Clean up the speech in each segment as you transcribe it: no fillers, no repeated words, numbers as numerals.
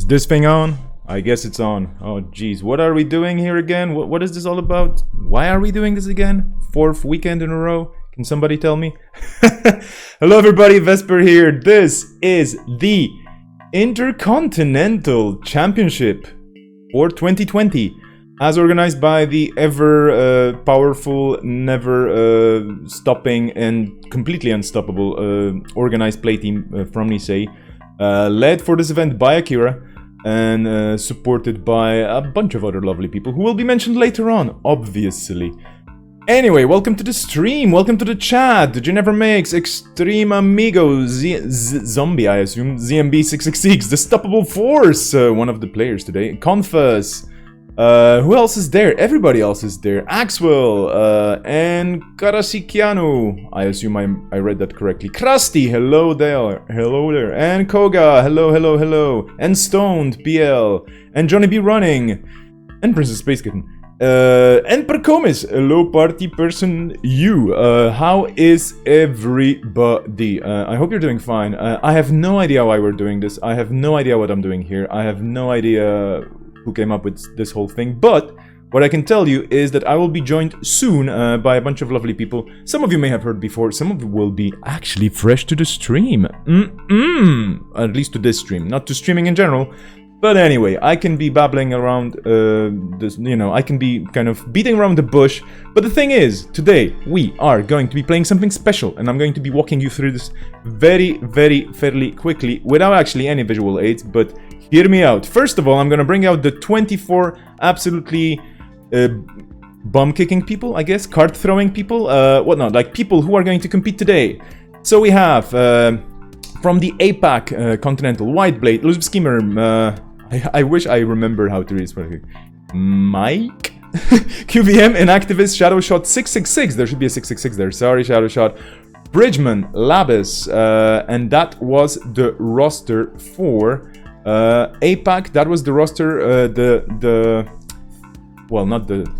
Is this thing on? I guess it's on. Oh geez, what are we doing here again? What is this all about? Why are we doing this again? 4th weekend in a row? Can somebody tell me? Hello everybody, Vesper here. This is the Intercontinental Championship for 2020, as organized by the ever powerful, never stopping and completely unstoppable organized play team from Nisei, led for this event by Akira and supported by a bunch of other lovely people who will be mentioned later on, obviously. Anyway, welcome to the stream, welcome to the chat. Ginever Makes, Extreme Amigo, Zombie, I assume, ZMB666, The Stoppable Force, one of the players today, Confus, who else is there? Everybody else is there. Axwell, and Karasikianu, I assume I read that correctly. Krusty, hello there, and Koga, hello, and Stoned, PL, and Johnny B Running, and Princess Space Kitten. And Percomis, hello party person, you. How is everybody? I hope you're doing fine. I have no idea why we're doing this. I have no idea what I'm doing here. I have no idea who came up with this whole thing. But what I can tell you is that I will be joined soon by a bunch of lovely people. Some of you may have heard before. Some of you will be actually fresh to the stream. At least to this stream, not to streaming in general. But anyway, I can be babbling around this, you know, I can be kind of beating around the bush. But the thing is, today we are going to be playing something special, and I'm going to be walking you through this fairly quickly, without actually any visual aids, but hear me out. First of all, I'm gonna bring out the 24 absolutely bum-kicking people, I guess, card-throwing people, whatnot, like people who are going to compete today. So we have, from the APAC Continental, Whiteblade, Elusive Schemer, I wish I remember how to read this. Mike? QVM, Inactivist, Shadowshot 666. There should be a 666 there. Sorry, Shadowshot. Bridgman, Labis. And that was the roster for APAC. That was the roster, well, not the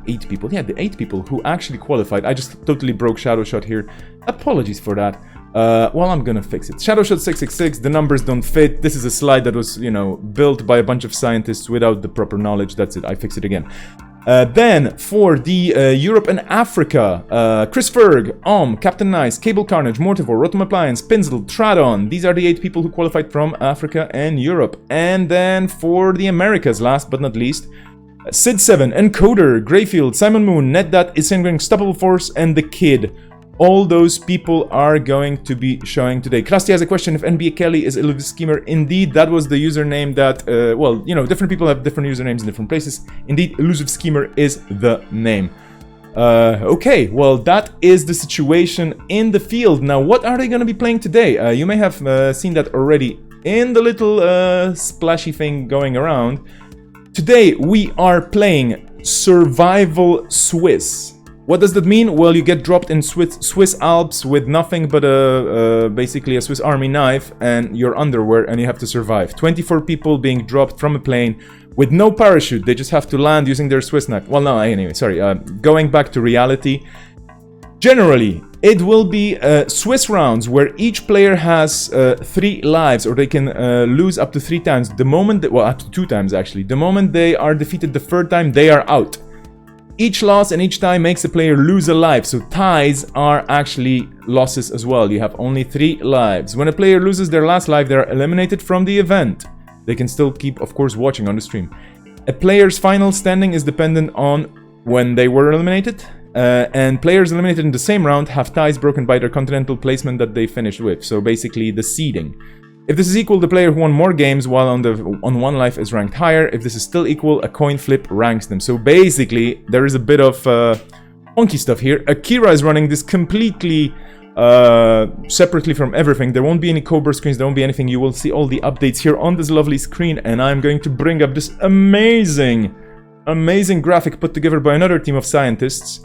8 people. Yeah, the 8 people who actually qualified. I just totally broke Shadowshot here. Apologies for that. Well, I'm gonna fix it. Shadowshot 666, the numbers don't fit. This is a slide that was, you know, built by a bunch of scientists without the proper knowledge. That's it, I fix it again. Then, for the Europe and Africa, Chris Ferg, Captain Nice, Cable Carnage, Mortivore, Rotom Appliance, Pinzel, Tradon. These are the 8 people who qualified from Africa and Europe. And then for the Americas, last but not least, Sid7, Encoder, Greyfield, Simon Moon, NetDat, Isengring, Stoppable Force, and The Kid. All those people are going to be showing today. Krusty has a question if NBA Kelly is Elusive Schemer. Indeed, that was the username that, well, you know, different people have different usernames in different places. Indeed, Elusive Schemer is the name. Okay, well, that is the situation in the field. Now, what are they going to be playing today? You may have seen that already in the little splashy thing going around. Today, we are playing Survival Swiss. What does that mean? Well, you get dropped in Swiss Alps with nothing but basically a Swiss Army knife and your underwear, and you have to survive. 24 people being dropped from a plane with no parachute. They just have to land using their Swiss knife. Well, no, anyway, sorry. Going back to reality. Generally, it will be Swiss rounds where each player has 3 lives, or they can lose up to 3 times. The moment, well, up to 2 times actually. The moment they are defeated the 3rd time, they are out. Each loss and each tie makes a player lose a life, so ties are actually losses as well. You have only 3 lives. When a player loses their last life, they are eliminated from the event. They can still keep, of course, watching on the stream. A player's final standing is dependent on when they were eliminated, and players eliminated in the same round have ties broken by their continental placement that they finished with, so basically the seeding. If this is equal, the player who won more games while on 1 life is ranked higher. If this is still equal, a coin flip ranks them. So basically, there is a bit of funky stuff here. Akira is running this completely separately from everything. There won't be any Cobra screens, there won't be anything. You will see all the updates here on this lovely screen, and I'm going to bring up this amazing graphic put together by another team of scientists.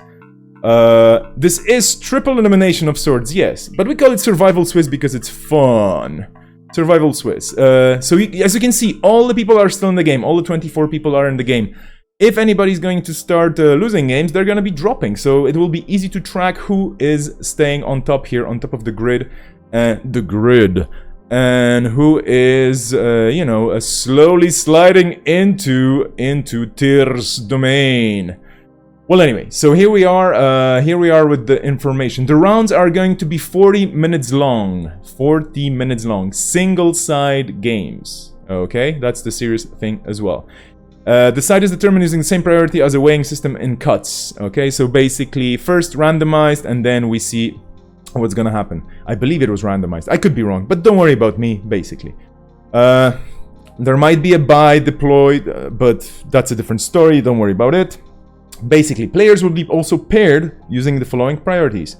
This is triple elimination of sorts, yes, but we call it Survival Swiss because it's fun. Survival Swiss. So as you can see, all the people are still in the game. All the 24 people are in the game. If anybody's going to start losing games, they're going to be dropping. So it will be easy to track who is staying on top here, on top of the grid. and who is, slowly sliding into Tyr's domain. Well, anyway, so here we are with the information. The rounds are going to be 40 minutes long. 40 minutes long. Single-side games. Okay, that's the serious thing as well. The side is determined using the same priority as a weighing system in cuts. Okay, so basically first randomized and then we see what's gonna happen. I believe it was randomized. I could be wrong, but don't worry about me, basically. There might be a buy deployed, but that's a different story. Don't worry about it. Basically, players will be also paired using the following priorities.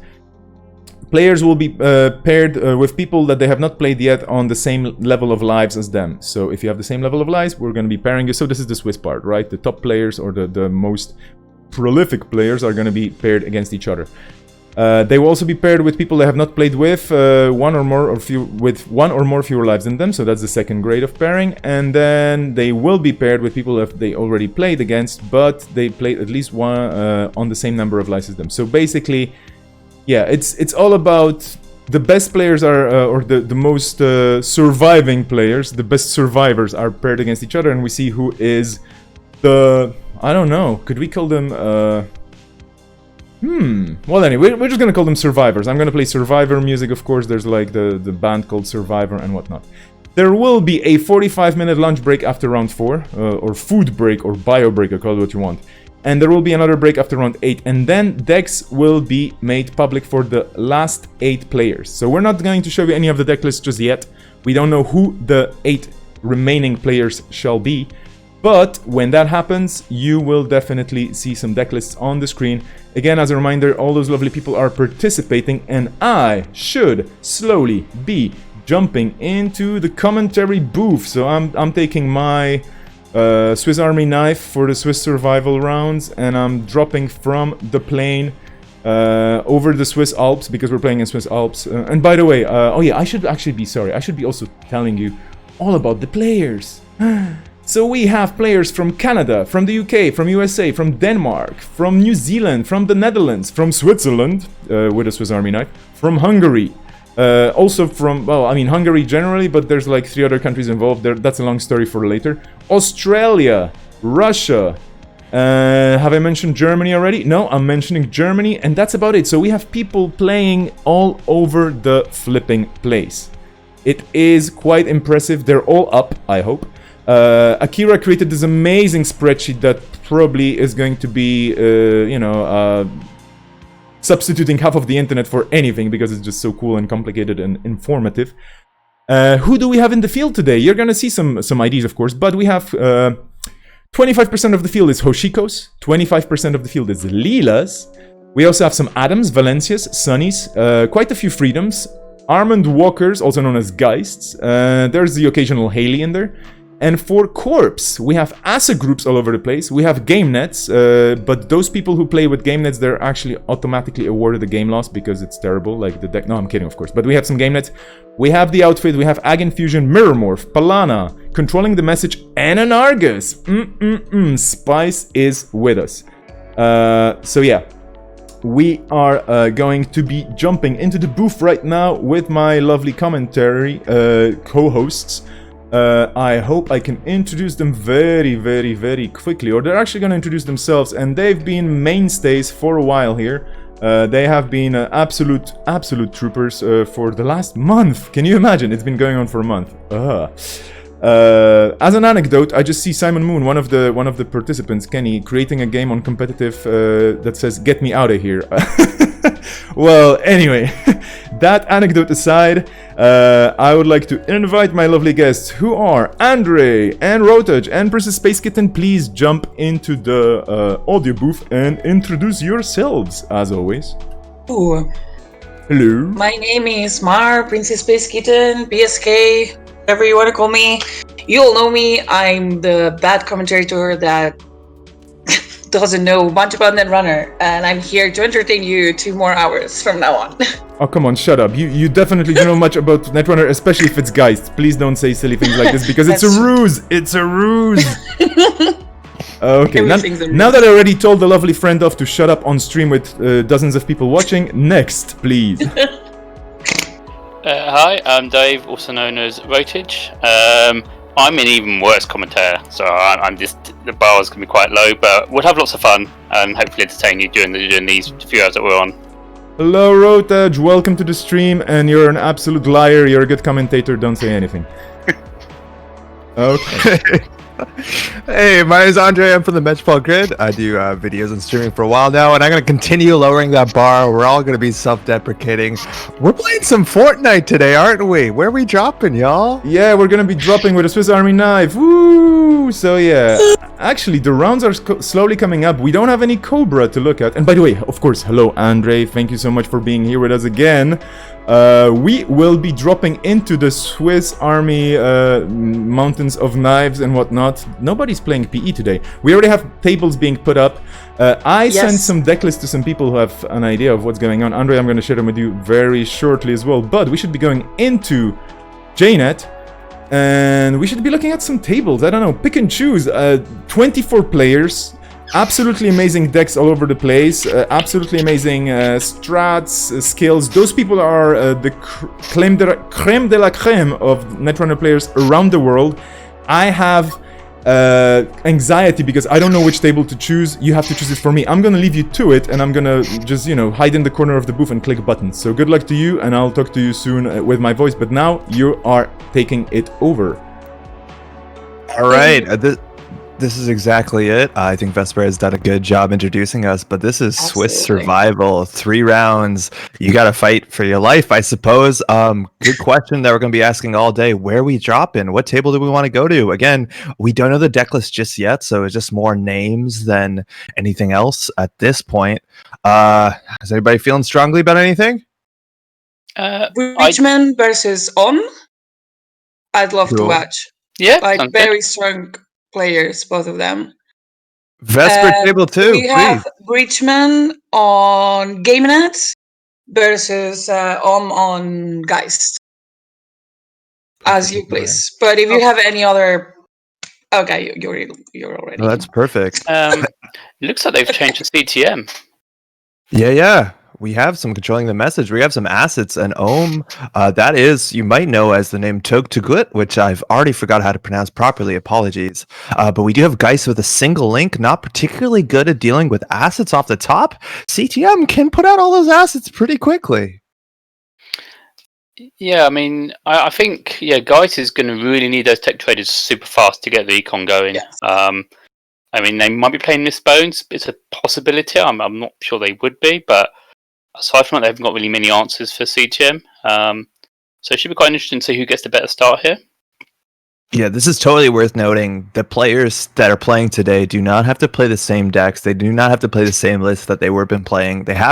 Players will be paired with people that they have not played yet on the same level of lives as them. So if you have the same level of lives, we're going to be pairing you. So this is the Swiss part, right? The top players or the most prolific players are going to be paired against each other. They will also be paired with people they have not played with, one or more fewer lives than them. So that's the second grade of pairing. And then they will be paired with people that they already played against, but they played at least one on the same number of lives as them. So basically, yeah, it's all about the best players or the most surviving players, the best survivors are paired against each other, and we see who is the, I don't know, could we call them, well anyway, we're just gonna call them survivors. I'm gonna play survivor music, of course, there's like the band called Survivor and whatnot. There will be a 45-minute lunch break after round 4, or food break, or bio break, or call it what you want. And there will be another break after round 8, and then decks will be made public for the last 8 players. So we're not going to show you any of the deck lists just yet. We don't know who the 8 remaining players shall be, but when that happens, you will definitely see some deck lists on the screen. Again, as a reminder, all those lovely people are participating, and I should slowly be jumping into the commentary booth. So I'm taking my Swiss Army knife for the Swiss survival rounds, and I'm dropping from the plane over the Swiss Alps, because we're playing in Swiss Alps. And by the way, oh yeah, I should be also telling you all about the players. So we have players from Canada, from the UK, from USA, from Denmark, from New Zealand, from the Netherlands, from Switzerland, with a Swiss Army knife, from Hungary, also from, well, I mean Hungary generally, but there's like 3 other countries involved there. That's a long story for later. Australia, Russia, have I mentioned Germany already? No, I'm mentioning Germany, and that's about it. So we have people playing all over the flipping place. It is quite impressive. They're all up, I hope. Akira created this amazing spreadsheet that probably is going to be, substituting half of the internet for anything, because it's just so cool and complicated and informative. Who do we have in the field today? You're gonna see some IDs, of course, but we have 25% of the field is Hoshikos, 25% of the field is Lilas. We also have some Adams, Valencias, Sunnies, quite a few Freedoms, Armand Walkers, also known as Geists. There's the occasional Haley in there. And for Corps, we have ASA groups all over the place. We have game nets, but those people who play with game nets, they're actually automatically awarded a game loss because it's terrible, like the deck. No, I'm kidding, of course. But we have some game nets. We have the outfit. We have Ag Infusion, Mirror Morph, Palana, Controlling the Message, and an Argus. Spice is with us. So yeah, we are going to be jumping into the booth right now with my lovely commentary co-hosts. I hope I can introduce them very, very, very quickly, or they're actually going to introduce themselves, and they've been mainstays for a while here. They have been absolute troopers for the last month. Can you imagine? It's been going on for a month. As an anecdote, I just see Simon Moon, one of the participants, Kenny, creating a game on competitive that says "Get me out of here." Well, anyway, that anecdote aside, I would like to invite my lovely guests, who are Andre and Rotage and Princess Space Kitten. Please jump into the audio booth and introduce yourselves, as always. Ooh. Hello. My name is Mar, Princess Space Kitten, BSK, whatever you want to call me. You all know me. I'm the bad commentator that doesn't know much about Netrunner, and I'm here to entertain you 2 more hours from now on. Oh, come on, shut up. You definitely don't know much about Netrunner, especially if it's Geist. Please don't say silly things like this, because it's a ruse! It's a ruse! Okay, now that I already told the lovely friend off to shut up on stream with dozens of people watching, next, please. Hi, I'm Dave, also known as Rotage. I'm an even worse commentator, so I'm just the bar is going to be quite low, but we'll have lots of fun and hopefully entertain you during these few hours that we're on. Hello, Rotage. Welcome to the stream, and you're an absolute liar. You're a good commentator. Don't say anything. Okay. Hey, my name is Andre. I'm from the Metropole Grid. I do videos and streaming for a while now, and I'm going to continue lowering that bar. We're all going to be self-deprecating. We're playing some Fortnite today, aren't we? Where are we dropping, y'all? Yeah, we're gonna be dropping with a Swiss Army knife. Woo! So yeah, actually the rounds are slowly coming up. We don't have any Cobra to look at. And by the way, of course, hello Andre. Thank you so much for being here with us again. We will be dropping into the Swiss Army mountains of knives and whatnot. Nobody's playing PE today. We already have tables being put up. I sent some deck lists to some people who have an idea of what's going on. Andre, I'm going to share them with you very shortly as well. But we should be going into JNet, and we should be looking at some tables. I don't know, pick and choose. 24 players. Absolutely amazing decks all over the place. Absolutely amazing strats, skills. Those people are the creme de la creme of Netrunner players around the world. I have anxiety because I don't know which table to choose. You have to choose it for me. I'm gonna leave you to it, and I'm gonna just, hide in the corner of the booth and click buttons. So good luck to you, and I'll talk to you soon with my voice. But now you are taking it over. All right. This is exactly it. I think Vesper has done a good job introducing us, but this is Swiss survival. 3 rounds. You got to fight for your life, I suppose. Good question that we're going to be asking all day. Where are we dropping? What table do we want to go to? Again, we don't know the deck list just yet, so it's just more names than anything else at this point. Is anybody feeling strongly about anything? Richmond versus On. I'd love to watch. Yeah, very strong players, both of them. Vesper table 2. We have Breachman on GameNet versus on Geist. As you please. But if you have any other, okay, you're already. Oh, that's perfect. Looks like they've changed the CTM. Yeah. We have some controlling the message. We have some assets, and Ohm, that is, you might know as the name Tog Tugut, which I've already forgot how to pronounce properly. Apologies. But we do have Geist with a single link, not particularly good at dealing with assets off the top. CTM can put out all those assets pretty quickly. Yeah, I mean, I think Geist is going to really need those tech traders super fast to get the econ going. Yes. I mean, they might be playing Mistbones. It's a possibility. I'm not sure they would be, but aside from that, they haven't got really many answers for CTM. So it should be quite interesting to see who gets the better start here. Yeah, this is totally worth noting. The players that are playing today do not have to play the same decks. They do not have to play the same list that they have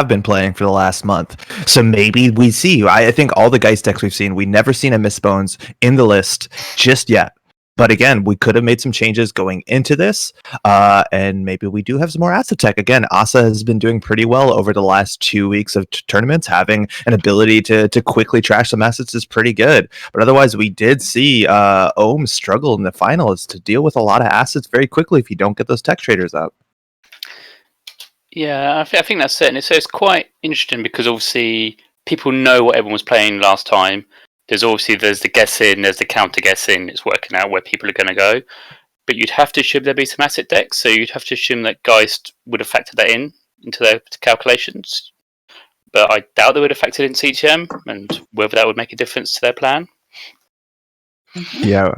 been playing for the last month. So maybe we see. I think all the Geist decks we've seen, we never seen a Mistbones in the list just yet. But again, we could have made some changes going into this, and maybe we do have some more asset tech. Again, Asa has been doing pretty well over the last 2 weeks of tournaments. Having an ability to quickly trash some assets is pretty good. But otherwise, we did see Ohm struggle in the finals to deal with a lot of assets very quickly if you don't get those tech traders up. Yeah, I think that's it. And it's quite interesting because obviously people know what everyone was playing last time. There's the guessing, there's the counter guessing. It's working out where people are going to go, but you'd have to assume there'd be some asset decks. So you'd have to assume that Geist would have factored that into their calculations. But I doubt they would have factored in CTM, and whether that would make a difference to their plan. Yeah,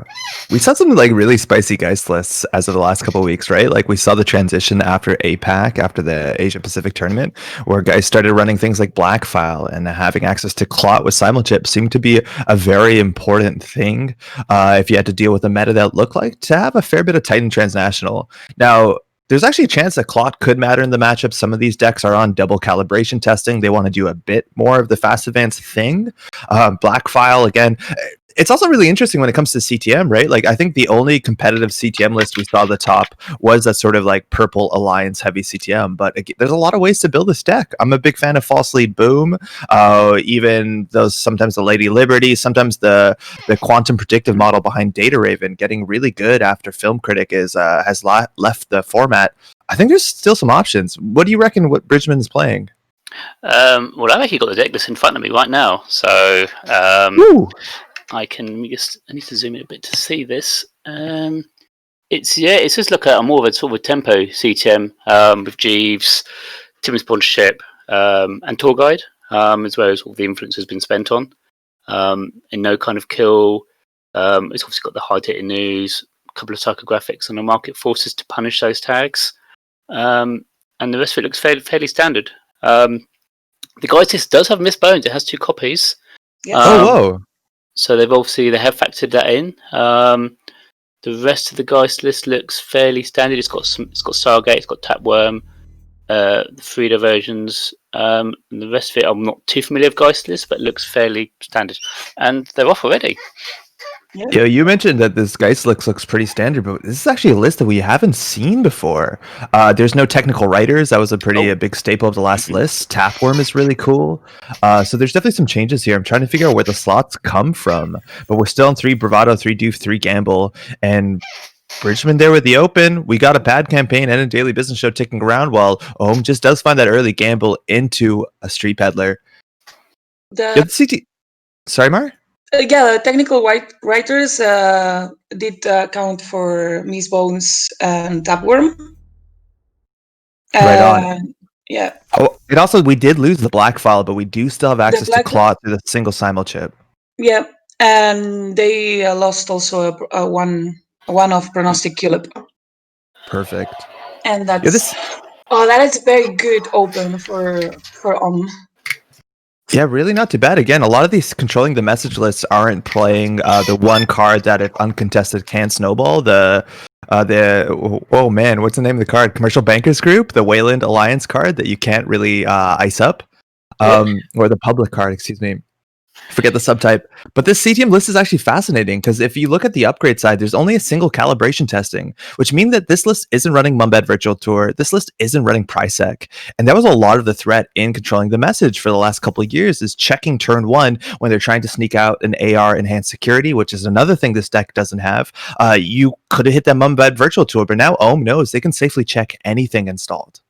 we saw some really spicy Geist lists as of the last couple of weeks, right? Like we saw the transition after APAC, after the Asia Pacific tournament, where Geist started running things like Blackfile, and having access to Clot with Simulchip seemed to be a very important thing if you had to deal with a meta that looked like to have a fair bit of Titan Transnational. Now, there's actually a chance that Clot could matter in the matchup. Some of these decks are on double calibration testing. They want to do a bit more of the fast advance thing. Blackfile, again, it's also really interesting when it comes to CTM, right? Like, I think the only competitive CTM list we saw at the top was that sort of like purple alliance heavy CTM. But there's a lot of ways to build this deck. I'm a big fan of False Lead Boom, even those sometimes the Lady Liberty, sometimes the quantum predictive model behind Data Raven getting really good after Film Critic has left the format. I think there's still some options. What do you reckon what Bridgman is playing? Well, I've actually got the deck list in front of me right now, so Woo! I need to zoom in a bit to see this. It's just like a more of a sort of a tempo CTM with Jeeves, Tim's sponsorship, and tour guide, as well as all the influence has been spent on. In no kind of kill. It's obviously got the hard hitting news, a couple of psychographics, and the market forces to punish those tags. And the rest of it looks fairly standard. The guys list does have Miss Bones. It has 2 copies. Yes. Oh, whoa. So they have factored that in. The rest of the Geist list looks fairly standard. It's got Stargate, it's got Tapworm, the 3 versions. And the rest of it, I'm not too familiar with Geist list, but it looks fairly standard. And they're off already. Yeah, you mentioned that this Geist looks pretty standard, but this is actually a list that we haven't seen before. There's no technical writers. That was a big staple of the last list. Tapworm is really cool. So there's definitely some changes here. I'm trying to figure out where the slots come from, but we're still on 3 Bravado, 3 Doof, 3 Gamble, and Bridgman there with the open. We got a pad campaign and a daily business show ticking around while Ohm just does find that early gamble into a street peddler. Sorry, Mar? The technical writers did count for Miss Bones and Tapworm. Right on. Yeah. Oh, and also we did lose the black file, but we do still have access to Claw through the single simul chip. Yeah, and they lost also a one-off pronostic Culip. Perfect. And that is a very good open for Yeah, really not too bad. Again, a lot of these controlling the message lists aren't playing the one card that if uncontested can snowball. Oh man, what's the name of the card? Commercial Bankers Group, the Wayland Alliance card that you can't really ice up, or the public card. Excuse me. Forget the subtype. But this CTM list is actually fascinating because if you look at the upgrade side, there's only a single calibration testing, which means that this list isn't running Mumbad Virtual Tour. This list isn't running Prisec. And that was a lot of the threat in controlling the message for the last couple of years is checking turn 1 when they're trying to sneak out an AR enhanced security, which is another thing this deck doesn't have. You could have hit that Mumbad Virtual Tour, but now Ohm knows they can safely check anything installed.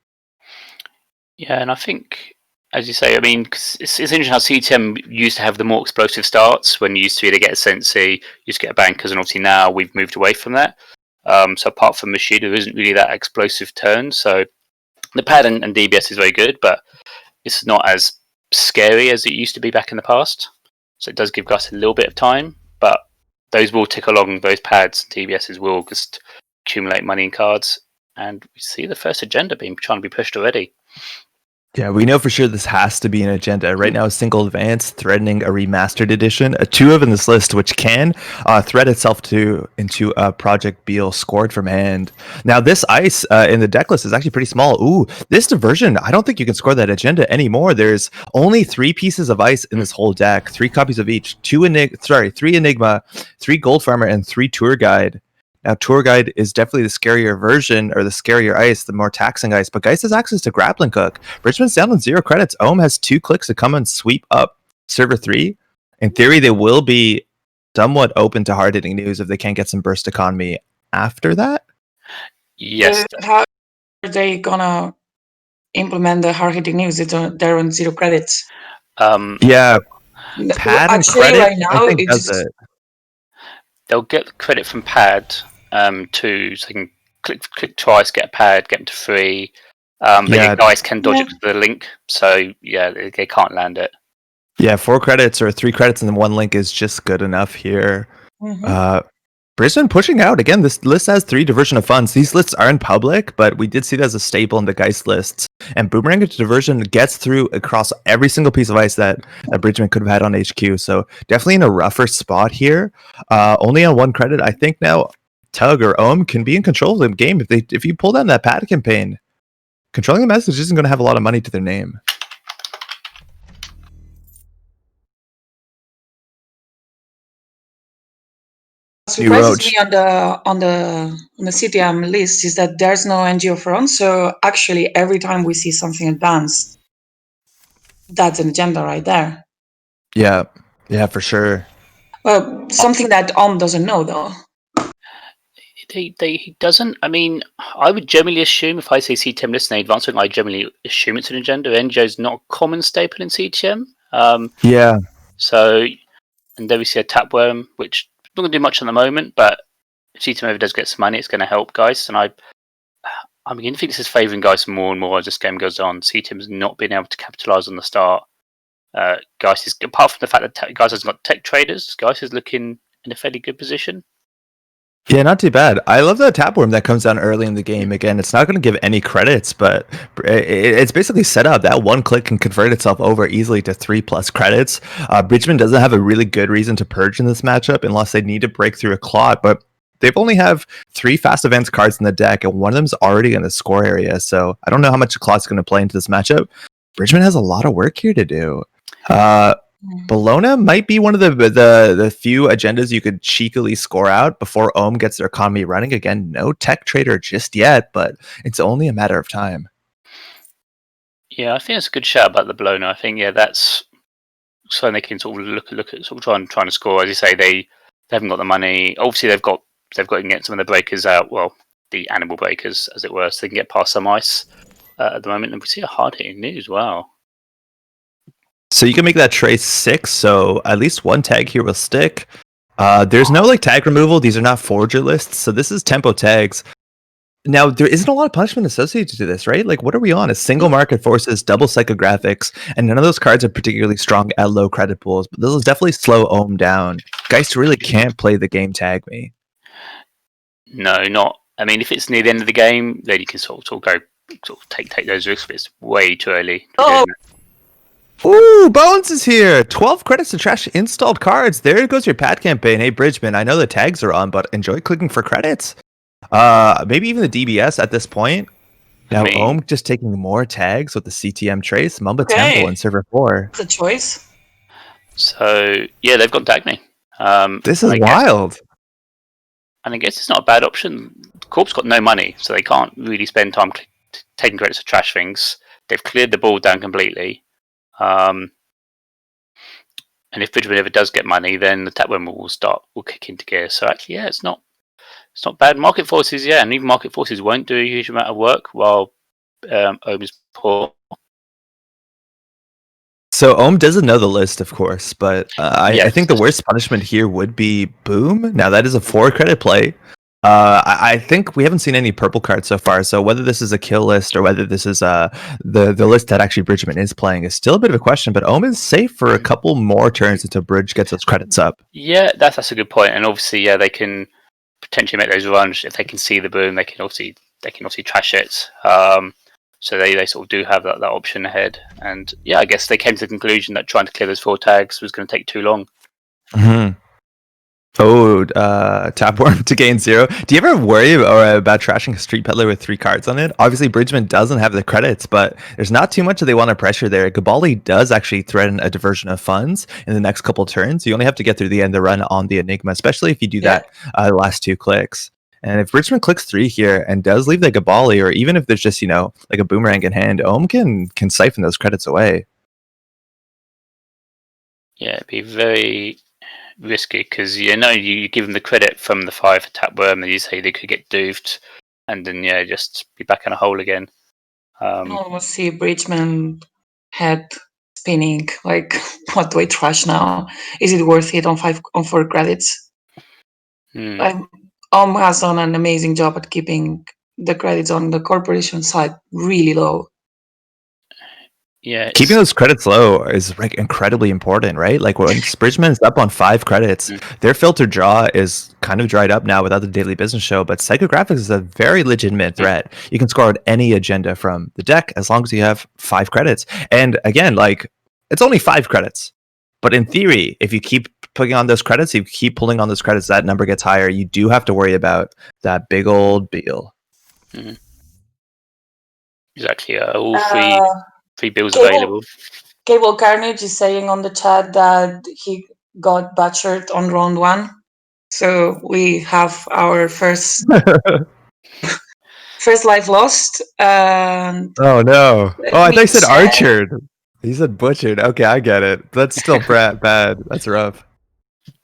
Yeah, and I think, as you say, I mean, cause it's interesting how CTM used to have the more explosive starts when you used to either get a Sensei, used to get a Bankers, and obviously now we've moved away from that. So apart from Machida, there isn't really that explosive turn. So the pad and DBS is very good, but it's not as scary as it used to be back in the past. So it does give Gus a little bit of time, but those will tick along. Those pads and DBSs will just accumulate money in cards. And we see the first agenda trying to be pushed already. Yeah, we know for sure this has to be an agenda. Right now, a single advance threatening a remastered edition. 2 of in this list, which can thread itself into a Project Beal scored from hand. Now, this ice in the deck list is actually pretty small. Ooh, this diversion, I don't think you can score that agenda anymore. There's only 3 pieces of ice in this whole deck, 3 copies of each, 3 Enigma, 3 Gold Farmer, and 3 Tour Guide. Now, Tour Guide is definitely the scarier version, or the scarier ice, the more taxing ice, but Geist has access to Grappling Hook. Bridgman's down on 0 credits. Ohm has 2 clicks to come and sweep up server 3. In theory, they will be somewhat open to hard-hitting news if they can't get some burst economy after that. Yes. How are they gonna implement the hard-hitting news? They're on 0 credits. Yeah, pad and credit, right now, I think does it. They'll get credit from pad too, so they can click twice, get a pad, get them to 3. But guys can dodge it to the link, so they can't land it. Yeah, 4 credits or 3 credits and then 1 link is just good enough here. Mm-hmm. Brisbane pushing out. Again, this list has 3 diversion of funds. These lists aren't public, but we did see that as a staple in the Geist lists. And Boomerang into diversion gets through across every single piece of ice that Bridgman could have had on HQ. So definitely in a rougher spot here. Only on 1 credit. I think now Tug or Ohm can be in control of the game. If you pull down that pad campaign, controlling the message isn't going to have a lot of money to their name. Surprises me on the CTM list is that there's no NGO front. So actually, every time we see something advanced, that's an agenda right there. Yeah, for sure. Well, something that Ohm doesn't know though. he doesn't. I mean, I would generally assume if I say CTM list and they advance something, I generally assume it's an agenda. NJ's not a common staple in CTM. Yeah. So, and then we see a Tapworm, which not going to do much at the moment, but if CTM ever does get some money, it's going to help Geist. And I'm beginning to think this is favouring Geist more and more as this game goes on. CTM's not been able to capitalise on the start. Geist is, apart from the fact that Geist hasn't got tech traders, Geist is looking in a fairly good position. Yeah, not too bad. I love the Tapworm that comes down early in the game. Again, it's not going to give any credits, but it's basically set up that one click can convert itself over easily to 3+ credits. Bridgman doesn't have a really good reason to purge in this matchup unless they need to break through a clot, but they've only have 3 fast events cards in the deck, and one of them's already in the score area, so I don't know how much the clot's going to play into this matchup. Bridgman has a lot of work here to do. Bologna might be one of the few agendas you could cheekily score out before Ohm gets their economy running. Again, no tech trader just yet, but it's only a matter of time. Yeah, I think it's a good shout about the Bologna. I think that's so they can sort of look at sort of trying to score. As you say, they haven't got the money. Obviously, they've got to get some of the breakers out. Well, the animal breakers, as it were, so they can get past some ice at the moment. And we see a hard hitting new as well. So you can make that trace 6, so at least one tag here will stick. There's no like tag removal. These are not forger lists, so this is tempo tags. Now, there isn't a lot of punishment associated to this, right? Like, what are we on? A single market forces, double psychographics, and none of those cards are particularly strong at low credit pools, but this will definitely slow Ohm down. Geist really can't play the game tag me. No, not. I mean, if it's near the end of the game, then you can sort of take those risks, but it's way too early. Ooh, Bones is here! 12 credits to trash installed cards. There goes your Pat campaign. Hey, Bridgman, I know the tags are on, but enjoy clicking for credits. Maybe even the DBS at this point. Now, Ohm just taking more tags with the CTM trace, Mamba Temple, and Server 4. It's a choice. So, yeah, they've got Dagny. This is wild. And I guess it's not a bad option. Corp's got no money, so they can't really spend time taking credits to trash things. They've cleared the ball down completely. And if Bridgman ever does get money, then the Tapworm will kick into gear. So actually, yeah, it's not bad. Market forces, yeah, and even market forces won't do a huge amount of work while Ohm is poor. So Ohm doesn't know the list, of course, but I think the worst punishment here would be Boom. Now that is a 4-credit play. I think we haven't seen any purple cards so far, so whether this is a kill list or whether this is the list that actually Bridgman is playing is still a bit of a question, but Ohm is safe for a couple more turns until Bridge gets those credits up. Yeah, that's a good point, and obviously, yeah, they can potentially make those runs if they can see the Boom. They can obviously trash it. So they sort of do have that option ahead, and yeah, I guess they came to the conclusion that trying to clear those 4 tags was going to take too long. Mm-hmm. Oh, Tapworm to gain 0. Do you ever worry about trashing a Street Peddler with 3 cards on it? Obviously, Bridgman doesn't have the credits, but there's not too much that they want to pressure there. Gabali does actually threaten a diversion of funds in the next couple turns. You only have to get through the end of the run on the Enigma, especially if you do that last 2 clicks. And if Bridgman clicks 3 here and does leave the Gabali, or even if there's just, like a boomerang in hand, Ohm can siphon those credits away. Yeah, it'd be very risky because you give them the credit from the 5 for Tapworm, and you say they could get doofed, and then just be back in a hole again. I almost see Bridgman head spinning. Like, what do I trash now? Is it worth it on 4 credits? Ohm has done an amazing job at keeping the credits on the corporation side really low. Yeah, keeping those credits low is like incredibly important, right? Like when Bridgman is up on 5 credits, their filter draw is kind of dried up now without the daily business show, but psychographics is a very legitimate threat. You can score out any agenda from the deck as long as you have 5 credits. And again, like it's only 5 credits, but in theory, if you keep putting on those credits, you keep pulling on those credits, that number gets higher. You do have to worry about that big old bill. Exactly. All 3 bills available. Cable Carnage is saying on the chat that he got butchered on round 1. So we have our first life lost. And oh no! Oh, I thought you said archered. He said butchered. Okay, I get it. That's still bad. That's rough.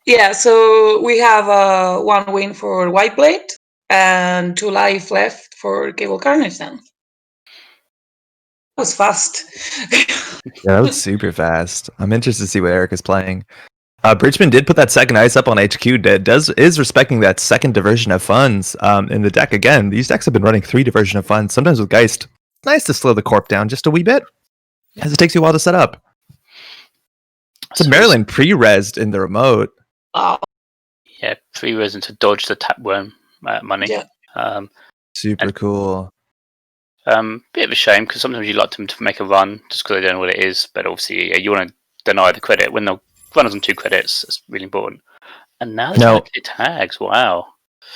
Yeah, so we have 1 win for Whiteblade and 2 life left for Cable Carnage then. That was fast. Yeah, that was super fast. I'm interested to see what Eric is playing. Bridgman did put that second ice up on HQ. Is respecting that second diversion of funds in the deck. Again, these decks have been running 3 diversion of funds. Sometimes with Geist, it's nice to slow the corp down just a wee bit, as it takes you a while to set up. So Maryland pre-resed in the remote. Yeah, pre-resin to dodge the tapworm money. Yeah. Super cool. Bit of a shame because sometimes you like them to make a run just because they don't know what it is. But obviously, you want to deny the credit when the runners on 2 credits. It's really important. And now they're going to get tags. Wow.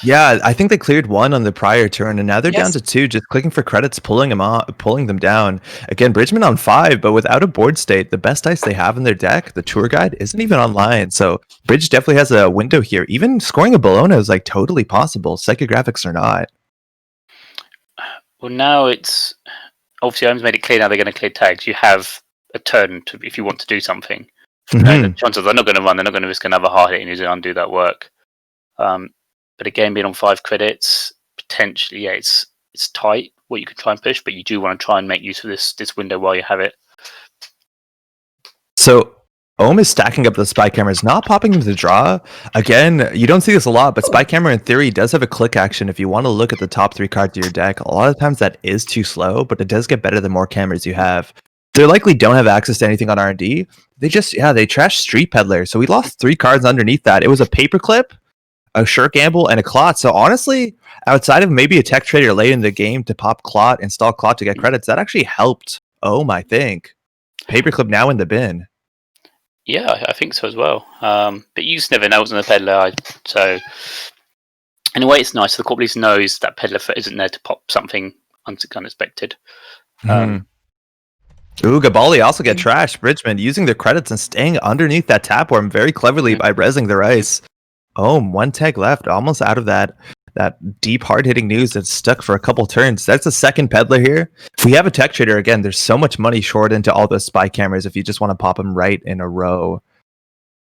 Yeah, I think they cleared 1 on the prior turn, and now they're down to 2. Just clicking for credits, pulling them down. Again, Bridgman on 5, but without a board state, the best dice they have in their deck, the tour guide, isn't even online. So Bridge definitely has a window here. Even scoring a Bologna is like totally possible. Psychographics are not. Well, now it's obviously Ohm's made it clear now they're going to clear tags. You have a turn to if you want to do something. And the chances they're not going to run. They're not going to risk another hard hit and use it to undo that work. But again, being on 5 credits, potentially, yeah, it's tight what you could try and push, but you do want to try and make use of this window while you have it. So Ohm is stacking up the spy cameras, not popping into the draw. Again, you don't see this a lot, but spy camera in theory does have a click action if you want to look at the top 3 cards of your deck. A lot of times that is too slow, but it does get better the more cameras you have. They likely don't have access to anything on R&D. They trashed Street Peddler. So we lost 3 cards underneath that. It was a paperclip, a Sure Gamble, and a Clot. So honestly, outside of maybe a tech trader late in the game to pop Clot, install Clot to get credits, that actually helped Ohm, I think. Paperclip now in the bin. Yeah, I think so as well. But you just never know what's on the Peddler. So in a way, it's nice. The corp police knows that Peddler isn't there to pop something unexpected. Ooh, Gabali also get trashed. Bridgman using their credits and staying underneath that tapworm very cleverly by rezzing their ice. Oh, 1 tag left, almost out of that deep, hard-hitting news that's stuck for a couple turns. That's the second Peddler here. If we have a tech trader, again, there's so much money short into all those spy cameras if you just want to pop them right in a row.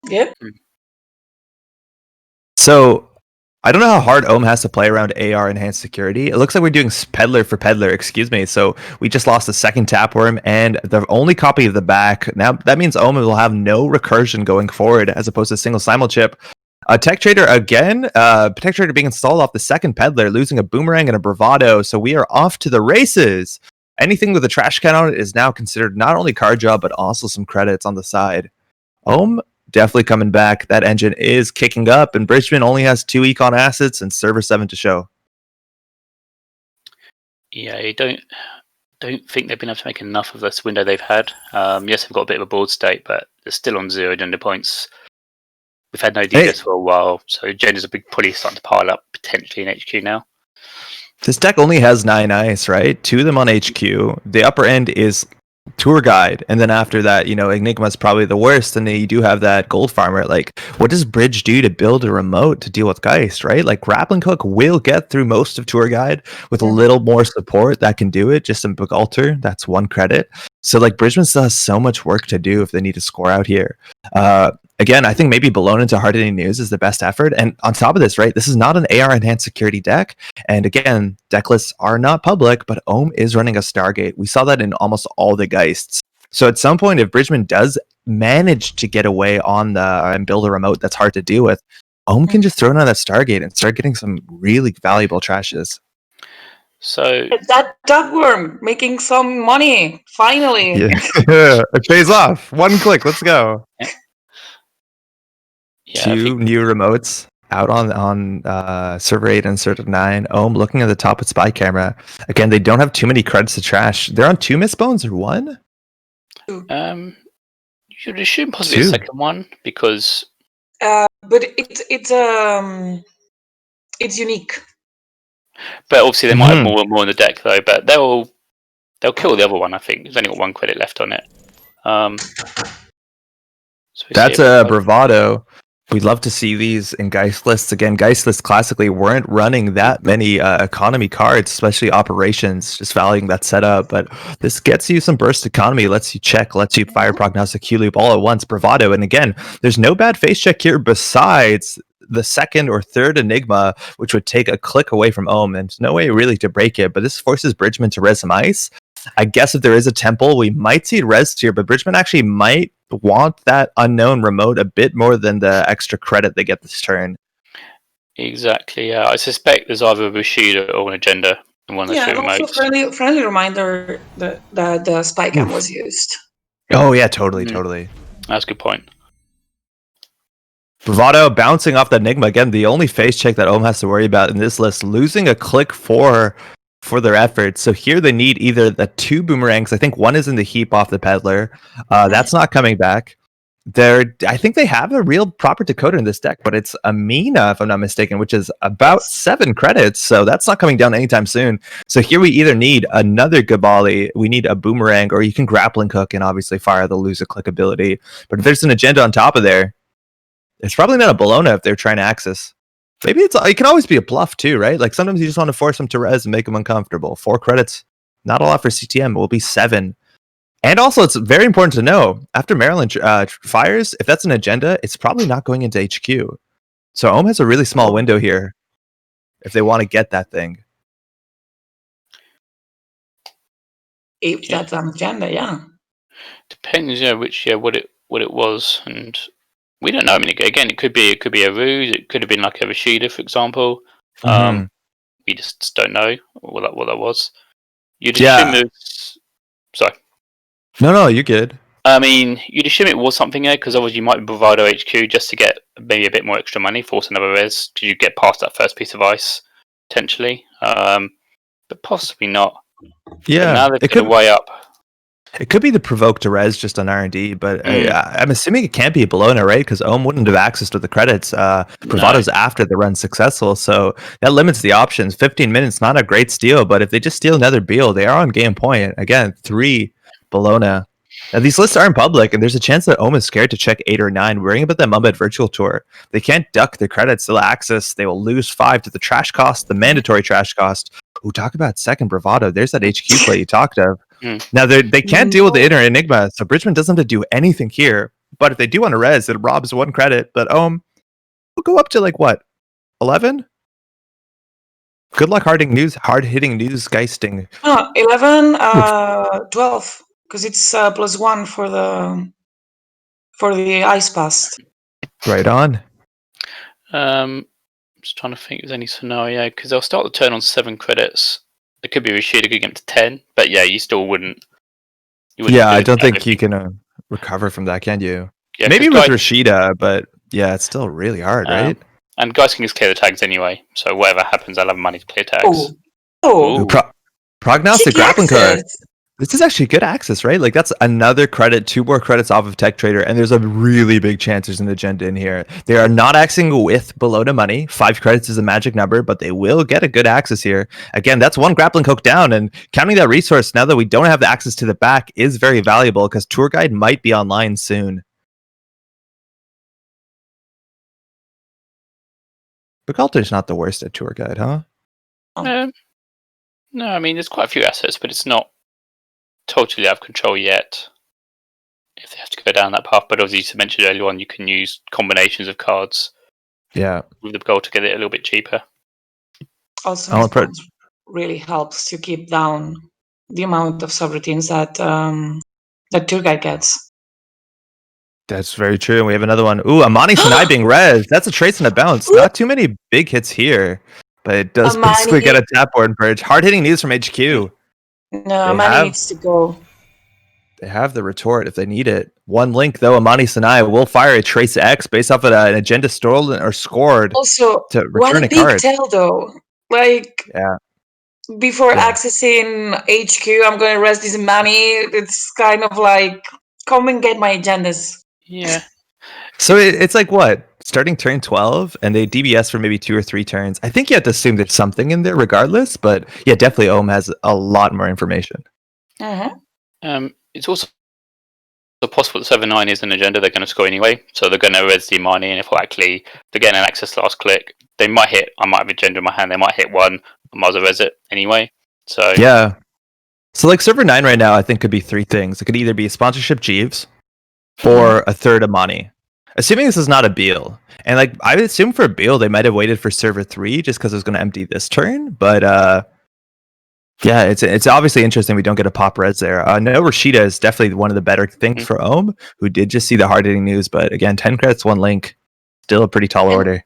Yep. So, I don't know how hard Ohm has to play around AR enhanced security. It looks like we're doing Peddler for Peddler, excuse me. So we just lost the second tapworm and the only copy of the back. Now that means Ohm will have no recursion going forward as opposed to single simul chip. Tech Trader again, Tech Trader being installed off the second Peddler, losing a Boomerang and a Bravado. So we are off to the races. Anything with a trash can on it is now considered not only card job, but also some credits on the side. Ohm definitely coming back. That engine is kicking up, and Bridgman only has 2 econ assets and server 7 to show. Yeah, you don't think they've been able to make enough of this window they've had. Yes, they've got a bit of a board state, but they're still on 0 agenda points. We've had no DPS for a while, so agenda's a big pulley starting to pile up potentially in HQ now. This deck only has 9 ice, right? 2 of them on HQ. The upper end is Tour Guide, and then after that, Enigma is probably the worst, and then you do have that Gold Farmer. Like, what does Bridge do to build a remote to deal with Geist, right? Like, Grappling Hook will get through most of Tour Guide with a little more support that can do it. Just in Book Alter, that's 1 credit. So, like, Bridgman still has so much work to do if they need to score out here. Again, I think maybe Bologna into Hard-Hitting News is the best effort. And on top of this, right, this is not an AR-enhanced security deck. And again, deck lists are not public, but Ohm is running a Stargate. We saw that in almost all the Geists. So at some point, if Bridgman does manage to get away on and build a remote that's hard to deal with, Ohm can just throw it on that Stargate and start getting some really valuable trashes. So that Dugworm making some money, finally. Yeah. It pays off. 1 click, let's go. Yeah, 2 new remotes out on server 8 and server 9. Ohm looking at the top with spy camera. Again, they don't have too many credits to trash. They're on 2 missed bones or 1? you should assume possibly 2. a second one because But it's unique. But obviously they might have more and more in the deck though. But they'll kill the other one. I think there's only got 1 credit left on it. So that's a Bravado. We'd love to see these in Geist lists. Again, Geist lists classically weren't running that many economy cards, especially operations, just valuing that setup. But this gets you some burst economy, lets you check, lets you fire prognostic Q loop all at once. Bravado. And again, there's no bad face check here besides the second or third Enigma, which would take a click away from Ohm, and there's no way really to break it, but this forces Bridgman to res some ice. I guess if there is a temple, we might see it res here, but Bridgman actually might want that unknown remote a bit more than the extra credit they get this turn. Exactly, yeah. I suspect there's either a Bushido or an agenda in one of the Yeah, two and also remotes. friendly reminder that the spy cam was used. Oh yeah, totally. That's a good point. Bravado bouncing off the Enigma again. The only face check that Ohm has to worry about in this list, losing a click for their efforts. So here they need either the 2 boomerangs. I think one is in the heap off the peddler. That's not coming back. I think they have a real proper decoder in this deck, but it's Amina, if I'm not mistaken, which is about 7 credits. So that's not coming down anytime soon. So here we either need another Gabali, we need a boomerang, or you can grappling hook and obviously fire the lose a click ability. But if there's an agenda on top of there, it's probably not a Bologna if they're trying to access. Maybe it can always be a bluff too, right? Like sometimes you just want to force them to res and make them uncomfortable. 4 credits, not a lot for CTM. It will be 7. And also, it's very important to know, after Maryland fires, if that's an agenda, it's probably not going into HQ. So Ohm has a really small window here if they want to get that thing. If that's an agenda, yeah. Depends, what it was, and we don't know. I mean, again, it could be a ruse. It could have been like a Rashida, for example. We just don't know what that was. You'd assume it's... Sorry. No, you're good. I mean, you'd assume it was something there, because otherwise you might Bravado HQ just to get maybe a bit more extra money, force another res, because you get past that first piece of ice, potentially. But possibly not. Yeah. But now they've got a way up. It could be the provoke to res just on R&D, but I'm assuming it can't be a Bologna, right? Because Ohm wouldn't have access to the credits. Bravado's after the run's successful, so that limits the options. 15 minutes, not a great steal, but if they just steal another Beal, they are on game point. Again, 3 Bologna. Now, these lists aren't public, and there's a chance that Ohm is scared to check 8 or 9, worrying about that Mumbet Virtual Tour. They can't duck their credits, they'll access. They will lose 5 to the trash cost, the mandatory trash cost. Ooh, talk about second Bravado. There's that HQ play you talked of. Now, they can't deal with the inner Enigma, so Bridgman doesn't have to do anything here. But if they do want to res, it robs 1 credit. But Ohm will go up to, 11? Good luck hard-hitting news geisting. 11, 12, because it's +1 for the ice pass. Right on. Just trying to think if there's any scenario, because they'll start the turn on 7 credits. It could be Rashida could get to 10, but yeah, you still wouldn't. Yeah, I don't think you can recover from that, can you? Yeah, maybe with Rashida, but yeah, it's still really hard, right? And guys can just clear the tags anyway, so whatever happens, I'll have money to clear tags. Prognostic grappling card. This is actually good access, right? That's another credit, 2 more credits off of Tech Trader, and there's a really big chance there's an agenda in here. They are not accessing with Bologna money. 5 credits is a magic number, but they will get a good access here. Again, that's 1 grappling hook down, and counting that resource now that we don't have the access to the back is very valuable because Tour Guide might be online soon. Buchalter's not the worst at Tour Guide, huh? No, I mean, there's quite a few assets, but it's not totally out of control yet if they have to go down that path. But as you mentioned earlier on, you can use combinations of cards with the goal to get it a little bit cheaper. Also, really helps to keep down the amount of subroutines that Tour Guide gets. That's very true. And we have another one. Ooh, Amani Sinai being res. That's a trace and a bounce. Not too many big hits here, but it does basically get a tap board bridge. Hard-hitting news from HQ. No, Amani needs to go. They have the retort if they need it. 1 link, though, Amani Sinai will fire a Trace X based off of an agenda stolen or scored also, to return a card. Big tell, though. Before accessing HQ, I'm going to rest this money. It's kind of like, come and get my agendas. Yeah. So it's like what? Starting turn 12, and they DBS for maybe 2 or 3 turns. I think you have to assume there's something in there regardless, but yeah, definitely Ohm has a lot more information. It's also possible that 7-9 is an agenda they're going to score anyway, so they're going to res the money, and if likely they're getting an access last click, they might hit, I might have agenda in my hand, they might hit 1, I might as well res it anyway. So yeah. So server 9 right now I think could be 3 things. It could either be a sponsorship Jeeves or a third Amani. Assuming this is not a Beal. And like I would assume for a Beal, they might have waited for server 3 just because it was going to empty this turn. But yeah, it's obviously interesting we don't get a pop res there. No, Rashida is definitely one of the better things for Ohm, who did just see the hard hitting news. But again, 10 credits, 1 link, still a pretty tall order.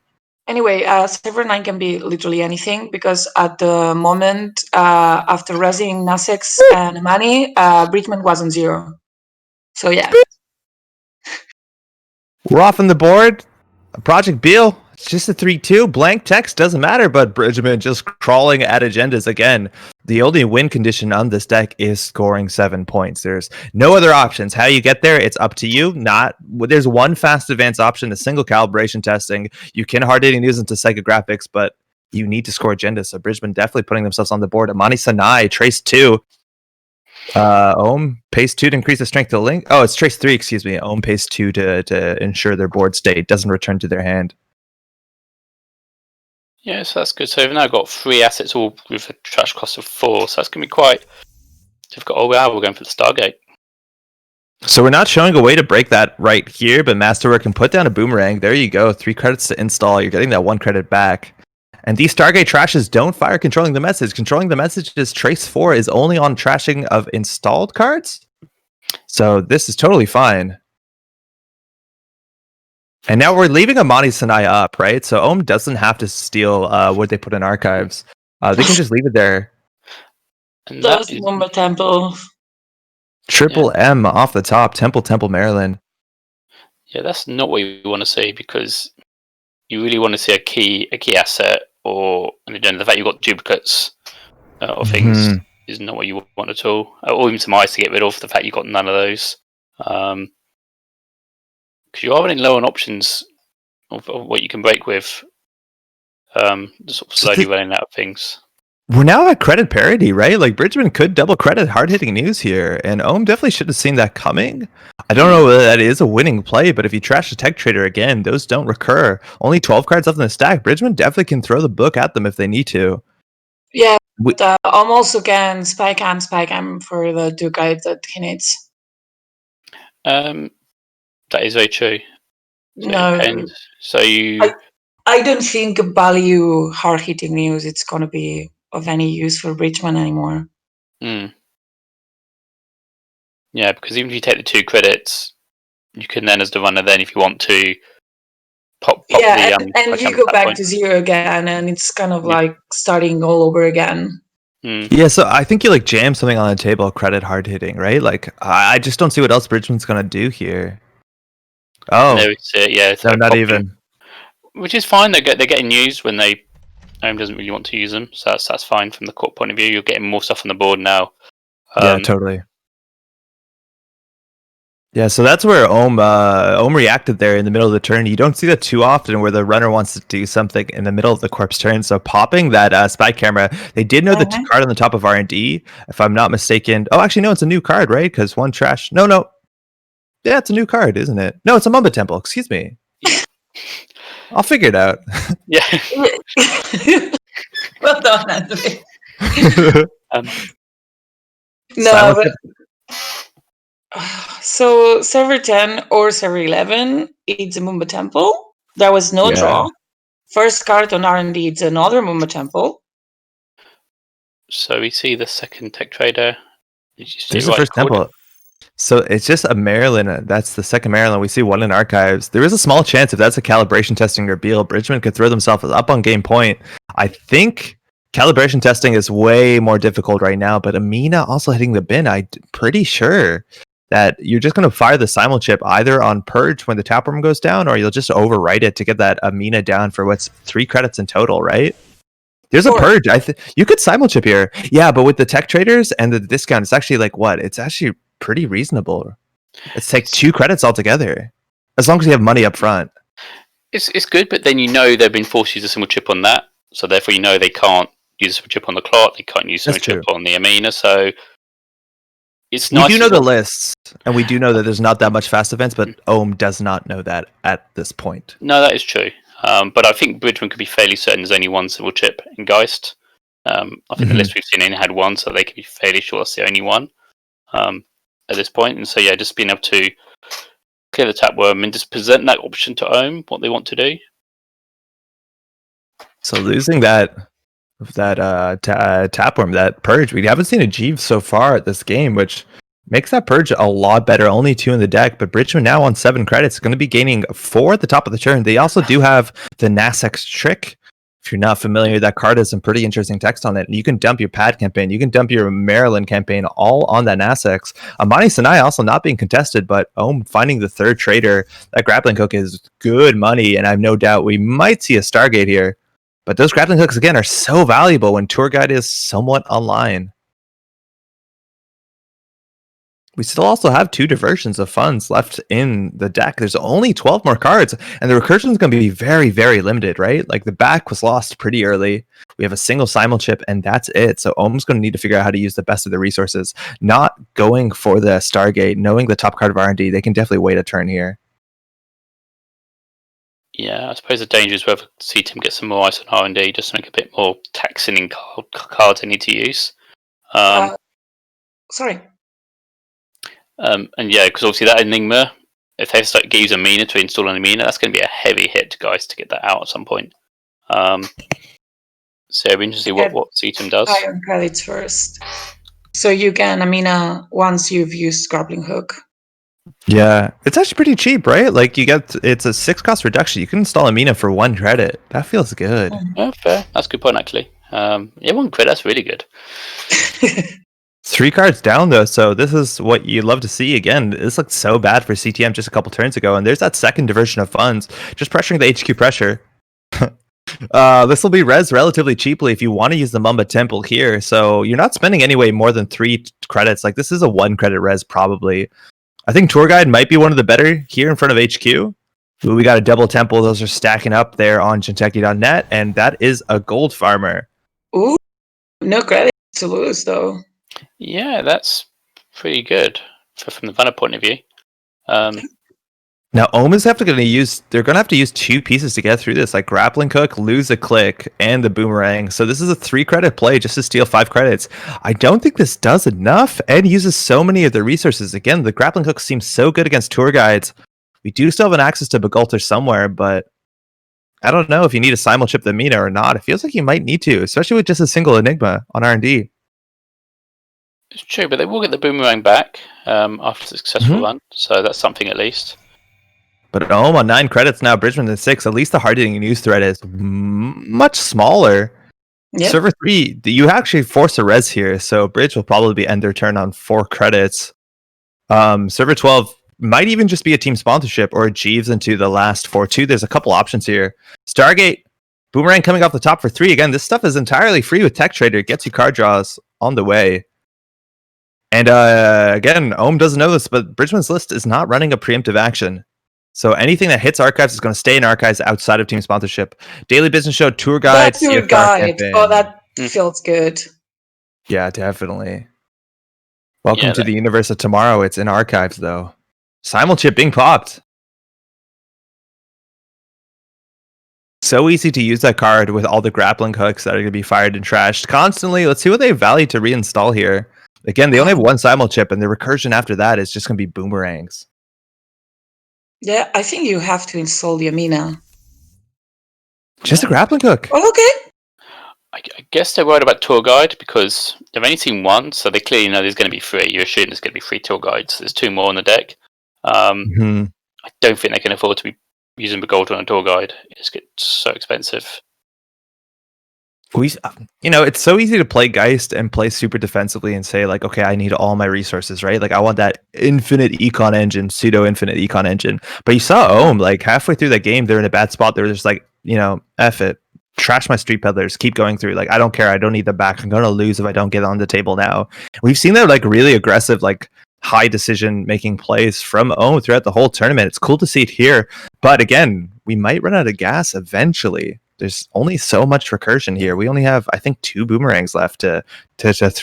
Anyway, server 9 can be literally anything because at the moment, after resing Nasex and Amani, Bridgman was on 0. So yeah. We're off on the board. Project Beal. It's just a 3-2. Blank text doesn't matter, but Bridgman just crawling at agendas again. The only win condition on this deck is scoring 7 points. There's no other options. How you get there, it's up to you. There's one fast advance option, a single calibration testing. You can hard hitting news into psychographics, but you need to score agendas. So Bridgman definitely putting themselves on the board. Amani Sanai, Trace 2. Ohm pays 2 to increase the strength of the link. Oh, it's Trace 3, excuse me. Ohm pays 2 to ensure their board state doesn't return to their hand. Yeah, so that's good. So we've now got 3 assets all with a trash cost of 4, so that's going to be quite difficult. Oh, wow, we're going for the Stargate. So we're not showing a way to break that right here, but Masterwork can put down a Boomerang. There you go. 3 credits to install. You're getting that 1 credit back. And these Stargate trashes don't fire controlling the message. Controlling the message is Trace 4 is only on trashing of installed cards. So this is totally fine. And now we're leaving Amani Sanai up, right? So Ohm doesn't have to steal what they put in archives. They can just leave it there. And That was Mumba Temple. Triple M off the top. Temple, Maryland. Yeah, that's not what you want to see because you really want to see a key asset or an agenda. The fact you've got duplicates of things is not what you want at all. Or even some ice to get rid of. The fact you've got none of those. Because you are running low on options of what you can break with. Sort of slowly running out of things. We're now at credit parity, right? Like Bridgman could double credit hard hitting news here, and Ohm definitely should have seen that coming. I don't know whether that is a winning play, but if you trash a tech trader again, those don't recur. Only 12 cards left in the stack. Bridgman definitely can throw the book at them if they need to. Yeah, but Ohm also can spike him for the 2 cards that he needs. That is very true. So I don't think value hard hitting news it's gonna be of any use for Bridgman anymore. Yeah, because even if you take the 2 credits, you can then, as the runner, then if you want to pop and you go back to 0 again, and it's kind of like starting all over again. Yeah, so I think you like jam something on the table, credit hard hitting, right? Like I just don't see what else Bridgman's gonna do here. Oh, no, it's no, not even. Which is fine. They're getting used when they doesn't really want to use them, so that's fine from the court point of view. You're getting more stuff on the board now. Yeah, totally. Yeah, so that's where Ohm reacted there in the middle of the turn. You don't see that too often where the runner wants to do something in the middle of the corpse turn. So popping that spy camera, they did know the card on the top of R&D, if I'm not mistaken. Oh, actually, no, it's a new card, right? Because 1 trash. No. Yeah, it's a new card, isn't it? No, it's a Mumba Temple. Excuse me. I'll figure it out. Yeah. Well done, Anthony. No, but... So server 10 or server 11, it's a Mumba Temple. There was no draw. First card on R&D, it's another Mumba Temple. So we see the second tech trader. There's the first temple. So it's just a Maryland. That's the second Maryland. We see 1 in archives. There is a small chance if that's a calibration testing or Beal, Bridgman could throw themselves up on game point. I think calibration testing is way more difficult right now, but Amina also hitting the bin. I'm pretty sure that you're just going to fire the simul chip either on Purge when the taproom goes down, or you'll just overwrite it to get that Amina down for what's 3 credits in total, right? There's a Purge. You could simul chip here. Yeah, but with the tech traders and the discount, it's actually like what? It's actually pretty reasonable. It's like 2 credits altogether, as long as you have money up front. It's good, but then they've been forced to use a simul chip on that, so therefore they can't use a simul chip on the clock, they can't use a simul chip on the Amina, so it's nice. We do know the lists, and we do know that there's not that much fast events, but Ohm does not know that at this point. No, that is true. But I think Bridgman could be fairly certain there's only 1 simul chip in Geist. I think the list we've seen in had 1, so they can be fairly sure that's the only one at this point. And so just being able to clear the tapworm and just present that option to Ohm, what they want to do. So losing that tapworm, that purge, we haven't seen a Jeeves so far at this game, which makes that purge a lot better. Only 2 in the deck, but Bridgman now on 7 credits, going to be gaining 4 at the top of the turn. They also do have the Nasex trick. If you're not familiar, that card has some pretty interesting text on it. You can dump your pad campaign, you can dump your Maryland campaign, all on that Nasex. Amani Sinai also not being contested, but Ohm finding the 3rd trader. That grappling hook is good money, and I have no doubt we might see a Stargate here. But those grappling hooks, again, are so valuable when Tour Guide is somewhat online. We still also have 2 diversions of funds left in the deck. There's only 12 more cards, and the recursion is going to be very, very limited, right? Like, the back was lost pretty early. We have a single simul chip, and that's it. So Ohm's going to need to figure out how to use the best of the resources. Not going for the Stargate, knowing the top card of R&D, they can definitely wait a turn here. Yeah, I suppose the danger is whether see Tim get some more ice on R&D just to make a bit more taxing in cards they need to use. Sorry. And yeah, because obviously that Enigma, if they start use a Mina to install an Mina, that's going to be a heavy hit, guys, to get that out at some point. So it'll be interesting to see what Seaton does. Iron credits first. So you can Amina once you've used Grappling Hook. Yeah, it's actually pretty cheap, right? Like, it's a 6 cost reduction. You can install a Mina for 1 credit. That feels good. Yeah, fair. That's a good point, actually. Yeah, 1 credit, that's really good. 3 cards down, though, so this is what you love to see. Again, this looked so bad for CTM just a couple turns ago, and there's that second diversion of funds, just pressuring the HQ pressure. This will be res relatively cheaply if you want to use the Mumba Temple here, so you're not spending anyway more than 3 credits. Like, this is a 1 credit res, probably. I think Tour Guide might be one of the better here in front of HQ. Ooh, we got a double temple. Those are stacking up there on Jinteki.net, and that is a gold farmer. Ooh, no credit to lose, though. Yeah, that's pretty good from the Vanna point of view. Now, Ohm is they're going to have to use 2 pieces to get through this, like Grappling Hook, lose a click, and the Boomerang. So this is a 3 credit play just to steal 5 credits. I don't think this does enough. Ed uses so many of the resources. Again, the Grappling Hook seems so good against Tour Guides. We do still have an access to Begulter somewhere, but I don't know if you need to simul chip the Mina or not. It feels like you might need to, especially with just a single Enigma on R&D. It's true, but they will get the Boomerang back after a successful run, so that's something at least. But Ohm on 9 credits now, Bridgman at 6. At least the hard-hitting news thread is much smaller. Yep. Server 3, you actually force a res here, so Bridge will probably end their turn on 4 credits. Server 12 might even just be a team sponsorship or a Jeeves into the last 4-2. There's a couple options here. Stargate, Boomerang coming off the top for 3. Again, this stuff is entirely free with Tech Trader. It gets you card draws on the way. And again, Ohm doesn't know this, but Bridgman's list is not running a preemptive action. So anything that hits archives is going to stay in archives outside of team sponsorship. Daily Business Show, Tour Guide. Tour Guide. Oh, that feels good. Yeah, definitely. Welcome to the universe of tomorrow. It's in archives, though. Simul chip being popped. So easy to use that card with all the grappling hooks that are going to be fired and trashed constantly. Let's see what they value to reinstall here. Again, they only have 1 simul chip, and the recursion after that is just going to be boomerangs. Yeah, I think you have to install the Amina. Just a grappling hook. Oh, okay. I guess they're worried about Tour Guide because they've only seen 1, so they clearly know there's going to be 3. You assume there's going to be 3 Tour Guides. There's 2 more on the deck. I don't think they can afford to be using Begolder on a Tour Guide. It's so expensive. It's so easy to play Geist and play super defensively and say, like, okay, I need all my resources, right? Like, I want that infinite econ engine, pseudo-infinite econ engine. But you saw Ohm, like, halfway through that game, they're in a bad spot. They're just like, F it. Trash my street peddlers. Keep going through. Like, I don't care. I don't need them back. I'm going to lose if I don't get on the table now. We've seen that, like, really aggressive, like, high decision-making plays from Ohm throughout the whole tournament. It's cool to see it here. But, again, we might run out of gas eventually. There's only so much recursion here. We only have, I think, 2 boomerangs left to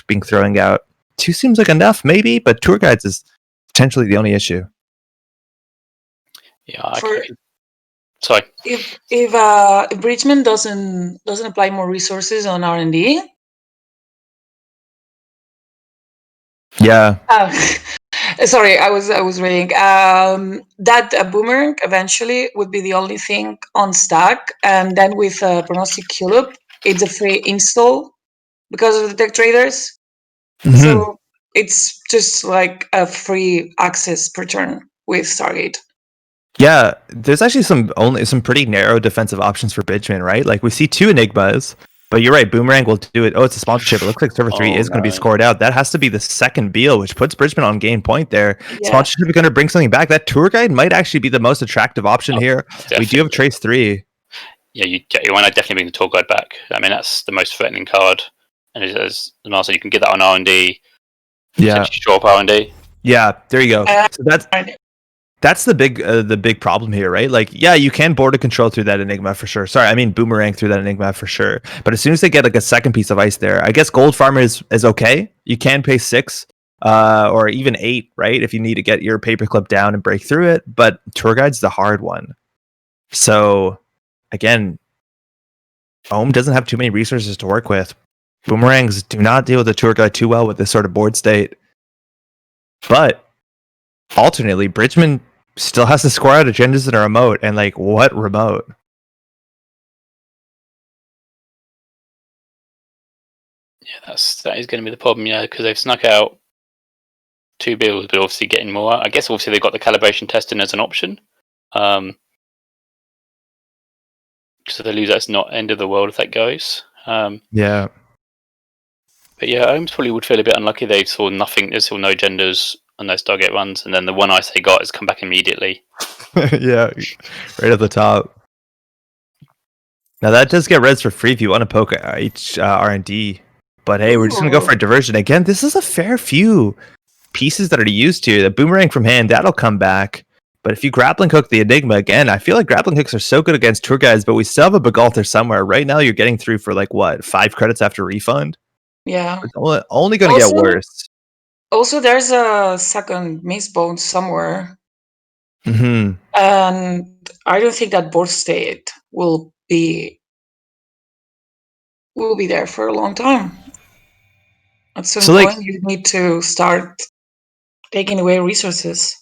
being throwing out. 2 seems like enough, maybe, but Tour Guides is potentially the only issue. Yeah, sorry. If Bridgman doesn't apply more resources on R&D. Yeah. Sorry, I was reading. That boomerang eventually would be the only thing on stack, and then with Pronostic Culip, it's a free install because of the tech traders. So it's just like a free access per turn with Stargate. Yeah, there's actually some pretty narrow defensive options for Bridgman, right? Like we see 2 Enigmas, but you're right, Boomerang will do it. Oh, it's a sponsorship. It looks like server 3 is going to be scored out. That has to be the second Beal, which puts Bridgman on game point there. Yeah. Sponsorship is going to bring something back. That tour guide might actually be the most attractive option here. Definitely. We do have Trace 3. Yeah, you want to definitely bring the tour guide back. I mean, that's the most threatening card. And as Mar said, you can get that on R&D. Yeah. Drop R&D. Yeah, there you go. So that's the big problem here, right? Like, yeah, you can border control through that Enigma for sure. Sorry, I mean Boomerang through that Enigma for sure. But as soon as they get like a second piece of ice there, I guess Gold Farmer is okay. You can pay 6 or even 8, right? If you need to get your paperclip down and break through it. But Tour Guide's the hard one. So again, Ohm doesn't have too many resources to work with. Boomerangs do not deal with the Tour Guide too well with this sort of board state. But alternately, Bridgman still has to score out agendas in a remote, and like, what remote? Yeah, that is going to be the problem, yeah, because they've snuck out 2 bills, but obviously getting more. I guess obviously they've got the calibration testing as an option. So they lose, that's not end of the world if that goes. Yeah. But yeah, Ohms probably would feel a bit unlucky. They saw nothing, they saw no genders on those Stargate runs, and then the one ice they got has come back immediately. Yeah, right at the top. Now that does get res for free if you want to poke R&D. But hey, we're just going to go for a diversion. Again, this is a fair few pieces that are used here. The Boomerang from hand, that'll come back. But if you grappling hook the Enigma, again, I feel like grappling hooks are so good against tour guides, but we still have a Begalther somewhere. Right now, you're getting through for like, what, 5 credits after refund? Yeah. It's only going to get worse. Also, there's a second Mistbone somewhere. Mm-hmm. And I don't think that board state will be there for a long time. At some point, you need to start taking away resources.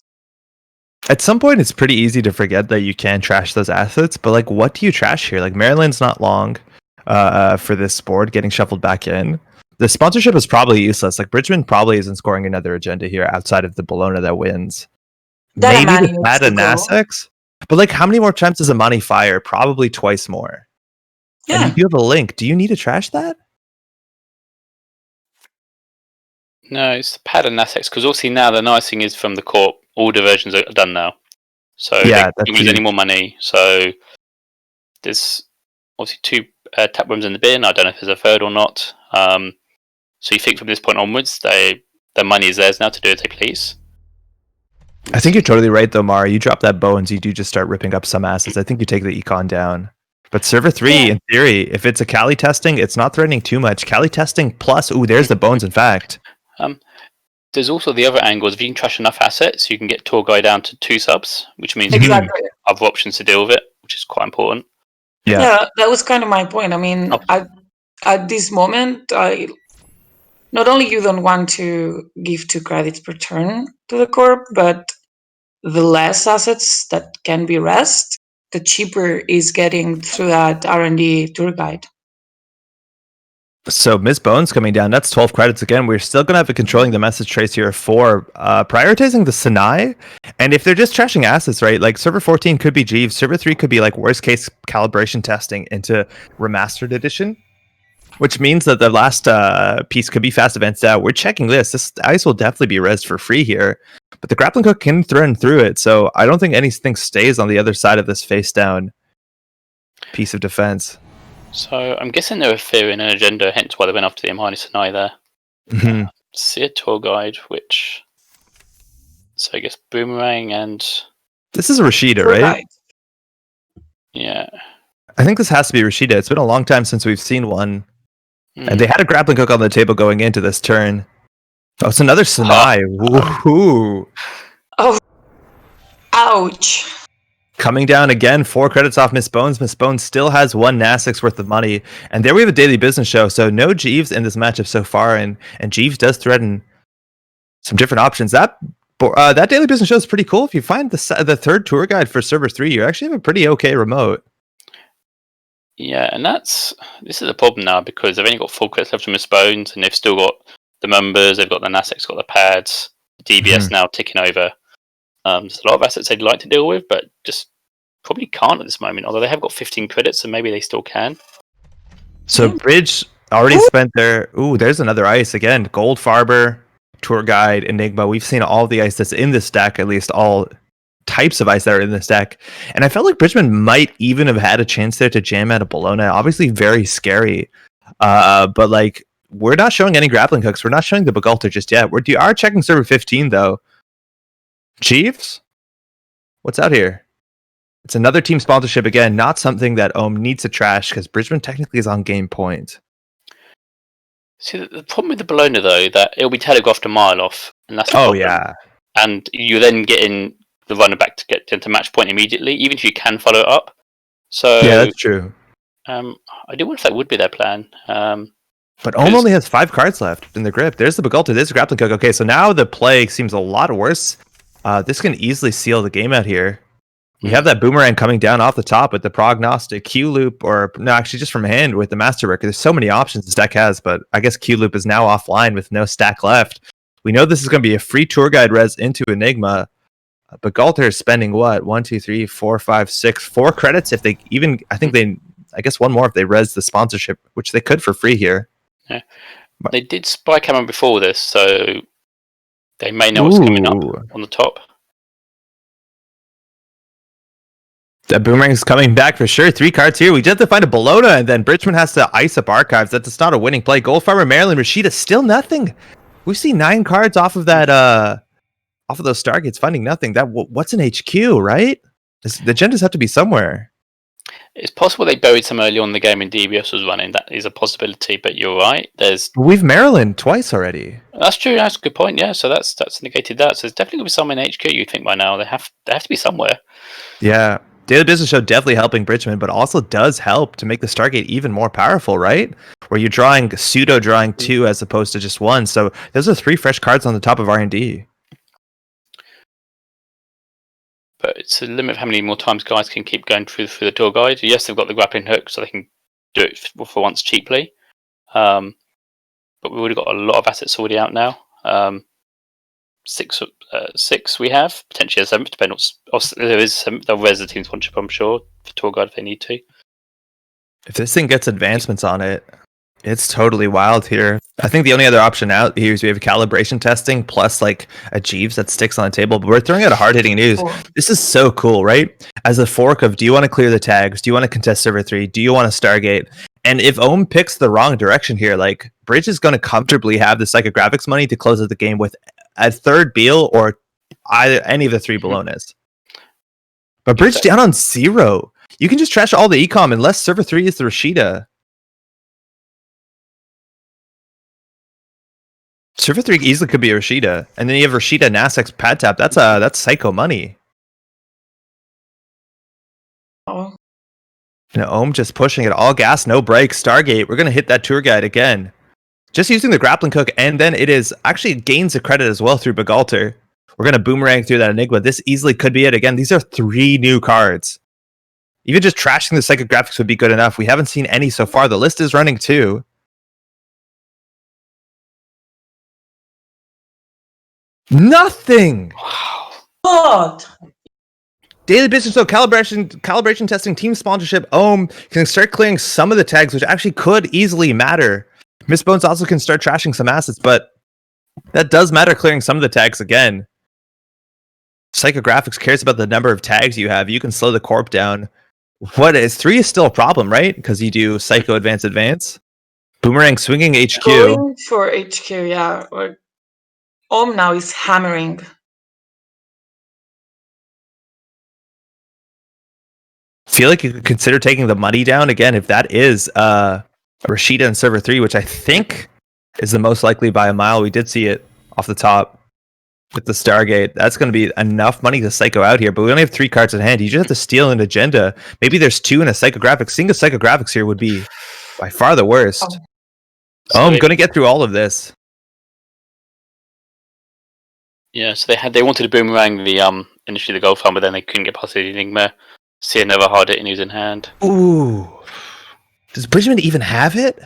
At some point, it's pretty easy to forget that you can trash those assets, but like, what do you trash here? Like, Maryland's not long for this board getting shuffled back in. The sponsorship is probably useless. Like, Bridgman probably isn't scoring another agenda here outside of the Bologna that wins. Maybe the Pad and Nasex? But like, how many more times does Amani fire? Probably twice more. Yeah. And you have a link. Do you need to trash that? No, it's the Pad and Nasex, because obviously now the nice thing is from the Corp, all diversions are done now. So yeah, they don't lose any more money. So there's obviously 2 tap rooms in the bin. I don't know if there's a third or not. So you think from this point onwards, their money is theirs now to do as they please. I think you're totally right, though, Mara. You drop that bones, you do just start ripping up some assets. I think you take the econ down. But server 3, in theory, if it's a Cali testing, it's not threatening too much. Cali testing plus, there's the bones, in fact. There's also the other angles. If you can trash enough assets, you can get Tour Guy down to 2 subs, which means you have other options to deal with it, which is quite important. Yeah, that was kind of my point. I mean, at this moment, not only you don't want to give 2 credits per turn to the Corp, but the less assets that can be rest, the cheaper is getting through that R&D tour guide. So Miss Bones coming down, that's 12 credits again. We're still going to have a controlling the message trace here for prioritizing the Sinai. And if they're just trashing assets, right, like server 14 could be Jeeves, server 3 could be like worst case calibration testing into remastered edition, which means that the last piece could be fast events out. We're checking this ice will definitely be res for free here, but the grappling hook can threaten through it. So I don't think anything stays on the other side of this face down piece of defense. So I'm guessing they were fearing an agenda, hence why they went after the M-Sinai there. See a tour guide, which... So I guess Boomerang and... This is a Rashida, right? Yeah. I think this has to be Rashida. It's been a long time since we've seen one. And they had a grappling hook on the table going into this turn. Oh, it's another Sinai. Woohoo! Oh, ouch. Coming down again, 4 credits off Miss Bones. Miss Bones still has 1 Nasex worth of money. And there we have a daily business show. So no Jeeves in this matchup so far. And Jeeves does threaten some different options. That That daily business show is pretty cool. If you find the third tour guide for server 3, you actually have a pretty okay remote. Yeah, and this is a problem now because they've only got 4 credits left from Miss Bones, and they've still got the members, they've got the NASEX, got the pads, DBS now ticking over. There's a lot of assets they'd like to deal with, but just probably can't at this moment. Although they have got 15 credits, so maybe they still can. So Bridge already spent their. Ooh, there's another ice again. Goldfarber, Tour Guide, Enigma. We've seen all the ice that's in this deck, at least all types of ice that are in this deck. And I felt like Bridgman might even have had a chance there to jam out of Bologna. Obviously very scary. But like, we're not showing any grappling hooks. We're not showing the Begalter just yet. We are checking server 15 though. Chiefs? What's out here? It's another team sponsorship again, not something that Ohm needs to trash because Bridgman technically is on game point. See, the problem with the Bologna though, that it'll be telegraphed a mile off, and that's the problem. Yeah. And you're then getting the runner back to get into match point immediately, even if you can follow it up. So yeah, that's true. I do wonder if that would be their plan. But Ohm only has 5 cards left in the grip. There's the Begalter, there's the grappling hook. Okay, so now the play seems a lot worse. This can easily seal the game out here. We have that boomerang coming down off the top with the prognostic Q loop, or no, actually just from hand with the masterwork. There's so many options this deck has, but I guess Q loop is now offline with no stack left. We know this is going to be a free tour guide res into Enigma. But Galter is spending what? 1, 2, 3, 4, 5, 6, 4 credits. If they even, I guess one more if they res the sponsorship, which they could for free here. Yeah, they did spy camera before this, so they may know what's coming up on the top. The boomerang's coming back for sure. 3 cards here. We just have to find a Bologna, and then Bridgman has to ice up archives. That's not a winning play. Goldfarber, Maryland, Rashida, still nothing. We've seen 9 cards off of that, off of those Stargates, finding nothing. What's an HQ, right? The agendas have to be somewhere. It's possible they buried some early on in the game and DBS was running. That is a possibility, but you're right. We've Maryland twice already. That's true. That's a good point. Yeah, so that's negated that. So there's definitely going to be some in HQ. You'd think by now they have to be somewhere. Yeah. Daily Business Show definitely helping Bridgman, but also does help to make the Stargate even more powerful, right? Where you're drawing 2 as opposed to just 1. So those are 3 fresh cards on the top of R&D. But it's a limit of how many more times guys can keep going through the tour guide. Yes, they've got the grappling hook, so they can do it for once cheaply. But we've already got a lot of assets already out now. 6 we have, potentially a 7th, depending on there is some, they'll res the team sponsorship, I'm sure, for tour guide if they need to. If this thing gets advancements on it, it's totally wild here. I think the only other option out here is we have calibration testing plus like a Jeeves that sticks on the table. But we're throwing out a hard-hitting news. This is so cool, right? As a fork of, do you want to clear the tags? Do you want to contest server 3? Do you want to Stargate? And if Ohm picks the wrong direction here, like Bridge is going to comfortably have the psychographics money to close out the game with a third Beal or any of the 3 Bolognas. But Bridge down on 0. You can just trash all the ecom unless server 3 is the Rashida. Server 3 easily could be a Rashida. And then you have Rashida, Nasex, pad tap. That's psycho money. Oh. Ohm just pushing it. All gas, no brakes. Stargate. We're going to hit that tour guide again. Just using the grappling hook, and then it is actually gains a credit as well through Begalter. We're going to boomerang through that Enigma. This easily could be it. Again, these are 3 new cards. Even just trashing the psychographics would be good enough. We haven't seen any so far. The list is running too. Nothing! Wow. God! Daily business, so calibration testing, team sponsorship, Ohm can start clearing some of the tags, which actually could easily matter. Miss Bones also can start trashing some assets, but that does matter, clearing some of the tags again. Psychographics cares about the number of tags you have. You can slow the corp down. 3 is still a problem, right? Because you do Psycho Advance. Boomerang swinging HQ. Going for HQ, yeah. Ohm now is hammering. Feel like you could consider taking the money down again if that is Rashida and server 3, which I think is the most likely by a mile. We did see it off the top with the Stargate. That's going to be enough money to psycho out here, but we only have 3 cards in hand. You just have to steal an agenda. Maybe there's 2 in a psychographic. Seeing a psychographics here would be by far the worst. I'm going to get through all of this. Yeah, so they wanted to boomerang the initially the gold farm, but then they couldn't get past the Enigma. See another hard hit news in hand. Ooh. Does Bridgman even have it?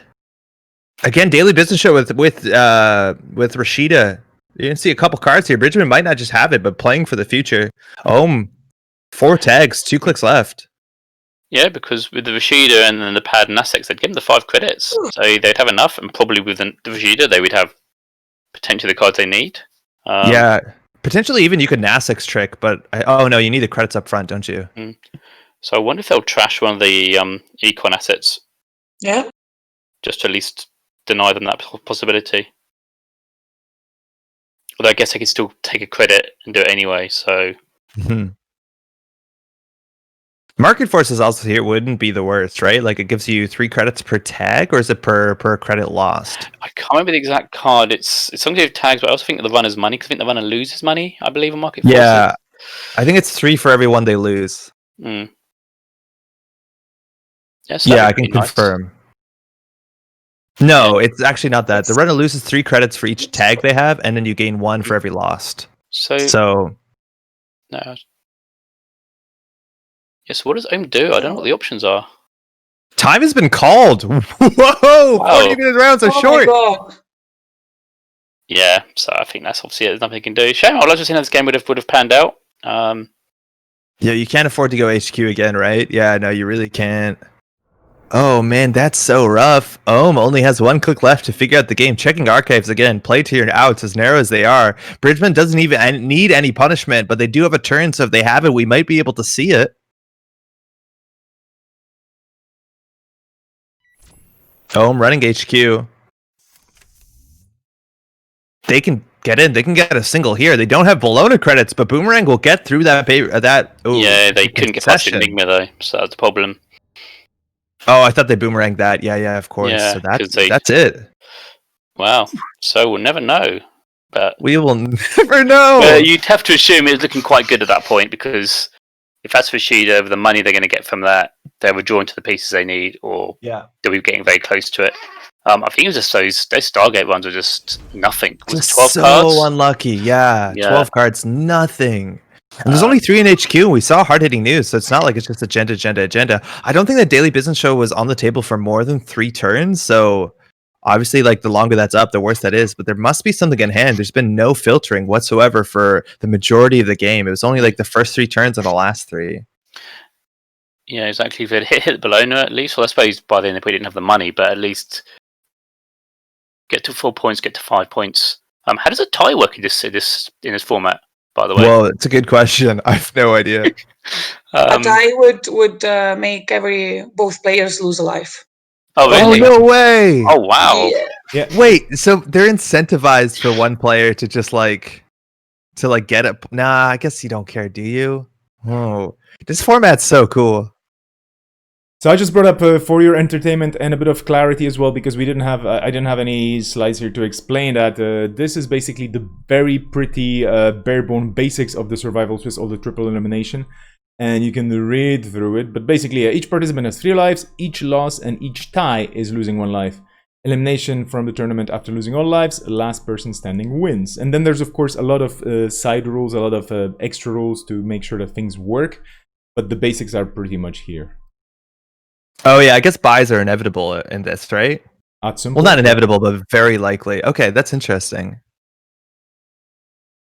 Again, daily business show with Rashida. You can see a couple cards here. Bridgman might not just have it, but playing for the future. 4 tags, 2 clicks left. Yeah, because with the Rashida and then the pad and Essex, they'd give them the 5 credits, so they'd have enough, and probably with the Rashida, they would have potentially the cards they need. Yeah, potentially even you could Nassex trick, but oh no, you need the credits up front, don't you? So I wonder if they'll trash one of the econ assets. Yeah. Just to at least deny them that possibility. Although I guess they could still take a credit and do it anyway. So Market forces also here wouldn't be the worst, right? Like it gives you 3 credits per tag, or is it per credit lost? I can't remember the exact card. It's something to do with tags, but I also think that the runner's money, because I think the runner loses money, I believe, on market forces. Yeah, I think it's 3 for every one they lose. Yeah, I can confirm. No, it's actually not that. The runner loses 3 credits for each tag they have, and then you gain 1 for every lost. So no. Yes, what does Ohm do? I don't know what the options are. Time has been called. Whoa! Wow. 40-minute rounds are short. Yeah, so I think that's obviously it. There's nothing you can do. Shame. I'd like to see how this game would have panned out. Yeah, you can't afford to go HQ again, right? Yeah, no, you really can't. Oh man, that's so rough. Ohm only has 1 click left to figure out the game. Checking archives again. Play to your outs as narrow as they are. Bridgman doesn't even need any punishment, but they do have a turn, so if they have it, we might be able to see it. Ohm running HQ. They can get in. They can get a single here. They don't have Bologna credits, but Boomerang will get through that. Yeah, they couldn't get past Enigma though, so that's the problem. Oh, I thought they boomeranged that. Yeah, of course. Yeah, so that's it. Wow. So we'll never know. But we will never know. You'd have to assume it's looking quite good at that point, because if that's Rashida, the money they're going to get from that, they're withdrawing to the pieces they need, or they'll be getting very close to it. I think it was just those Stargate runs were just nothing. Was just 12 so cards? Unlucky. Yeah, 12 cards, nothing. And there's only 3 in HQ. We saw hard-hitting news, so it's not like it's just agenda. I don't think that Daily Business Show was on the table for more than 3 turns, so obviously, like, the longer that's up, the worse that is, but there must be something in hand. There's been no filtering whatsoever for the majority of the game. It was only, like, the first 3 turns and the last 3. Yeah, exactly. If it hit Bologna, at least, well, I suppose by then if we didn't have the money, but at least get to 4 points, get to 5 points. How does a tie work in this format, by the way? Well, it's a good question. I have no idea. A tie would make both players lose a life. Oh, really? Oh, no way! Oh, wow. Yeah. Wait, so they're incentivized for one player to just get it. Nah, I guess you don't care, do you? Oh, this format's so cool. So I just brought up for your entertainment and a bit of clarity as well, because I didn't have any slides here to explain that. This is basically the very pretty bare-bone basics of the survival Swiss, all the triple elimination. And you can read through it, but basically each participant has 3 lives, each loss and each tie is losing 1 life. Elimination from the tournament after losing all lives, last person standing wins. And then there's of course a lot of side rules, a lot of extra rules to make sure that things work, but the basics are pretty much here. Oh yeah, I guess buys are inevitable in this, right? Well, not inevitable, but very likely. Okay, that's interesting.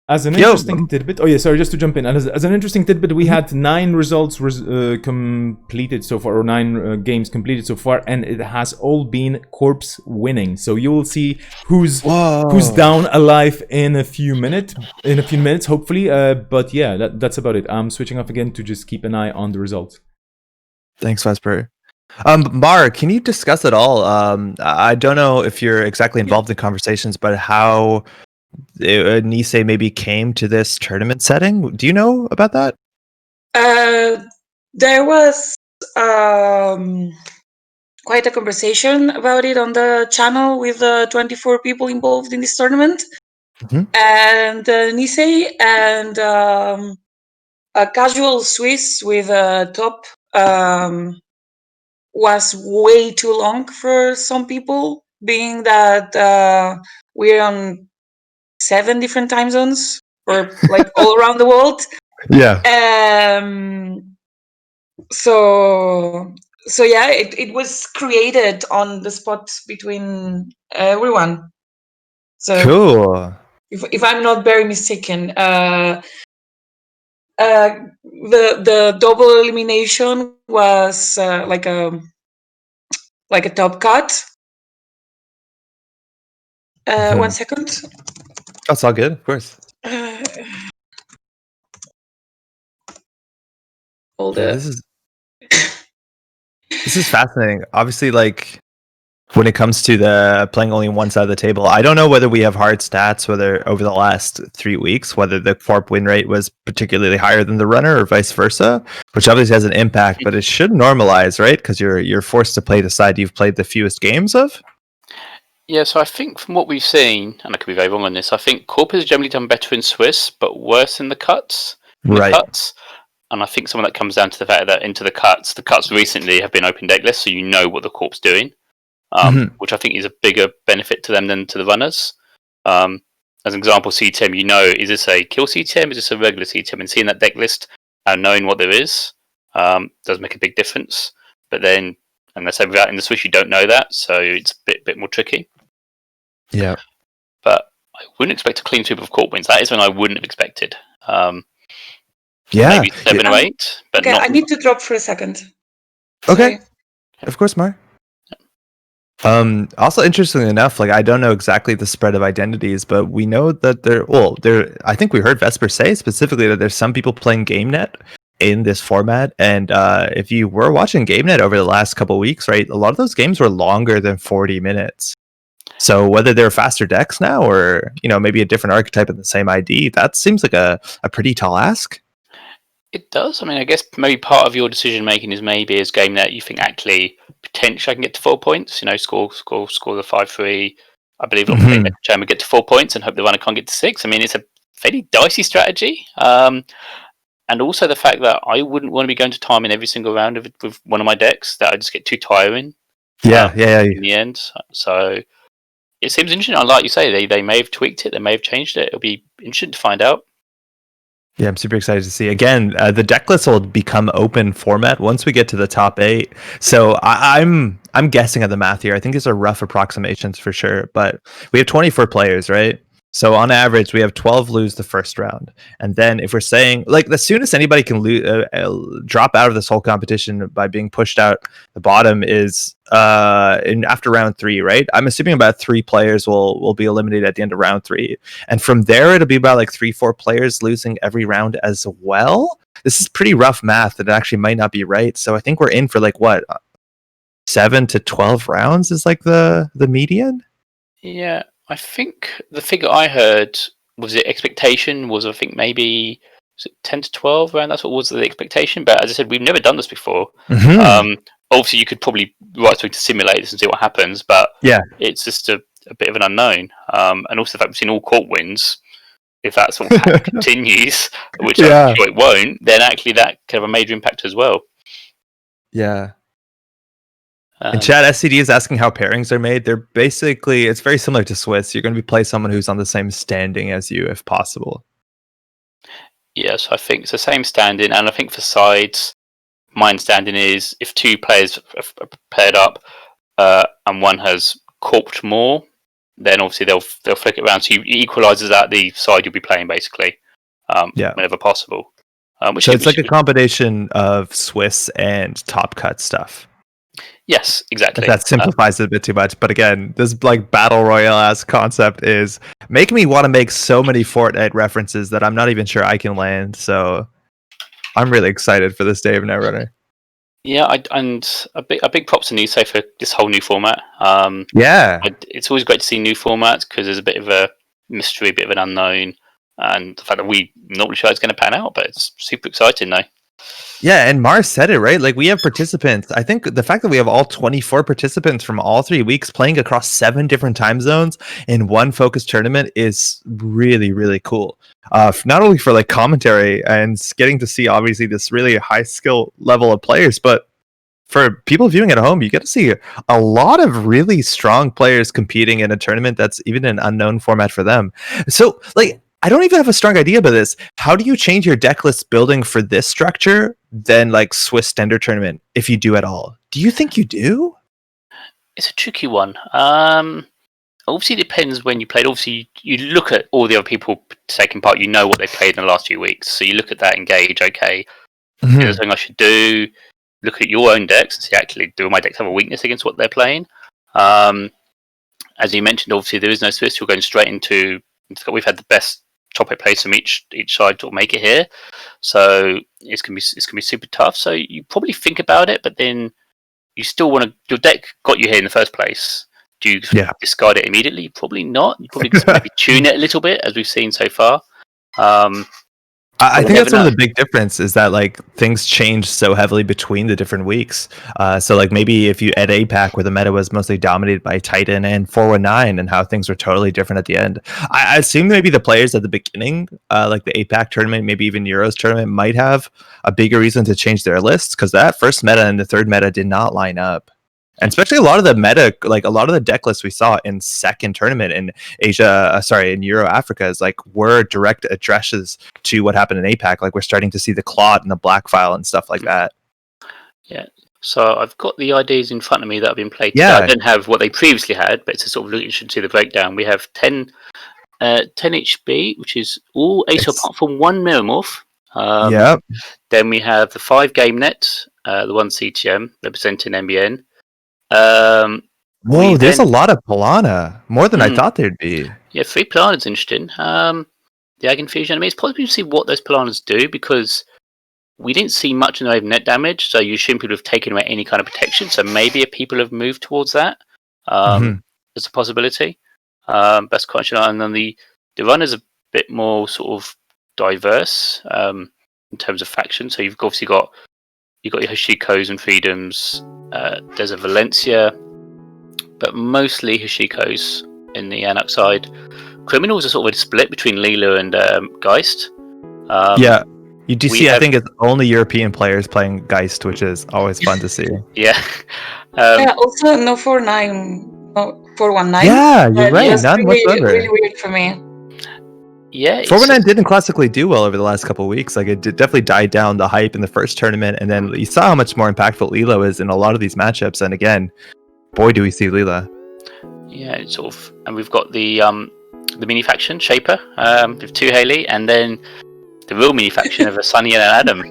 As an interesting tidbit, just to jump in. As an interesting tidbit, we had 9 results completed so far, or 9 games completed so far, and it has all been corpse winning. So you will see who's down alive in a few minutes, hopefully. But yeah, that's about it. I'm switching off again to just keep an eye on the results. Thanks, Vesper. Mar, can you discuss at all? I don't know if you're exactly involved in conversations, but how Nisei maybe came to this tournament setting. Do you know about that? There was quite a conversation about it on the channel with 24 people involved in this tournament. Mm-hmm. And Nisei and a casual Swiss with a top was way too long for some people, being that we're on 7 different time zones. or like all around the world. Yeah. So yeah, it was created on the spot between everyone. So Cool. if I'm not very mistaken, the double elimination was like a top cut. 1 second. That's all good, of course. All Yeah, the this is fascinating. Obviously, like when it comes to the playing only one side of the table, I don't know whether we have hard stats, whether over the last 3 weeks, whether the Corp win rate was particularly higher than the runner or vice versa, which obviously has an impact, but it should normalize, right? Because you're forced to play the side you've played the fewest games of. Yeah, so I think from what we've seen, and I could be very wrong on this, I think Corp has generally done better in Swiss, but worse in the cuts. Right. And I think some of that comes down to the fact that into the cuts recently have been open deckless, so you know what the Corp's doing. Which I think is a bigger benefit to them than to the runners. As an example, CTM, you know, is this a kill CTM? Is this a regular CTM? And seeing that deck list and knowing what there is does make a big difference. But then, and I say without in the Swiss, you don't know that, so it's a bit more tricky. Yeah. But I wouldn't expect a clean sweep of Corp wins. That is one I wouldn't have expected. Yeah. Maybe 7 or 8, but okay, not. I need to drop for a second. Okay. Sorry. Of course, Mar. Also, interestingly enough, like I don't know exactly the spread of identities, but we know that I think we heard Vesper say specifically that there's some people playing GameNet in this format, and if you were watching GameNet over the last couple of weeks, right, a lot of those games were longer than 40 minutes. So whether they're faster decks now, or maybe a different archetype in the same ID, that seems like a pretty tall ask. It does. I mean, I guess maybe part of your decision making is maybe as GameNet, you think actually potentially I can get to 4 points. Score the 5-3. I believe a lot of GameNet chamber get to 4 points and hope the runner can't get to 6. I mean, it's a fairly dicey strategy. And also the fact that I wouldn't want to be going to time in every single round with one of my decks. That I just get too tiring. Yeah. In the end, so it seems interesting. Like you say, they may have tweaked it. They may have changed it. It'll be interesting to find out. Yeah, I'm super excited to see. Again, the deck list will become open format once we get to the top 8. So I'm guessing at the math here. I think these are rough approximations for sure, but we have 24 players, right? So on average, we have 12 lose the first round. And then if we're saying, like, the soonest anybody can drop out of this whole competition by being pushed out the bottom is after round 3, right? I'm assuming about 3 players will be eliminated at the end of round 3. And from there, it'll be about like 3-4 players losing every round as well. This is pretty rough math that actually might not be right. So I think we're in for like, what, 7 to 12 rounds is like the median? Yeah. I think the figure I heard was the expectation was, I think, maybe 10 to 12 around. That's what was the expectation. But as I said, we've never done this before. Obviously, you could probably write something to simulate this and see what happens. But yeah, it's just a bit of an unknown. And also the fact we've seen all Corp wins. If that sort of pattern continues, which I'm sure it won't, then actually that can have a major impact as well. Yeah. In chat, SCD is asking how pairings are made. They're basically, it's very similar to Swiss. You're going to play someone who's on the same standing as you, if possible. Yes, I think it's the same standing, and I think for sides, my understanding is if 2 players are paired up and one has corped more, then obviously they'll flick it around, so you equalises at the side you'll be playing basically, whenever possible. So it's like a combination of Swiss and top cut stuff. Yes, exactly. That simplifies it a bit too much, but again, this like battle royale-esque concept is making me want to make so many Fortnite references that I'm not even sure I can land. So I'm really excited for this day of Netrunner. Yeah, and a big props to Nisei for this whole new format. It's always great to see new formats because there's a bit of a mystery, a bit of an unknown, and the fact that we're not really sure it's going to pan out, but it's super exciting though. Yeah, and Mars said it, right? Like, we have participants. I think the fact that we have all 24 participants from all 3 weeks playing across 7 different time zones in one focused tournament is really, really cool. Not only for like commentary and getting to see obviously this really high skill level of players, but for people viewing at home, you get to see a lot of really strong players competing in a tournament that's even an unknown format for them. So, like, I don't even have a strong idea about this. How do you change your deck list building for this structure than like Swiss Standard Tournament, if you do at all? Do you think you do? It's a tricky one. Obviously, it depends when you played. Obviously, you look at all the other people taking part. You know what they played in the last few weeks, so you look at that and gauge. Okay, is there something I should do? Look at your own decks and see, actually, do my decks have a weakness against what they're playing? As you mentioned, obviously there is no Swiss. You're going straight into. We've had the best top 8 players from each side to make it here, so it's gonna be super tough. So you probably think about it, but then you still want to. Your deck got you here in the first place. Do you discard it immediately? Probably not. You probably just maybe tune it a little bit, as we've seen so far. I think that's one of the big difference is that like things change so heavily between the different weeks. So like maybe if you at APAC where the meta was mostly dominated by Titan and 419 and how things were totally different at the end. I assume maybe the players at the beginning, like the APAC tournament, maybe even Euros tournament, might have a bigger reason to change their lists because that first meta and the third meta did not line up. And especially a lot of the meta, like a lot of the deck lists we saw in second tournament in Asia, in Euro Africa, is like were direct addresses to what happened in APAC. Like we're starting to see the Claude and the Black File and stuff like that. Yeah. So I've got the IDs in front of me that have been played. Yeah. I don't have what they previously had, but it's a sort of look. You should see the breakdown. We have 10 HB, which is all Ace apart from one Miramorph. Yeah. Then we have the 5 Game Net, the 1 CTM representing NBN. Whoa, there's a lot of Polana, more than I thought there'd be. Yeah, 3 Polanas interesting. The Ag Fusion. I mean, it's possible to see what those Polanas do because we didn't see much in the way of net damage, so you assume people have taken away any kind of protection. So maybe people have moved towards that. There's a possibility. Best question. And then the runner's a bit more sort of diverse in terms of factions. So you've obviously got your Hashikos and Freedoms. There's a Valencia, but mostly Hashikos in the Anarch side. Criminals are sort of a split between Leela and Geist. You do see, I think it's only European players playing Geist, which is always fun to see. Yeah. Also no 419. Yeah, you're right. None whatsoever. Really weird for me. Yeah, 419 didn't classically do well over the last couple of weeks. Like it definitely died down the hype in the first tournament, and then you saw how much more impactful Lilo is in a lot of these matchups. And again, boy, do we see Leela. Yeah, it's sort of, and we've got the mini faction Shaper with 2 Haley, and then the real mini faction of a Sunny and an Adam.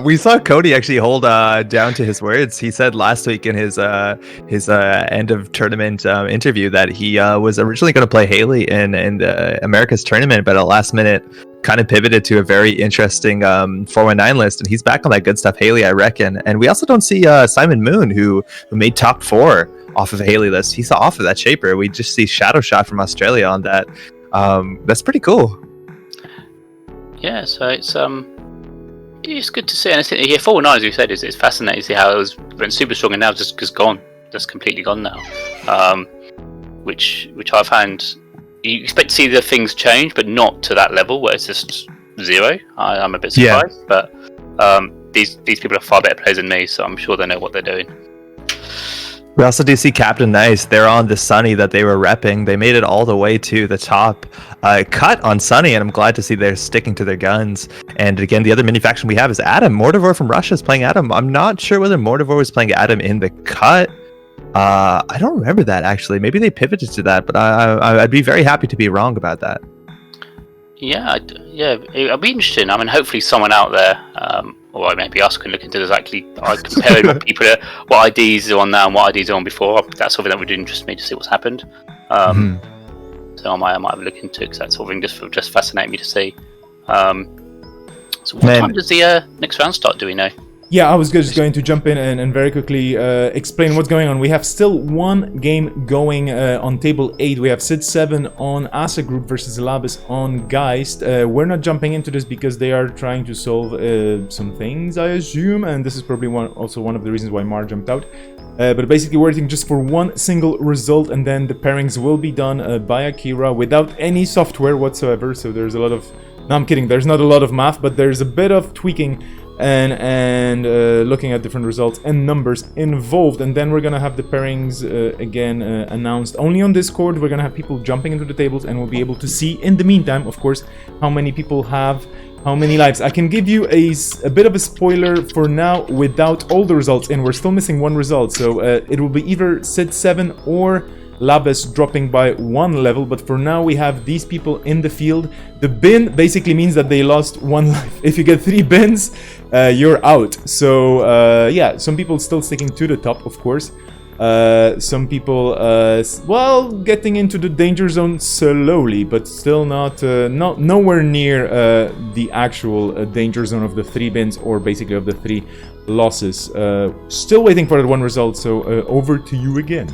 We saw Cody actually hold down to his words. He said last week in his end of tournament interview that he was originally going to play Haley in the America's tournament, but at last minute kind of pivoted to a very interesting 419 list, and he's back on that good stuff Haley, I reckon. And we also don't see Simon Moon who made top 4 off of a Haley list. He's off of that Shaper. We just see Shadow Shot from Australia on that. That's pretty cool. Yeah, so it's good to see, and I think 419, as you said, it's fascinating to see how it went super strong and now just gone, just completely gone now. Which I found you expect to see the things change, but not to that level where it's just zero. I'm a bit surprised, but these people are far better players than me, so I'm sure they know what they're doing. We also do see Captain Nice. They're on the Sunny that they were repping. They made it all the way to the top cut on Sunny, and I'm glad to see they're sticking to their guns. And again, the other mini faction we have is Adam. Mordivore from Russia is playing Adam. I'm not sure whether Mordivore was playing Adam in the cut. I don't remember that, actually. Maybe they pivoted to that, but I'd be very happy to be wrong about that. Yeah, it'll be interesting. I mean, hopefully someone out there, or maybe us, can look into exactly comparing what IDs are on now and what IDs are on before. That's something that would interest me to see what's happened. So I might have a look into it because that's something just fascinating me to see. So what time does the next round start? Do we know? Yeah, I was just going to jump in and very quickly explain what's going on. We have still one game going on table 8. We have Sid 7 on Asa Group versus Elabis on Geist. We're not jumping into this because they are trying to solve some things, I assume, and this is probably also one of the reasons why Mar jumped out. But basically we're waiting just for one single result, and then the pairings will be done by Akira without any software whatsoever. So there's a lot of... No, I'm kidding. There's not a lot of math, but there's a bit of tweaking and looking at different results and numbers involved. And then we're gonna have the pairings again announced only on Discord. We're gonna have people jumping into the tables, and we'll be able to see in the meantime, of course, how many people have how many lives. I can give you a bit of a spoiler for now without all the results in. We're still missing one result, so it will be either Sid 7 or Labes dropping by 1 level, but for now we have these people in the field. The bin basically means that they lost 1 life. If you get 3 bins, you're out. So yeah, some people still sticking to the top, of course. Some people, well, getting into the danger zone slowly, but still not nowhere near the actual danger zone of the 3 bins, or basically of the 3 losses. Still waiting for that 1 result, so over to you again.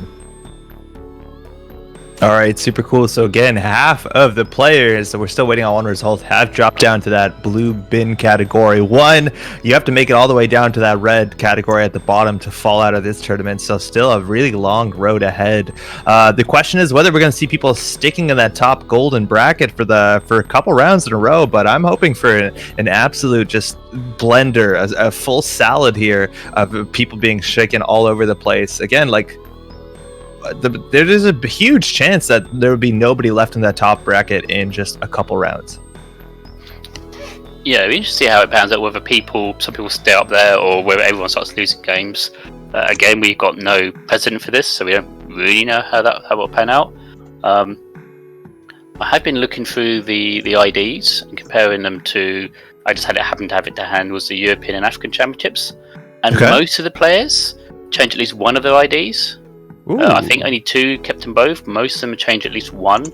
All right, super cool. So again, half of the players that we're still waiting on 1 result have dropped down to that blue bin category 1. You have to make it all the way down to that red category at the bottom to fall out of this tournament. So still a really long road ahead. The question is whether we're going to see people sticking in that top golden bracket for a couple rounds in a row. But I'm hoping for an absolute just blender, a full salad here of people being shaken all over the place. Again, like, there is a huge chance that there would be nobody left in that top bracket in just a couple rounds. Yeah, it'd be interesting to see how it pans out, whether some people stay up there or whether everyone starts losing games. Again, we've got no precedent for this, so we don't really know how will pan out. I have been looking through the IDs and comparing them to, I just happened to have it to hand, was the European and African Championships. And most of the players changed at least one of their IDs. I think only 2 kept them both. Most of them changed at least 1.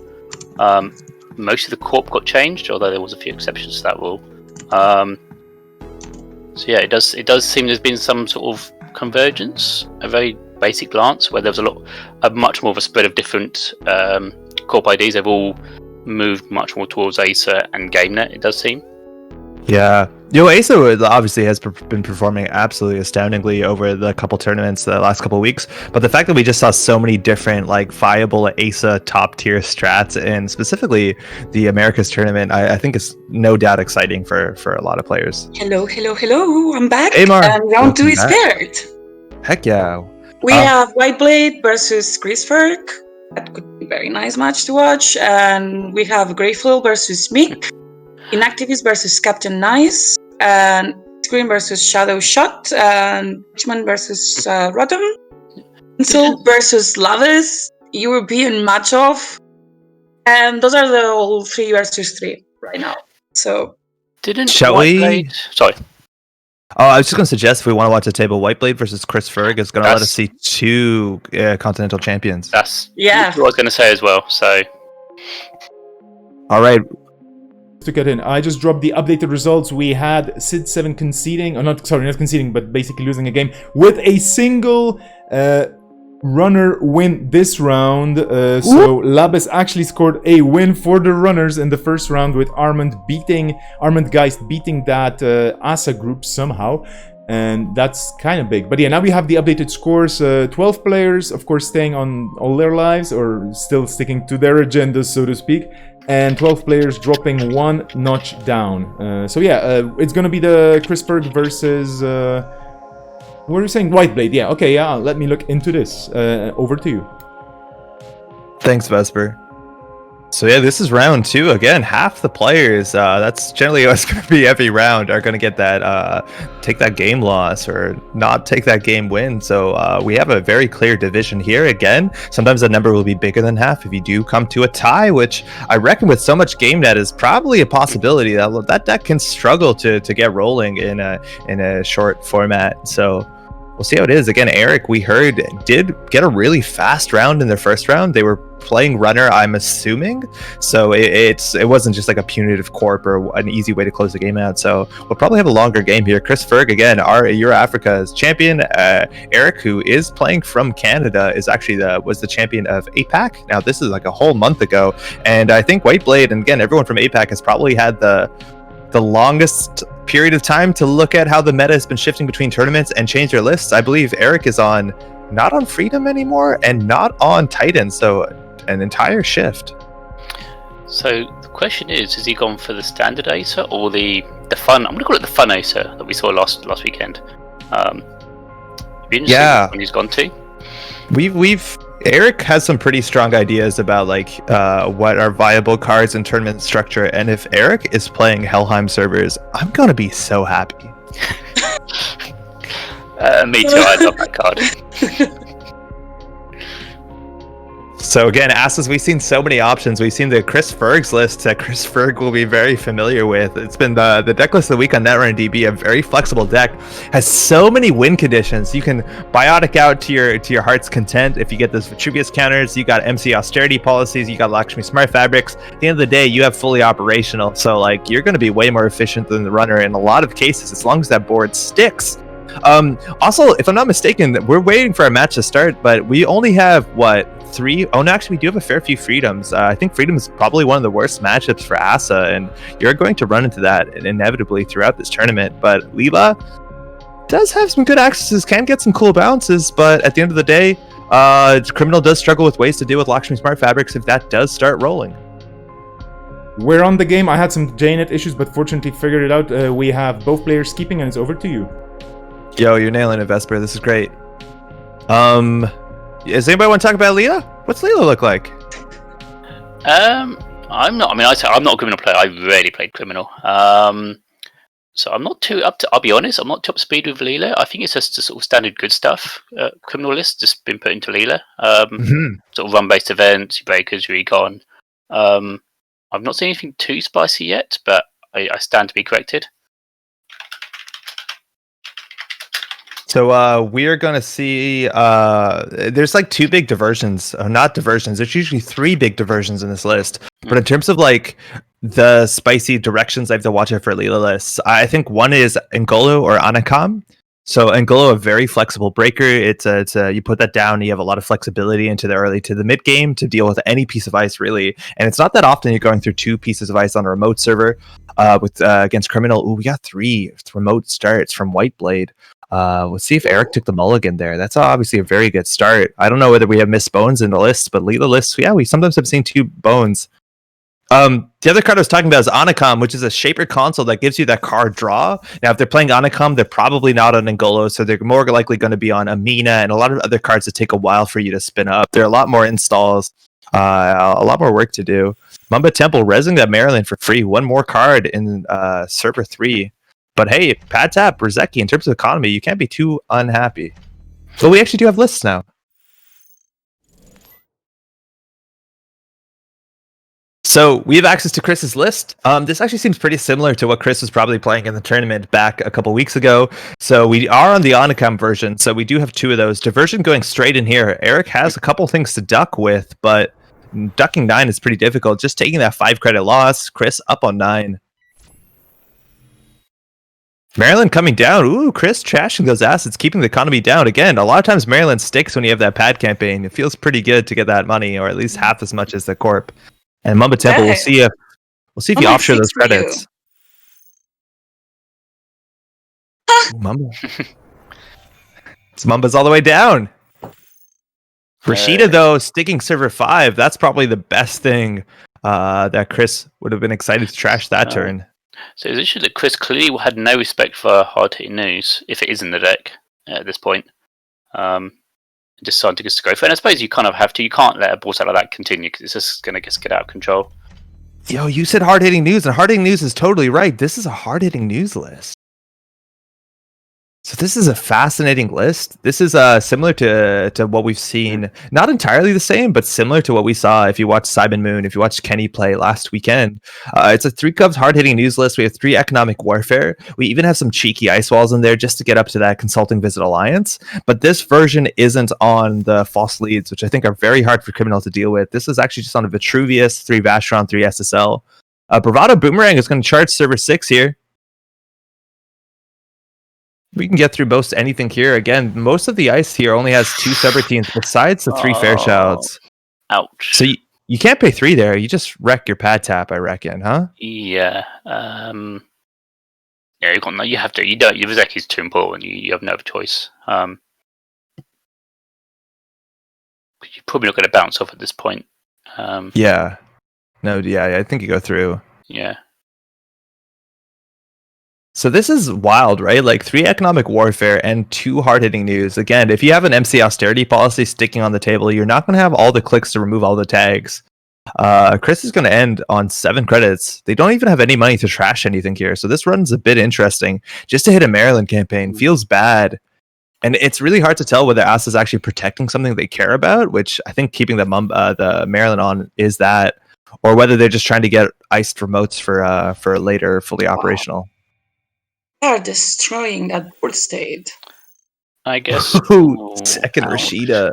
Most of the corp got changed, although there was a few exceptions to that rule. So yeah, it does seem there's been some sort of convergence, a very basic glance, where there was a much more of a spread of different corp IDs. They've all moved much more towards Acer and GameNet, it does seem. Yeah. Acer obviously has been performing absolutely astoundingly over the couple tournaments the last couple weeks, but the fact that we just saw so many different viable Acer top tier strats, and specifically the Americas tournament, I think is no doubt exciting for a lot of players. Hello, I'm back. Hey, Mar. And round 2 is paired. Heck yeah. We have Whiteblade versus Chrisferg. That could be a very nice match to watch. And we have Greyflow versus Mick. Inactivist versus Captain Nice, and Scream versus Shadow Shot, and Richmond versus Rotom, Insult versus Lavis, European match-off, and those are the all 3 versus 3 right now. So, shall we? Sorry. Oh, I was just going to suggest if we want to watch the table, Whiteblade versus Chris Ferg is going to let us see 2 Continental champions. That's what I was going to say as well. So, all right. To get in, I just dropped the updated results. We had Sid 7 conceding, or not conceding, but basically losing a game with a single runner win this round. So Labes actually scored a win for the runners in the first round, with Armand Geist beating that ASA group somehow. And that's kind of big. But yeah, now we have the updated scores. 12 players, of course, staying on all their lives, or still sticking to their agendas, so to speak. And 12 players dropping 1 notch down. So yeah, it's gonna be the Chrisferg versus... what are you saying? Whiteblade, yeah. Okay, yeah, let me look into this. Over to you. Thanks, Vesper. So yeah, this is round 2. Again, half the players, that's generally what's going to be every round, are going to get that, take that game loss or not take that game win. So we have a very clear division here. Again, sometimes the number will be bigger than half if you do come to a tie, which I reckon with so much game net is probably a possibility that deck can struggle to get rolling in a short format. So we'll see how it is. Again, Eric, we heard, did get a really fast round in their first round. They were playing runner, I'm assuming, so it wasn't just like a punitive corp or an easy way to close the game out. So we'll probably have a longer game here. Chris Ferg, again, our Euro Africa's champion. Eric, who is playing from Canada, is actually was the champion of APAC. Now this is like a whole month ago, and I think Whiteblade, and again, everyone from APAC has probably had the longest period of time to look at how the meta has been shifting between tournaments and change their lists. I believe Eric is not on Freedom anymore and not on Titan, so an entire shift. So the question is he gone for the standard Acer or the fun? I'm going to call it the fun Acer that we saw last weekend. Be interesting Yeah. which one he's gone to. We've Eric has some pretty strong ideas about what are viable cards in tournament structure, and if Eric is playing Helheim servers, I'm gonna be so happy. Me too. I love that card. So again, Asses, we've seen so many options. We've seen the Chris Ferg's list that Chris Ferg will be very familiar with. It's been the deck list of the week on Netrunner DB, a very flexible deck. Has so many win conditions. You can biotic out to your heart's content if you get those Vitruvius counters. You got MC austerity policies. You got Lakshmi Smart Fabrics. At the end of the day, you have fully operational. So you're going to be way more efficient than the runner in a lot of cases, as long as that board sticks. Also, if I'm not mistaken, we're waiting for our match to start, but we only have three? Oh no, actually we do have a fair few freedoms. I think freedom is probably one of the worst matchups for Asa, and you're going to run into that inevitably throughout this tournament. But Leela does have some good accesses, can get some cool bounces, but at the end of the day, Criminal does struggle with ways to deal with Lakshmi Smart Fabrics if that does start rolling. We're on the game. I had some JNet issues, but fortunately figured it out. We have both players keeping, and it's over to you. Yo, you're nailing it, Vesper. This is great. Does anybody want to talk about Leela? What's Leela look like? I'm not. I mean, I'm not a criminal player. I rarely played criminal. So I'm not too up to. I'll be honest. I'm not too up to speed with Leela. I think it's just the sort of standard good stuff. Criminal list just been put into Leela. Sort of run-based events, your breakers, your recon. I've not seen anything too spicy yet, but I stand to be corrected. So we're gonna see there's two big diversions, not diversions. There's usually three big diversions in this list. But in terms of the spicy directions I have to watch out for Leela lists, I think one is Ngolo or Anakam. So Ngolo, a very flexible breaker. It's you put that down, and you have a lot of flexibility into the early to the mid game to deal with any piece of ice really. And it's not that often you're going through two pieces of ice on a remote server with against Criminal. Ooh, we got three remote starts from Whiteblade. Let's see if Eric took the mulligan there. That's obviously a very good start. I don't know whether we have missed bones in the list, but Leela lists, yeah, we sometimes have seen two bones. The other card I was talking about is Anakam, which is a Shaper console that gives you that card draw. Now, if they're playing Anakam, they're probably not on Ngolo, so they're more likely going to be on Amina and a lot of other cards that take a while for you to spin up. There are a lot more installs, a lot more work to do. Mamba Temple, resing that Maryland for free. One more card in server 3. But hey, Pad Tap, Brzezki, in terms of economy, you can't be too unhappy. But we actually do have lists now. So we have access to Chris's list. This actually seems pretty similar to what Chris was probably playing in the tournament back a couple weeks ago. So we are on the Anakam version, so we do have two of those. Diversion going straight in here. Eric has a couple things to duck with, but ducking 9 is pretty difficult. Just taking that 5 credit loss. Chris up on 9. Maryland coming down. Ooh, Chris trashing those assets, keeping the economy down. Again, a lot of times Maryland sticks when you have that pad campaign. It feels pretty good to get that money, or at least half as much as the corp. And Mamba Temple, we'll see if you offshore those credits. Ooh, Mamba. It's Mamba's all the way down. Rashida, though, sticking server 5. That's probably the best thing that Chris would have been excited to trash that turn. So it's interesting that Chris clearly had no respect for hard-hitting news, if it is in the deck at this point. Decided to go for it. And I suppose you kind of have to. You can't let a board out like that continue because it's just going to get out of control. Yo, you said hard-hitting news, and hard-hitting news is totally right. This is a hard-hitting news list. So this is a fascinating list. This is similar to what we've seen. Not entirely the same, but similar to what we saw if you watched Simon Moon, if you watched Kenny play last weekend. It's a 3 Cubs hard-hitting news list. We have 3 economic warfare. We even have some cheeky ice walls in there just to get up to that Consulting Visit Alliance. But this version isn't on the false leads, which I think are very hard for Criminal to deal with. This is actually just on a Vitruvius, 3 Vashron, 3 SSL. Bravado Boomerang is going to charge server 6 here. We can get through most anything here. Again, most of the ice here only has 2 subroutines besides the 3 Fairchilds. Ouch. So you can't pay 3 there. You just wreck your pad tap, I reckon, huh? Yeah. Yeah, you have to. You don't. Your Brzezki's too important. You have no other choice. You're probably not going to bounce off at this point. Yeah. No, yeah, I think you go through. Yeah. So this is wild, right? Like 3 economic warfare and 2 hard-hitting news. Again, if you have an MC austerity policy sticking on the table, you're not going to have all the clicks to remove all the tags. Chris is going to end on 7 credits. They don't even have any money to trash anything here. So this run's a bit interesting. Just to hit a Maryland campaign feels bad. And it's really hard to tell whether AS is actually protecting something they care about, which I think keeping the Maryland on is that, or whether they're just trying to get iced remotes for later fully operational. They are destroying that board state. I guess. Ooh, second ouch. Rashida.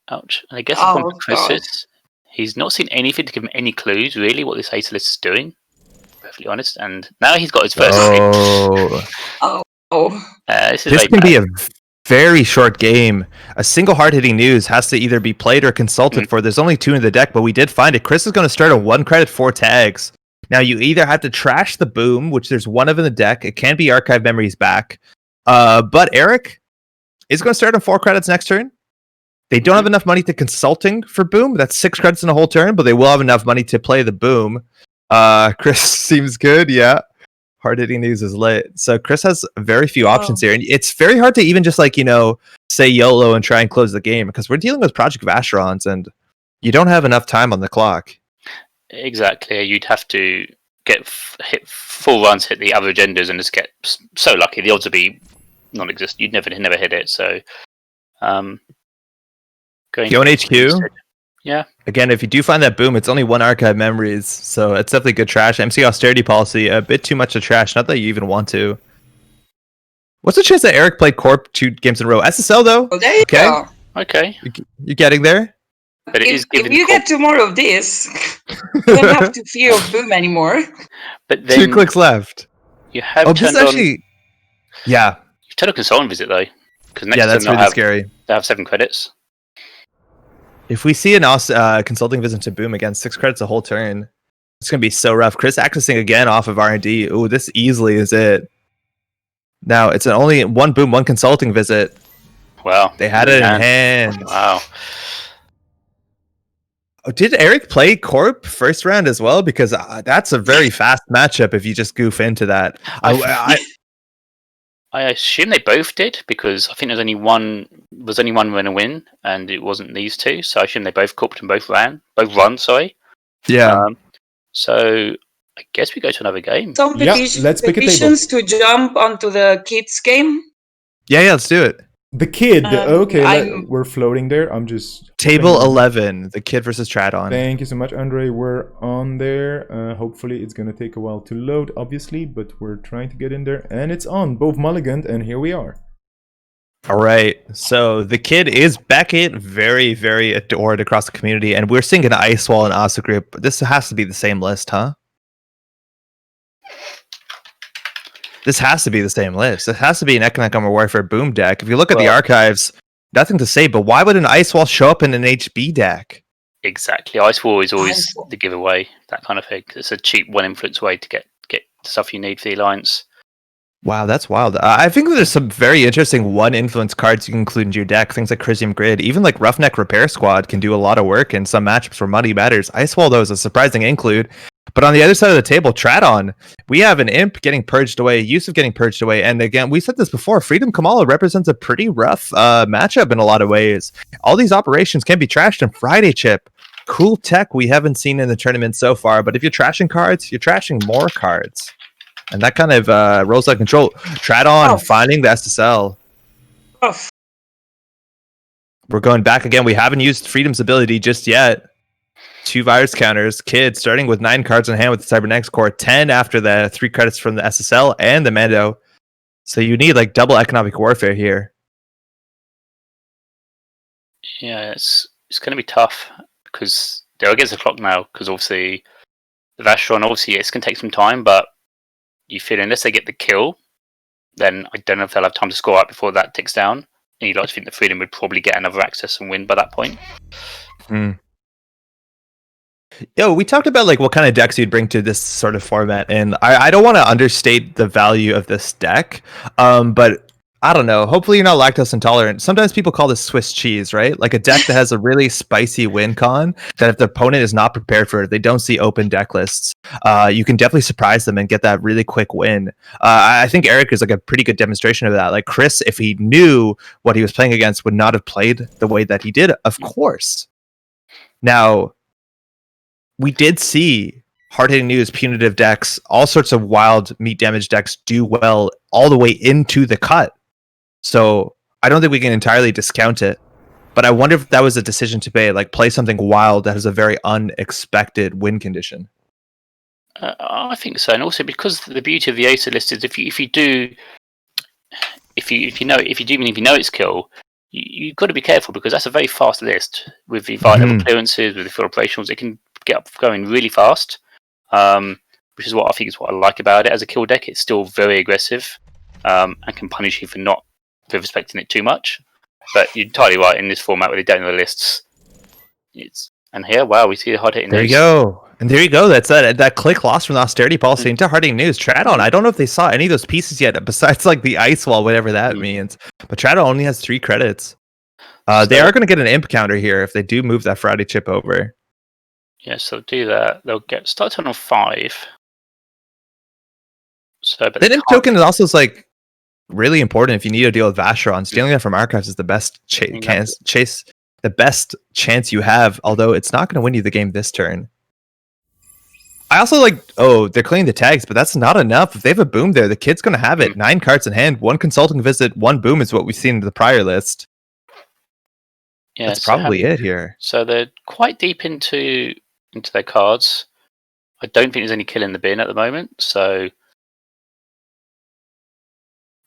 Ouch. I guess Oh, upon Chris's, he's not seen anything to give him any clues, really, what this Ace list is doing. Perfectly honest. And now he's got his first Oh. this can be a very short game. A single hard-hitting news has to either be played or consulted for. There's only 2 in the deck, but we did find it. Chris is going to start on 1 credit, 4 tags. Now, you either have to trash the boom, which there's 1 of in the deck. It can be archive memories back. But Eric is going to start on 4 credits next turn. They don't have enough money to consulting for boom. That's 6 credits in a whole turn, but they will have enough money to play the boom. Chris seems good, yeah. Hard-hitting news is lit. So Chris has very few options here. And it's very hard to even just say YOLO and try and close the game because we're dealing with Project Vacherons and you don't have enough time on the clock. Exactly. You'd have to hit full runs, hit the other agendas, and just get so lucky. The odds would be non-existent. You'd never hit it. So, going HQ. Yeah. Again, if you do find that boom, it's only 1 archive memories, so it's definitely good trash. MC austerity policy, a bit too much to trash. Not that you even want to. What's the chance that Eric played Corp 2 games in a row? SSL though. Oh, there you go. Okay. You're getting there. But it is If you get 2 more of this, you don't have to fear of boom anymore. But then 2 clicks left. You have turned actually. Yeah. You've turned on consultant visit though, because next that's really scary. They have 7 credits. If we see an consulting visit to boom again, 6 credits a whole turn, it's gonna be so rough. Chris accessing again off of R&D. Ooh, this easily is it. Now it's only 1 boom, 1 consulting visit. Wow. They had it in hand. Wow. Did Eric play Corp first round as well? Because that's a very fast matchup if you just goof into that. I assume they both did because I think there's only one run a win, and it wasn't these 2. So I assume they both corped and both run. Yeah. So I guess we go to another game. Some let's pick a table. petitions to jump onto the kids game. Yeah, let's do it. The kid. We're floating there. I'm just table 11. The kid versus Tradon. Thank you so much, Andre. We're on there. Hopefully, it's gonna take a while to load, obviously, but we're trying to get in there, and it's on. Both mulliganed, and here we are. All right. So the kid is Beckett, very, very adored across the community, and we're seeing an Ice Wall and Asa group. This has to be the same list, huh? This has to be the same list. It has to be an Economic Warfare boom deck. If you look at the archives, nothing to say, but why would an Ice Wall show up in an HB deck? Exactly. Ice Wall is always the giveaway, that kind of thing. It's a cheap 1 influence way to get the stuff you need for the Alliance. Wow, that's wild. I think there's some very interesting 1 influence cards you can include into your deck. Things like Chrysium Grid, even like Roughneck Repair Squad can do a lot of work in some matchups where money matters. Ice Wall, though, is a surprising include. But on the other side of the table, Tradon, we have an Imp getting purged away, Yusuf getting purged away. And again, we said this before, Freedom Kamala represents a pretty rough matchup in a lot of ways. All these operations can be trashed in Friday Chip. Cool tech we haven't seen in the tournament so far. But if you're trashing cards, you're trashing more cards. And that kind of rolls out of control. Tradon finding the SSL. We're going back again. We haven't used Freedom's ability just yet. 2 virus counters. Kid starting with 9 cards in hand with the Cybernetics Core. 10 after the 3 credits from the SSL and the Mando. So you need like double economic warfare here. Yeah, it's going to be tough because they're against the clock now. Because obviously the Vacheron, it's going to take some time, but you feel unless they get the kill, then I don't know if they'll have time to score out before that ticks down. And you'd like to think that Freedom would probably get another access and win by that point. Yo, we talked about like what kind of decks you'd bring to this sort of format, and I don't want to understate the value of this deck, but I don't know. Hopefully you're not lactose intolerant. Sometimes people call this Swiss cheese, right? Like a deck that has a really spicy win con that if the opponent is not prepared for it, they don't see open deck lists. You can definitely surprise them and get that really quick win. I think Eric is like a pretty good demonstration of that. Like Chris, if he knew what he was playing against, would not have played the way that he did, of course. Now, we did see hard-hitting news, punitive decks, all sorts of wild meat damage decks do well all the way into the cut. So I don't think we can entirely discount it, but I wonder if that was a decision to play something wild that has a very unexpected win condition. I think so, and also because the beauty of the ASA list is if you do know it's kill, you've got to be careful because that's a very fast list with the level clearances, with the full operationals. It can get up going really fast, which is what I think is what I like about it. As a kill deck, it's still very aggressive and can punish you for not respecting it too much. But you're entirely right in this format where they don't know the lists. And here, wow, we see the hard hitting. There you go. And there you go. That's that click loss from the austerity policy into hard hitting news. Tradon, I don't know if they saw any of those pieces yet, besides like the ice wall, whatever that means. But Tradon only has 3 credits. They are going to get an imp counter here if they do move that Friday chip over. Yeah, so do that. They'll get start turn on 5. So, but the imp token is also really important if you need to deal with Vacheron. Stealing that from archives is the best the best chance you have, although it's not going to win you the game this turn. I also they're cleaning the tags, but that's not enough. If they have a boom there, the kid's going to have it. 9 cards in hand, 1 consulting visit, 1 boom is what we've seen in the prior list. Yeah, that's probably it here. So they're quite deep into their cards. I don't think there's any kill in the bin at the moment, so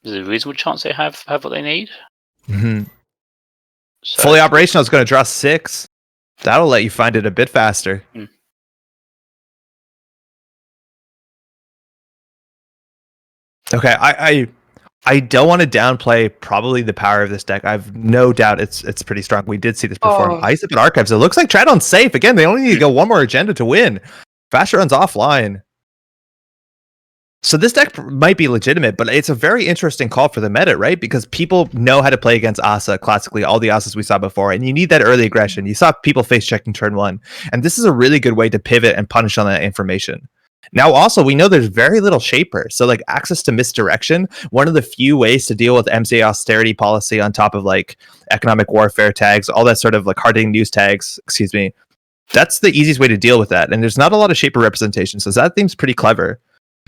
there's a reasonable chance they have what they need. Mm-hmm. So, fully operational is going to draw 6. That'll let you find it a bit faster. Okay, I don't want to downplay probably the power of this deck. I've no doubt it's pretty strong. We did see this perform. Ice up in archives. It looks like Tradon's safe. Again, they only need to go one more agenda to win. Vacheron's offline. So this deck might be legitimate, but it's a very interesting call for the meta, right? Because people know how to play against Asa classically, all the Asas we saw before, and you need that early aggression. You saw people face checking turn 1, and this is a really good way to pivot and punish on that information. Now, also, we know there's very little Shaper, so access to misdirection, one of the few ways to deal with MCA austerity policy on top of economic warfare tags, all that sort of hard-hitting news tags, that's the easiest way to deal with that, and there's not a lot of Shaper representation, so that seems pretty clever.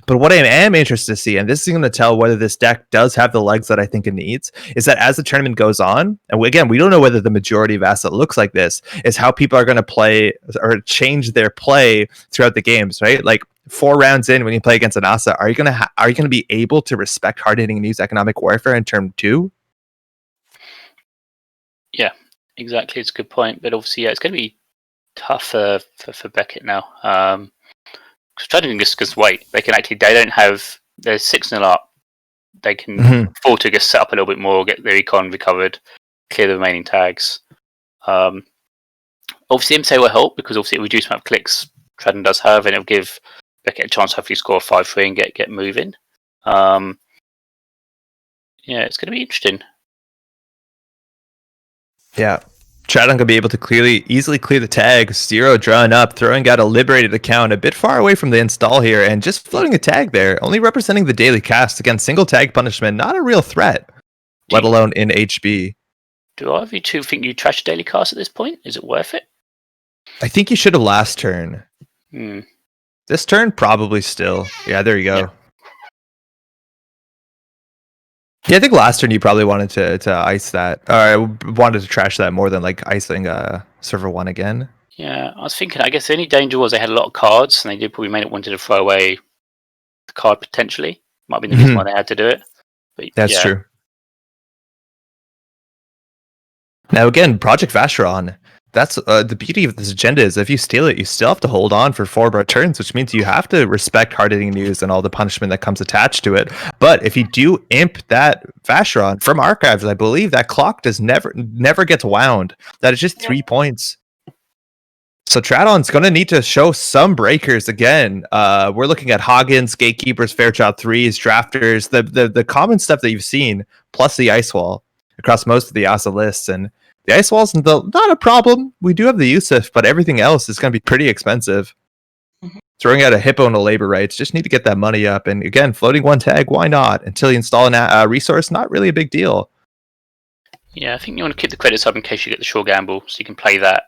But what I am interested to see, and this is going to tell whether this deck does have the legs that I think it needs, is that as the tournament goes on, and we don't know whether the majority of asset looks like this, is how people are going to play or change their play throughout the games, right? 4 rounds in, when you play against an Asa, are you going to be able to respect hard-hitting news economic warfare in turn 2? Yeah, exactly. It's a good point. But obviously, it's going to be tough for Beckett now. Trying to just wait. They don't have. They're 6-0 up. They can afford to just set up a little bit more, get their econ recovered, clear the remaining tags. Obviously, MSA will help because obviously it reduces the amount of clicks Tradon does have, and it'll give Beckett a chance to hopefully score 5-3 and get moving. Yeah, it's going to be interesting. Yeah. Tradon could be able to easily clear the tag, 0 drawn up, throwing out a liberated account a bit far away from the install here, and just floating a tag there, only representing the daily cast. Again, single tag punishment, not a real threat, let alone in HB. Do either of you two think you trash daily cast at this point? Is it worth it? I think you should have last turn. This turn, probably still. Yeah, there you go. Yeah, I think last turn you probably wanted to ice that, or wanted to trash that more than icing server 1 again. Yeah, I was thinking. I guess the only danger was they had a lot of cards, and they did probably may not wanted to throw away the card potentially. Might be the reason why they had to do it. But, that's true. Now again, Project Vacheron. That's the beauty of this agenda is if you steal it, you still have to hold on for 4 more turns, which means you have to respect hard-hitting news and all the punishment that comes attached to it. But if you do imp that Vacheron from archives, I believe that clock does never gets wound. That is just 3 points. So Tradon's going to need to show some breakers again. We're looking at Hoggins, Gatekeepers, Fairchild 3s, Drafters, the common stuff that you've seen, plus the Ice Wall across most of the ASA lists. And the Ice Wall's not a problem. We do have the Yusuf, but everything else is going to be pretty expensive. Mhm. Throwing out a Hippo and a labor rights, just need to get that money up. And again, floating one tag, why not? Until you install a resource, not really a big deal. Yeah, I think you want to keep the credits up in case you get the sure gamble, so you can play that,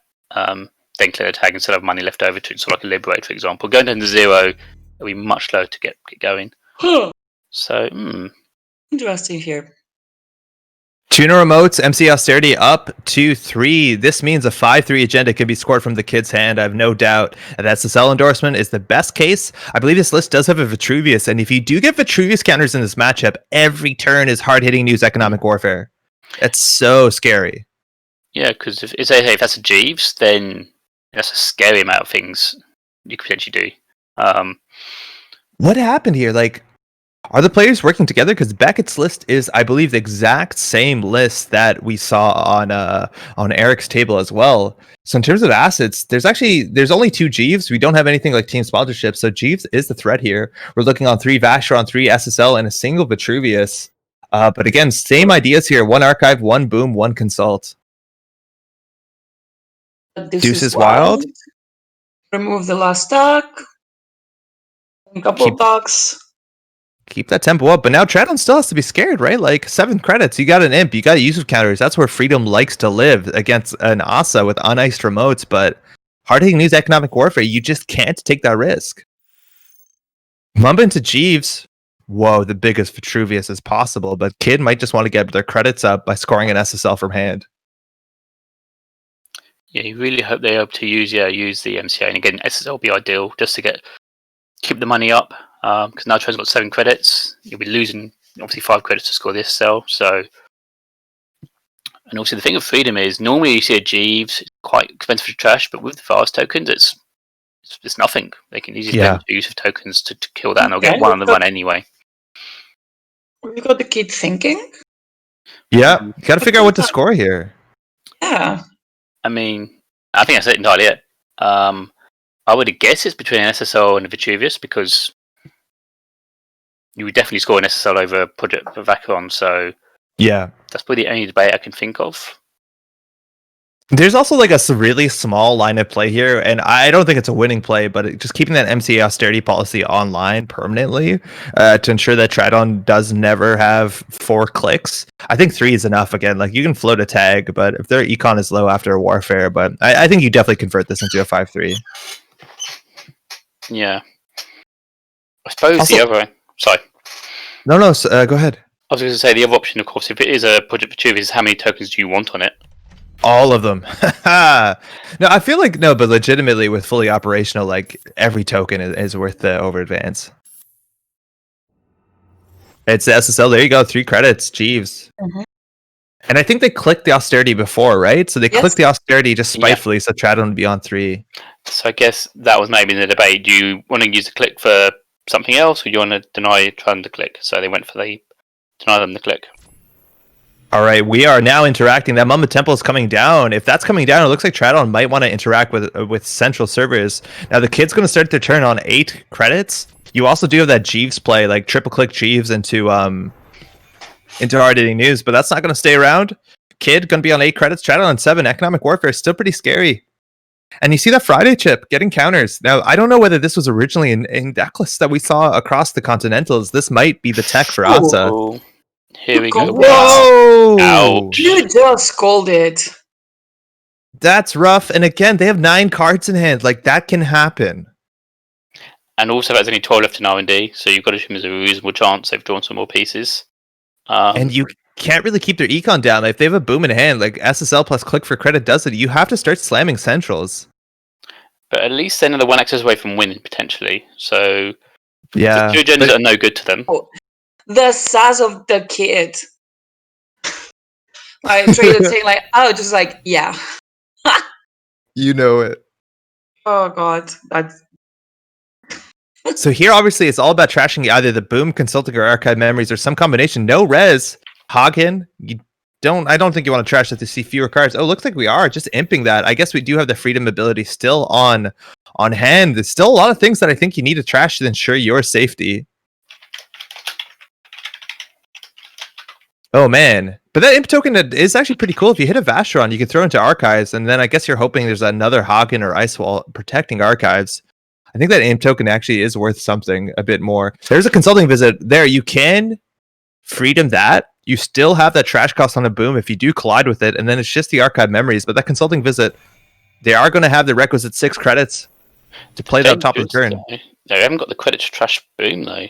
then clear the tag instead of money left over to install like a liberate, for example. Going down to 0, it'll be much lower to get going. So, Interesting here. Tuner remotes, MC Austerity up to 3. This means a 5-3 agenda can be scored from the kid's hand. I have no doubt that SSL endorsement is the best case. I believe this list does have a Vitruvius, and if you do get Vitruvius counters in this matchup, every turn is hard-hitting news economic warfare. That's so scary. yeah, because if that's a Jeeves, then that's a scary amount of things you could potentially do. What happened here? Like, are the players working together? Because Beckett's list is, I believe, the exact same list that we saw on Eric's table as well. So in terms of assets, there's only 2 Jeeves. We don't have anything like team sponsorship, so Jeeves is the threat here. We're looking on 3 Vashron, 3 SSL, and a single Vitruvius. But again, same ideas here: 1 archive, 1 boom, 1 consult. Deuce is wild. Remove the last stack. A couple of bucks. Keep that tempo up, but now Tradon still has to be scared, right? Like 7 credits, you got an imp, you got Yusuf counters. That's where Freedom likes to live against an Asa with uniced remotes. But hard-hitting news economic warfare, you just can't take that risk. Mumba into Jeeves. Whoa, the biggest Vitruvius as possible, but Kid might just want to get their credits up by scoring an SSL from hand. Yeah, you really hope they're able to use the MCA, and again, SSL will be ideal just to keep the money up. Because now Tradon's got 7 credits, you'll be losing obviously 5 credits to score the SSL. So, and also the thing with Freedom is normally you see a Jeeves, it's quite expensive to trash, but with the fast tokens, it's nothing. They can easily use of tokens to kill that, and they'll get one on the run anyway. We got the kid thinking. Yeah, you got to figure out what to score here. Yeah. I mean, I think that's it entirely it. I would guess it's between an SSL and a Vitruvius, because you would definitely score an SSL over Project Vacheron, so yeah, that's probably the only debate I can think of. There's also like a really small line of play here, and I don't think it's a winning play, but just keeping that MCA austerity policy online permanently to ensure that Tradon does never have 4 clicks. I think 3 is enough. Again, like you can float a tag, but if their econ is low after a warfare, but I think you definitely convert this into a 5-3. Yeah, I suppose also, the other. Sorry. No, go ahead. I was going to say the other option, of course, if it is a Project Vitruvius, is how many tokens do you want on it? All of them. No, I feel like no, but legitimately with fully operational, like every token is worth the over advance. It's the SSL. There you go. 3 credits. Jeeves. Mm-hmm. And I think they clicked the austerity before, right? So they clicked the austerity just spitefully, so Tradon would be on 3. So I guess that was maybe the debate. Do you want to use the click for something else, or do you want to deny Tradon the click? So they went for deny them the click. All right, we are now interacting. That Mumba Temple is coming down. If that's coming down, it looks like Tradon might want to interact with central servers. Now the kid's going to start their turn on 8 credits. You also do have that Jeeves play, like triple click Jeeves into hard-hitting news, but that's not going to stay around. Kid going to be on 8 credits. Tradon on 7. Economic warfare is still pretty scary. And you see that Friday chip getting counters. Now, I don't know whether this was originally in deck lists that we saw across the Continentals. This might be the tech for Asa. Oh, here we go. Whoa! Ouch. You just called it. That's rough. And again, they have 9 cards in hand. Like, that can happen. And also, there's only 12 left in R&D, so you've got to assume there's a reasonable chance they've drawn some more pieces. And you can't really keep their econ down. Like, if they have a boom in hand, like SSL plus click for credit does it, you have to start slamming centrals. But at least they're another 1 access away from winning, potentially. So, yeah, the 2 agendas are no good to them. Oh, the size of the kid. Like, Trader saying, like, oh, just like, yeah. You know it. Oh, God. That's... So here, obviously, it's all about trashing either the boom, consulting, or archive memories, or some combination. No res. Hagen, you I don't think you want to trash it to see fewer cards. Oh, looks like we are just imping that. I guess we do have the freedom ability still on hand. There's still a lot of things that I think you need to trash to ensure your safety. Oh man, but that imp token is actually pretty cool. If you hit a Vashron, you can throw into archives, and then I guess you're hoping there's another Hagen or Ice Wall protecting archives. I think that imp token actually is worth something a bit more. There's a consulting visit there. You can freedom that. You still have that trash cost on a boom if you do collide with it, and then it's just the archive memories. But that consulting visit, they are going to have the requisite 6 credits to play that top of the turn. No, they haven't got the credit to trash boom though.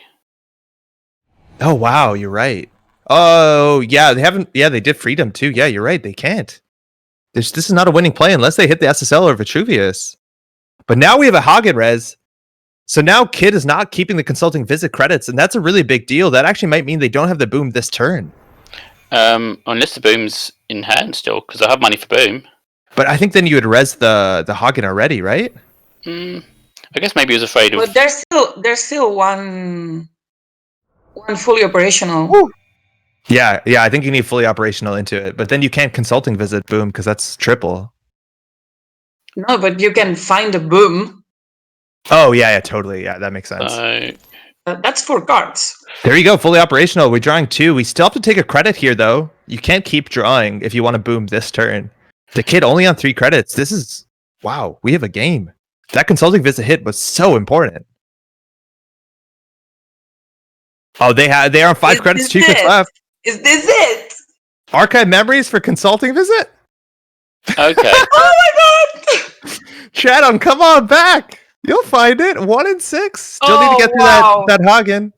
Oh wow, you're right. Oh yeah, they haven't. Yeah, they did freedom too. Yeah, you're right. They can't. This is not a winning play unless they hit the SSL or Vitruvius. But now we have a Hagen res. So now Kid is not keeping the consulting visit credits, and that's a really big deal. That actually might mean they don't have the boom this turn. Unless the boom's in hand still, because I have money for boom. But I think then you would res the Hagen already, right? I guess maybe he was afraid of. But there's still one fully operational. Woo. Yeah, I think you need fully operational into it. But then you can't consulting visit boom because that's triple. No, but you can find a boom. Oh yeah, totally. Yeah, that makes sense. That's 4 cards. There you go, fully operational. We're drawing 2. We still have to take a credit here, though. You can't keep drawing if you want to boom this turn. The Kid only on 3 credits. This is wow. We have a game. That consulting visit hit was so important. Oh, they are on 5 credits. 2 cards left. Is this it? Archive memories for consulting visit. Okay. Oh my god! Shadow, come on back. You'll find it. 1 in 6. Still need to get through that Hagen.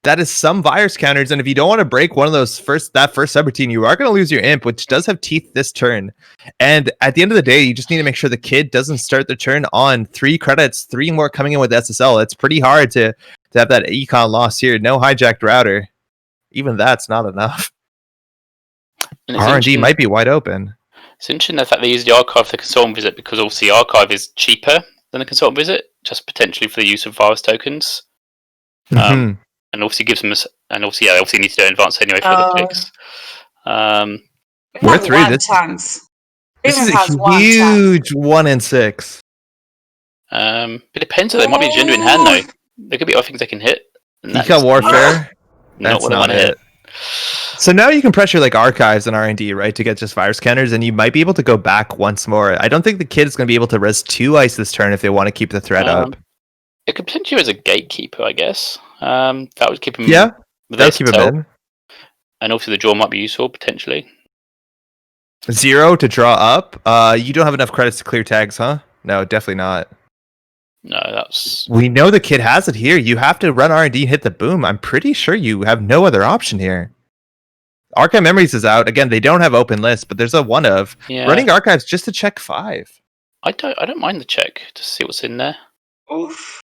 That is some virus counters, and if you don't want to break one of those first subroutine, you are going to lose your imp, which does have teeth this turn. And at the end of the day, you just need to make sure the Kid doesn't start the turn on 3 credits, 3 more coming in with SSL. It's pretty hard to have that econ loss here. No hijacked router. Even that's not enough. R&D might be wide open. It's interesting the fact they use the archive for the consultant visit, because obviously archive is cheaper than the consultant visit, just potentially for the use of virus tokens. And obviously gives them they obviously need to do it in advance anyway for the picks. We're through this. Chance. This is a huge 1 in 6. It depends. They might be a genuine hand though. There could be other things they can hit. Eco warfare. Not what I want to hit. So now you can pressure like archives and R&D, right, to get just virus counters, and you might be able to go back once more. I don't think the Kid is going to be able to res 2 ice this turn if they want to keep the threat up. It could potentially as a gatekeeper, I guess. That would keep him. Yeah, that would keep him in. And also the draw might be useful potentially. 0 to draw up. You don't have enough credits to clear tags, huh? No, definitely not. No, that's. We know the Kid has it here. You have to run R&D and hit the boom. I'm pretty sure you have no other option here. Archive Memories is out. Again, they don't have open lists, but there's a one of. Yeah. Running archives just to check 5. I don't mind the check to see what's in there. Oof.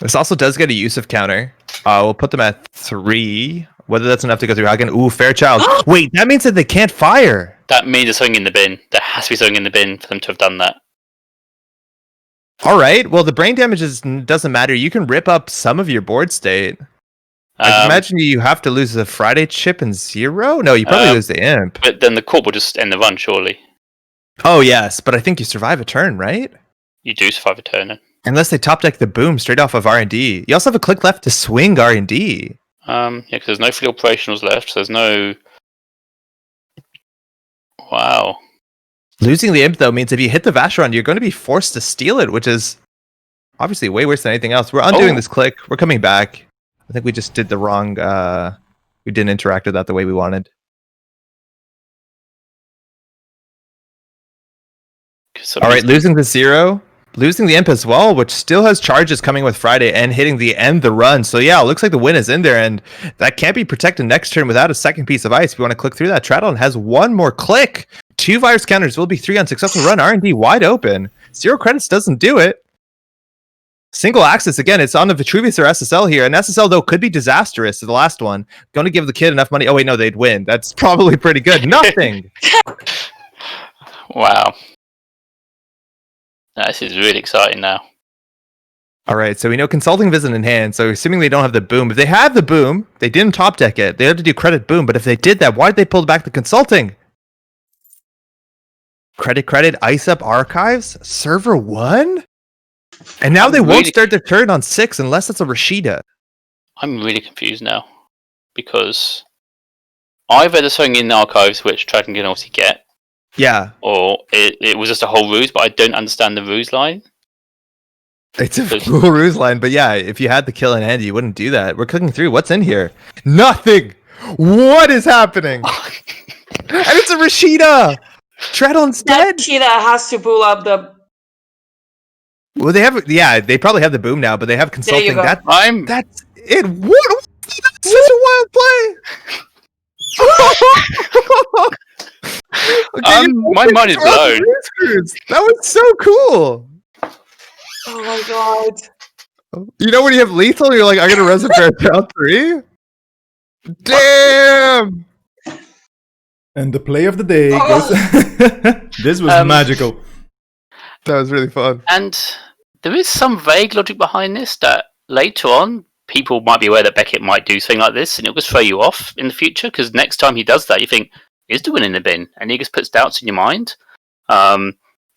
This also does get a use of counter. We'll put them at 3. Whether that's enough to go through Hagen. Ooh, Fairchild. Wait, that means that they can't fire. That means there's something in the bin. There has to be something in the bin for them to have done that. All right. Well, the brain damage doesn't matter. You can rip up some of your board state. I imagine you have to lose the Friday chip and 0? No, you probably lose the imp. But then the corp will just end the run, surely. Oh, yes. But I think you survive a turn, right? You do survive a turn. Unless they top deck the boom straight off of R&D. You also have a click left to swing R&D. Yeah, because there's no free operationals left. So there's no... Wow. Losing the imp, though, means if you hit the Vashron, you're going to be forced to steal it, which is obviously way worse than anything else. We're undoing this click. We're coming back. I think we just did the wrong... we didn't interact with that the way we wanted. All right, losing the 0. Losing the imp as well, which still has charges coming with Friday and hitting the end the run. So yeah, it looks like the win is in there, and that can't be protected next turn without a second piece of ice. If you want to click through that, Traddle has one more click. 2 virus counters will be 3 on successful run. R&D wide open. 0 credits doesn't do it. Single access, again, it's on the Vitruvius or SSL here. And SSL, though, could be disastrous to the last one. Going to give the Kid enough money. Oh, wait, no, they'd win. That's probably pretty good. Nothing. Wow. This is really exciting now. All right, so we know Consulting Visit in hand, so assuming they don't have the boom. If they have the boom, they didn't top deck it. They had to do credit boom, but if they did that, why did they pull back the Consulting? Credit, ice up archives, server 1? And now they won't start their turn on 6 unless it's a Rashida. I'm really confused now. Because either there's something in the archives which Dragon can obviously get. Yeah. Or it was just a whole ruse, but I don't understand the ruse line. It's a cool ruse line, but yeah, if you had the kill in hand, you wouldn't do that. We're clicking through. What's in here? Nothing! What is happening? And it's a Rashida! Treadle instead? Rashida has to pull up the... Well, they have... Yeah, they probably have the boom now, but they have Consulting. There you go. That's it. What? That's such a wild play! Okay, my mind is blown. That was so cool. Oh my god. You know when you have lethal and you're like, I'm gonna reservoir down 3? Damn! And the play of the day goes... This was magical. That was really fun. And there is some vague logic behind this that later on, people might be aware that Beckett might do something like this and it'll just throw you off in the future, because next time he does that, you think, is the win in the bin? And he just puts doubts in your mind.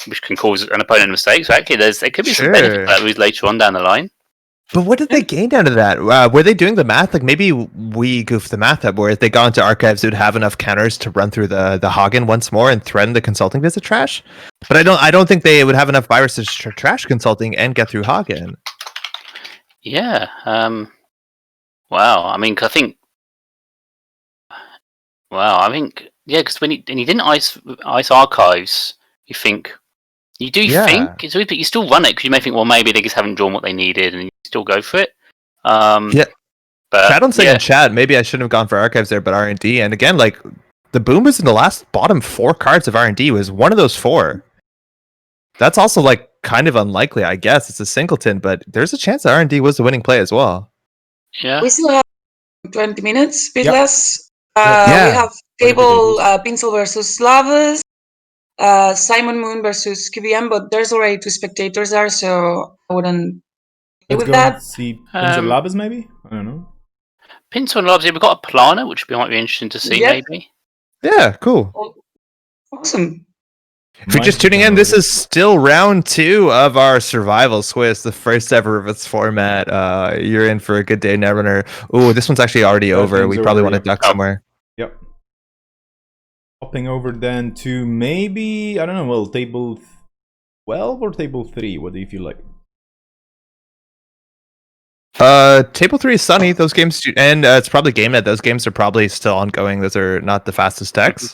Which can cause an opponent mistakes. So actually, there could be some benefit to that ruse later on down the line. But what did they gain out of that? Were they doing the math? Like maybe we goofed the math up, where if they got into archives, they would have enough counters to run through the Hagen once more and threaten the Consulting Visit trash. But I don't think they would have enough viruses to trash Consulting and get through Hagen. Yeah. Wow. I mean, I think. Wow. I think because when he didn't ice archives, you think. You do think it's weird, but you still run it because you may think, well, maybe they just haven't drawn what they needed, and you still go for it. Yeah, but Chad saying in chat, maybe I shouldn't have gone for archives there, but R&D. And again, like the boom was in the last bottom 4 cards of R&D was one of those 4. That's also like kind of unlikely, I guess. It's a singleton, but there's a chance that R&D was the winning play as well. Yeah, we still have 20 minutes, bit Yep. less. Yeah. We have table Pinsel versus Lavas. Simon Moon versus QBM, but there's already 2 spectators there, so I wouldn't play Let's with go that. and see Pins and Labas, maybe? I don't know. Pinto and Lobs. We've got a Plana, which might be interesting to see, Yep. maybe. Yeah, cool. Awesome. If you're just tuning in, this is still round 2 of our Survival Swiss, the first ever of its format. You're in for a good day, Netrunner. Ooh, this one's actually already over. We probably want to duck somewhere. Yep. Hopping over then to maybe, I don't know, well, table 12 or table 3? What do you feel like? Table 3 is sunny. Those games, and it's probably GameNet. Those games are probably still ongoing. Those are not the fastest decks.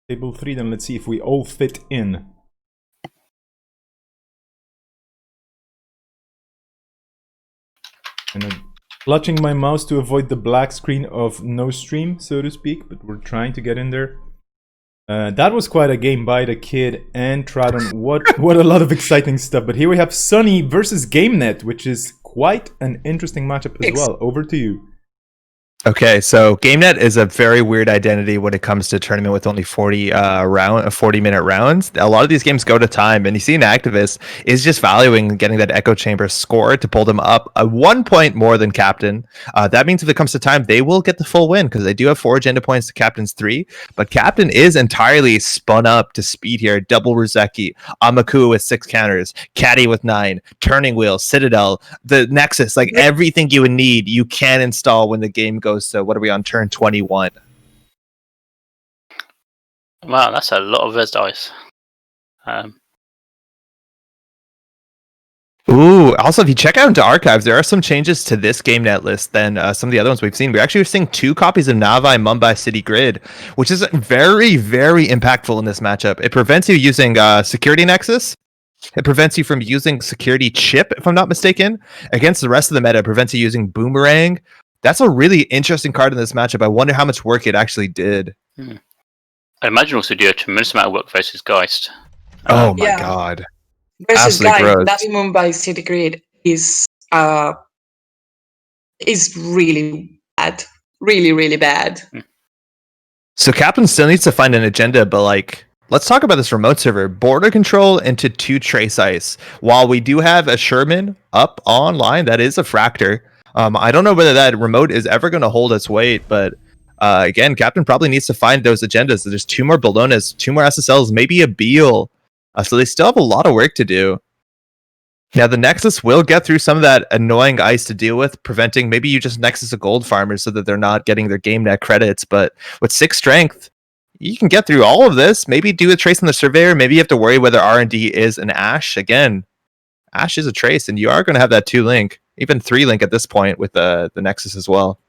Table 3, then let's see if we all fit in. And I'm clutching my mouse to avoid the black screen of no stream, so to speak, but we're trying to get in there. That was quite a game by the kid and Tradon. What a lot of exciting stuff. But here we have Sunny versus GameNet, which is quite an interesting matchup as well. Over to you. Okay, so GameNet is a very weird identity when it comes to tournament with only 40-minute rounds. A lot of these games go to time, and you see an activist is just valuing getting that echo chamber score to pull them up 1 point more than Captain. That means if it comes to time, they will get the full win because they do have 4 agenda points to Captain's 3. But Captain is entirely spun up to speed here. Double Ruzeki, Amaku with 6 counters, Caddy with 9, Turning Wheel, Citadel, the Nexus, like everything you would need, you can install when the game goes. So what are we on turn 21? Wow, that's a lot of res dice. Ooh, also if you check out into archives, there are some changes to this GameNet list than some of the other ones we've seen. We're actually seeing 2 copies of Navai Mumbai City Grid, which is very, very impactful in this matchup. It prevents you using Security Nexus. It prevents you from using Security Chip, if I'm not mistaken. Against the rest of the meta, it prevents you using Boomerang. That's a really interesting card in this matchup. I wonder how much work it actually did. I imagine also do a tremendous amount of work versus Geist. Oh my god. Versus Guy, gross. that Mumbai City Grid is really bad. Really, really bad. So Captain still needs to find an agenda, but like Let's talk about this remote server. Border control into 2 trace ice. While we do have a Sherman up online, that is a fractor. I don't know whether that remote is ever going to hold its weight, but again, Captain probably needs to find those agendas. There's 2 more Bolognas, 2 more SSLs, maybe a Beal. So they still have a lot of work to do. Now, the Nexus will get through some of that annoying ice to deal with, preventing maybe you just Nexus a gold farmer so that they're not getting their game net credits. But with 6 strength, you can get through all of this. Maybe do a trace on the Surveyor. Maybe you have to worry whether R&D is an Ash. Again, Ash is a trace, and you are going to have that 2 link, even 3 link at this point with the Nexus as well.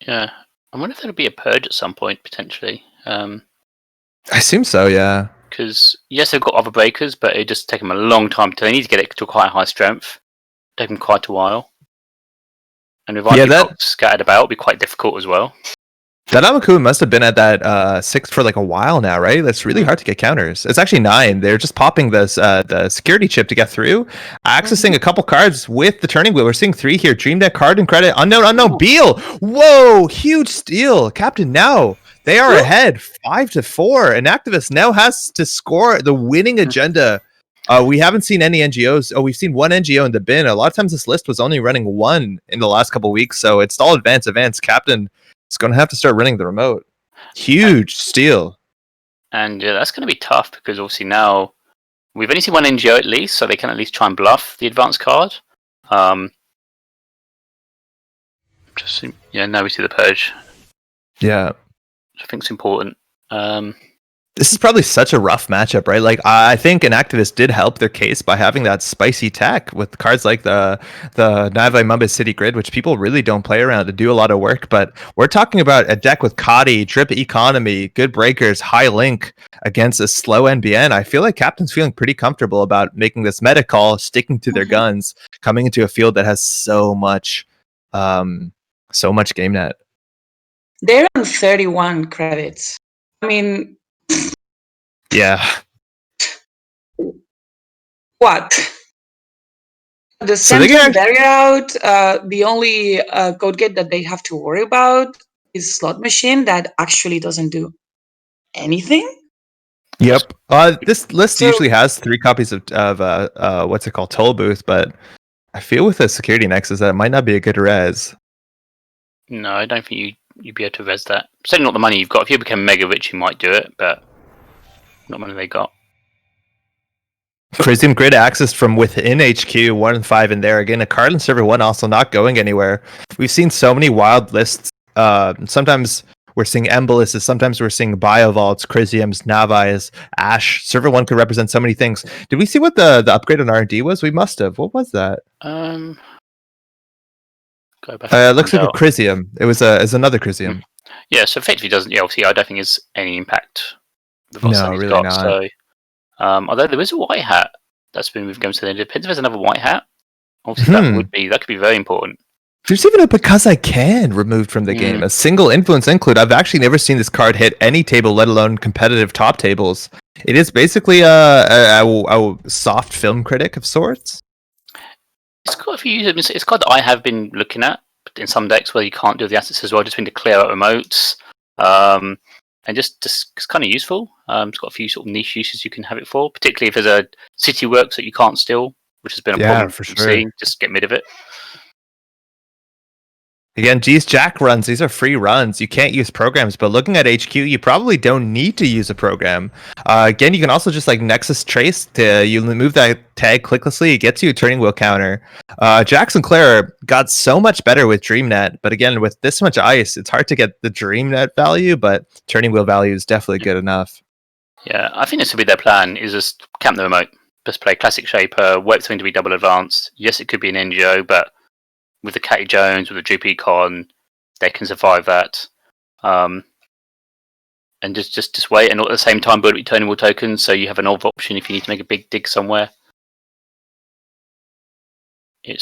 Yeah. I wonder if there'll be a purge at some point, potentially. I assume so, yeah. Because, yes, they've got other breakers, but it just take them a long time. They need to get it to quite high strength. Take them quite a while. And with that scattered about, it'll be quite difficult as well. That Amaku must have been at that 6 for like a while now, right? That's really hard to get counters. It's actually 9. They're just popping this the security chip to get through, accessing a couple cards with the turning wheel. We're seeing 3 here. Dream Deck card and credit. Unknown. Beal. Whoa, huge steal. Captain now. They are ahead 5-4. An activist now has to score the winning agenda. We haven't seen any NGOs. Oh, we've seen 1 NGO in the bin. A lot of times this list was only running 1 in the last couple weeks, so it's all advance. Captain is going to have to start running the remote. Huge steal. And yeah, that's going to be tough because obviously now we've only seen 1 NGO at least, so they can at least try and bluff the advanced card. Now we see the purge. Yeah. I think it's important. This is probably such a rough matchup, right? Like, I think an activist did help their case by having that spicy tech with cards like the Navai Mumbai City Grid, which people really don't play around to do a lot of work. But we're talking about a deck with Kadi, Drip Economy, good breakers, high link against a slow NBN. I feel like Captain's feeling pretty comfortable about making this meta call, sticking to their guns, coming into a field that has so much game net. They're on 31 credits. I mean, yeah. What? The Central barrier out, the only code gate that they have to worry about is Slot Machine that actually doesn't do anything. Yep. This list usually has 3 copies of what's it called, Toll Booth, but I feel with the security nexus that it might not be a good res. No, I don't think you'd be able to res that. Certainly not the money you've got. If you become mega rich, you might do it, but not money they got. Crisium Grid access from within HQ, 1 and 5 in there. Again, a card and server 1 also not going anywhere. We've seen so many wild lists. Sometimes we're seeing Embolists, sometimes we're seeing Biovaults, Crisiums, Navais, Ash. Server 1 could represent so many things. Did we see what the upgrade on R&D was? We must have. What was that? Go back. It looks like a Crisium. It was another Crisium. Yeah, so effectively doesn't. Yeah, obviously, I don't think there's any impact. No, really got, not. So, although there is a white hat that's been moved to the end. It depends if there's another white hat. Obviously, that could be very important. There's even a Because I Can removed from the game. A single influence include. I've actually never seen this card hit any table, let alone competitive top tables. It is basically a soft film critic of sorts. It's got a few. It's a card that I have been looking at in some decks where you can't do the assets as well, just been to clear out remotes. And just it's kind of useful. It's got a few sort of niche uses you can have it for, particularly if there's a city works that you can't steal, which has been a problem for sure. Just get rid of it. Again, G's Jack runs, these are free runs. You can't use programs, but looking at HQ, you probably don't need to use a program. Again, you can also just like Nexus Trace you move that tag clicklessly, it gets you a turning wheel counter. Jax and Claire got so much better with DreamNet, but again, with this much ice, it's hard to get the DreamNet value, but turning wheel value is definitely good enough. Yeah, I think this would be their plan, is just camp the remote. Just play Classic Shaper, wait for him to be double advanced. Yes, it could be an NGO, but with the Catty Jones, with the Droop Econ, they can survive that. And just wait, and at the same time build up your turning wheel tokens, so you have an off option if you need to make a big dig somewhere. I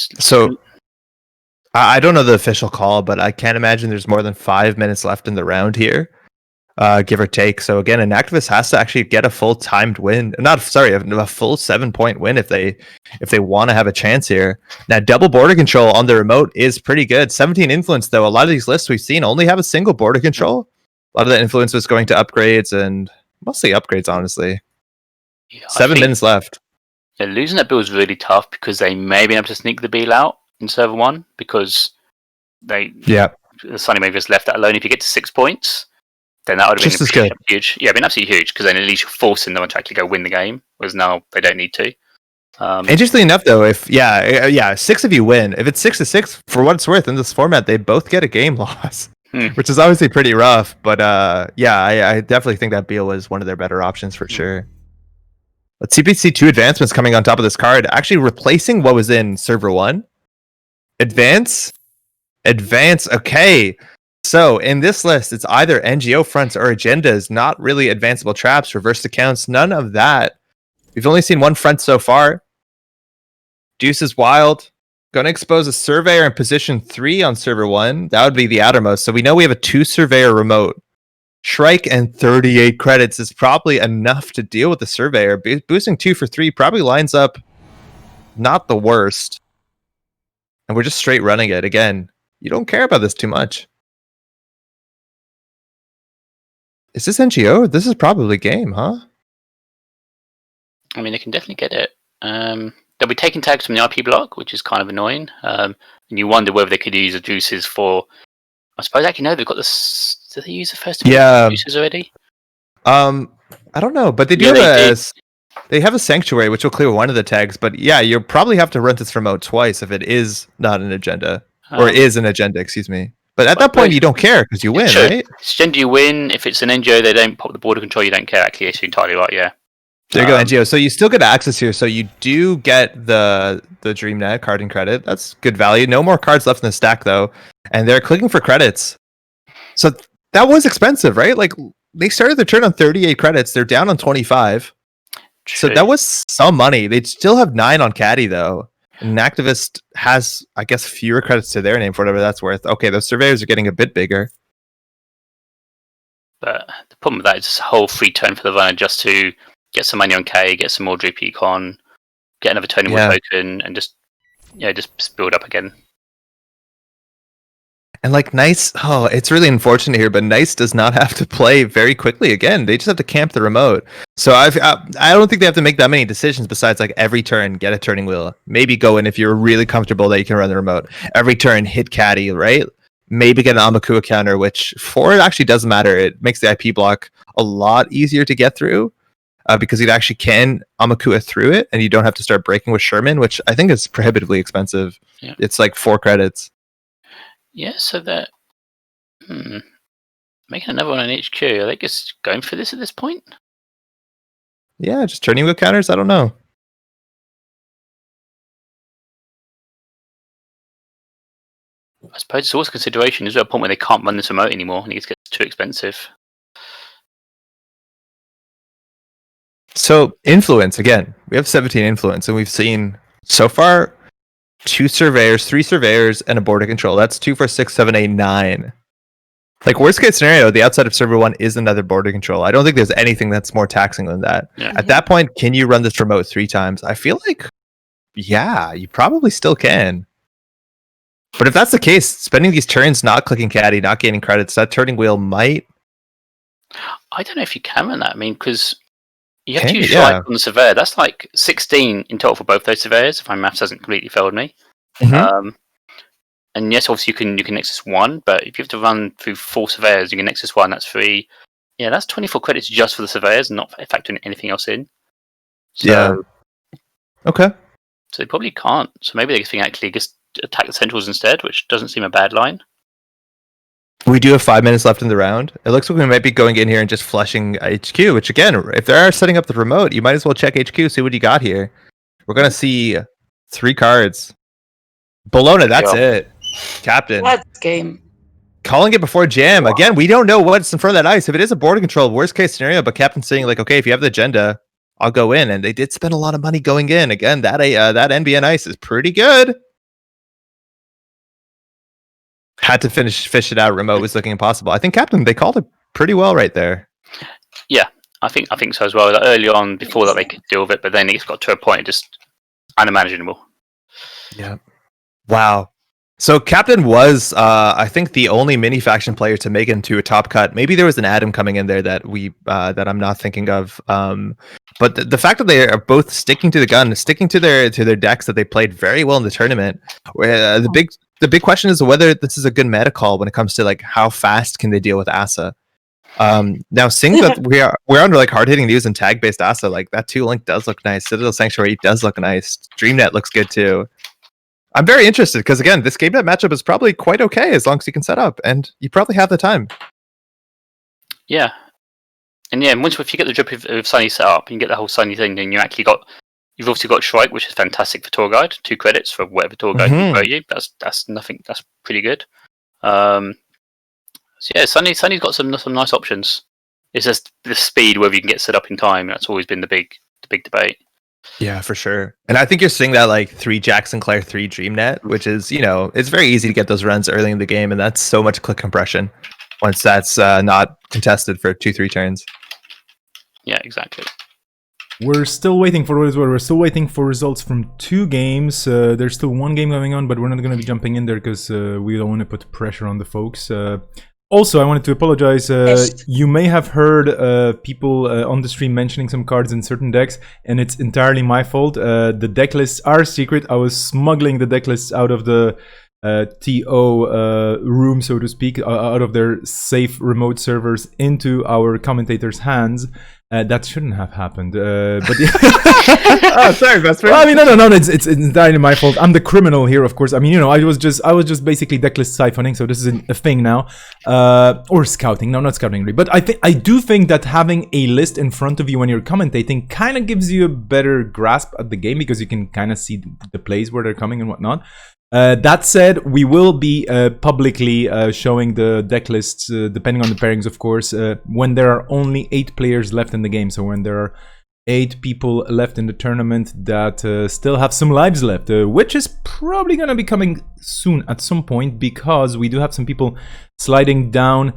don't know the official call, but I can't imagine there's more than 5 minutes left in the round here. Give or take. So again, an activist has to actually get a full timed win. A full 7-point win if they want to have a chance here. Now, double border control on the remote is pretty good. 17 influence though. A lot of these lists we've seen only have a single border control. A lot of the influence was going to upgrades and mostly upgrades, honestly. Yeah, 7 minutes left. Yeah, losing that bill was really tough because they may have been able to sneak the bill out in server 1 because the Sunny may have just left that alone. If you get to 6 points, then that would have been huge. Yeah, been absolutely huge because then at least you're forcing them to actually go win the game, whereas now they don't need to. Interestingly enough, though, if 6 of you win, if it's 6-6, for what it's worth in this format, they both get a game loss, which is obviously pretty rough. But I definitely think that Beal was one of their better options for sure. But CPC 2 advancements coming on top of this card, actually replacing what was in server 1. Advance. Okay. So in this list, it's either NGO fronts or agendas, not really advanceable traps, reversed accounts, none of that. We've only seen one front so far. Deuce is wild. Going to expose a surveyor in position 3 on server 1. That would be the outermost. So we know we have a 2 surveyor remote. Shrike and 38 credits is probably enough to deal with the surveyor. Boosting 2 for 3 probably lines up not the worst. And we're just straight running it. Again, you don't care about this too much. Is this NGO? This is probably game, huh? I mean, they can definitely get it. They'll be taking tags from the IP block, which is kind of annoying. And you wonder whether they could use the juices for... I suppose actually no, they've got the... Do they use the first juices already? I don't know, but they do they have a sanctuary, which will clear one of the tags. But yeah, you'll probably have to run this remote twice if it is not an agenda. Or is an agenda, excuse me. But at that point, you don't care because you win, right? It's agenda you win. If it's an NGO, they don't pop the border control, you don't care. Actually, yes, you're entirely right, yeah. There you go, NGO. So you still get access here. So you do get the DreamNet card and credit. That's good value. No more cards left in the stack, though. And they're clicking for credits. So that was expensive, right? Like, they started their turn on 38 credits. They're down on 25. True. So that was some money. They'd still have 9 on Caddy, though. And an activist has, I guess, fewer credits to their name for whatever that's worth. Okay, those surveyors are getting a bit bigger. But the problem with that is this whole free turn for the runner just to get some money on K, get some more Drip Econ, get another turning token, and just build up again. And like Nice, it's really unfortunate here, but Nice does not have to play very quickly again. They just have to camp the remote. So I don't think they have to make that many decisions besides like every turn, get a turning wheel. Maybe go in if you're really comfortable that you can run the remote. Every turn, hit Caddy, right? Maybe get an Amakua counter, which for it actually doesn't matter. It makes the IP block a lot easier to get through because you actually can Amakua through it and you don't have to start breaking with Sherman, which I think is prohibitively expensive. Yeah. It's like 4 credits. Yeah, so that making another one on HQ. Are they just going for this at this point? Yeah, just turning wheel counters. I don't know. I suppose it's also a consideration. Is there a point where they can't run this remote anymore and it gets too expensive? So influence again. We have 17 influence, and we've seen so far 2 surveyors, 3 surveyors, and a border control. That's 2, 4, 6, 7, 8, 9. Like worst case scenario, the outside of server 1 is another border control. I don't think there's anything that's more taxing than that. Yeah. At that point, can you run this remote 3 times? I feel like, yeah, you probably still can. But if that's the case, spending these turns not clicking Caddy, not gaining credits, that turning wheel might. I don't know if you can run that. I mean, because you have to use Shrike on the surveyor. That's like 16 in total for both those surveyors, if my maths hasn't completely failed me. Mm-hmm. And yes, obviously you can Nexus 1, but if you have to run through 4 surveyors, you can Nexus 1, that's 3. Yeah, that's 24 credits just for the surveyors, not factoring anything else in. So, yeah. Okay. So they probably can't. So maybe they can actually just attack the centrals instead, which doesn't seem a bad line. We do have 5 minutes left in the round. It looks like we might be going in here and just flushing HQ, which again, if they are setting up the remote, you might as well check HQ, see what you got here. We're going to see 3 cards. Bologna, that's it. Captain. That's game. Calling it before jam. Again, we don't know what's in front of that ice. If it is a border control, worst case scenario, but Captain's saying like, okay, if you have the agenda, I'll go in. And they did spend a lot of money going in. Again, that NBN ice is pretty good. Had to fish it out. Remote was looking impossible. I think Captain, they called it pretty well right there. Yeah, I think so as well. Like early on, before that, they could deal with it, but then it's got to a point just unimaginable. Yeah. Wow. So Captain was, I think, the only mini faction player to make it into a top cut. Maybe there was an Adam coming in there that that I'm not thinking of. But the fact that they are both sticking to the gun, sticking to their decks that they played very well in the tournament. The big question is whether this is a good meta call when it comes to like how fast can they deal with Asa. Now seeing that we're under like hard hitting news and tag based Asa, like that 2-link does look nice. Citadel Sanctuary does look nice. DreamNet looks good too. I'm very interested because again, this game net matchup is probably quite okay as long as you can set up, and you probably have the time. Yeah, and once if you get the drip of Sunny set up, and you get the whole Sunny thing, then you've obviously got Shrike, which is fantastic for tour guide. 2 credits for whatever tour guide you vote you. That's nothing. That's pretty good. So yeah, Sunny's got some nice options. It's just the speed, whether you can get set up in time. That's always been the big debate. Yeah, for sure. And I think you're seeing that like 3 Jackson Claire, 3 DreamNet, which is, it's very easy to get those runs early in the game, and that's so much click compression once that's not contested for 2-3 turns. Yeah, exactly. We're still waiting for what is what. We're still waiting for results from 2 games. There's still 1 game going on, but we're not going to be jumping in there because we don't want to put pressure on the folks. Also, I wanted to apologize. You may have heard people on the stream mentioning some cards in certain decks, and it's entirely my fault. The deck lists are secret. I was smuggling the deck lists out of the TO room, so to speak, out of their safe remote servers into our commentators' hands. That shouldn't have happened. But yeah. Oh, sorry, best friend. Well, I mean, no, it's entirely my fault. I'm the criminal here, of course. I mean, I was just basically decklist siphoning, so this is a thing now, or scouting. No, not scouting, really. But I do think that having a list in front of you when you're commentating kind of gives you a better grasp at the game because you can kind of see the plays where they're coming and whatnot. That said, we will be publicly showing the deck lists, depending on the pairings, of course, when there are only 8 players left in the game. So when there are 8 people left in the tournament that still have some lives left, which is probably going to be coming soon at some point because we do have some people sliding down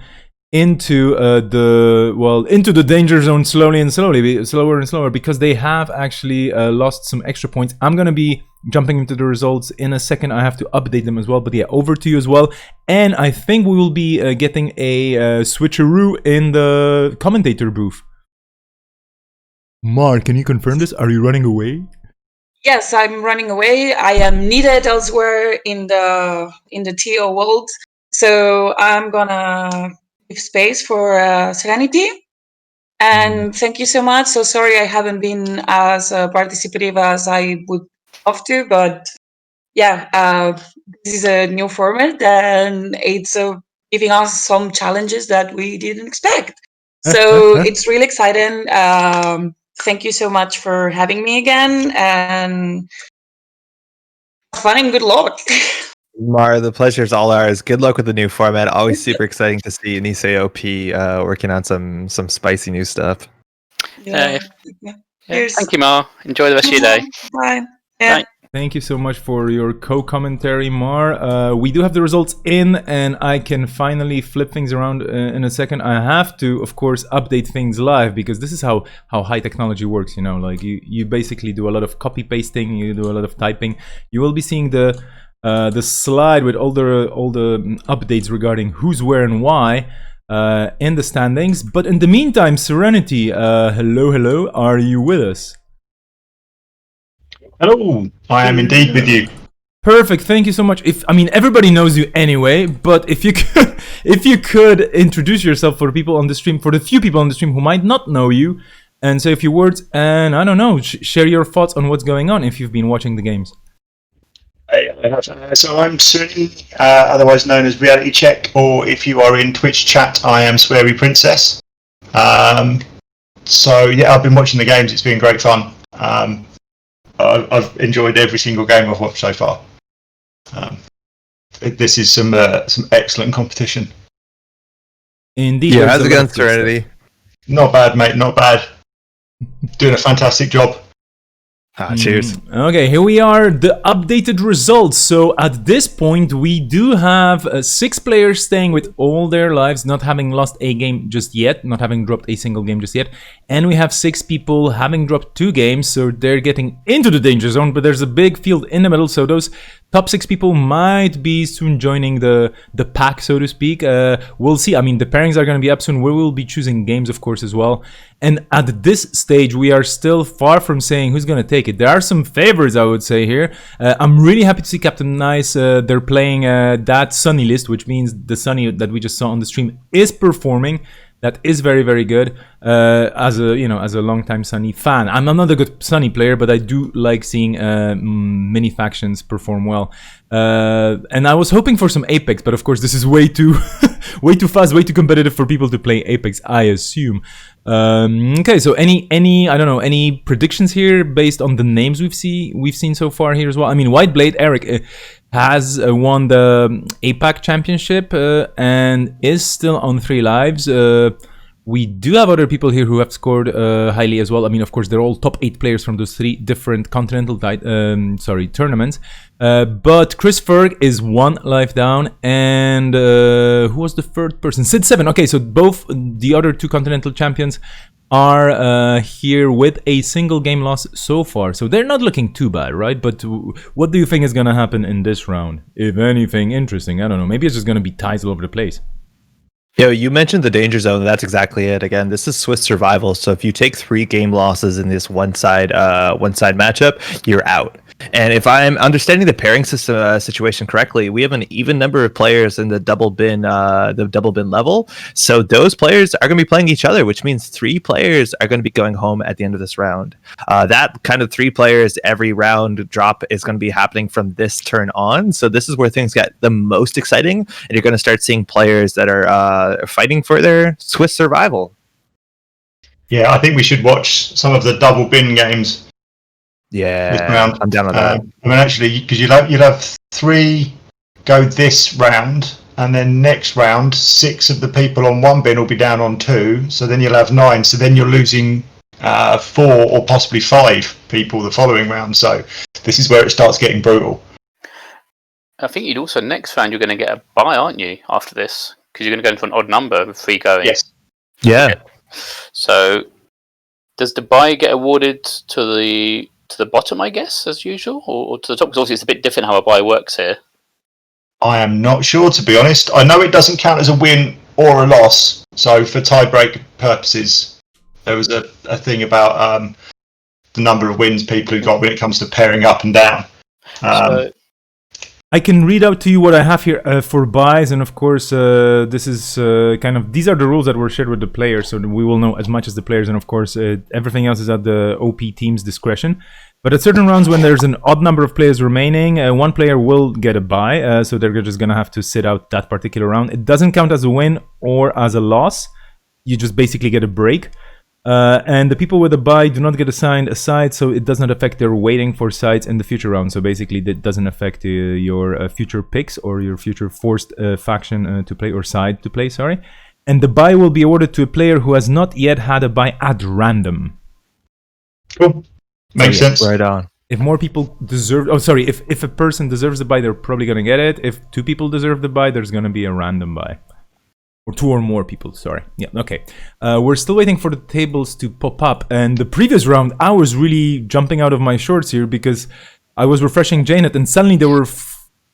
into the danger zone slower and slower because they have actually lost some extra points. I'm gonna be jumping into the results in a second. I have to update them as well, but yeah, over to you as well. And I think we will be getting a switcheroo in the commentator booth. Mar, can you confirm this? Are you running away? Yes, I'm running away. I am needed elsewhere in the TO world, so I'm gonna give space for Serenity. And thank you so much. So sorry I haven't been as participative as I would love to, but yeah, this is a new format and it's giving us some challenges that we didn't expect. So it's really exciting. Thank you so much for having me again, and fun and good luck. Mar, the pleasure is all ours. Good luck with the new format. Always super exciting to see Nisei OP working on some spicy new stuff. Yeah. Thank you, Mar. Enjoy the rest of your day. Bye. Yeah. Bye. Thank you so much for your co-commentary, Mar. We do have the results in, and I can finally flip things around in a second. I have to, of course, update things live because this is how high technology works. Like you basically do a lot of copy pasting, you do a lot of typing. You will be seeing the slide with all the updates regarding who's where and why in the standings. But in the meantime, Serenity, hello, are you with us? Hello, I am indeed with you. Perfect, thank you so much. Everybody knows you anyway, but if you could introduce yourself for the people on the stream, for the few people on the stream who might not know you, and say a few words, and I don't know, share your thoughts on what's going on if you've been watching the games. So I'm Sunny, otherwise known as Reality Check, or if you are in Twitch chat, I am Sweary Princess. So yeah, I've been watching the games. It's been great fun. I've enjoyed every single game I've watched so far. This is some excellent competition. Indeed. Yeah, how's it going, Serenity? Not bad, mate. Not bad. Doing a fantastic job. Cheers. Okay, here we are, the updated results. So at this point, we do have 6 players staying with all their lives, not having lost a game just yet, not having dropped a single game just yet. And we have 6 people having dropped 2 games, so they're getting into the danger zone, but there's a big field in the middle. So those top 6 people might be soon joining the pack, so to speak. We'll see. I mean, the pairings are going to be up soon. We will be choosing games, of course, as well. And at this stage, we are still far from saying who's going to take it. There are some favorites, I would say, here. I'm really happy to see Captain Nice. They're playing that Sunny list, which means the Sunny that we just saw on the stream is performing. That is very, very good. As a longtime Sunny fan, I'm not a good Sunny player, but I do like seeing many factions perform well. And I was hoping for some Apex, but of course this is way too, way too fast, way too competitive for people to play Apex, I assume. Okay, so any predictions here based on the names we've seen so far here as well? I mean, Whiteblade Eric has won the APAC championship and is still on 3 lives. We do have other people here who have scored highly as well. I mean, of course, they're all top 8 players from those 3 different continental tournaments. But Chris Ferg is 1 life down, and who was the third person? Sid7. Okay, so both the other 2 continental champions are here with a single game loss so far. So they're not looking too bad, right? But what do you think is going to happen in this round? If anything interesting, I don't know. Maybe it's just going to be ties all over the place. Yo, you mentioned the danger zone. That's exactly it. Again, this is Swiss survival. So if you take 3 game losses in this one side matchup, you're out. And if I'm understanding the pairing system situation correctly, we have an even number of players in the double bin level. So those players are going to be playing each other, which means 3 players are going to be going home at the end of this round. That kind of 3 players every round drop is going to be happening from this turn on. So this is where things get the most exciting, and you're going to start seeing players that are fighting for their Swiss survival. Yeah, I think we should watch some of the double bin games. Yeah, this round. I'm down with that. I mean, actually, because you'll have 3 go this round, and then next round, 6 of the people on 1 bin will be down on 2. So then you'll have 9. So then you're losing 4 or possibly 5 people the following round. So this is where it starts getting brutal. I think you'd also next round you're going to get a bye, aren't you? After this, because you're going to go into an odd number with 3 going. Yes. Yeah. So does the bye get awarded to the bottom, I guess, as usual, or to the top? Because obviously it's a bit different how a bye works here. I am not sure, to be honest. I know it doesn't count as a win or a loss. So for tiebreak purposes, there was a thing about the number of wins people who got when it comes to pairing up and down. I can read out to you what I have here for buys, and of course, this is these are the rules that were shared with the players, so that we will know as much as the players, and of course, everything else is at the OP team's discretion. But at certain rounds, when there's an odd number of players remaining, 1 player will get a bye, so they're just gonna have to sit out that particular round. It doesn't count as a win or as a loss. You just basically get a break. And the people with a bye do not get assigned a side, so it does not affect their waiting for sides in the future round. So basically, that doesn't affect your future picks or your future forced faction to play or side to play. Sorry, and the bye will be awarded to a player who has not yet had a bye at random. Cool, makes sense. Right on. If more people deserve, if a person deserves the bye, they're probably gonna get it. If 2 people deserve the bye, there's gonna be a random bye. Or 2 or more people, sorry. Yeah, okay. We're still waiting for the tables to pop up. And the previous round, I was really jumping out of my shorts here because I was refreshing JNet and suddenly there were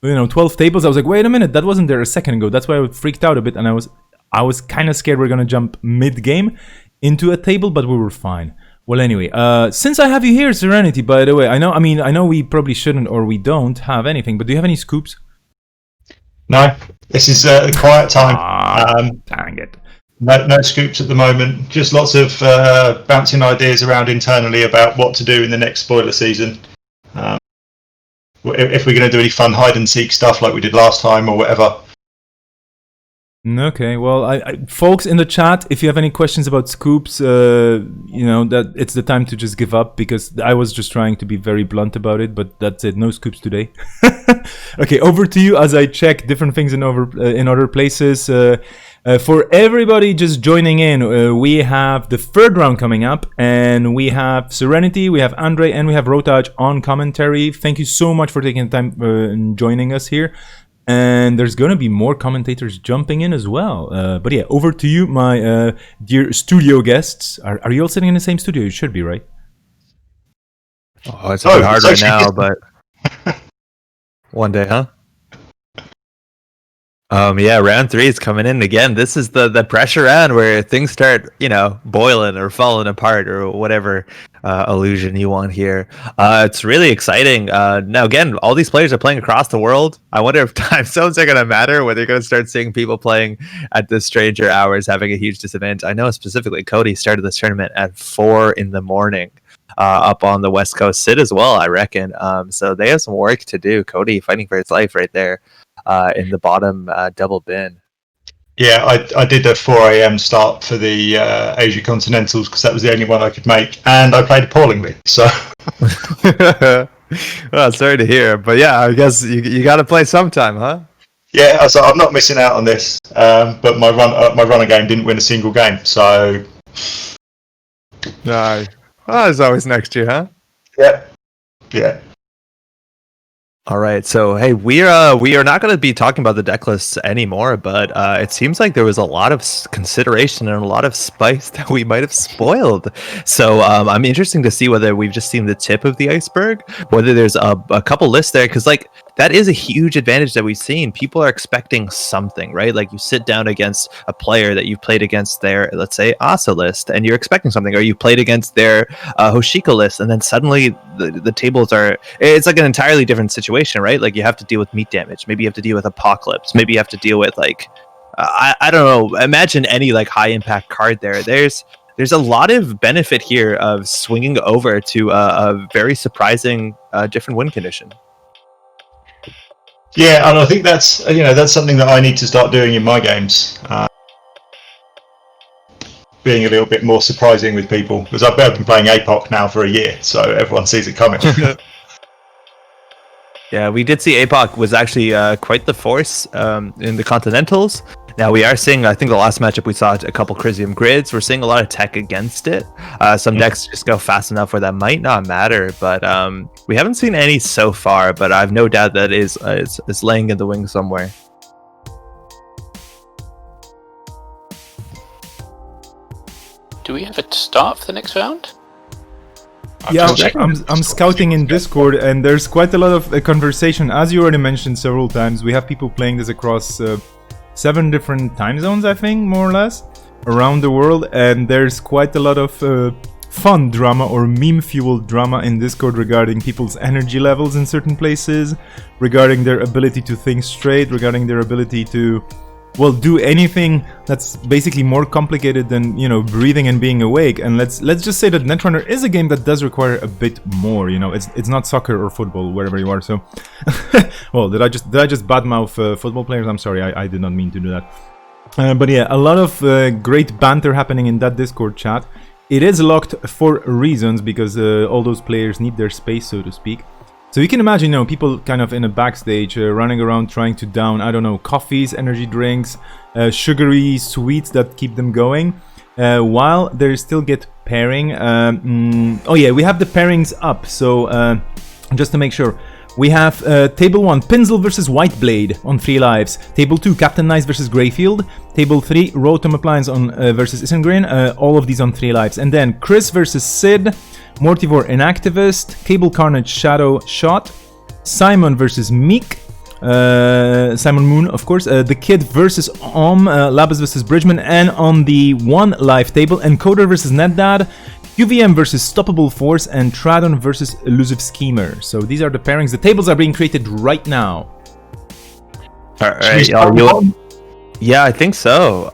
12 tables. I was like, wait a minute, that wasn't there a second ago. That's why I freaked out a bit, and I was kind of scared we're going to jump mid-game into a table, but we were fine. Well, anyway, since I have you here, Serenity, by the way, I know we probably shouldn't or we don't have anything, but do you have any scoops? No, this is a quiet time. Dang it. No scoops at the moment. Just lots of bouncing ideas around internally about what to do in the next spoiler season. If we're going to do any fun hide and seek stuff like we did last time or whatever. Okay, well, folks in the chat, if you have any questions about scoops, that it's the time to just give up, because I was just trying to be very blunt about it, but that's it, no scoops today. Okay, over to you as I check different things in other places. For everybody just joining in, we have the 3rd round coming up, and we have Serenity, we have Andre, and we have Rotaj on commentary. Thank you so much for taking the time and joining us here. And there's going to be more commentators jumping in as well. But yeah, over to you, my dear studio guests. Are you all sitting in the same studio? You should be, right? Oh, it's a bit hard right now, but One day, huh? Yeah, round 3 is coming in again. This is the pressure round where things start, boiling or falling apart or whatever illusion you want here. It's really exciting. Now, again, all these players are playing across the world. I wonder if time zones are going to matter, whether you're going to start seeing people playing at the stranger hours having a huge disadvantage. I know specifically Cody started this tournament at 4 in the morning. Up on the West Coast, Sid as well, I reckon. So they have some work to do. Cody fighting for his life right there. In the bottom double bin. Yeah, I did a 4 a.m. start for the Asia Continentals because that was the only one I could make, and I played appallingly. So, well, sorry to hear, but yeah, I guess you got to play sometime, huh? yeah, I'm not missing out on this. But my runner game didn't win a single game, so No, it's always next year, huh? yeah. All right, so hey, we are not going to be talking about the deck lists anymore, but it seems like there was a lot of consideration and a lot of spice that we might have spoiled. So I'm interested to see whether we've just seen the tip of the iceberg, whether there's a couple lists there, because like that is a huge advantage that we've seen. People are expecting something, right? Like you sit down against a player that you've played against their, let's say, Asa list, and you're expecting something, or you played against their Hoshiko list, and then suddenly the tables are, it's like an entirely different situation, right? Like you have to deal with meat damage. Maybe you have to deal with Apocalypse. Maybe you have to deal with like, I don't know, imagine any like high impact card there. There's a lot of benefit here of swinging over to a very surprising different win condition. Yeah, and I think that's something that I need to start doing in my games. Being a little bit more surprising with people, because I've been playing APOC now for a year, so everyone sees it coming. Yeah, we did see APOC was actually quite the force in the Continentals. Now we are seeing, I think the last matchup we saw a couple Crisium grids. We're seeing a lot of tech against it. Some decks just go fast enough where that might not matter, but we haven't seen any so far, but I've no doubt that is laying in the wings somewhere. Do we have a start for the next round? Yeah, I'm scouting in Discord, and there's quite a lot of conversation. As you already mentioned several times, we have people playing this across 7 different time zones, I think, more or less, around the world, and there's quite a lot of fun drama or meme-fueled drama in Discord regarding people's energy levels in certain places, regarding their ability to think straight, regarding their ability to, well, do anything that's basically more complicated than, breathing and being awake. And let's just say that Netrunner is a game that does require a bit more, it's not soccer or football, wherever you are, so... well, did I just badmouth football players? I'm sorry, I did not mean to do that. But yeah, a lot of great banter happening in that Discord chat. It is locked for reasons, because all those players need their space, so to speak. So you can imagine, people kind of in a backstage running around trying to down, I don't know, coffees, energy drinks, sugary sweets that keep them going, while they still get pairing. Oh yeah, we have the pairings up, so just to make sure. We have Table 1, Pinzel versus Whiteblade on 3 lives. Table 2, Captain Nice versus Greyfield. Table 3, Rotom Appliance on versus Isengrin. All of these on 3 lives. And then Chris versus Sid. Mortivore Inactivist, Cable Carnage Shadow Shot, Simon versus Meek, Simon Moon, of course, The Kid versus Labus versus Bridgman, and on the 1 live table, Encoder versus NetDad, UVM versus Stoppable Force, and Tradon versus Elusive Schemer. So these are the pairings. The tables are being created right now. Alright, yeah, I think so.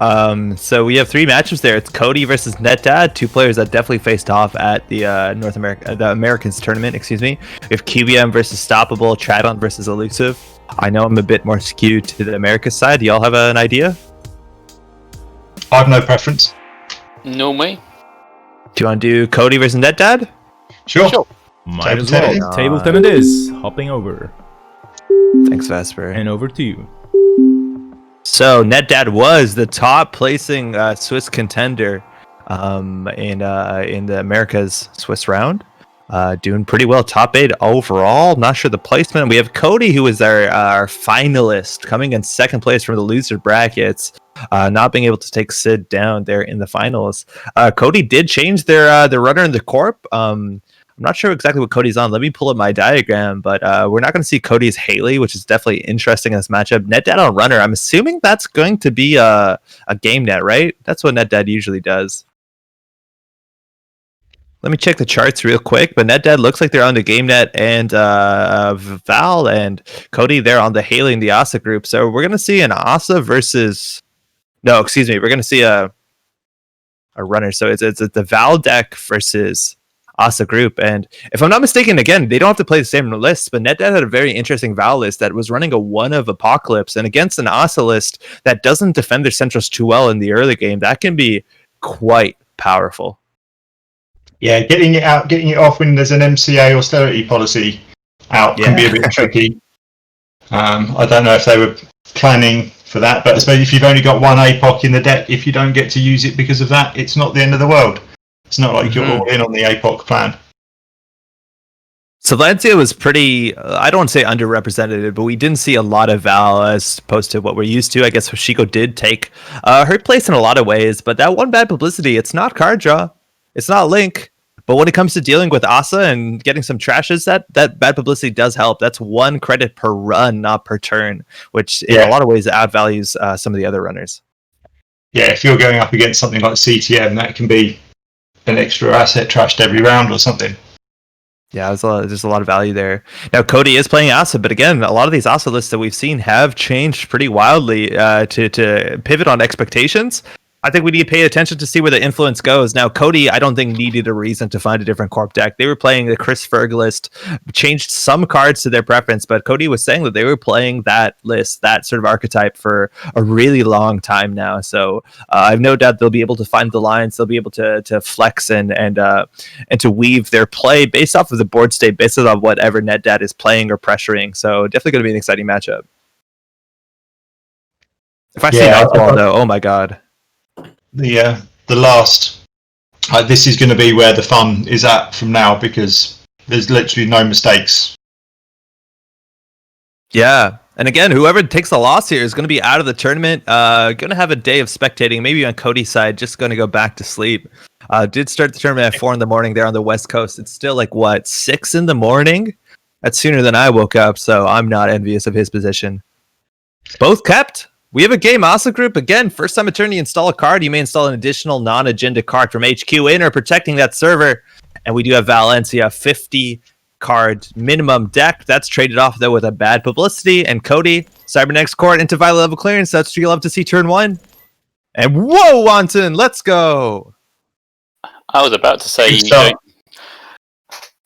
So we have 3 matches there. It's Cody versus NetDad, 2 players that definitely faced off at the the Americans tournament. Excuse me. We have QBM versus Stoppable, Tradon versus Elusive. I know I'm a bit more skewed to the Americas side. Do y'all have an idea? I have no preference. No way. Do you want to do Cody versus NetDad? Sure. Might as well. Table 10 it is. Hopping over. Thanks, Vesper. And over to you. So NetDad was the top placing Swiss contender in the Americas Swiss round, doing pretty well, top 8 overall. Not sure the placement. We have Cody, who is our finalist, coming in 2nd place from the loser brackets, not being able to take Sid down there in the finals. Cody did change their runner in the corp. I'm not sure exactly what Cody's on. Let me pull up my diagram, but we're not going to see Cody's Haley, which is definitely interesting in this matchup. NetDad on Runner, I'm assuming that's going to be a game net, right? That's what NetDad usually does. Let me check the charts real quick, but NetDad looks like they're on the game net, and Val and Cody, they're on the Haley and the Asa group. So we're going to see an Asa versus... No, excuse me. We're going to see a Runner. So it's the Val deck versus Asa group. And if I'm not mistaken, again, they don't have to play the same list, but NetDad had a very interesting Val list that was running a 1 of Apocalypse, and against an Asa list that doesn't defend their centrals too well in the early game, that can be quite powerful. Yeah, getting it off when there's an MCA austerity policy out can be a bit tricky. I don't know if they were planning for that, but especially if you've only got one APOC in the deck, if you don't get to use it because of that, it's not the end of the world. It's not like you're all in on the APOC plan. So Lancia was pretty, I don't want to say underrepresented, but we didn't see a lot of Val as opposed to what we're used to. I guess Hoshiko did take her place in a lot of ways, but that one bad publicity, it's not card draw, it's not Link. But when it comes to dealing with Asa and getting some trashes, that bad publicity does help. That's 1 credit per run, not per turn, which in a lot of ways outvalues some of the other runners. Yeah, if you're going up against something like CTM, that can be an extra asset trashed every round or something. Yeah, there's a lot of value there. Now, Cody is playing Asa, but again, a lot of these Asa lists that we've seen have changed pretty wildly to pivot on expectations. I think we need to pay attention to see where the influence goes. Now, Cody, I don't think needed a reason to find a different corp deck. They were playing the Chris Ferg list, changed some cards to their preference, but Cody was saying that they were playing that list, that sort of archetype for a really long time now. So I've no doubt they'll be able to find the lines. They'll be able to flex and to weave their play based off of the board state, based on whatever NetDad is playing or pressuring. So definitely going to be an exciting matchup. If I see an Oswald, though, oh my god. The last this is going to be where the fun is at from now, because there's literally no mistakes. Yeah, and again, whoever takes the loss here is going to be out of the tournament, going to have a day of spectating, maybe on Cody's side, just going to go back to sleep. Did start the tournament at 4 a.m. there on the West Coast. It's still like 6 a.m. That's sooner than I woke up, so I'm not envious of his position. Both kept. We have a game Asa group. Again, first time attorney install a card. You may install an additional non-agenda card from HQ in or protecting that server. And we do have Valencia, 50 card minimum deck. That's traded off, though, with a bad publicity. And Cody, Cybernetics Court into violet level clearance. That's what you love to see turn 1. And whoa, Wanton, let's go. I was about to say you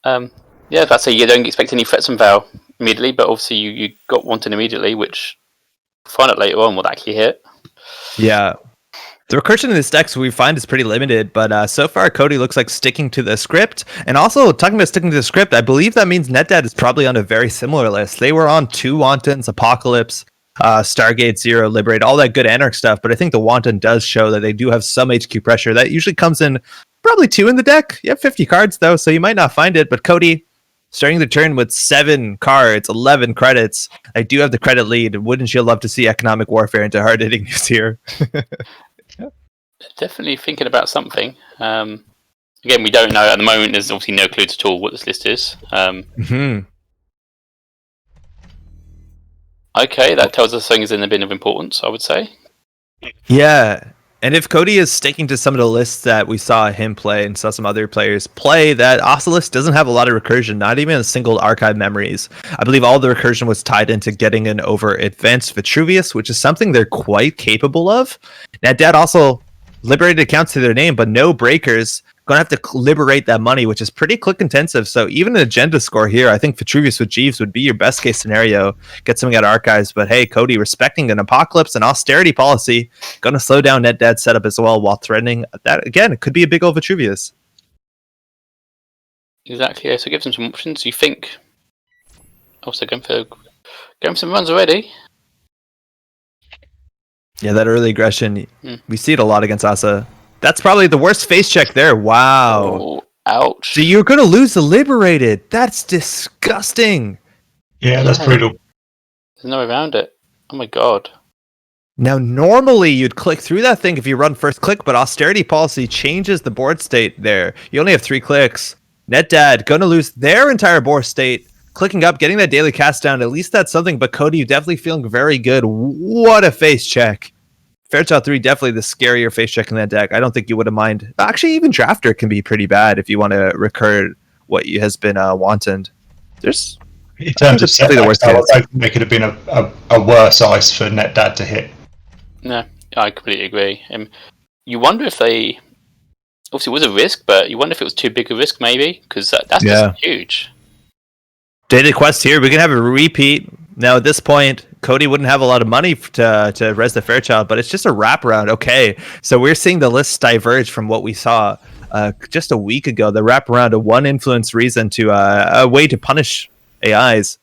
don't. That's say you don't expect any threats from Val immediately, but obviously you got Wanton immediately, which find out later on will actually hit. Yeah. The recursion in this deck we find is pretty limited, but so far Cody looks like sticking to the script. And also, talking about sticking to the script, I believe that means NetDad is probably on a very similar list. They were on 2 Wantons, Apocalypse, Stargate, Zero, Liberate, all that good Anarch stuff, but I think the Wanton does show that they do have some HQ pressure. That usually comes in probably 2 in the deck. You have 50 cards, though, so you might not find it, but Cody, starting the turn with 7 cards, 11 credits. I do have the credit lead. Wouldn't you love to see economic warfare into hard-hitting news here? Definitely thinking about something. Again, we don't know. At the moment, there's obviously no clue at all what this list is. Okay, that tells us something is in a bit of importance, I would say. Yeah. And if Cody is sticking to some of the lists that we saw him play and saw some other players play, that Asa list doesn't have a lot of recursion, not even a single archive memories. I believe all the recursion was tied into getting an over advanced Vitruvius, which is something they're quite capable of. NetDad also liberated accounts to their name, but no breakers. Going to have to liberate that money, which is pretty click intensive. So even an agenda score here, I think Vitruvius with Jeeves would be your best case scenario. Get something out of archives. But hey, Cody, respecting an apocalypse and austerity policy, going to slow down NetDad's setup as well while threatening that. Again, it could be a big old Vitruvius. Exactly. Yeah, so give them some options. You think also going for some runs already. Yeah, that early aggression, we see it a lot against Asa. That's probably the worst face check there. Wow. Oh, ouch. So you're going to lose the liberated. That's disgusting. Yeah, that's brutal. There's no way around it. Oh my god. Now, normally you'd click through that thing if you run first click, but austerity policy changes the board state there. You only have 3 clicks. NetDad going to lose their entire board state. Clicking up, getting that daily cast down. At least that's something. But Cody, you're definitely feeling very good. What a face check. Fairchild 3, definitely the scarier face check in that deck. I don't think you would have mind. Actually, even Drafter can be pretty bad if you want to recur what has been wantoned. There's in terms of definitely the worst I chance. don't think it could have been a worse ice for NetDad to hit. No, I completely agree. You wonder if they... Obviously, it was a risk, but you wonder if it was too big a risk, maybe? Because that's just huge. Daily quest here. We can have a repeat. Now, at this point, Cody wouldn't have a lot of money to res the Fairchild, but it's just a wraparound. Okay, so we're seeing the lists diverge from what we saw just a week ago. The wraparound, a one influence reason to a way to punish AIs.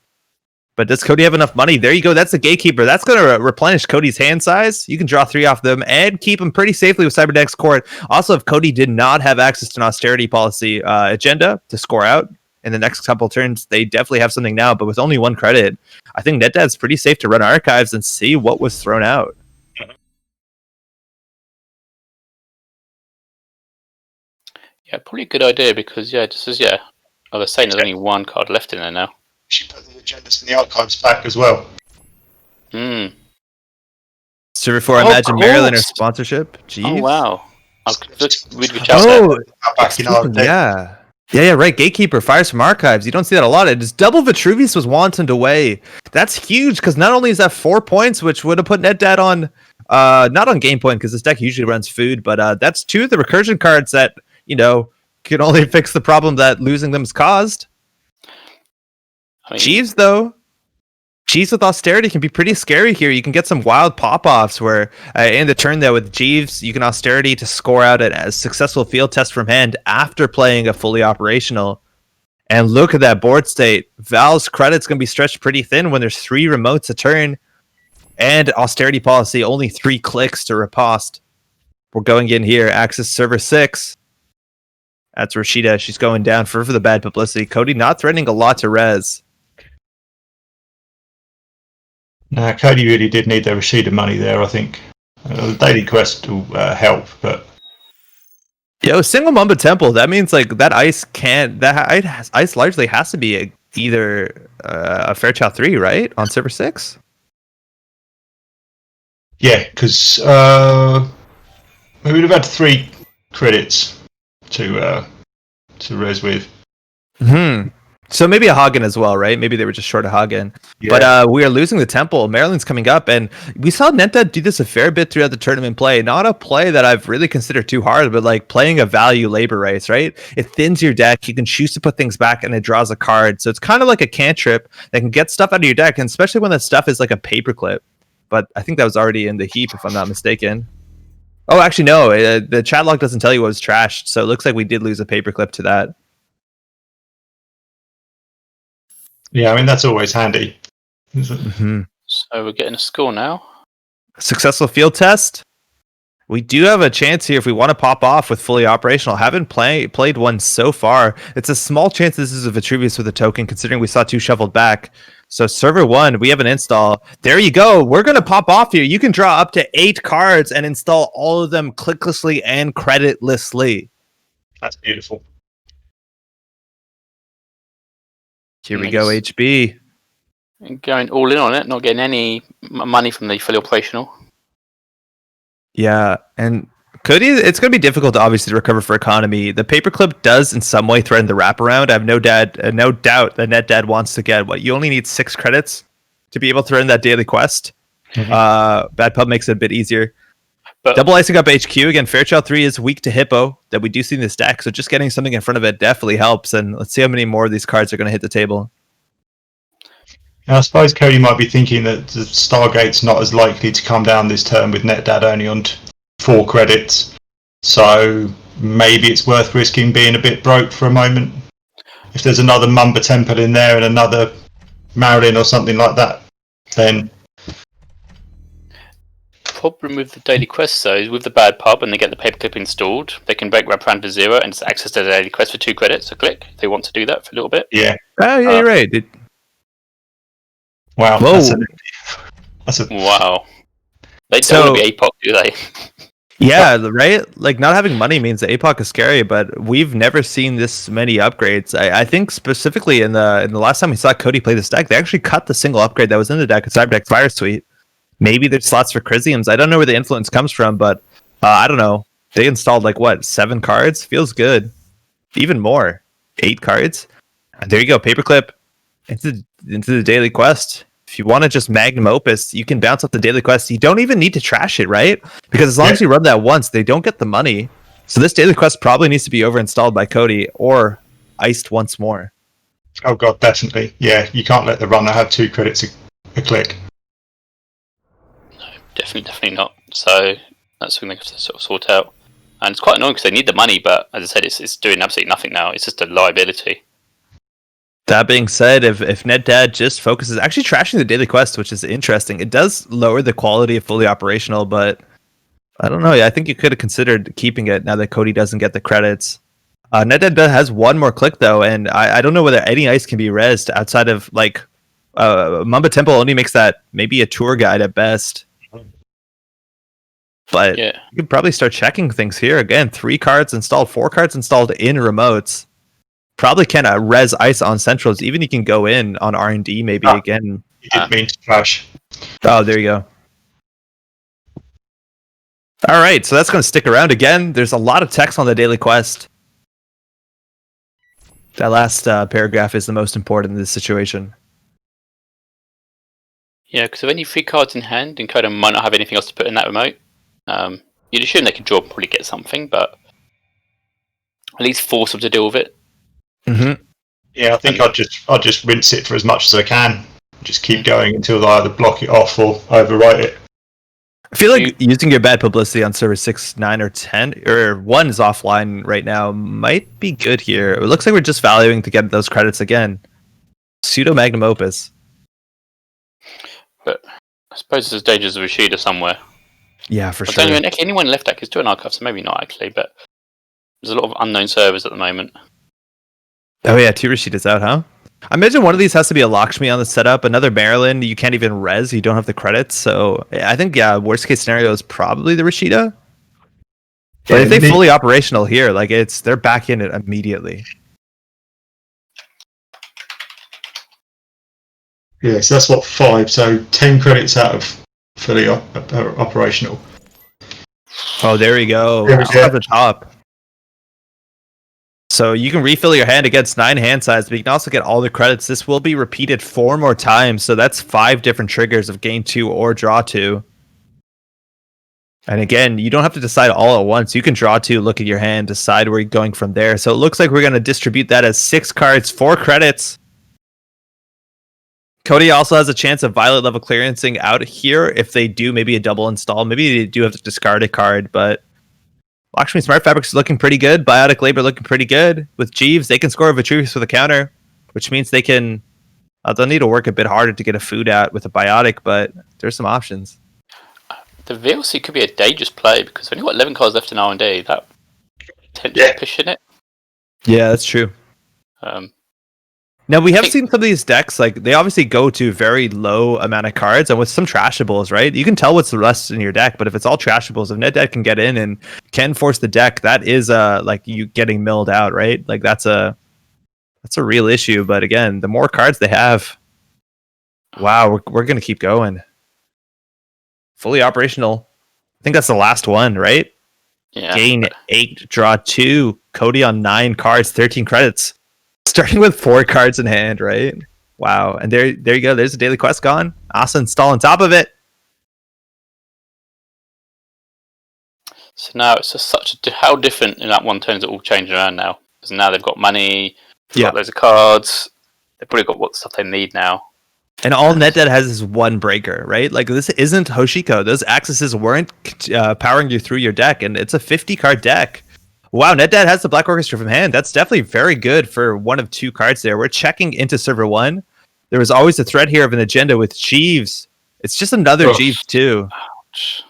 But does Cody have enough money? There you go. That's the gatekeeper. That's going to replenish Cody's hand size. You can draw 3 off them and keep him pretty safely with Cyberdeck's Court. Also, if Cody did not have access to an austerity policy agenda to score out in the next couple turns, they definitely have something now. But with only 1 credit, I think NetDad's pretty safe to run archives and see what was thrown out. Yeah, probably a good idea because, just as, I was saying, there's only 1 card left in there now. She put the agendas in the archives back as well. Server 4, Imagine Maryland or sponsorship. Jeez. Oh, wow. Back in our day. Yeah, right. Gatekeeper fires from archives. You don't see that a lot. It's double Vitruvius was wantoned away. That's huge because not only is that 4 points, which would have put NetDad on, not on game point because this deck usually runs food, but that's 2 of the recursion cards that, can only fix the problem that losing them has caused. Jeeves, though. Jeeves with austerity can be pretty scary here. You can get some wild pop-offs where in the turn there with Jeeves, you can austerity to score out a successful field test from hand after playing a fully operational. And look at that board state. Val's credit's going to be stretched pretty thin when there's 3 remotes a turn and austerity policy, only 3 clicks to riposte. We're going in here. Access server 6. That's Rashida. She's going down for the bad publicity. Cody not threatening a lot to res. Nah, Cody really did need the Rashida money there, I think. The daily quest will help, but... Single Mamba Temple, that means like that ice ice largely has to be either a Fairchild 3, right? On server 6? Yeah, because we would have had 3 credits to res with. So maybe a Hagen as well, right? Maybe they were just short of Hagen. Yeah. But we are losing the Temple. Maryland's coming up, and we saw NetDad do this a fair bit throughout the tournament play. Not a play that I've really considered too hard, but like playing a value labor race, right? It thins your deck. You can choose to put things back, and it draws a card. So it's kind of like a cantrip that can get stuff out of your deck, and especially when that stuff is like a paperclip. But I think that was already in the heap, if I'm not mistaken. Oh, actually, no. The chat log doesn't tell you what was trashed, so it looks like we did lose a paperclip to that. Yeah, I mean, that's always handy. So we're getting a score now. Successful field test. We do have a chance here if we want to pop off with fully operational. Haven't played one so far. It's a small chance this is a Vitruvius with a token, considering we saw 2 shuffled back. So server 1, we have an install. There you go. We're going to pop off here. You can draw up to 8 cards and install all of them clicklessly and creditlessly. That's beautiful. Here we go, HB. Going all in on it, not getting any money from the fully operational. Yeah, and Cody, it's going to be difficult, obviously, to recover for economy. The paperclip does in some way threaten the wraparound. I have no doubt that NetDad wants to get what you only need 6 credits to be able to run that daily quest. Bad Pub makes it a bit easier. But double icing up HQ again. Fairchild 3 is weak to Hippo that we do see in this deck, so just getting something in front of it definitely helps. And let's see how many more of these cards are going to hit the table. Now, I suppose Cody might be thinking that the Stargate's not as likely to come down this turn with NetDad only on 4 credits. So maybe it's worth risking being a bit broke for a moment. If there's another Mumba Temple in there and another Marilyn or something like that, then... Problem with the daily quest though is with the bad pub and they get the paperclip installed, they can break wraparound to 0 and just access the daily quest for 2 credits a click if they want to do that for a little bit. Yeah. Oh yeah, you're right. Wow. Whoa. Wow. They don't want to be APOC, do they? Yeah, right? Like, not having money means that APOC is scary, but we've never seen this many upgrades. I think specifically in the last time we saw Cody play this deck, they actually cut the single upgrade that was in the deck, Cyberdeck Fire Suite. Maybe there's slots for Chrysiums. I don't know where the influence comes from, but I don't know. They installed, like, what, 7 cards? Feels good. Even more. 8 cards. And there you go, Paperclip into the daily quest. If you want to just magnum opus, you can bounce up the daily quest. You don't even need to trash it, right? Because as long as you run that once, they don't get the money. So this daily quest probably needs to be overinstalled by Cody or iced once more. Oh god, definitely. Yeah, you can't let the runner have 2 credits a click. Definitely not. So that's something they have to sort of sort out. And it's quite annoying because they need the money, but as I said, it's doing absolutely nothing now. It's just a liability. That being said, if NetDad just focuses, actually trashing the daily quest, which is interesting, it does lower the quality of fully operational, but I don't know. I think you could have considered keeping it now that Cody doesn't get the credits. NetDad has one more click though, and I don't know whether any ice can be rezzed outside of like Mamba Temple only makes that maybe a tour guide at best. But Yeah. you could probably start checking things here. Again, 3 cards installed, 4 cards installed in remotes. Probably can res ice on centrals. Even you can go in on R&D maybe again. You didn't mean to crash. Oh, there you go. All right, so that's going to stick around again. There's a lot of text on the daily quest. That last paragraph is the most important in this situation. Yeah, because of any 3 cards in hand, and Coda might not have anything else to put in that remote. You'd assume they could draw and probably get something, but at least force them to deal with it. Mm-hmm. Yeah, I think I'd just rinse it for as much as I can. Just keep going until I either block it off or overwrite it. I feel like using your bad publicity on server 6, 9, or 10, or 1 is offline right now might be good here. It looks like we're just valuing to get those credits again. Pseudo magnum opus. But I suppose there's dangers of Rashida somewhere. Yeah, for I sure. don't know, anyone left deck is doing archive, so maybe not actually, but there's a lot of unknown servers at the moment. Oh yeah, 2 Rashida's out, huh? I imagine one of these has to be a Lakshmi on the setup. Another Maryland, you can't even res. You don't have the credits. So I think, yeah, worst case scenario is probably the Rashida. But if they fully operational here, like they're back in it immediately. Yeah, so that's what 5. So 10 credits out of fully operational. Oh, there we go. There we go. At the top. So you can refill your hand against 9 hand sides, but you can also get all the credits. This will be repeated 4 more times, so that's 5 different triggers of gain 2 or draw 2. And again, you don't have to decide all at once. You can draw 2, look at your hand, decide where you're going from there. So it looks like we're going to distribute that as 6 cards, 4 credits. Cody also has a chance of Violet level clearancing out here if they do maybe a double install. Maybe they do have to discard a card, but Lakshmi Smart Fabric's looking pretty good. Biotic Labor looking pretty good. With Jeeves, they can score a Vitruvius with a counter, which means they can... they'll need to work a bit harder to get a food out with a Biotic, but there's some options. The VLC could be a dangerous play because when you've got 11 cards left in R&D, that potentially pushing it. Yeah, that's true. Now, we have seen some of these decks, like, they obviously go to very low amount of cards, and with some trashables, right? You can tell what's the rest in your deck, but if it's all trashables, if NetDeck can get in and can force the deck, that is, like, you getting milled out, right? Like, that's a real issue, but again, the more cards they have, wow, we're going to keep going. Fully operational. I think that's the last one, right? Yeah. Gain 8, draw 2, Cody on 9 cards, 13 credits. Starting with 4 cards in hand, right? Wow. And there you go. There's a daily quest gone. Asa install on top of it. So now it's just how different in that one turn is it all changing around now? Because now they've got money, they've got loads of cards, they've probably got what stuff they need now. And all NetDead has is one breaker, right? Like, this isn't Hoshiko. Those accesses weren't powering you through your deck, and it's a 50-card deck. Wow, NetDad has the Black Orchestra from hand. That's definitely very good for one of 2 cards there. We're checking into server 1. There was always a threat here of an agenda with Jeeves. It's just another Jeeves too. Ouch.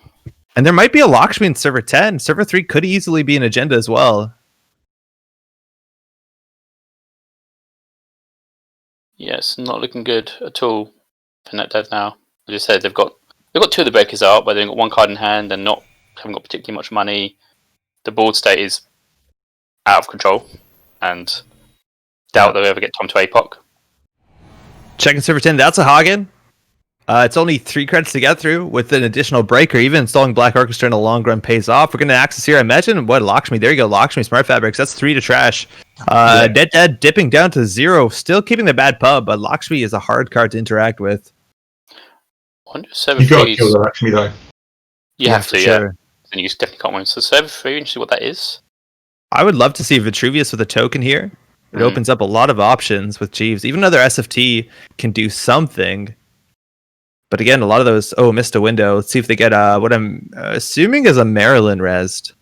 And there might be a Lakshmi in server 10. Server 3 could easily be an agenda as well. Yes, not looking good at all for NetDead now. As I said, they've got 2 of the breakers out, but they've got 1 card in hand and not haven't got particularly much money. The board state is out of control, and doubt they'll ever get Tom to APOC. Checking server 10, that's a Hagen. It's only 3 credits to get through with an additional breaker. Even installing Black Orchestra in the long run pays off. We're going to access here. Imagine what Lakshmi. There you go, Lakshmi Smart Fabrics. That's 3 to trash. Dead dipping down to 0. Still keeping the bad pub, but Lakshmi is a hard card to interact with. You got to kill the Lakshmi though. You have to, sure. And you definitely can't win. So server 3, and see what that is. I would love to see Vitruvius with a token here. It opens up a lot of options with Jeeves. Even another SFT can do something. But again, a lot of those... Oh, missed a window. Let's see if they get what I'm assuming is a Maryland rest.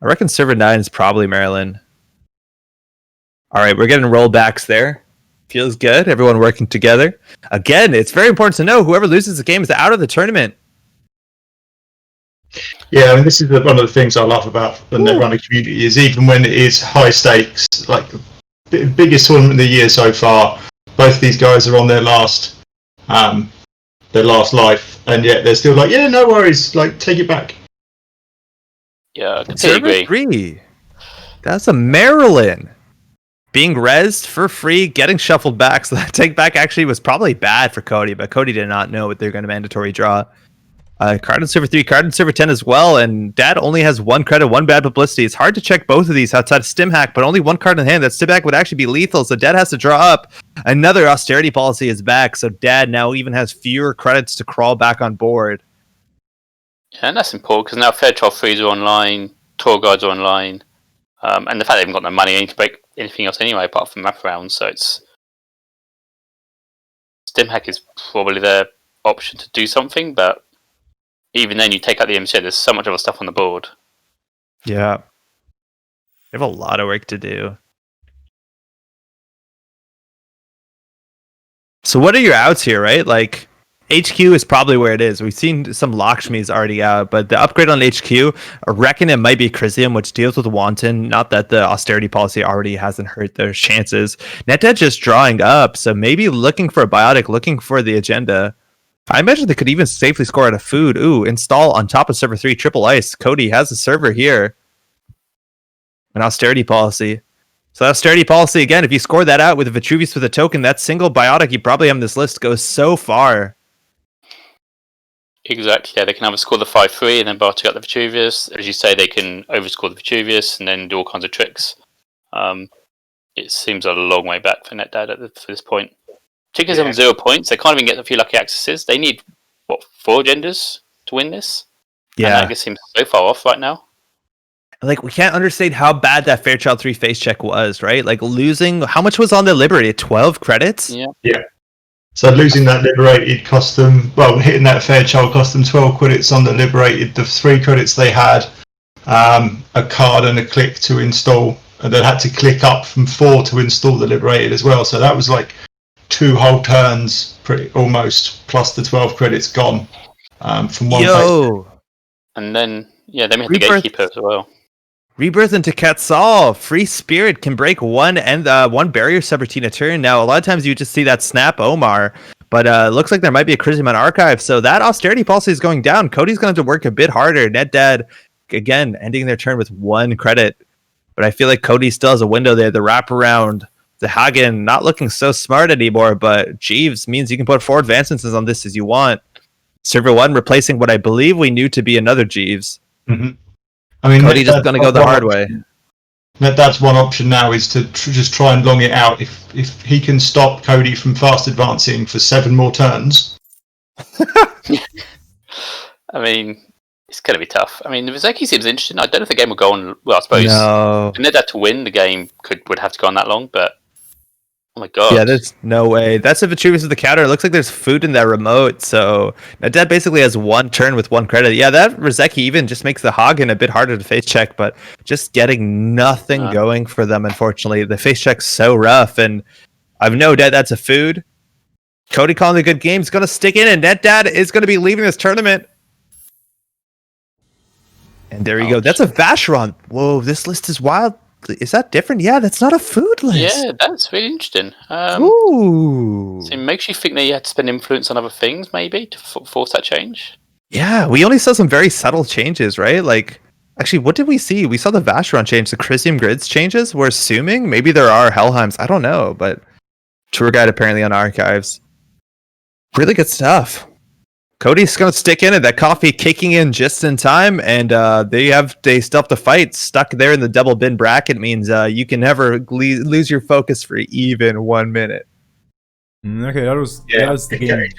I reckon server 9 is probably Maryland. All right, we're getting rollbacks there. Feels good. Everyone working together. Again, it's very important to know whoever loses the game is out of the tournament. Yeah, I mean, this is one of the things I love about the Netrunner community is even when it is high stakes, like the biggest tournament of the year so far, both these guys are on their last life, and yet they're still like, yeah, no worries, like take it back. Yeah, I completely agree. 3. That's a Maryland. Being rezzed for free, getting shuffled back, so that take back actually was probably bad for Cody, but Cody did not know what they're going to mandatory draw. Card on server 3, card on server 10 as well, and Dad only has 1 credit, 1 bad publicity. It's hard to check both of these outside of Stim Hack, but only 1 card in hand. That Stim Hack would actually be lethal, so Dad has to draw up. Another austerity policy is back, so Dad now even has fewer credits to crawl back on board. Yeah, and that's important, because now Fairchild 3s are online, Tour Guides are online, and the fact they haven't got no money to break anything else anyway, apart from map rounds, so it's... Stim Hack is probably their option to do something, but even then, you take out the MCA, there's so much other stuff on the board. Yeah. They have a lot of work to do. So what are your outs here, right? Like, HQ is probably where it is. We've seen some Lakshmi's already out, but the upgrade on HQ, I reckon it might be Chrysium, which deals with Wanton. Not that the austerity policy already hasn't hurt their chances. NetDead just drawing up, so maybe looking for a biotic, looking for the agenda. I imagine they could even safely score out of food. Ooh, install on top of server 3, triple ice. Cody has a server here. An austerity policy. So austerity policy, again, if you score that out with a Vitruvius with a token, that single biotic you probably have on this list goes so far. Exactly, yeah, they can either score the 5-3 and then biotic out the Vitruvius. As you say, they can overscore the Vitruvius and then do all kinds of tricks. It seems a long way back for NetDad for this point. Chickens have 0 points. They can't even get a few lucky accesses. They need, 4 agendas to win this? Yeah. And that seems so far off right now. Like, we can't understate how bad that Fairchild 3 face check was, right? Like, losing... How much was on the Liberated? 12 credits? Yeah. So losing that Liberated cost them... Well, hitting that Fairchild cost them 12 credits on the Liberated. The 3 credits they had, a card and a click to install. And they had to click up from 4 to install the Liberated as well. So that was like 2 whole turns, almost, plus the 12 credits gone from one phase. And then, then we had the Gatekeeper as well. Rebirth into Quetzal. Free Spirit can break one barrier subroutine a turn. Now, a lot of times you just see that snap Omar, but looks like there might be a Chrysium on Archive, so that austerity policy is going down. Cody's going to have to work a bit harder. NetDad, again, ending their turn with 1 credit, but I feel like Cody still has a window there. The wraparound. The Hagen not looking so smart anymore, but Jeeves means you can put 4 advancements on this as you want. Server 1 replacing what I believe we knew to be another Jeeves. Mm-hmm. I mean, Cody just going to go the hard way. That's one option now, is to just try and long it out. If he can stop Cody from fast advancing for 7 more turns. I mean, it's going to be tough. I mean, the Vizeki seems interesting. I don't know if the game will go on. Well, I suppose if NetDad to win, the game would have to go on that long, but oh my god. Yeah, there's no way. That's if Vitruvius with the counter. It looks like there's food in that remote, so NetDad basically has 1 turn with 1 credit. Yeah, that Rizeki even just makes the Hagen a bit harder to face check, but just getting nothing going for them, unfortunately. The face check's so rough, and I've no doubt that's a food. Cody calling a good game. He's going to stick in, and NetDad is going to be leaving this tournament. And there you go. That's a Vacheron. Whoa, this list is wild. Is that different? Yeah, that's not a food list. Yeah, that's really interesting. Ooh. So it makes you think that you had to spend influence on other things, maybe, to force that change? Yeah, we only saw some very subtle changes, right? Like, actually, what did we see? We saw the Vacheron change, the Chrysium grids changes. We're assuming maybe there are Helheims. I don't know, but tour guide apparently on archives. Really good stuff. Cody's gonna stick in it. That coffee kicking in just in time, and they still have to fight. Stuck there in the double bin bracket means you can never lose your focus for even 1 minute. Okay, that was the game.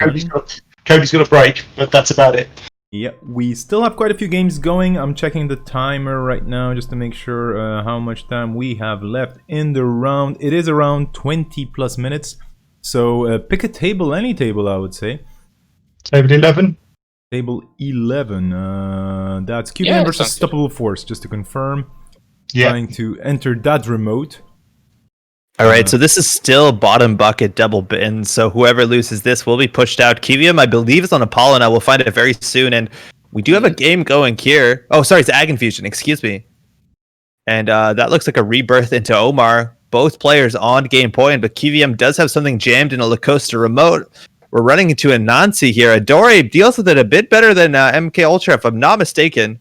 Cody's got a break, but that's about it. Yeah, we still have quite a few games going. I'm checking the timer right now just to make sure how much time we have left in the round. It is around 20 plus minutes. So pick a table, any table, I would say. Table 11? Table 11. That's QVM versus Stoppable Force, just to confirm. Yeah. Trying to enter that remote. All right, so this is still bottom bucket double bin. So whoever loses this will be pushed out. Kivium, I believe, is on Apollo now. We'll find it very soon. And we do have a game going here. Oh, sorry, it's Ag Infusion. Excuse me. And that looks like a rebirth into Omar. Both players on game point, but Kivium does have something jammed in a Lacosta remote. We're running into a Nancy here. Adore deals with it a bit better than MK Ultra, if I'm not mistaken.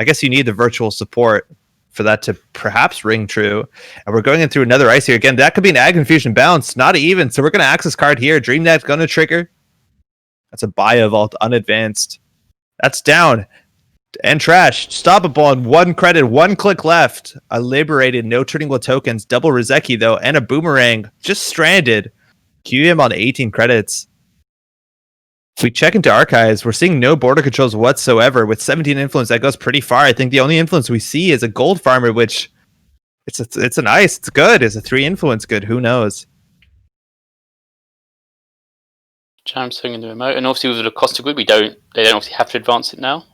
I guess you need the virtual support for that to perhaps ring true. And we're going in through another ice here. Again, that could be an Ag Infusion bounce, not even. So we're going to access card here. DreamNet's going to trigger. That's a Bio Vault unadvanced. That's down. And trash. Stoppable on 1 credit, 1 click left. A liberated, no turning wheel tokens. Double Rizeki, though, and a Boomerang. Just stranded. QM on 18 credits. If we check into archives, we're seeing no border controls whatsoever. With 17 influence, that goes pretty far. I think the only influence we see is a gold farmer, which it's a nice, it's good. Is a 3 influence good? Who knows? Jam swinging the remote, and obviously with the Costa grid, they don't obviously have to advance it now.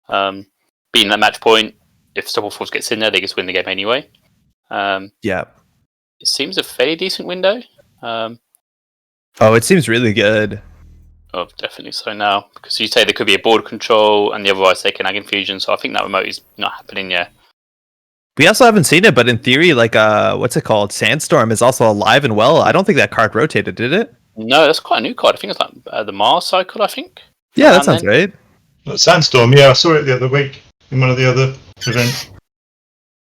Being that match point, if Stoppable Force gets in there, they just win the game anyway. Yeah. It seems a fairly decent window. Oh, it seems really good. Oh, definitely so now. Because you say there could be a border control, and otherwise they can Ag Infusion, so I think that remote is not happening yet. We also haven't seen it, but in theory, like, what's it called? Sandstorm is also alive and well. I don't think that card rotated, did it? No, that's quite a new card. I think it's like the Mars cycle, I think. Yeah, that sounds right. Sandstorm, yeah, I saw it the other week in one of the other events.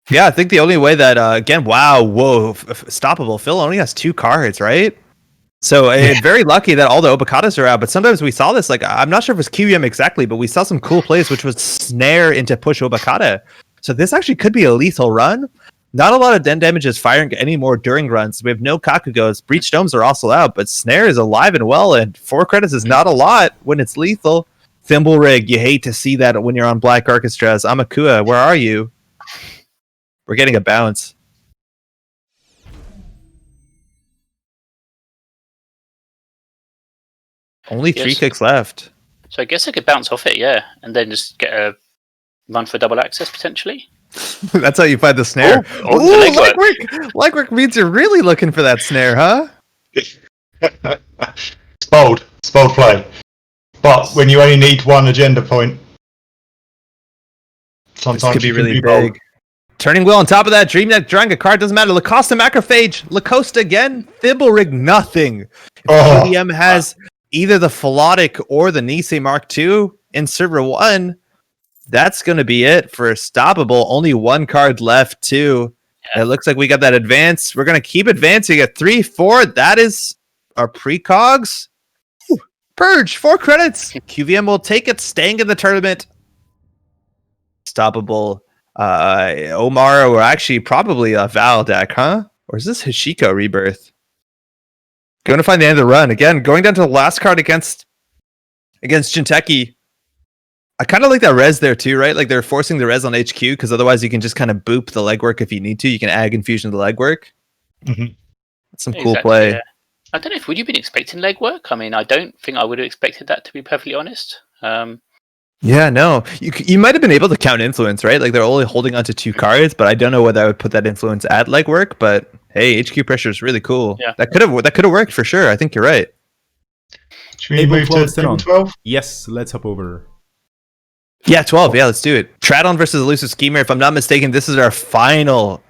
Yeah, I think the only way that, again, stoppable. Phil only has 2 cards, right? So very lucky that all the Obacatas are out, but sometimes we saw this, like, I'm not sure if it was QM exactly, but we saw some cool plays, which was snare into push Obacata. So this actually could be a lethal run. Not a lot of den damage is firing anymore during runs. We have no Kakugos. Breach Domes are also out, but snare is alive and well, and 4 credits is not a lot when it's lethal. Thimble Rig, you hate to see that when you're on Black Orchestras. Amakua, where are you? We're getting a bounce. Only 3 kicks left. So I guess I could bounce off it, yeah, and then just get a run for double access potentially. That's how you find the snare. Legwork means you're really looking for that snare, huh? It's bold play. But when you only need 1 agenda point, sometimes this could be really big. Bold. Turning wheel on top of that, DreamNet drawing a card, doesn't matter. Lacosta Macrophage, Lacosta again, Thimble Rig, nothing. PDM has either the Philotic or the Nisei Mark II in server 1. That's going to be it for Stoppable. Only 1 card left, too. Yeah. It looks like we got that advance. We're going to keep advancing at 3-4. That is our precogs. Purge, 4 credits. QVM will take it, staying in the tournament. Stoppable. Omar, or actually probably a Val deck, huh? Or is this Hashiko Rebirth? Going to find the end of the run. Again, going down to the last card against Jinteki. I kind of like that res there too, right? Like they're forcing the res on HQ because otherwise you can just kind of boop the legwork if you need to. You can Ag Infusion the legwork. Mm-hmm. That's some cool play. Yeah. I don't know if would you been expecting legwork? I mean, I don't think I would have expected that, to be perfectly honest. Yeah, no. You might have been able to count influence, right? Like they're only holding onto 2 cards, but I don't know whether I would put that influence at legwork. But hey, HQ pressure is really cool. Yeah. That could have worked for sure. I think you're right. Should we move to table 12? Yes, let's hop over. Yeah, 12. Yeah, let's do it. Tradon versus Elusive Schemer. If I'm not mistaken, this is our final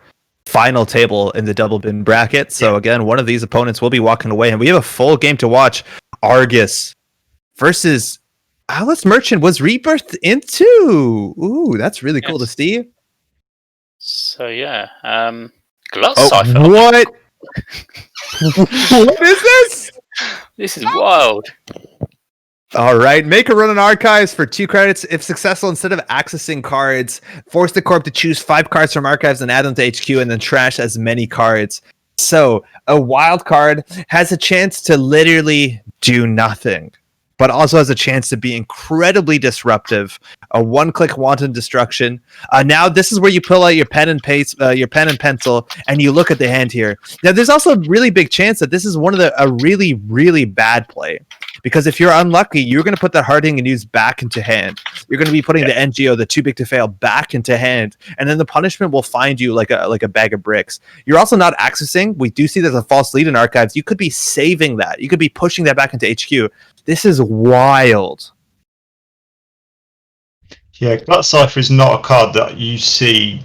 table in the double bin bracket. So again, one of these opponents will be walking away, and we have a full game to watch. Argus versus Alice Merchant was rebirthed into. Ooh, that's really cool to see. So yeah, Glut Oh, Cypher. what? What is this? This is wild. All right, make a run on archives for 2 credits. If successful, instead of accessing cards, force the corp to choose 5 cards from archives and add them to HQ, and then trash as many cards. So a wild card has a chance to literally do nothing, but also has a chance to be incredibly disruptive. A 1-click wanton destruction. Now this is where you pull out your pen and pencil, and you look at the hand here. Now there's also a really big chance that this is a really, really bad play. Because if you're unlucky, you're going to put that hard-hitting news back into hand. You're going to be putting the NGO, the too big to fail, back into hand, and then the punishment will find you like a bag of bricks. You're also not accessing. We do see there's a false lead in archives. You could be saving that. You could be pushing that back into HQ. This is wild. Yeah, Glut Cypher is not a card that you see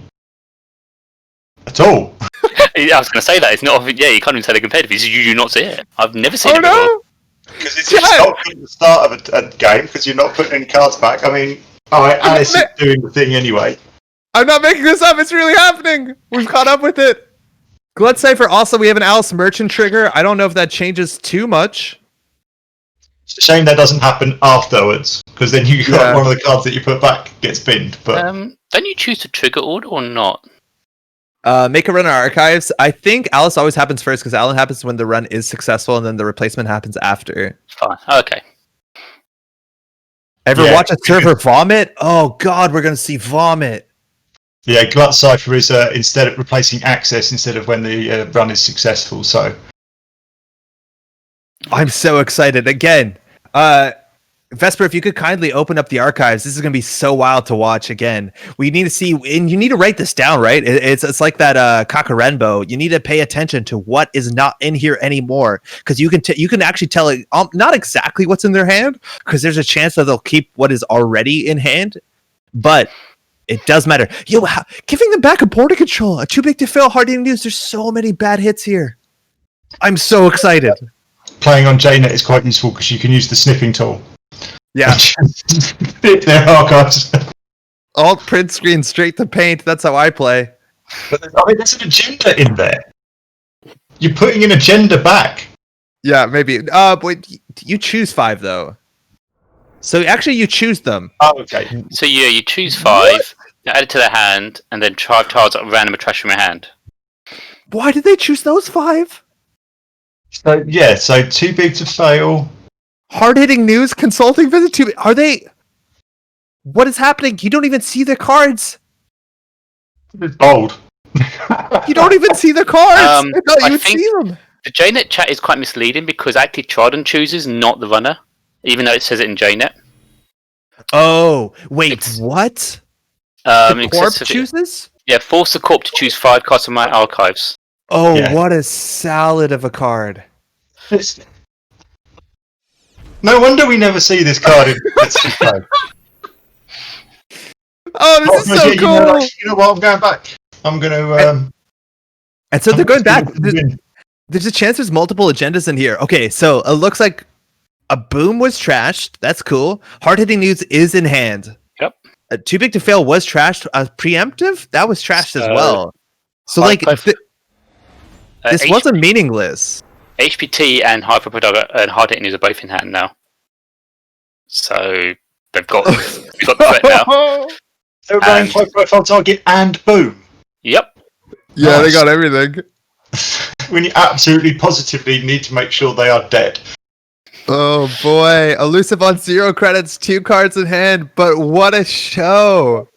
at all. I was going to say that. It's not. Yeah, you can't even say they're competitive. You do not see it. I've never seen it before. No! Because it's not good at the start of a game because you're not putting any cards back. I mean, Alice is doing the thing anyway. I'm not making this up. It's really happening. We've caught up with it. Glut Cypher. Also, we have an Alice Merchant trigger. I don't know if that changes too much. It's a shame that doesn't happen afterwards because then you got one of the cards that you put back gets binned. But don't you choose to trigger order or not? Make a run on archives. I think Alice always happens first because Alan happens when the run is successful, and then the replacement happens after. Fine. Okay. Ever watch a server vomit? Oh God, we're gonna see vomit. Yeah, Glut Cypher is instead of replacing access instead of when the run is successful. So I'm so excited again. Vesper, if you could kindly open up the archives, this is going to be so wild to watch again. We need to see, and you need to write this down, right? It's like that Kakarenbo. You need to pay attention to what is not in here anymore, because you can actually tell it not exactly what's in their hand, because there's a chance that they'll keep what is already in hand, but it does matter. Giving them back a border control, a too big to fail, hard hitting news. There's so many bad hits here. I'm so excited. Playing on JNet is quite useful because you can use the sniffing tool. Yeah. Their archives. Alt print screen straight to paint. That's how I play. But I mean, there's an agenda in there. You're putting an agenda back. Yeah, maybe. But you choose 5 though. So actually, you choose them. Oh, okay. So yeah, you choose 5, add it to the hand, and then try cards at random trash from your hand. Why did they choose those 5? So too big to fail. Hard-hitting news, consulting visit to... Are they... What is happening? You don't even see the cards. It's bold. You don't even see the cards. I thought you would think see them. The JNet chat is quite misleading because actually Trident chooses, not the runner, even though it says it in JNet. Oh, wait, what? The corp chooses? Yeah, force the corp to choose 5 cards from my archives. Oh, yeah. What a salad of a card. No wonder we never see this card in Oh, this is so cool. You know what? I'm going back. I'm going to... And so they're going back. There's a chance there's multiple agendas in here. Okay, so it looks like a boom was trashed. That's cool. Hard-hitting news is in hand. Yep. Too big to fail was trashed. Preemptive? That was trashed as well. So, like, this wasn't meaningless. HPT and Hyperproduct and Hard-hitting news are both in hand now. So, they've got the threat now. They're running high-profile target and boom. Yep. Yeah, nice. They got everything. When you absolutely positively need to make sure they are dead. Oh boy, elusive on 0 credits, 2 cards in hand, but what a show!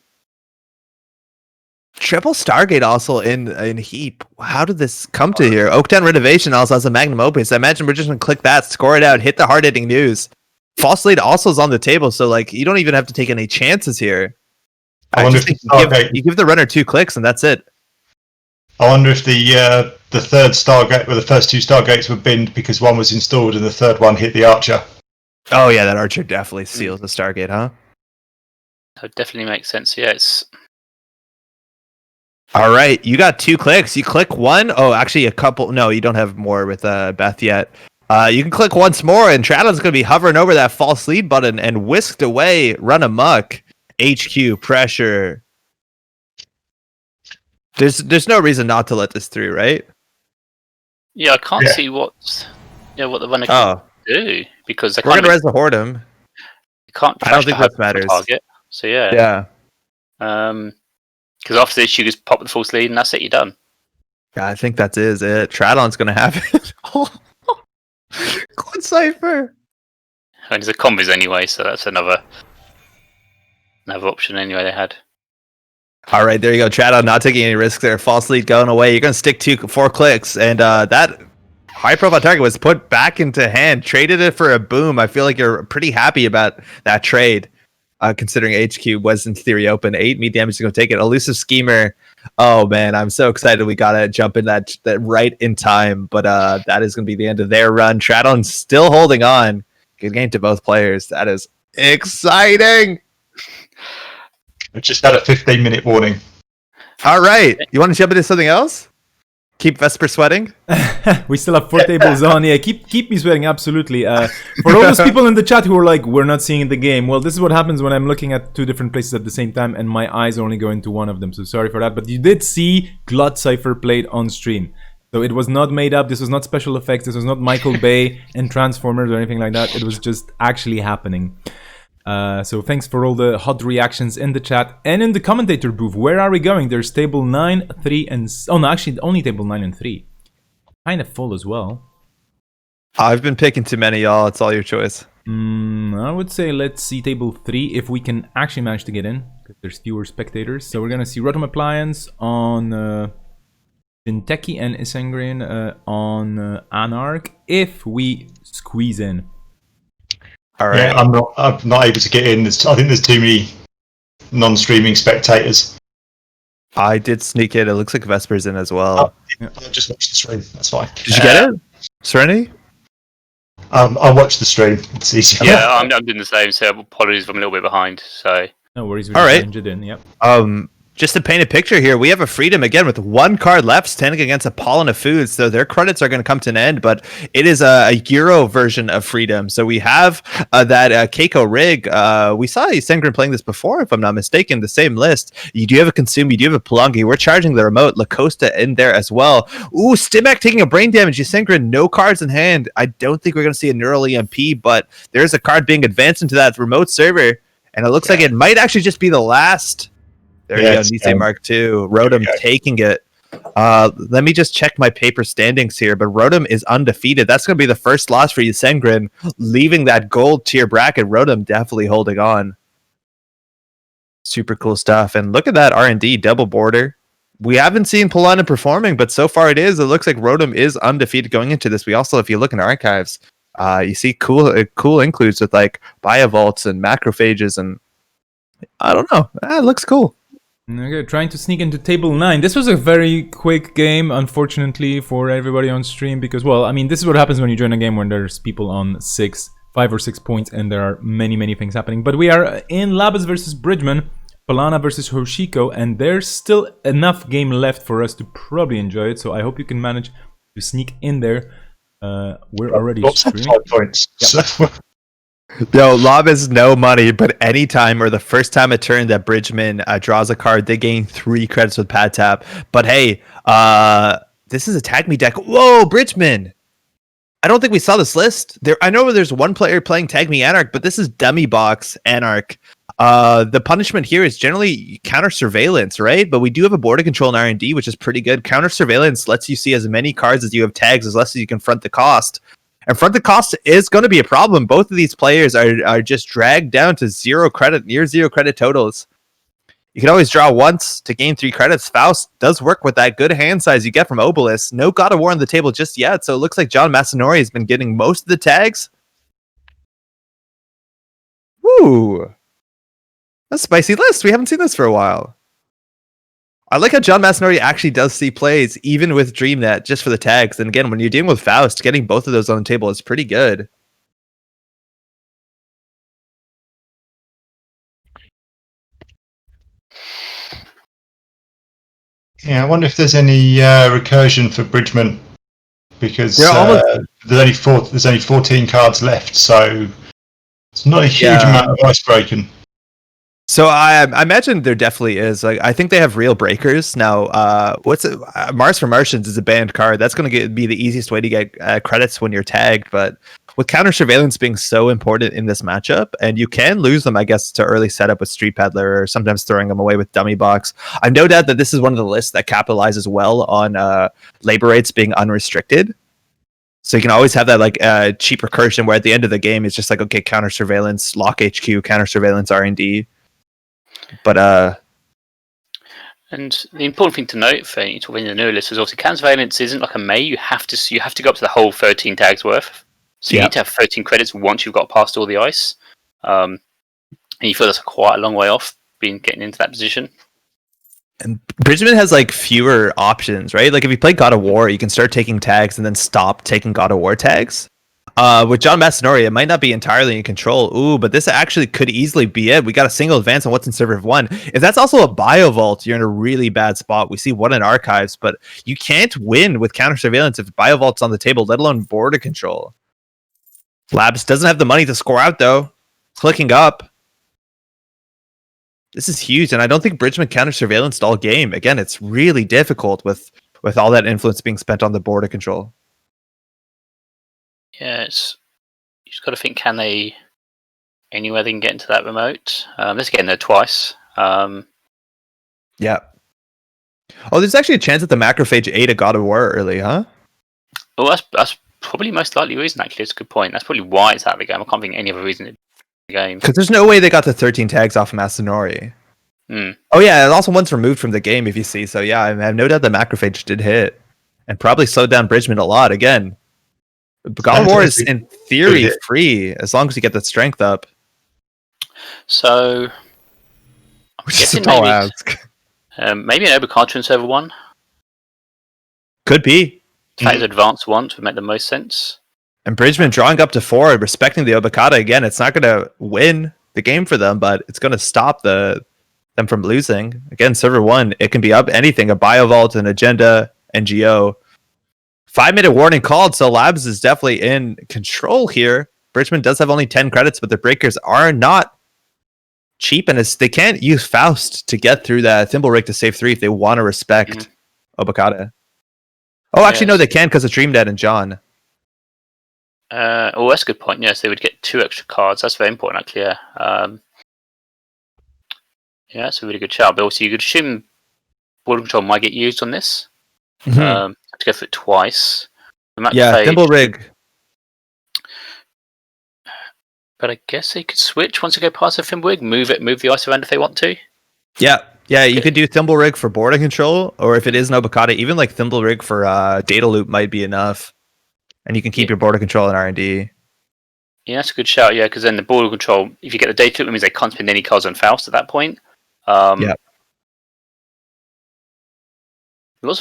Triple Stargate also in heap. How did this come to here? Oaktown Renovation also has a magnum opus. I imagine we're just gonna click that, score it out, hit the hard-hitting news. False lead also is on the table, so like you don't even have to take any chances here. I wonder if you give the runner 2 clicks and that's it. I wonder if the third Stargate, well, the first 2 Stargates were binned because one was installed and the third one hit the Archer. Oh yeah, that Archer definitely seals the Stargate, huh? That definitely makes sense. Yeah, it's... All right, you got 2 clicks. You click 1. Oh, actually, a couple. No, you don't have more with Beth yet. You can click once more, and Shadow's going to be hovering over that false lead button and whisked away. Run amok. HQ pressure. There's no reason not to let this through, right? Yeah, I can't Yeah. see what the runner can do because they We're can't. going to res the Hordem. You can't. I don't flash think the that hope matters. Target. So yeah. Yeah. Because after this, you just pop the false lead, and that's it. You're done. Yeah, I think that is it. Tradon's going to have it. Quad Cypher. And it's a combos anyway, so that's another option anyway they had. All right, there you go. Tradon not taking any risks there. False lead going away. You're going to stick 4 clicks, and that high-profile target was put back into hand. Traded it for a boom. I feel like you're pretty happy about that trade, considering HQ was in theory open. 8 meat damage is going to take it. Elusive Schemer. Oh man, I'm so excited we got to jump in that right in time. But that is going to be the end of their run. Tradon still holding on. Good game to both players. That is exciting. We just had a 15-minute warning. All right. You want to jump into something else? Keep Vesper sweating? We still have 4 tables on. Yeah, keep me sweating, absolutely. For all those people in the chat who are like, we're not seeing the game. Well, this is what happens when I'm looking at 2 different places at the same time and my eyes only go into one of them. So sorry for that. But you did see Glut Cypher played on stream. So it was not made up. This was not special effects. This was not Michael Bay and Transformers or anything like that. It was just actually happening. So thanks for all the hot reactions in the chat and in the commentator booth. Where are we going? There's table 9, 3, and... Oh, no, actually, only table 9 and 3. Kind of full as well. I've been picking too many, y'all. It's all your choice. I would say let's see table 3 if we can actually manage to get in. Because there's fewer spectators. So we're going to see Rotom Appliance on... Jinteki and Isengrin on Anarch if we squeeze in. All right. Yeah, I'm not able to get in. I think there's too many non-streaming spectators. I did sneak in. It looks like Vesper's in as well. I'll just watch the stream. That's fine. Did you get it? Serenity? I'll watch the stream. It's easier. Yeah, I'm doing the same. So apologies if I'm a little bit behind. So No worries. All right. It in. Yep. Just to paint a picture here, we have a Freedom again with 1 card left standing against a Pollen of Foods. So their credits are going to come to an end, but it is a Euro version of Freedom. So we have that Keiko rig. We saw Isengrin playing this before, if I'm not mistaken, the same list. You do have a Consume, you do have a Pelungi. We're charging the remote. Lacosta in there as well. Ooh, Stimac taking a brain damage. Isengrin, no cards in hand. I don't think we're going to see a Neural EMP, but there's a card being advanced into that remote server, and it looks like it might actually just be the last... There you go, Nisei Mark II. Rotom taking it. Let me just check my paper standings here, but Rotom is undefeated. That's going to be the first loss for Isengrin, leaving that gold tier bracket. Rotom definitely holding on. Super cool stuff. And look at that R&D double border. We haven't seen Polana performing, but so far it is. It looks like Rotom is undefeated going into this. We also, if you look in archives, you see cool includes with like Biovolts and Macrophages, and I don't know. It looks cool. Okay, trying to sneak into table 9. This was a very quick game, unfortunately, for everybody on stream because, well, I mean, this is what happens when you join a game when there's people on 5 or 6 points and there are many things happening. But we are in Labas versus Bridgman, Polana versus Hoshiko, and there's still enough game left for us to probably enjoy it. So I hope you can manage to sneak in there. We're already streaming. 5 points. Yep. So, Yo, Lob is no money, but anytime or the first time a turn that Bridgman draws a card, they gain 3 credits with Pad Tap. But hey, this is a Tag Me deck. Whoa, Bridgman! I don't think we saw this list. I know there's one player playing Tag Me Anarch, but this is Dummy Box Anarch. The punishment here is generally counter surveillance, right? But we do have a border control in R&D, which is pretty good. Counter surveillance lets you see as many cards as you have tags, as less as you can front the cost. And front the cost is going to be a problem. Both of these players are just dragged down to 0 credit, near 0 credit totals. You can always draw once to gain 3 credits. Faust does work with that good hand size you get from Obelisk. No God of War on the table just yet, so it looks like John Masanori has been getting most of the tags. Woo! That's a spicy list. We haven't seen this for a while. I like how John Masanori actually does see plays, even with DreamNet, just for the tags. And again, when you're dealing with Faust, getting both of those on the table is pretty good. yeah, I wonder if there's any recursion for Bridgman because They're almost there's only 14 cards left, so it's not a huge Yeah. amount of ice breaking. So I imagine there definitely is. Like, I think they have real breakers now. What's it? Mars for Martians is a banned card. That's going to be the easiest way to get credits when you're tagged. But with counter surveillance being so important in this matchup, and you can lose them, I guess, to early setup with Street Peddler, or sometimes throwing them away with Dummy Box. I've no doubt that this is one of the lists that capitalizes well on labor rates being unrestricted. So you can always have that like cheap recursion where at the end of the game it's just like, okay, counter surveillance, lock HQ, counter surveillance R&D. But and the important thing to note for when the newer list is obviously counter surveillance isn't like a May. You have to go up to the whole 13 tags worth. So you need to have 13 credits once you've got past all the ice. And you feel that's quite a long way off getting into that position. and Bridgman has like fewer options, right? Like if you play God of War, you can start taking tags and then stop taking God of War tags. With John Masanori, it might not be entirely in control. Ooh, but this actually could easily be it. We got a single advance on what's in server 1. If that's also a bio vault, you're in a really bad spot. We see one in archives, but you can't win with counter surveillance if bio vault's on the table, let alone border control. Labs doesn't have the money to score out though. Clicking up. This is huge, and I don't think Bridgman counter surveillance all game. Again, it's really difficult with all that influence being spent on the border control. Yeah, you just got to think, can they anywhere they can get into that remote? Let's get in there twice. Yeah. Oh, there's actually a chance that the Macrophage ate a God of War early, huh? Well, that's probably most likely reason, actually. It's a good point. That's probably why it's out of the game. I can't think of any other reason it's the game. Because there's no way they got the 13 tags off of Masanori. Mm. Oh, yeah, and also one's removed from the game, if you see. So, yeah, I have no doubt the Macrophage did hit. And probably slowed down Bridgman a lot. Again, God of War is, in theory, free, as long as you get the strength up. So, I'm Which is a guessing tall ask. maybe an Obokata in server 1. Could be. That is advanced once would make the most sense. And Bridgman drawing up to 4, respecting the Obokata again. It's not going to win the game for them, but it's going to stop them from losing. Again, server 1, it can be up anything, a Biovault, an Agenda, NGO. 5-minute warning called, so Labs is definitely in control here. Bridgman does have only 10 credits, but the breakers are not cheap, and they can't use Faust to get through that Thimble Rig to save 3 if they want to respect Obokata. Oh, actually, no, they can because of Dream Dead and John. That's a good point. Yes, they would get 2 extra cards. That's very important, actually. Yeah, that's a really good shout. But also, you could assume border control might get used on this. To go for it twice. Thimble Rig. But I guess they could switch once they go past the Thimble Rig, move the ice around if they want to. Yeah, you could do Thimble Rig for border control, or if it is an Obokata, even like Thimble Rig for data loop might be enough. And you can keep your border control and R&D. Yeah, that's a good shout, yeah, because then the border control, if you get the data loop, it means they can't spend any cards on Faust at that point. Lots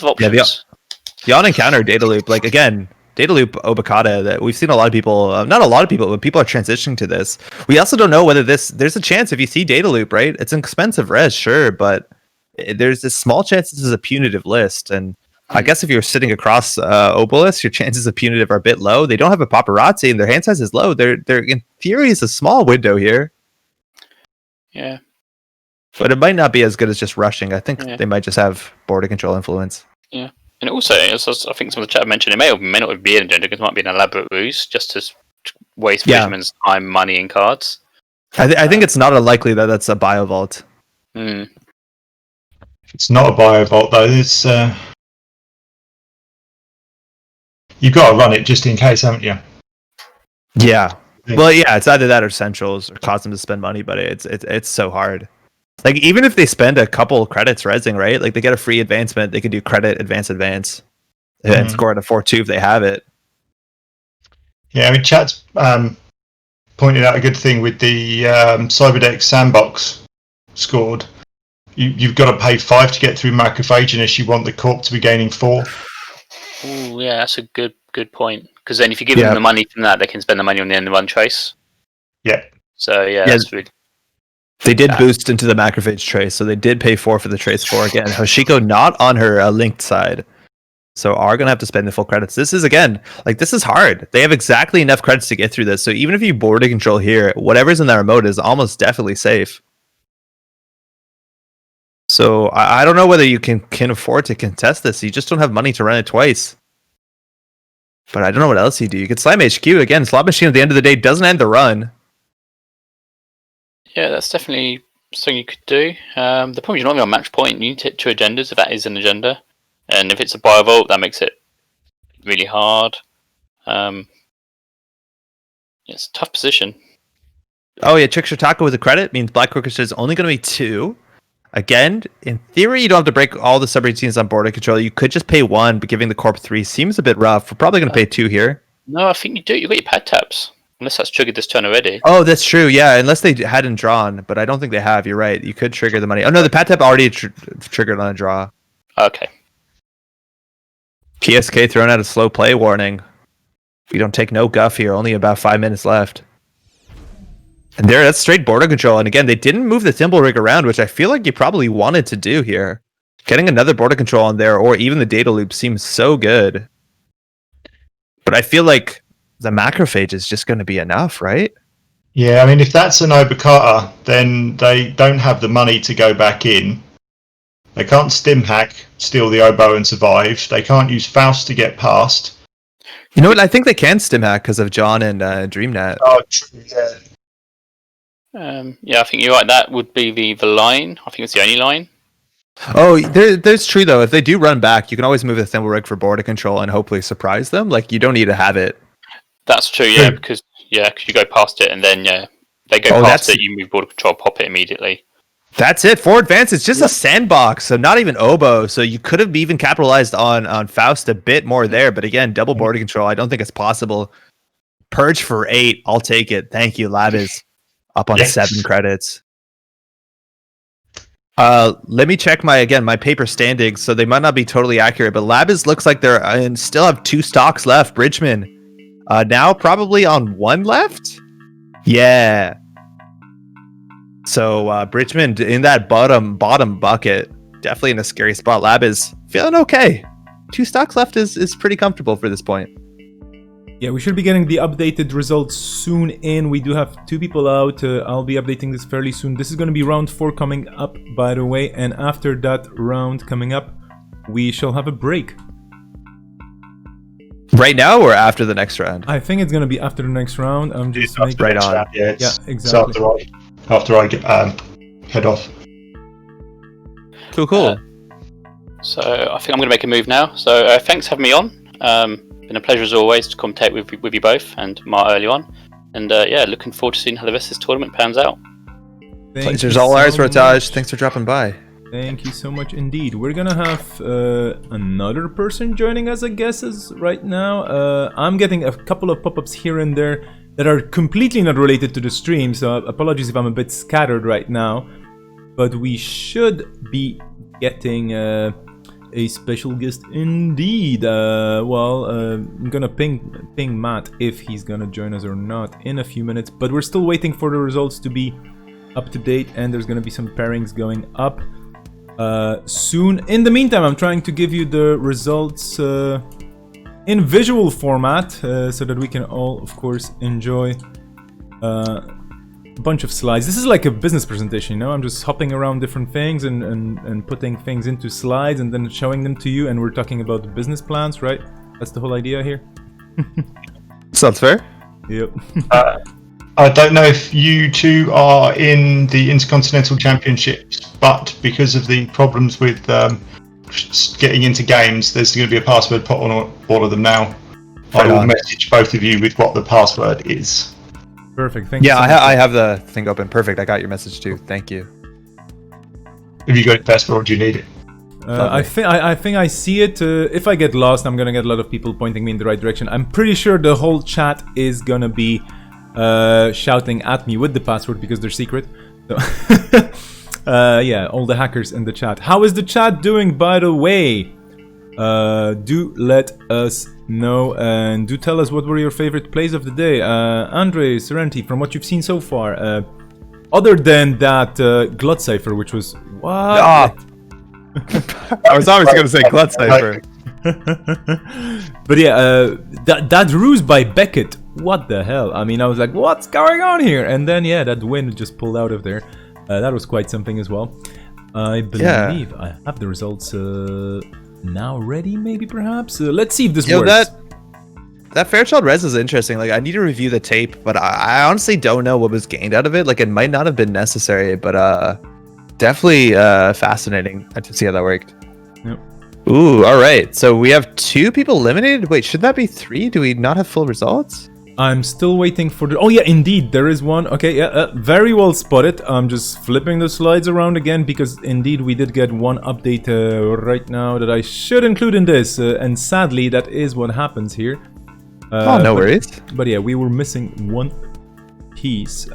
of options. The on-encounter data loop, like again, data loop Obokata, that we've seen a lot of people, not a lot of people, but people are transitioning to this. We also don't know whether there's a chance if you see data loop, right? It's an expensive res, sure, but there's a small chance this is a punitive list. And I guess if you're sitting across Obelisk, your chances of punitive are a bit low. They don't have a paparazzi and their hand size is low. They're in theory is a small window here. Yeah. But it might not be as good as just rushing. I think they might just have border control influence. Yeah. And also, as I think some of the chat mentioned, it may not be an agenda, because it might be an elaborate ruse just to waste Bridgman's time, money, and cards. I think it's not unlikely that that's a Biovault. It's not a Biovault, though. It's you've got to run it just in case, haven't you? Yeah. Well, yeah, it's either that or Centrals, or cause them to spend money, but it's so hard. Like, even if they spend a couple credits resing, right? Like, they get a free advancement, they could do credit, advance, and score at a 4-2 if they have it. Yeah, I mean, chat's pointed out a good thing with the Cyberdeck Sandbox scored. You've got to pay 5 to get through Macrophage unless you want the Corp to be gaining 4. Oh, yeah, that's a good point. Because then if you give them the money from that, they can spend the money on the end run trace. Yeah. So, that's really... They did boost into the Macrophage trace, so they did pay 4 for the trace 4 again. Hoshiko not on her linked side. So are going to have to spend the full credits. This is, again, like, this is hard. They have exactly enough credits to get through this. So even if you border control here, whatever's in that remote is almost definitely safe. So I don't know whether you can afford to contest this. You just don't have money to run it twice. But I don't know what else you do. You could slam HQ. Again, slot machine at the end of the day doesn't end the run. Yeah, that's definitely something you could do. The problem is you're not on match point. You need to hit 2 agendas if that is an agenda. And if it's a biovolt, that makes it really hard. It's a tough position. Oh yeah, Trickster Taco with a credit means Black Orchestra is only going to be 2. Again, in theory, you don't have to break all the subroutines on border control. You could just pay 1, but giving the Corp 3 seems a bit rough. We're probably going to pay 2 here. No, I think you do. You've got your pad taps. Unless that's triggered this turn already. Oh, that's true. Yeah, unless they hadn't drawn, but I don't think they have. You're right. You could trigger the money. Oh no, the pad tap already triggered on a draw. Okay. PSK thrown out a slow play warning. We don't take no guff here. Only about 5 minutes left. And there, that's straight border control. And again, they didn't move the thimble rig around, which I feel like you probably wanted to do here. Getting another border control on there, or even the data loop, seems so good. But I feel like the macrophage is just going to be enough, right? Yeah, I mean, if that's an Obokata, then they don't have the money to go back in. They can't stim hack, steal the oboe and survive. They can't use Faust to get past. You know what? I think they can stim hack because of John and DreamNet. Oh, true, yeah. Yeah, I think you're right. That would be the line. I think it's the only line. Oh, there's true though. If they do run back, you can always move the thimble rig for border control and hopefully surprise them. Like, you don't need to have it. That's true, yeah, because you go past it and then they go past it, you move border control, pop it immediately. That's it. Forward advance. It's just a sandbox, so not even oboe. So you could have even capitalized on Faust a bit more there. But again, double border control, I don't think it's possible. Purge for 8. I'll take it. Thank you, Labis. Up on 7 credits. Let me check my paper standings. So they might not be totally accurate, but Labis looks like they're and still have 2 stocks left. Bridgman. Now probably on 1 left? Yeah. So Bridgman in that bottom bucket, definitely in a scary spot. Lab is feeling okay. 2 stocks left is pretty comfortable for this point. Yeah, we should be getting the updated results soon in. We do have 2 people out. I'll be updating this fairly soon. This is going to be round 4 coming up, by the way. And after that round coming up, we shall have a break. Right now or after the next round? I think it's going to be after the next round. I'm just making... right on. Round, yeah, exactly. So after I get head off. Cool. So I think I'm going to make a move now. So thanks for having me on. Been a pleasure as always to commentate with you both and Mark early on. And looking forward to seeing how the rest of this tournament pans out. Pleasure's all ours, Rotage. Thanks for dropping by. Thank you so much indeed. We're gonna have another person joining us, I guess, right now. I'm getting a couple of pop-ups here and there that are completely not related to the stream, so apologies if I'm a bit scattered right now. But we should be getting a special guest indeed. I'm gonna ping Matt if he's gonna join us or not in a few minutes. But we're still waiting for the results to be up to date, and there's gonna be some pairings going up soon. In the meantime, I'm trying to give you the results in visual format so that we can all, of course, enjoy a bunch of slides. This is like a business presentation, you know? I'm just hopping around different things and putting things into slides and then showing them to you, and we're talking about the business plans, right? That's the whole idea here. Sounds fair. Yep. I don't know if you two are in the Intercontinental Championships, but because of the problems with getting into games, there's going to be a password put on all of them now. I will message both of you with what the password is. Perfect. Thank you. Yeah, I have the thing open. Perfect. I got your message too. Thank you. Have you got it, Vesper, or do you need it? I think I see it. If I get lost, I'm gonna get a lot of people pointing me in the right direction. I'm pretty sure the whole chat is gonna be shouting at me with the password because they're secret. So yeah, all the hackers in the chat. How is the chat doing, by the way? Do let us know, and do tell us what were your favorite plays of the day. Andre, Serenity, from what you've seen so far, other than that Glut Cipher, which was what? I was always going to say Glut Cipher. But yeah, that ruse by Beckett, what the hell? I mean, I was like, what's going on here? And then, yeah, that win just pulled out of there. That was quite something as well. I believe I have the results now ready, maybe, perhaps? Let's see if this works. That Fairchild Res is interesting. Like, I need to review the tape, but I honestly don't know what was gained out of it. Like, it might not have been necessary, but definitely fascinating to see how that worked. Yep. Ooh, all right. So we have 2 people eliminated. Wait, should that be 3? Do we not have full results? I'm still waiting for the... Oh, yeah, indeed, there is one. Okay, yeah, very well spotted. I'm just flipping the slides around again because, indeed, we did get one update right now that I should include in this. And sadly, that is what happens here. No worries. But yeah, we were missing one piece.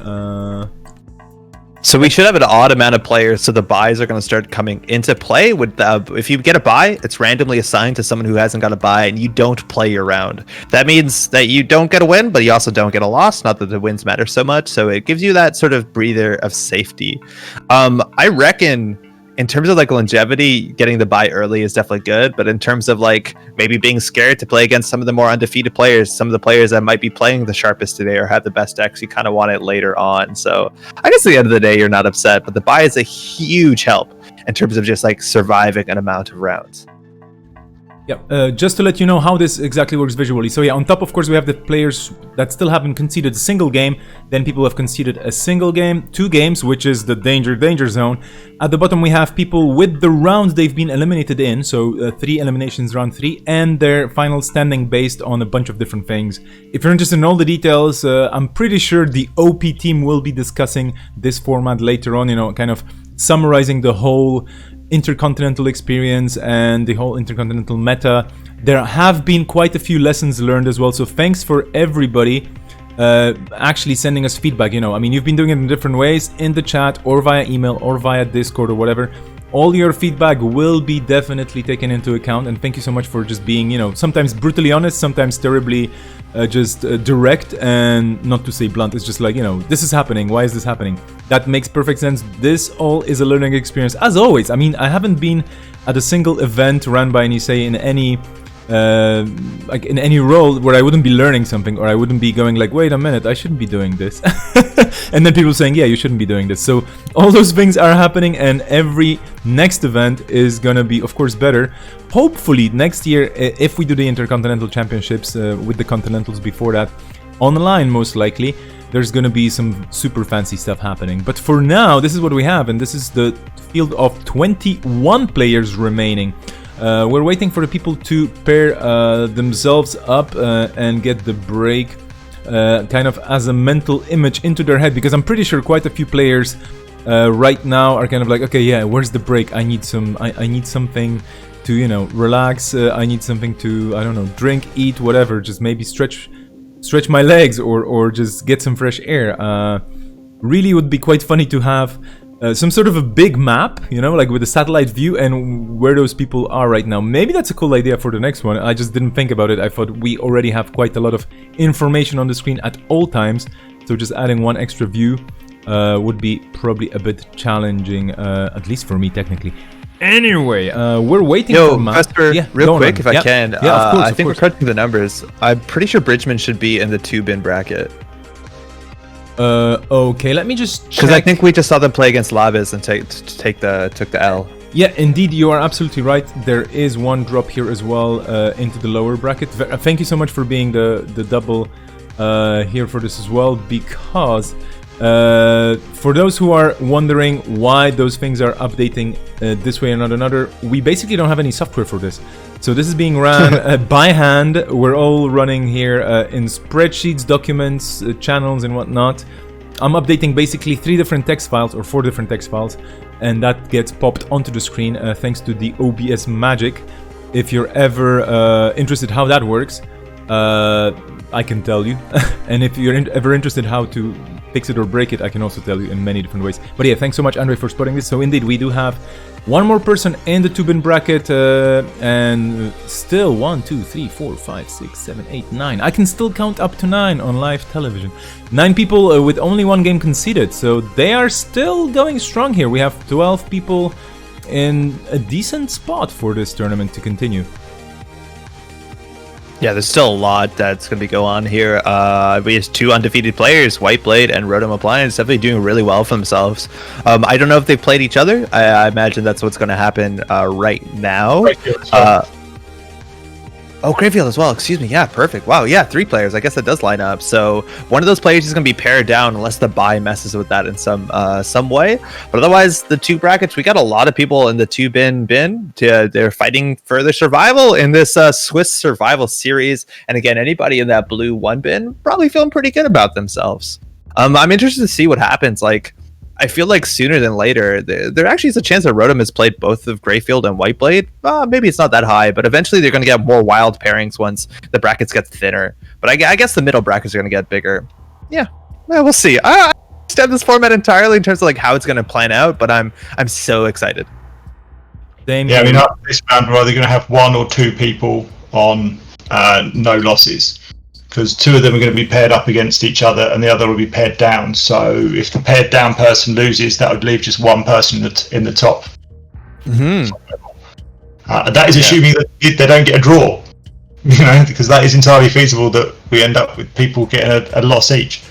So we should have an odd amount of players, so the buys are going to start coming into play. If you get a buy, it's randomly assigned to someone who hasn't got a buy, and you don't play your round. That means that you don't get a win, but you also don't get a loss. Not that the wins matter so much, so it gives you that sort of breather of safety. I reckon, in terms of like longevity, getting the buy early is definitely good, but in terms of like maybe being scared to play against some of the more undefeated players, some of the players that might be playing the sharpest today or have the best decks, you kind of want it later on. So I guess at the end of the day, you're not upset, but the buy is a huge help in terms of just like surviving an amount of rounds. Yeah, just to let you know how this exactly works visually. So yeah, on top, of course, we have the players that still haven't conceded a single game. Then people have conceded a single game, 2 games, which is the danger zone. At the bottom, we have people with the rounds they've been eliminated in. So 3 eliminations, round 3, and their final standing based on a bunch of different things. If you're interested in all the details, I'm pretty sure the OP team will be discussing this format later on, you know, kind of summarizing the whole Intercontinental experience and the whole Intercontinental meta. There have been quite a few lessons learned as well, so thanks for everybody actually sending us feedback. You know, I mean, you've been doing it in different ways, in the chat or via email or via Discord or whatever. All your feedback will be definitely taken into account, and thank you so much for just being, you know, sometimes brutally honest, sometimes terribly direct, and not to say blunt. It's just like, you know, this is happening, why is this happening? That makes perfect sense. This all is a learning experience, as always. I mean, I haven't been at a single event run by Nisei in any like in any role where I wouldn't be learning something, or I wouldn't be going like, wait a minute, I shouldn't be doing this. And then people saying, yeah, you shouldn't be doing this. So all those things are happening, and every next event is gonna be, of course, better. Hopefully next year, if we do the Intercontinental Championships with the Continentals before that, online most likely, there's gonna be some super fancy stuff happening. But for now, this is what we have, and this is the field of 21 players remaining. We're waiting for the people to pair themselves up and get the break kind of as a mental image into their head, because I'm pretty sure quite a few players right now are kind of like, okay, yeah, where's the break? I need something to, you know, relax. I need something to, I don't know, drink, eat, whatever. Just maybe stretch my legs or just get some fresh air. Really would be quite funny to have some sort of a big map, you know, like with a satellite view and where those people are right now. Maybe that's a cool idea for the next one. I just didn't think about it. I thought we already have quite a lot of information on the screen at all times, so just adding one extra view would be probably a bit challenging, at least for me technically. Anyway, we're waiting for Master, yeah, real quick, if I can. Yeah, of course, I think we're crunching the numbers. I'm pretty sure Bridgman should be in the 2-bin bracket. Okay, let me just check. Because I think we just saw them play against Labis and took the L. Yeah, indeed, you are absolutely right. There is one drop here as well into the lower bracket. Thank you so much for being the double here for this as well, because for those who are wondering why those things are updating this way and not another, we basically don't have any software for this. So this is being run by hand. We're all running here in spreadsheets, documents, channels and whatnot. I'm updating basically 3 different text files or 4 different text files, and that gets popped onto the screen thanks to the OBS magic. If you're ever interested how that works, I can tell you. And if you're ever interested how to fix it or break it, I can also tell you in many different ways. But yeah, thanks so much, Andre, for spotting this. So indeed, we do have one more person in the 2-bin bracket, and still 1, 2, 3, 4, 5, 6, 7, 8, 9. I can still count up to 9 on live television. 9 people with only 1 game conceded, so they are still going strong here. We have 12 people in a decent spot for this tournament to continue. Yeah, there's still a lot that's going to be going on here. We have 2 undefeated players, Whiteblade and Rotom Appliance, definitely doing really well for themselves. I don't know if they've played each other. I imagine that's what's going to happen right now. Grayfield as well. Excuse me. Yeah, perfect. Wow. Yeah, 3 players. I guess that does line up. So one of those players is going to be pared down unless the buy messes with that in some way. But otherwise, the 2 brackets, we got a lot of people in the 2-bin. They're fighting for their survival in this Swiss survival series. And again, anybody in that blue 1-bin probably feeling pretty good about themselves. I'm interested to see what happens. Like, I feel like sooner than later, there actually is a chance that Rotom has played both of Grayfield and Whiteblade. Maybe it's not that high, but eventually they're going to get more wild pairings once the brackets get thinner. But I guess the middle brackets are going to get bigger. Yeah, we'll see. I understand this format entirely in terms of like how it's going to plan out, but I'm so excited. Yeah, I mean, this round we're either going to have 1 or 2 people on no losses. Because 2 of them are going to be paired up against each other and the other will be paired down. So if the paired down person loses, that would leave just 1 person in the top. Mm-hmm. That is assuming that they don't get a draw. Because that is entirely feasible that we end up with people getting a loss each.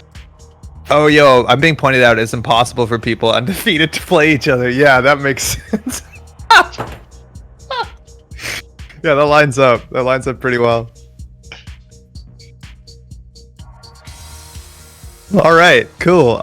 Oh, yo, I'm being pointed out it's impossible for people undefeated to play each other. Yeah, that makes sense. Yeah, that lines up. That lines up pretty well. All right, cool.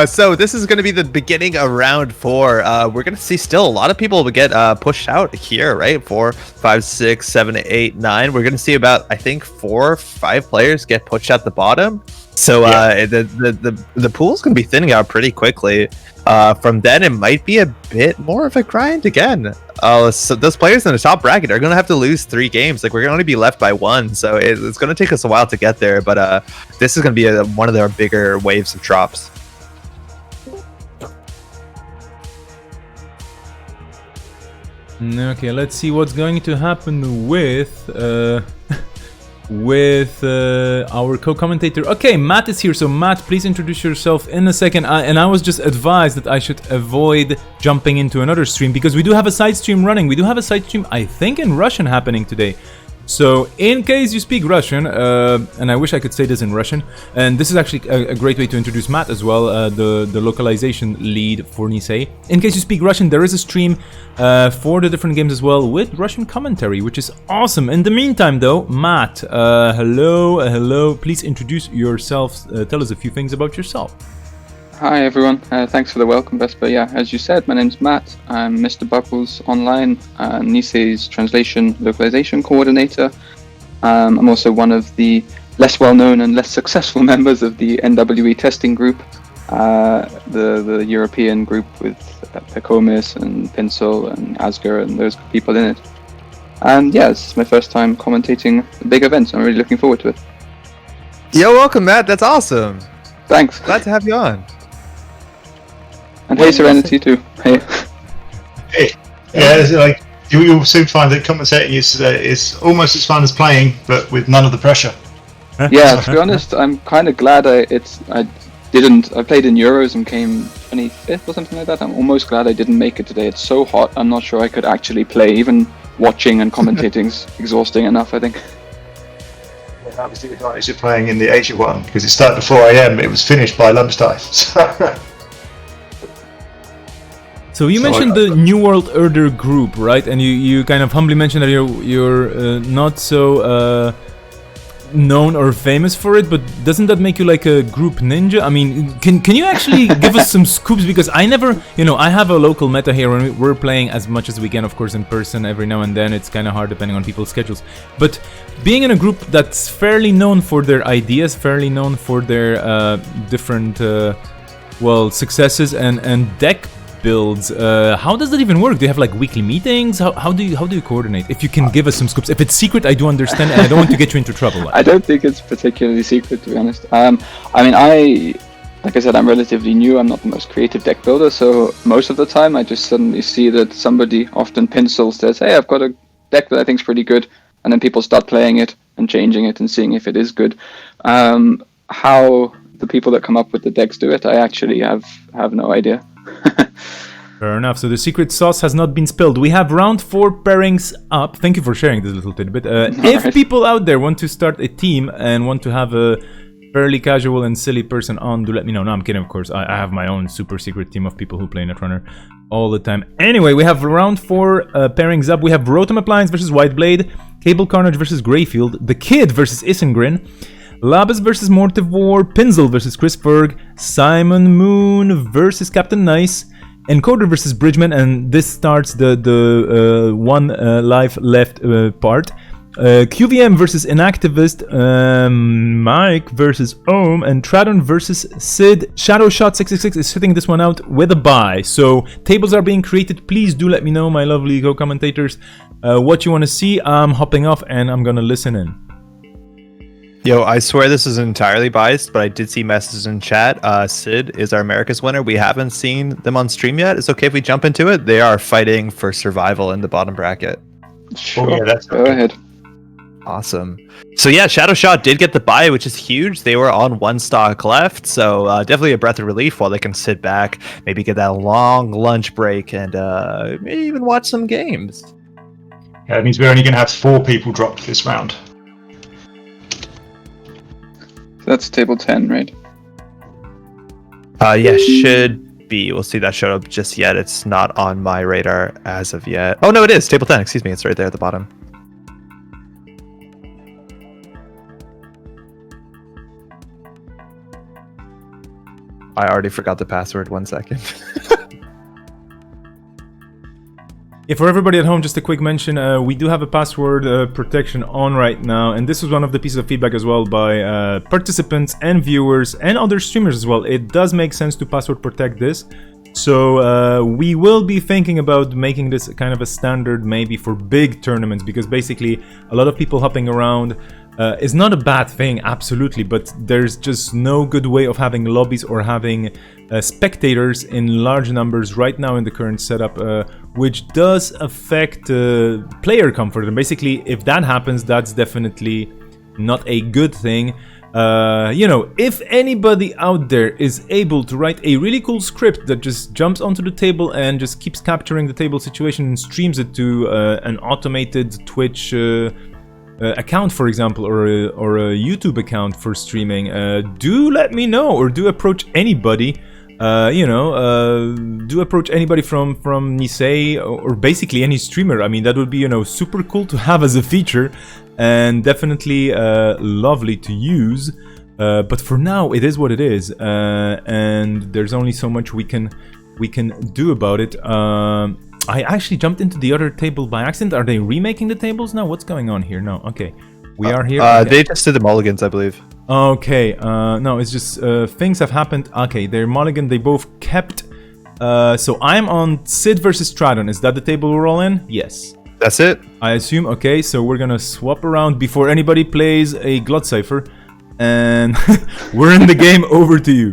So this is going to be the beginning of round 4. We're going to see still a lot of people get pushed out here, right? 4, 5, 6, 7, 8, 9. We're going to see about, I think, 4 or 5 players get pushed at the bottom. So the pool's going to be thinning out pretty quickly. From then, it might be a bit more of a grind again. So those players in the top bracket are going to have to lose 3 games. Like, we're going to only be left by 1. So it's going to take us a while to get there. But this is going to be one of their bigger waves of drops. Okay, let's see what's going to happen with our co-commentator. Okay, Matt is here, so Matt, please introduce yourself in a second. And I was just advised that I should avoid jumping into another stream because we do have a side stream running. We do have a side stream, I think, in Russian happening today. So in case you speak Russian, and I wish I could say this in Russian, and this is actually a great way to introduce Matt as well, the localization lead for Nisei. In case you speak Russian, there is a stream for the different games as well with Russian commentary, which is awesome. In the meantime though, Matt, hello, please introduce yourself, tell us a few things about yourself. Hi everyone, thanks for the welcome, Vesper. Yeah, as you said, my name's Matt. I'm Mr. Bubbles Online, Nisei's translation localization coordinator. I'm also one of the less well-known and less successful members of the NWE testing group, the European group with Pekomis and Pinsel and Asger and those people in it. And yeah, it's my first time commentating big events. I'm really looking forward to it. Yo, welcome, Matt. That's awesome. Thanks. Glad to have you on. And hey, Serenity too. Hey. Yeah, it's like you'll soon find that commentating is almost as fun as playing, but with none of the pressure. Yeah, to be honest, I'm kind of glad I played in Euros and came 25th or something like that. I'm almost glad I didn't make it today. It's so hot. I'm not sure I could actually play. Even watching and commentating's exhausting enough, I think. Yeah, obviously the advantage of playing in the Asia one because it started at 4 AM. It was finished by lunchtime. So you mentioned the New World Order group, right? And you kind of humbly mentioned that you're not so known or famous for it, but doesn't that make you like a group ninja? I mean, can you actually give us some scoops? Because I never, I have a local meta here and we're playing as much as we can, of course, in person every now and then. It's kind of hard depending on people's schedules. But being in a group that's fairly known for their ideas, fairly known for their different, successes and deck builds, how does that even work? Do you have like weekly meetings? How do you coordinate? If you can give us some scoops. If it's secret, I do understand, and I don't want to get you into trouble. I don't think it's particularly secret, to be honest. Like I said, I'm relatively new. I'm not the most creative deck builder, so most of the time I just suddenly see that somebody, often Pinsel, says, "Hey, I've got a deck that I think's pretty good," and then people start playing it and changing it and seeing if it is good. How the people that come up with the decks do it, I actually have no idea. Fair enough. So the secret sauce has not been spilled. We have round 4 pairings up. Thank you for sharing this little tidbit. If people out there want to start a team and want to have a fairly casual and silly person on, do let me know. No, I'm kidding, of course. I have my own super secret team of people who play Netrunner all the time. Anyway, we have round 4 pairings up. We have Rotom Appliance versus Whiteblade, Cable Carnage versus Greyfield, The Kid versus Isengrin, Labus versus Mortivore, Pinzel versus Chris Ferg, Simon Moon versus Captain Nice, Encoder versus Bridgman, and this starts the one life left part. QVM versus Inactivist, Mike versus Ohm, and Tradon versus Sid. Shadow Shot 666 is sitting this one out with a bye. So tables are being created. Please do let me know, my lovely co-commentators, what you want to see. I'm hopping off and I'm gonna listen in. Yo, I swear this is entirely biased, but I did see messages in chat. Sid is our America's winner. We haven't seen them on stream yet. It's okay if we jump into it. They are fighting for survival in the bottom bracket. Sure. Oh, yeah, that's Go ahead. Awesome. So yeah, Shadow Shot did get the bye, which is huge. They were on 1 stock left, so definitely a breath of relief while they can sit back, maybe get that long lunch break, and maybe even watch some games. Yeah, that means we're only going to have 4 people dropped this round. That's table 10, right? Yeah, should be. We'll see that showed up just yet. It's not on my radar as of yet. Oh no, it is table 10. Excuse me, it's right there at the bottom. I already forgot the password. 1 second. Yeah, for everybody at home, just a quick mention, we do have a password protection on right now, and this was one of the pieces of feedback as well by participants and viewers and other streamers as well. It does make sense to password protect this, so we will be thinking about making this kind of a standard maybe for big tournaments, because basically a lot of people hopping around is not a bad thing, absolutely, but there's just no good way of having lobbies or having spectators in large numbers right now in the current setup, which does affect player comfort. And basically, if that happens, that's definitely not a good thing. You know, if anybody out there is able to write a really cool script that just jumps onto the table and just keeps capturing the table situation and streams it to an automated Twitch account, for example, or a YouTube account for streaming, do let me know, or do approach anybody. Do approach anybody from Nisei, or basically any streamer. I mean, that would be, you know, super cool to have as a feature, and definitely lovely to use. But for now, it is what it is, and there's only so much we can do about it. I actually jumped into the other table by accident. Are they remaking the tables now? What's going on here? No, okay. We are here. Okay. They just did the mulligans, I believe. Okay, no, it's just things have happened. Okay, they're mulligan, they both kept. So I'm on Sid versus Tradon. Is that the table we're all in? Yes. That's it? I assume. Okay, so we're gonna swap around before anybody plays a Glot Cipher. And we're in the game. Over to you.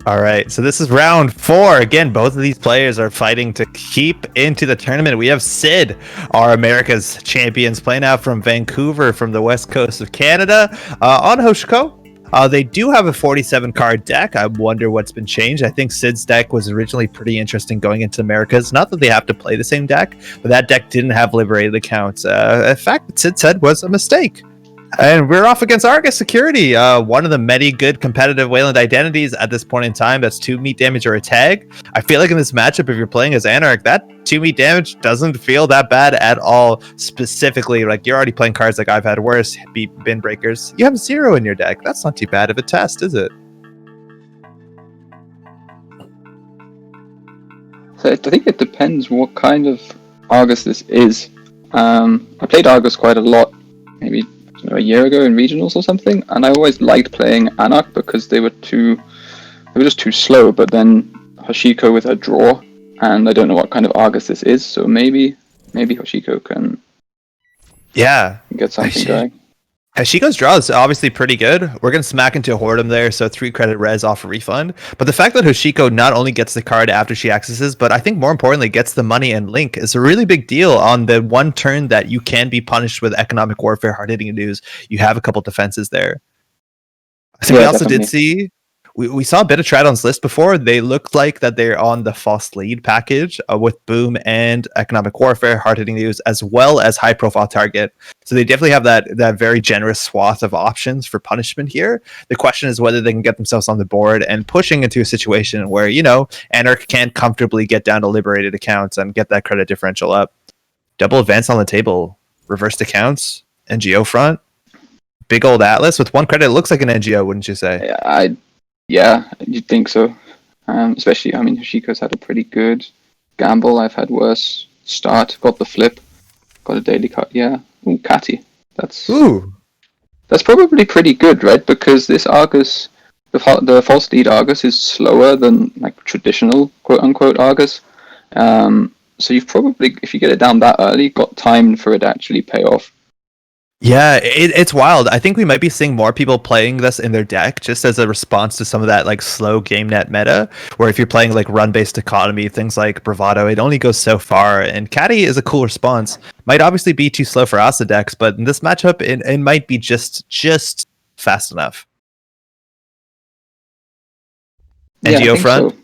All right, so this is round 4. Again, both of these players are fighting to keep into the tournament. We have Sid, our America's champions, playing out from Vancouver, from the west coast of Canada, on Hoshiko. They do have a 47 card deck. I wonder what's been changed. I think Sid's deck was originally pretty interesting going into Americas. Not that they have to play the same deck, but that deck didn't have liberated accounts. A fact that Sid said was a mistake. And we're off against Argus Security, one of the many good competitive Wayland identities at this point in time. That's 2 meat damage or a tag. I feel like in this matchup, if you're playing as Anarch, that 2 meat damage doesn't feel that bad at all. Specifically, like, you're already playing cards like I've had worse, beat Bin Breakers. You have 0 in your deck. That's not too bad of a test, is it? So I think it depends what kind of Argus this is. I played Argus quite a lot, maybe a year ago in regionals or something, and I always liked playing Anarch because they were just too slow. But then Hoshiko with her draw, and I don't know what kind of Argus this is, so maybe Hoshiko can get something going. Hashiko's draw is obviously pretty good. We're going to smack into Whoredom there, so 3 credit res off a refund. But the fact that Hoshiko not only gets the card after she accesses, but I think more importantly gets the money and link is a really big deal on the one turn that you can be punished with economic warfare, hard-hitting news. You have a couple defenses there. I think we also did see we saw a bit of Tradon's list before. They look like that they're on the false lead package with Boom and Economic Warfare, hard-hitting news, as well as high-profile target. So they definitely have that very generous swath of options for punishment here. The question is whether they can get themselves on the board and pushing into a situation where, Anarch can't comfortably get down to liberated accounts and get that credit differential up. Double advance on the table, reversed accounts, NGO front. Big old Atlas with 1 credit. It looks like an NGO, wouldn't you say? Yeah, you'd think so. Especially, Hashiko's had a pretty good gamble. I've had worse start. Got the flip. Got a daily cut. Yeah. Ooh, Catty. That's probably pretty good, right? Because this Argus, the false lead Argus is slower than like traditional quote-unquote Argus. So you've probably, if you get it down that early, got time for it to actually pay off. Yeah, it's wild. I think we might be seeing more people playing this in their deck just as a response to some of that like slow game net meta, where if you're playing like run-based economy, things like Bravado, it only goes so far. And Caddy is a cool response. Might obviously be too slow for Asa decks, but in this matchup, it might be just fast enough. NGO front. So.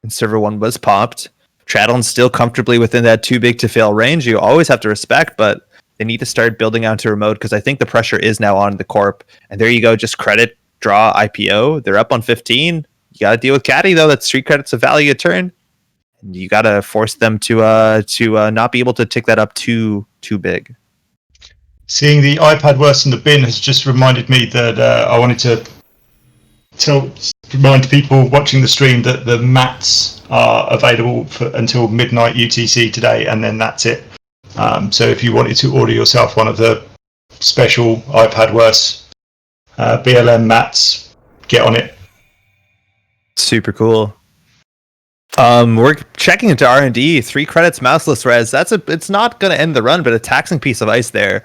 And server 1 was popped. Tradon's still comfortably within that too big to fail range. You always have to respect, but they need to start building out to remote because I think the pressure is now on the corp. And there you go, just credit, draw, IPO. They're up on 15. You got to deal with Caddy though. That's 3 credits of value a turn. And you got to force them to not be able to tick that up too big. Seeing the iPad worse than the bin has just reminded me that I wanted to remind people watching the stream that the mats are available until midnight UTC today, and then that's it. So if you wanted to order yourself one of the special iPad worse BLM mats, get on it. Super cool. We're checking into R&D. 3 credits mouseless res. It's not going to end the run, but a taxing piece of ice there.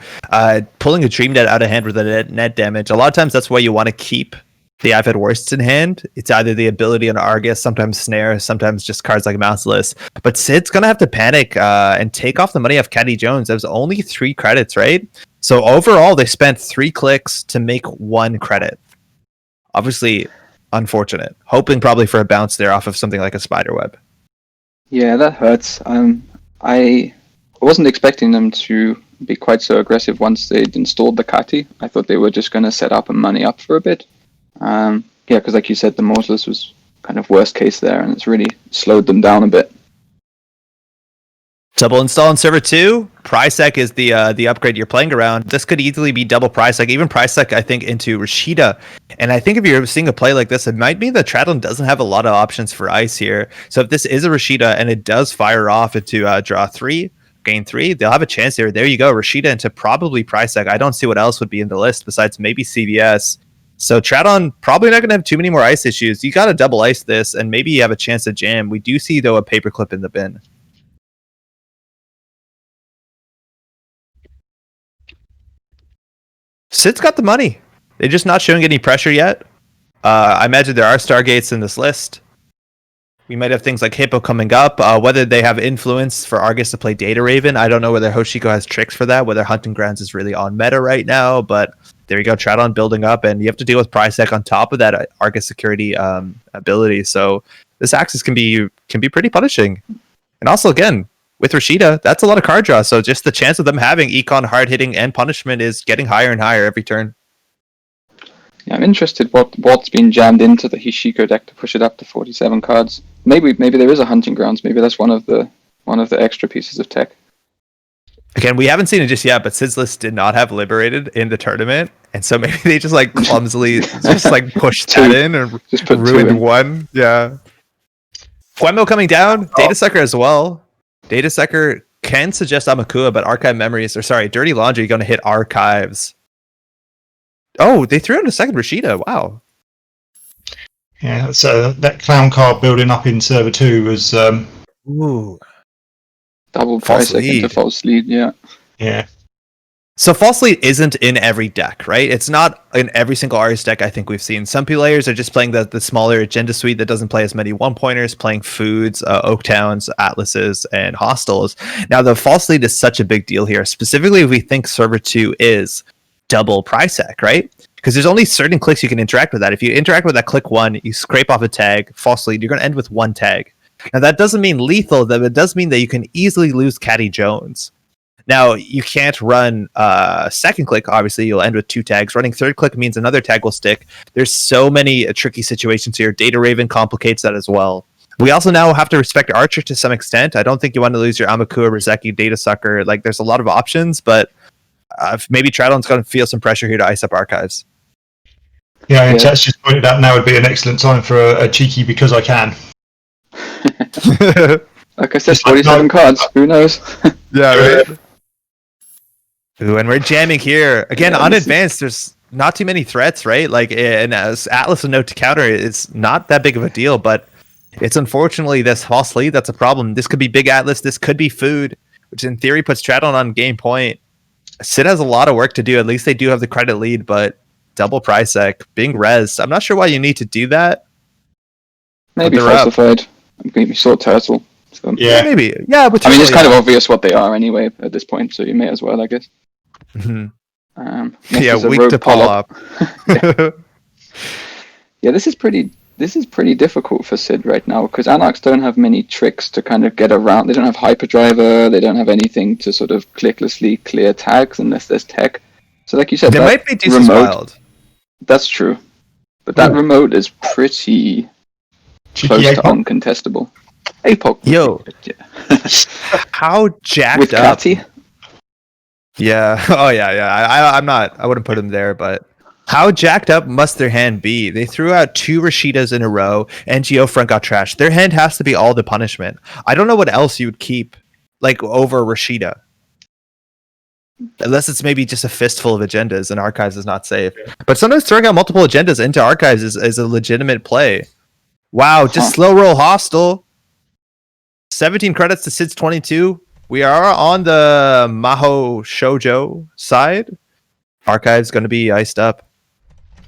Pulling a Dream Net out of hand with a net damage. A lot of times that's why you want to keep the iPad worsts in hand. It's either the ability on Argus, sometimes Snare, sometimes just cards like Mouseless. But Sid's going to have to panic and take off the money off Caddy Jones. That was only 3 credits, right? So overall, they spent 3 clicks to make 1 credit. Obviously, unfortunate. Hoping probably for a bounce there off of something like a Spiderweb. Yeah, that hurts. I wasn't expecting them to be quite so aggressive once they'd installed the Catty. I thought they were just going to set up and money up for a bit. Because like you said, the Mortalist was kind of worst case there, and it's really slowed them down a bit. Double install on server 2. Prisec is the upgrade you're playing around. This could easily be double Prisec, even Prisec, I think, into Rashida. And I think if you're seeing a play like this, it might mean that Tradon doesn't have a lot of options for ice here. So if this is a Rashida and it does fire off into draw 3, gain 3, they'll have a chance here. There you go, Rashida into probably Prisec. I don't see what else would be in the list besides maybe CVS. So Tradon probably not going to have too many more ice issues. You got to double ice this, and maybe you have a chance to jam. We do see, though, a paperclip in the bin. Sid's got the money. They're just not showing any pressure yet. I imagine there are Stargates in this list. We might have things like Hippo coming up. Whether they have influence for Argus to play Data Raven, I don't know whether Hoshiko has tricks for that, whether Hunting Grounds is really on meta right now, but there you go, Tradon building up, and you have to deal with Prisec on top of that Argus security ability. So this Axis can be pretty punishing. And also, again, with Rashida, that's a lot of card draw, so just the chance of them having Econ, hard hitting, and punishment is getting higher and higher every turn. Yeah, I'm interested what's been jammed into the Hishiko deck to push it up to 47 cards. Maybe there is a Hunting Grounds. Maybe that's one of the extra pieces of tech. Again, we haven't seen it just yet, but Sid's list did not have Liberated in the tournament, and so maybe they just like clumsily just like pushed that in and just ruined 1. Yeah. Fuemo coming down, Data Sucker as well. Data Sucker can suggest Amakua, but Dirty Laundry going to hit Archives. Oh, they threw in a second Rashida. Wow. Yeah, so that clown card building up in server 2 was ooh. Double Prisec into false lead, yeah. Yeah. So false lead isn't in every deck, right? It's not in every single Aries deck I think we've seen. Some players are just playing the smaller agenda suite that doesn't play as many one-pointers, playing Foods, Oaktowns, Atlases, and Hostels. Now, the false lead is such a big deal here, specifically if we think server 2 is double Prisec, right? because there's only certain clicks you can interact with that. If you interact with that click 1, you scrape off a tag, false lead, you're going to end with 1 tag. Now that doesn't mean lethal, though it does mean that you can easily lose Caddy Jones. Now, you can't run second click, obviously, you'll end with 2 tags. Running third click means another tag will stick. There's so many tricky situations here. Data Raven complicates that as well. We also now have to respect Archer to some extent. I don't think you want to lose your Amakua, Rizeki, Data Sucker. Like, there's a lot of options, but maybe Tradon's going to feel some pressure here to ice up Archives. Yeah, and Chat's just pointed out now would be an excellent time for a cheeky because I can. Like I said, 47 cards. Who knows? Yeah, right. Ooh, and we're jamming here. Again, on advanced, there's not too many threats, right? Like, and as Atlas a note to counter, it's not that big of a deal, but it's unfortunately this false lead that's a problem. This could be Big Atlas, this could be food, which in theory puts Tradon on game point. Sid has a lot of work to do. At least they do have the credit lead, but double price sec, being res. I'm not sure why you need to do that. Maybe falsified. Maybe sword turtle. So. Yeah, maybe. Yeah, but I mean, it's kind of obvious what they are anyway at this point, so you may as well, I guess. Yeah, weak to pull up. Yeah, this is pretty difficult for Sid right now because Anarchs don't have many tricks to kind of get around. They don't have Hyperdriver. They don't have anything to sort of clicklessly clear tags unless there's tech. So, like you said, they might be Deuces Wild. That's true, but that remote is pretty close to uncontestable. APOC. Yo, how jacked with up? Catty? Yeah. Oh, yeah. I'm not. I wouldn't put him there, but how jacked up must their hand be? They threw out 2 Rashidas in a row, and Geofront got trashed. Their hand has to be all the punishment. I don't know what else you would keep, like, over Rashida. Unless it's maybe just a fistful of agendas, and Archives is not safe. But sometimes throwing out multiple agendas into Archives is a legitimate play. Wow, just slow roll Hostile. 17 credits to Sid's 22. We are on the Maho Shoujo side. Archive's going to be iced up.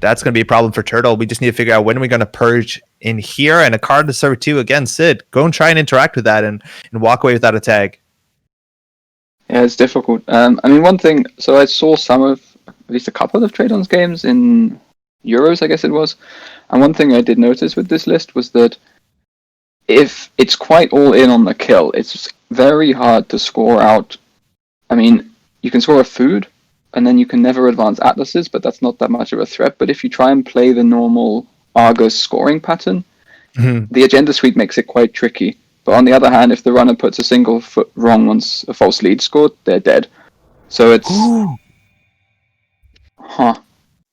That's going to be a problem for Turtle. We just need to figure out when we're going to purge in here. And a card to server 2. Again, Sid, go and try and interact with that and walk away without a tag. Yeah, it's difficult. I mean, one thing, so I saw some of, at least a couple of Tradon's games in Euros, I guess it was. And one thing I did notice with this list was that if it's quite all in on the kill, it's very hard to score out. I mean, you can score a food, and then you can never advance Atlases, but that's not that much of a threat. But if you try and play the normal Argus scoring pattern, the agenda suite makes it quite tricky. But on the other hand, if the runner puts a single foot wrong once a false lead scored, they're dead. So it's...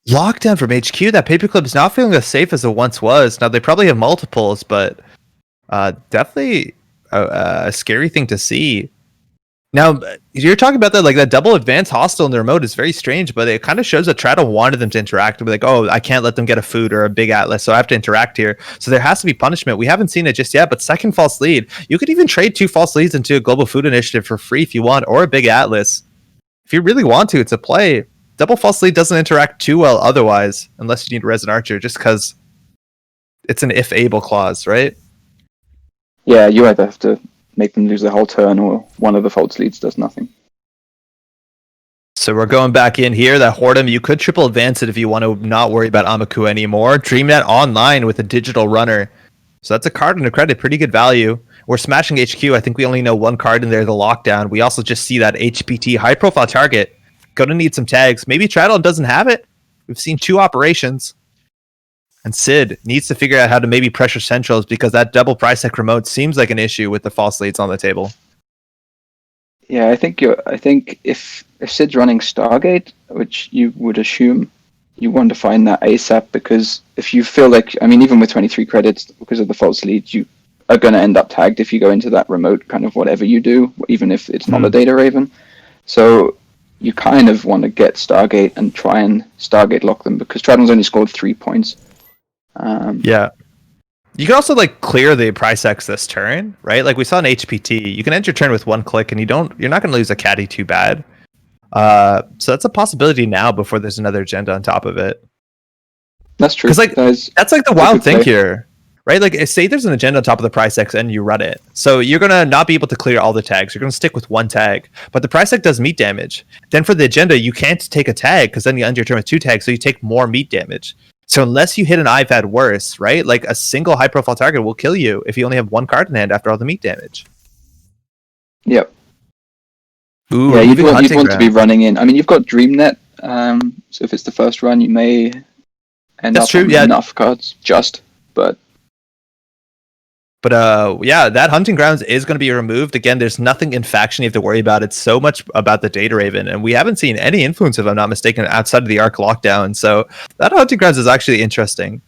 Lockdown from HQ. That paperclip is not feeling as safe as it once was. Now, they probably have multiples, but definitely a scary thing to see. Now, you're talking about that, like that double advance hostile in the remote is very strange, but it kind of shows that Tradon wanted them to interact and be like, oh, I can't let them get a food or a big Atlas, so I have to interact here. So there has to be punishment. We haven't seen it just yet, but second false lead, you could even trade 2 false leads into a global food initiative for free if you want, or a big Atlas. If you really want to, it's a play. Double false lead doesn't interact too well otherwise, unless you need Resin Archer, just because it's an if able clause, right? Yeah, you either have to make them lose the whole turn, or one of the false leads does nothing. So we're going back in here. That Whoredom, you could triple advance it if you want to not worry about Amaku anymore. DreamNet online with a digital runner. So that's a card and a credit, pretty good value. We're smashing HQ. I think we only know 1 card in there, the Lockdown. We also just see that HPT, high profile target. Gonna need some tags. Maybe Tradon doesn't have it. We've seen 2 operations. And Sid needs to figure out how to maybe pressure centrals, because that double price tech remote seems like an issue with the false leads on the table. Yeah, I think if Sid's running Stargate, which you would assume, you want to find that ASAP, because if you feel like, I mean, even with 23 credits, because of the false leads, you are going to end up tagged if you go into that remote, kind of whatever you do, even if it's not a Data Raven. So you kind of want to get Stargate and try and Stargate lock them, because Tradon's only scored 3 points. Yeah. You can also like clear the price X this turn, right? Like we saw in HPT, you can end your turn with 1 click and you're not going to lose a caddy too bad. So that's a possibility now before there's another agenda on top of it. That's true. Because like that's like the wild thing here. right? Like, say there's an agenda on top of the price X and you run it. So you're going to not be able to clear all the tags. You're going to stick with one tag. But the price X does meat damage. Then for the agenda, you can't take a tag because then you end your turn with 2 tags. So you take more meat damage. So unless you hit an IVAD worse, right? Like a single high profile target will kill you if you only have 1 card in hand after all the meat damage. Yep. Ooh, Yeah, you'd want to ground. be running in. I mean, you've got DreamNet. So if it's the first run, you may end That's up true, on yeah. enough cards. But yeah, that hunting grounds is going to be removed. Again, there's nothing in faction you have to worry about. It's so much about the data raven, and we haven't seen any influence, if I'm not mistaken, outside of the arc lockdown. So that hunting grounds is actually interesting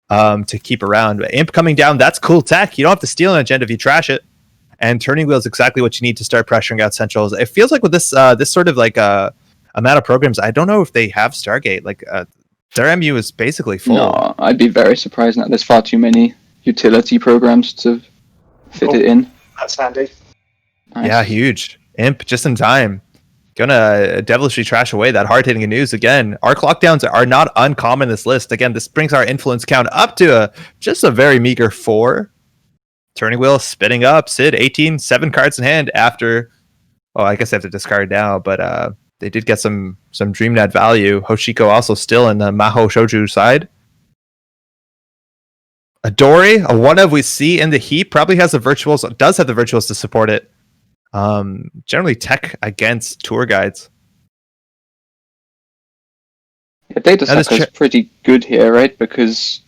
to keep around. Imp coming down, that's cool tech. You don't have to steal an agenda if you trash it. And turning wheel is exactly what you need to start pressuring out centrals. It feels like with this this sort of like amount of programs, I don't know if they have Stargate. Like their MU is basically full. no, I'd be very surprised that there's far too many utility programs to fit it in. That's handy. Nice. Yeah, huge. Imp just in time. Gonna devilishly trash away that hard-hitting news again. Arc lockdowns are not uncommon in this list. Again, this brings our influence count up to just a very meager 4. Turning wheel spinning up. Sid 18, 7 cards in hand after. Oh, I guess they have to discard now, but they did get some DreamNet value. Hoshiko also still in the Maho Shouju side. Adori, a one of we see in the heap, probably has the virtuals, does have the virtuals to support it. Generally tech against tour guides. Yeah, Data Sucker's pretty good here, right? Because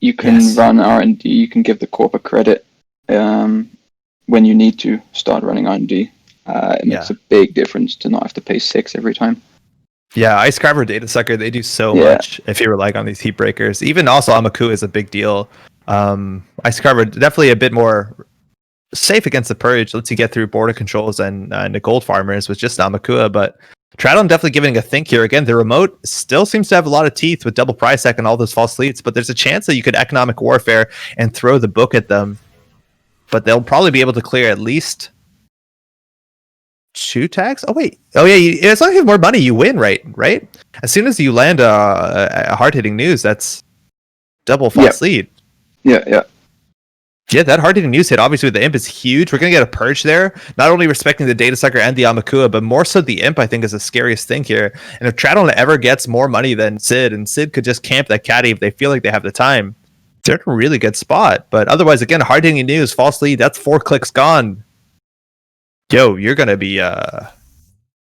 you can run R&D, you can give the corporate credit when you need to start running R&D. It makes a big difference to not have to pay 6 every time. Yeah, Ice Carver, Data Sucker, they do so much if you rely on these heat breakers. Even also Amaku is a big deal. Ice Carver definitely a bit more safe against the Purge, lets you get through border controls and the gold farmers with just Amakua, but Tradon definitely giving a think here. Again, the remote still seems to have a lot of teeth with double price sec and all those false leads, but there's a chance that you could economic warfare and throw the book at them. But they'll probably be able to clear at least 2 tags? Oh, wait. Oh, yeah. As long as you have more money, you win, right? As soon as you land a hard-hitting news, that's double false lead. Yeah, that hard-hitting news hit, obviously, with the Imp is huge. We're going to get a purge there, not only respecting the Data Sucker and the Amakua, but more so the Imp, I think, is the scariest thing here. And if Tradon ever gets more money than Sid, and Sid could just camp that caddy if they feel like they have the time, they're in a really good spot. But otherwise, again, hard-hitting news, false lead, that's 4 clicks gone. Yo, you're going to be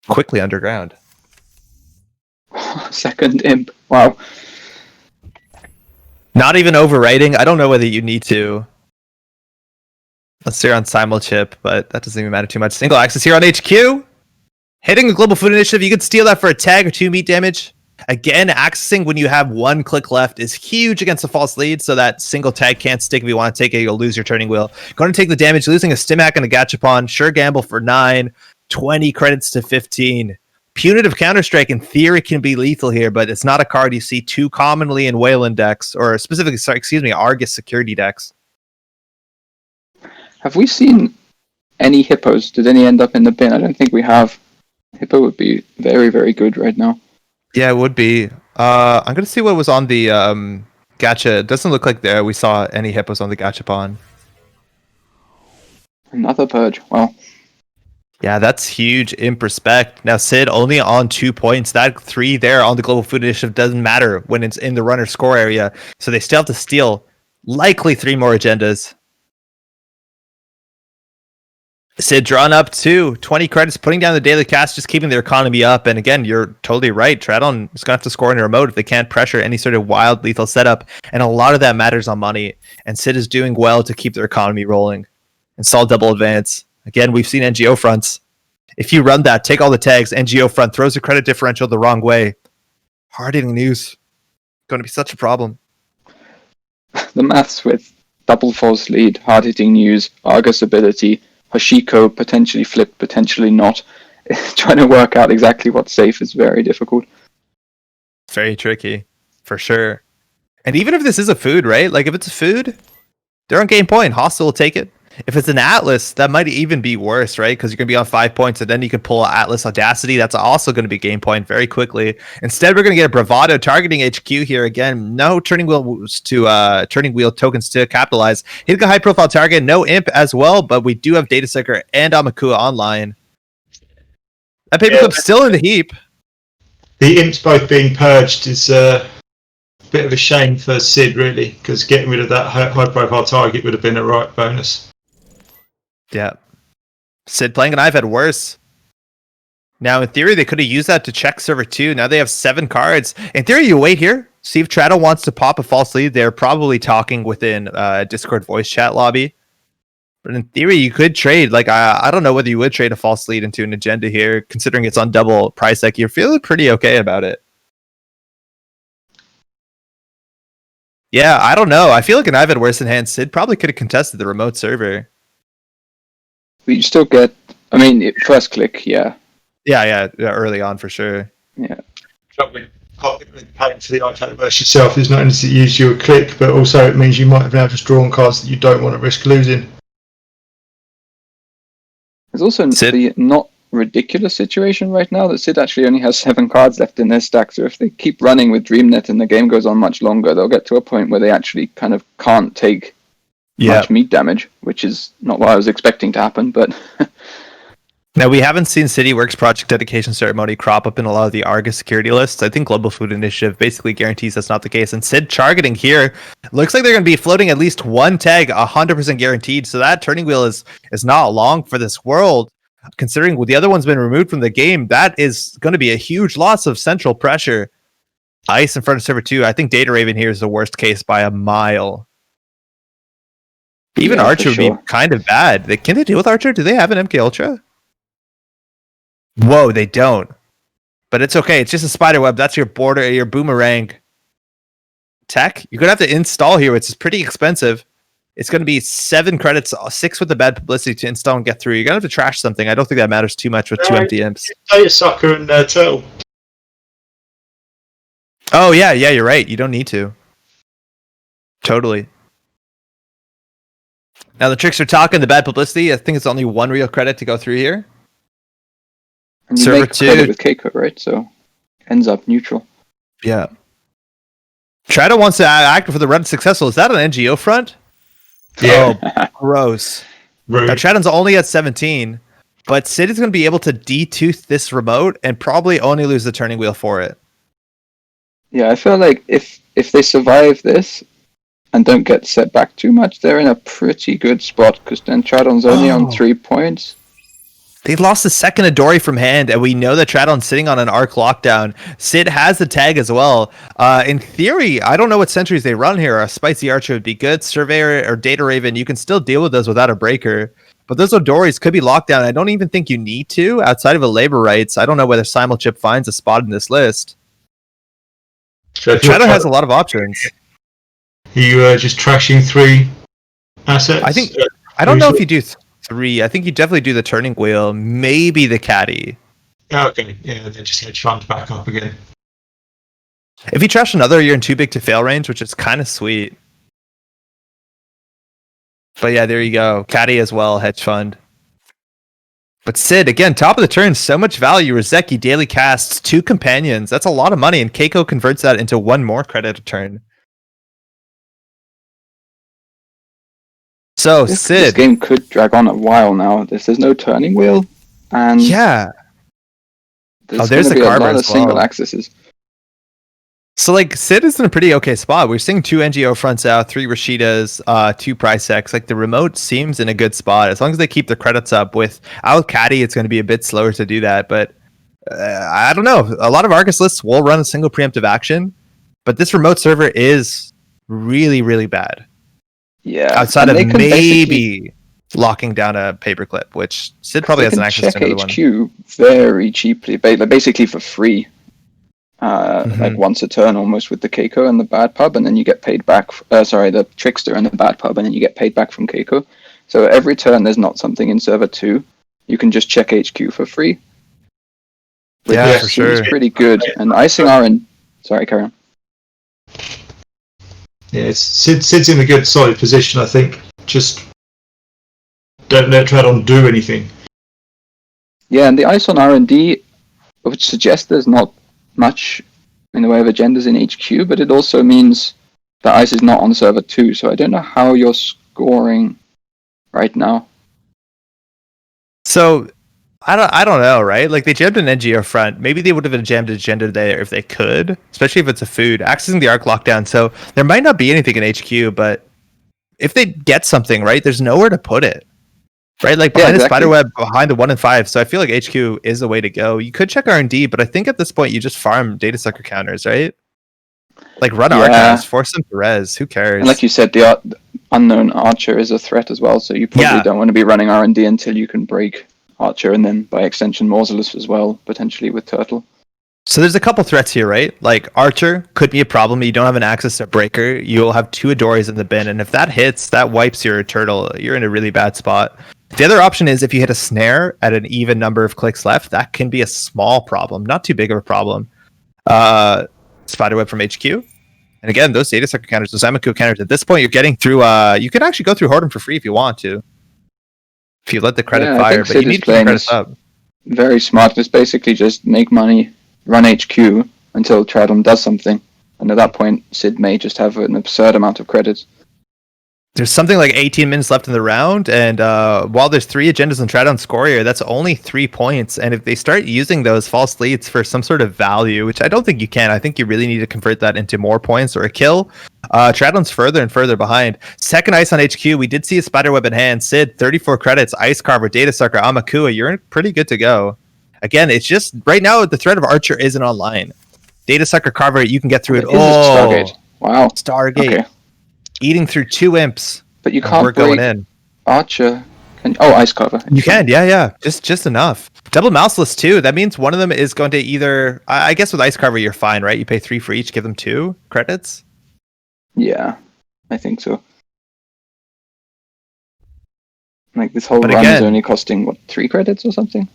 quickly underground. Second Imp. Wow. Not even overwriting. I don't know whether you need to. Let's see on Simulchip, but that doesn't even matter too much. Single access here on HQ. Hitting the Global Food Initiative, you could steal that for a tag or 2 meat damage. Again, accessing when you have 1 click left is huge against a false lead, so that single tag can't stick. If you want to take it, you'll lose your turning wheel. Going to take the damage, losing a stim hack and a gachapon. Sure gamble for 9, 20 credits to 15. Punitive Counterstrike in theory can be lethal here, but it's not a card you see too commonly in Wayland decks, or specifically, Argus security decks. Have we seen any hippos? Did any end up in the bin? I don't think we have. Hippo would be very, very good right now. Yeah, it would be. I'm going to see what was on the gacha. It doesn't look like we saw any hippos on the gachapon. Another purge. Well. Yeah, that's huge in respect. Now, Sid only on 2 points. That 3 there on the Global Food Initiative doesn't matter when it's in the runner score area. So they still have to steal likely 3 more agendas. Sid drawn up 20 credits, putting down the daily cast, just keeping their economy up. And again, you're totally right. Tradon is going to have to score in a remote if they can't pressure any sort of wild lethal setup. And a lot of that matters on money. And Sid is doing well to keep their economy rolling. And solid double advance. Again, we've seen NGO fronts. If you run that, take all the tags, NGO front throws the credit differential the wrong way. Hard-hitting news. Going to be such a problem. The maths with double false lead, hard-hitting news, Argus ability, Hoshiko potentially flipped, potentially not. Trying to work out exactly what's safe is very difficult. Very tricky, for sure. And even if this is a food, right? Like, if it's a food, they're on game point. Hostile will take it. If it's an Atlas, that might even be worse, right? Because you're going to be on 5 points, and then you can pull Atlas Audacity. That's also going to be game point very quickly. Instead, we're going to get a Bravado targeting HQ here again. No turning wheel tokens to capitalize. Hitting a high profile target, no imp as well, but we do have Data Seeker and Amakua online. That paperclip's still in the heap. The imps both being purged is a bit of a shame for Sid, really, because getting rid of that high-profile target would have been a right bonus. Yeah. Sid playing, and I've had worse. Now, in theory, they could have used that to check server 2. Now they have 7 cards. In theory, you wait here. See if Traddle wants to pop a false lead. They're probably talking within Discord voice chat lobby. But in theory, you could trade. Like, I don't know whether you would trade a false lead into an agenda here, considering it's on double price deck. You're feeling pretty okay about it. Yeah, I don't know. I feel like an I've had worse in hand. Sid probably could have contested the remote server. But you still get, I mean, first click, yeah. Yeah, early on for sure. Yeah. Paying for the iPad version itself is not only to use your click, but also it means you might have now just drawn cards that you don't want to risk losing. There's also the not ridiculous situation right now that Sid actually only has 7 cards left in their stack, so if they keep running with DreamNet and the game goes on much longer, they'll get to a point where they actually kind of can't take much meat damage, which is not what I was expecting to happen, but... Now, we haven't seen CityWorks Project Dedication Ceremony crop up in a lot of the Argus security lists. I think Global Food Initiative basically guarantees that's not the case. And Sid targeting here, looks like they're going to be floating at least one tag, 100% guaranteed. So that turning wheel is not long for this world. Considering the other one's been removed from the game, that is going to be a huge loss of central pressure. Ice in front of server 2. I think Data Raven here is the worst case by a mile. Even Archer would be kind of bad. Can they deal with Archer? Do they have an MK Ultra? Whoa, they don't. But it's okay. It's just a spider web. That's your border, your boomerang tech. You're going to have to install here. It's pretty expensive. It's going to be 7 credits, 6 with the bad publicity to install and get through. You're going to have to trash something. I don't think that matters too much with 2 empty imps. Data Sucker and Turtle. Oh, yeah, you're right. You don't need to. Totally. Now the tricks are talking, the bad publicity. I think it's only 1 real credit to go through here. And you make credit with Keiko, right? So ends up neutral. Yeah. Traddle wants to act for the run successful. Is that an NGO front? Yeah. Oh, gross. Rude. Now Traddle's only at 17, but Sid is going to be able to detooth this remote and probably only lose the turning wheel for it. Yeah, I feel like if they survive this and don't get set back too much, they're in a pretty good spot, because then Traddle's only on 3 points. They lost the second Adori from hand, and we know that Traddle's sitting on an arc lockdown. Sid has the tag as well. In theory, I don't know what sentries they run here. A Spicy Archer would be good. Surveyor or Data Raven, you can still deal with those without a breaker. But those Odoris could be locked down. I don't even think you need to, outside of a labor rights. I don't know whether Simulchip finds a spot in this list. Traddle has a lot of options. You just trashing 3 assets? I don't know if you do 3. I think you definitely do the turning wheel, maybe the caddy. Okay, yeah, then just hedge fund back up again. If you trash another, you're in too big to fail range, which is kind of sweet. But yeah, there you go. Caddy as well, hedge fund. But Sid, again, top of the turn, so much value. Rozeki daily casts 2 companions. That's a lot of money, and Keiko converts that into 1 more credit a turn. So, This Sid. game could drag on a while now. There's no turning wheel, and Yeah. There's the be Carver a lot as of single well. accesses. So, like, Sid is in a pretty okay spot. We're seeing 2 NGO fronts out, 3 Rashidas, 2 Price X. Like, the remote seems in a good spot. As long as they keep the credits up. Without Caddy, it's going to be a bit slower to do that. But I don't know. A lot of Argus lists will run a single preemptive action. But this remote server is really, really bad. Yeah. Outside of maybe locking down a paperclip, which Sid probably has an access to another one. HQ very cheaply, basically for free. Like once a turn almost with the Keiko and the bad pub, and then you get paid back. The trickster and the bad pub, and then you get paid back from Keiko. So every turn there's not something in server 2, you can just check HQ for free. Yeah, for sure. It's pretty good. And icing are in. Sorry, carry on. Yeah, Sid's in a good solid position, I think. Just don't let Tradon do anything. Yeah, and the ice on R&D, which suggests there's not much in the way of agendas in HQ, but it also means that ice is not on server 2, so I don't know how you're scoring right now. So I don't know, right? Like they jammed an NGO front. Maybe they would have jammed an agenda there if they could, especially if it's a food accessing the arc lockdown. So there might not be anything in HQ, but if they get something, right, there's nowhere to put it. Right, like behind the spiderweb, behind the 1 and 5. So I feel like HQ is the way to go. You could check R&D, but I think at this point you just farm data sucker counters, right? Like run archives, force them to res. Who cares? And like you said, the unknown archer is a threat as well. So you probably don't want to be running R&D until you can break archer, and then by extension Mausolus as well, potentially with turtle. So there's a couple threats here, right? Like archer could be a problem. You don't have an access to breaker. You'll have 2 Adoris in the bin, and if that hits, that wipes your turtle. You're in a really bad spot. The other option is if you hit a snare at an even number of clicks left, that can be a small problem, not too big of a problem. Spiderweb from HQ. And again, those data sucker counters, those Amaku counters, at this point, you're getting through, you can actually go through Hordem for free if you want to. If you let the credit fire, but you need to keep credits up. Very smart. It's basically just make money, run HQ until Tradon does something. And at that point, Sid may just have an absurd amount of credits. There's something like 18 minutes left in the round, and while there's 3 agendas on Tradon Scoria, that's only 3 points. And if they start using those false leads for some sort of value, which I don't think you can, I think you really need to convert that into more points or a kill. Tradon's further and further behind. Second ice on HQ, we did see a spiderweb in hand. Sid, 34 credits, Ice Carver, Data Sucker, Amakua, you're pretty good to go. Again, it's just, right now, the threat of Archer isn't online. Data Sucker, Carver, you can get through it. Stargate. Wow. Stargate. Okay. Eating through 2 imps. But you can't break going in. Archer. Ice Carver. You can, yeah. Just enough. Double Mouseless too. That means one of them is going to either... I guess with Ice Carver you're fine, right? You pay 3 for each, give them 2 credits? Yeah, I think so. Like this whole run is only costing, 3 credits or something?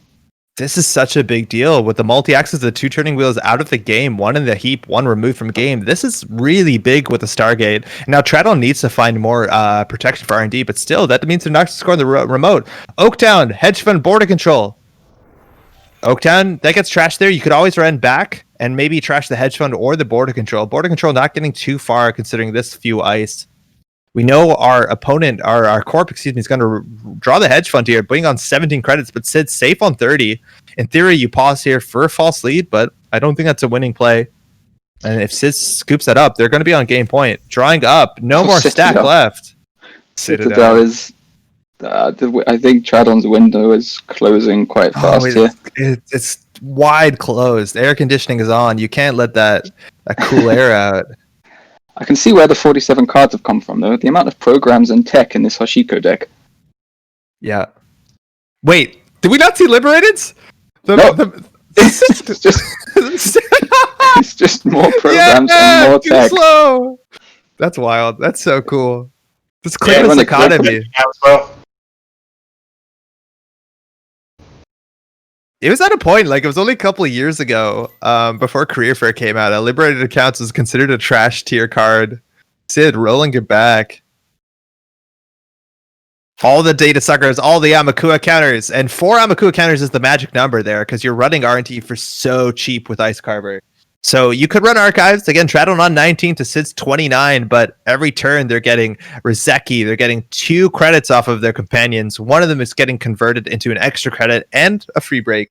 This is such a big deal with the multi-axis, the 2 turning wheels out of the game, 1 in the heap, 1 removed from game. This is really big with the Stargate. Now Tradon needs to find more protection for R&D, but still, that means they're not scoring the remote. Oaktown, hedge fund, border control. Oaktown, that gets trashed there. You could always run back and maybe trash the hedge fund or the border control. Border control not getting too far considering this few ice. We know our opponent, our corp, is going to draw the hedge fund here, putting on 17 credits, but Sid's safe on 30. In theory, you pause here for a false lead, but I don't think that's a winning play. And if Sid scoops that up, they're going to be on game point. Drawing up, no more stack left. Citadel is... I think Tradon's window is closing quite fast here. It's wide closed. Air conditioning is on. You can't let that cool air out. I can see where the 47 cards have come from, though. The amount of programs and tech in this Hashiko deck. Yeah. Wait, did we not see Liberateds? It's just more programs and more tech. Slow. That's wild. That's so cool. This clickless economy. It was at a point, like it was only a couple of years ago, before Career Fair came out, a Liberated Accounts was considered a trash tier card. Sid rolling it back. All the data suckers, all the Amakua counters, and 4 Amakua counters is the magic number there because you're running RNT for so cheap with Ice Carver. So you could run archives. Again, Tradon on 19 to Sid's 29, but every turn they're getting Rizeki. They're getting 2 credits off of their companions. One of them is getting converted into an extra credit and a free break.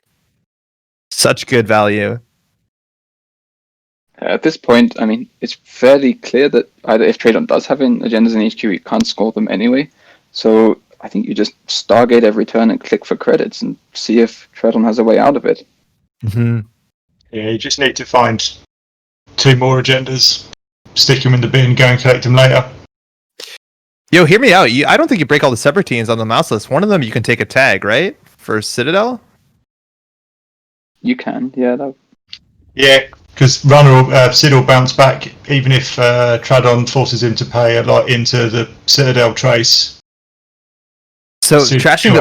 Such good value. At this point, I mean, it's fairly clear that either if Tradon does have agendas in HQ, he can't score them anyway. So I think you just Stargate every turn and click for credits and see if Tradon has a way out of it. Mm-hmm. Yeah, you just need to find 2 more agendas, stick them in the bin, go and collect them later. Yo, hear me out. I don't think you break all the subroutines on the mouse list. One of them you can take a tag, right? For Citadel? You can, yeah. Yeah, because Sid will bounce back even if Tradon forces him to pay a lot into the Citadel trace. So trashing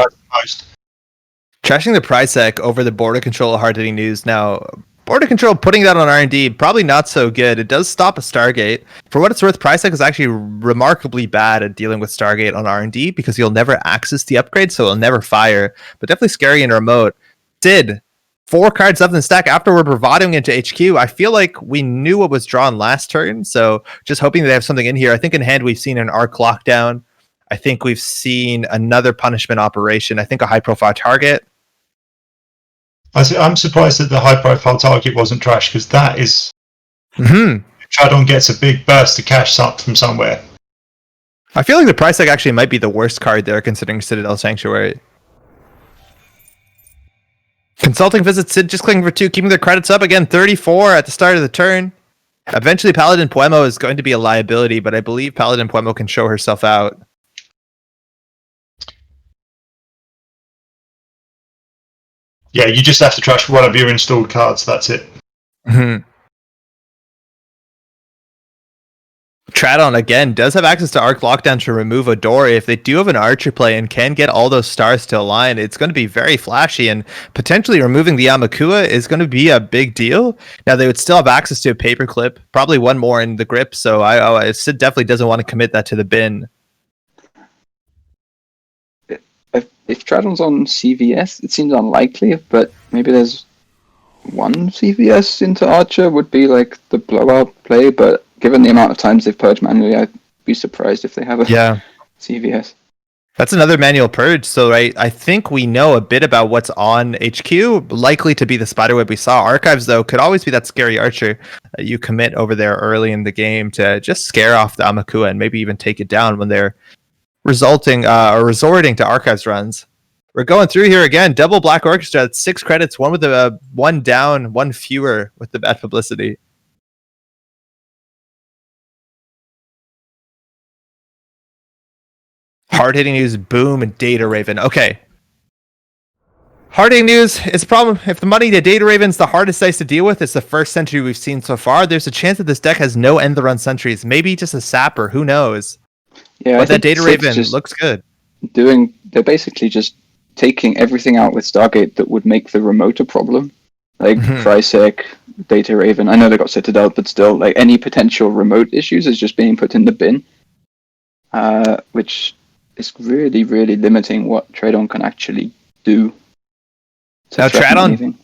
the price sec over the border control hard hitting news. Now, Border Control, putting that on R&D, probably not so good. It does stop a Stargate. For what it's worth, Prysac is actually remarkably bad at dealing with Stargate on R&D because you'll never access the upgrade, so it'll never fire. But definitely scary in remote. Sid, 4 cards up in the stack after we're bravadoing into HQ. I feel like we knew what was drawn last turn, so just hoping they have something in here. I think in hand we've seen an Arc Lockdown. I think we've seen another punishment operation. I think a high-profile target. I'm surprised that the high-profile target wasn't trash, because that is... Tradon gets a big burst of cash from somewhere. I feel like the price tag actually might be the worst card there, considering Citadel Sanctuary. Consulting Visit Sid just clicking for 2, keeping their credits up. Again, 34 at the start of the turn. Eventually, Paladin Puemo is going to be a liability, but I believe Paladin Puemo can show herself out. Yeah, you just have to trash one of your installed cards, that's it. Tradon, again, does have access to Arc Lockdown to remove a door. If they do have an Archer play and can get all those stars to align, it's going to be very flashy, and potentially removing the Amakua is going to be a big deal. Now, they would still have access to a Paperclip, probably one more in the grip, so Sid definitely doesn't want to commit that to the bin. If Tradon's on CVS, it seems unlikely, but maybe there's one CVS into Archer would be like the blowout play, but given the amount of times they've purged manually, I'd be surprised if they have a CVS. That's another manual purge, so I think we know a bit about what's on HQ, likely to be the spiderweb we saw. Archives, though, could always be that scary Archer that you commit over there early in the game to just scare off the Amakua and maybe even take it down when they're resorting to Archives runs. We're going through here again. Double Black Orchestra. That's 6 credits. One with a 1 down, 1 fewer with the bad publicity. Hard-hitting news, boom, and Data Raven. Okay. Hard-hitting news is a problem. If the money to Data Raven's the hardest dice to deal with, it's the first sentry we've seen so far. There's a chance that this deck has no end-the-run sentries. Maybe just a sapper. Who knows? Yeah, but that Data Raven looks good. They're basically just taking everything out with Stargate that would make the remote a problem. Like Prysac, Data Raven. I know they got Citadel, but still, like any potential remote issues is just being put in the bin. Which is really, really limiting what Tradon can actually do. Now, Tradon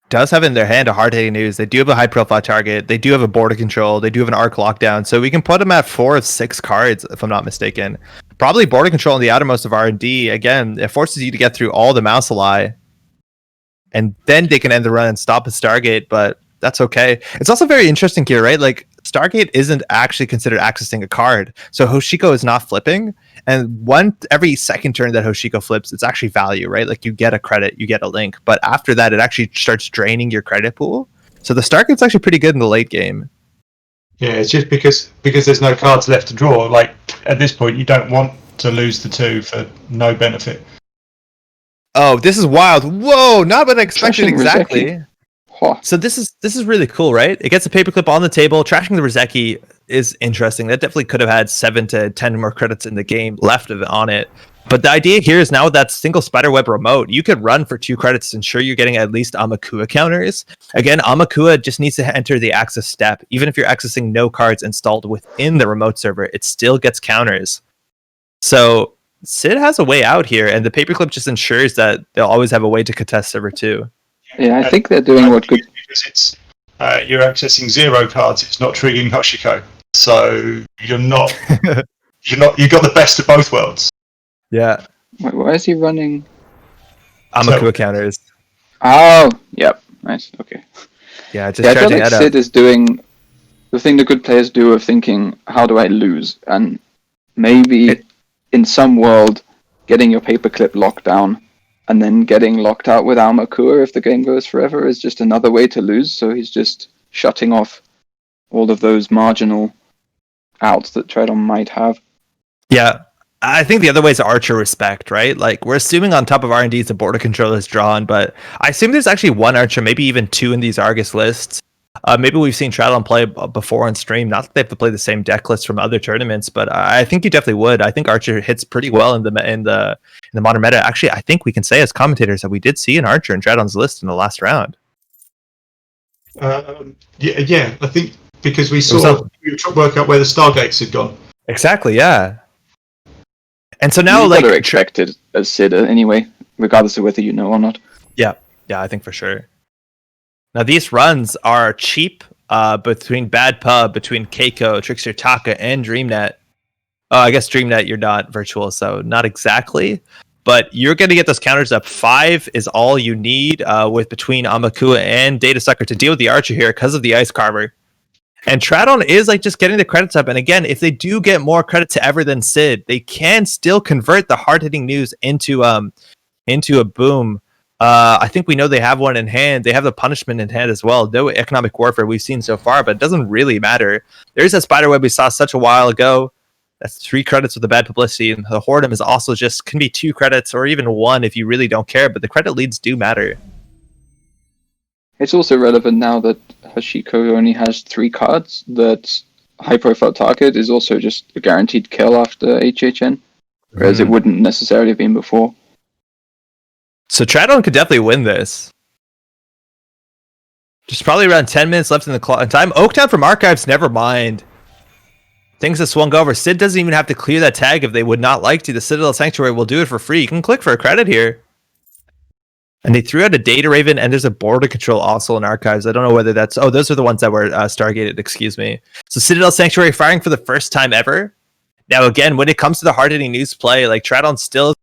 does have in their hand a hard-hitting news. They do have a high-profile target. They do have a border control. They do have an arc lockdown. So we can put them at 4 of 6 cards, if I'm not mistaken. Probably border control in the outermost of R&D. Again, it forces you to get through all the Mausolai. And then they can end the run and stop a Stargate, but that's okay. It's also very interesting here, right? Like, Stargate isn't actually considered accessing a card. So Hoshiko is not flipping. And every second turn that Hoshiko flips, it's actually value, right? Like you get a credit, you get a link. But after that, it actually starts draining your credit pool. So the Stargate's actually pretty good in the late game. Yeah, it's just because there's no cards left to draw. Like, at this point, you don't want to lose the 2 for no benefit. Oh, this is wild. Whoa, not what I expected exactly. Huh. So this is really cool, right? It gets a paperclip on the table. Trashing the Rizeki is interesting. That definitely could have had 7 to 10 more credits in the game left of it on it. But the idea here is now with that single spiderweb remote, you could run for 2 credits to ensure you're getting at least Amakua counters. Again, Amakua just needs to enter the access step. Even if you're accessing no cards installed within the remote server, it still gets counters. So Sid has a way out here, and the paperclip just ensures that they'll always have a way to contest server 2. Yeah, I think they're doing what good. Because it's you're accessing 0 cards. It's not triggering Hoshiko, so you're not. You've got the best of both worlds. Yeah. Wait, why is he running? Amakua counters. Oh, yep, nice. Okay. Yeah, just I feel charging like that Sid up. is doing the thing the good players do of thinking, how do I lose? And maybe in some world, getting your paperclip locked down and then getting locked out with Amakua if the game goes forever is just another way to lose. So he's just shutting off all of those marginal outs that Tradon might have. Yeah. I think the other way is Archer respect, right? Like, we're assuming on top of R&D the border control is drawn, but I assume there's actually 1 Archer, maybe even 2 in these Argus lists. Maybe we've seen Tradon play before on stream. Not that they have to play the same deck list from other tournaments, but I think you definitely would. I think Archer hits pretty well in the modern meta. Actually, I think we can say as commentators that we did see an Archer in Tradon's list in the last round. Yeah. I think because we was were trying to work out where the Stargates had gone. Exactly, yeah. And so now, You like, gotta expect it as Sid anyway, regardless of whether you know or not. yeah, I think for sure. Now these runs are cheap between Bad Pub, between Keiko, Trickster Taka, and DreamNet. Oh, I guess DreamNet you're not virtual, so not exactly. But you're going to get those counters up. 5 is all you need with between Amakua and Data Sucker to deal with the Archer here because of the Ice Carver. And Tradon is like just getting the credits up. And again, if they do get more credit to ever than Sid, they can still convert the hard hitting news into a boom. I think we know they have one in hand. They have the punishment in hand as well. No economic warfare we've seen so far, but it doesn't really matter. There's a spiderweb we saw such a while ago. That's 3 credits with the bad publicity, and the Whoredom is also just can be 2 credits or even 1 if you really don't care. But the credit leads do matter. It's also relevant now that Hashiko only has 3 cards. That high-profile target is also just a guaranteed kill after HHN, whereas it wouldn't necessarily have been before. So Tradon could definitely win this. Just probably around 10 minutes left in the time. Oaktown from Archives, never mind. Things have swung over. Sid doesn't even have to clear that tag if they would not like to. The Citadel Sanctuary will do it for free. You can click for a credit here. And they threw out a Data Raven, and there's a border control also in Archives. I don't know whether that's... Oh, those are the ones that were Stargated, excuse me. So Citadel Sanctuary firing for the first time ever. Now, again, when it comes to the hard-hitting news play, like Tradon still...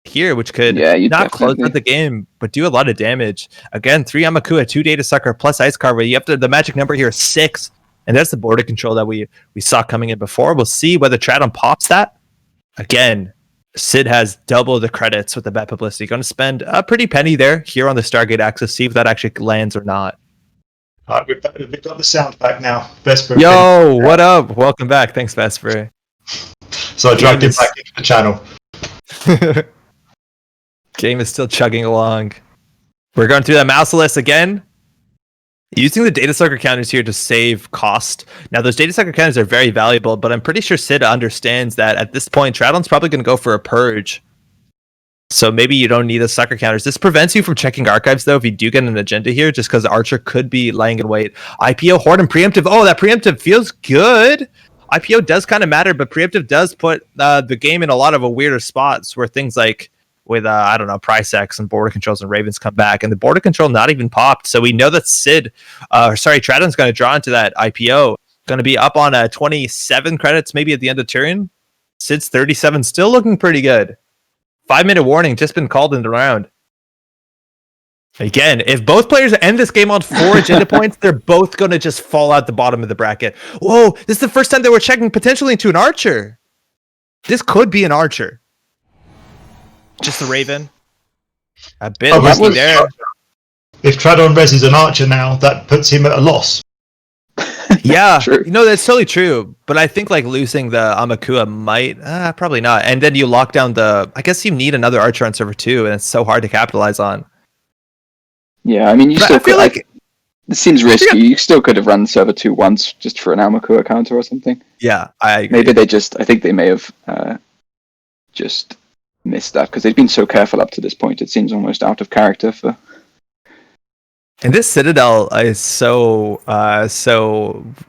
here, which could not close out the game, but do a lot of damage. Again, 3 Amakua, 2 Data Sucker, plus Ice Carver. You have to, the magic number here is 6, and that's the border control that we saw coming in before. We'll see whether Tradon pops that. Again, Sid has double the credits with the bad publicity. Going to spend a pretty penny there here on the Stargate axis, see if that actually lands or not. All right, we've got the sound back now. Vesper. Yo, what up? Welcome back. Thanks, Vesper. So I dragged him back into the channel. Game is still chugging along. We're going through that Mouseless again. Using the Data Sucker counters here to save cost. Now, those Data Sucker counters are very valuable, but I'm pretty sure Sid understands that at this point, Tradon's probably going to go for a Purge. So maybe you don't need the Sucker counters. This prevents you from checking Archives, though, if you do get an agenda here, just because Archer could be lying in wait. IPO, Horde, and Preemptive. Oh, that Preemptive feels good. IPO does kind of matter, but Preemptive does put the game in a lot of weirder spots where things like with, I don't know, Price X and Border Controls and Ravens come back, and the Border Control not even popped. So we know that Tradon's going to draw into that IPO. Going to be up on 27 credits maybe at the end of turn. Sid's 37, still looking pretty good. 5-minute warning, just been called in the round. Again, if both players end this game on 4 agenda points, they're both going to just fall out the bottom of the bracket. Whoa, this is the first time that we're checking potentially into an archer. This could be an archer. Just the Raven. A bit risky there. If Tradon reses an archer now, that puts him at a loss. Yeah, True. that's totally true. But I think like losing the Amakua might, probably not. And then you lock down I guess you need another archer on server 2, and it's so hard to capitalize on. Yeah, I mean, you But still I feel could, like it seems risky. You still could have run server 2 once just for an Amakua counter or something. yeah, I agree. Maybe I think they may have just missed that because they've been so careful up to this point. It seems almost out of character for. And this Citadel is so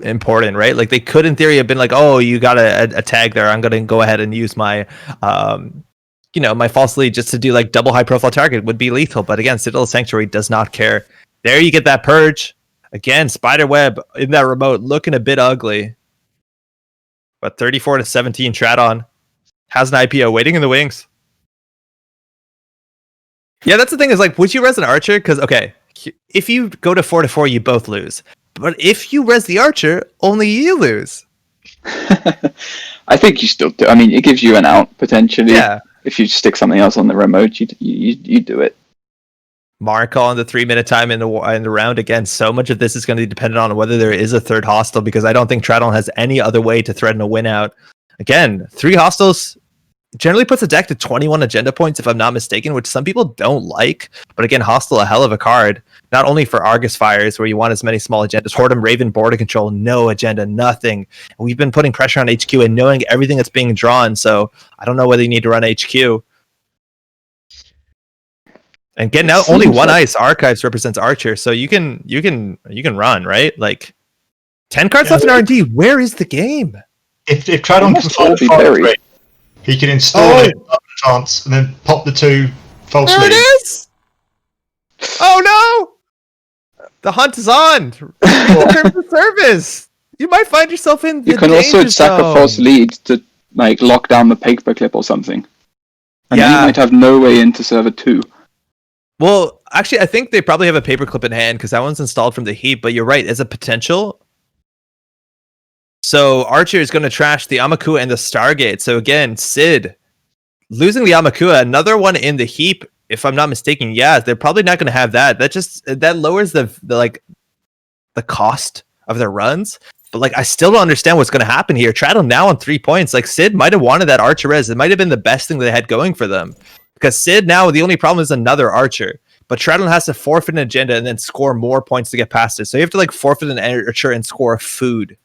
important, right? Like they could, in theory, have been like, "Oh, you got a tag there. I'm going to go ahead and use my, my false lead just to do like double high profile target would be lethal." But again, Citadel Sanctuary does not care. There you get that purge again. Spiderweb in that remote looking a bit ugly, but 34-17 Tradon has an IPO waiting in the wings. Yeah, that's the thing is like, would you res an archer? Because if you go to 4-4, you both lose. But if you res the archer, only you lose. I think you still do. I mean, it gives you an out potentially. Yeah. If you stick something else on the remote, you do it. Marco on the 3-minute time in the round again. So much of this is going to be dependent on whether there is a third hostile, because I don't think Tradon has any other way to threaten a win out. Again, 3 hostiles generally puts a deck to 21 agenda points, if I'm not mistaken, which some people don't like. But again, hostile, a hell of a card. Not only for Argus Fires, where you want as many small agendas. Hordem, Raven, border control, no agenda, nothing. And we've been putting pressure on HQ and knowing everything that's being drawn. So I don't know whether you need to run HQ. And again, now only one ice. Archives represents Archer, so you can run, right? Like 10 cards left in R&D. Where is the game? If Tradon can find be a fire buried. tree, he can install it up the chance and then pop the 2 false There it leads. is! Oh no! The hunt is on! Read the terms of service! You might find yourself in the You can also danger sack a zone. false lead to like lock down the paperclip or something. And then Yeah. you might have no way into server 2. Well, actually, I think they probably have a paperclip in hand because that one's installed from the heap, but you're right, as a potential. So Archer is going to trash the Amakua and the Stargate. So again, Sid losing the Amakua, another one in the heap, if I'm not mistaken. Yeah, they're probably not going to have that. That lowers the cost of their runs. But like, I still don't understand what's going to happen here. Tradon now on 3 points. Like Sid might have wanted that Archer res. It might have been the best thing they had going for them. Because Sid now, the only problem is another Archer. But Tradon has to forfeit an agenda and then score more points to get past it. So you have to like forfeit an Archer and score food.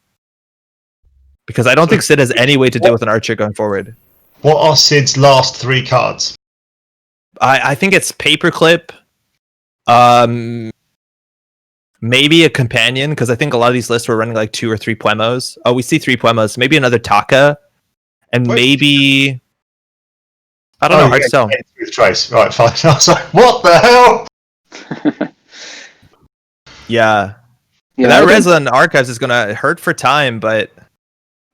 Because I don't think Sid has any way to deal with an Archer going forward. What are Sid's last 3 cards? I think it's Paperclip. Maybe a Companion, because I think a lot of these lists were running like 2 or 3 Puemos. Oh, we see 3 Puemos. Maybe another Taka. And maybe... I don't know, hard to tell. With Trace. Right, fine. I was like, what the hell? Yeah. Yeah, That I res don't- on Archives is going to hurt for time, but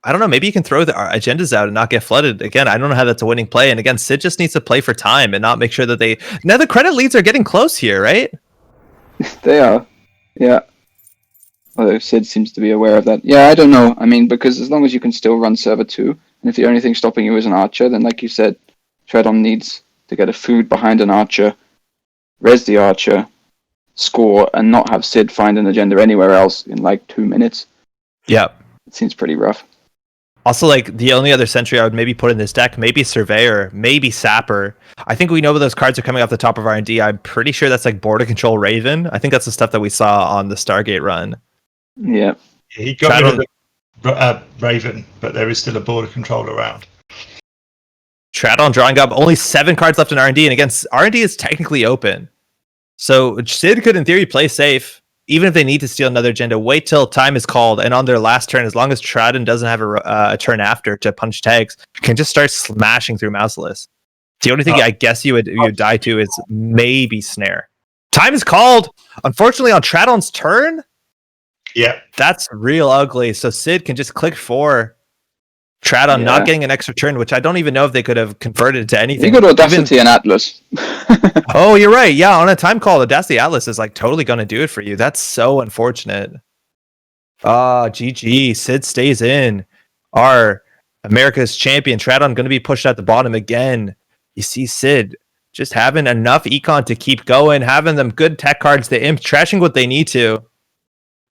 I don't know. Maybe you can throw the agendas out and not get flooded. Again, I don't know how that's a winning play. And again, Sid just needs to play for time and not make sure that they... Now the credit leads are getting close here, right? They are. Yeah. Although Sid seems to be aware of that. Yeah, I don't know. I mean, because as long as you can still run server 2, and if the only thing stopping you is an Archer, then like you said, Tradon needs to get a food behind an Archer, res the Archer, score, and not have Sid find an agenda anywhere else in like 2 minutes. Yeah. It seems pretty rough. Also, like, the only other sentry I would maybe put in this deck, maybe Surveyor, maybe Sapper. I think we know those cards are coming off the top of R&D. I'm pretty sure that's like Border Control Raven. I think that's the stuff that we saw on the Stargate run. Yeah. He got rid of the Raven, but there is still a border control around. Tradon drawing up only 7 cards left in R&D, and again, R&D is technically open. So Sid could, in theory, play safe. Even if they need to steal another agenda, wait till time is called, and on their last turn, as long as Tradon doesn't have a turn after to punch tags, can just start smashing through Mouseless. The only thing I guess you would die to is maybe Snare. Time is called! Unfortunately, on Tradon's turn, Yeah. that's real ugly. So Sid can just click 4. Tradon Yeah. not getting an extra turn, which I don't even know if they could have converted to anything. You got Audacity and Atlas. Oh, you're right. Yeah, on a time call, Audacity Atlas is like totally going to do it for you. That's so unfortunate. GG. Sid stays in. Our America's champion, Tradon, going to be pushed at the bottom again. You see Sid just having enough econ to keep going, having them good tech cards, the imp trashing what they need to.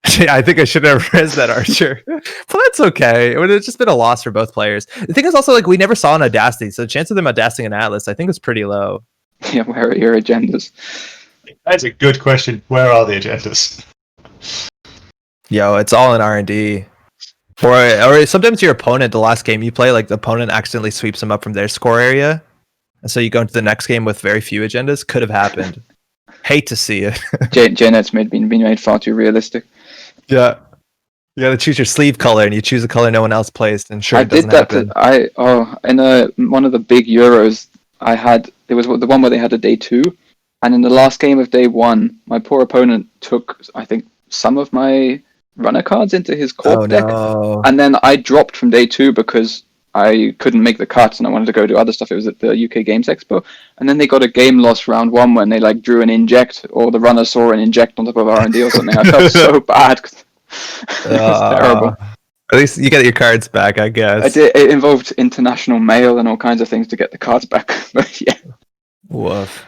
I think I should have raised that, Archer. But that's okay. It would have just been a loss for both players. The thing is also, like, we never saw an Audacity, so the chance of them Audacitying an Atlas, I think, is pretty low. Yeah, where are your agendas? That's a good question. Where are the agendas? Yo, it's all in R&D. Or sometimes your opponent, the last game you play, like, the opponent accidentally sweeps them up from their score area, and so you go into the next game with very few agendas. Could have happened. Hate to see it. JNet's been made far too realistic. Yeah. You gotta choose your sleeve color, and you choose a color no one else plays, and sure, I it doesn't did that. happen. In one of the big Euros, it was the one where they had a day 2, and in the last game of day 1, my poor opponent took, I think, some of my runner cards into his corp deck, and then I dropped from day 2 because I couldn't make the cuts and I wanted to go do other stuff. It was at the UK Games Expo, and then they got a game loss round 1 when they like drew an inject, or the runner saw an inject on top of R&D or something. I felt so bad. It's terrible. At least you get your cards back, I guess. I did. It involved international mail and all kinds of things to get the cards back. But yeah. Woof.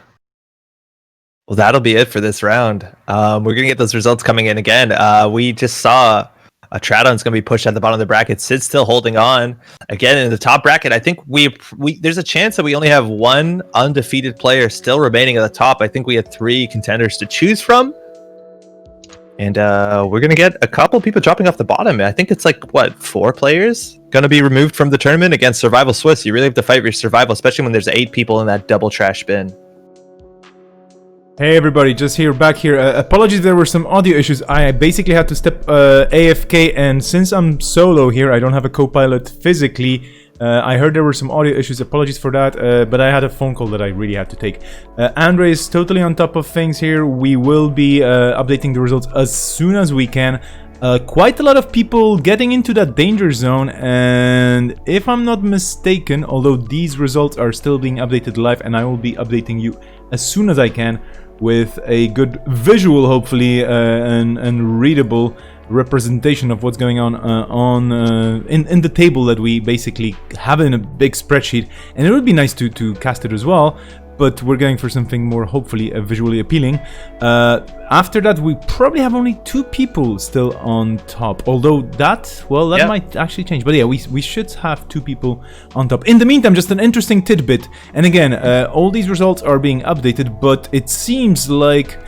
Well, that'll be it for this round. We're gonna get those results coming in again. We just saw Tradon's going to be pushed at the bottom of the bracket. Sid's still holding on. Again, in the top bracket, I think we there's a chance that we only have one undefeated player still remaining at the top. I think we have 3 contenders to choose from. And we're going to get a couple people dropping off the bottom. I think it's like, 4 players going to be removed from the tournament against Survival Swiss. You really have to fight for your survival, especially when there's 8 people in that double trash bin. Hey everybody, just back here. Apologies, there were some audio issues. I basically had to step AFK, and since I'm solo here, I don't have a co-pilot physically. I heard there were some audio issues. Apologies for that, but I had a phone call that I really had to take. Andre is totally on top of things here. We will be updating the results as soon as we can. Quite a lot of people getting into that danger zone, and if I'm not mistaken, although these results are still being updated live, and I will be updating you as soon as I can, with a good visual, hopefully, and readable representation of what's going on in the table that we basically have in a big spreadsheet. And it would be nice to cast it as well, but we're going for something more, hopefully, visually appealing. After that, we probably have only 2 people still on top, although that might actually change. But yeah, we should have 2 people on top. In the meantime, just an interesting tidbit, and again, all these results are being updated, but it seems like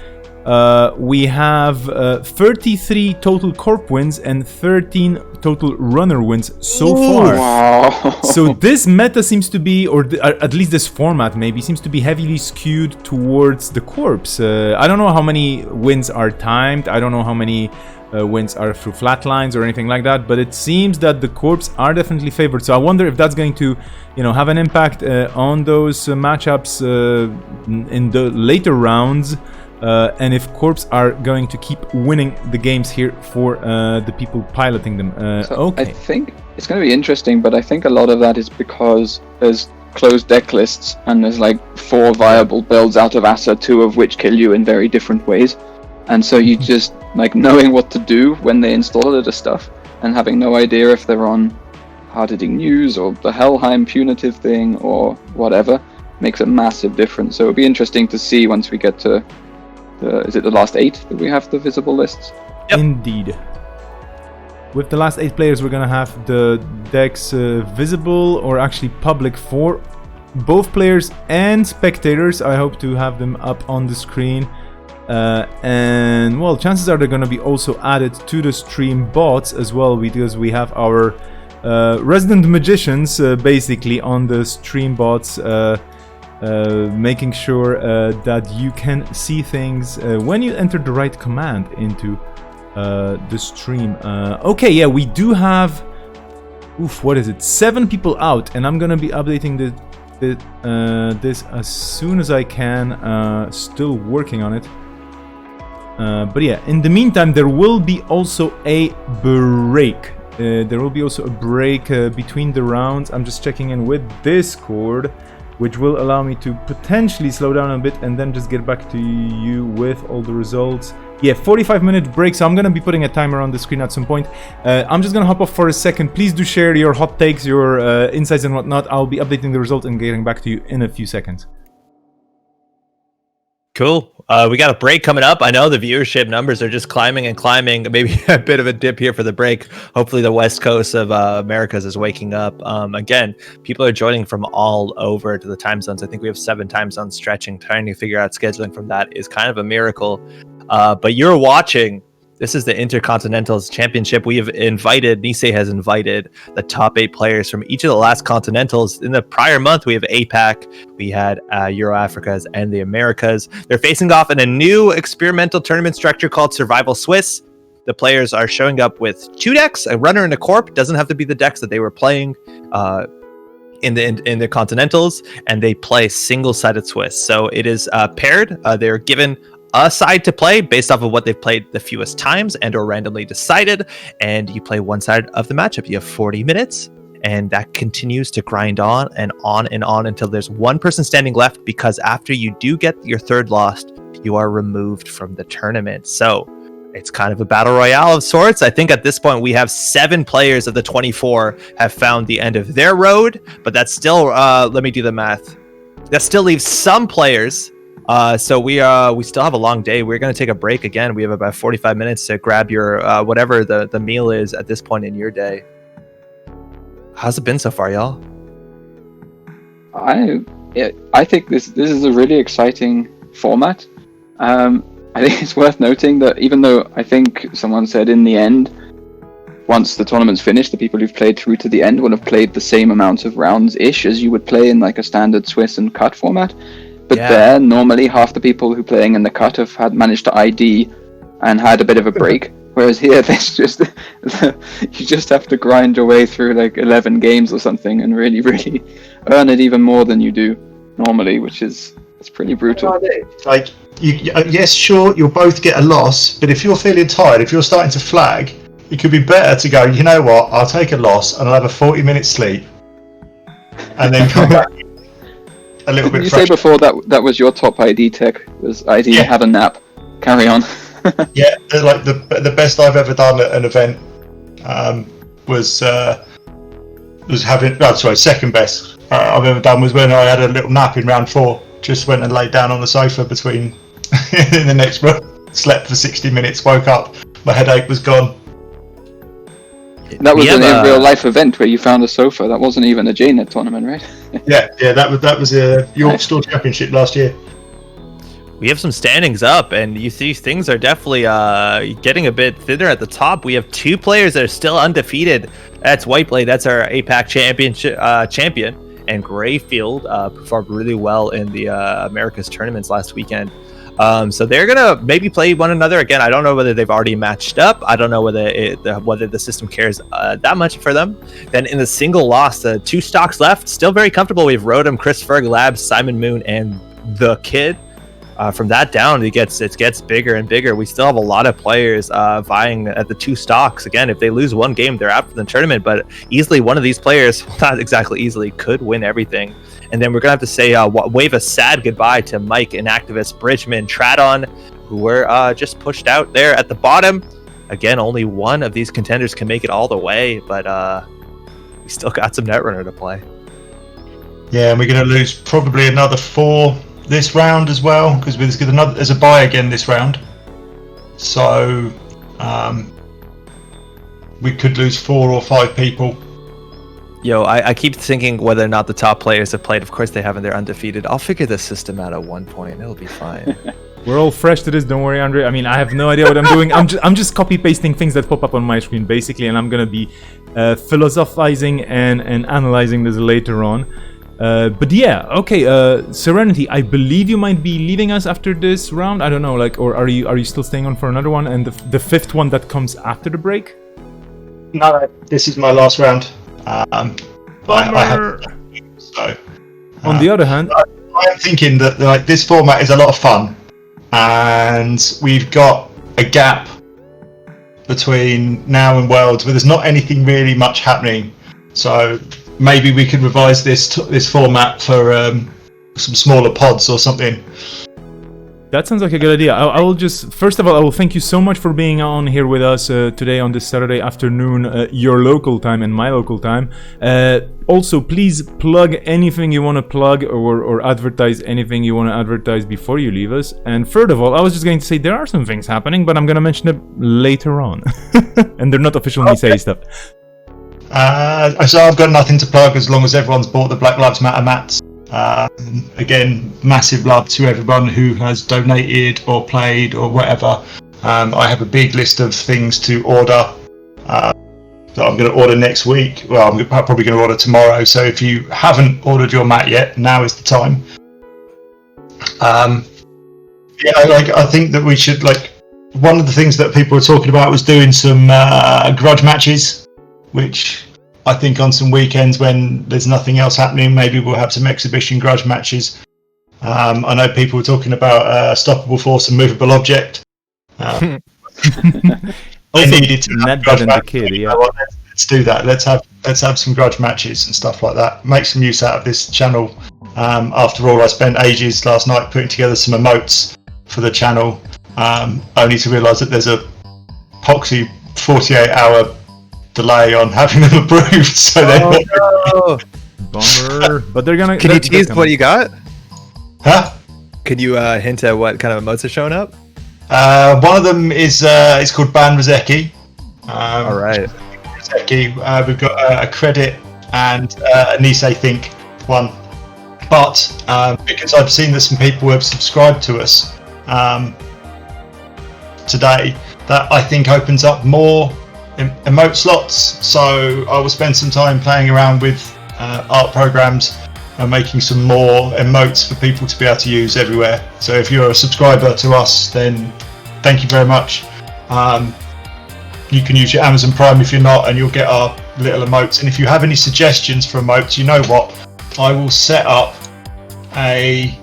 we have 33 total corp wins and 13 total runner wins so far. Wow. So this meta seems to be, or at least this format maybe, seems to be heavily skewed towards the corps. I don't know how many wins are timed. I don't know how many wins are through flat lines or anything like that, but it seems that the corps are definitely favored. So I wonder if that's going to, have an impact on those matchups in the later rounds. And if corps are going to keep winning the games here for the people piloting them. Okay. I think it's going to be interesting, but I think a lot of that is because there's closed deck lists and there's like 4 viable builds out of Asa, 2 of which kill you in very different ways. And so you just, like, knowing what to do when they install it as stuff and having no idea if they're on hard-hitting news or the Helheim punitive thing or whatever makes a massive difference. So it'll be interesting to see once we get to is it the last 8 that we have the visible lists? Yep. Indeed. With the last 8 players, we're gonna have the decks visible, or actually public, for both players and spectators. I hope to have them up on the screen. And well, chances are they're gonna be also added to the stream bots as well, because we have our resident magicians basically on the stream bots, making sure that you can see things when you enter the right command into the stream. Okay, yeah, we do have, what is it, 7 people out, and I'm gonna be updating this as soon as I can. Still working on it. But yeah, in the meantime, there will be also a break There will be also a break between the rounds. I'm just checking in with Discord, which will allow me to potentially slow down a bit and then just get back to you with all the results. Yeah, 45-minute break, so I'm going to be putting a timer on the screen at some point. I'm just going to hop off for a second. Please do share your hot takes, your insights and whatnot. I'll be updating the result and getting back to you in a few seconds. Cool. We got a break coming up. I know the viewership numbers are just climbing and climbing. Maybe a bit of a dip here for the break. Hopefully the West Coast of Americas is waking up. Again, people are joining from all over to the time zones. I think we have 7 time zones stretching. Trying to figure out scheduling from that is kind of a miracle. But you're watching. This is the Intercontinental Championship. We have invited, Nisei has invited the top 8 players from each of the last Continentals. In the prior month, we have APAC, we had Euro Africas, and the Americas. They're facing off in a new experimental tournament structure called Survival Swiss. The players are showing up with 2 decks, a runner and a corp. Doesn't have to be the decks that they were playing in the Continentals, and they play single-sided Swiss. So it is paired. They're given a side to play based off of what they've played the fewest times and or randomly decided, and you play one side of the matchup. You have 40 minutes, and that continues to grind on and on and on until there's one person standing left, because after you do get your 3rd loss, you are removed from the tournament. So it's kind of a battle royale of sorts. I think at this point we have 7 players of the 24 have found the end of their road, but that's still let me do the math. That still leaves some players. So we still have a long day. We're going to take a break again. We have about 45 minutes to grab your whatever the meal is at this point in your day. How's it been so far, y'all? I think this is a really exciting format. I think it's worth noting that even though I think someone said in the end, once the tournament's finished, the people who've played through to the end will have played the same amount of rounds-ish as you would play in like a standard Swiss and cut format. But there, normally half the people who are playing in the cut have had managed to ID and had a bit of a break. Whereas here, there's just you just have to grind your way through like 11 games or something and really, really earn it even more than you do normally, which is it's pretty brutal. Like, yes, sure, you'll both get a loss, but if you're feeling tired, if you're starting to flag, it could be better to go, you know what, I'll take a loss and I'll have a 40-minute sleep and then come back. A little bit. Did you say before that was your top ID tech? Was ID have a nap? Carry on. Yeah, like the best I've ever done at an event was having. Oh, sorry, second best I've ever done was when I had a little nap in round 4. Just went and laid down on the sofa between in the next room. Slept for 60 minutes. Woke up. My headache was gone. That was a real life event where you found a sofa. That wasn't even a JNet tournament, right? yeah, that was a York Store Championship last year. We have some standings up, and you see things are definitely getting a bit thinner at the top. We have 2 players that are still undefeated. That's Whiteblade, that's our APAC champion, and Greyfield performed really well in the Americas tournaments last weekend. So they're gonna maybe play one another again. I don't know whether they've already matched up. I don't know whether the system cares that much for them. Then in the single loss, the 2 stocks left, still very comfortable. We have Rotom, Chris Ferg, Labs, Simon Moon, and the Kid. From that down, it gets bigger and bigger. We still have a lot of players vying at the 2 stocks. Again, if they lose one game, they're out for the tournament. But easily, one of these players, not exactly easily, could win everything. And then we're gonna have to say wave a sad goodbye to Mike, Inactivist, Bridgman, Tradon, who were just pushed out there at the bottom. Again, only one of these contenders can make it all the way, but we still got some Netrunner to play. Yeah, and we're going to lose probably another 4 this round as well, because there's a bye again this round. So we could lose 4 or 5 people. Yo, I keep thinking whether or not the top players have played. Of course they haven't. They're undefeated. I'll figure this system out at one point. It'll be fine. We're all fresh to this. Don't worry, Andre. I mean, I have no idea what I'm doing. I'm just copy pasting things that pop up on my screen, basically, and I'm gonna be philosophizing and analyzing this later on. But yeah, okay. Serenity, I believe you might be leaving us after this round. I don't know, like, or are you still staying on for another one? And the 5th one that comes after the break? No, this is my last round. I have, so, on the other hand, I'm thinking that like this format is a lot of fun, and we've got a gap between now and Worlds, where there's not anything really much happening. So maybe we could revise this format for some smaller pods or something. That sounds like a good idea. I will just, first of all, I will thank you so much for being on here with us today on this Saturday afternoon, your local time and my local time. Also, please plug anything you want to plug or advertise anything you want to advertise before you leave us. And third of all, I was just going to say there are some things happening, but I'm going to mention them later on. And they're not official Nisei stuff. So I've got nothing to plug as long as everyone's bought the Black Lives Matter mats. Again, massive love to everyone who has donated or played or whatever. I have a big list of things to order that I'm going to order next week. Well, I'm probably going to order tomorrow. So if you haven't ordered your mat yet, now is the time. I think that we should, one of the things that people were talking about was doing some grudge matches, which I think on some weekends when there's nothing else happening, maybe we'll have some exhibition grudge matches. I know people were talking about Stoppable Force and Movable Object. Also, needed to Netbed and the Kid, yeah. Let's do that. Let's have some grudge matches and stuff like that. Make some use out of this channel. After all, I spent ages last night putting together some emotes for the channel, only to realise that there's a poxy 48-hour delay on having them approved. So no. Bummer. But they're gonna. Can you tease what you got? Huh? Can you hint at what kind of emotes are showing up? One of them is it's called Ban Rozeki. All right. Rozeki. We've got a credit and a Nisei Think one. But because I've seen that some people have subscribed to us today, that I think opens up more emote slots. So I will spend some time playing around with art programs and making some more emotes for people to be able to use everywhere. So if you're a subscriber to us, then thank you very much. You can use your Amazon Prime if you're not, and you'll get our little emotes. And if you have any suggestions for emotes, you know what? I will set up a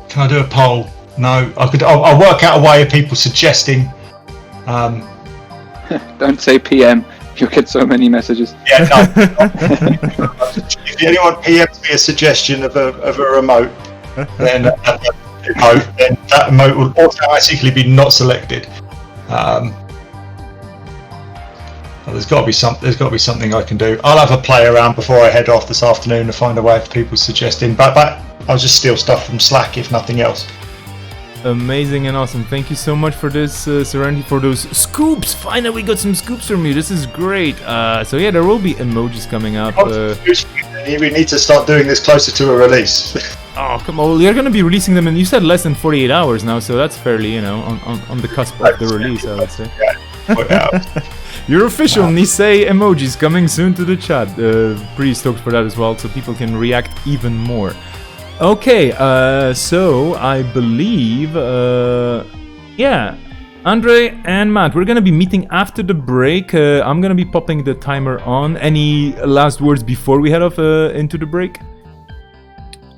can I do a poll? No, I'll work out a way of people suggesting. Don't say PM. You'll get so many messages. Yeah, no. If anyone PMs me a suggestion of a remote, then that emote will automatically be not selected. There's got to be something I can do. I'll have a play around before I head off this afternoon to find a way of people suggesting. But I'll just steal stuff from Slack if nothing else. Amazing and awesome. Thank you so much for this, Serenity, for those scoops. Finally, we got some scoops from you. This is great. So yeah, there will be emojis coming up. We need to start doing this closer to a release. Oh, come on. You're going to be releasing them, and you said less than 48 hours now, so that's fairly, on the cusp of the release, I would say. Your official Nisei emojis coming soon to the chat. Pretty stoked for that as well, so people can react even more. Okay, so I believe, Andre and Matt, we're gonna be meeting after the break. I'm gonna be popping the timer on. Any last words before we head off into the break?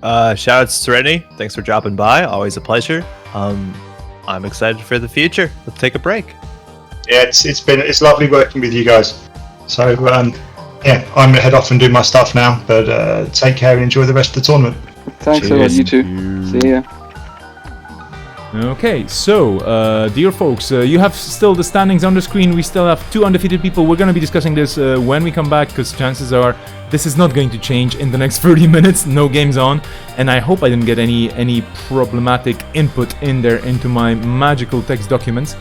Shout out to Serenity. Thanks for dropping by. Always a pleasure. I'm excited for the future. Let's take a break. Yeah, it's lovely working with you guys. So I'm gonna head off and do my stuff now. But take care and enjoy the rest of the tournament. Thanks a lot, you too. See ya. Okay, so, dear folks, you have still the standings on the screen. We still have 2 undefeated people. We're going to be discussing this when we come back, because chances are this is not going to change in the next 30 minutes. No games on. And I hope I didn't get any problematic input in there into my magical text documents.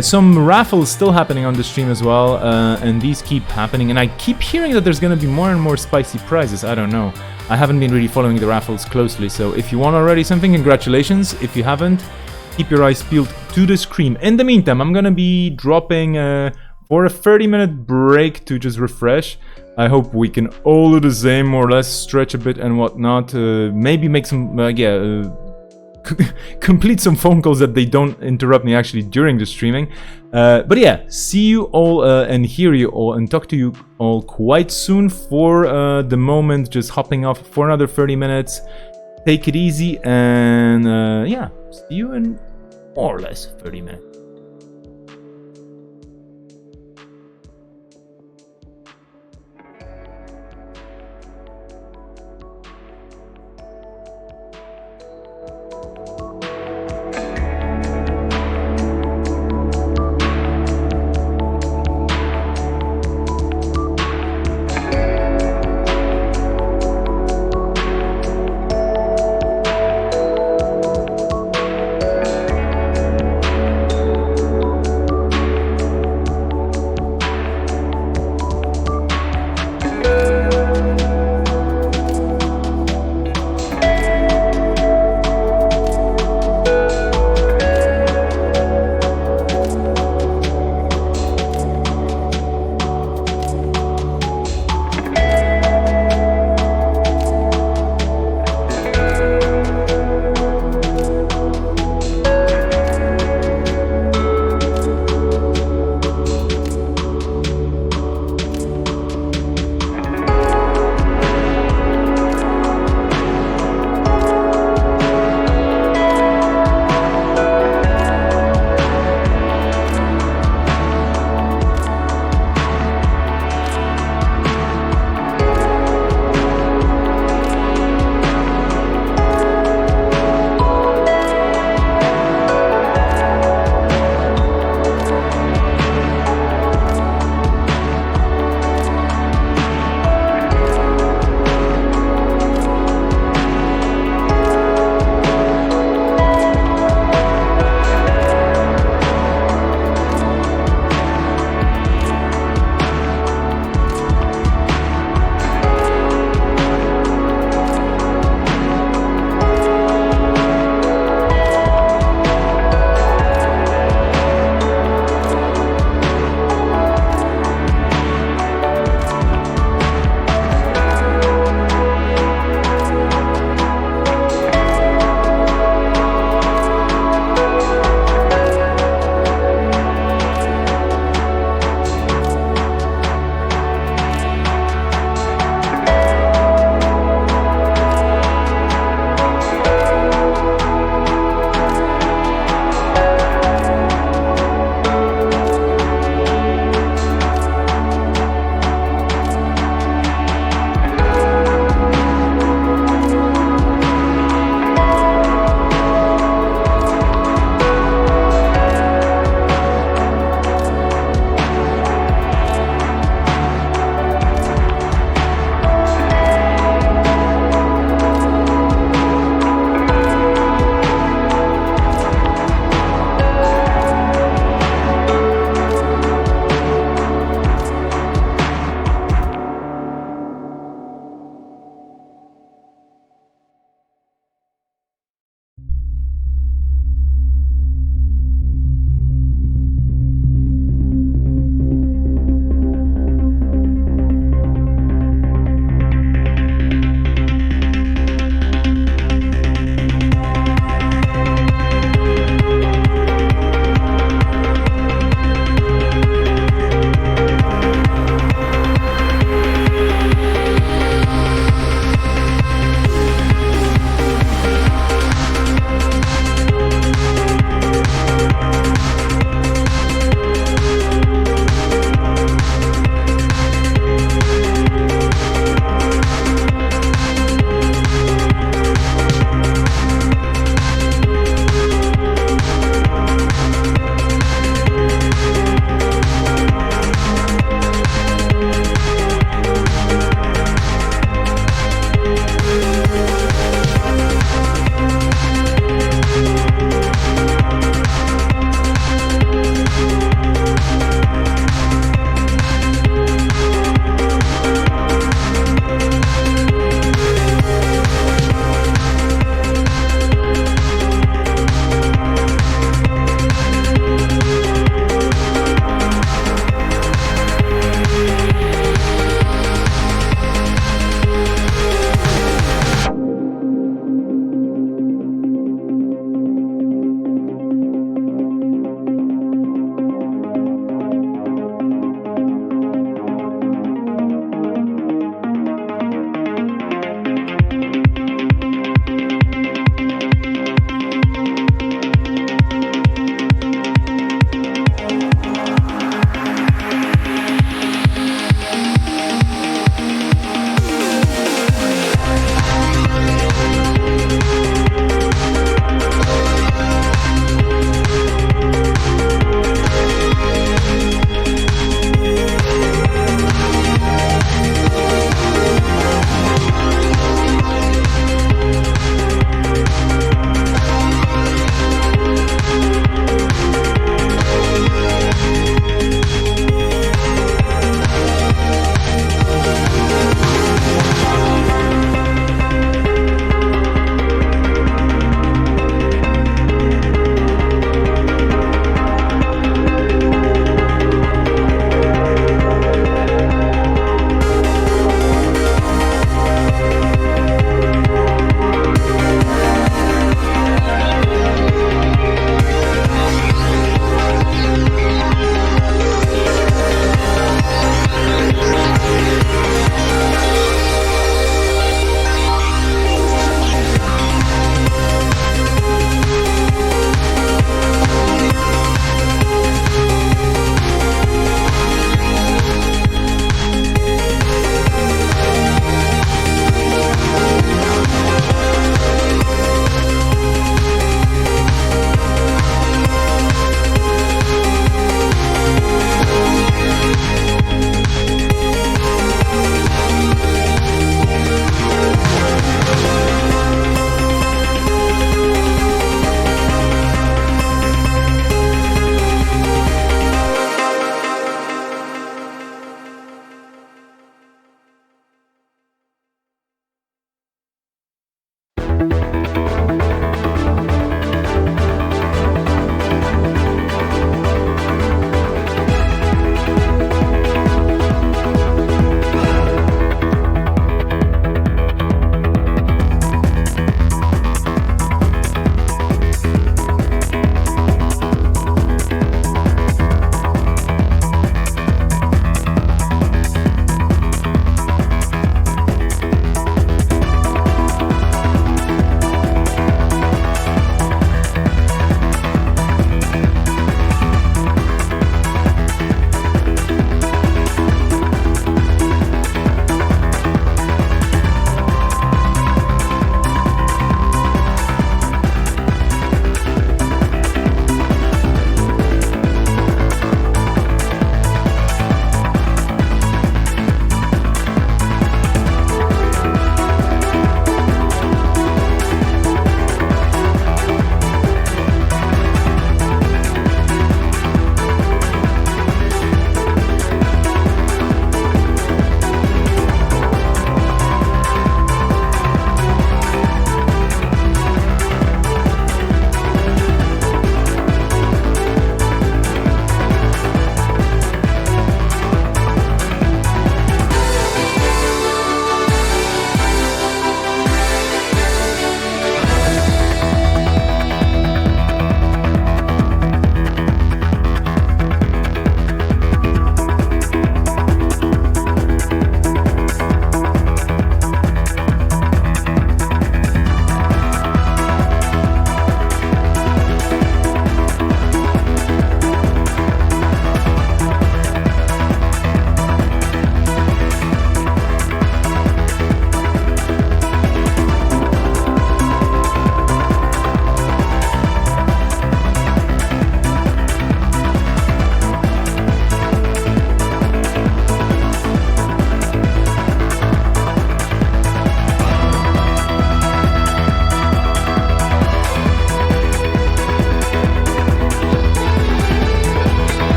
Some raffles still happening on the stream as well, and these keep happening. And I keep hearing that there's going to be more and more spicy prizes. I don't know. I haven't been really following the raffles closely, so if you won already something, congratulations. If you haven't, keep your eyes peeled to the screen. In the meantime, I'm gonna be dropping for a 30-minute break to just refresh. I hope we can all do the same, more or less, stretch a bit and whatnot. Maybe make some, complete some phone calls that they don't interrupt me actually during the streaming. But yeah, see you all and hear you all and talk to you all quite soon. For the moment, just hopping off for another 30 minutes. Take it easy and see you in more or less 30 minutes.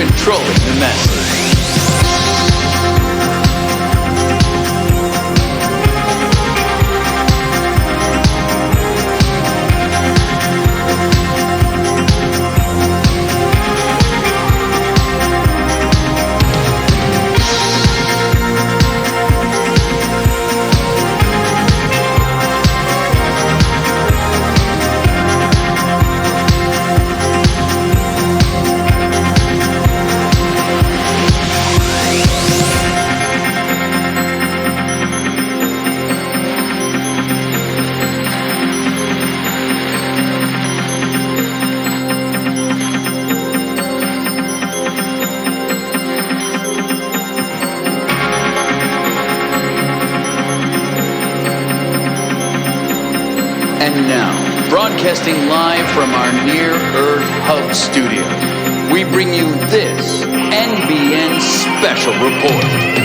controlling the masses. And now, broadcasting live from our near-Earth hub studio, we bring you this NBN special report.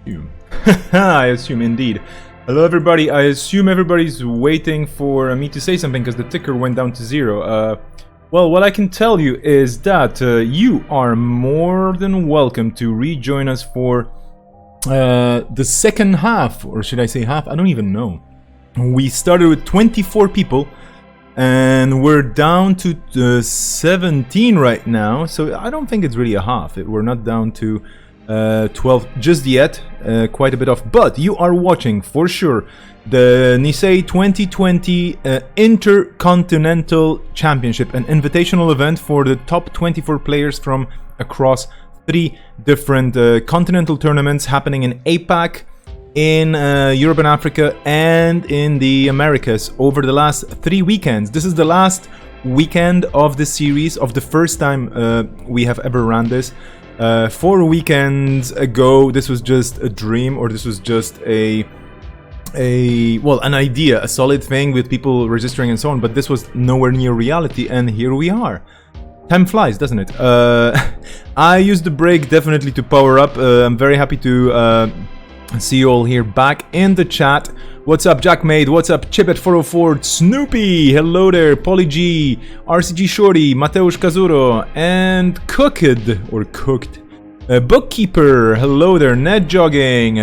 I assume indeed. Hello everybody, I assume everybody's waiting for me to say something because the ticker went down to 0. Well, what I can tell you is that you are more than welcome to rejoin us for the second half, or should I say half? I don't even know. We started with 24 people and we're down to 17 right now, so I don't think it's really a half. We're not down to 12 just yet, quite a bit off, but you are watching for sure the Nisei 2020 Intercontinental Championship, an invitational event for the top 24 players from across 3 different continental tournaments happening in APAC, in Europe and Africa, and in the Americas over the last 3 weekends. This is the last weekend of the series, of the first time we have ever ran this. 4 weekends ago, this was just a dream, or this was just an idea, a solid thing with people registering and so on, but this was nowhere near reality, and here we are. Time flies, doesn't it? I used the break definitely to power up. I'm very happy to see you all here back in the chat. What's up, Jackmade? What's up, Chipet404? Snoopy! Hello there, Polly G, RCG Shorty, Mateusz Kazuro, and Cooked. Bookkeeper, hello there, Ned Jogging.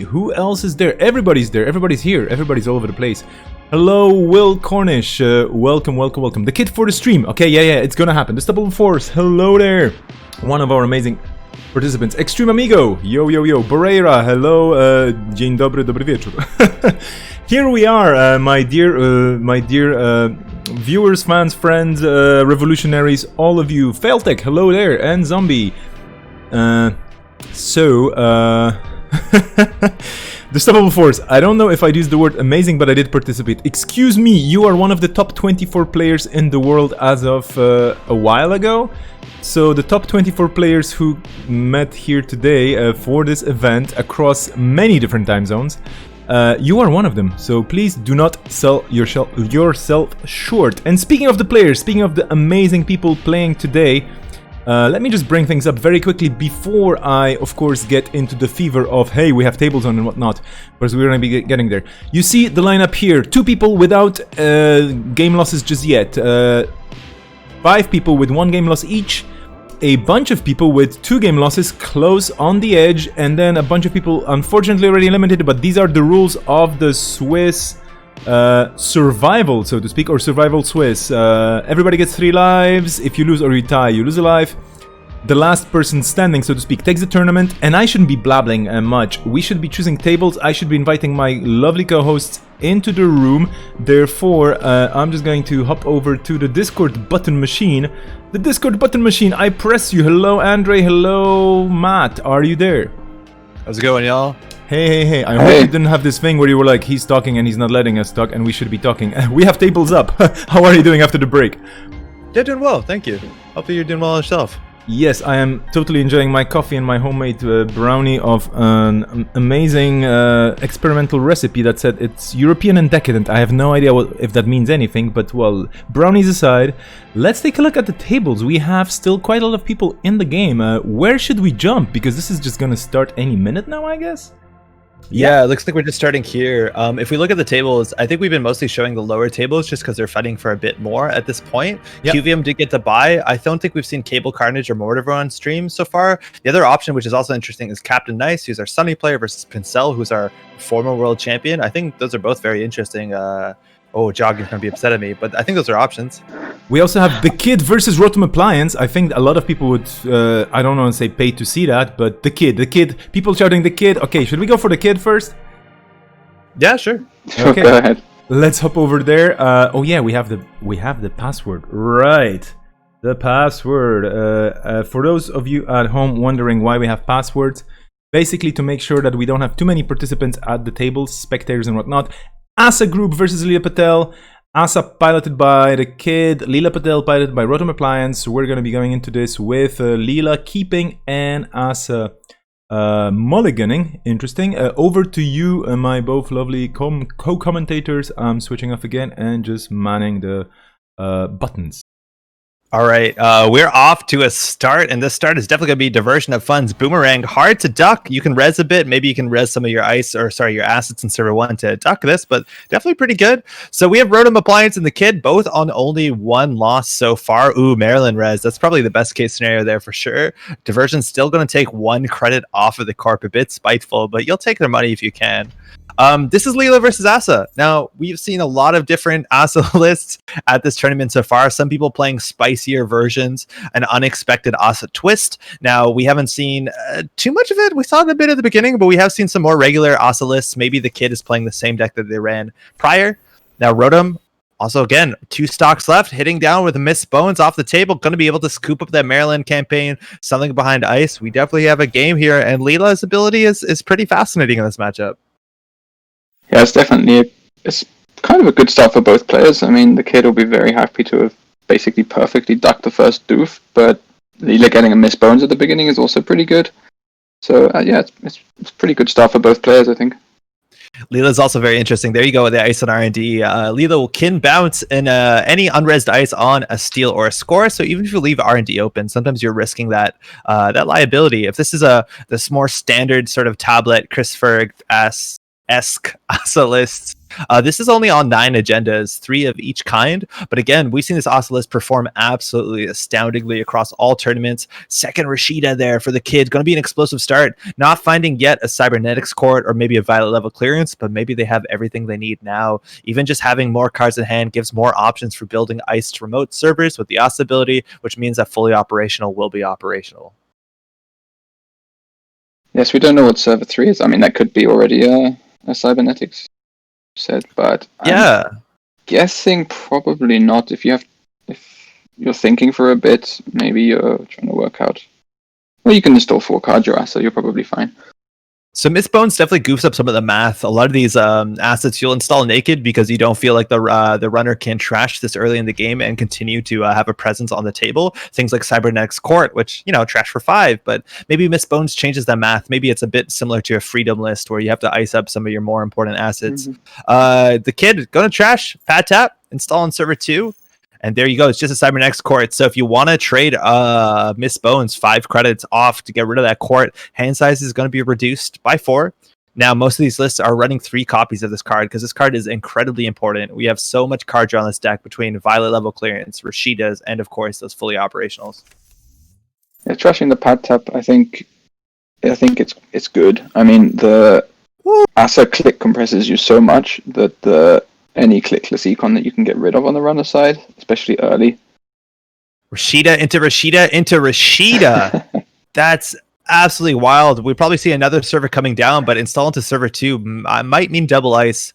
Who else is there? Everybody's there. Everybody's here. Everybody's all over the place. Hello, Will Cornish. Welcome. The kid for the stream. Okay, yeah, it's gonna happen. The Stubble Force. Hello there. One of our amazing participants. Extreme Amigo. Yo. Boreira. Hello. Dzień dobry, dobry wieczór. Here we are, my dear viewers, fans, friends, revolutionaries, all of you. Failtech. Hello there, and Zombie. The Stoppable Force. I don't know if I'd use the word amazing, but I did participate. Excuse me, you are one of the top 24 players in the world as of a while ago. So the top 24 players who met here today for this event across many different time zones, you are one of them. So please do not sell yourself short. And speaking of the players, speaking of the amazing people playing today, let me just bring things up very quickly before I, of course, get into the fever of, hey, we have tables on and whatnot, because we're going to be getting there. You see the lineup here. 2 people without game losses just yet. 5 people with 1 game loss each. A bunch of people with 2 game losses close on the edge. And then a bunch of people, unfortunately, already eliminated. But these are the rules of the Swiss survival, so to speak, or survival Swiss. Everybody gets 3 lives. If you lose or you tie, you lose a life. The last person standing, so to speak, takes the tournament. And I shouldn't be blabbling much. We should be choosing tables. I should be inviting my lovely co-hosts into the room. Therefore, I'm just going to hop over to the Discord button machine. The Discord button machine, I press you. Hello, Andre. Hello, Matt. Are you there? How's it going, y'all? Hey. I hope you didn't have this thing where you were like, he's talking and he's not letting us talk and we should be talking. We have tables up. How are you doing after the break? Yeah, doing well, thank you. Hopefully you're doing well yourself. Yes, I am totally enjoying my coffee and my homemade brownie of an amazing experimental recipe that said it's European and decadent. I have no idea if that means anything, but well, brownies aside, let's take a look at the tables. We have still quite a lot of people in the game. Where should we jump? Because this is just gonna start any minute now, I guess? Yeah, it looks like we're just starting here. If we look at the tables, I think we've been mostly showing the lower tables just because they're fighting for a bit more at this point. Yep. QVM did get the buy. I don't think we've seen Cable Carnage or Mortimer on stream so far. The other option, which is also interesting, is Captain Nice, who's our Sunny player, versus Pincel, who's our former world champion. I think those are both very interesting. Jog is going to be upset at me, but I think those are options. We also have The Kid versus Rotom Appliance. I think a lot of people would, I don't want to say pay to see that, but The Kid, people shouting The Kid. Okay, should we go for The Kid first? Yeah, sure. Okay, go ahead. Let's hop over there. Oh yeah, we have the password, right? The password. For those of you at home wondering why we have passwords, basically to make sure that we don't have too many participants at the tables, spectators and whatnot. Asa Group versus Leela Patel. Asa piloted by The Kid, Leela Patel piloted by Rotom Appliance. We're going to be going into this with Leela keeping and Asa mulliganing. Interesting. Over to you, my both lovely co-commentators. I'm switching off again and just manning the buttons. All right, we're off to a start, and this start is definitely going to be diversion of funds. Boomerang, hard to duck. You can res a bit. Maybe you can res some of your your assets in server 1 to duck this, but definitely pretty good. So we have Rotom Appliance and the Kid both on only one loss so far. Ooh, Maryland res. That's probably the best case scenario there for sure. Diversion's still going to take 1 credit off of the Corp, a bit spiteful, but you'll take their money if you can. This is Leela versus Asa. Now, we've seen a lot of different Asa lists at this tournament so far. Some people playing spicier versions, an unexpected Asa twist. Now, we haven't seen too much of it. We saw it a bit at the beginning, but we have seen some more regular Asa lists. Maybe the Kid is playing the same deck that they ran prior. Now, Rotom, also, again, 2 stocks left, hitting down with Miss Bones off the table. Going to be able to scoop up that Maryland campaign, something behind ice. We definitely have a game here, and Leela's ability is pretty fascinating in this matchup. Yeah, it's kind of a good start for both players. I mean, the Kid will be very happy to have basically perfectly ducked the first doof, but Leela getting a Miss Bones at the beginning is also pretty good. So yeah, it's pretty good start for both players, I think. Leela's also very interesting. There you go with the ice on R&D. Leela can bounce in any unresed ice on a steal or a score. So even if you leave R&D open, sometimes you're risking that liability. If this is this more standard sort of tablet Chris Ferg-esque Asa lists, this is only on 9 agendas, 3 of each kind. But again, we've seen this Asa list perform absolutely astoundingly across all tournaments. Second Rashida there for the Kid. Going to be an explosive start. Not finding yet a Cybernetics court or maybe a Violet level clearance, but maybe they have everything they need now. Even just having more cards in hand gives more options for building iced remote servers with the Asa ability, which means that fully operational will be operational. Yes, we don't know what server 3 is. I mean, that could be already a Cybernetics set, but yeah, I'm guessing probably not. If you're thinking for a bit, maybe you're trying to work out. Well, you can install 4 cards your Asa, you're probably fine. So Miss Bones definitely goofs up some of the math. A lot of these assets you'll install naked because you don't feel like the runner can trash this early in the game and continue to have a presence on the table. Things like Cybernetics Court, which, trash for 5, but maybe Miss Bones changes that math. Maybe it's a bit similar to a Freedom list where you have to ice up some of your more important assets. Mm-hmm. The Kid, going to trash, pad tap, install on server 2. And there you go. It's just a Cybernetics court. So if you want to trade Miss Bones 5 credits off to get rid of that court, hand size is going to be reduced by 4. Now, most of these lists are running 3 copies of this card because this card is incredibly important. We have so much card draw on this deck between Violet level clearance, Rashidas, and of course those fully operationals. Yeah, trashing the pad tap, I think it's good. I mean, the Asa click compresses you so much that any clickless econ that you can get rid of on the runner side, especially early. Rashida into Rashida into Rashida. That's absolutely wild. We probably see another server coming down, but install into server 2 might mean double ice.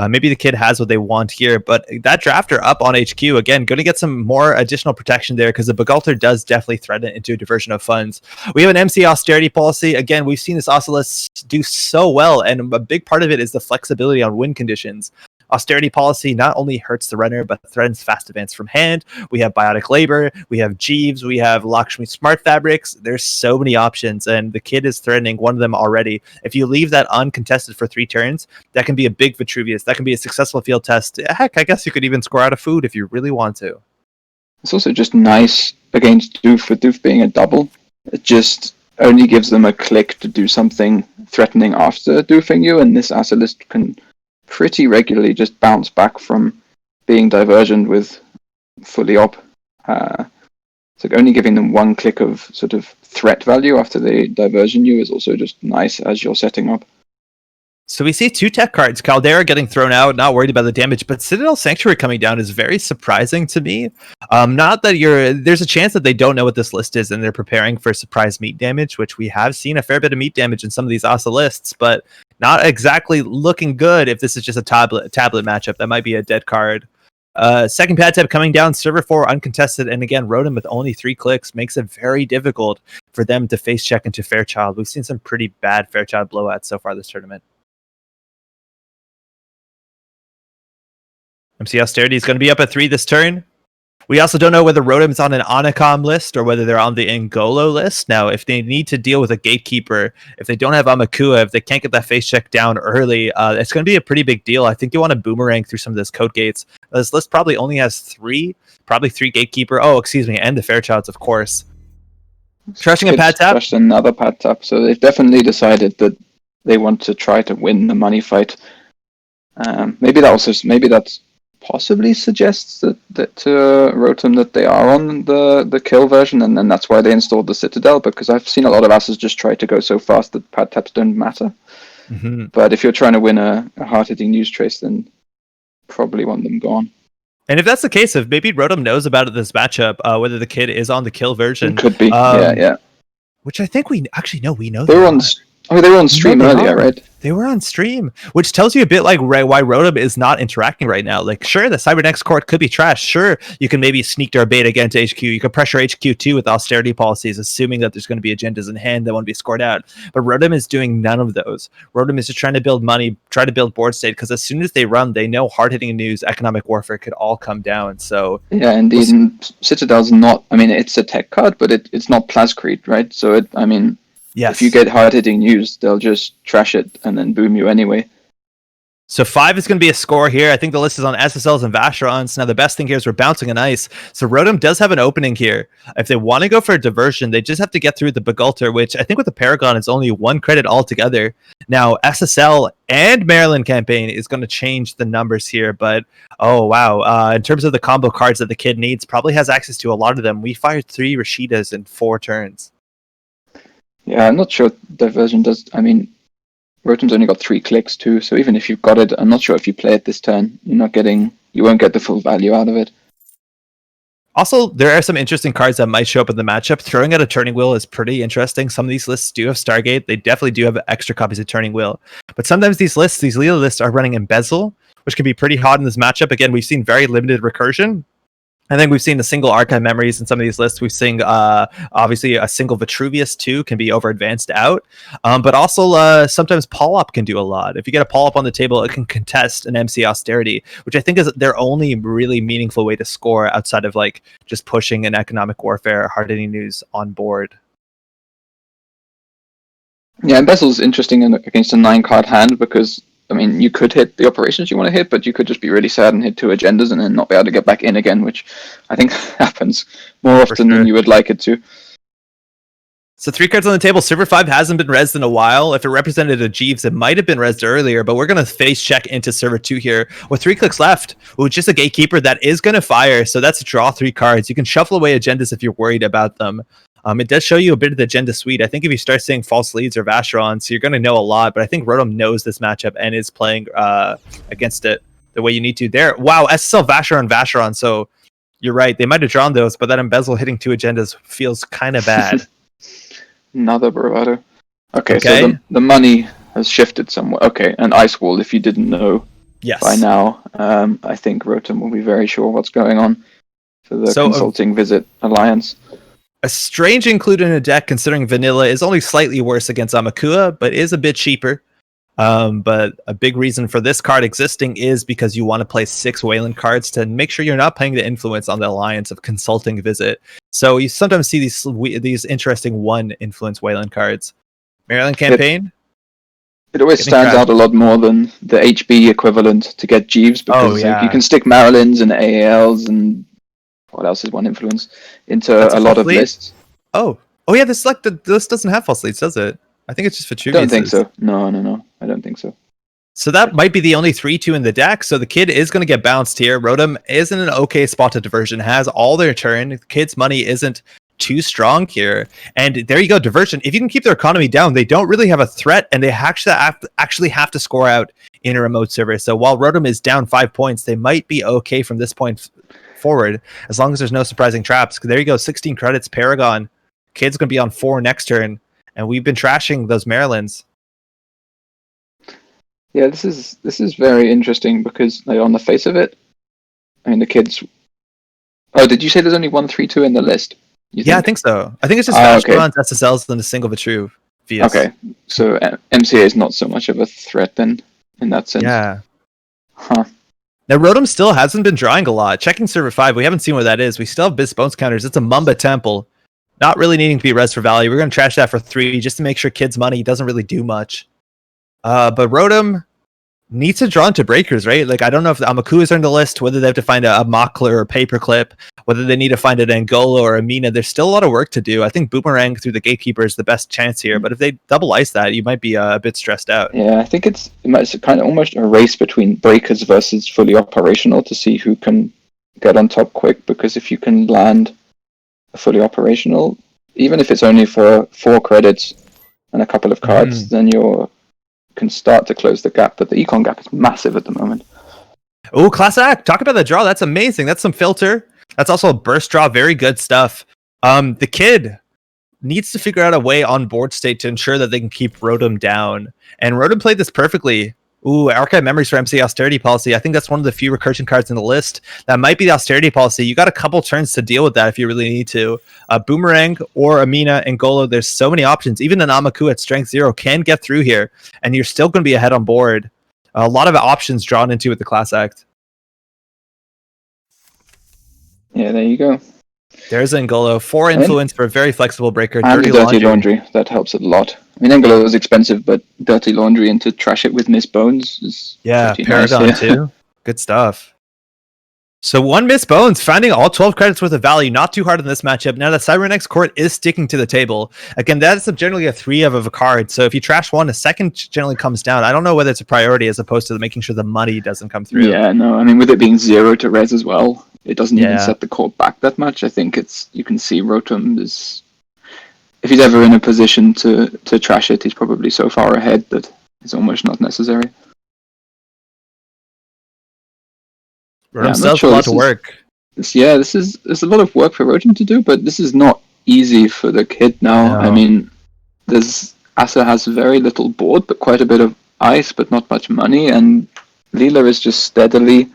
Maybe the Kid has what they want here, but that drafter up on HQ, again, going to get some more additional protection there because the Begalter does definitely threaten into a diversion of funds. We have an MC austerity policy. Again, we've seen this Oculus do so well, and a big part of it is the flexibility on win conditions. Austerity policy not only hurts the runner, but threatens fast advance from hand. We have Biotic Labor, we have Jeeves, we have Lakshmi Smart Fabrics. There's so many options, and the Kid is threatening one of them already. If you leave that uncontested for 3 turns, that can be a big Vitruvius. That can be a successful field test. Heck, I guess you could even score out of food if you really want to. It's also just nice against Doof, with Doof being a double. It just only gives them a click to do something threatening after doofing you, and this Asa list can pretty regularly just bounce back from being diversioned with fully op. So only giving them 1 click of sort of threat value after they diversion you is also just nice as you're setting up. So we see 2 tech cards. Caldera getting thrown out, not worried about the damage, but Citadel Sanctuary coming down is very surprising to me. Not that there's a chance that they don't know what this list is and they're preparing for surprise meat damage, which we have seen a fair bit of meat damage in some of these Asa lists, but not exactly looking good if this is just a tablet matchup. That might be a dead card. Second pad tab coming down, server 4 uncontested, and again, Rotom with only 3 clicks makes it very difficult for them to face check into Fairchild. We've seen some pretty bad Fairchild blowouts so far this tournament. MC Austerity is going to be up at 3 this turn. We also don't know whether Rotom's on an Onacom list or whether they're on the Ngolo list. Now, if they need to deal with a gatekeeper, if they don't have Amakua, if they can't get that face check down early, it's going to be a pretty big deal. I think you want to boomerang through some of those code gates. This list probably only has probably three gatekeeper. Oh, excuse me, and the Fairchilds, of course. Trashing a pad tap? Trashed another pad tap, so they've definitely decided that they want to try to win the money fight. Maybe that possibly suggests that Rotom that they are on the kill version, and then that's why they installed the Citadel, because I've seen a lot of asses just try to go so fast that pad taps don't matter. Mm-hmm. But if you're trying to win a hard-hitting news trace, then probably want them gone. And if that's the case, if maybe Rotom knows about it this matchup, whether the kid is on the kill version. It could be, yeah. Which I think we know. They were on stream earlier, right? They were on stream, which tells you a bit like why Rotom is not interacting right now. Like, sure, the Cybernex court could be trash. Sure, you can maybe sneak their bait again to HQ. You can pressure HQ too with austerity policies, assuming that there's going to be agendas in hand that want to be scored out. But Rotom is doing none of those. Rotom is just trying to build money, try to build board state, because as soon as they run, they know hard-hitting news, economic warfare could all come down. So yeah, indeed. And Citadel's not. I mean, it's a tech card, but it's not Plascrete, right? So yes. If you get hard-hitting news, they'll just trash it and then boom you anyway. So 5 is going to be a score here. I think the list is on SSLs and Vacherons. Now, the best thing here is we're bouncing an ice. So Rotom does have an opening here. If they want to go for a diversion, they just have to get through the Begulter, which I think with the Paragon is only 1 credit altogether. Now, SSL and Maryland campaign is going to change the numbers here. But, oh, wow. In terms of the combo cards that the kid needs, probably has access to a lot of them. We fired 3 Rashidas in 4 turns. Yeah, I'm not sure diversion does. I mean, Rotom's only got 3 clicks too, so even if you've got it, I'm not sure if you play it this turn, you won't get the full value out of it. Also, there are some interesting cards that might show up in the matchup. Throwing out a Turning Wheel is pretty interesting. Some of these lists do have Stargate. They definitely do have extra copies of Turning Wheel. But sometimes these Leo lists are running Embezzle, which can be pretty hot in this matchup. Again, we've seen very limited recursion. I think we've seen the single archive memories in some of these lists. We've seen obviously a single Vitruvius too can be over advanced out, but also sometimes Polop can do a lot. If you get a Polop on the table, it can contest an MC Austerity, which I think is their only really meaningful way to score outside of like just pushing an economic warfare hard-hitting news on board. Yeah, Embezzle's interesting against a 9-card hand because I mean, you could hit the operations you want to hit, but you could just be really sad and hit 2 agendas and then not be able to get back in again, which I think happens more often than you would like it to. So 3 cards on the table. Server 5 hasn't been rezzed in a while. If it represented a Jeeves, it might have been rezzed earlier, but we're going to face check into Server 2 here with 3 clicks left. Ooh, just a Gatekeeper that is going to fire, so that's draw 3 cards. You can shuffle away agendas if you're worried about them. It does show you a bit of the agenda suite. I think if you start seeing false leads or Vacherons, you're going to know a lot, but I think Rotom knows this matchup and is playing against it the way you need to. There, wow, SSL Vacheron, so you're right. They might have drawn those, but that Embezzle hitting 2 agendas feels kind of bad. Another Bravado. Okay, so the money has shifted somewhat. Okay, and Ice Wall, if you didn't know by now, I think Rotom will be very sure what's going on for the Consulting Visit Alliance. A strange include in a deck considering Vanilla is only slightly worse against Amakua, but is a bit cheaper. But a big reason for this card existing is because you want to play 6 Wayland cards to make sure you're not playing the influence on the alliance of Consulting Visit. So you sometimes see these interesting 1 influence Wayland cards. Maryland campaign? It always stands out a lot more than the HB equivalent to get Jeeves because you can stick Marylands and AALs and what else is 1 influence into a lot of lists. Oh yeah, this doesn't have false leads, does it? I think it's just for Vitruvius. I don't think so. No. I don't think so. So that might be the only 3-2 in the deck. So the kid is going to get bounced here. Rotom is in an okay spot to diversion, has all their turn. The kid's money isn't too strong here. And there you go, diversion. If you can keep their economy down, they don't really have a threat, and they actually have to score out in a remote server. So while Rotom is down 5 points, they might be okay from this point forward, as long as there's no surprising traps. There you go, 16 credits, Paragon. Kid's going to be on 4 next turn. And we've been trashing those Marylands. Yeah, this is very interesting because like, on the face of it, I mean the kids. Oh, did you say there's only 1 3-2 in the list? I think so. I think it's just Vacherons, SSLs, and a single Vitruvius. Okay, so MCA is not so much of a threat then in that sense. Yeah. Huh. Now, Rotom still hasn't been drawing a lot. Checking server 5, we haven't seen what that is. We still have Bis Bones counters. It's a Mamba Temple. Not really needing to be res for value. We're going to trash that for 3 just to make sure kids' money doesn't really do much. But Rotom needs to draw into breakers, right? Like, I don't know if the Amakuas are in the list, whether they have to find a Mockler or a Paperclip, whether they need to find an Angola or a Mina. There's still a lot of work to do. I think Boomerang through the Gatekeeper is the best chance here, but if they double ice that, you might be a bit stressed out. Yeah, I think it's kind of almost a race between breakers versus fully operational to see who can get on top quick, because if you can land a fully operational, even if it's only for 4 credits and a couple of cards, then you can start to close the gap, but the econ gap is massive at the moment. Oh, Class Act! Talk about the draw. That's amazing. That's some filter. That's also a burst draw. Very good stuff. The kid needs to figure out a way on board state to ensure that they can keep Rotom down. And Rotom played this perfectly. Ooh, Archive Memories for MC Austerity Policy. I think that's one of the few recursion cards in the list. That might be the Austerity Policy. You got a couple turns to deal with that if you really need to. Boomerang or Amina and Golo, there's so many options. Even an Amaku at Strength 0 can get through here, and you're still going to be ahead on board. A lot of options drawn into with the Class Act. Yeah, there you go. There's Angolo. 4 influence for a very flexible breaker. And Dirty laundry. That helps a lot. I mean, Angolo is expensive, but Dirty Laundry and to trash it with Miss Bones is Paragon nice, too. Good stuff. So 1 Miss Bones, finding all 12 credits worth of value. Not too hard in this matchup. Now the Cybernex court is sticking to the table. Again, that's generally a 3 of a card. So if you trash 1, a second generally comes down. I don't know whether it's a priority as opposed to making sure the money doesn't come through. Yeah, no. I mean, with it being 0 to res as well, it doesn't even set the court back that much. I think you can see Rotom is, if he's ever in a position to trash it, he's probably so far ahead that it's almost not necessary. Rotom still has a lot to work. There's a lot of work for Rotom to do, but this is not easy for the kid now. No. I mean, Asa has very little board, but quite a bit of ice, but not much money, and Leela is just steadily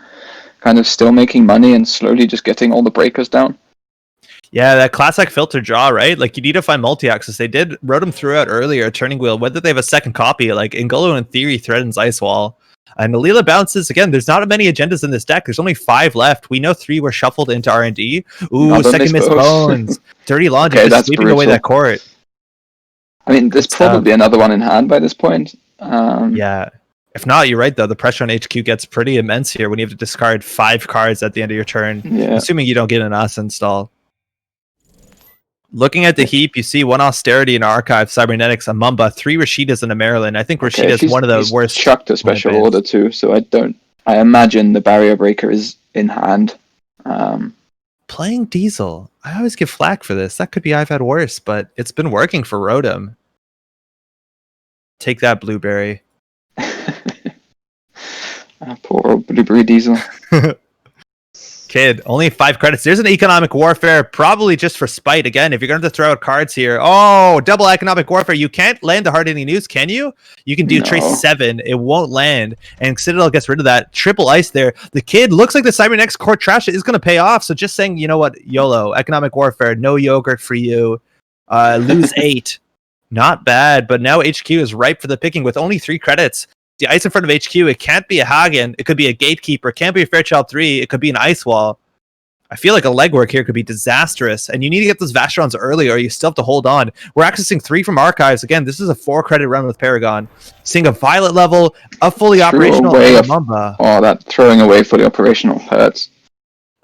kind of still making money and slowly just getting all the breakers down. Yeah, that classic filter draw, right? Like, you need to find multi-axis. They did Rotom threw out earlier a turning wheel, whether they have a second copy, like Ingolo in theory threatens Ice Wall. And Leela bounces again. There's not many agendas in this deck. There's only 5 left. We know 3 were shuffled into R&D. Ooh, Another second Miss Bones. Dirty Laundry, Okay, just sweeping brutal. away that court. I mean, there's probably another one in hand by this point. Yeah. If not, you're right, though. The pressure on HQ gets pretty immense here when you have to discard 5 cards at the end of your turn. Yeah. Assuming you don't get an Us install. Looking at the heap, you see 1 Austerity in Archive, Cybernetics, a Mamba, 3 Rashidas, and a Maryland. I think Rashida's one of the worst. Chucked a special order too, so I imagine the Barrier Breaker is in hand. Playing Diesel. I always give flack for this. That could be I've had worse, but it's been working for Rotom. Take that, Blueberry. Poor old Blueberry Diesel. Kid, only 5 credits. There's an Economic Warfare, probably just for spite. Again, if you're going to throw out cards here. Oh, double Economic Warfare. You can't land the Hard-Hitting News, can you? You can do Trace 7. It won't land. And Citadel gets rid of that. Triple ice there. The kid looks like the Cybernex court trash is going to pay off. So just saying, you know what? YOLO. Economic Warfare. No yogurt for you. Lose 8. Not bad. But now HQ is ripe for the picking with only 3 credits. The ice in front of HQ, it can't be a Hagen. It could be a Gatekeeper. It can't be a Fairchild 3. It could be an Ice Wall. I feel like a legwork here could be disastrous. And you need to get those Vacherons early or you still have to hold on. We're accessing 3 from Archives. Again, this is a 4-credit run with Paragon. Seeing a Violet level, a fully operational Mamba. Oh, that throwing away fully operational hurts.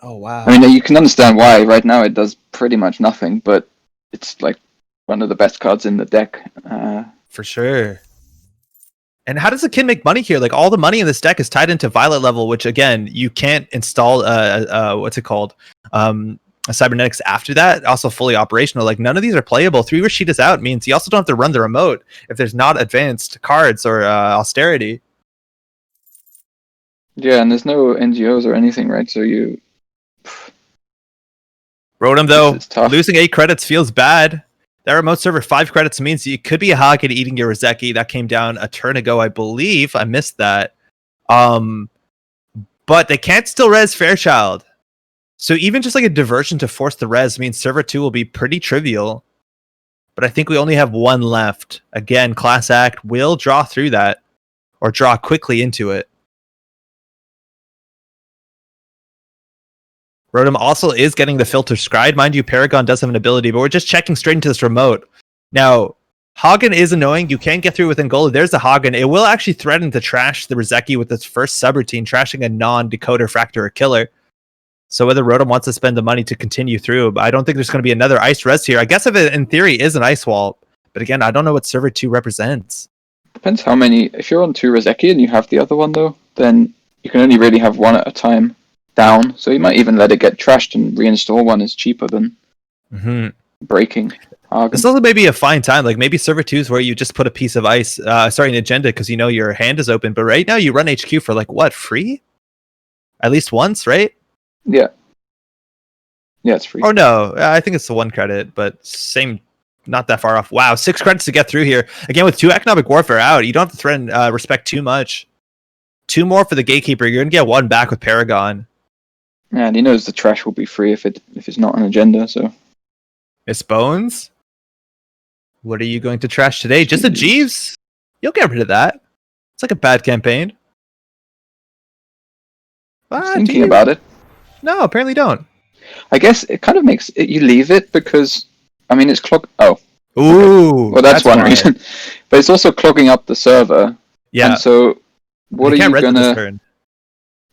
Oh, wow. I mean, you can understand why. Right now it does pretty much nothing, but it's like one of the best cards in the deck. For sure. And how does the kid make money here? Like, all the money in this deck is tied into Violet level, which again, you can't install what's it called? A Cybernetics after that. Also fully operational. Like, none of these are playable. 3 Rashidas out means you also don't have to run the remote if there's not advanced cards or austerity. Yeah, and there's no NGOs or anything, right? So you Rotom, though, losing 8 credits feels bad. That remote server 5 credits means you could be a Hagen eating your Rozeki. That came down a turn ago, I believe. I missed that. But they can't still res Fairchild. So even just like a diversion to force the res means server 2 will be pretty trivial. But I think we only have 1 left. Again, Class Act will draw through that. Or draw quickly into it. Rotom also is getting the filter scryed. Mind you, Paragon does have an ability, but we're just checking straight into this remote. Now, Hagen is annoying. You can get through with Angola. There's the Hagen. It will actually threaten to trash the Rozeki with its first subroutine, trashing a non-decoder fractor or killer. So whether Rotom wants to spend the money to continue through, I don't think there's going to be another Ice Res here. I guess if it, in theory, is an Ice Wall. But again, I don't know what Server 2 represents. Depends how many. If you're on 2 Rozeki and you have the other one, though, then you can only really have one at a time down. So you might even let it get trashed and reinstall one is cheaper than breaking. This also may be a fine time. Like maybe Server 2 is where you just put a piece of ice, an agenda, because you know your hand is open. But right now you run HQ for like what, free? At least once, right? Yeah. Yeah, it's free. Oh no, I think it's the 1 credit, but same, not that far off. Wow, 6 credits to get through here. Again, with 2 economic warfare out, you don't have to threaten respect too much. 2 more for the Gatekeeper. You're gonna get 1 back with Paragon. Yeah, and he knows the trash will be free if it's not an agenda. So Miss Bones, what are you going to trash today? Just a Jeeves? You'll get rid of that. It's like a bad campaign. Thinking about it. No, apparently don't. I guess it kind of makes it, you leave it because, I mean, it's clog. Oh. Ooh. Okay. Well, that's one reason. But it's also clogging up the server. Yeah. And so, what are you gonna?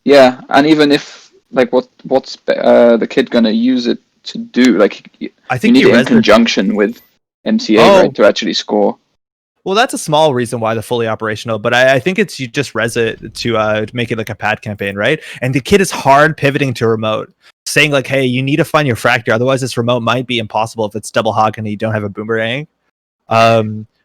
Yeah, and even if like what's the kid gonna use it to do? Like, I think you need it in conjunction with MCA, right, to actually score. Well, that's a small reason why they're fully operational, but I think it's you just res it to make it like a pad campaign, right? And the kid is hard pivoting to remote, saying like, hey, you need to find your fractor, otherwise this remote might be impossible if it's double hog and you don't have a boomerang.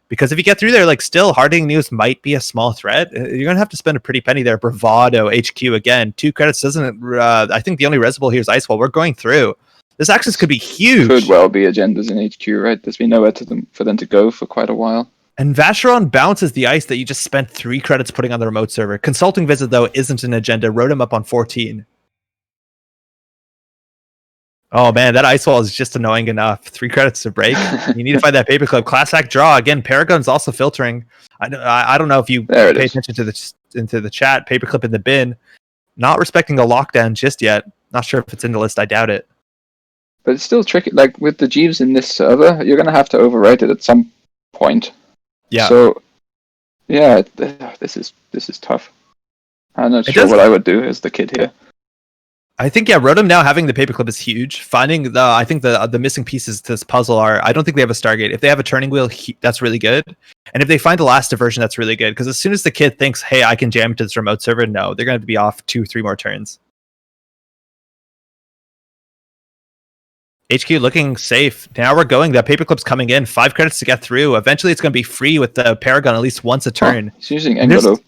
Because if you get through there, like still hardening news might be a small threat. You're gonna have to spend a pretty penny there. Bravado HQ again, 2 credits doesn't. I think the only resable here is Ice Wall. We're going through. This access could be huge. Could well be agendas in HQ, right? There's been nowhere for them to go for quite a while. And Vacheron bounces the ice that you just spent 3 credits putting on the remote server. Consulting Visit, though, isn't an agenda. Wrote him up on 14. Oh, man, that ice wall is just annoying enough. 3 credits to break. You need to find that paperclip. Class act draw. Again, Paragon's also filtering. I don't know if you pay attention to the chat. Paperclip in the bin. Not respecting a lockdown just yet. Not sure if it's in the list. I doubt it. But it's still tricky. Like, with the Jeeves in this server, you're going to have to overwrite it at some point. Yeah. So, yeah, this is tough. I'm not sure what I would do as the kid here. I think Rotom now having the paperclip is huge. Finding I think the missing pieces to this puzzle are, I don't think they have a Stargate. If they have a turning wheel, that's really good. And if they find the last diversion, that's really good. Because as soon as the kid thinks, hey, I can jam into this remote server, no, they're going to be off 2-3 more turns. HQ looking safe. Now we're going. That paperclip's coming in. 5 credits to get through. Eventually it's going to be free with the Paragon at least once a turn. He's using Engolo.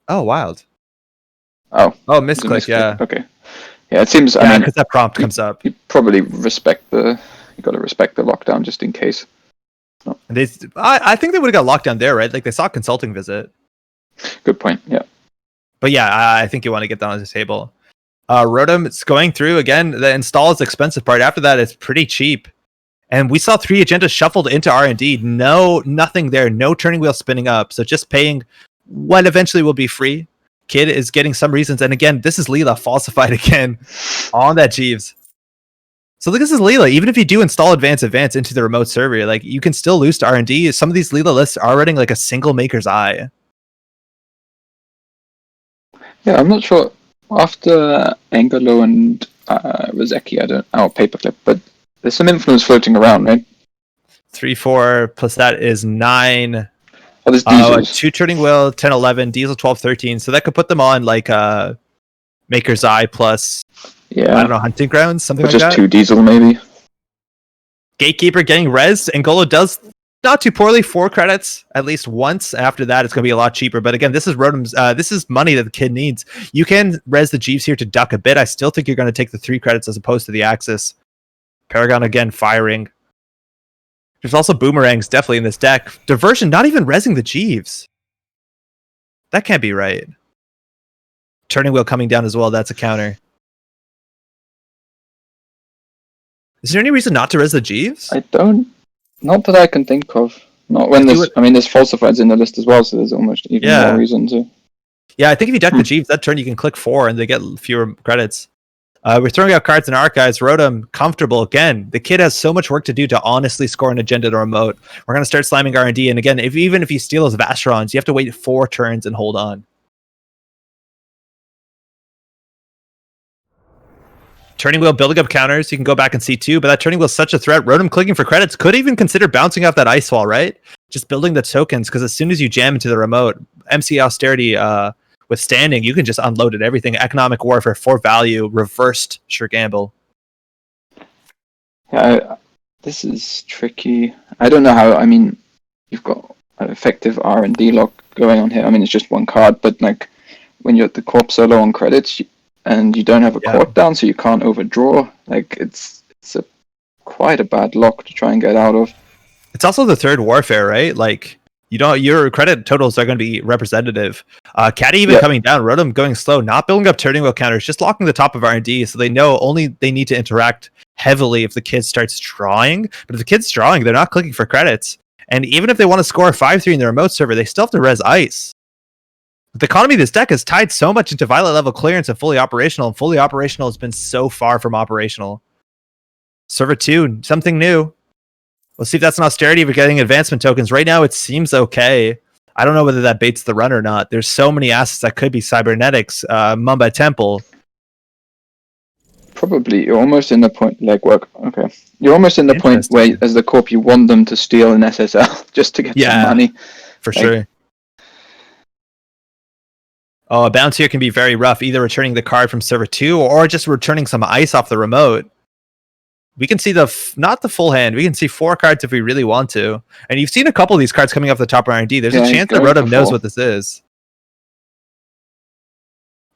Oh, wild. Oh, misclick, yeah. Okay. Yeah, it seems, I mean, because that prompt comes up. You probably you got to respect the lockdown just in case. No. I think they would have got locked down there, right? Like they saw Consulting Visit. Good point, yeah. But yeah, I think you want to get down on the table. Rotom, it's going through again. The install is the expensive part. After that, it's pretty cheap. And we saw 3 agendas shuffled into R&D. Nothing there. No turning wheel spinning up. So just paying what eventually will be free. Kid is getting some reasons. And again, this is Leela falsified again on that Jeeves. So look, this is Leela. Even if you do install advance into the remote server, like you can still lose to R&D. Some of these Leela lists are running like a single Maker's Eye. Yeah, I'm not sure. After Engolo and Rozeki, Paperclip, but there's some influence floating around, right? 3-4 plus that is 9. Oh, there's Diesels. 2 turning wheel, 10, 11, Diesel 12, 13. So that could put them on like Maker's Eye plus, I don't know, Hunting Grounds, something like that. Just 2 Diesel, maybe. Gatekeeper getting res. Angolo does not too poorly. 4 credits at least once. After that, it's going to be a lot cheaper. But again, this is Rotom's. This is money that the kid needs. You can res the Jeeves here to duck a bit. I still think you're going to take the 3 credits as opposed to the Axis. Paragon again firing. There's also boomerangs definitely in this deck. Diversion not even resing the Jeeves. That can't be right. Turning wheel coming down as well. That's a counter. Is there any reason not to res the Jeeves? Not that I can think of. Not when there's falsifieds in the list as well, so there's almost even more reason to. Yeah, I think if you duck the Jeeves that turn, you can click 4 and they get fewer credits. We're throwing out cards in archives. Rotom, comfortable again. The kid has so much work to do to honestly score an agenda to remote. We're going to start slamming R&D. And again, even if you steal those Vacherons, you have to wait 4 turns and hold on. Turning wheel building up counters. You can go back and see too, but that turning wheel is such a threat. Rotom clicking for credits. Could even consider bouncing off that ice wall, right? Just building the tokens, because as soon as you jam into the remote, MC Austerity withstanding, you can just unload it. Everything. Economic warfare for value. Reversed sure gamble. Yeah, this is tricky. I don't know how. I mean, you've got an effective R&D lock going on here. I mean, it's just one card, but like when you're at the corp so low on credits, and you don't have a court down, so you can't overdraw. Like it's quite a bad lock to try and get out of. It's also the third warfare, right? Like your credit totals are going to be representative. Caddy even coming down, Rotom going slow, not building up turning wheel counters, just locking the top of R&D, so they know only they need to interact heavily if the kid starts drawing. But if the kid's drawing, they're not clicking for credits. And even if they want to score 5-3 in the remote server, they still have to res ice. The economy of this deck is tied so much into violet level clearance and fully operational, and fully operational has been so far from operational. Server 2, something new. Let's see if that's an austerity if we're getting advancement tokens. Right now, it seems okay. I don't know whether that baits the run or not. There's so many assets that could be cybernetics, Mumbai Temple. Probably, you're almost in the point, legwork. Okay. You're almost in the point where, as the corp, you want them to steal an SSL just to get some money. For sure. Oh, a bounce here can be very rough, either returning the card from server 2 or just returning some ice off the remote. We can see not the full hand. We can see 4 cards if we really want to. And you've seen a couple of these cards coming off the top R&D. There's a chance that Rotom knows what this is.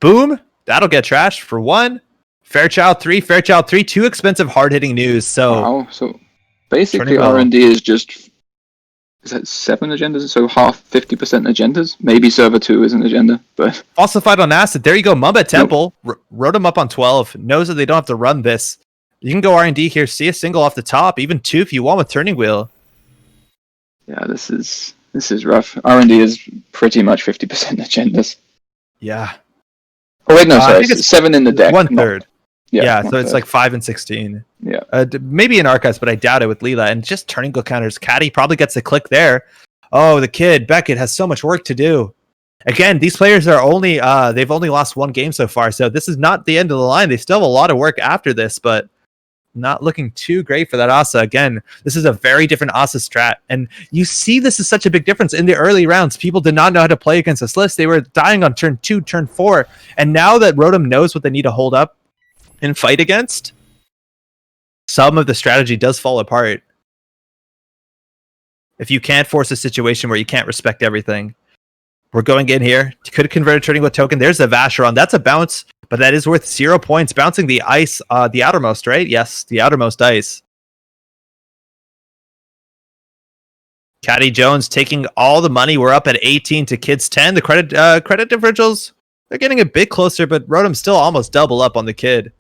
Boom. That'll get trashed for 1. Fairchild 3, Fairchild 3. 2 expensive hard-hitting news. So, so basically R&D is just... Is that 7 agendas? So half 50% agendas? Maybe server 2 is an agenda, but... Falsified on acid. There you go. Mumbai Temple. Wrote him up on 12. Knows that they don't have to run this. You can go R&D here. See a single off the top. Even 2 if you want with turning wheel. Yeah, this is rough. R&D is pretty much 50% agendas. Yeah. Oh wait, no, sorry. It's 7 in the deck. 1/3. Yeah, so it's like 5 and 16. Yeah. Maybe in archives, but I doubt it with Leela. And just turning wheel counters. Caddy probably gets a click there. Oh, the kid, Beckett, has so much work to do. Again, these players are only, they've only lost 1 game so far. So this is not the end of the line. They still have a lot of work after this, but not looking too great for that Asa. Again, this is a very different Asa strat. And you see this is such a big difference. In the early rounds, people did not know how to play against this list. They were dying on turn 2, turn 4. And now that Rotom knows what they need to hold up and fight against, some of the strategy does fall apart. If you can't force a situation where you can't respect everything. We're going in here. Could convert a turning with token. There's the Vacheron. That's a bounce, but that is worth 0 points. Bouncing the ice, the outermost, right? Yes, the outermost ice. Caddy Jones taking all the money. We're up at 18 to Kids 10. The credit differentials, they're getting a bit closer, but Rotom still almost double up on the kid.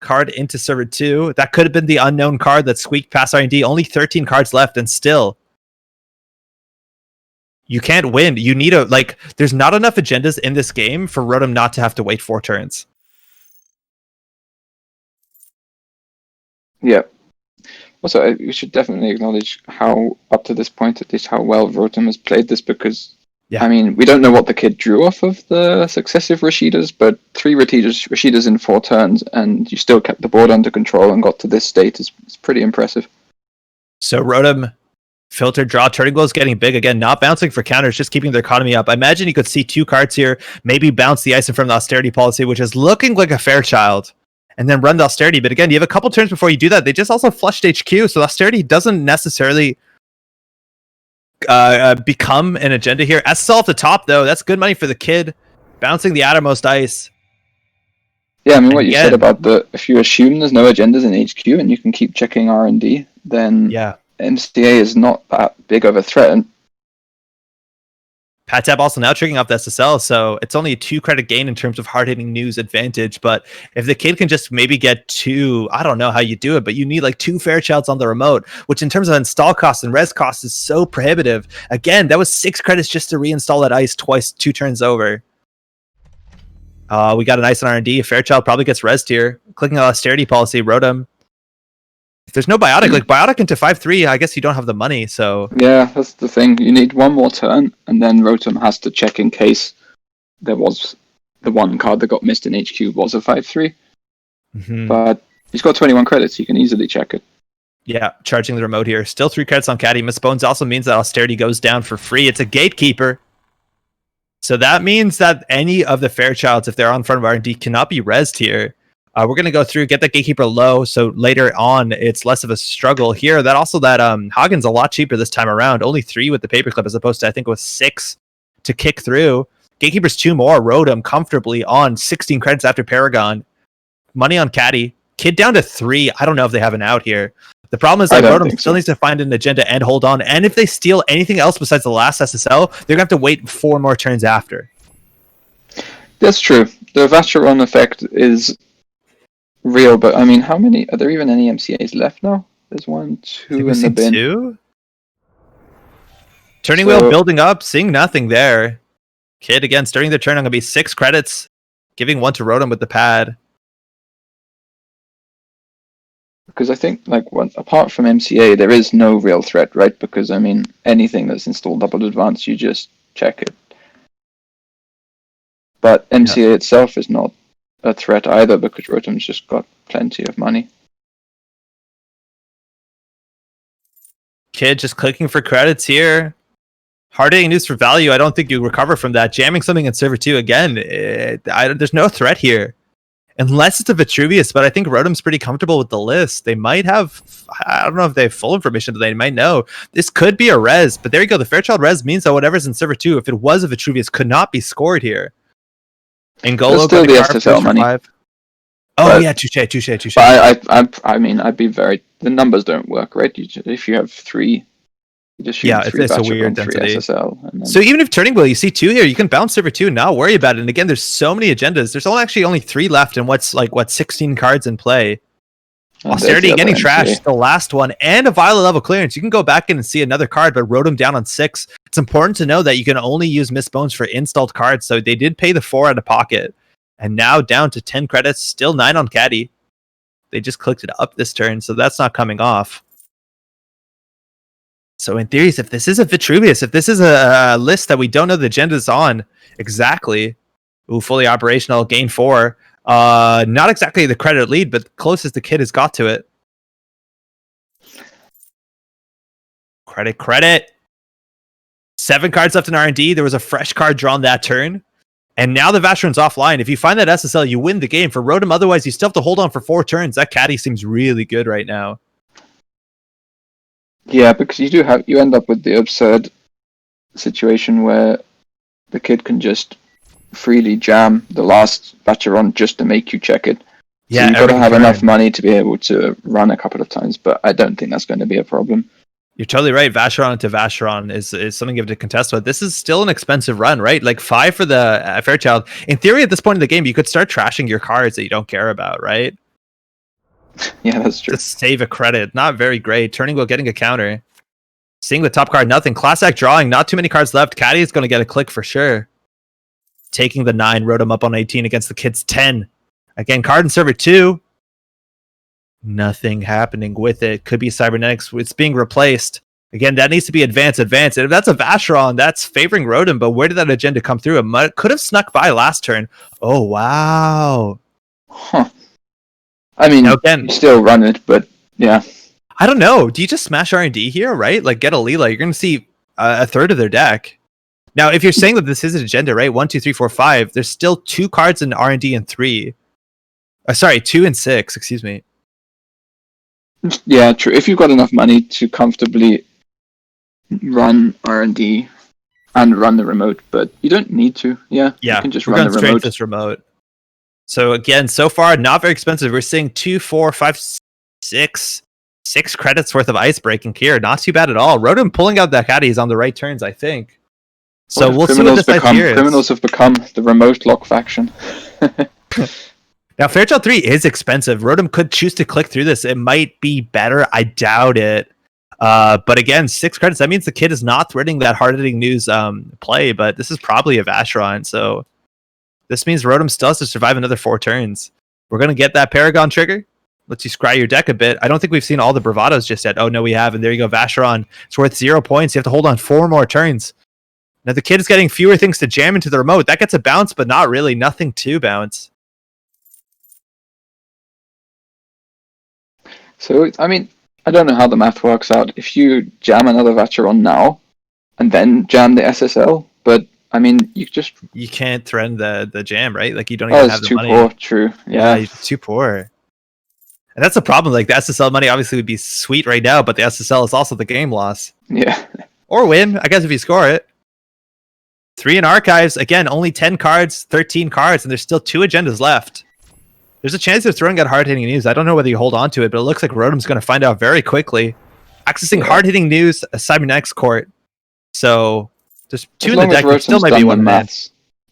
Card into server 2. That could have been the unknown card that squeaked past R&D. Only 13 cards left, and still... You can't win. You need there's not enough agendas in this game for Rotom not to have to wait 4 turns. Yeah. Also, we should definitely acknowledge how, up to this point at least, how well Rotom has played this, because, I mean, we don't know what the kid drew off of the successive Rashidas, but 3 Rashidas in 4 turns, and you still kept the board under control and got to this state is pretty impressive. So Rotom... Filtered draw, turning wheel is getting big again, not bouncing for counters, just keeping their economy up. I imagine you could see 2 cards here, maybe bounce the ice in front of the austerity policy, which is looking like a Fairchild, and then run the austerity. But again, you have a couple turns before you do that. They just also flushed HQ, so austerity doesn't necessarily become an agenda here. SSL at the top, though, that's good money for the kid, bouncing the outermost ice. Yeah, I mean, what you said about if you assume there's no agendas in HQ and you can keep checking R&D, then... Yeah. MCA is not that big of a threat. Patap also now triggering off the SSL, so it's only a 2 credit gain in terms of hard-hitting news advantage, but if the kid can just maybe get 2, I don't know how you do it, but you need like 2 Fairchilds on the remote, which in terms of install cost and res cost is so prohibitive. Again, that was 6 credits just to reinstall that ice twice, 2 turns over. We got a nice on R&D. Fairchild probably gets rezzed here. Clicking on austerity policy, Rotom. If there's no Biotic, like Biotic into 5-3, I guess you don't have the money, so... Yeah, that's the thing. You need one more turn, and then Rotom has to check in case there was the one card that got missed in HQ was a 5-3. But he's got 21 credits, he can easily check it. Yeah, charging the remote here. Still 3 credits on Caddy. Miss Bones also means that austerity goes down for free. It's a gatekeeper. So that means that any of the Fairchilds, if they're on front of R&D, cannot be rezzed here. We're going to go through, get that gatekeeper low, so later on it's less of a struggle here. That Hagen's a lot cheaper this time around. Only 3 with the paperclip as opposed to, I think it was 6 to kick through. Gatekeeper's 2 more. Rotom comfortably on 16 credits after Paragon. Money on Caddy. Kid down to 3. I don't know if they have an out here. The problem is that Rotom still needs to find an agenda and hold on. And if they steal anything else besides the last SSL, they're going to have to wait 4 more turns after. That's true. The Vacheron effect is real, but I mean, how many? Are there even any MCAs left now? There's 1, 2 in the bin. 2? Turning wheel building up, seeing nothing there. Kid again starting their turn. I'm going to be 6 credits, giving 1 to Rotom with the pad. Because I think, apart from MCA, there is no real threat, right? Because, I mean, anything that's installed double advance, you just check it. But MCA itself is not a threat either, because Rotom's just got plenty of money. Kid just clicking for credits here. Hard-hitting news for value. I don't think you recover from that. Jamming something in server 2 again. There's no threat here. Unless it's a Vitruvius, but I think Rotom's pretty comfortable with the list. They might have, I don't know if they have full information, but they might know. This could be a res, but there you go. The Fairchild res means that whatever's in server 2, if it was a Vitruvius, could not be scored here. Angolo still the SSL money. 5. Oh, yeah, touche. But I mean, I'd be very... The numbers don't work, right? If you have 3... You just shoot 3 it's a weird 3 density. SSL. And then... So even if turning wheel, you see 2 here, you can bounce server 2 and not worry about it. And again, there's so many agendas. There's only 3 left and 16 cards in play. Austerity getting trashed, the last one, and a Violet level clearance. You can go back in and see another card, but Rotom down on 6. It's important to know that you can only use Miss Bones for installed cards, so they did pay the 4 out of pocket. And now down to 10 credits, still 9 on Caddy. They just clicked it up this turn, so that's not coming off. So in theory, if this is a Vitruvius, if this is a list that we don't know the agenda's on exactly, fully operational, gain 4. Not exactly the credit lead, but closest the kid has got to it. Credit. 7 cards left in R&D. There was a fresh card drawn that turn. And now the Vacheron's offline. If you find that SSL, you win the game. For Rotom, otherwise, you still have to hold on for 4 turns. That Caddy seems really good right now. Yeah, because you end up with the absurd situation where the kid can just freely jam the last Vacheron just to make you check it. Yeah, so you've got to have enough money to be able to run a couple of times, but I don't think that's going to be a problem. You're totally right. Vacheron into Vacheron is something you have to contest with. This is still an expensive run, right? Like 5 for the Fairchild. In theory, at this point in the game, you could start trashing your cards that you don't care about, right? Yeah, that's true. Just save a credit. Not very great. Turning wheel, getting a counter. Seeing the top card, nothing. Class act drawing, not too many cards left. Caddy is going to get a click for sure. Taking the 9, Rotom up on 18 against the kid's 10. Again, card in server 2. Nothing happening with it. Could be Cybernetics. It's being replaced. Again, that needs to be advanced. If that's a Vacheron, that's favoring Rotom, but where did that agenda come through? It could have snuck by last turn. Oh, wow. Huh. I mean, you still run it, but yeah. I don't know. Do you just smash R&D here, right? Like, get a Leela. You're going to see a third of their deck. Now, if you're saying that this is an agenda, right? 1, 2, 3, 4, 5. There's still 2 cards in R&D and 3. 2 and 6, excuse me. Yeah, true. If you've got enough money to comfortably run R&D and run the remote, but you don't need to. Yeah, you can just run the remote. This remote. So again, so far, not very expensive. We're seeing 2, 4, 5, 6 credits worth of ice breaking here. Not too bad at all. Rotom pulling out that caddy is on the right turns, I think. So we'll see what this idea is. Criminals have become the remote lock faction. Now, Fairchild 3 is expensive. Rotom could choose to click through this. It might be better. I doubt it. But again, 6 credits. That means the kid is not threading that hard-hitting news play, but this is probably a Vacheron, so This means Rotom still has to survive another 4 turns. We're going to get that Paragon trigger. Lets you scry your deck a bit. I don't think we've seen all the bravados just yet. Oh, no, we have. And there you go, Vacheron. It's worth 0 points. You have to hold on 4 more turns. Now, the kid is getting fewer things to jam into the remote. That gets a bounce, but not really. Nothing to bounce. So, I mean, I don't know how the math works out. If you jam another Vacheron now, and then jam the SSL, but, I mean, you can't threaten the jam, right? Like, you don't even have the money. Oh, it's too poor, true. Yeah, you're too poor. And that's the problem. Like, the SSL money obviously would be sweet right now, but the SSL is also the game loss. Yeah. Or win, I guess, if you score it. 3 in archives. Again, only 10 cards, 13 cards, and there's still 2 agendas left. There's a chance of throwing out hard-hitting news. I don't know whether you hold on to it, but it looks like Rotom's going to find out very quickly. Accessing hard-hitting news, a Cybernetics court. So, just 2 in the deck, but still might be 1 man.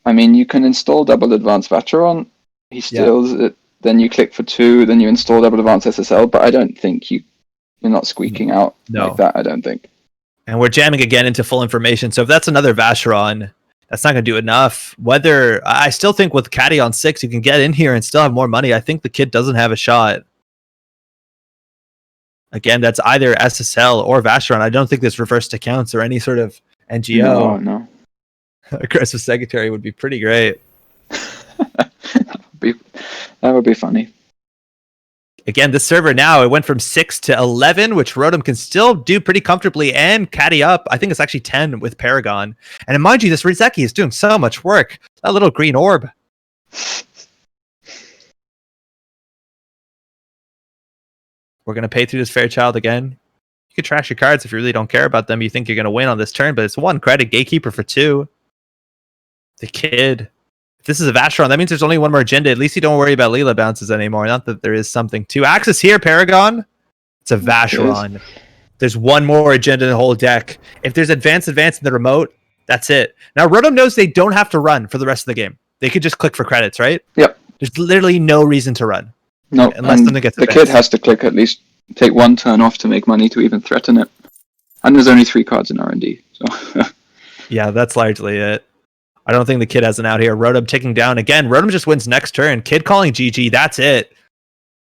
I mean, you can install Double Advanced Vacheron. He steals it. Then you click for 2. Then you install Double Advanced SSL. But I don't think you're not squeaking out like that. I don't think. And we're jamming again into full information. So if that's another Vacheron, that's not going to do enough. Whether I still think with Caddy on 6, you can get in here and still have more money. I think the kid doesn't have a shot. Again, that's either SSL or Vacheron. I don't think this reversed accounts or any sort of NGO. No. Aggressive secretary would be pretty great. That would be funny. Again, this server now, it went from 6 to 11, which Rotom can still do pretty comfortably and caddy up. I think it's actually 10 with Paragon. And mind you, this Rizeki is doing so much work. That little green orb. We're going to pay through this Fairchild again. You can trash your cards if you really don't care about them. You think you're going to win on this turn, but it's 1 credit, Gatekeeper for 2. The kid. If this is a Vacheron, that means there's only 1 more agenda. At least you don't worry about Leela bounces anymore. Not that there is something to access here, Paragon. It's a Vacheron. There's 1 more agenda in the whole deck. If there's advance in the remote, that's it. Now, Rotom knows they don't have to run for the rest of the game. They could just click for credits, right? Yep. There's literally no reason to run. No, unless something gets the kid has to click at least, take 1 turn off to make money to even threaten it. And there's only 3 cards in R&D. So. Yeah, that's largely it. I don't think the kid has an out here. Rotom ticking down again. Rotom just wins next turn. Kid calling GG. That's it.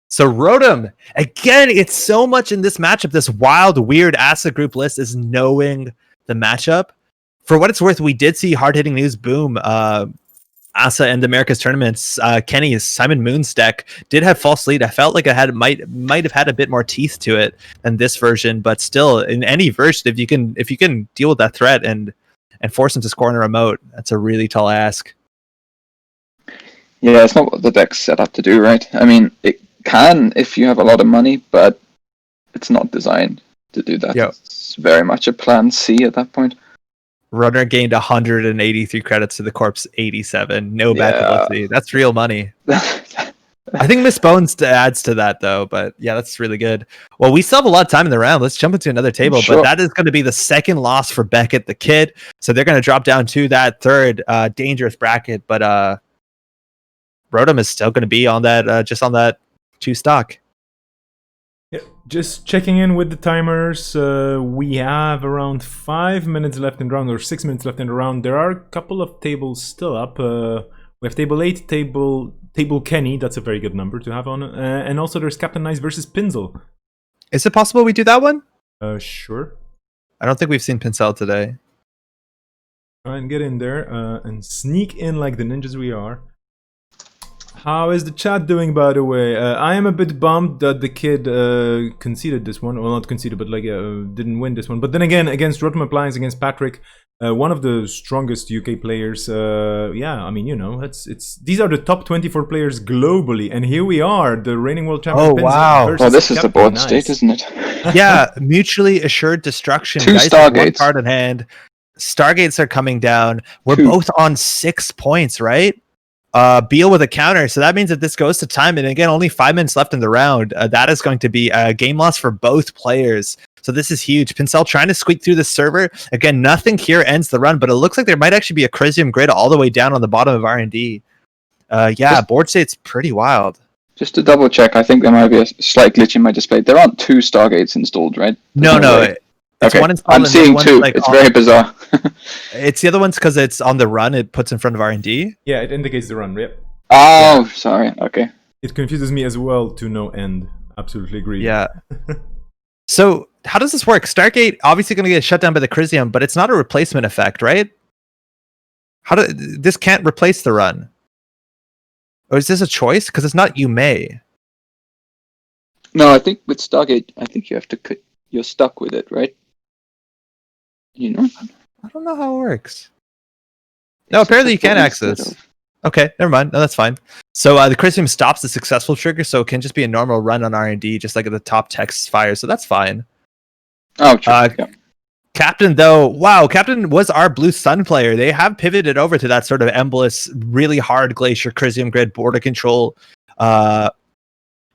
So Rotom, again, it's so much in this matchup. This wild, weird Asa group list is knowing the matchup. For what it's worth, we did see hard-hitting news boom. Asa and America's tournaments. Kenny's Simon Moon's deck did have false lead. I felt like it might have had a bit more teeth to it than this version, but still, in any version, if you can deal with that threat and force him to score on a remote, that's a really tall ask. Yeah, it's not what the deck's set up to do, right? I mean, it can if you have a lot of money, but it's not designed to do that. Yep. It's very much a plan C at that point. Runner gained 183 credits to the corpse 87. No bad publicity. That's real money. I think Miss Bones adds to that, though. But yeah, that's really good. Well, we still have a lot of time in the round. Let's jump into another table. Sure. But that is going to be the second loss for Beckett, the kid. So they're going to drop down to that third dangerous bracket. But Rotom is still going to be on that, just on that 2 stock. Yeah, just checking in with the timers. We have around 5 minutes left in the round, or 6 minutes left in the round. There are a couple of tables still up. We have table 8, table Kenny. That's a very good number to have on. And also there's Captain Nice versus Pinzel. Is it possible we do that one? Sure. I don't think we've seen Pincel today. Try and get in there and sneak in like the ninjas we are. How is the chat doing, by the way? I am a bit bummed that the kid conceded this one. Well, not conceded, but like didn't win this one. But then again, against Rotom Appliance, against Patrick, one of the strongest UK players. Yeah, I mean, you know, these are the top 24 players globally, and here we are, the reigning world champion. Oh wow! Oh, this is the board state, isn't it? Yeah, mutually assured destruction. 2 Guys, Stargates. 1 card in hand. Stargates are coming down. We're 2. both on 6 points, right? Beal with a counter. So that means if this goes to time, and again, only 5 minutes left in the round, that is going to be a game loss for both players. So this is huge. Pincel trying to squeak through the server. Again, nothing here ends the run, but it looks like there might actually be a Crisium grid all the way down on the bottom of R&D. Yeah, board state's pretty wild. Just to double check, I think there might be a slight glitch in my display. There aren't 2 Stargates installed, right? No. It's Okay, one installed I'm and the other seeing one's, two. like, It's on- very bizarre. It's the other one's because it's on the run. It puts in front of R&D. Yeah, it indicates the run. Yep. Oh, sorry. Okay. It confuses me as well to no end. Absolutely agree. Yeah. So how does this work? Stargate obviously going to get shut down by the Crisium, but it's not a replacement effect, right? This can't replace the run? Or is this a choice? Because it's not you may. No, I think with Stargate, I think you have to you're stuck with it, right? You know? I don't know how it works. No, apparently you can access. Okay, never mind. No, that's fine. So the Crisium stops the successful trigger, so it can just be a normal run on R&D, just like at the top text fire. So that's fine. Oh, true. Yeah. Captain, though, wow, Captain was our Blue Sun player. They have pivoted over to that sort of embolus, really hard Glacier, Crisium Grid, border control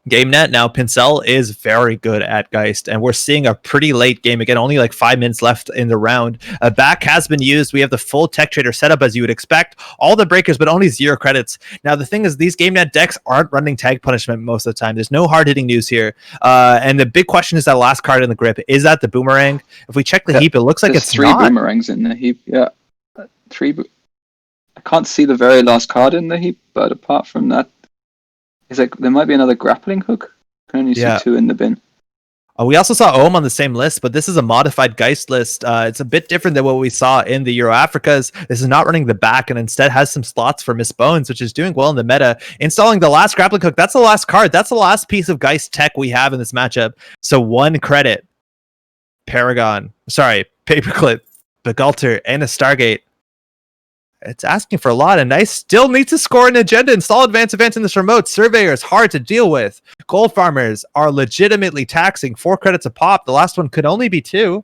game net. Now, Pincel is very good at Geist, and we're seeing a pretty late game. Again, only like 5 minutes left in the round. A back has been used. We have the full Tech Trader setup, as you would expect. All the breakers, but only 0 credits. Now, the thing is, these game net decks aren't running tag punishment most of the time. There's no hard-hitting news here. And the big question is that last card in the grip. Is that the boomerang? If we check the heap, it looks like There's it's 3 not. boomerangs in the heap. Yeah. 3. I can't see the very last card in the heap, but apart from that, there might be another grappling hook. I can only see 2 in the bin. We also saw Ohm on the same list, but this is a modified Geist list. It's a bit different than what we saw in the Euro Africas. This is not running the back and instead has some slots for Miss Bones, which is doing well in the meta. Installing the last grappling hook, that's the last card. That's the last piece of Geist tech we have in this matchup. So 1 credit. Paperclip, Begalter, and a Stargate. It's asking for a lot, and Nice still needs to score an agenda. Install advanced events in this remote. Surveyor is hard to deal with. Gold farmers are legitimately taxing 4 credits a pop. The last one could only be 2.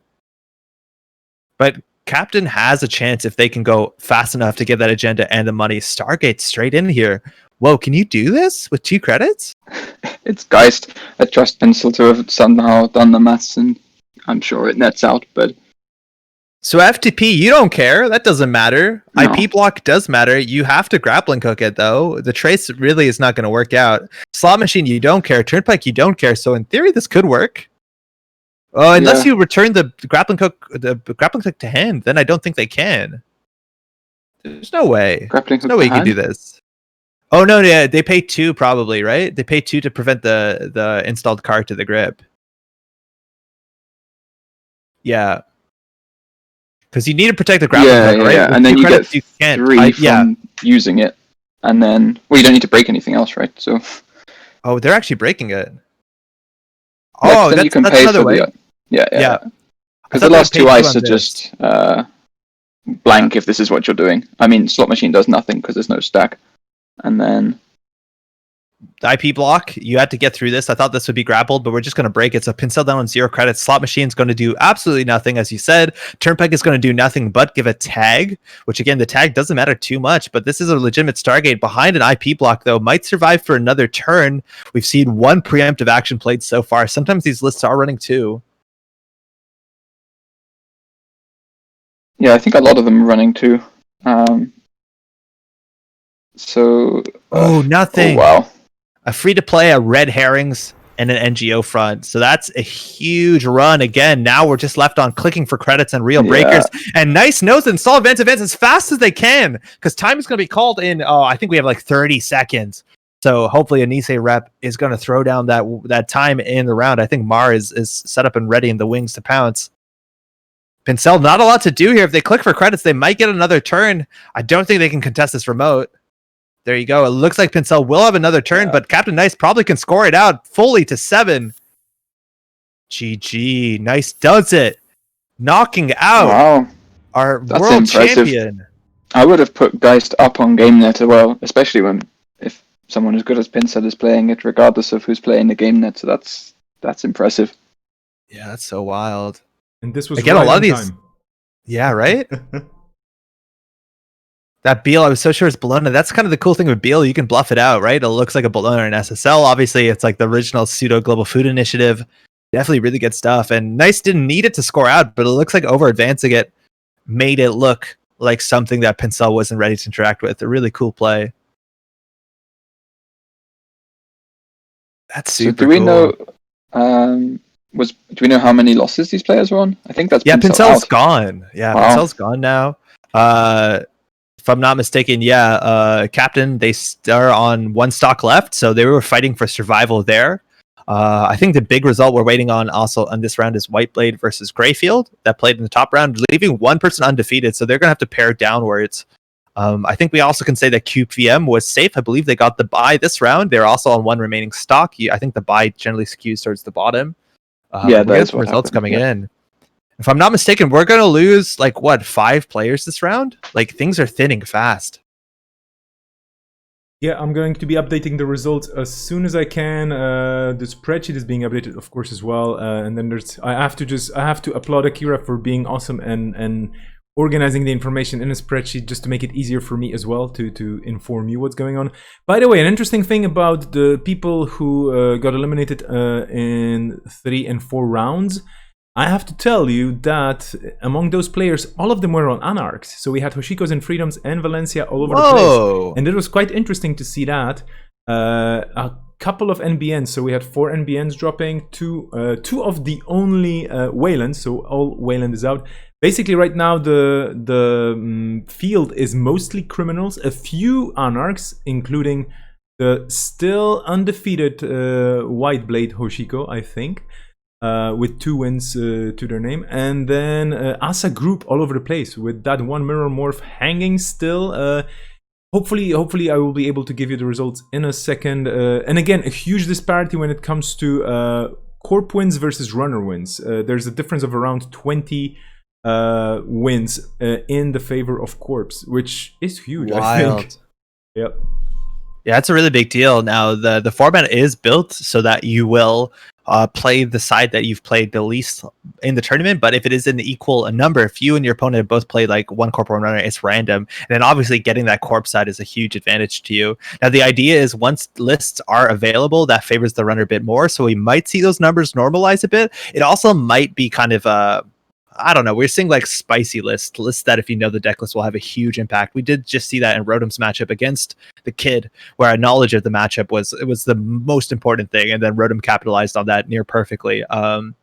But Captain has a chance if they can go fast enough to get that agenda and the money. Stargate straight in here. Whoa, can you do this with 2 credits? It's Geist. I trust Pencil to have somehow done the maths, and I'm sure it nets out, but... So FTP, you don't care. That doesn't matter. No. IP block does matter. You have to grappling hook it, though. The trace really is not going to work out. Slot machine, you don't care. Turnpike, you don't care. So in theory, this could work. Oh, unless you return the grappling hook to hand, then I don't think they can. There's no way. There's no way you can do this. Oh no, yeah, they pay 2 probably, right? They pay 2 to prevent the installed card to the grip. Yeah. Because you need to protect the grappling hook, right? Yeah, and then you get 3 from using it, and then you don't need to break anything else, right? So. Oh, they're actually breaking it. Oh, then you can pay another way. Yeah. Because the last 2 ice are just blank if this is what you're doing. I mean, slot machine does nothing because there's no stack, and then. The IP block, you had to get through this. I thought this would be grappled, but we're just going to break it. So Pincel down on 0 credits. Slot machine's going to do absolutely nothing, as you said. Turnpike is going to do nothing but give a tag, which again, the tag doesn't matter too much, but this is a legitimate Stargate behind an IP block, though. Might survive for another turn. We've seen 1 preemptive action played so far. Sometimes these lists are running 2. Yeah, I think a lot of them are running 2. Nothing. Oh, wow. A free-to-play, a red herrings, and an NGO front. So that's a huge run. Again, now we're just left on clicking for credits and real breakers. And Nice knows to install events as fast as they can, because time is going to be called in, I think we have like 30 seconds. So hopefully a Nisei rep is going to throw down that time in the round. I think Mar is set up and ready in the wings to pounce. Pincel, not a lot to do here. If they click for credits, they might get another turn. I don't think they can contest this remote. There you go. It looks like Pincel will have another turn, but Captain Nice probably can score it out fully to 7. GG. Nice does it. Knocking out our world champion. I would have put Geist up on GameNet as well, especially if someone as good as Pincel is playing it, regardless of who's playing the GameNet. So that's impressive. Yeah, that's so wild. And this was again, right a lot of these. Time. Yeah, right? That Beal, I was so sure it's Bologna. That's kind of the cool thing with Beal. You can bluff it out, right? It looks like a Bologna or an SSL. Obviously, it's like the original pseudo Global Food Initiative. Definitely really good stuff. And Nice didn't need it to score out, but it looks like over advancing it made it look like something that Pincel wasn't ready to interact with. A really cool play. That's super cool. Do we know Do we know how many losses these players were on? I think that's Pincel's out. gone. Yeah, Wow. Pincel's gone now. If I'm not mistaken, Captain, they are on one stock left, so they were fighting for survival there. I think the big result we're waiting on also on this round is Whiteblade versus Greyfield that played in the top round, leaving one person undefeated, so they're going to have to pair downwards. I think we also can say that QVM was safe. I believe they got the bye this round. They're also on one remaining stock. I think the bye generally skews towards the bottom. That's what results happened. coming in. If I'm not mistaken, we're going to lose 5 players this round? Things are thinning fast. Yeah, I'm going to be updating the results as soon as I can. The spreadsheet is being updated, of course, as well. And then I have to applaud Akira for being awesome and organizing the information in a spreadsheet just to make it easier for me as well to inform you what's going on. By the way, an interesting thing about the people who got eliminated in 3 and 4 rounds, I have to tell you that among those players, all of them were on Anarchs. So we had Hoshikos and Freedoms and Valencia all over the place. And it was quite interesting to see that. A couple of NBNs, so we had 4 NBNs dropping, two of the only Waylands, so all Wayland is out. Basically right now the field is mostly criminals, a few Anarchs, including the still undefeated Whiteblade Hoshiko, I think. With 2 wins to their name, and then Asa group all over the place with that one mirror morph hanging still. Hopefully I will be able to give you the results in a second. And again, a huge disparity when it comes to corp wins versus runner wins. There's a difference of around 20 wins in the favor of corps, which is huge. Wild. I think. Yep. Yeah, it's a really big deal. Now, the format is built so that you will play the side that you've played the least in the tournament, but if it is an equal number, if you and your opponent both play one corp one runner, it's random, and then obviously getting that corp side is a huge advantage to you. Now the idea is once lists are available, that favors the runner a bit more, so we might see those numbers normalize a bit. It also might be kind of I don't know, we're seeing spicy lists that if you know the deck list will have a huge impact. We did just see that in Rotom's matchup against the Kid, where our knowledge of the matchup was the most important thing, and then Rotom capitalized on that near perfectly. So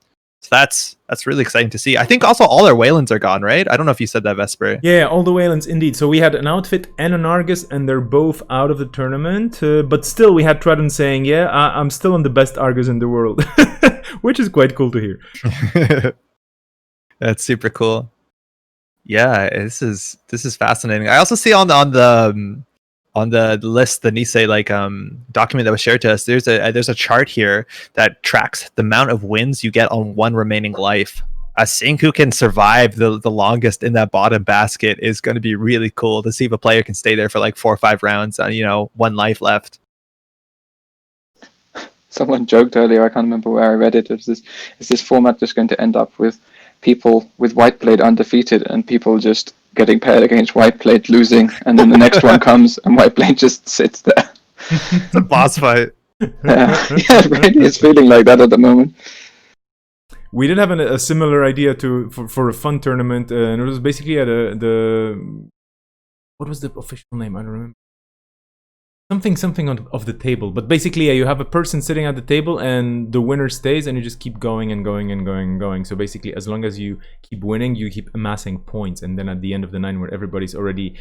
that's really exciting to see. I think also all our Waylands are gone, right? I don't know if you said that, Vesper. Yeah, all the Waylands indeed. So we had an outfit and an Argus, and they're both out of the tournament. But still, we had Tradon saying, "Yeah, I'm still on the best Argus in the world," which is quite cool to hear. That's super cool. Yeah, this is fascinating. I also see on the list, the Nisei document that was shared to us, there's a chart here that tracks the amount of wins you get on one remaining life. Seeing who can survive the longest in that bottom basket is going to be really cool to see if a player can stay there for 4 or 5 rounds on 1 life left. Someone joked earlier, I can't remember where I read it. Is this format just going to end up with people with Whiteblade undefeated and people just getting paired against Whiteblade losing, and then the next one comes and Whiteblade just sits there? It's a boss fight. Yeah, really, it's feeling like that at the moment. We did have a similar idea for a fun tournament, and it was basically at the what was the official name? I don't remember. Something of the table, but basically you have a person sitting at the table and the winner stays, and you just keep going and going and going and going. So basically, as long as you keep winning, you keep amassing points, and then at the end of the night, where everybody's already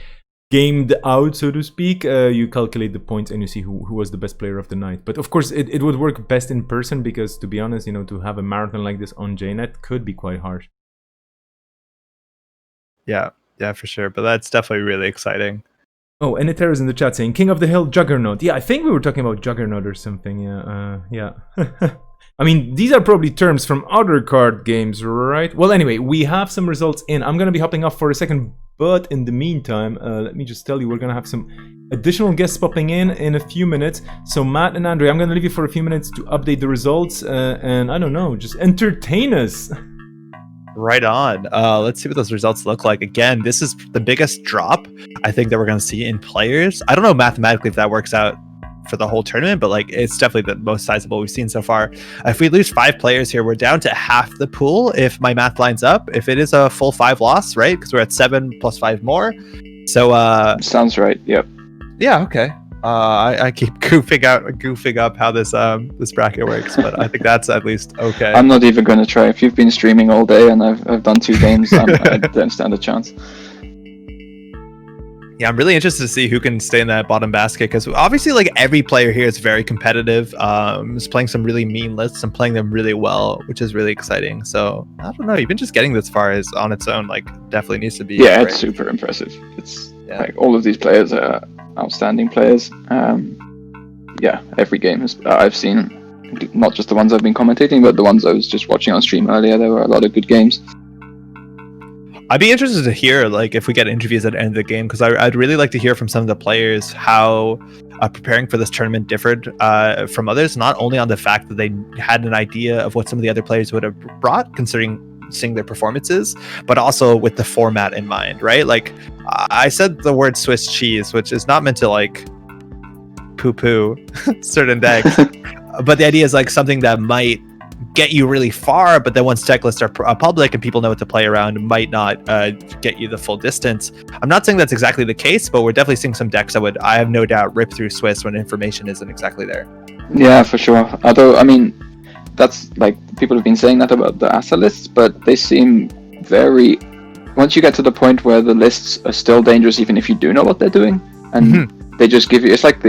gamed out, so to speak, you calculate the points and you see who was the best player of the night. But of course, it would work best in person because, to be honest, to have a marathon like this on JNet could be quite harsh. Yeah, for sure. But that's definitely really exciting. Oh, and Etera's in the chat saying King of the Hill Juggernaut. Yeah, I think we were talking about Juggernaut or something. Yeah. I mean, these are probably terms from other card games, right? Well, anyway, we have some results in. I'm going to be hopping off for a second, but in the meantime, let me just tell you, we're going to have some additional guests popping in a few minutes. So Matt and Andre, I'm going to leave you for a few minutes to update the results, and I don't know, just entertain us. Right on. Let's see what those results look like. Again, this is the biggest drop I think that we're going to see in players. I don't know mathematically if that works out for the whole tournament, but it's definitely the most sizable we've seen so far. If we lose 5 players here, we're down to half the pool if my math lines up. If it is a full 5 loss, right? Because we're at 7 plus 5 more. So sounds right. Yep. Yeah, okay. I keep goofing up how this this bracket works, but I think that's at least okay. I'm not even going to try. If you've been streaming all day and I've done 2 games, I don't stand a chance. Yeah, I'm really interested to see who can stay in that bottom basket, because obviously, like, every player here is very competitive. Is playing some really mean lists and playing them really well, which is really exciting. So I don't know, even just getting this far is on its own, like, definitely needs to be. Yeah, great. it's super impressive. It's like all of these players are outstanding players. Yeah, every game I've seen, not just the ones I've been commentating, but the ones I was just watching on stream earlier. There were a lot of good games. I'd be interested to hear, like, if we get interviews at the end of the game, because I'd really like to hear from some of the players how preparing for this tournament differed from others, not only on the fact that they had an idea of what some of the other players would have brought, considering seeing their performances, but also with the format in mind, right? Like, I said the word Swiss cheese, which is not meant to, like, poo-poo certain decks, but the idea is, like, something that might get you really far, but then once deck lists are public and people know what to play around, it might not get you the full distance. I'm not saying that's exactly the case, but we're definitely seeing some decks that would, I have no doubt, rip through Swiss when information isn't exactly there. Yeah, for sure. Although, I mean, that's, like, people have been saying that about the ASA lists, but they seem very... Once you get to the point where the lists are still dangerous even if you do know what they're doing, and they just give you... It's like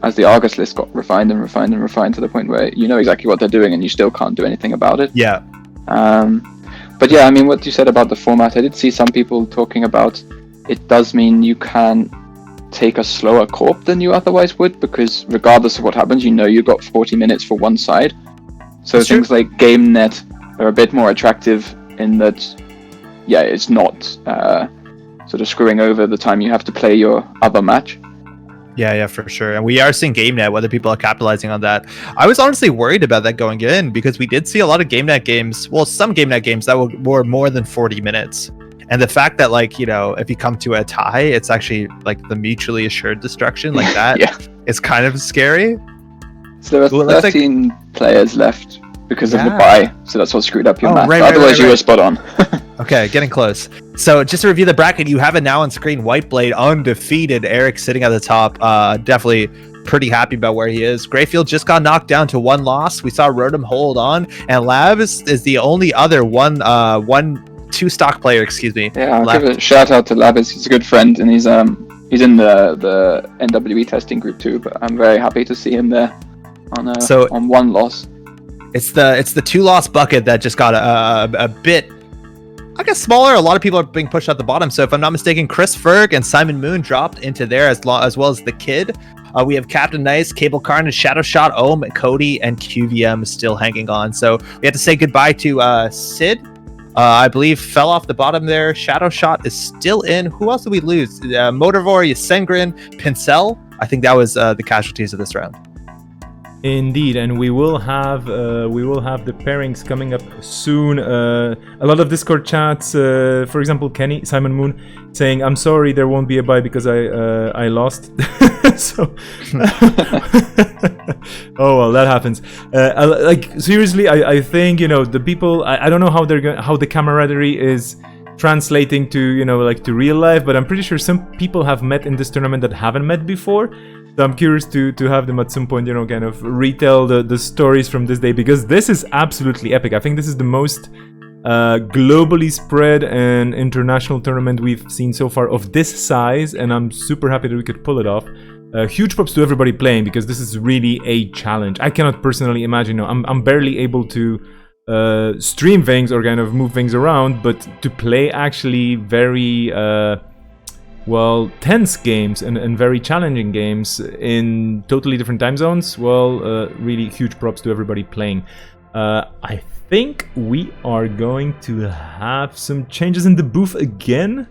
as the Argus list got refined and refined and refined to the point where you know exactly what they're doing and you still can't do anything about it. Yeah. But yeah, I mean, what you said about the format, I did see some people talking about it does mean you can take a slower corp than you otherwise would, because regardless of what happens, you know you got 40 minutes for one side. So That's things true. like game net are a bit more attractive in that, yeah, it's not sort of screwing over the time you have to play your other match. Yeah, for sure. And we are seeing GameNet, whether people are capitalizing on that. I was honestly worried about that going in, because we did see a lot of GameNet games, well, some GameNet games that were more than 40 minutes. And the fact that, like, you know, if you come to a tie, it's actually, like, the mutually assured destruction, like that. Yeah. It's kind of scary. So there Well, are let's 13 players left because of the Yeah. bye, so that's what screwed up your Oh, math. right, Otherwise, you right. were spot on. Okay, getting close. So just to review the bracket, you have it now on screen. Whiteblade undefeated. Eric sitting at the top. Definitely pretty happy about where he is. Greyfield just got knocked down to 1 loss. We saw Rotom hold on, and Lab is the only other two stock player, excuse me. Yeah, I'll left. give a shout out to Lavis. He's a good friend, and he's in the NWE testing group too. But I'm very happy to see him there on 1 loss. It's the 2-loss bucket that just got a bit, I guess, smaller. A lot of people are being pushed out the bottom. So if I'm not mistaken, Chris Ferg and Simon Moon dropped into there as well as the Kid. We have Captain Nice, Cable Carnage, Shadow Shot, Ohm, Cody, and QVM still hanging on. So we have to say goodbye to Sid. I believe fell off the bottom there. Shadow Shot is still in. Who else did we lose? Motorvor, Sengrin, Pincel. I think that was the casualties of this round. Indeed, and we will have the pairings coming up soon. A lot of Discord chats, for example, Kenny, Simon Moon, saying, "I'm sorry, there won't be a bye because I lost." So, oh well, that happens. Like, seriously, I think, you know, the people. I don't know how how the camaraderie is translating to, you know, like, to real life, but I'm pretty sure some people have met in this tournament that haven't met before. So I'm curious to have them at some point, you know, kind of retell the stories from this day, because this is absolutely epic. I think this is the most globally spread and international tournament we've seen so far of this size, and I'm super happy that we could pull it off. Huge props to everybody playing, because this is really a challenge. I cannot personally imagine, you know, I'm barely able to stream things or kind of move things around, but to play actually very well, tense games and very challenging games in totally different time zones, well, really huge props to everybody playing. I think we are going to have some changes in the booth again.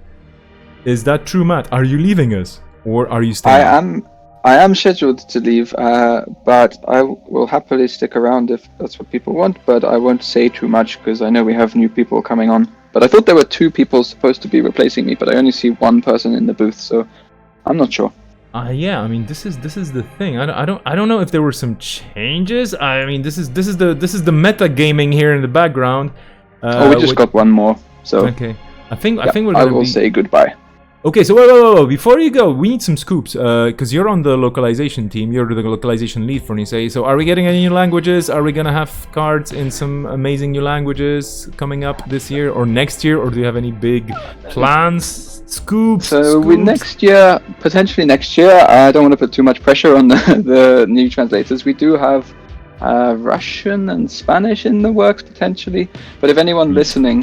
Is that true, Matt? Are you leaving us, or are you staying? I am scheduled to leave, but I will happily stick around if that's what people want, but I won't say too much because I know we have new people coming on. But I thought there were 2 people supposed to be replacing me, but I only see 1 person in the booth, so I'm not sure. Yeah, I mean, this is the thing. I don't know if there were some changes. I mean, this is the meta gaming here in the background. We just got 1 more, so okay. I think we're I gonna will say goodbye. Okay, so whoa. Before you go, we need some scoops, because you're on the localization team. You're the localization lead for Nisei. So are we getting any new languages? Are we gonna have cards in some amazing new languages coming up this year or next year? Or do you have any big plans? Scoops? So Scoops? potentially next year, I don't want to put too much pressure on the new translators. We do have Russian and Spanish in the works potentially, but if anyone listening,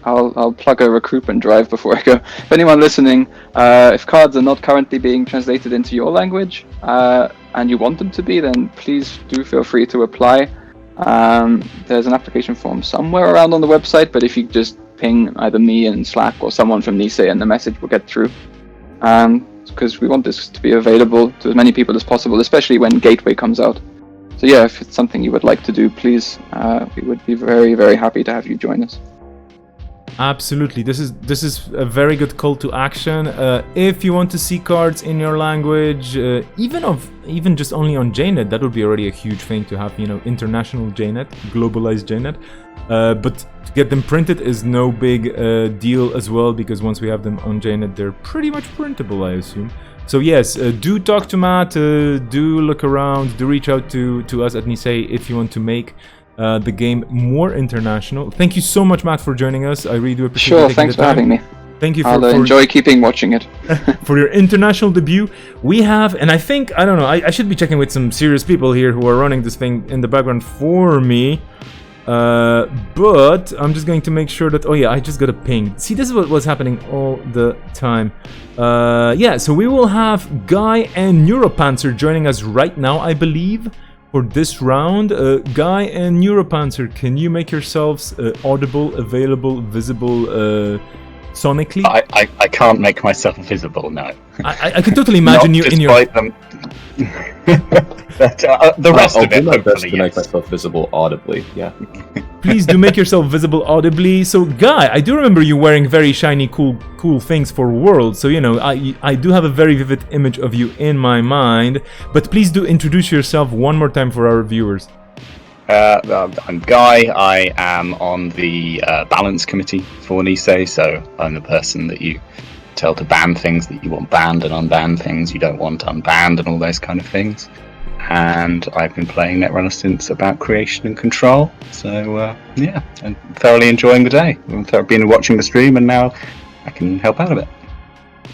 I'll plug a recruitment drive before I go. If anyone listening, if cards are not currently being translated into your language and you want them to be, then please do feel free to apply. There's an application form somewhere around on the website, but if you just ping either me in Slack or someone from Nisei and the message will get through. Because we want this to be available to as many people as possible, especially when Gateway comes out. So yeah, if it's something you would like to do, please, we would be very, very happy to have you join us. Absolutely, this is a very good call to action. If you want to see cards in your language, even just only on JNet, that would be already a huge thing to have, international JNet, globalized JNet. But to get them printed is no big deal as well, because once we have them on JNet, they're pretty much printable, I assume. So yes, do talk to Matt, do look around, do reach out to us at Nisei if you want to make the game more international. Thank you so much, Matt, for joining us. I really do appreciate it. Sure, thanks for having me. Thank you I'll for enjoy keeping watching it. for your international debut. We have, and I think, I don't know, I should be checking with some serious people here who are running this thing in the background for me. But I'm just going to make sure that, oh yeah, I just got a ping. See, this is what was happening all the time. Yeah, so we will have Guy and Neuropanzer joining us right now, I believe, for this round. Guy and Neuropanzer, can you make yourselves audible, available, visible, sonically? I can't make myself visible, no. I can totally imagine you in your... them. But, the rest I'll of it, do my best to hopefully, make yes. myself visible audibly, yeah. Please do make yourself visible audibly. So, Guy, I do remember you wearing very shiny, cool things for World. So, I do have a very vivid image of you in my mind. But please do introduce yourself one more time for our viewers. I'm Guy. I am on the balance committee for Nisei, so I'm the person that you tell to ban things that you want banned and unban things you don't want unbanned and all those kind of things. And I've been playing Netrunner since about creation and control. So yeah, I'm thoroughly enjoying the day. I've been watching the stream and now I can help out a bit.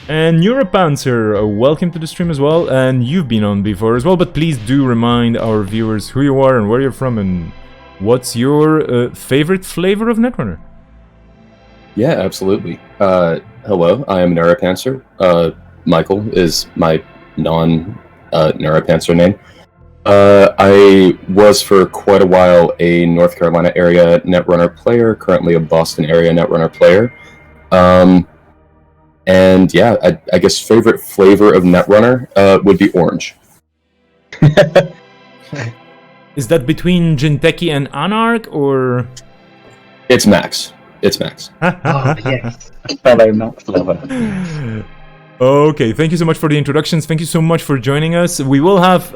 And Neuropanzer, welcome to the stream as well. And you've been on before as well, but please do remind our viewers who you are and where you're from and what's your favorite flavor of Netrunner. Yeah, absolutely. Hello, I am Neuropanzer. Michael is my non-Neuropanzer name. I was for quite a while a North Carolina area Netrunner player, currently a Boston area Netrunner player. And yeah, I guess favorite flavor of Netrunner would be orange. Is that between Jinteki and Anarch, or...? It's Max. It's Max. Oh, yes. Fellow Max lover. Okay, thank you so much for the introductions. Thank you so much for joining us. We will have,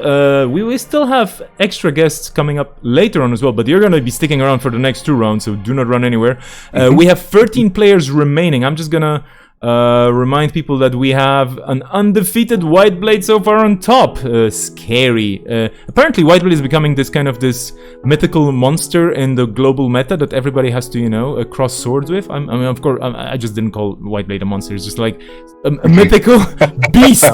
we will still have extra guests coming up later on as well, but you're going to be sticking around for the next 2 rounds, so do not run anywhere. We have 13 players remaining. I'm just going to remind people that we have an undefeated Whiteblade so far on top. Scary. Apparently Whiteblade is becoming this mythical monster in the global meta that everybody has to, cross swords with. I mean, of course, I just didn't call Whiteblade a monster. It's just like a mythical beast.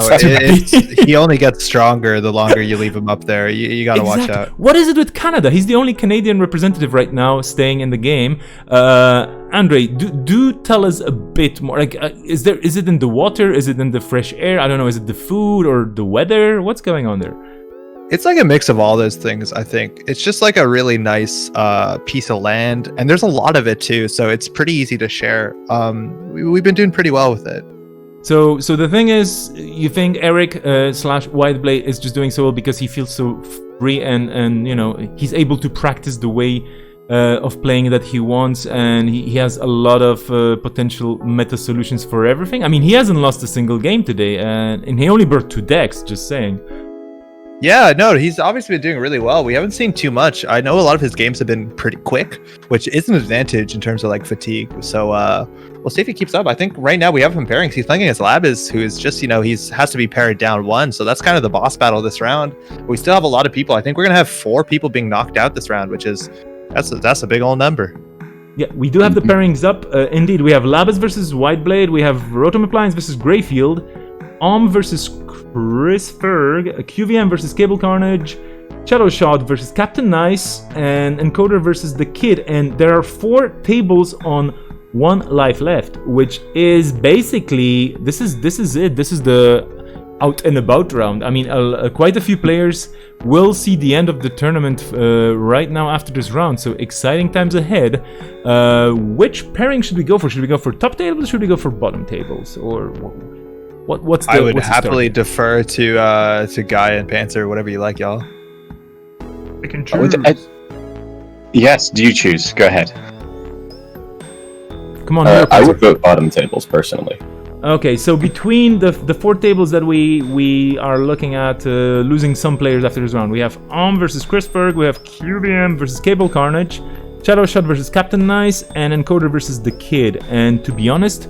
He only gets stronger the longer you leave him up there. You gotta watch out. What is it with Canada? He's the only Canadian representative right now staying in the game. Andre, do tell us a bit more. Like, is it in the water? Is it in the fresh air? I don't know. Is it the food or the weather? What's going on there? It's like a mix of all those things, I think. It's just like a really nice piece of land, and there's a lot of it too, so it's pretty easy to share. We've been doing pretty well with it. So the thing is, you think Eric / Whiteblade is just doing so well because he feels so free and he's able to practice the way of playing that he wants, and he has a lot of potential meta solutions for everything. I mean, he hasn't lost a single game today, and he only brought 2 decks, just saying. Yeah, no, he's obviously been doing really well. We haven't seen too much. I know a lot of his games have been pretty quick, which is an advantage in terms of like fatigue. So we'll see if he keeps up. I think right now we have him pairings. He's playing against Labis, who is just, he's has to be paired down 1. So that's kind of the boss battle this round. But we still have a lot of people. I think we're gonna have 4 people being knocked out this round, which is that's a big old number. Yeah, we do have the pairings up. Indeed, we have Labis versus Whiteblade. We have Rotom Appliance versus Greyfield. versus Chris Ferg. QVM versus Cable Carnage. Shadow Shot versus Captain Nice. And Encoder versus The Kid. And there are 4 tables on 1 life left, which is basically... This is it. This is the out and about round. I mean, quite a few players will see the end of the tournament right now after this round, so exciting times ahead. Which pairing should we go for? Should we go for top tables? Should we go for bottom tables? Or what's the... I would happily defer to Guy and Panther, whatever you like, y'all. I can choose. Yes, do you choose? Go ahead. Come on, I would vote bottom tables personally. Okay, so between the 4 tables that we are looking at losing some players after this round, we have versus Chris Berg, we have QBM versus Cable Carnage, Shadow Shot versus Captain Nice, and Encoder versus The Kid. And to be honest,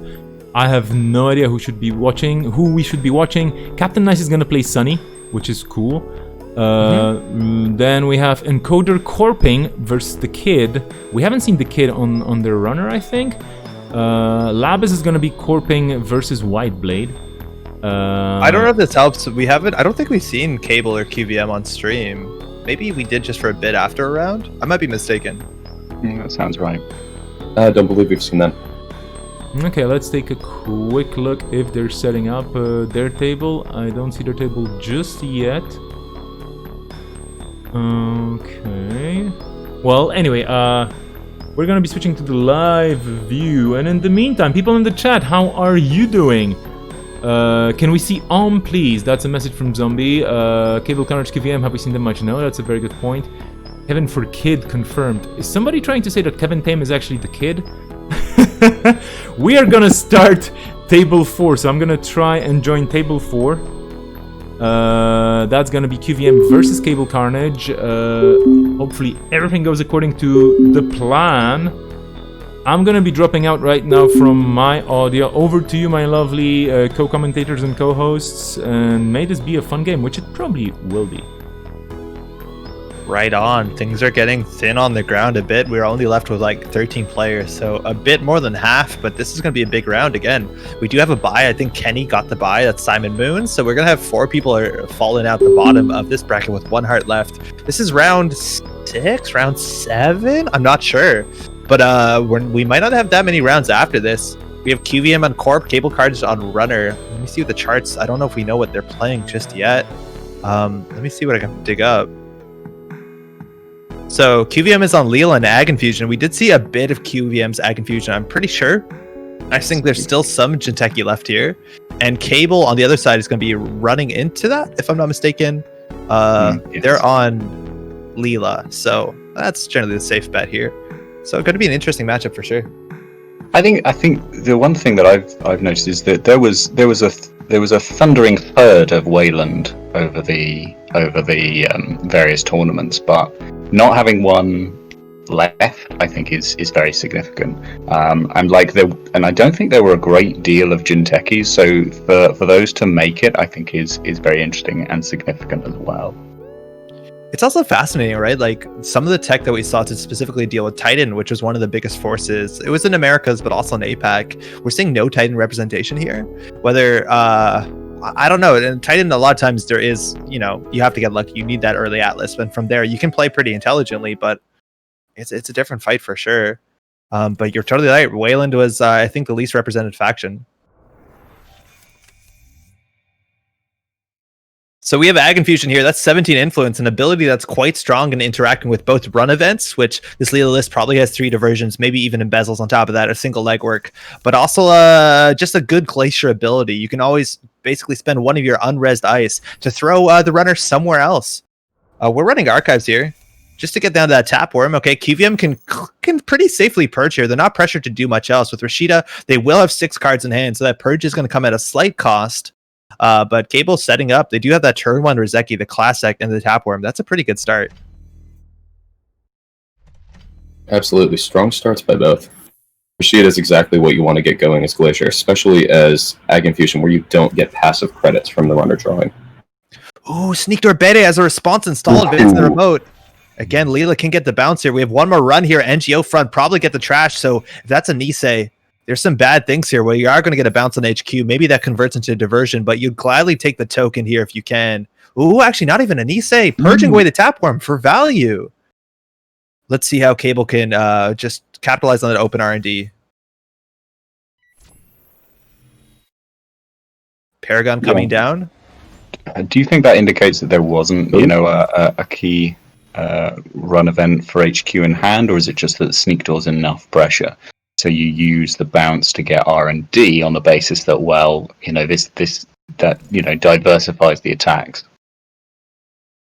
I have no idea who we should be watching. Captain Nice is gonna play Sunny, which is cool. Then we have Encoder Corping versus The Kid. We haven't seen The Kid on their runner, I think. Labis is gonna be Corping versus Whiteblade. I don't know if this helps. I don't think we've seen Cable or QVM on stream. Maybe we did just for a bit after a round. I might be mistaken. That sounds right. I don't believe we've seen that. Okay, let's take a quick look if they're setting up their table. I don't see their table just yet. Okay. Well, anyway, we're gonna be switching to the live view, and in the meantime, people in the chat, how are you doing? Can we see please? That's a message from Zombie. Cable Carnage QVM, have we seen them much? No, that's a very good point. Kevin for Kid confirmed. Is somebody trying to say that Kevin Tame is actually the Kid? We are gonna start table 4, so I'm gonna try and join table 4. That's gonna be QVM versus Cable Carnage. Hopefully everything goes according to the plan. I'm gonna be dropping out right now from my audio. Over to you, my lovely co-commentators and co-hosts, and may this be a fun game, which it probably will be. Right on. Things are getting thin on the ground a bit. We're only left with like 13 players, so a bit more than half, but this is going to be a big round again. We do have a bye. I think Kenny got the bye. That's Simon Moon. So we're going to have 4 people are falling out the bottom of this bracket with 1 heart left. This is round 6, round 7? I'm not sure. But we might not have that many rounds after this. We have QVM on Corp, Cable Cards on Runner. Let me see the charts. I don't know if we know what they're playing just yet. Let me see what I can dig up. So QVM is on Leela and Ag Infusion. We did see a bit of QVM's Ag Infusion, I'm pretty sure. I think there's still some Jinteki left here. And Cable on the other side is going to be running into that, if I'm not mistaken. Yes. They're on Leela, so that's generally the safe bet here. So going to be an interesting matchup for sure. I think the one thing that I've noticed is that there was a thundering herd of Wayland over the various tournaments, but not having one left, I think, is very significant. And I don't think there were a great deal of Jintekis, so for those to make it, I think is very interesting and significant as well. It's also fascinating, right? Like some of the tech that we saw to specifically deal with Titan, which was one of the biggest forces. It was in Americas, but also in APAC. We're seeing no Titan representation here. Whether I don't know. In Titan, a lot of times there is, you have to get lucky. You need that early Atlas, and from there you can play pretty intelligently. But it's a different fight for sure. But you're totally right. Wayland was, I think, the least represented faction. So we have Ag Infusion here. That's 17 influence, an ability that's quite strong in interacting with both run events, which this Leela list probably has 3 diversions, maybe even embezzles on top of that, a single legwork, but also just a good glacier ability. You can always basically spend one of your unresed ice to throw the runner somewhere else. We're running archives here just to get down to that Tapworm. Okay, QVM can pretty safely purge here. They're not pressured to do much else. With Rashida, they will have 6 cards in hand, so that purge is going to come at a slight cost. But Cable's setting up. They do have that turn 1 Rizeki, the Classic, and the Tapworm. That's a pretty good start. Absolutely. Strong starts by both. Rashid is exactly what you want to get going as Glacier, especially as Ag Infusion, where you don't get passive credits from the runner drawing. Ooh, Sneak Door Bede as a response installed, advance in the remote. Again, Leela can get the bounce here. We have one more run here. NGO front probably get the trash. So if that's a Nisei, there's some bad things here where you are going to get a bounce on HQ. Maybe that converts into a diversion, but you'd gladly take the token here if you can. Ooh, actually, not even a Nisei. Purging away the Tapworm for value. Let's see how Cable can just capitalize on that open R&D. Paragon coming down. Do you think that indicates that there wasn't, a key run event for HQ in hand, or is it just that Sneak Door's enough pressure? So you use the bounce to get R&D on the basis that, diversifies the attacks.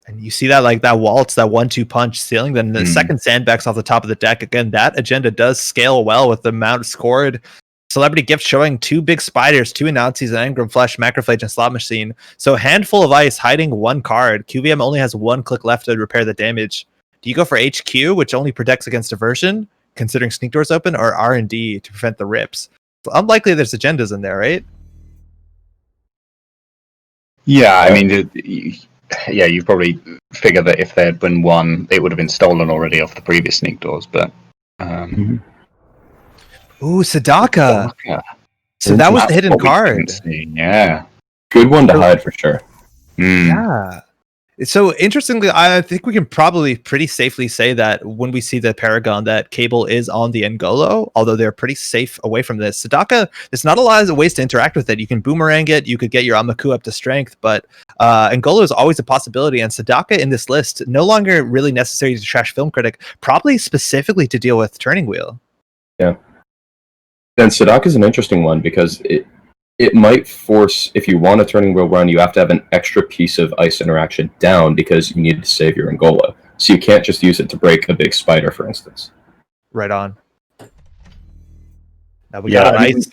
And you see that like that waltz, that 1-2 punch ceiling, then the second sandbags off the top of the deck. Again, that agenda does scale well with the amount scored. Celebrity Gift showing 2 big spiders, 2 Announcies, an Engram Flesh, Macrophage, and Slot Machine. So a handful of ice hiding 1 card. QVM only has 1 click left to repair the damage. Do you go for HQ, which only protects against diversion, considering Sneak Doors open, or R&D to prevent the rips? So unlikely there's agendas in there, right? Yeah, I mean, you probably figure that if there had been one, it would have been stolen already off the previous Sneak Doors, but... Ooh, Sadaka. So that was the hidden card. Yeah. Good one to hide for sure. Yeah. So interestingly, I think we can probably pretty safely say that when we see the Paragon, that Cable is on the Ngolo, although they're pretty safe away from this. Sadaka, there's not a lot of ways to interact with it. You can boomerang it, you could get your Amaku up to strength, but Ngolo is always a possibility, and Sadaka in this list, no longer really necessary to trash Film Critic, probably specifically to deal with Turning Wheel. Yeah. Then Sadaka is an interesting one because it might force, if you want a Turning Wheel run, you have to have an extra piece of ice interaction down because you need to save your Angola. So you can't just use it to break a big spider, for instance. Right on. Now we got an ice.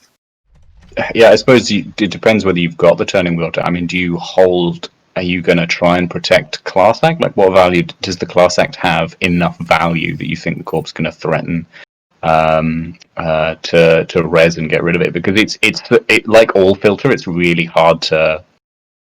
Yeah, I suppose it depends whether you've got the Turning Wheel. Do you hold... Are you going to try and protect Class Act? Like, what value does the Class Act have enough value that you think the Corp's going to threaten to res and get rid of it? Because it's like all filter, it's really hard to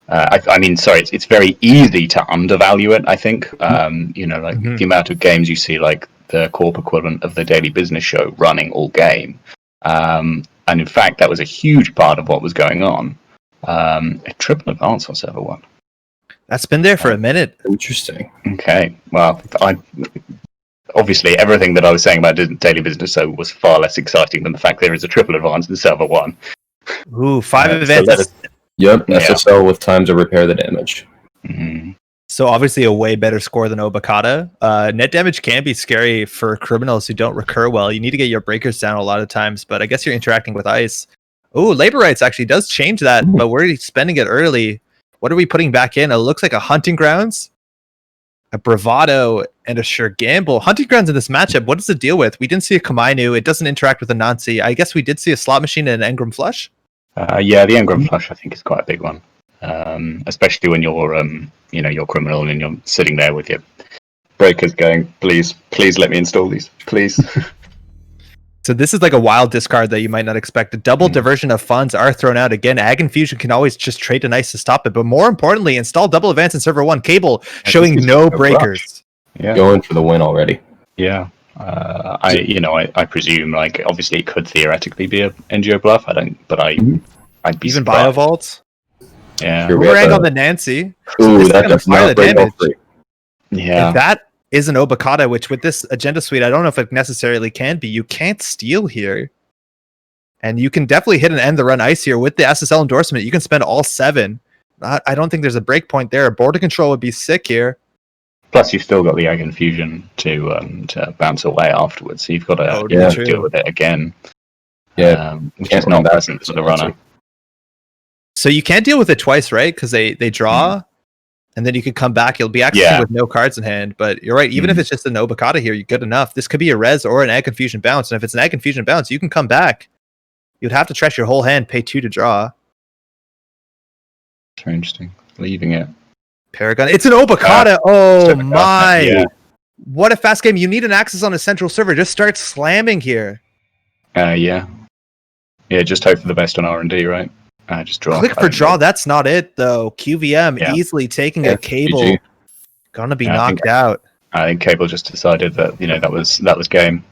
it's very easy to undervalue it, I think. The amount of games you see, like the Corp equivalent of the Daily Business Show running all game, and in fact that was a huge part of what was going on. A triple advance on server 1. That's been there for a minute. Interesting. Okay, well, obviously, everything that I was saying about Daily Business Show was far less exciting than the fact there is a triple advance in server 1. Ooh, 5 advances. SSL with time to repair the damage. Mm-hmm. So obviously a way better score than Obakata. Net damage can be scary for criminals who don't recur well. You need to get your breakers down a lot of times, but I guess you're interacting with ice. Ooh, labor rights actually does change that, but we're spending it early. What are we putting back in? It looks like a Hunting Grounds, a Bravado, and a Sure Gamble. Hunting Grounds in this matchup, what does it deal with? We didn't see a Kamainu. It doesn't interact with a Nancy. I guess we did see a Slot Machine and an Engram Flush. Yeah, the Engram Flush I think is quite a big one, especially when you're criminal and you're sitting there with your breakers going, please let me install these, please. So this is like a wild discard that you might not expect. A double diversion of funds are thrown out. Again, Ag Infusion can always just trade an ice to stop it, but more importantly, install double advance in server 1. Cable showing no breakers. Yeah, going for the win already. Yeah. I presume, like, obviously it could theoretically be a NGO bluff. I'd be even surprised. Biovault. Yeah. Boomerang on the Nancy. Ooh, that does not break all three. Yeah. And that is an Obakata, which with this agenda suite, I don't know if it necessarily can be. You can't steal here. And you can definitely hit an end the run ice here with the SSL endorsement. You can spend all 7. I don't think there's a break point there. Border control would be sick here. Plus, you've still got the Ag Infusion to bounce away afterwards, so you've got to deal with it again. Yeah, which is not pleasant for the runner. So you can't deal with it twice, right? Because they draw, and then you can come back. You'll be accessing with no cards in hand. But you're right. Even if it's just an Obakata here, you're good enough. This could be a res or an Ag Infusion bounce. And if it's an Ag Infusion bounce, you can come back. You'd have to trash your whole hand, pay 2 to draw. Very interesting. Leaving it. Paragon. It's an Obokata. Oh Obokata, my! yeah. What a fast game! You need an access on a central server. Just start slamming here. Yeah. Just hope for the best on R&D, right? Just draw. Click for draw. That's not it though. QVM easily taking a cable. GG. Gonna be Yeah, knocked out. I think Cable just decided that that was game.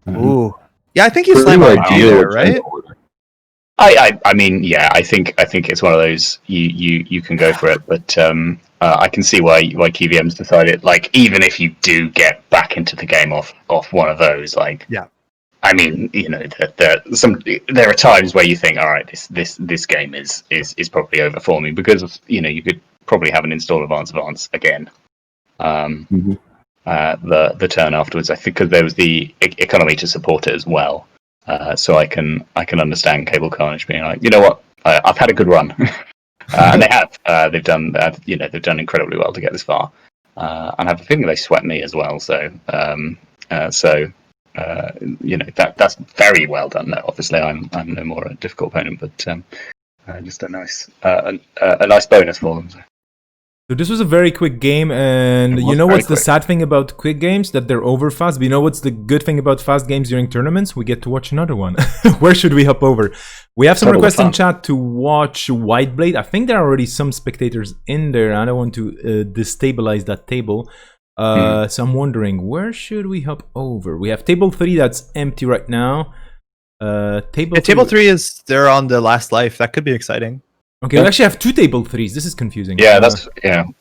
Ooh. Yeah, I think you Pretty slam on ideal there, right? agenda order. I mean, yeah, I think it's one of those you can go for it, but I can see why KVM's decided. Like, even if you do get back into the game off one of those, like, yeah, I mean, there are times where you think, all right, this game is probably over for me, because you could probably have an install advance again. The turn afterwards, I think, because there was the economy to support it as well. So I can understand Cable Carnage being like, you know what, I've had a good run, and they have. They've done incredibly well to get this far, and I have a feeling they swept me as well. So that's very well done. No, obviously I'm no more a difficult opponent, but just a nice bonus for them. So this was a very quick game, and you know what's the sad thing about quick games? That they're over fast. But you know what's the good thing about fast games during tournaments? We get to watch another one. Where should we hop over? We have some requests in chat to watch Whiteblade. I think there are already some spectators in there. I don't want to destabilize that table. So I'm wondering, where should we hop over? We have table 3 that's empty right now. Table 3 is they're on the last life. That could be exciting. Okay, we actually have 2 table 3s. This is confusing. Yeah,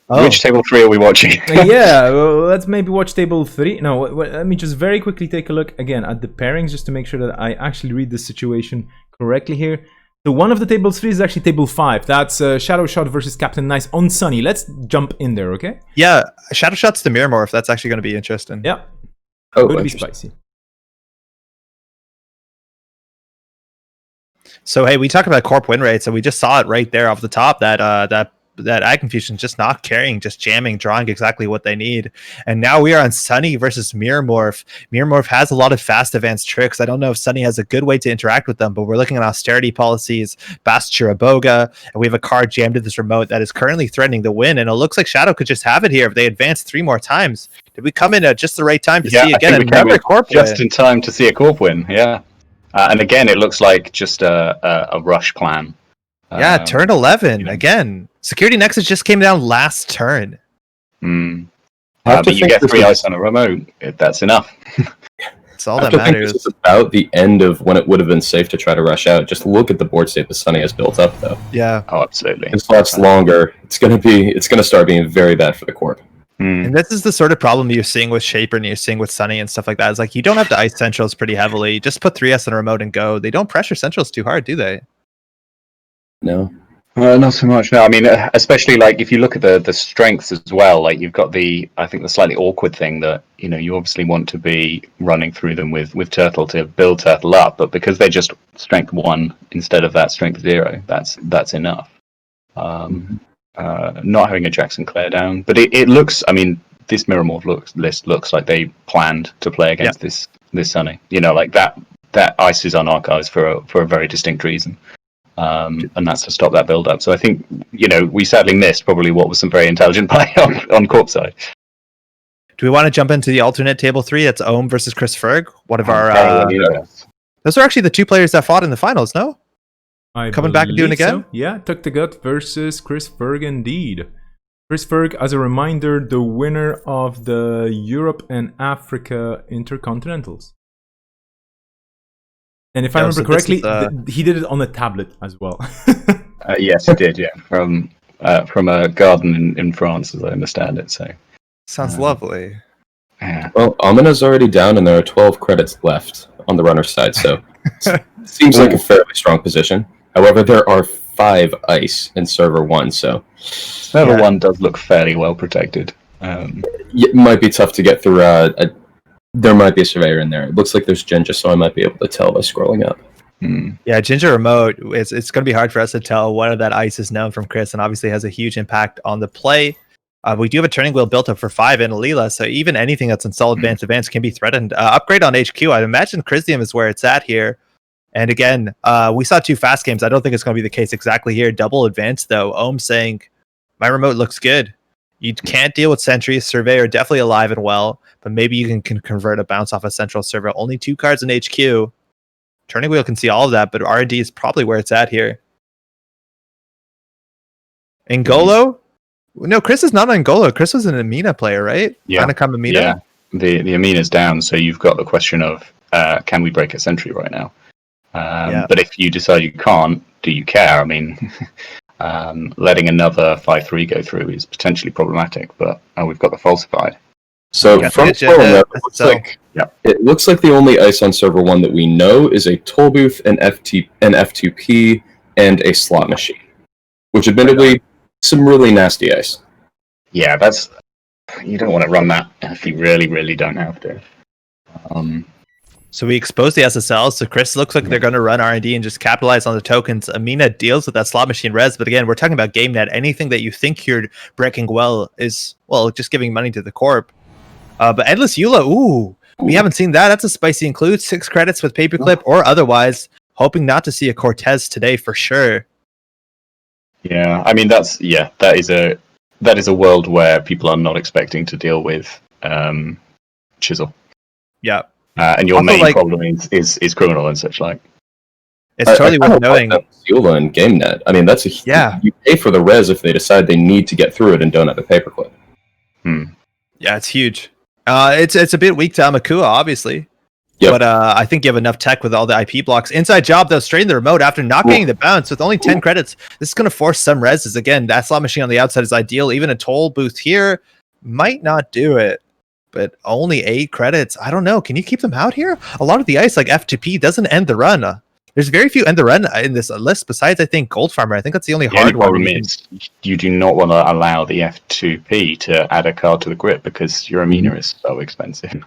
Which table 3 are we watching? Well, let's maybe watch table 3. No, let me just very quickly take a look again at the pairings, just to make sure that I actually read the situation correctly here. So one of the tables 3 is actually table 5. That's Shadow Shot versus Captain Nice on Sunny. Let's jump in there, okay? Yeah, Shadow Shot's the Mirror Morph. That's actually going to be interesting. Yeah. Oh, Could be spicy. So hey, we talked about corp win rates, and we just saw it right there off the top that Ag Confusion just not carrying, just jamming, drawing exactly what they need. And now we are on Sunny versus Mirror Morph. Mirror Morph has a lot of fast advanced tricks. I don't know if Sunny has a good way to interact with them, but we're looking at austerity policies, Bast Chiraboga, and we have a card jammed to this remote that is currently threatening the win. And it looks like Shadow could just have it here if they advance 3 more times. Did we come in at just the right time to see again another corp win? Just in time to see a corp win, yeah. And again, it looks like just a rush plan. Yeah, turn 11 again. Security Nexus just came down last turn. But you get 3 ice on a remote. That's enough. That's all that matters. This is about the end of when it would have been safe to try to rush out. Just look at the board state that Sunny has built up, though. Yeah. Oh, absolutely. If this lasts longer, it's gonna start being very bad for the corp. And this is the sort of problem you're seeing with Shaper and you're seeing with Sunny and stuff like that. It's like you don't have to ice centrals pretty heavily. Just put 3S on a remote and go. They don't pressure centrals too hard, do they? No. Not so much. No, I mean, especially like if you look at the strengths as well. Like you've got the slightly awkward thing that you obviously want to be running through them with Turtle to build Turtle up, but because they're just strength 1 instead of that strength 0, that's enough. Not having a Jackson Clare down, but it looks. I mean, this Mirror Morph list looks like they planned to play against this Sunny. Like that ice is on archives for a very distinct reason, and that's to stop that build up. So I think we sadly missed probably what was some very intelligent play on Corp side. Do we want to jump into the alternate table 3? That's Ohm versus Chris Ferg. One of our. Those are actually the 2 players that fought in the finals. No. Coming back and doing it again? So. Yeah, Tuck the Gut versus Chris Ferg indeed. Chris Ferg, as a reminder, the winner of the Europe and Africa Intercontinentals. And if I remember correctly, he did it on a tablet as well. Yes, he did, yeah. From a garden in France, as I understand it. So sounds lovely. Yeah. Well, Amina's already down, and there are 12 credits left on the runner's side, so it seems like a fairly strong position. However, there are 5 ice in server 1, so server 1 does look fairly well protected. It might be tough to get through. There might be a surveyor in there. It looks like there's Ginger, so I might be able to tell by scrolling up. Yeah, Ginger remote. It's going to be hard for us to tell whether that ice is known from Chris, and obviously has a huge impact on the play. We do have a turning wheel built up for 5 in Alila, so even anything that's in solid advance can be threatened. Upgrade on HQ. I imagine Chrysium is where it's at here. And again, we saw 2 fast games. I don't think it's going to be the case exactly here. Double advance, though. Ohm saying, my remote looks good. You can't deal with sentries. Surveyor definitely alive and well, but maybe you can convert a bounce off a central server. Only 2 cards in HQ. Turning Wheel can see all of that, but R&D is probably where it's at here. Ngolo? No, Chris is not on Ngolo. Chris was an Amina player, right? Yeah. Anacom Amina? Yeah. The Amina's down, so you've got the question of can we break a sentry right now? But if you decide you can't, do you care? I mean, letting another 5-3 go through is potentially problematic, but we've got the falsified. So Yeah, from it's Forum, just, it looks like the only ice on server 1 that we know is a toll booth, an F2P, and a slot machine, which admittedly some really nasty ice. Yeah, you don't want to run that if you really, really don't have to. So we exposed the SSL, so Chris looks like they're going to run R&D and just capitalize on the tokens. Amina deals with that slot machine res, but again, we're talking about GameNet. Anything that you think you're breaking well is, well, just giving money to the corp. But Endless Eula, ooh, we haven't seen that. That's a spicy include. 6 credits with Paperclip or otherwise. Hoping not to see a Cortez today for sure. Yeah, I mean that is a world where people are not expecting to deal with Chisel. Yeah. And your Also, main problem is criminal and such like. It's totally worth knowing. Eula and GameNet. I mean, that's you pay for the res if they decide they need to get through it and don't have a paperclip. Yeah, it's huge. It's a bit weak to Amakua, obviously. Yep. But I think you have enough tech with all the IP blocks. Inside job, though, straight in the remote after not getting the bounce with only 10 credits. This is going to force some reses. Again, that slot machine on the outside is ideal. Even a toll booth here might not do it. But only 8 credits. I don't know. Can you keep them out here? A lot of the ice, like F2P, doesn't end the run. There's very few end the run in this list besides, I think, Gold Farmer. I think that's the only hard one. Problem is, you do not want to allow the F2P to add a card to the grip because your Amina is so expensive.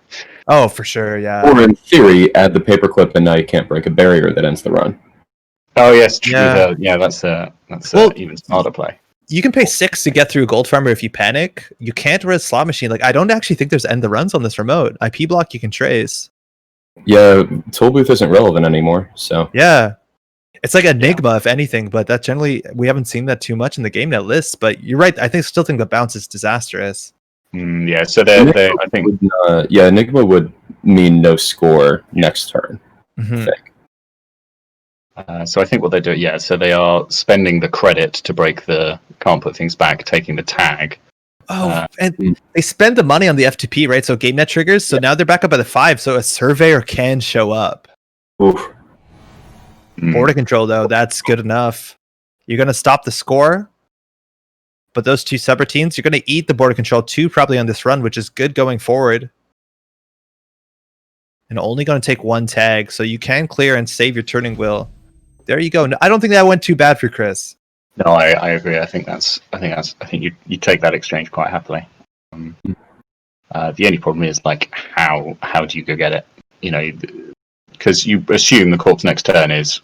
Oh, for sure, yeah. Or in theory, add the paperclip and now you can't break a barrier that ends the run. Oh yes, true. Yeah, that's even smarter play. You can pay 6 to get through Gold Farmer if you panic. You can't res slot machine. Like, I don't actually think there's end the runs on this remote. IP block you can trace. Yeah, toll booth isn't relevant anymore, so. Yeah. It's like Enigma, if anything, but that generally, we haven't seen that too much in the GameNet list, but you're right, I still think the bounce is disastrous. Yeah, so I think... Enigma would mean no score next turn, I think. So I think what they do, so they are spending the credit to break the can't put things back, taking the tag. And they spend the money on the F2P, right? So GameNet triggers. So now they're back up at the 5, so a surveyor can show up. Oof. Border control, though, that's good enough. You're going to stop the score, but those 2 subroutines, you're going to eat the border control 2 probably on this run, which is good going forward. And only going to take 1 tag, so you can clear and save your turning wheel. There you go. I don't think that went too bad for Chris. No, I agree. I think you take that exchange quite happily. The only problem is like how do you go get it? You know, because you assume the corp's next turn is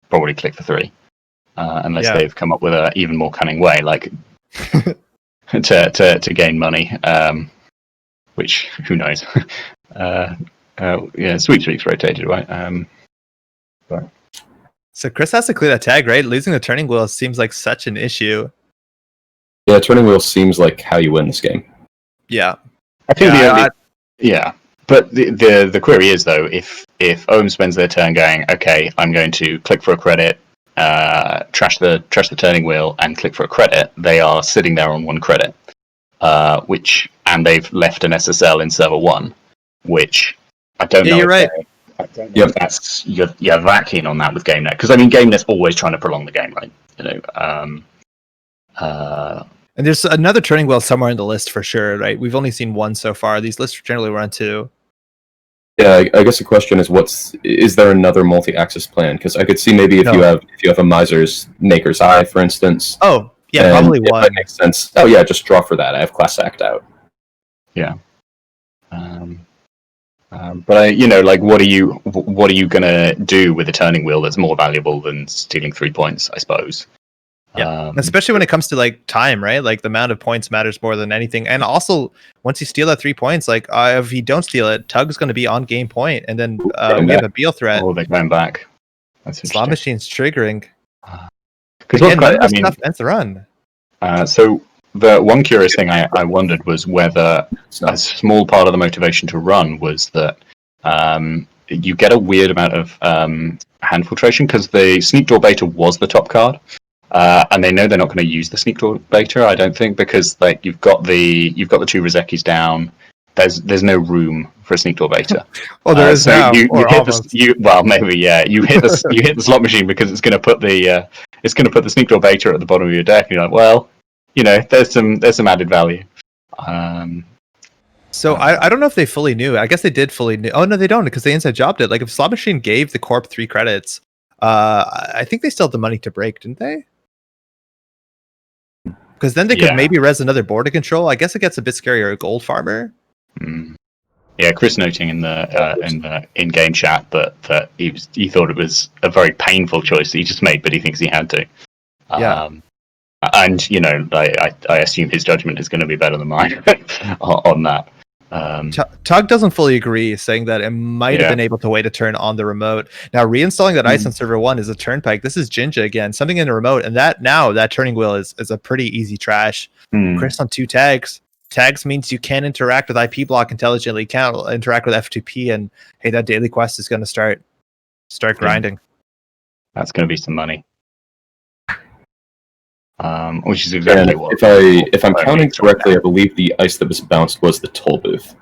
probably click for 3, unless they've come up with an even more cunning way, like to gain money. Which who knows? Sweep streaks rotated, right? But. So Chris has to clear that tag, right? Losing the turning wheel seems like such an issue. Yeah, turning wheel seems like how you win this game. Yeah. I think but the query is though, if Ohm spends their turn going, okay, I'm going to click for a credit, trash the turning wheel and click for a credit, they are sitting there on 1 credit. And they've left an SSL in server 1, which I don't know. You're right. I don't know if that's you're that keen on that with GameNet, because I mean GameNet's always trying to prolong the game, right? You know. And there's another turning wheel somewhere in the list for sure, right? We've only seen 1 so far. These lists generally run 2. Yeah, I guess the question is, is there another multi-axis plan? Because I could see maybe if you have a Miser's Maker's Eye, for instance. Oh, yeah, probably 1. That makes sense. Oh yeah, just draw for that. I have Class Act out. Yeah. But like, what are you gonna do with a turning wheel that's more valuable than stealing 3 points? I suppose. Yeah, especially when it comes to like time, right? Like the amount of points matters more than anything. And also, once you steal that 3 points, like if you don't steal it, Tug's going to be on game point, and then we have a Beal threat. Oh, they're going back. That's Slot interesting. machine's triggering. Because Again, none of this stuff ends the run. So the one curious thing I wondered was whether a small part of the motivation to run was that you get a weird amount of hand filtration because the sneak door beta was the top card, and they know they're not going to use the sneak door beta. I don't think because like you've got the 2 Rozekis down. There's no room for a sneak door beta. Well, there is so now, you or hit almost. well maybe you hit the slot machine because it's going to put the sneak door beta at the bottom of your deck, and you're like, well, there's some added value. So I don't know if they fully knew. I guess they did fully knew. Oh no, they don't because they inside jobbed it. Like if Slot Machine gave the Corp 3 credits, I think they still had the money to break, didn't they? Because then they could maybe res another border control. I guess it gets a bit scarier. A gold farmer. Yeah, Chris noting in the in-game chat that he thought it was a very painful choice that he just made, but he thinks he had to. Yeah. And I assume his judgment is going to be better than mine on that. Tug doesn't fully agree, saying that it might have been able to wait a turn on the remote. Now, reinstalling that ice on server 1 is a turnpike. This is Jinja again, something in the remote, and that turning wheel is a pretty easy trash. Chris on 2 tags. Tags means you can interact with IP block intelligently, can't interact with F2P, and hey, that daily quest is going to start grinding. That's going to be some money. Which is exactly what. If I'm counting correctly, I believe the ice that was bounced was the toll booth.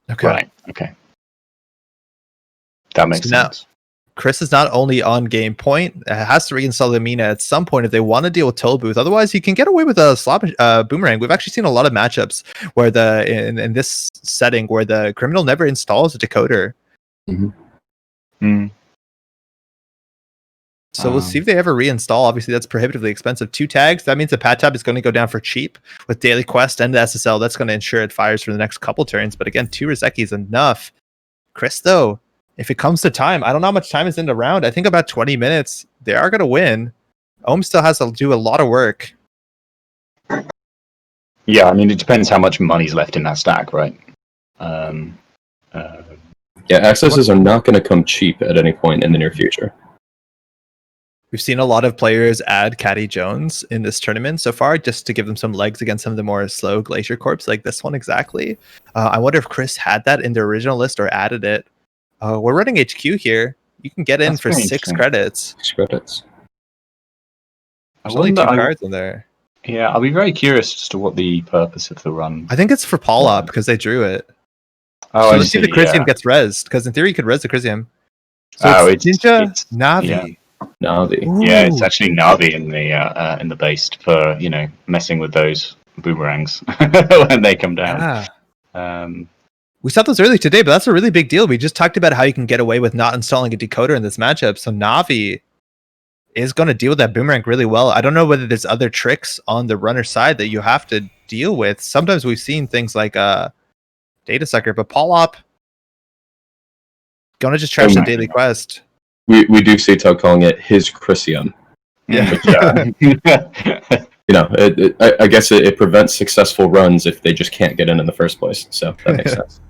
Okay. Right. Okay. That makes sense. Chris is not only on game point, has to reinstall the Mina at some point if they want to deal with toll booth. Otherwise, he can get away with a slot boomerang. We've actually seen a lot of matchups where in this setting where the criminal never installs a decoder. So we'll see if they ever reinstall. Obviously, that's prohibitively expensive. 2 tags, that means the Pat Tab is going to go down for cheap. With Daily Quest and the SSL, that's going to ensure it fires for the next couple turns. But again, 2 Rozeki is enough. Chris, though, if it comes to time, I don't know how much time is in the round. I think about 20 minutes. They are going to win. Ohm still has to do a lot of work. Yeah, I mean, it depends how much money's left in that stack, right? Accesses are not going to come cheap at any point in the near future. We've seen a lot of players add Caddy Jones in this tournament so far, just to give them some legs against some of the more slow Glacier Corps, like this one exactly. I wonder if Chris had that in the original list or added it. We're running HQ here. You can get in for 6 credits. 6 credits. There's only 2 cards in there. Yeah, I'll be very curious as to what the purpose of the run. I think it's for Paul up because they drew it. Oh, so let's see if the Chrysium gets rezzed, because in theory you could res the Chrysium. So it's Ninja, Navi. Yeah. Navi. Ooh. Yeah, it's actually Navi in the base for messing with those boomerangs when they come down. Yeah. We saw those early today, but that's a really big deal. We just talked about how you can get away with not installing a decoder in this matchup. So Navi is going to deal with that boomerang really well. I don't know whether there's other tricks on the runner side that you have to deal with. Sometimes we've seen things like Data Sucker, but Paul Op going to just trash the daily quest. We do see Tug calling it his Chrysium. Yeah. Which, I guess it prevents successful runs if they just can't get in the first place. So that makes sense.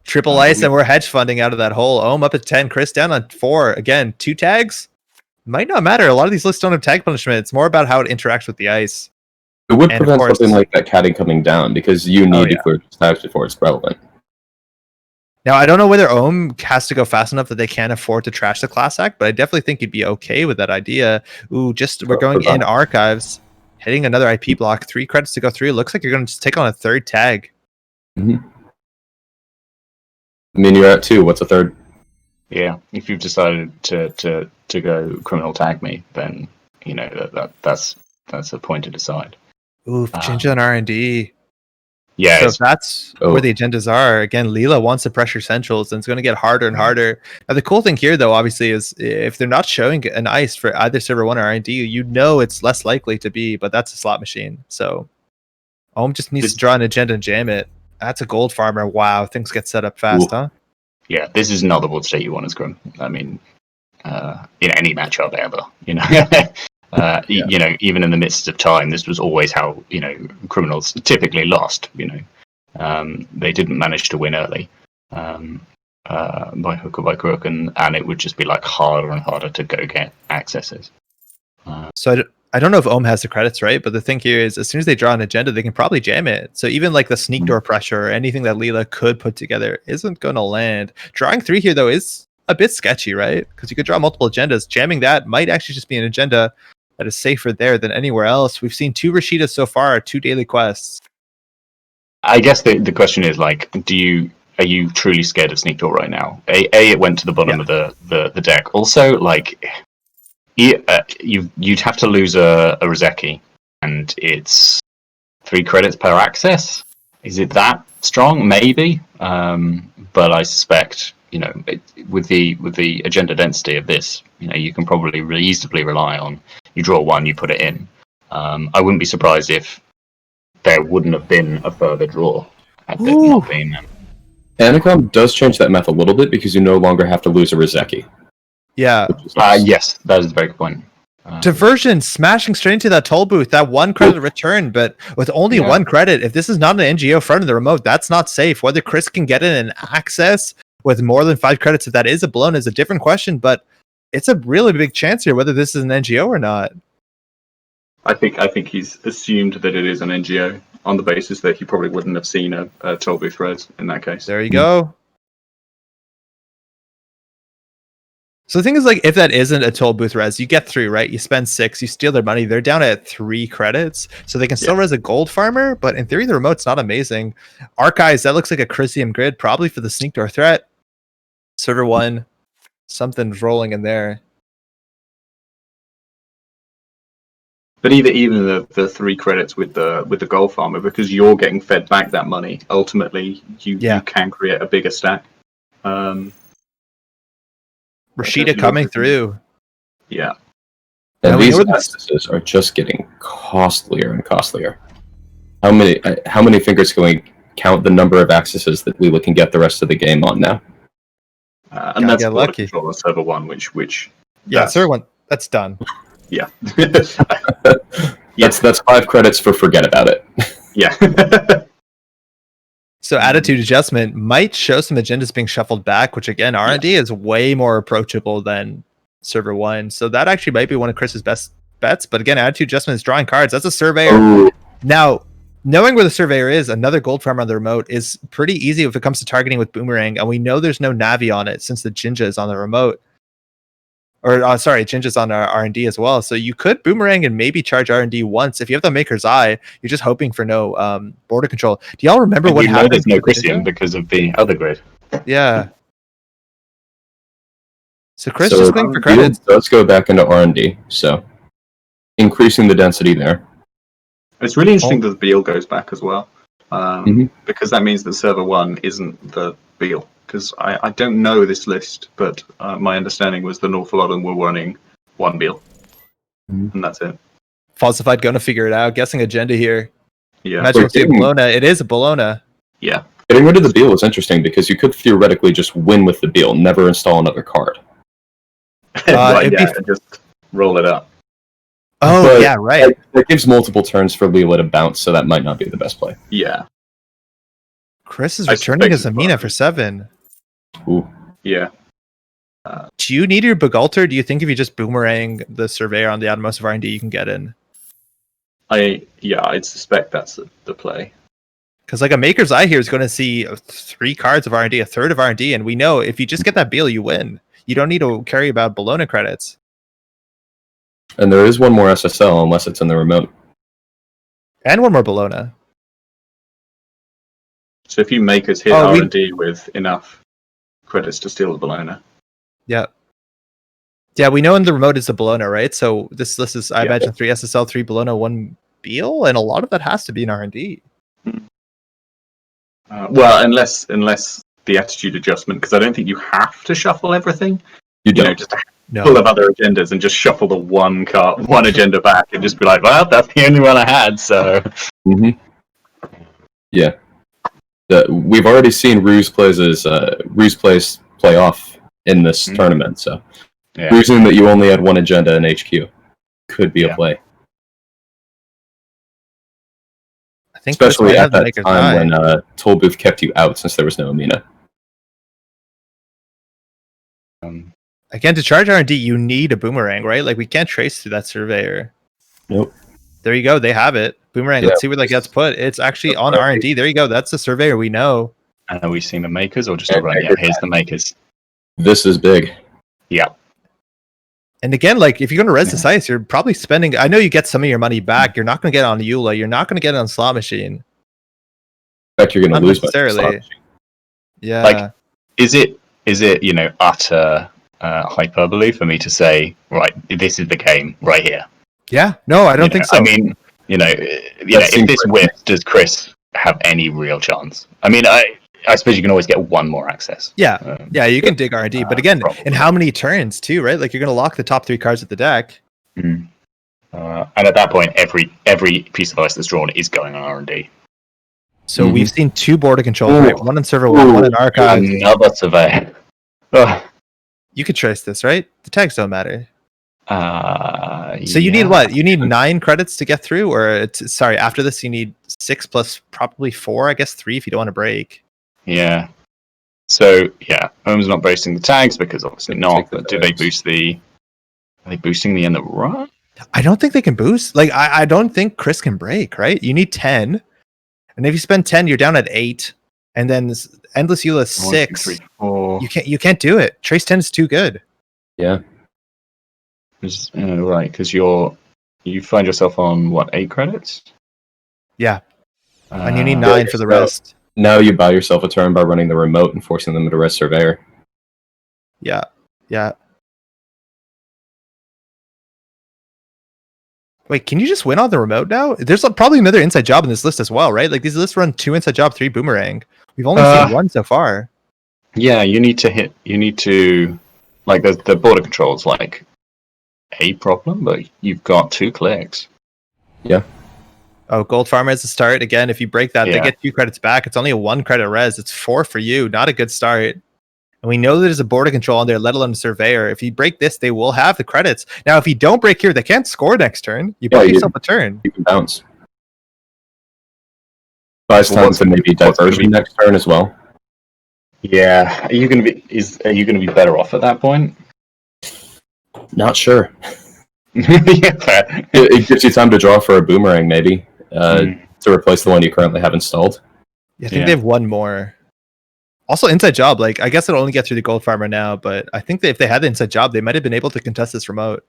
Triple ice, and we're hedge funding out of that hole. Ohm up at 10, Chris down on 4. Again, 2 tags might not matter. A lot of these lists don't have tag punishment. It's more about how it interacts with the ice. It would prevent something like that caddy coming down because you need to clear tags before it's relevant. Now, I don't know whether Ohm has to go fast enough that they can't afford to trash the class act, but I definitely think you'd be okay with that idea. Ooh, we're going in archives, hitting another IP block, 3 credits to go through. It looks like you're going to just take on a 3rd tag. I mean, you're at 2. What's a 3rd? Yeah, if you've decided to go criminal tag me, then that's a point to decide. Ooh, Jinja and R&D. Yeah, so that's where the agendas are. Again, Leela wants to pressure centrals, and it's going to get harder and harder. Now, the cool thing here, though, obviously, is if they're not showing an ice for either server 1 or R&D, it's less likely to be, but that's a slot machine. So Ohm just needs to draw an agenda and jam it. That's a gold farmer. Wow, things get set up fast, huh? Yeah, this is not the board state you want as Grim. I mean, in any matchup ever, even in the midst of time, this was always how criminals typically lost. They didn't manage to win early, by hook or by crook, and it would just be like harder and harder to go get accesses. So I don't know if Ohm has the credits, right? But the thing here is, as soon as they draw an agenda, they can probably jam it. So even like the sneak door pressure or anything that Leela could put together isn't going to land. Drawing 3 here, though, is a bit sketchy, right? Because you could draw multiple agendas. Jamming that might actually just be an agenda that is safer there than anywhere else. We've seen 2 Rashidas so far, 2 daily quests. I guess the question is like, are you truly scared of Sneak Door right now? It went to the bottom of the deck. Also, like, you'd have to lose a Rozeki, and it's 3 credits per access. Is it that strong? Maybe, but I suspect with the agenda density of this, you can probably reasonably rely on you draw 1, you put it in. I wouldn't be surprised if there wouldn't have been a further draw had there not been. Anacom does change that math a little bit because you no longer have to lose a Rozeki. Yeah. Nice. Yes, that is a very good point. Diversion, smashing straight into that toll booth, that 1 credit return, but with only 1 credit, if this is not an NGO front of the remote, that's not safe. Whether Chris can get in an access with more than 5 credits, if that is a blown, is a different question, but it's a really big chance here whether this is an NGO or not. I think he's assumed that it is an NGO on the basis that he probably wouldn't have seen a toll booth res in that case. There you go. So the thing is, like, if that isn't a toll booth res, you get through, right? You spend 6, you steal their money. They're down at 3 credits, so they can still res a gold farmer, but in theory, the remote's not amazing. Archives, that looks like a Chrysium grid, probably for the sneak door threat. Server 1, something's rolling in there. But even the 3 credits with the gold farmer, because you're getting fed back that money, ultimately you can create a bigger stack. Rashida coming through. Yeah. And these accesses are just getting costlier and costlier. How many fingers can we count the number of accesses that Leela can get the rest of the game on now? And that's border control on server 1, which server 1, that's done. Yeah. That's 5 credits for forget about it. Yeah. So attitude adjustment might show some agendas being shuffled back, which again, R&D is way more approachable than server 1. So that actually might be one of Chris's best bets. But again, attitude adjustment is drawing cards. That's a surveyor. Ooh. Now, knowing where the surveyor is, another gold farm on the remote is pretty easy if it comes to targeting with Boomerang. And we know there's no Navi on it since the Jinja is on the remote. Or sorry, Jinja's on our R&D as well. So you could Boomerang and maybe charge R&D once. If you have the Maker's Eye, you're just hoping for no border control. Do y'all remember what happened? There's no Christian because of the other grid. Yeah. So Chris just going for credits. Let's go back into R&D. So increasing the density there. It's really interesting that the Beal goes back as well. Because that means that server 1 isn't the Beal. Because I don't know this list, but my understanding was the North London were running 1 Beal. And that's it. Falsified going to figure it out. Guessing agenda here. Yeah. Imagine it's a Bologna. It is a Bologna. Yeah. Getting rid of the Beal is interesting because you could theoretically just win with the Beal, never install another card. Just roll it up. Oh, but yeah, right. It gives multiple turns for Leela to bounce, so that might not be the best play. Yeah. Chris is returning his Amina for 7. Ooh. Yeah. Do you need your Begalter? Do you think if you just Boomerang the Surveyor on the outermost of R&D, you can get in? I'd suspect that's the play. Because like a Maker's Eye here is going to see 3 cards of R&D, a third of R&D, and we know if you just get that Beal, you win. You don't need to carry about Bologna credits. And there is one more SSL unless it's in the remote. And one more Bologna. So if you make us hit R&D with enough credits to steal the Bologna. Yeah. Yeah, we know in the remote is the Bologna, right? So this list is, I imagine, 3 SSL, 3 Bologna, 1 Beal, and a lot of that has to be in R&D. Well, unless the attitude adjustment, because I don't think you have to shuffle everything. You don't. You know, just full of other agendas and just shuffle the one agenda back and just be like, well, that's the only one I had, so. Yeah. We've already seen Ruse Plays play off in this tournament, so reason that you only had one agenda in HQ could be a play. I think especially at that time when Tollbooth kept you out since there was no Amina. Again, to charge R&D, you need a boomerang, right? Like, we can't trace through that surveyor. Nope. There you go. They have it. Boomerang. Yeah. Let's see where that gets put. It's actually on R&D. There you go. That's the surveyor we know. And are we seeing the makers or just a run? Yeah, here's the makers. This is big. Yeah. And again, like, if you're going to res this ice, you're probably spending... I know you get some of your money back. You're not going to get it on Eula. You're not going to get it on Slot Machine. In fact, you're going to lose necessarily. Yeah. Like, is it utter hyperbole for me to say, right, this is the game right here? Yeah. No, I don't think so. I mean, if this whips, does Chris have any real chance? I mean, I suppose you can always get one more access. Yeah. You can dig R&D. But again, in how many turns, too, right? Like, you're going to lock the top 3 cards at the deck. Mm. And at that point, every piece of ice that's drawn is going on R&D. So we've seen 2 border controls, right? One in server 1 in archive. Another survey. You could trace this, right? The tags don't matter. So you Yeah. need what? You need 9 credits to get through, or after this you need 6 plus probably 4, I guess 3 if you don't want to break. Yeah. So Home's not boosting the tags because obviously not. But do they boost Are they boosting the end of run? I don't think they can boost. Like I don't think Chris can break. Right? You need 10, and if you spend 10, you're down at 8, and then Endless Eula 6. 1, 2, 3, 4. You can't do it. Trace 10 is too good. Yeah. Right, because you find yourself on what, 8 credits? Yeah, and you need 9 for the rest. Now you buy yourself a turn by running the remote and forcing them to res surveyor. Yeah. Wait, can you just win on the remote now? There's probably another inside job in this list as well, right? Like these lists run 2 inside job, 3 boomerang. We've only seen 1 so far. Yeah, you need to like the border control's like a problem, but you've got 2 clicks. Yeah. Oh, Gold Farmer has a start. Again, if you break that, they get 2 credits back. It's only a 1 credit res. It's 4 for you. Not a good start. And we know there's a border control on there, let alone a surveyor. If you break this, they will have the credits. Now, if you don't break here, they can't score next turn. You buy yourself a turn. You can bounce. Buys time to maybe diversion next turn as well. Yeah. Are you gonna be better off at that point? Not sure. Yeah. It gives you time to draw for a boomerang, maybe, to replace the one you currently have installed. Yeah, I think they have 1 more. Also, inside job. Like, I guess it'll only get through the Gold Farmer now, but I think that if they had the inside job, they might have been able to contest this remote.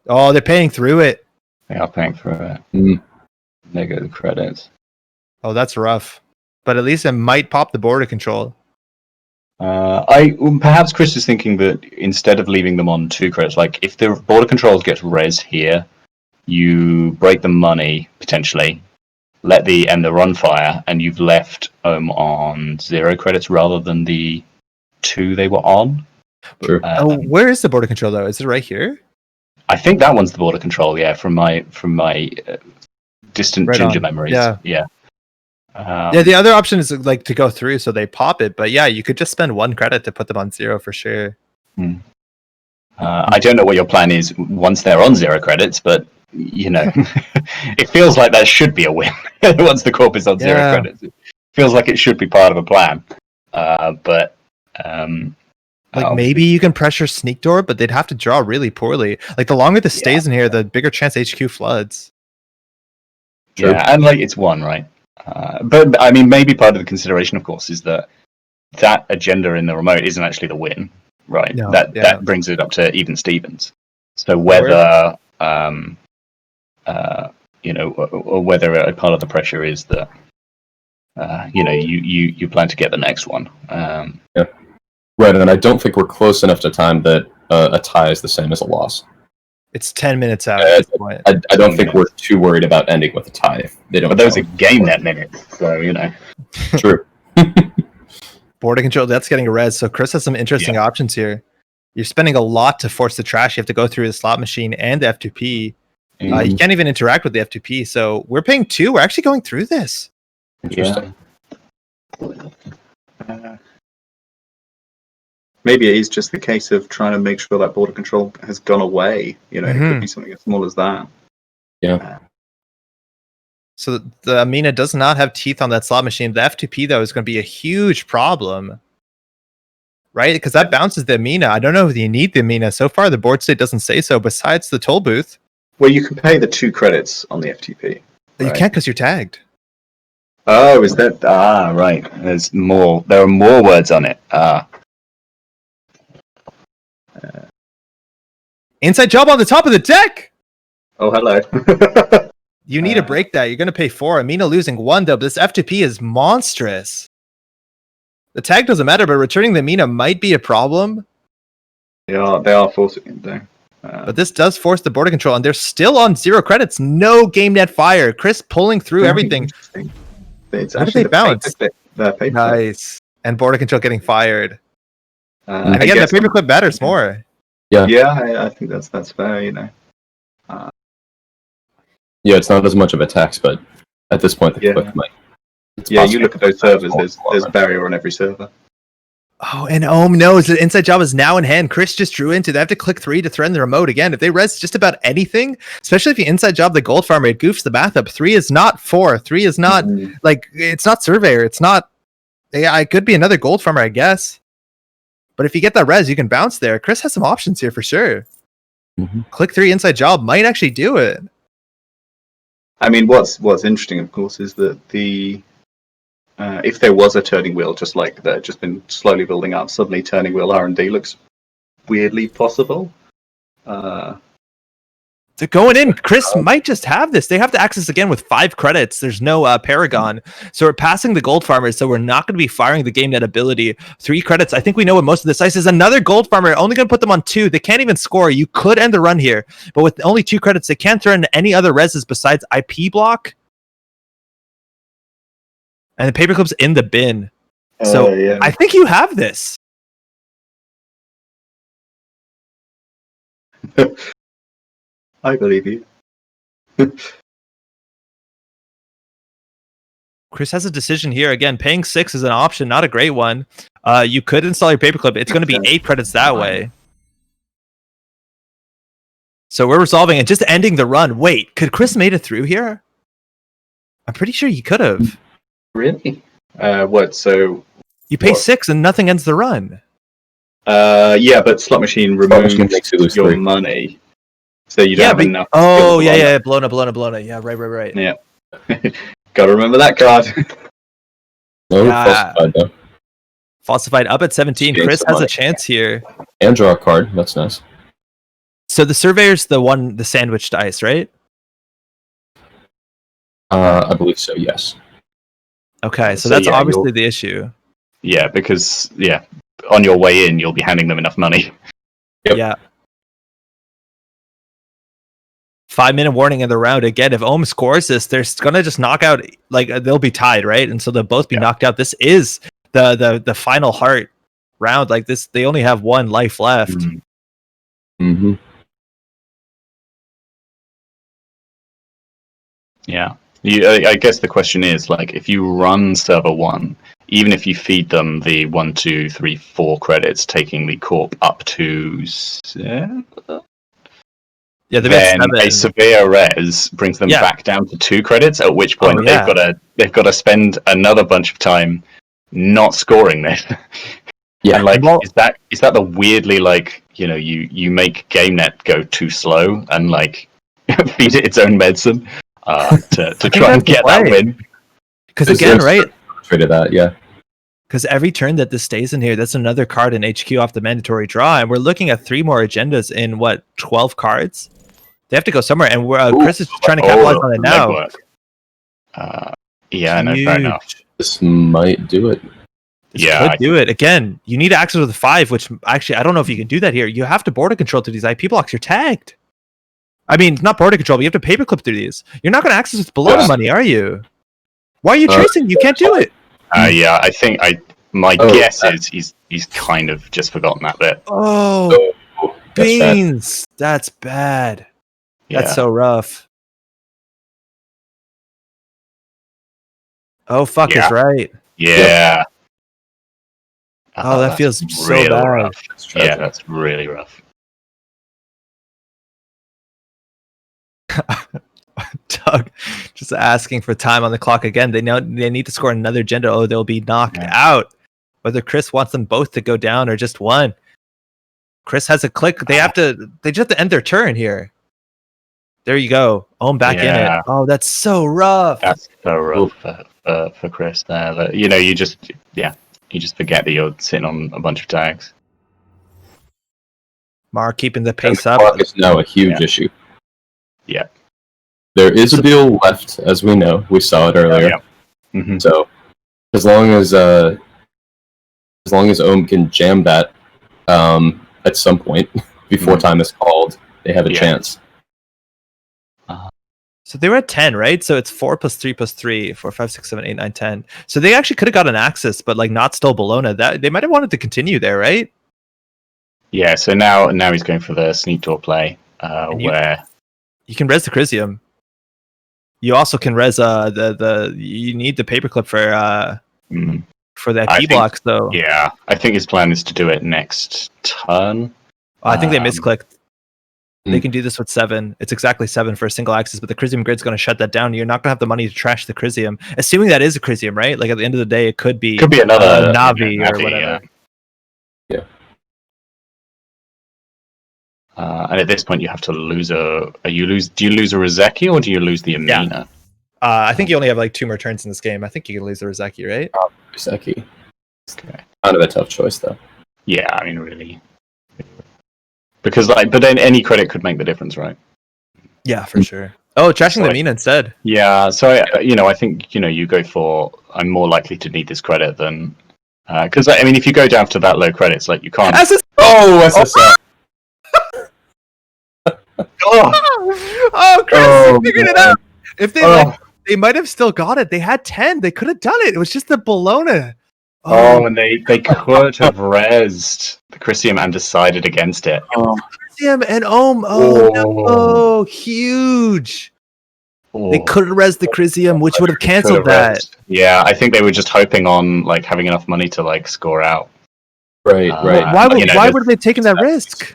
Oh, they're paying through it. They are paying through it. There go the credits. Oh, that's rough. But at least it might pop the border control. Perhaps Chris is thinking that instead of leaving them on 2 credits, like if the border controls get res here, you break the money potentially, let the end the run fire, and you've left on 0 credits rather than the 2 they were on. Sure. Where is the border control though? Is it right here? I think that one's the border control. Yeah, from my distant Right ginger on. memories. Yeah. The other option is like to go through so they pop it, but yeah, you could just spend 1 credit to put them on 0 for sure. I don't know what your plan is once they're on 0 credits, but it feels like that should be a win once the corp is on 0 credits. It feels like it should be part of a plan, but maybe you can pressure Sneak Door, but they'd have to draw really poorly. Like the longer this stays in here, the bigger chance HQ floods. Sure. Yeah, and like it's 1, right? But I mean, maybe part of the consideration, of course, is that agenda in the remote isn't actually the win, right? No, that brings it up to even Stevens. So whether or whether a part of the pressure is that you plan to get the next one. Yeah. Right, and I don't think we're close enough to time that a tie is the same as a loss. It's 10 minutes out at this point. I don't think we're too worried about ending with a tie. If they don't. But there was a game that minute, so True. Border control, that's getting a res. So Chris has some interesting options here. You're spending a lot to force the trash. You have to go through the slot machine and the F2P. You can't even interact with the F2P. So we're paying 2. We're actually going through this. Interesting. Maybe it is just the case of trying to make sure that border control has gone away. It could be something as small as that. Yeah. So the Amina does not have teeth on that slot machine. The F2P, though, is going to be a huge problem. right? Because that bounces the Mina. I don't know if you need the Mina. So far, the board state doesn't say so, besides the toll booth. Well, you can pay the 2 credits on the FTP. You right? can't because you're tagged. Oh, is that? Right. There's more. There are more words on it. Inside job on the top of the deck! Oh, hello. You need to break that. You're going to pay 4. Amina losing 1, though. This FTP is monstrous. The tag doesn't matter, but returning the Amina might be a problem. They are forcing it though. But this does force the border control, and they're still on 0 credits. No game net fire. Chris pulling through everything. It's How did they bounce? Paper. Nice. And border control getting fired. I And again, the guess- paperclip matters more. Yeah, I think that's fair. You know. Yeah, it's not as much of a tax, but at this point, the click might. Yeah, you look at those servers. There's barrier on every server. Oh, and Ohm knows that inside job is now in hand. Chris just drew into. They have to click 3 to threaten the remote again. If they res just about anything, especially if you inside job the gold farmer, it goofs the math up. 3 is not 4. 3 is not like it's not surveyor. It's not. Yeah, it could be another gold farmer, I guess. But if you get that res, you can bounce there. Chris has some options here for sure. Click 3 inside job might actually do it. I mean, what's interesting, of course, is that the if there was a turning wheel, just like that, just been slowly building up, suddenly turning wheel R&D looks weirdly possible. They're going in. Chris might just have this. They have to access again with 5 credits. There's no Paragon. So we're passing the gold farmers. So we're not going to be firing the game net ability. 3 credits. I think we know what most of this ice is. Another gold farmer. Only going to put them on 2. They can't even score. You could end the run here. But with only 2 credits, they can't throw in any other reses besides IP block. And the paperclip's in the bin. So yeah. I think you have this. I believe you. Chris has a decision here. Again, paying 6 is an option, not a great one. You could install your paperclip. It's going to be 8 credits that way. So we're resolving and just ending the run. Wait, could Chris made it through here? I'm pretty sure he could have. Really? What? So you pay 6 and nothing ends the run. Yeah, but slot machine removes makes you lose your 3. money, so you don't have enough. Oh yeah, blown up. Yeah, right. Yeah, gotta remember that card. No, falsified though. Falsified up at 17. Gain Chris some has money. a chance here. And draw a card. That's nice. So the surveyor's the sandwiched ice, right? I believe so. Yes. Okay, so So, that's yeah, obviously the issue. Yeah, because on your way in, you'll be handing them enough money. Yep. Yeah. 5-minute warning in the round. Again, if Ohm scores this, they're gonna just knock out. Like they'll be tied, right? And so they'll both be knocked out. This is the final heart round. Like this, they only have 1 life left. Mm-hmm. Yeah. I guess the question is, like, if you run server 1, even if you feed them the 1, 2, 3, 4 credits, taking the corp up to 7, Yeah, then a severe res brings them back down to 2 credits. At which point they've got to spend another bunch of time not scoring this. Yeah, and, like, is that the weirdly, like, you make GameNet go too slow and, like, feed it its own medicine to try and get that win? Because again, right? Traded that, yeah. Because every turn that this stays in here, that's another card in HQ off the mandatory draw, and we're looking at 3 more agendas in 12 cards. They have to go somewhere, and Chris is trying to capitalize on it now. Yeah, no, fair enough. This might do it. This could do it. Again, you need access with 5, which actually, I don't know if you can do that here. You have to border control to these IP blocks. You're tagged. I mean, not border control, but you have to paperclip through these. You're not going to access with below the money, are you? Why are you tracing? You can't do it. Yeah, I think my guess is he's kind of just forgotten that bit. Oh, beans. That's bad. That's so rough. Oh, fuck is right. Yeah. Oh, that feels so real bad. rough. Yeah, that's really rough. Doug just asking for time on the clock again. They know they need to score another agenda. Oh, they'll be knocked out. whether Chris wants them both to go down or just one. Chris has a click. They just have to end their turn here. There you go. Ohm back in it. Oh, that's so rough. That's so rough for Chris there. That, you know, you just forget that you're sitting on a bunch of tags. Mark keeping the pace and up. Clock is now a huge issue. Yeah. There is a deal left, as we know. We saw it earlier. Yeah. Mm-hmm. So, as long as Ohm can jam that at some point before time is called, they have a chance. So they were at 10, right? So it's 4 + 3 + 3, 4, 5, 6, 7, 8, 9, 10. So they actually could have got an Axis, but like not still Bologna. That they might have wanted to continue there, right? Yeah. So now he's going for the sneak door play, where you can res the Crisium. You also can res you need the paperclip for that P block though. Yeah, I think his plan is to do it next turn. I think they misclicked. They can do this with 7. It's exactly 7 for a single axis, but the Crisium grid's going to shut that down. You're not going to have the money to trash the Crisium, assuming that is a Crisium, right? Like at the end of the day, it could be another Navi or whatever. Yeah. And at this point, you have to lose do you lose a Rozeki or do you lose the Amina? Yeah. I think you only have like 2 more turns in this game. I think you can lose the Rozeki, right? Rozeki. Okay. Kind of a tough choice, though. Yeah, I mean, really. Because, but then any credit could make the difference, right? Yeah, for sure. Oh, trashing the Amina instead. Yeah, so, I think, you go for, I'm more likely to need this credit than... Because, I mean, if you go down to that low credits, like, you can't... SSL! Oh, Chris, you figured it out! If they they might have still got it. They had 10. They could have done it. It was just the Bologna. And they could have rezzed the Crisium and decided against it. Crisium and Ohm. Oh, huge. They could have rezzed the Crisium, which would have canceled that. Yeah, I think they were just hoping on like having enough money to like score out. Right. Why would they have taken that risk?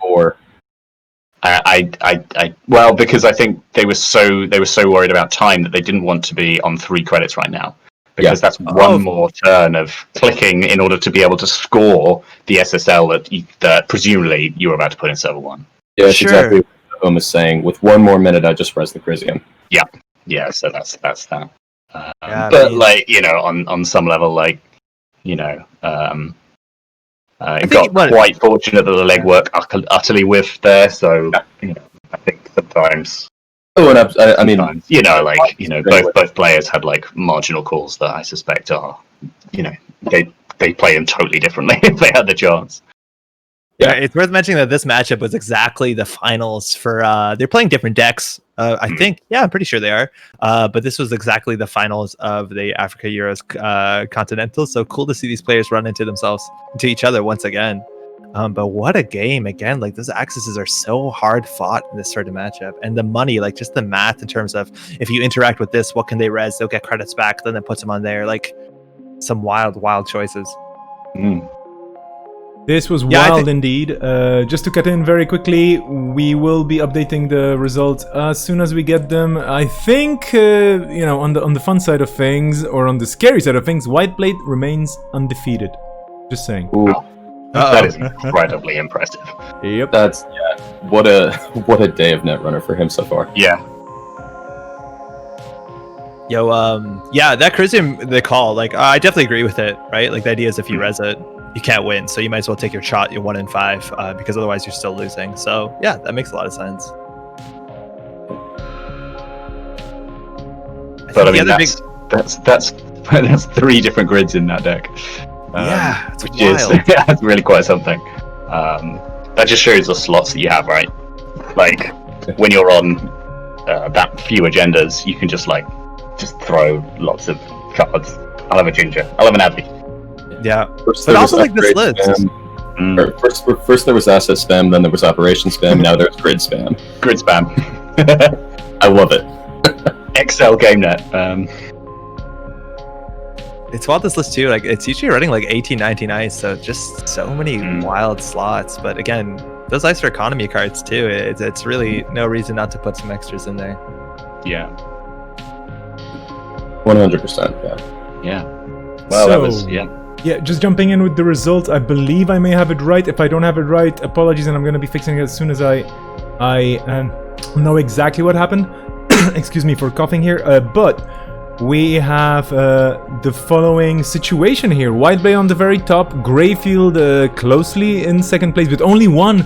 Well, because I think they were so worried about time that they didn't want to be on 3 credits right now. Because that's one more turn of clicking in order to be able to score the SSL that presumably you were about to put in server 1. Yeah, that's exactly what Ohm is saying. With 1 more minute, I just res the Crisium. Yeah, so that's that. But like, on some level, like, got quite fortunate that the legwork utterly whiffed there, so I think sometimes... Oh, and I mean, both players had like marginal calls that I suspect are, they play them totally differently if they had the chance. Yeah, it's worth mentioning that this matchup was exactly the finals for. They're playing different decks, I think. Yeah, I'm pretty sure they are. But this was exactly the finals of the Africa Euros Continental. So cool to see these players run into each other once again. But what a game again! Like those accesses are so hard fought in this sort of matchup, and the money, like just the math in terms of if you interact with this, what can they res? They'll get credits back. Then it puts them on there. Like some wild choices. This was wild indeed. Just to cut in very quickly, we will be updating the results as soon as we get them. I think, on the fun side of things, or on the scary side of things, Whiteblade remains undefeated. Just saying. Ooh. That is incredibly impressive. Yep. That's what a day of Netrunner for him so far. Yeah. Yo, that Crisium they call, like I definitely agree with it, right? Like the idea is if you res it, you can't win, so you might as well take your shot. You're 1 in 5, because otherwise you're still losing. So yeah, that makes a lot of sense. But I mean, that's 3 different grids in that deck. It's which wild. That's really quite something. That just shows the slots that you have, right? Like when you're on that few agendas, you can just throw lots of cards. I'll have a ginger. I'll have an Abby. Yeah, First but also like this list. First there was asset spam, then there was operation spam, now there's grid spam. Grid spam. I love it. XL GameNet. It's wild this list too. Like it's usually running like 18, 19 ice, so just so many wild slots. But again, those ice are economy cards too. It's really no reason not to put some extras in there. Yeah. 100%. Yeah. Well, that was Yeah, just jumping in with the results. I believe I may have it right. If I don't have it right, apologies, and I'm going to be fixing it as soon as I know exactly what happened. Excuse me for coughing here. But we have the following situation here. Whiteblade on the very top, Greyfield closely in second place, with only one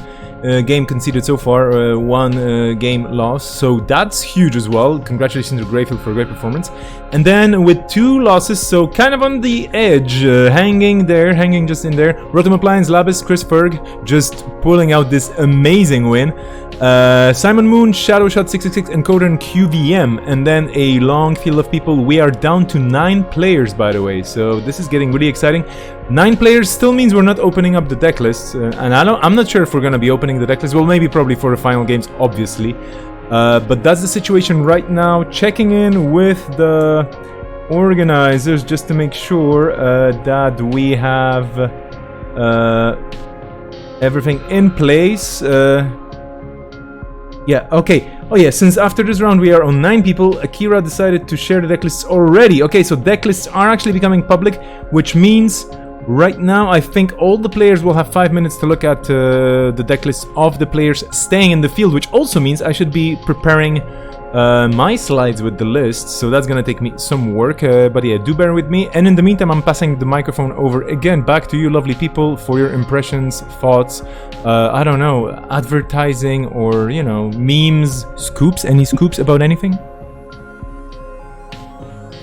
game conceded so far, one game lost, so that's huge as well. Congratulations to Greyfield for a great performance. And then with 2 losses, so kind of on the edge, hanging just in there, Rotom Appliance, Labis, Chris Ferg just pulling out this amazing win. Simon Moon, Shadow Shot 666, Encoder, and QVM, and then a long field of people. We are down to 9 players, by the way, so this is getting really exciting. 9 players still means we're not opening up the deck lists, and I'm not sure if we're going to be opening the deck list. Well, maybe probably for the final games, obviously, but that's the situation right now. Checking in with the organizers just to make sure that we have everything in place. Yeah, okay. Oh yeah, since after this round we are on 9 people, Akira decided to share the deck lists already. Okay, so deck lists are actually becoming public, which means right now I think all the players will have 5 minutes to look at the deck lists of the players staying in the field, which also means I should be preparing my slides with the list, so that's gonna take me some work, but yeah, do bear with me. And in the meantime, I'm passing the microphone over again back to you lovely people for your impressions, thoughts, I don't know, advertising, or, you know, memes, scoops, any scoops about anything?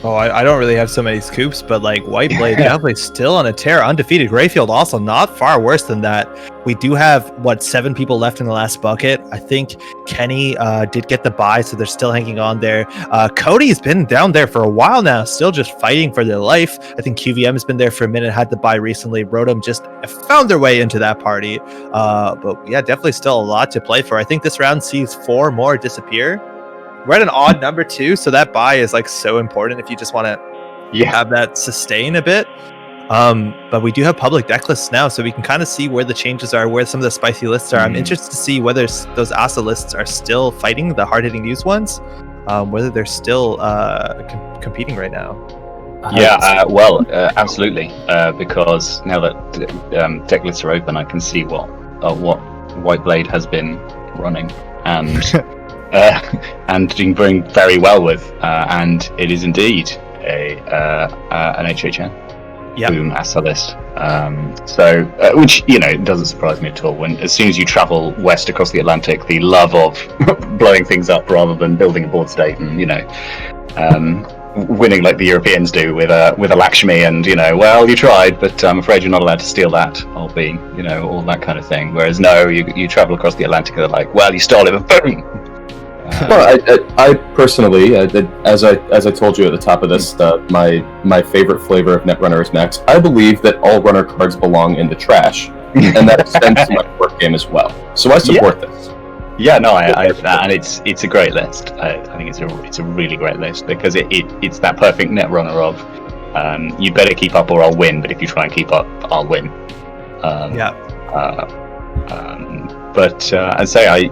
Oh, I don't really have so many scoops, but like Whiteblade definitely still on a tear, undefeated. Greyfield also not far worse than that. We do have, 7 people left in the last bucket. I think Kenny did get the bye, so they're still hanging on there. Cody's been down there for a while now, still just fighting for their life. I think QVM has been there for a minute, had the bye recently. Rotom just found their way into that party. But yeah, definitely still a lot to play for. I think this round sees 4 more disappear. We're at an odd number too, so that buy is like so important if you just want to have that sustain a bit. But we do have public deck lists now, so we can kind of see where the changes are, where some of the spicy lists are. I'm interested to see whether those ASA lists are still fighting the hard-hitting news ones, whether they're still competing right now. Yeah, absolutely. Because now that deck lists are open, I can see what Whiteblade has been running and doing very well with, and it is indeed an HHN boom ASA list. So, which doesn't surprise me at all. As soon as you travel west across the Atlantic, the love of blowing things up rather than building a board state and winning like the Europeans do with a Lakshmi, and well, you tried, but I'm afraid you're not allowed to steal that. I'll be all that kind of thing. Whereas no, you travel across the Atlantic and they're like, well, you stole it, but boom. Well, I personally, as I told you at the top of this, my favorite flavor of Netrunner is Max. I believe that all runner cards belong in the trash, and that extends to my board game as well. So I support this. Yeah, no, and it's a great list. I think it's a really great list because it's that perfect Netrunner of you better keep up or I'll win, but if you try and keep up, I'll win. But I'd say I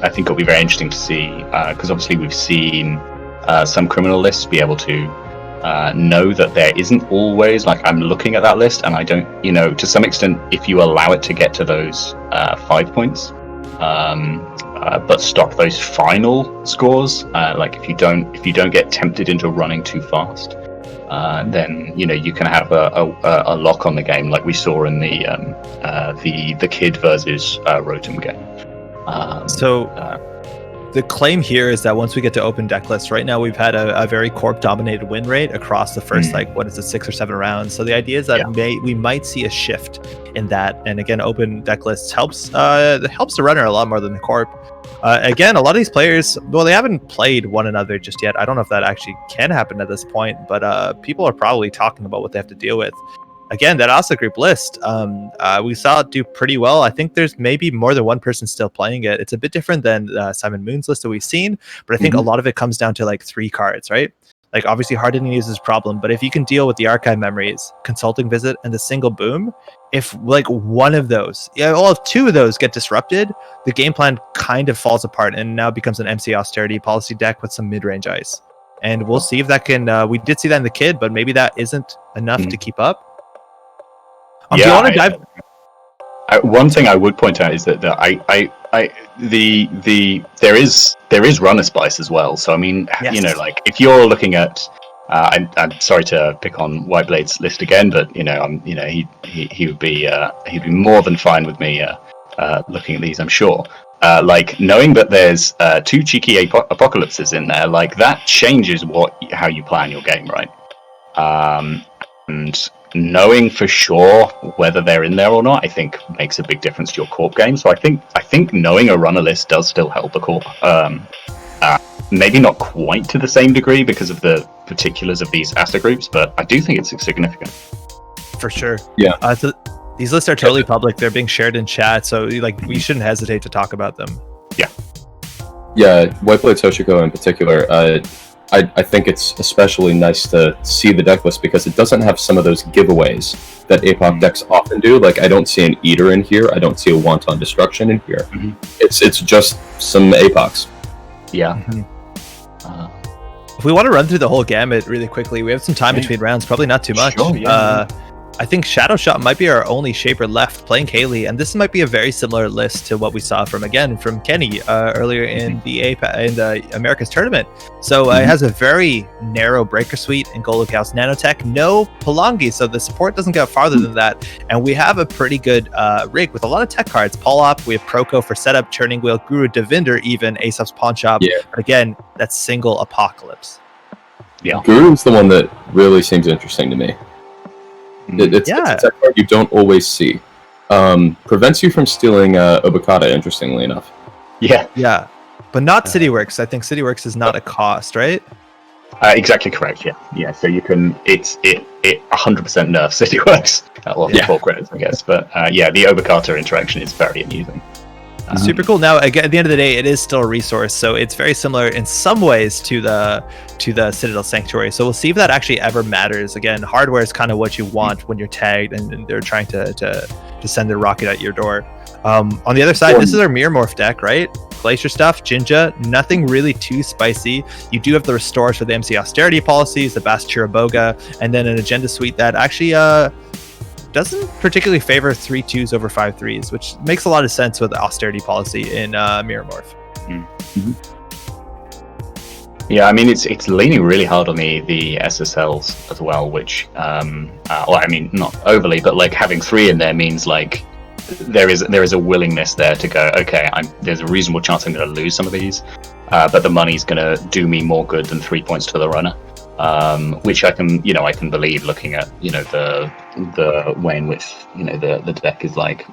think it'll be very interesting to see, because obviously we've seen some criminal lists be able to know that there isn't always, like, I'm looking at that list and I don't, to some extent, if you allow it to get to those 5 points, but stop those final scores, like if you don't get tempted into running too fast, then you can have a lock on the game, like we saw in the Kid versus Rotom game. The claim here is that once we get to open deck lists, right now we've had a very corp-dominated win rate across the first 6 or 7 rounds. So the idea is that we might see a shift in that. And again, open deck lists helps the runner a lot more than the corp. Again, a lot of these players, well, they haven't played one another just yet. I don't know if that actually can happen at this point, but people are probably talking about what they have to deal with. Again, that ASA group list, we saw it do pretty well. I think there's maybe more than one person still playing it. It's a bit different than Simon Moon's list that we've seen, but I think a lot of it comes down to like 3 cards, right? Like obviously hard-hitting news is a problem, but if you can deal with the archive memories, consulting visit, and the single boom, if like one of those, if 2 of those get disrupted, the game plan kind of falls apart and now becomes an MC austerity policy deck with some mid-range ice. And we'll see if that can, we did see that in the Kid, but maybe that isn't enough to keep up. Do you want to dive? One thing I would point out is that there is runner spice as well. So I mean, Yes. you know, like if you're looking at, I'm sorry to pick on Whiteblade's list again, but you know, he would be more than fine with me looking at these. I'm sure. Like knowing that there's 2 cheeky apocalypses in there, like that changes how you plan your game, right? And knowing for sure whether they're in there or not, I think makes a big difference to your corp game. So I think knowing a runner list does still help the corp. Maybe not quite to the same degree because of the particulars of these asset groups, but I do think it's significant. For sure. Yeah. So these lists are totally public. They're being shared in chat, so like we shouldn't hesitate to talk about them. Yeah, Whiteblade Toshiko in particular, I think it's especially nice to see the deck list because it doesn't have some of those giveaways that APOC decks often do. Like, I don't see an Eater in here. I don't see a Wanton Destruction in here. Mm-hmm. It's just some APOCs. Yeah. If we want to run through the whole gamut really quickly, we have some time between rounds, probably not too much. Sure, yeah. I think Shadow Shot might be our only shaper left playing Kaylee, and this might be a very similar list to what we saw from Kenny earlier in the America's tournament. So it has a very narrow Breaker Suite and Golok House Nanotech, no Palangi, so the support doesn't go farther than that. And we have a pretty good rig with a lot of tech cards. Polop, we have Proco for setup, Churning Wheel, Guru Devinder, even Aesop's Pawn Shop. Yeah. But again, that's single Apocalypse. Yeah. Guru's the one that really seems interesting to me. It's a tech card you don't always see. Prevents you from stealing Obokata, interestingly enough. Yeah, but not CityWorks. I think CityWorks is not a cost, right? Exactly correct. Yeah. So you can it 100% nerfs CityWorks. Well, full credits, I guess. But the Obokata interaction is very amusing. Super cool. Now, again, at the end of the day, it is still a resource, so it's very similar in some ways to the Citadel Sanctuary. So we'll see if that actually ever matters. Again, hardware is kind of what you want when you're tagged and they're trying to send a rocket at your door. On the other side, this is our Mirror Morph deck, right? Glacier stuff, Jinja, nothing really too spicy. You do have the restores for the MC austerity policies, the Bast Chiraboga, and then an agenda suite that actually doesn't particularly favor 3-2s over 5-3s, which makes a lot of sense with the austerity policy in Mirror Morph. Mm-hmm. Yeah, I mean it's leaning really hard on the SSLs as well, which I mean not overly, but like having 3 in there means like there is a willingness there to go, okay, there's a reasonable chance I'm going to lose some of these, but the money's going to do me more good than 3 points to the runner. Which I can believe looking at the way in which the deck is like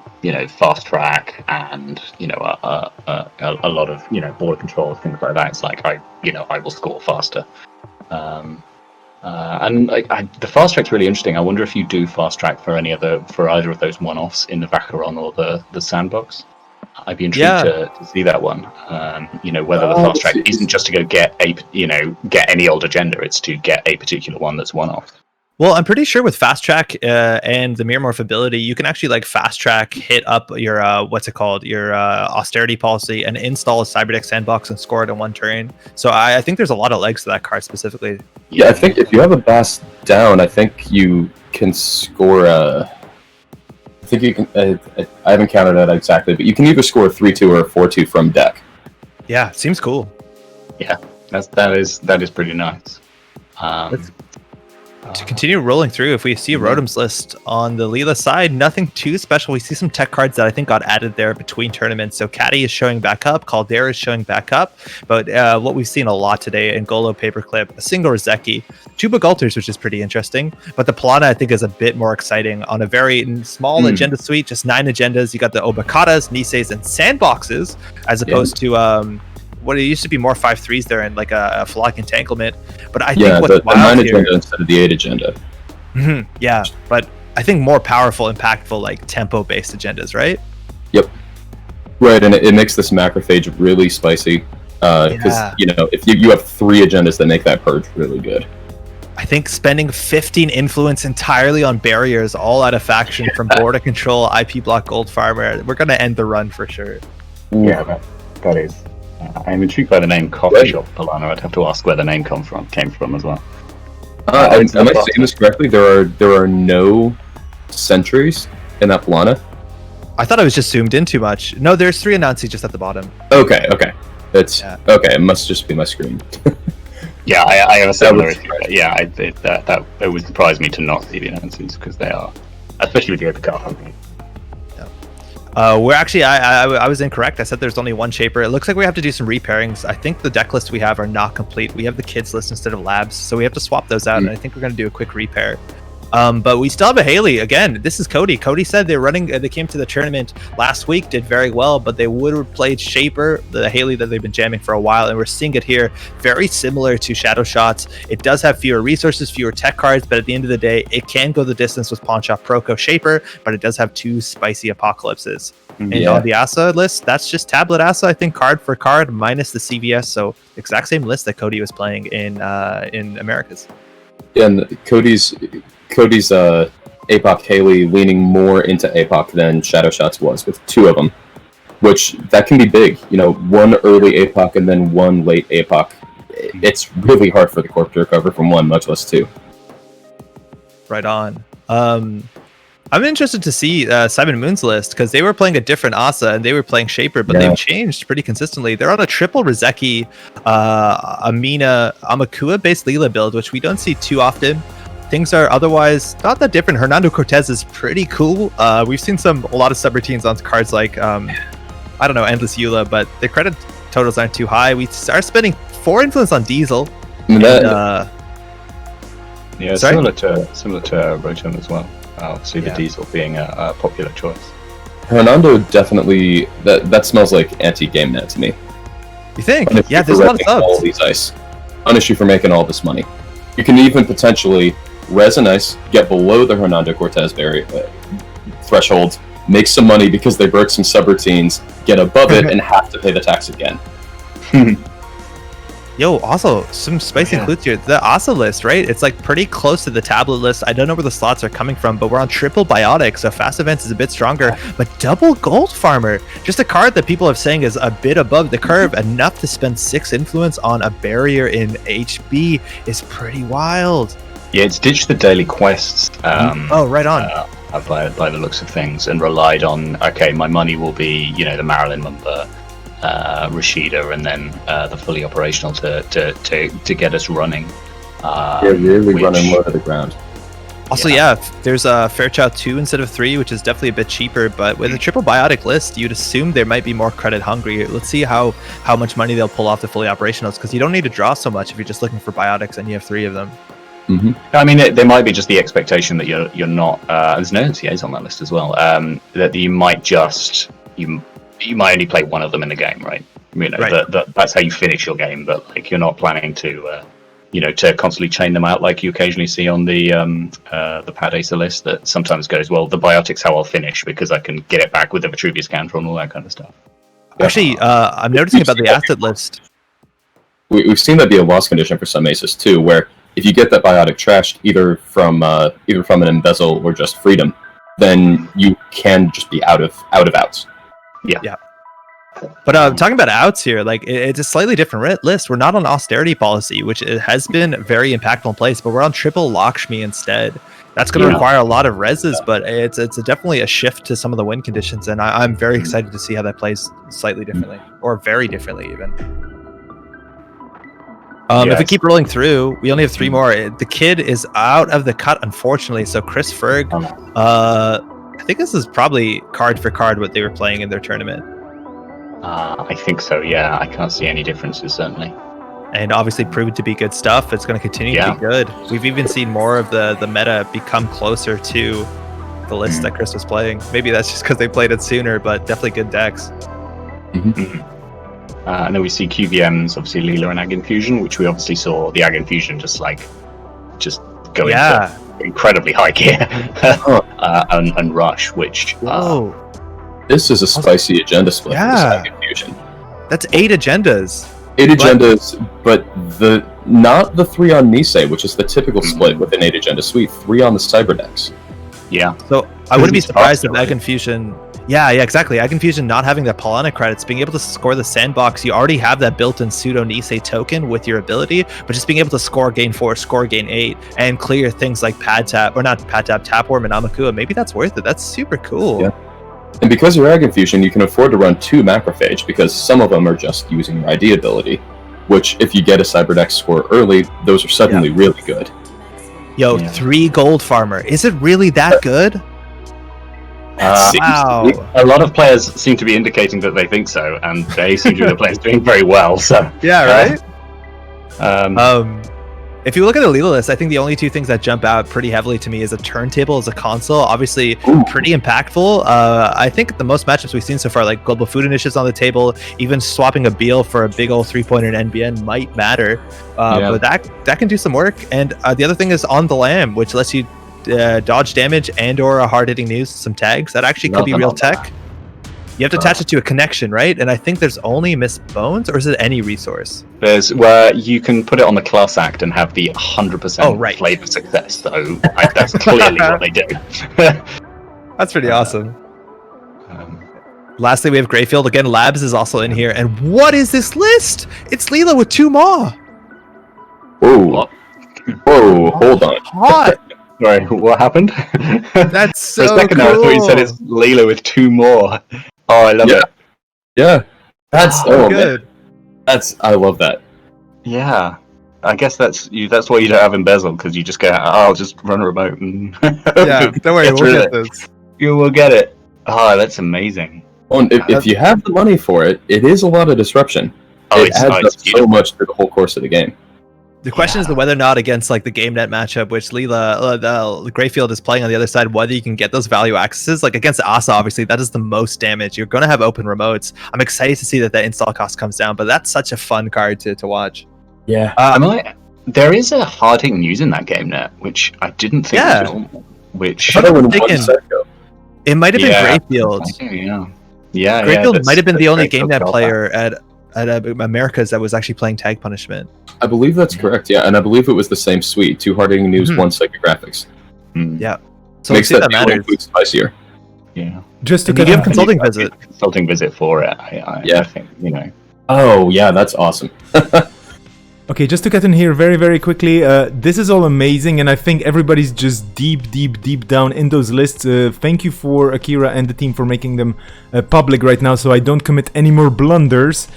fast track and a lot of border control, things like that. It's like I will score faster, and the fast track's really interesting. I wonder if you do fast track for either of those one-offs in the Vacheron or the Sandbox. I'd be intrigued to see that one. Whether the fast track isn't just to go get any old agenda, it's to get a particular one that's one off. Well, I'm pretty sure with fast track and the Mirror Morph ability, you can actually like fast track, hit up your your austerity policy, and install a Cyberdeck Sandbox and score it in one turn. So I think there's a lot of legs to that card specifically. Yeah, I think if you have a Bast down, I think you can score I think you can. I haven't counted that exactly, but you can either score a 3-2 or a 4-2 from deck. Yeah, seems cool. Yeah, that is pretty nice. To continue rolling through, if we see Rotom's list on the Leela side, nothing too special. We see some tech cards that I think got added there between tournaments. So Caddy is showing back up, Caldera is showing back up, but what we've seen a lot today in Golo Paperclip, a single Rozeki, 2 Bagulters, which is pretty interesting, but the Plana I think is a bit more exciting on a very small agenda suite, just 9 agendas. You got the Obokatas, Niseis, and Sandboxes, as opposed to what it used to be more 5-3s there and like a Flock Entanglement. But I think what's the 9 agenda instead of the 8 agenda. Yeah, but I think more powerful, impactful, like tempo-based agendas, right? Yep. Right, and it makes this macrophage really spicy. Because, if you have 3 agendas that make that purge really good. I think spending 15 influence entirely on barriers, all out of faction from border control, IP block, gold farmer, we're going to end the run for sure. Yeah, that is. I'm intrigued by the name Coffee Shop Polana. I'd have to ask where the name came from as well. Am I saying this correctly? There are no sentries in that Polana? I thought I was just zoomed in too much. No, there's 3 Anansi just at the bottom. Okay. It's okay. It must just be my screen. Yeah, I have a similar issue. Yeah, that it would surprise me to not see the Anansis because they are, especially with the open card. We're actually, I was incorrect. I said there's only one Shaper. It looks like we have to do some repairings. I think the deck lists we have are not complete. We have the kids list instead of labs, so we have to swap those out, and I think we're going to do a quick repair. But we still have a Haley. Again, this is Cody. Cody said they're running. They came to the tournament last week, did very well, but they would have played Shaper, the Haley that they've been jamming for a while, and we're seeing it here. Very similar to Shadow Shots. It does have fewer resources, fewer tech cards, but at the end of the day, it can go the distance with Pawn Shop Proco Shaper, but it does have 2 spicy Apocalypses. And on the Asa list, that's just Tablet Asa, I think, card for card, minus the CVS, so exact same list that Cody was playing in Americas. And Cody's APOC Haley leaning more into APOC than Shadow Shots was, with 2 of them, which that can be big. 1 early APOC and then 1 late APOC. It's really hard for the corp to recover from 1, much less 2. Right on. I'm interested to see Simon Moon's list, because they were playing a different Asa and they were playing Shaper, but they've changed pretty consistently. They're on a triple Rizeki, Amina, Amakua based Leela build, which we don't see too often. Things are otherwise not that different. Hernando Cortez is pretty cool. We've seen a lot of subroutines on cards like, I don't know, Endless Eula, but the credit totals aren't too high. We are spending 4 influence on Diesel. Yeah, similar to Rotom as well. Obviously, the Diesel being a popular choice. Hernando definitely that smells like anti-game net to me. You think? Yeah, there's a lot of subs. All these ice. An issue for making all this money. You can even potentially res an ice, get below the Hernando Cortez threshold, make some money because they broke some subroutines, get above it, and have to pay the tax again. Yo, also, some spicy includes here. The Asa list, right? It's like pretty close to the tablet list. I don't know where the slots are coming from, but we're on triple Biotic, so Fast Events is a bit stronger. But double Gold Farmer, just a card that people are saying is a bit above the curve, enough to spend 6 influence on a barrier in HB is pretty wild. Yeah, it's ditched the daily quests. Right on. By the looks of things, and relied on, okay, my money will be, the Marilyn Mumba, Rashida, and then the fully operational to get us running. Really running low to the ground. Also, there's a Fairchild 2 instead of 3, which is definitely a bit cheaper, but with a triple Biotic list, you'd assume there might be more credit hungry. Let's see how much money they'll pull off the fully operationals, because you don't need to draw so much if you're just looking for Biotics and you have 3 of them. I mean, there might be just the expectation that you're not. There's no NCAs on that list as well. That you might you might only play 1 of them in the game, right? That's how you finish your game, but like you're not planning to, to constantly chain them out like you occasionally see on the Pad Acer list. That sometimes goes, well, the Biotic's how I'll finish because I can get it back with the Vitruvius Counter and all that kind of stuff. Actually, I'm noticing about the asset list. We've seen that be a loss condition for some aces too, where if you get that Biotic trashed either from an embezzle or just freedom, then you can just be out of outs. Yeah. But talking about outs here, like it's a slightly different list. We're not on austerity policy, which it has been very impactful in place, but we're on triple Lakshmi instead. That's going to require a lot of reses, but it's definitely a shift to some of the win conditions, and I'm very excited to see how that plays slightly differently, or very differently even. If we keep rolling through, we only have 3 more. The kid is out of the cut, unfortunately. So Chris Ferg, I think this is probably card for card what they were playing in their tournament. I think so, yeah. I can't see any differences, certainly. And obviously proved to be good stuff. It's going to continue to be good. We've even seen more of the meta become closer to the list that Chris was playing. Maybe that's just because they played it sooner, but definitely good decks. And then we see QVMs, obviously Leela and Ag Infusion, which we obviously saw the Ag Infusion just go into incredibly high gear and rush, which this is a spicy agenda split for this Ag Infusion. That's 8 agendas. 8 agendas, but not the 3 on Nisei, which is the typical split with an 8 agenda suite. 3 on the Cyber decks. Yeah. So I wouldn't be surprised if Ag Infusion Yeah, exactly. Ag Infusion not having the Polonic credits, being able to score the sandbox, you already have that built-in pseudo Nisei token with your ability, but just being able to score gain 4, score gain 8, and clear things like pad tap, or not pad tap, tap worm and Amakua, maybe that's worth it. That's super cool. Yeah. And because you're Ag Infusion, you can afford to run 2 Macrophage, because some of them are just using your ID ability, which if you get a Cyberdex score early, those are suddenly really good. Yo, 3 gold farmer. Is it really that good? Wow. A lot of players seem to be indicating that they think so, and they seem to be the players doing very well. So yeah, right. If you look at the Leela list, I think the only 2 things that jump out pretty heavily to me is a turntable as a console. Obviously, pretty impactful. I think the most matchups we've seen so far, like global food initiatives on the table, even swapping a Beal for a big old 3-pointer in NBN might matter. But that can do some work. And the other thing is on the lamb, which lets you dodge damage and or a hard-hitting news, some tags. That actually could be real tech. You have to attach it to a connection, right? And I think there's only Miss Bones, or is it any resource? There's where you can put it on the class act and have the 100% flavor success. So that's clearly what they do. That's pretty awesome. Lastly, we have Greyfield. Again, Labs is also in here. And what is this list? It's Leela with 2 Maw. Whoa, hold on. Hot. Sorry, what happened? That's so For a second cool. I thought you said it's Leela with 2 more. Oh, I love it. Yeah. That's good. Man. I love that. Yeah. I guess that's why you don't have embezzle, because you just go, I'll just run a remote and yeah, don't worry, we'll get this. You will get it. Oh, that's amazing. Well, if you have the money for it, it is a lot of disruption. It adds up so much to the whole course of the game. The question is whether or not against like the GameNet matchup, which Leela, Greyfield is playing on the other side, whether you can get those value accesses. Like against Asa, obviously, that is the most damage. You're going to have open remotes. I'm excited to see that install cost comes down, but that's such a fun card to watch. Yeah. There is a hard-hitting news in that GameNet, which I didn't think was normal. Which it might have been Greyfield. Yeah. Greyfield might have been the only GameNet player at Americas that was actually playing Tag Punishment. I believe that's correct, yeah, and I believe it was the same suite: 2 hard-hitting news, 1 psychographics. Yeah, so makes that matters. Spicier. Yeah, just to give a consulting visit. Consulting visit for it. I think Oh yeah, that's awesome. Okay, just to cut in here very, very quickly, this is all amazing, and I think everybody's just deep down in those lists. Thank you for Akira and the team for making them public right now, so I don't commit any more blunders.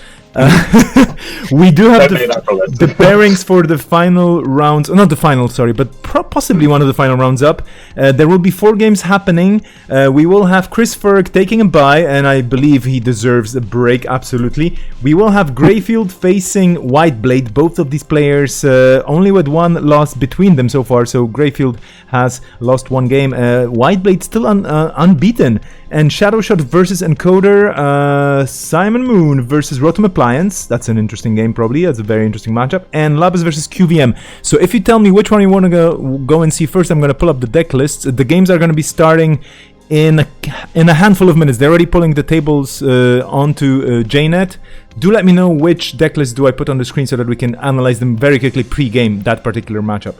We do have the pairings for the final rounds, not the final, sorry, but possibly one of the final rounds up. There will be 4 games happening. We will have Chris Ferg taking a bye, and I believe he deserves a break, absolutely. We will have Greyfield facing Whiteblade. Both of these players only with 1 loss between them so far, so Greyfield has lost 1 game. Whiteblade still unbeaten. And Shadowshot versus Encoder, Simon Moon versus Rotom Appliance. That's an interesting game, probably. That's a very interesting matchup. And Labas versus QVM. So if you tell me which one you want to go and see first, I'm going to pull up the deck lists. The games are going to be starting in a handful of minutes. They're already pulling the tables onto JNet. Do let me know which deck list do I put on the screen so that we can analyze them very quickly pre-game, that particular matchup.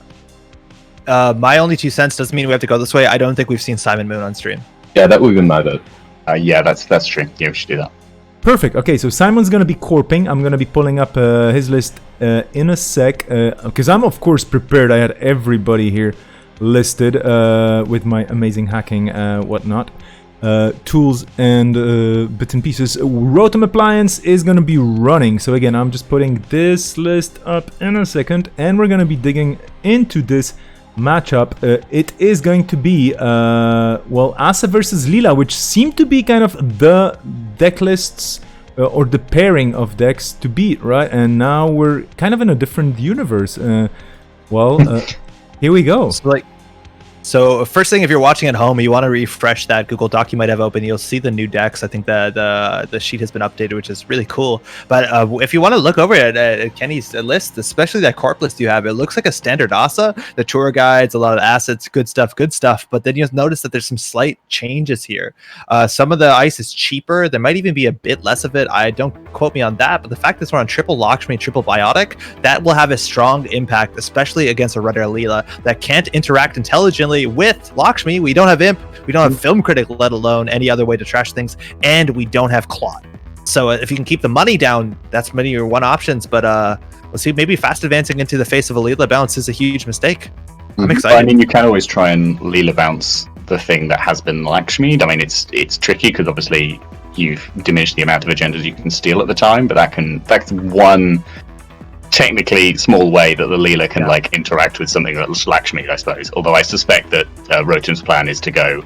My only 2 cents doesn't mean we have to go this way. I don't think we've seen Simon Moon on stream. Yeah, that would have been my vote. Yeah, that's true. Yeah, we should do that. Perfect. Okay, so Simon's going to be corping. I'm going to be pulling up his list in a sec. Because I'm, of course, prepared. I had everybody here listed with my amazing hacking whatnot. Tools and bits and pieces. Rotom Appliance is going to be running. So again, I'm just putting this list up in a second. And we're going to be digging into this matchup. It is going to be Asa versus Leela, which seem to be kind of the deck lists or the pairing of decks to beat, right? And now we're kind of in a different universe. Here we go. So first thing, if you're watching at home, you want to refresh that Google Doc you might have open. You'll see the new decks. I think the sheet has been updated, which is really cool. But if you want to look over at Kenny's list, especially that corp list you have, it looks like a standard Asa. The tour guides, a lot of assets, good stuff. But then you'll notice that there's some slight changes here. Some of the ice is cheaper. There might even be a bit less of it. I don't quote me on that. But the fact that we're on triple Lakshmi, triple Biotic, that will have a strong impact, especially against a Red Air Leela that can't interact intelligently unfortunately, with Lakshmi, we don't have Imp, we don't have Film Critic, let alone any other way to trash things, and we don't have Clot. So if you can keep the money down, that's many of your one options. But let's see, maybe fast advancing into the face of a Leela bounce is a huge mistake. I'm excited. I mean, you can always try and Leela bounce the thing that has been Lakshmi. I mean, it's tricky because obviously you've diminished the amount of agendas you can steal at the time, but that's one technically small way that the Leela can like interact with something that's Lakshmi, I suppose. Although I suspect that Rotom's plan is to go,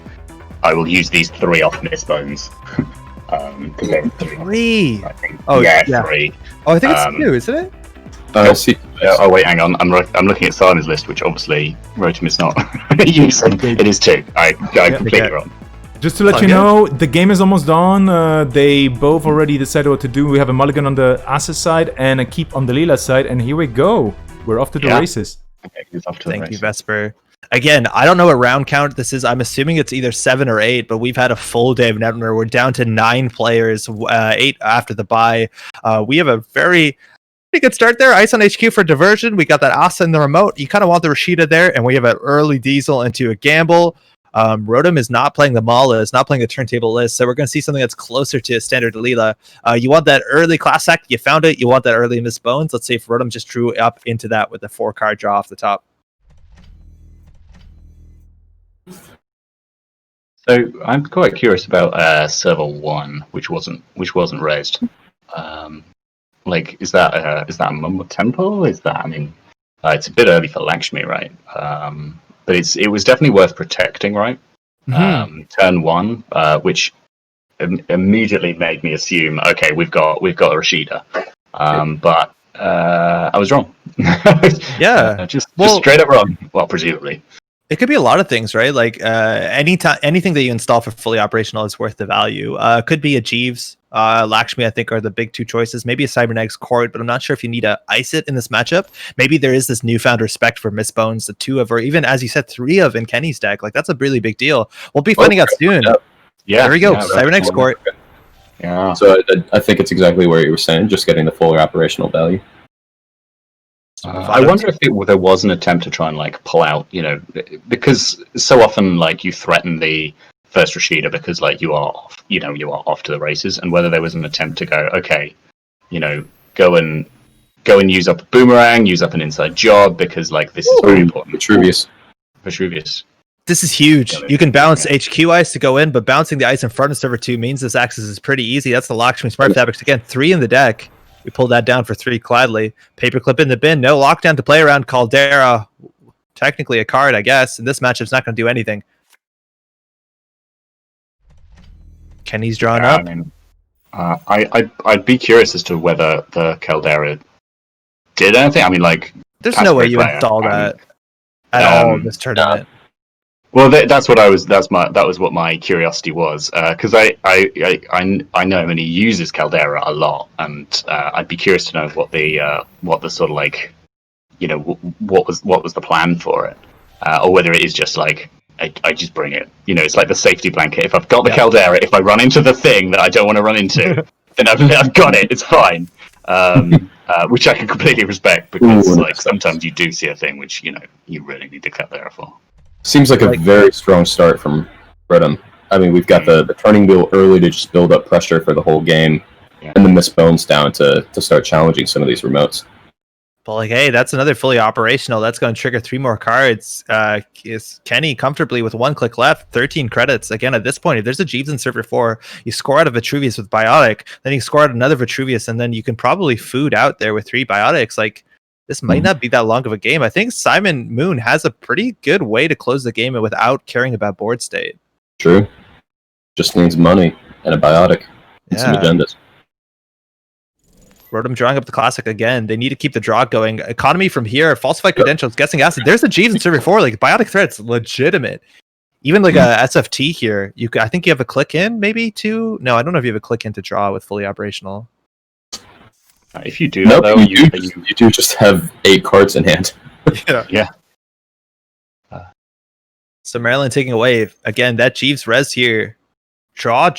I will use these 3 off Mistbones. Three. I think. Oh yeah, 3. Oh, I think it's 2, isn't it? Oh wait, hang on. I'm looking at Sana's list, which obviously Rotom is not using. It is 2. I completely wrong. Just to let you know, the game is almost done. They both already decided what to do. We have a mulligan on the Asa side and a keep on the Leela side, and here we go. We're off to the races. Okay, Thank you, Vesper. Again, I don't know what round count this is. I'm assuming it's either 7 or 8, but we've had a full day of Netrunner. We're down to 9 players, 8 after the bye. We have a pretty good start there. Ice on HQ for diversion. We got that Asa in the remote. You kind of want the Rashida there, and we have an early Diesel into a gamble. Rotom is not playing the Mala, is not playing the turntable list, so we're going to see something that's closer to a standard Leela. You want that early class act, you found it. You want that early Miss Bones. Let's see if Rotom just drew up into that with a 4-card draw off the top. So I'm quite curious about server 1, which wasn't raised. Like, is that a Mumbo Temple? Is that, I mean, it's a bit early for Lakshmi, right? But it was definitely worth protecting, right? Mm-hmm. Turn 1, which immediately made me assume, okay, we've got a Rashida. But I was wrong. Yeah, just straight up wrong. Well, presumably. It could be a lot of things, right? Like anything that you install for fully operational is worth the value. Could be a Jeeves, Lakshmi, I think are the big 2 choices. Maybe a Cybernetics Court, but I'm not sure if you need to ice it in this matchup. Maybe there is this newfound respect for Miss Bones, the 2 of, or even as you said, 3 of in Kenny's deck. Like that's a really big deal. We'll be finding out soon. Yeah, there we go. Cybernetics Court. Yeah. So I think it's exactly where you were saying, just getting the fuller operational value. I wonder if there was an attempt to try and like pull out, because so often like you threaten the first Rashida because like you are off to the races, and whether there was an attempt to go, okay, go and use up a boomerang, use up an inside job because like this is very important. Vitruvius. This is huge. You can bounce HQ ice to go in, but bouncing the ice in front of server 2 means this axis is pretty easy. That's the Lakshmi Smart Fabrics again. 3 in the deck. We pulled that down for 3 gladly. Paperclip in the bin. No lockdown to play around. Caldera, technically a card, I guess. And this matchup's not going to do anything. Kenny's drawn up. I mean, I'd be curious as to whether the Caldera did anything. I mean, like, there's no way you install that at all in this tournament. Well, that's what I was. That was what my curiosity was, because I know him and he uses Caldera a lot, and I'd be curious to know what the sort of like, what was the plan for it, or whether it is just like I just bring it. It's like the safety blanket. If I've got the Caldera, if I run into the thing that I don't want to run into, then I've got it. It's fine. Which I can completely respect because like sometimes you do see a thing which you really need the Caldera for. Seems like a very strong start from Rotom. I mean, we've got the turning wheel early to just build up pressure for the whole game, and the Miss Bones down to start challenging some of these remotes. But like, hey, that's another fully operational. That's going to trigger 3 more cards. Is Kenny comfortably with 1 click left, 13 credits. Again, at this point, if there's a Jeeves in server 4, you score out a Vitruvius with Biotic, then you score out another Vitruvius, and then you can probably food out there with 3 Biotics. Like, this might not be that long of a game. I think Simon Moon has a pretty good way to close the game without caring about board state. True. Just needs money and a Biotic and some agendas. Rotom drawing up the classic again. They need to keep the draw going. Economy from here. Falsified credentials. Guessing acid. There's a Jeeves in server 4. Like, Biotic threat's legitimate. Even like a SFT here. I think you have a click in, maybe 2. No, I don't know if you have a click in to draw with fully operational. If you do, though, you do just have 8 cards in hand. Yeah. So Maryland taking away again. That Jeeves res here. Draw.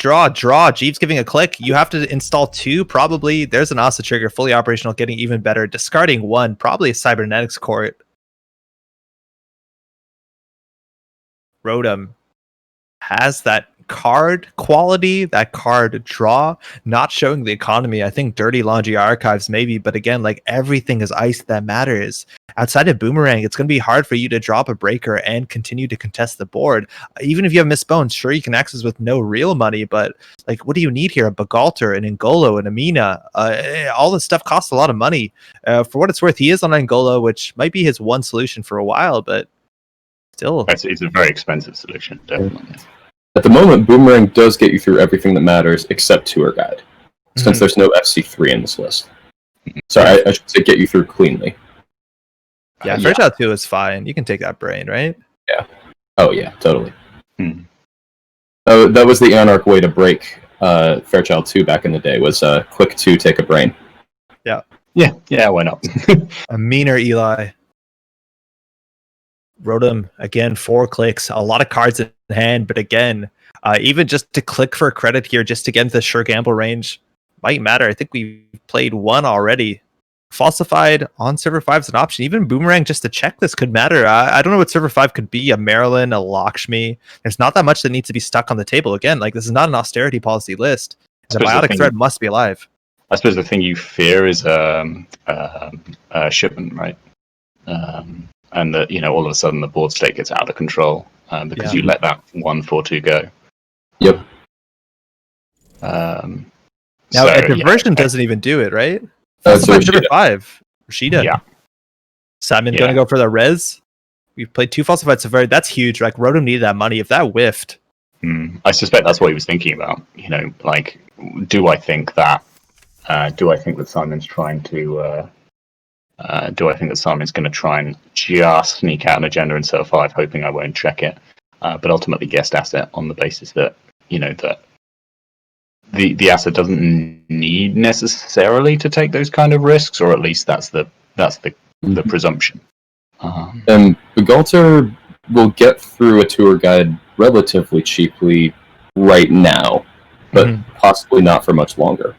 Jeeves giving a click. You have to install 2. Probably there's an Asa trigger, fully operational, getting even better. Discarding 1. Probably a Cybernetics Court. Rotom has that card quality, that card draw, not showing the economy. I think Dirty Laundry Archives maybe, but again, like everything is ice that matters. Outside of Boomerang, it's going to be hard for you to drop a breaker and continue to contest the board. Even if you have Miss Bones, sure, you can access with no real money, but like, what do you need here? A Bagalter, an Angolo, an Amina, all this stuff costs a lot of money. For what it's worth, he is on Angola, which might be his one solution for a while, but still. It's a very expensive solution, definitely. At the moment, Boomerang does get you through everything that matters except Tour Guide, since there's no FC3 in this list. Sorry, I should say get you through cleanly. Yeah, Fairchild 2 is fine. You can take that brain, right? Yeah. Oh, yeah, totally. Oh, that was the Anarch way to break Fairchild 2 back in the day, was click 2, take a brain. Yeah. Yeah, why not? A meaner Eli. Rotom, again, 4 clicks, a lot of cards in hand, but again, even just to click for a credit here, just to get into the sure gamble range, might matter. I think we played one already. Falsified on server 5 is an option. Even Boomerang just to check this could matter. I don't know what server 5 could be. A Maryland, a Lakshmi. There's not that much that needs to be stuck on the table. Again, like this is not an austerity policy list. The biotic thread must be alive. I suppose the thing you fear is shipment, right? And that, you know, all of a sudden the board state gets out of control because you let that 1-4-2 go. Yep. Now, a diversion doesn't even do it, right? That's number 5. Rashida. Yeah. Simon going to go for the res. We've played 2 falsified Safari. That's huge. Like, Rotom needed that money. If that whiffed. I suspect that's what he was thinking about. You know, like, do I think that Simon's trying to... do I think that Simon's going to try and just sneak out an agenda in Server 5, hoping I won't check it, but ultimately guest asset on the basis that, you know, that the asset doesn't need necessarily to take those kind of risks, or at least that's the presumption. And Bagalter will get through a tour guide relatively cheaply right now, but possibly not for much longer.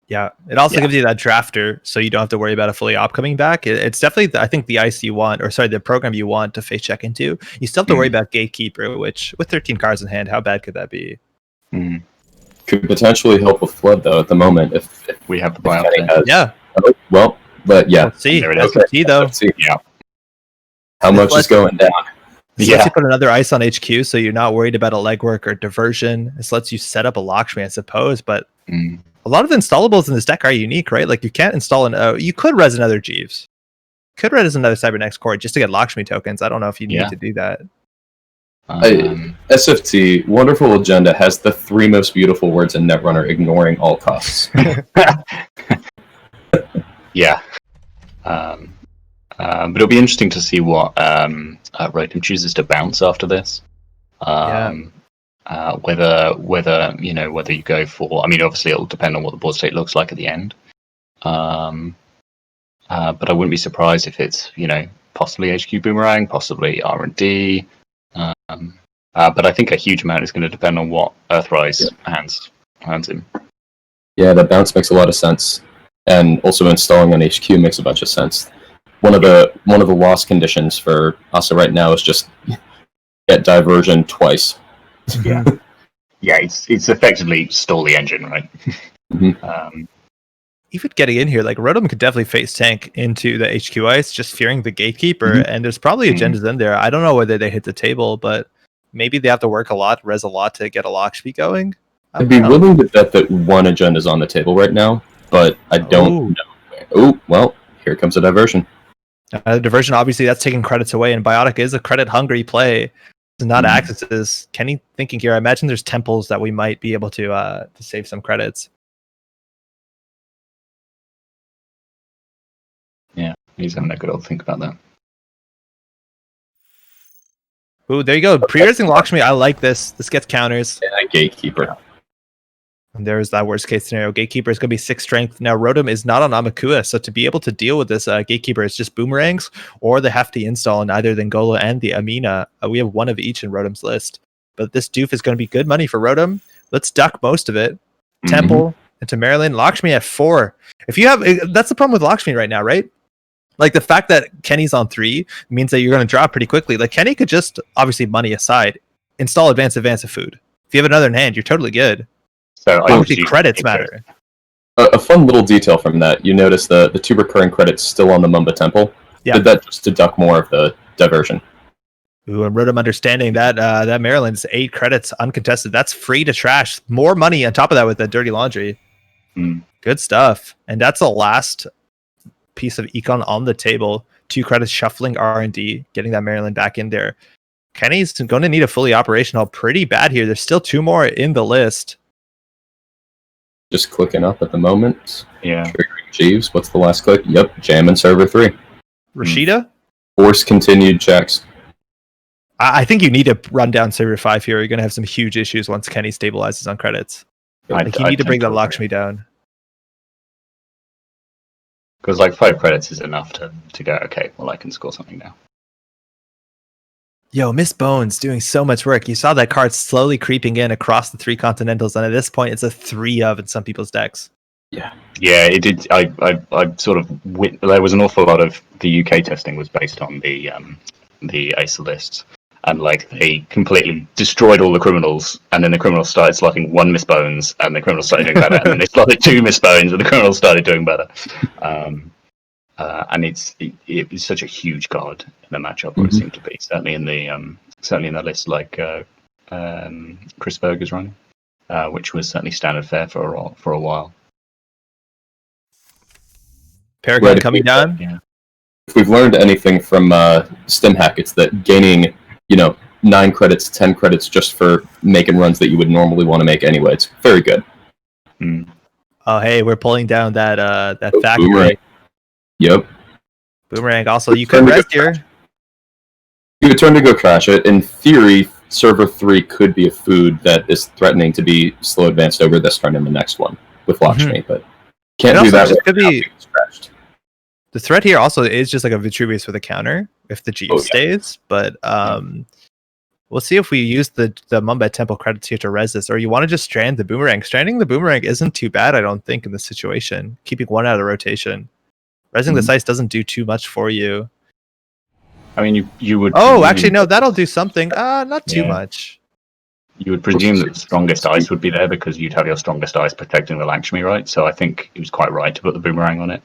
Yeah, it also gives you that drafter, so you don't have to worry about a fully op coming back. It's definitely, I think, the ice you want, or sorry, the program you want to face check into. You still have to worry about Gatekeeper, which with 13 cards in hand, how bad could that be? Could potentially help with Flood, though, at the moment. If we have the buyout. Yeah. Oh, well, but yeah. Let's see. SFT, though. Let's see. Yeah. How much is going down? This lets you put another ice on HQ, so you're not worried about a legwork or diversion. This lets you set up a Lakshmi, I suppose, but a lot of the installables in this deck are unique, right? Like, you can't install you could res another Jeeves. Could res another Cybernex core just to get Lakshmi tokens. I don't know if you need to do that. SFT, wonderful agenda, has the 3 most beautiful words in Netrunner, ignoring all costs. Yeah. But it'll be interesting to see what Rotom chooses to bounce after this. Whether you go for, I mean, obviously it'll depend on what the board state looks like at the end. But I wouldn't be surprised if it's, you know, possibly HQ Boomerang, possibly R&D. But I think a huge amount is going to depend on what Earthrise hands him. Yeah, that bounce makes a lot of sense, and also installing on HQ makes a bunch of sense. One of the loss conditions for Asa right now is just get diversion twice. Yeah, it's effectively stall the engine, right? Even getting in here, like Rotom could definitely face tank into the HQ ice, just fearing the Gatekeeper, and there's probably agendas in there. I don't know whether they hit the table, but maybe they have to work a lot, res a lot to get a Lakshmi going. I'd be willing to bet that one agenda is on the table right now, but I don't know. Oh, well, here comes a diversion. Diversion, obviously, that's taking credits away, and Biotic is a credit-hungry play. It's not accesses. Kenny thinking here, I imagine there's temples that we might be able to save some credits. Yeah, he's having a good old think about that. Ooh, there you go. Pre-raising Lakshmi, I like this. This gets counters. Yeah, Gatekeeper. And there's that worst case scenario. Gatekeeper is going to be 6 strength. Now, Rotom is not on Amakua, so to be able to deal with this Gatekeeper, it's just Boomerangs or the hefty install in either the Angola and the Amina. We have one of each in Rotom's list. But this doof is going to be good money for Rotom. Let's duck most of it. Temple into Maryland. Lakshmi at 4. If you have, that's the problem with Lakshmi right now, right? Like, the fact that Kenny's on 3 means that you're going to drop pretty quickly. Like, Kenny could just, obviously money aside, install advance of food. If you have another in hand, you're totally good. So Obviously, credits matter. A fun little detail from that, you notice the 2 recurring credits still on the Mumba Temple. Yeah. Did that just deduct more of the diversion? Ooh, and Rodham understanding that that Maryland's 8 credits uncontested. That's free to trash. More money on top of that with the dirty laundry. Good stuff. And that's the last piece of econ on the table. 2 credits shuffling R&D, getting that Maryland back in there. Kenny's going to need a fully operational pretty bad here. There's still 2 more in the list. Just clicking up at the moment. Yeah. Triggering Jeeves. What's the last click? Yep, jamming server 3. Rashida? Force continued checks. I think you need to run down server 5 here. You're going to have some huge issues once Kenny stabilizes on credits. I think you need to bring the Lakshmi down. Because like 5 credits is enough to go, okay, well I can score something now. Yo, Miss Bones doing so much work. You saw that card slowly creeping in across the 3 Continentals, and at this point it's a 3 of in some people's decks. Yeah, it did. I sort of there was an awful lot of the UK testing was based on the ACE lists, and like they completely destroyed all the criminals, and then the criminals started slotting 1 Miss Bones, and the criminals started doing better, and then they slotted 2 Miss Bones, and the criminals started doing better. And it was such a huge card in the matchup, or it seemed to be. Certainly in the list like Chris Berger's running, which was certainly standard fare for a while. Paragon coming down. Yeah. If we've learned anything from StimHack, it's that gaining 9 credits, 10 credits just for making runs that you would normally want to make anyway. It's very good. Oh, hey, we're pulling down that factory. Boomerang. Yep. Boomerang. Also, you could rest here. You could turn to go crash it. In theory, server 3 could be a food that is threatening to be slow advanced over this turn and the next one with Lakshmi, but can't do that. Could be the threat here also is just like a Vitruvius with a counter if the Jeep stays, but we'll see if we use the Mumbai Temple credits here to res this, or you want to just strand the Boomerang. Stranding the Boomerang isn't too bad, I don't think, in this situation. Keeping 1 out of the rotation. Resing this ice doesn't do too much for you. I mean, you would... Oh, actually, no, that'll do something. Not too much. You would presume that the strongest ice would be there because you'd have your strongest ice protecting the Lakshmi, right? So I think he was quite right to put the Boomerang on it.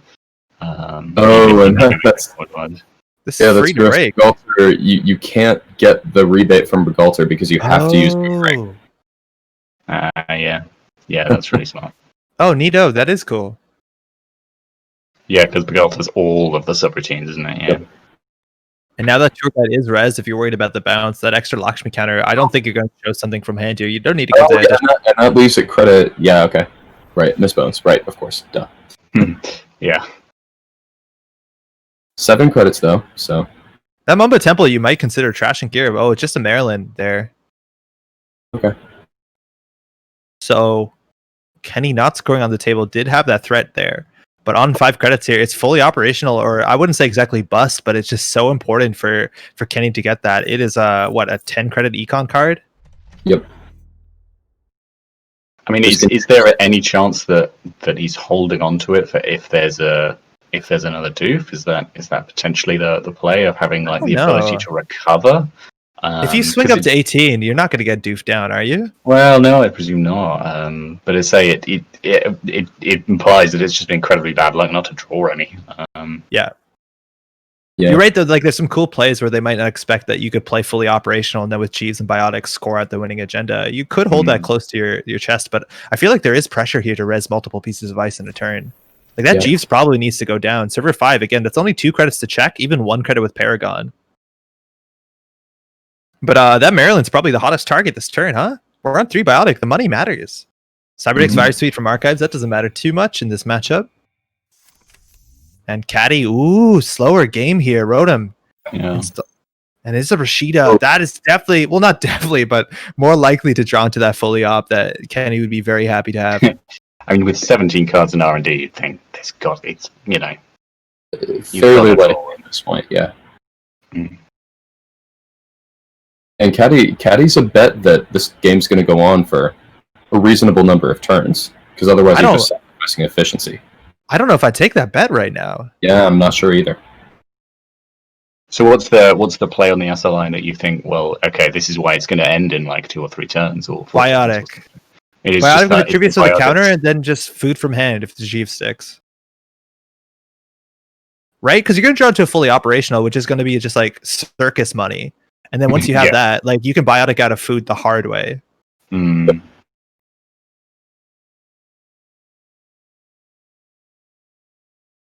This is free to break. Bergalter, you can't get the rebate from Bergalter because you have to use Boomerang. Yeah, that's really smart. Oh, neato, that is cool. Yeah, because Bergalter's all of the subroutines, isn't it? Yeah. And now that your guide is res, if you're worried about the bounce, that extra Lakshmi counter, I don't think you're going to show something from hand here. You don't need to consider and that leaves it credit. Yeah, okay. Right, Miss Bones. Right, of course. Duh. Yeah. 7 credits, though, so... That Mumba Temple, you might consider trashing gear. Oh, it's just a Maryland there. Okay. So, Kenny not scoring on the table did have that threat there. But on 5 credits here, it's fully operational, or I wouldn't say exactly bust, but it's just so important for Kenny to get that. It is a 10 credit econ card? Yep. I mean, is there any chance that he's holding on to it for if there's another doof? Is that potentially the play of having like the ability to recover? If you swing up to 18, you're not going to get doofed down, are you? Well, no, I presume not. But it implies that it's just incredibly bad luck not to draw any. Yeah. You're right, though. Like, there's some cool plays where they might not expect that you could play fully operational and then with Jeeves and Biotics score out the winning agenda. You could hold that close to your chest, but I feel like there is pressure here to res multiple pieces of ice in a turn. Like, that Jeeves probably needs to go down. Server 5, again, that's only 2 credits to check, even 1 credit with Paragon. But that Maryland's probably the hottest target this turn, huh? We're on 3 Biotic. The money matters. Cyberdex Virus Suite from Archives, that doesn't matter too much in this matchup. And Caddy, slower game here. Rotom. Yeah. And it's a Rashida. That is definitely, well, not definitely, but more likely to draw into that fully op that Kenny would be very happy to have. I mean, with 17 cards in R&D, you'd think it's fairly well at this point, yeah. And Caddy's a bet that this game's going to go on for a reasonable number of turns, because otherwise you're just sacrificing efficiency. I don't know if I take that bet right now. Yeah, I'm not sure either. So what's the play on the SLI that you think? Well, okay, this is why it's going to end in like 2 or 3 turns or 4 turns or Biotic. something. It is Biotic just with that it's Vitruvius with a biotics. counter, and then just food from hand if the Jeeve sticks. Right? Because you're going to draw into a fully operational, which is going to be just like circus money. And then once you have Yeah. that, like you can biotic out of food the hard way. Mm.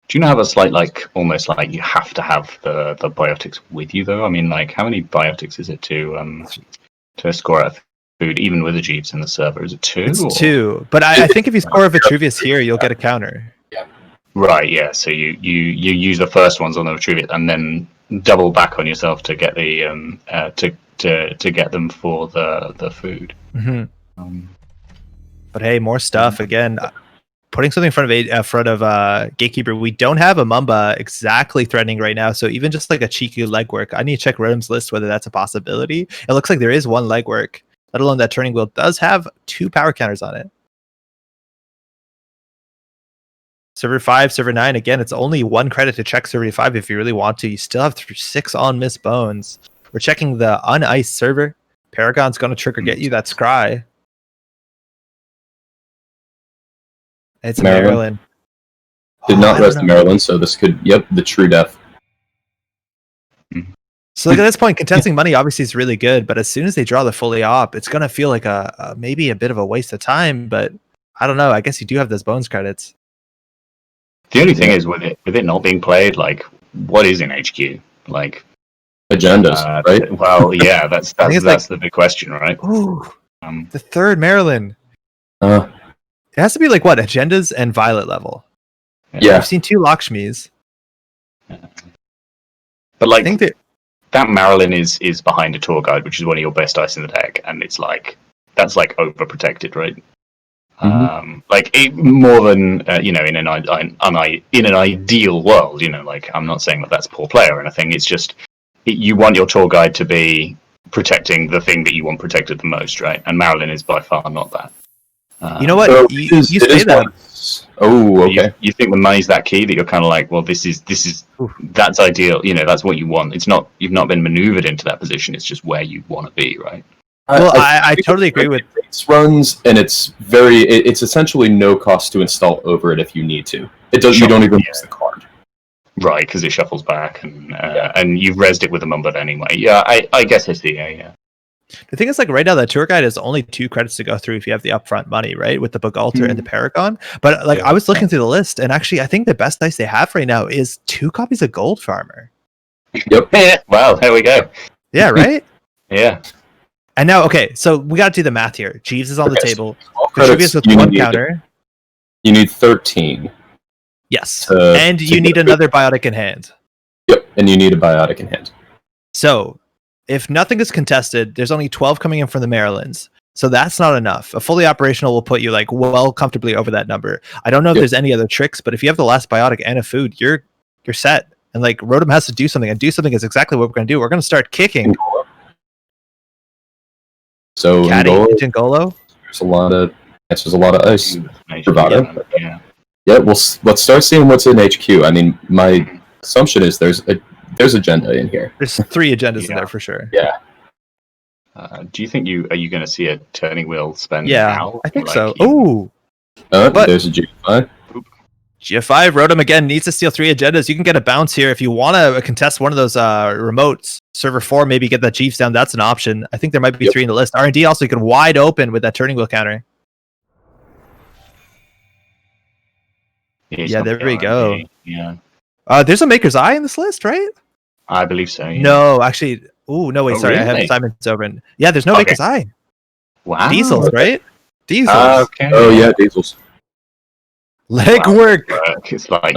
Do you not have a slight like almost like you have to have the biotics with you though? I mean, like how many biotics is it to score out food even with the Jeeves in the server? Is it 2? It's or? 2. But I think if you score a Vitruvius here, you'll get a counter. Right, yeah. So you use the first ones on the Vitruvius and then double back on yourself to get the to get them for the food. Mm-hmm. But hey, more stuff again. Putting something in front of Gatekeeper. We don't have a Mamba exactly threatening right now, so even just like a cheeky legwork. I need to check Rotom's list whether that's a possibility. It looks like there is one legwork, let alone that turning wheel does have 2 power counters on it. Server 5, Server 9, again, it's only 1 credit to check Server 5 if you really want to. You still have 6 on Miss Bones. We're checking the uniced server. Paragon's going to trigger get you that scry. It's Maryland. Did not rest the Maryland, so this could, the true death. So like at this point, contesting money obviously is really good, but as soon as they draw the fully op, it's going to feel like a maybe a bit of a waste of time, but I don't know. I guess you do have those Bones credits. The only thing is with it not being played, like what is in HQ? Like agendas, right? Well, yeah, that's like, the big question, right? Ooh, the 3rd Maryland. It has to be like what, agendas and violet level. Yeah, I've seen 2 Lakshmis. But like that Marilyn is behind a tour guide, which is one of your best dice in the deck, and it's like that's like overprotected, right? Like more than in an ideal world, like I'm not saying that that's poor play or anything. It's just you want your tour guide to be protecting the thing that you want protected the most, right? And Marilyn is by far not that. You know what? So you say that. Oh, okay. You think the money's that key that you're kind of like, well, this is that's ideal. That's what you want. It's not you've not been maneuvered into that position. It's just where you want to be, right? Well, I totally agree with runs, and it's essentially no cost to install over it if you need to. It does. You don't even use the card, right? Because it shuffles back, and you've rezzed it with a Mumbat anyway. Yeah, I guess I see. Yeah. The thing is, like right now, the tour guide is only 2 credits to go through if you have the upfront money, right? With the Bugalter and the Paragon. But like I was looking through the list, and actually, I think the best dice they have right now is 2 copies of Gold Farmer. Yep. Well, there we go. Yeah. Right. Yeah. And now, okay, so we got to do the math here. Jeeves is on the table. Vitruvius with 1 counter. You need 13. Yes, and you need another biotic in hand. Yep, and you need a biotic in hand. So, if nothing is contested, there's only 12 coming in from the Marylands. So that's not enough. A fully operational will put you like well comfortably over that number. I don't know if there's any other tricks, but if you have the last biotic and a food, you're set. And like Rotom has to do something, and do something is exactly what we're going to do. We're going to start kicking. So Ngolo, there's a lot of ice. Bravado. Yeah. Yeah. Well, let's start seeing what's in HQ. I mean, my assumption is there's agenda in here. There's 3 agendas in there for sure. Yeah. Do you think are you going to see a turning wheel spend? Yeah, now? I think so. Oh, there's a G5. G5, Rotom again needs to steal 3 agendas. You can get a bounce here if you want to contest one of those remotes. Server 4, maybe get that Jeeves down. That's an option. I think there might be 3 in the list. R&D also, you can wide open with that turning wheel counter. Yeah, there we go. Yeah. There's a Maker's Eye in this list, right? I believe so. Yeah. No, actually. Oh, no, wait, sorry. Really? I have Simon's open. Yeah, there's no Maker's Eye. Wow. Diesels, right? Diesels. Okay. Oh, yeah, Diesels. Legwork. It's like,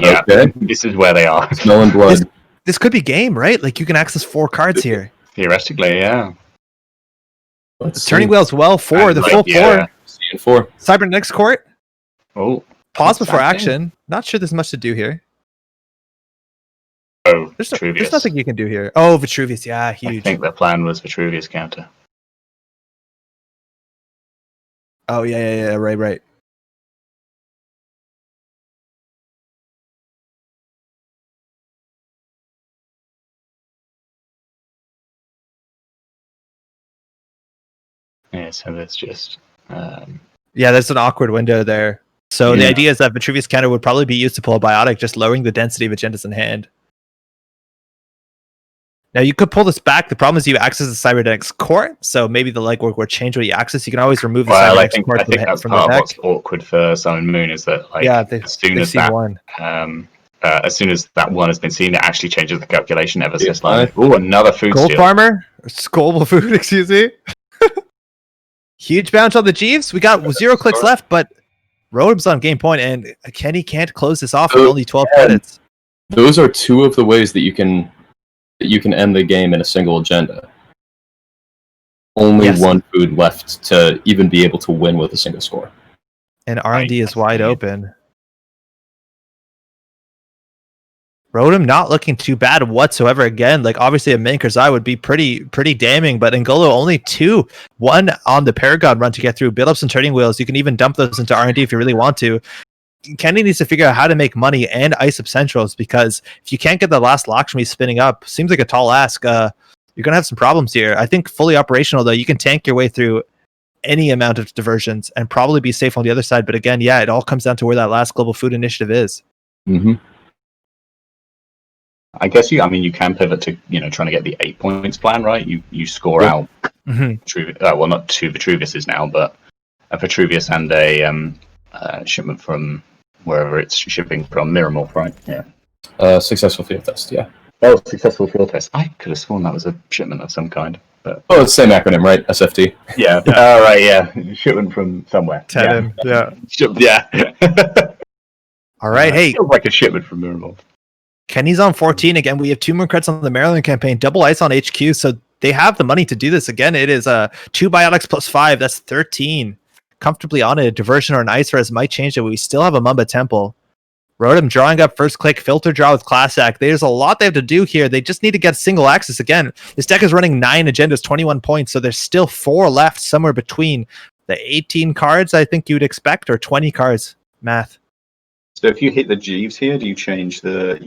this is where they are. Smelling blood. This could be game, right? Like you can access 4 cards here. Theoretically, yeah. Turning wheels, 4. The full 4. Seeing 4. Cybernetics Court. Oh. Pause before action. Not sure there's much to do here. Oh, there's nothing you can do here. Oh, Vitruvius. Yeah, huge. I think the plan was Vitruvius counter. Oh, yeah. Right. so there's just Yeah, there's an awkward window there. So the idea is that Vitruvius counter would probably be used to pull a biotic, just lowering the density of agendas in hand. Now you could pull this back. The problem is you access the Cybernetics court, so maybe the legwork will change what you access. You can always remove the Cybernetics court I think that's from part the of deck. what's awkward for Sun and Moon is that as soon as that one has been seen, it actually changes the calculation ever so slightly. Oh, another food Gold steal. farmer, global food. Excuse me. Huge bounce on the Jeeves. We got 0 clicks left, but Rotom's on game point, and Kenny can't close this off with only 12 credits. Those are two of the ways that you can end the game in a single agenda. Only one food left to even be able to win with a single score. And R&D is wide open. Rotom not looking too bad whatsoever. Again, like obviously a Minker's Eye would be pretty damning, but Ngolo only 2. 1 on the Paragon run to get through. Build up some turning wheels. You can even dump those into R&D if you really want to. Kenny needs to figure out how to make money and ice up centrals, because if you can't get the last Lakshmi spinning up, seems like a tall ask. You're gonna have some problems here. I think fully operational though, you can tank your way through any amount of diversions and probably be safe on the other side. But again, it all comes down to where that last global food initiative is. Mm-hmm. I guess you can pivot to trying to get the 8 points plan, right? You score out well, not 2 Vitruviuses now, but a Vitruvius and a shipment from wherever it's shipping from, Miramor, right? Yeah. Successful field test, yeah. Oh, successful field test. I could have sworn that was a shipment of some kind. But it's the same acronym, right? SFT. Yeah. Oh, right, yeah. Shipment from somewhere. Tenon, yeah. All right, It feels like a shipment from Miramor. Kenny's on 14 again. We have 2 more credits on the Maryland campaign. Double ice on HQ, so they have the money to do this. Again, it is 2 biotics plus 5. That's 13. Comfortably on it. A diversion or an ice res might change it. We still have a Mamba Temple. Rotom drawing up first click, filter draw with Class Act. There's a lot they have to do here. They just need to get single access. Again, this deck is running 9 agendas, 21 points, so there's still 4 left, somewhere between the 18 cards I think you'd expect or 20 cards. Math. So if you hit the Jeeves here, do you change the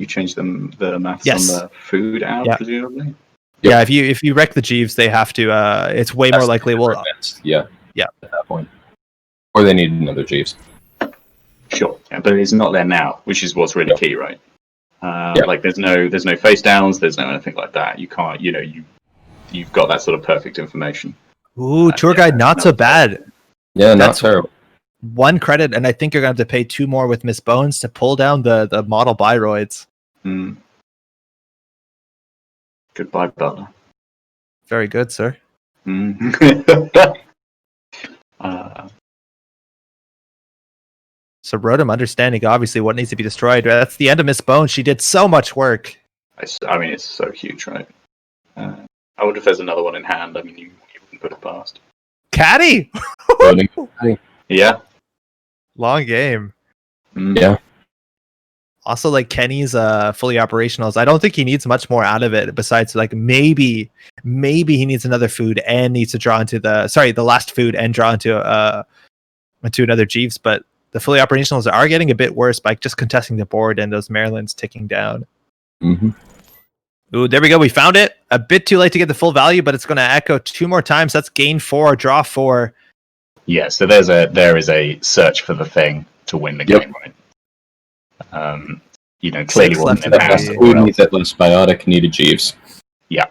maths on the food out, presumably? Yeah, if you wreck the Jeeves, they have to. It's way more likely. Well, yeah, at that point, or they need another Jeeves. Sure, but it's not there now, which is what's really key, right? Like there's no face downs, there's no anything like that. You can't, you've got that sort of perfect information. Ooh, tour guide, not so bad. Yeah, not terrible. 1 credit, and I think you're going to have to pay 2 more with Miss Bones to pull down the model Biroids. Goodbye, Butler. Very good, sir. So Rotom understanding obviously what needs to be destroyed. That's the end of Miss Bones. She did so much work. I mean, it's so huge, right? I wonder if there's another one in hand. I mean, you wouldn't put it past. Caddy! Yeah. Long game. Yeah. Also, like Kenny's fully operational. I don't think he needs much more out of it besides like maybe he needs another food and needs to draw into the last food and draw into another Jeeves, but the fully operationals are getting a bit worse by just contesting the board and those Marylands ticking down. Mm-hmm. Ooh, there we go. We found it. A bit too late to get the full value, but it's going to echo 2 more times. That's gain 4, draw 4. Yeah, so there is a search for the thing to win the game, right? Clearly wasn't in the house. Who needs that less biotic needed Jeeves? Yeah.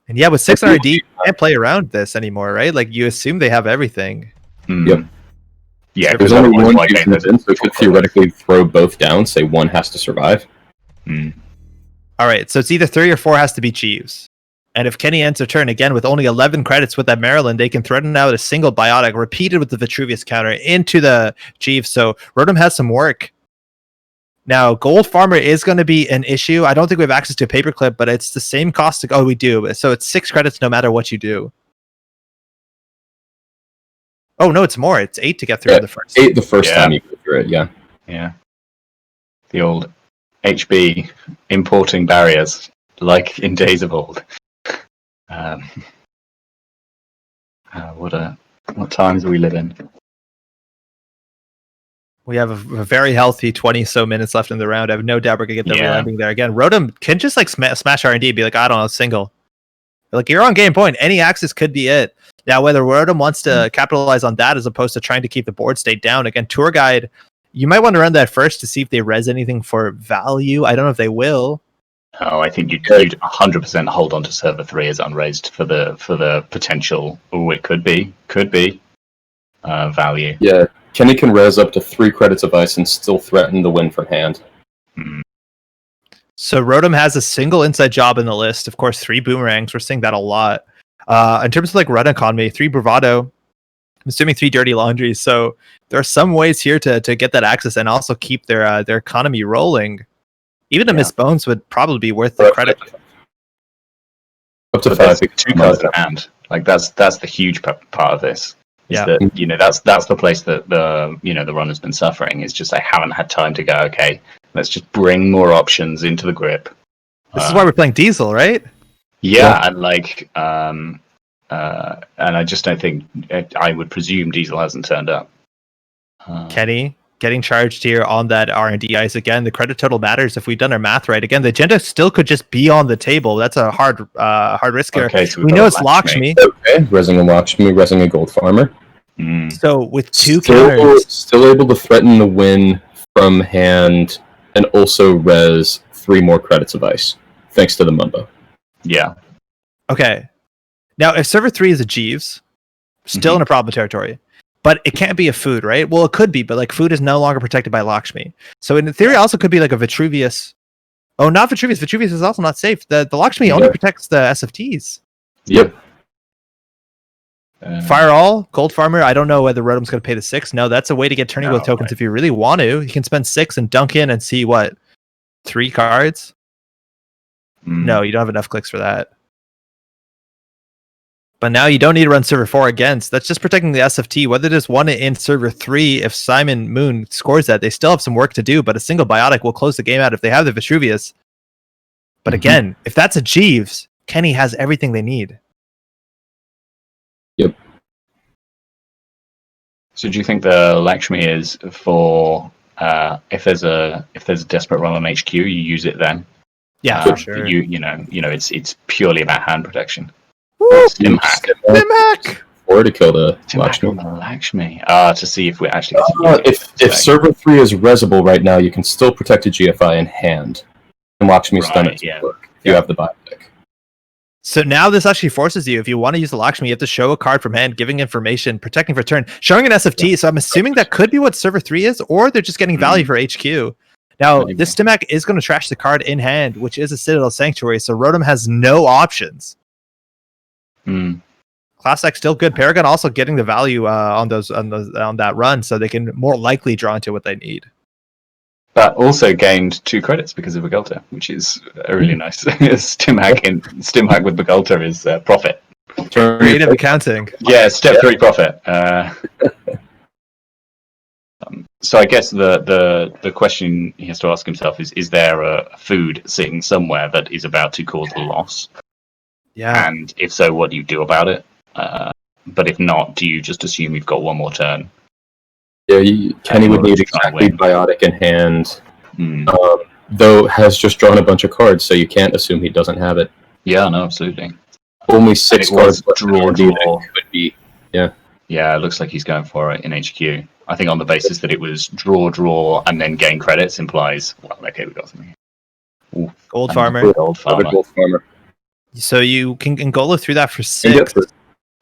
And yeah, with 6 RD, you can't play around this anymore, right? Like you assume they have everything. Yep. Yeah, there's only one Jeeves in the bin, so it could theoretically throw both down, say one has to survive. All right, so it's either 3 or 4 has to be Jeeves. And if Kenny ends a turn again with only 11 credits with that Maryland, they can threaten out a single biotic repeated with the Vitruvius counter into the Jeeves. So Rotom has some work. Now, Gold Farmer is going to be an issue. I don't think we have access to a paperclip, but it's the same cost. Oh, we do. So it's 6 credits no matter what you do. Oh, no, it's more. It's 8 to get through the first. 8 the first time you go through it, yeah. Yeah. The old HB importing barriers, like in days of old. What times we live in. We have a very healthy 20 so minutes left in the round. I have no doubt we're going to get the landing there. Again, Rotom can just like smash R&D, be like, I don't know, single. Like, you're on game point. Any axis could be it. Now, whether Rotom wants to capitalize on that as opposed to trying to keep the board state down, again, Tour Guide, you might want to run that first to see if they res anything for value. I don't know if they will. Oh, I think you'd 100% hold on to server 3 as unraised for the potential. Oh, it could be value. Yeah, Kenny can res up to 3 credits of ice and still threaten the win from hand. So Rotom has a single inside job in the list. Of course, 3 boomerangs. We're seeing that a lot. In terms of like run economy, 3 bravado. I'm assuming 3 dirty laundries. So there are some ways here to get that access and also keep their economy rolling. Even a Miss Bones would probably be worth the credit. Up to But 5. 2 cards in hand. Like that's the huge part of this. Is that, that's the place that the run has been suffering. It's just I haven't had time to go, okay, let's just bring more options into the grip. This is why we're playing Diesel, right? Yeah, and like and I just don't think I would presume Diesel hasn't turned up. Kenny getting charged here on that R&D ice again. The credit total matters if we've done our math right. Again, the agenda still could just be on the table. That's a hard risk here. Okay, so we know it's Lakshmi. Okay, resing a Lakshmi, resing a Gold Farmer. So with 2 counters, still able to threaten the win from hand and also res 3 more credits of ice, thanks to the Mumbo. Yeah. Okay. Now, if server 3 is a Jeeves, still in a problem territory, but it can't be a food, right? Well, it could be, but like food is no longer protected by Lakshmi. So in theory, it also could be like a Vitruvius. Oh, not Vitruvius. Vitruvius is also not safe. The Lakshmi only protects the SFTs. Yep. Fire all, Gold Farmer. I don't know whether Rotom's going to pay the 6. No, that's a way to get Turning Wheel tokens if you really want to. You can spend 6 and dunk in and see what? 3 cards? No, you don't have enough clicks for that. But now you don't need to run server 4 against. That's just protecting the SFT. Whether there's one in server 3, if Simon Moon scores that, they still have some work to do, but a single Biotic will close the game out if they have the Vitruvius. But again, if that's a Jeeves, Kenny has everything they need. Yep. So do you think the Lakshmi is for if there's a desperate run on HQ, you use it then? Yeah, for sure. You know, it's purely about hand protection. Stim hack! Or to kill the Lakshmi. Lakshmi. To see if we actually if server 3 is resable right now, you can still protect a GFI in hand. And Lakshmi's done its work. You have the Biotic. So now this actually forces you, if you want to use the Lakshmi, you have to show a card from hand, giving information, protecting for turn, showing an SFT. So I'm assuming that could be what server 3 is, or they're just getting value for HQ. Now, this Stimac is going to trash the card in hand, which is a Citadel Sanctuary, so Rotom has no options. Class X still good. Paragon also getting the value on that run, so they can more likely draw into what they need. But also gained 2 credits because of Bagulta, which is a really nice Stimhack with Bagulta is profit. Creative accounting. Yeah, step 3 profit. So I guess the question he has to ask himself is there a food sitting somewhere that is about to cause a loss? Yeah. And if so, what do you do about it? But if not, do you just assume you've got one more turn? Yeah, Kenny would need exactly Biotic in hand, though has just drawn a bunch of cards, so you can't assume he doesn't have it. Yeah, no, absolutely. Only 6 cards draw. Could be, yeah, it looks like he's going for it in HQ. I think on the basis that it was draw, and then gain credits implies, well, okay, we got something. Ooh, Gold Farmer. Gold Farmer. So you can Angola through that for 6.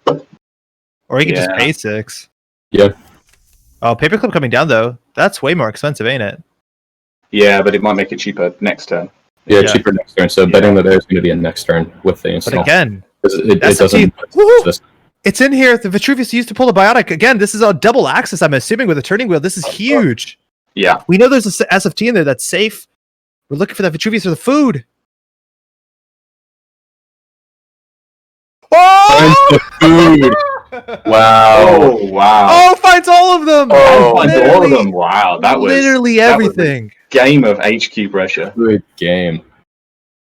Or you can just pay 6. Yeah. Oh, Paperclip coming down, though. That's way more expensive, ain't it? Yeah, but it might make it cheaper next turn. Yeah, cheaper next turn. So betting that there's going to be a next turn with the install. But again, it doesn't. It's in here. The Vitruvius used to pull a Biotic. Again, this is a double access, I'm assuming, with a turning wheel. This is huge. Yeah. We know there's a SFT in there that's safe. We're looking for that Vitruvius for the food. Finds the food. Wow. Oh, wow. Oh, finds all of them. Oh, finds all of them. Wow. That was literally everything. Game of HQ pressure. Good game.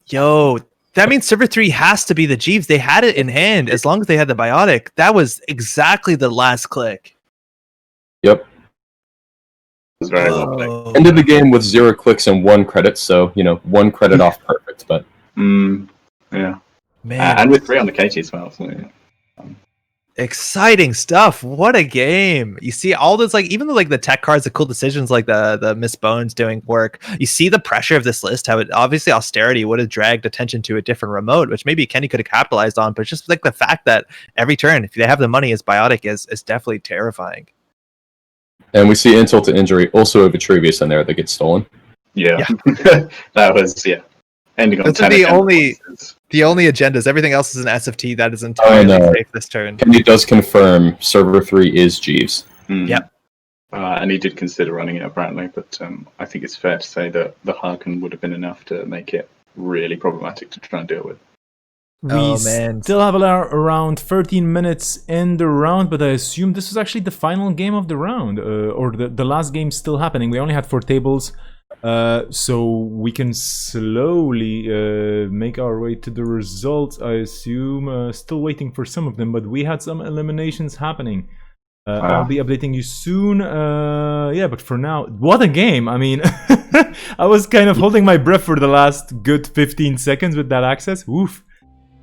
Yo, that means server 3 has to be the Jeeves. They had it in hand as long as they had the Biotic. That was exactly the last click. Yep. It was very lovely. Ended the game with 0 clicks and 1 credit, so 1 credit off perfect, but yeah. Man. And with 3 on the KT as well. So, yeah. Exciting stuff. What a game. You see all this, like, even like the tech cards, the cool decisions, like the Miss Bones doing work. You see the pressure of this list, how it obviously austerity would have dragged attention to a different remote, which maybe Kenny could have capitalized on, but just like the fact that every turn, if they have the money as Biotic is definitely terrifying. And we see insult to injury, also a Vitruvius in there that gets stolen. Yeah. That was, ending on That's 10 the only agendas. Everything else is an SFT that is entirely safe this turn. Kenny does confirm server 3 is Jeeves. Yep. And he did consider running it apparently, but I think it's fair to say that the Harken would have been enough to make it really problematic to try and deal with. We still have around 13 minutes in the round, but I assume this was actually the final game of the round, or the last game still happening. We only had 4 tables, so we can slowly make our way to the results, I assume. Still waiting for some of them, but we had some eliminations happening. I'll be updating you soon. Yeah, but for now, what a game! I mean, I was kind of holding my breath for the last good 15 seconds with that access. Oof.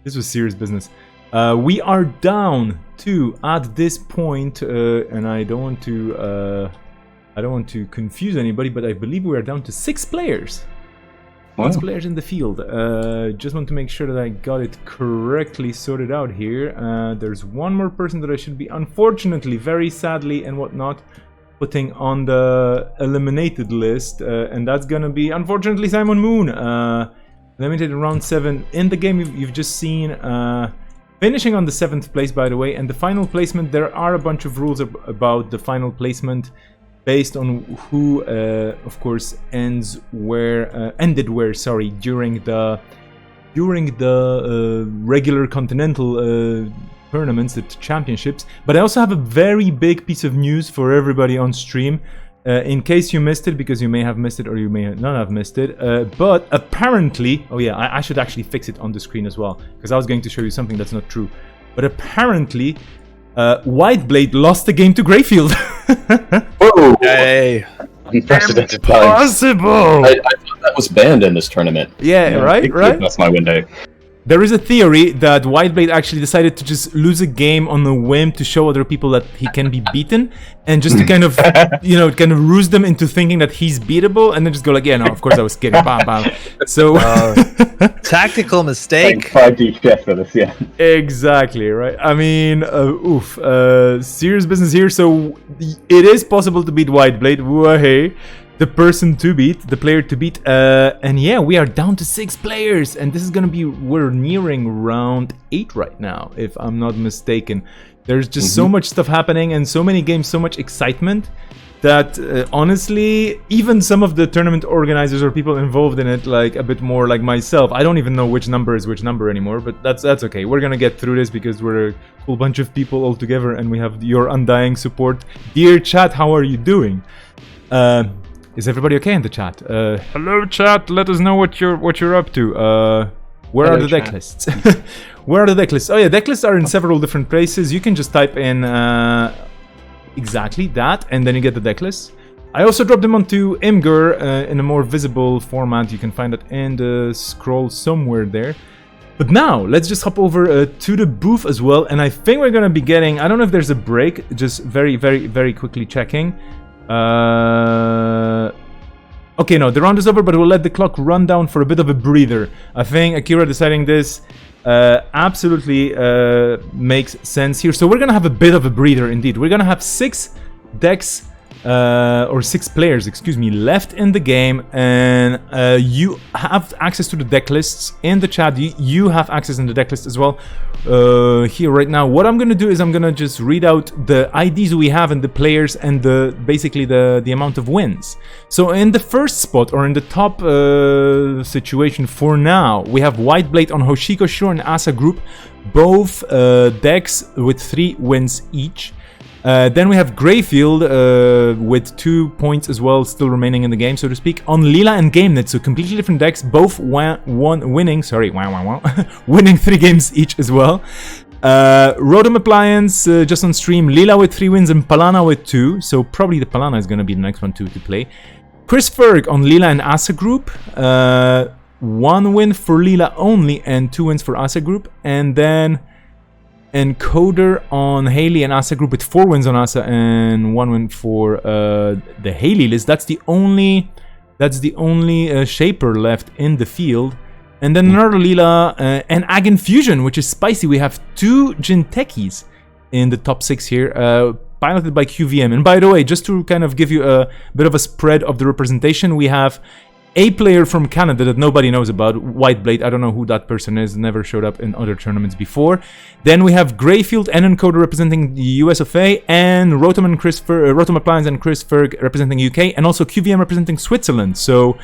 This was serious business. We are down to, at this point, and I don't want to confuse anybody, but I believe we are down to 6 players. Wow. 6 players in the field. Just want to make sure that I got it correctly sorted out here. There's one more person that I should be, unfortunately, very sadly and whatnot, putting on the eliminated list, and that's gonna be, unfortunately, Simon Moon. Limited in round 7. In the game you've just seen, finishing on the 7th place, by the way, and the final placement, there are a bunch of rules about the final placement based on who, of course, ended where, during the regular continental tournaments, the championships. But I also have a very big piece of news for everybody on stream. In case you missed it, because you may have missed it or you may not have missed it, but apparently, oh yeah, I should actually fix it on the screen as well, because I was going to show you something that's not true. But apparently, Whiteblade lost the game to Greyfield. Whoa! Hey! Unprecedented Impossible! I thought that was banned in this tournament. Yeah, right? That's my window. There is a theory that Whiteblade actually decided to just lose a game on a whim to show other people that he can be beaten, and just to kind of, kind of ruse them into thinking that he's beatable, and then just go like, yeah, no, of course I was kidding, bam, bam. So tactical mistake. 5D chef for this, yeah. Exactly, right? I mean, serious business here. So it is possible to beat Whiteblade. Wahey. The person to beat, the player to beat, and yeah, we are down to 6 players, and this is gonna be, we're nearing round 8 right now, if I'm not mistaken. There's just so much stuff happening, and so many games, so much excitement, that honestly, even some of the tournament organizers or people involved in it, like a bit more like myself, I don't even know which number is which number anymore, but that's okay. We're gonna get through this because we're a cool bunch of people all together, and we have your undying support. Dear chat, how are you doing? Is everybody okay in the chat? Hello, chat. Let us know what you're up to. Where are the deck lists? Where are the deck lists? Oh yeah, deck lists are in several different places. You can just type in exactly that, and then you get the deck lists. I also dropped them onto Imgur in a more visible format. You can find it in the scroll somewhere there. But now, let's just hop over to the booth as well. And I think we're gonna be getting, I don't know if there's a break, just very, very, very quickly checking. Okay, no, the round is over, but we'll let the clock run down for a bit of a breather. I think Akira deciding this absolutely makes sense here. So we're gonna have a bit of a breather indeed. We're gonna have 6 decks, or 6 players, excuse me, left in the game, and you have access to the deck lists in the chat. You have access in the deck list as well. Here right now, what I'm gonna do is I'm gonna just read out the IDs we have and the players and basically the amount of wins. So in the first spot, or in the top situation for now, we have Whiteblade on Hoshiko Shore and Asa Group, both decks with 3 wins each. Then we have Greyfield with 2 points as well, still remaining in the game, so to speak, on Lila and GameNet, so completely different decks, both winning 3 games each as well. Rodham Appliance just on stream, Lila with 3 wins and Palana with 2, so probably the Palana is going to be the next one to play. Chris Ferg on Lila and Asa Group, 1 win for Lila only and 2 wins for Asa Group, and then Encoder on Haley and Asa group with 4 wins on Asa and 1 win for the Haley list. That's the only Shaper left in the field. And then another Leela and Agon Fusion, which is spicy. We have 2 Jintekis in the top 6 here, piloted by QVM. And by the way, just to kind of give you a bit of a spread of the representation, we have a player from Canada that nobody knows about, Whiteblade. I don't know who that person is, never showed up in other tournaments before. Then we have Greyfield and Encoder representing the US of A, and Rotom Appliance and Chris Ferg representing UK, and also QVM representing Switzerland. So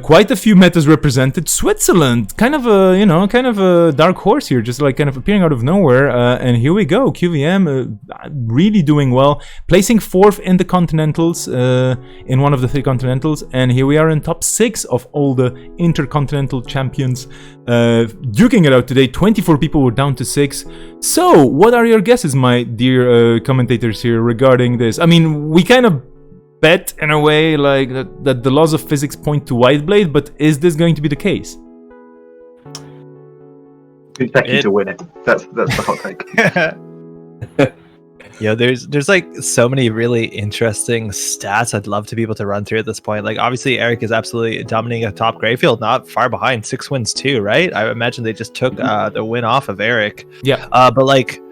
quite a few metas represented. Switzerland, kind of a dark horse here, just like kind of appearing out of nowhere. And here we go, QVM really doing well, placing 4th in the Continentals, in one of the 3 Continentals, and here we are in top 6 of all the Intercontinental champions, duking it out today. 24 people were down to 6. So, what are your guesses, my dear commentators here, regarding this? I mean, we kind of bet in a way like that the laws of physics point to Whiteblade, but is this going to be the case? Becky to win it. That's the hot take. Yeah, there's like so many really interesting stats I'd love to be able to run through at this point. Like obviously Eric is absolutely dominating a top Greyfield, not far behind, 6 wins too, right? I imagine they just took the win off of Eric. Yeah. But like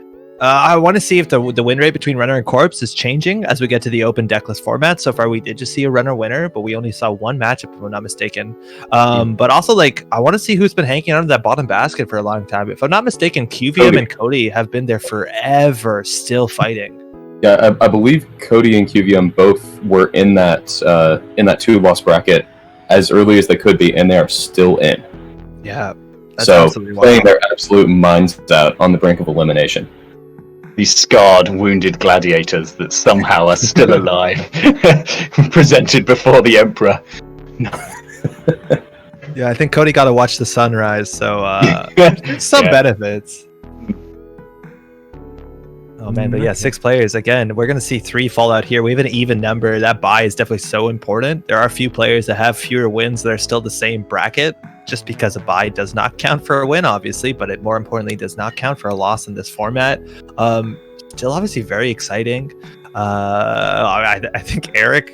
I want to see if the win rate between Runner and Corpse is changing as we get to the open deckless format. So far, we did just see a Runner winner, but we only saw 1 matchup, if I'm not mistaken. But also, like, I want to see who's been hanging out of that bottom basket for a long time. If I'm not mistaken, QVM and Cody have been there forever, still fighting. Yeah, I believe Cody and QVM both were in that 2-loss bracket as early as they could be, and they are still in. Yeah, that's so absolutely playing wild. their absolute minds out on the brink of elimination. These scarred, wounded gladiators that somehow are still alive, presented before the Emperor. Yeah, I think Cody got to watch the sunrise, so some benefits. Oh man, but yeah, 6 players. Again, we're going to see 3 fall out here. We have an even number. That bye is definitely so important. There are a few players that have fewer wins that are still the same bracket, just because a bye does not count for a win, obviously, but it more importantly does not count for a loss in this format. Still obviously very exciting. I think Eric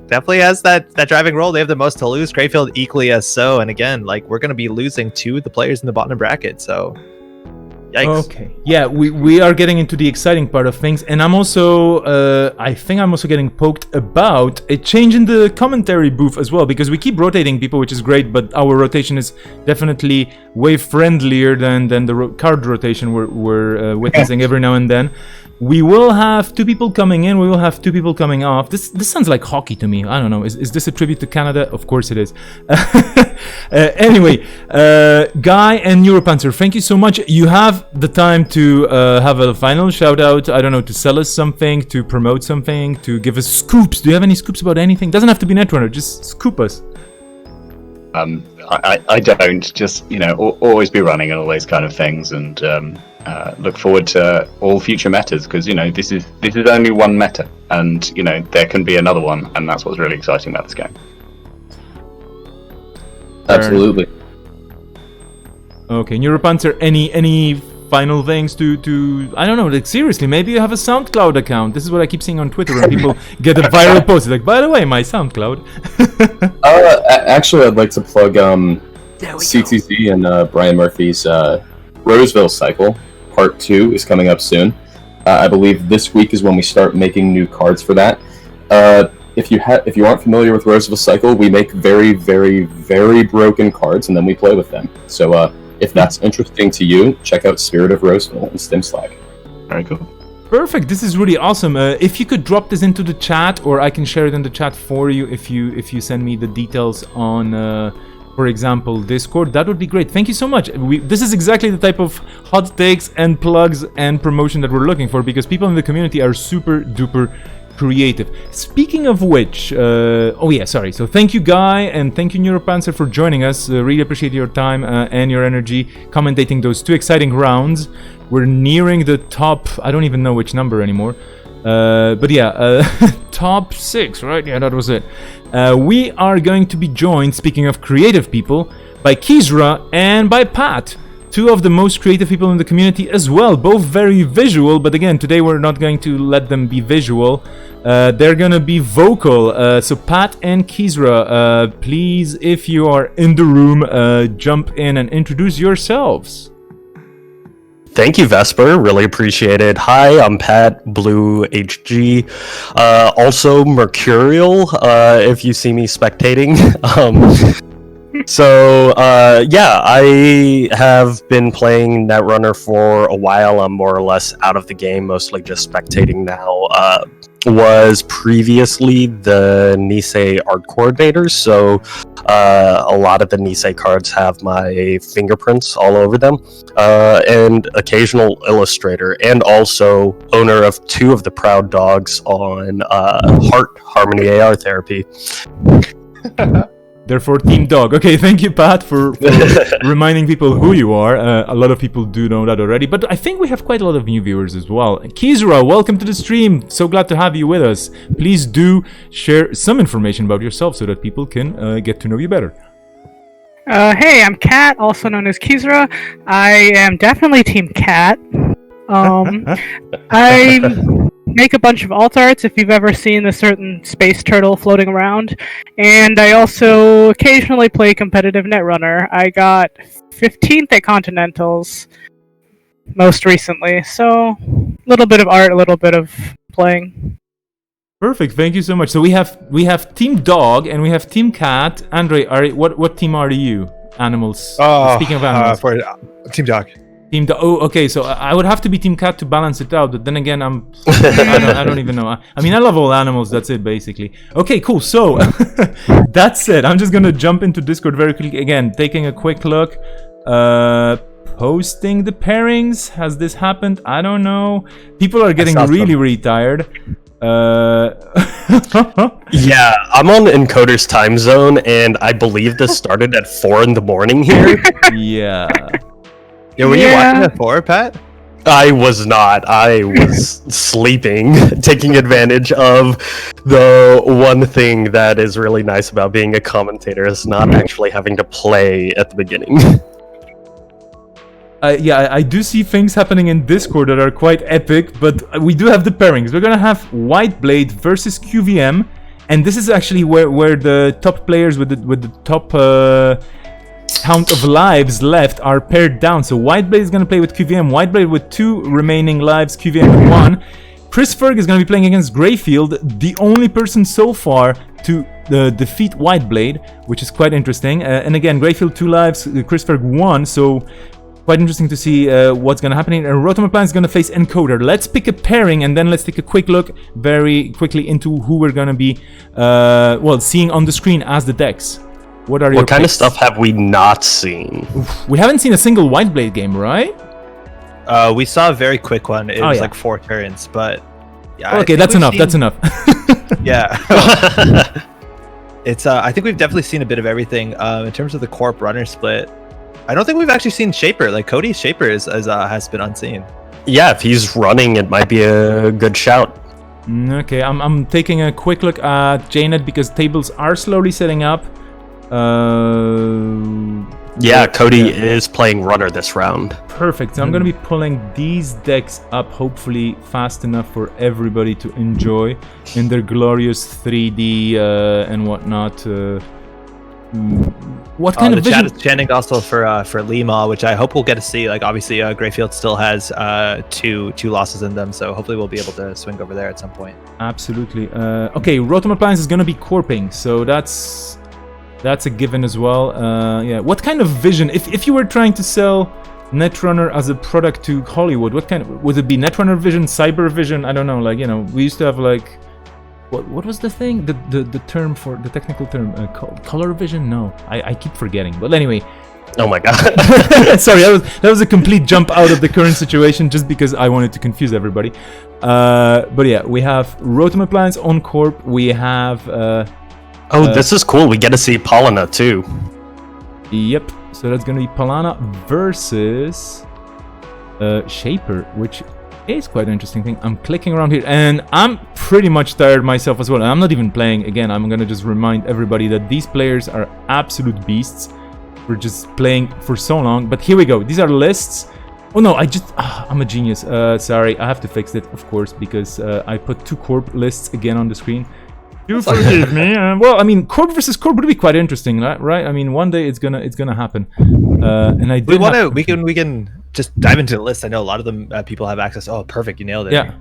definitely has that driving role. They have the most to lose. Greyfield equally as so. And again, like, we're going to be losing 2 of the players in the bottom bracket, so yikes. Okay. Yeah, we are getting into the exciting part of things, and I'm also, I think I'm also getting poked about a change in the commentary booth as well, because we keep rotating people, which is great, but our rotation is definitely way friendlier than the card rotation we're witnessing every now and then. We will have 2 people coming in, we will have 2 people coming off. This sounds like hockey to me. I don't know. Is this a tribute to Canada? Of course it is. Anyway, Guy and Neuropanzer, thank you so much. You have the time to have a final shout out. I don't know, to sell us something, to promote something, to give us scoops. Do you have any scoops about anything? Doesn't have to be Netrunner, just scoop us. I don't. Just, always be running and all those kind of things, and look forward to all future metas, because this is only one meta, and there can be another one, and that's what's really exciting about this game. Absolutely. Okay, Neuropanzer, any final things to I don't know, like, seriously, maybe you have a SoundCloud account. This is what I keep seeing on Twitter when people get a viral post. It's like, by the way, my SoundCloud. Actually, I'd like to plug CTZ and Brian Murphy's Roseville Cycle Part 2 is coming up soon. I believe this week is when we start making new cards for that. If you aren't familiar with Roseville Cycle, we make very, very, very broken cards and then we play with them. So if that's interesting to you, check out Spirit of Roseville and Stimslag. Very cool. Perfect. This is really awesome. If you could drop this into the chat, or I can share it in the chat for you if you send me the details on, for example, Discord, that would be great. Thank you so much. This is exactly the type of hot takes and plugs and promotion that we're looking for, because people in the community are super duper creative. Speaking of which, so thank you, Guy, and thank you, Neuropanzer, for joining us. Really appreciate your time and your energy commentating those 2 exciting rounds. We're nearing the top, I don't even know which number anymore, but yeah, top 6, right? Yeah, that was it. We are going to be joined, speaking of creative people, by Kizra and by Pat two of the most creative people in the community as well, both very visual, but again, today we're not going to let them be visual. They're gonna be vocal. So Pat and Kizra, please, if you are in the room, jump in and introduce yourselves. Thank you, Vesper. Really appreciate it. Hi, I'm Pat, Blue HG. Also Mercurial, if you see me spectating. Yeah, I have been playing Netrunner for a while. I'm more or less out of the game, mostly just spectating now. Was previously the Nisei art coordinator, so a lot of the Nisei cards have my fingerprints all over them, and occasional illustrator, and also owner of 2 of the Proud Dogs on Heart Harmony AR Therapy. Therefore, Team Dog. Okay, thank you, Pat, for reminding people who you are. A lot of people do know that already, but I think we have quite a lot of new viewers as well. Kizra, welcome to the stream. So glad to have you with us. Please do share some information about yourself so that people can get to know you better. Hey, I'm Kat, also known as Kizra. I am definitely Team Cat. I make a bunch of alt arts if you've ever seen a certain space turtle floating around, and I also occasionally play competitive Netrunner. I got 15th at Continentals most recently, so a little bit of art, a little bit of playing. Perfect, thank you so much. So we have Team Dog and we have Team Cat. Andre, what team are you? Animals. Speaking of animals, for Team Dog. Team Dog. Oh, okay. So I would have to be Team Cat to balance it out. But then again, I don't even know. I mean, I love all animals. That's it, basically. Okay, cool. So that's it. I'm just gonna jump into Discord very quickly again, taking a quick look. Posting the pairings. Has this happened? I don't know. People are getting really tired. Yeah, I'm on Encoder's time zone, and I believe this started at 4 in the morning here. Yeah. Yeah, were you watching at 4, Pat? I was not. I was sleeping, taking advantage of the one thing that is really nice about being a commentator is not actually having to play at the beginning. Yeah, I do see things happening in Discord that are quite epic, but we do have the pairings. We're gonna have Whiteblade versus QVM, and this is actually where the top players with the top count of lives left are paired down. So Whiteblade is gonna play with QVM, Whiteblade with 2 remaining lives, QVM with 1. Chris Ferg is gonna be playing against Greyfield, the only person so far to defeat Whiteblade, which is quite interesting. And again, Greyfield 2 lives, Chris Ferg 1, so quite interesting to see what's going to happen here. And Rotomaplan is going to face Encoder. Let's pick a pairing and then let's take a quick look very quickly into who we're going to be seeing on the screen as the decks. What kind of stuff have we not seen? Oof. We haven't seen a single Whiteblade game, right? We saw a very quick one. It was like 4 turns, but yeah. Okay, that's enough. That's enough. Yeah. It's I think we've definitely seen a bit of everything. In terms of the Corp runner split, I don't think we've actually seen Shaper. Like Cody's Shaper has been unseen. Yeah, if he's running, it might be a good shout. Okay, I'm taking a quick look at JNet because tables are slowly setting up. Yeah, Cody is playing runner this round. Perfect. So I'm going to be pulling these decks up hopefully fast enough for everybody to enjoy in their glorious 3D and whatnot. What kind of vision? The chat is chanting also for Lima, which I hope we'll get to see. Like obviously, Greyfield still has two losses in them, so hopefully we'll be able to swing over there at some point. Absolutely. Okay, Rotom Appliance is going to be corping, so that's a given as well. Yeah. What kind of vision? If you were trying to sell Netrunner as a product to Hollywood, what kind of would it be? Netrunner vision, cyber vision? I don't know. Like we used to have like. What was the thing? The term for the technical term? Color vision? No, I keep forgetting. But anyway. Oh my god. Sorry, that was a complete jump out of the current situation just because I wanted to confuse everybody. But yeah, we have Rotom Appliance on Corp. We have. This is cool. We get to see Paulina too. Yep. So that's gonna be Paulina versus Shaper, which. It's quite an interesting thing. I'm clicking around here and I'm pretty much tired myself as well. And I'm not even playing again. I'm gonna just remind everybody that these players are absolute beasts. for just playing for so long. But here we go. These are lists. Oh no, I'm a genius. Sorry, I have to fix it, of course, because I put 2 Corp lists again on the screen. You forgive me. Well, I mean, Corp versus Corp would be quite interesting, right? I mean, one day it's gonna happen. And I did. We can just dive into the list. I know a lot of them people have access. Oh, perfect! You nailed it. Yeah.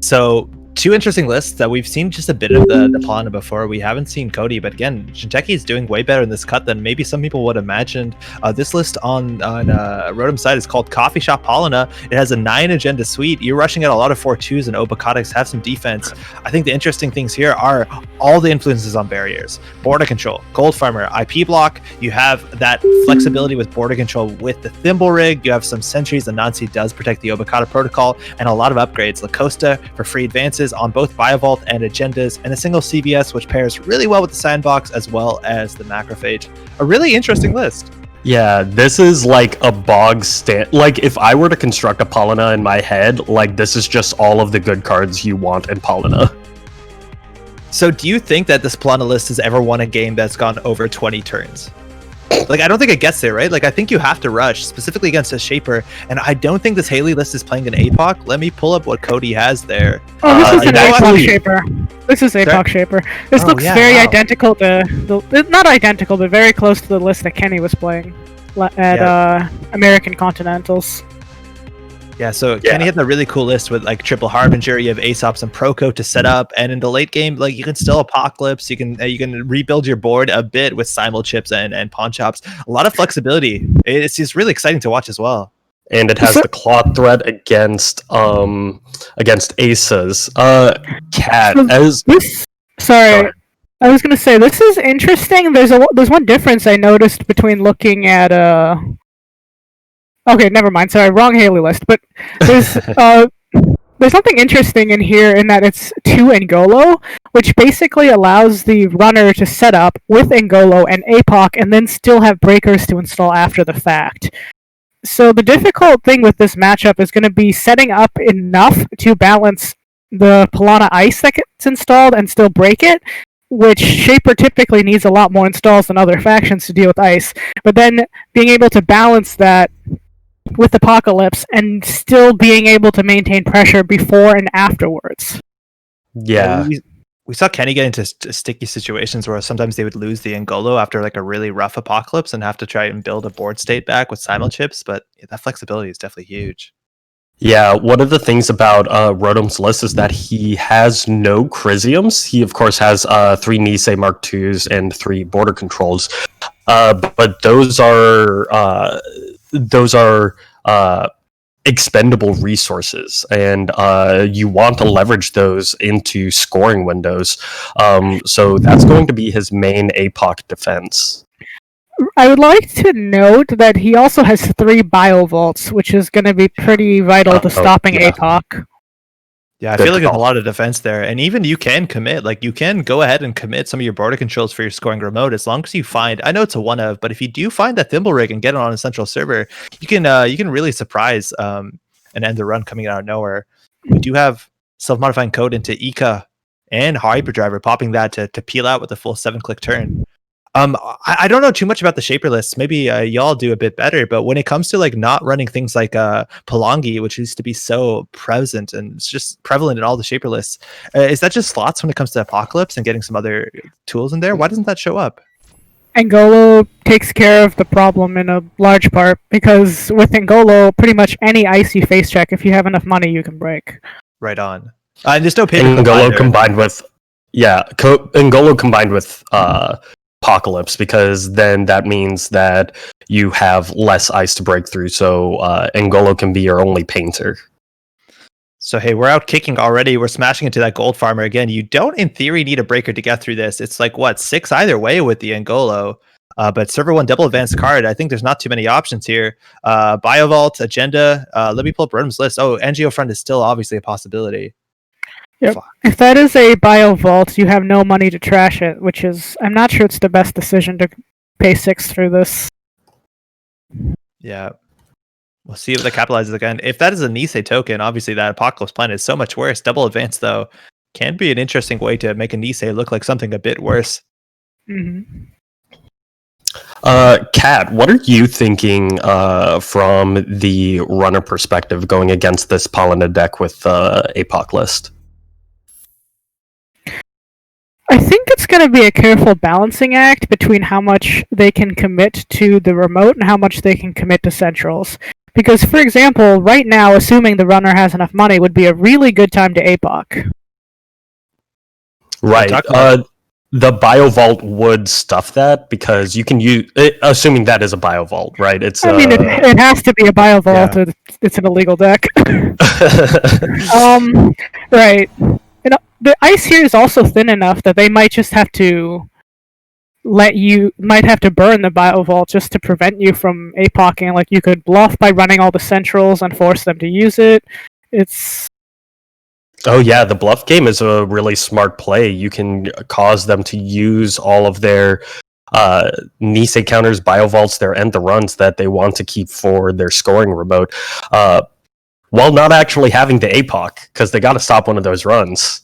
So 2 interesting lists that we've seen just a bit of the Palana before. We haven't seen Cody, but again, Shinteki is doing way better in this cut than maybe some people would have imagined. This list on Rotom's side is called Coffee Shop Palana. It has a 9 agenda suite. You're rushing at a lot of 4-2s, and Obakatics have some defense. I think the interesting things here are all the influences on barriers. Border control, Gold Farmer, IP block. You have that flexibility with border control with the Thimble Rig. You have some sentries. The Nancy does protect the Obakata protocol, and a lot of upgrades. Lacosta for free advances on both Biovault and agendas, and a single CVS which pairs really well with the sandbox as well as the macrophage. A really interesting list. Yeah, this is like a bog stand. Like if I were to construct a Palana in my head, like this is just all of the good cards you want in Palana. So do you think that this Palana list has ever won a game that's gone over 20 turns? Like, I don't think it gets there, right? Like, I think you have to rush, specifically against a Shaper, and I don't think this Haley list is playing an APOC. Let me pull up what Cody has there. Oh, this is an APOC Shaper. This is APOC Shaper. This looks very identical to not identical, but very close to the list that Kenny was playing at American Continentals. Yeah, so Kenny had a really cool list with like Triple Harbinger, you have Aesops and Proco to set up, and in the late game, like you can still Apocalypse, you can rebuild your board a bit with Simul chips and Pawn Chops. A lot of flexibility. It's just really exciting to watch as well. And it has the Cloth Threat against Aces. Cat as Sorry. I was gonna say this is interesting. There's one difference I noticed between looking at Okay, never mind. Sorry, wrong Haley list. But there's something interesting in here in that it's 2 Ngolo, which basically allows the runner to set up with Ngolo and APOC and then still have breakers to install after the fact. So the difficult thing with this matchup is going to be setting up enough to balance the Palana Ice that gets installed and still break it, which Shaper typically needs a lot more installs than other factions to deal with Ice. But then being able to balance that with Apocalypse and still being able to maintain pressure before and afterwards. Yeah. We saw Kenny get into sticky situations where sometimes they would lose the Ngolo after like a really rough Apocalypse and have to try and build a board state back with Simul chips, but that flexibility is definitely huge. Yeah, one of the things about Rotom's list is that he has no Chrysiums. He, of course, has 3 Nisei Mark IIs and 3 border controls. But those are expendable resources, and you want to leverage those into scoring windows. So that's going to be his main APOC defense. I would like to note that he also has 3 Biovaults, which is going to be pretty vital to stopping APOC. Yeah, I feel like there's a lot of defense there, and even you can commit. Like you can go ahead and commit some of your border controls for your scoring remote as long as you find. I know it's a one of, but if you do find that Thimble Rig and get it on a central server, you can really surprise and end the run coming out of nowhere. We do have self-modifying code into Ika and Hyperdriver, popping that to peel out with a full 7-click turn. I don't know too much about the Shaper lists. Maybe y'all do a bit better, but when it comes to like not running things like Palangi, which used to be so present and it's just prevalent in all the Shaper lists, is that just slots when it comes to Apocalypse and getting some other tools in there? Why doesn't that show up? Ngolo takes care of the problem in a large part, because with Ngolo, pretty much any icy face check, if you have enough money, you can break. Right on. And there's no paper Ngolo combined with Ngolo combined with Apocalypse, because then that means that you have less ice to break through, so Ngolo can be your only painter. So hey, we're out kicking already. We're smashing into that Gold Farmer again. You don't, in theory, need a breaker to get through this. It's like, 6 either way with the Ngolo. But server 1 double advanced card, I think there's not too many options here. Biovault, Agenda, let me pull up Rotom's list. Oh, NGO Friend is still obviously a possibility. Yep. If that is a Biovault, you have no money to trash it, which is, I'm not sure it's the best decision to pay 6 through this. Yeah. We'll see if that capitalizes again. If that is a Nisei token, obviously that Apocalypse plan is so much worse. Double advance, though, can be an interesting way to make a Nisei look like something a bit worse. Mm-hmm. Kat, what are you thinking from the runner perspective going against this Paladin deck with APOC list? I think it's going to be a careful balancing act between how much they can commit to the remote and how much they can commit to centrals. Because, for example, right now, assuming the runner has enough money would be a really good time to APOC. Right. The BioVault would stuff that because you can use, assuming that is a BioVault, right? It's. I mean, it has to be a BioVault. Yeah. It's an illegal deck. Right. The ice here is also thin enough that they might just have to might have to burn the BioVault just to prevent you from APOCing. Like, you could bluff by running all the centrals and force them to use it. It's... Oh yeah, the bluff game is a really smart play. You can cause them to use all of their Nisei counters, BioVaults, their end the runs that they want to keep for their scoring remote, while not actually having to APOC, because they got to stop one of those runs.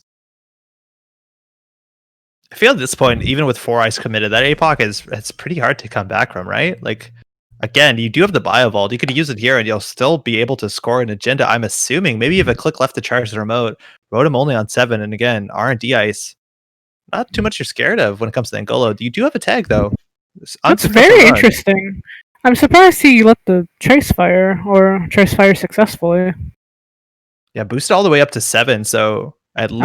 I feel at this point, even with 4 ice committed, that APOC it's pretty hard to come back from, right? Like, again, you do have the BioVault. You could use it here and you'll still be able to score an agenda, I'm assuming. Maybe you have a click left to charge the remote. Rotom only on 7, and again, R&D ice. Not too much you're scared of when it comes to Angolo. You do have a tag, though. That's very interesting. I'm surprised he let the Trace Fire, or Trace Fire successfully. Yeah, boosted all the way up to 7, so at least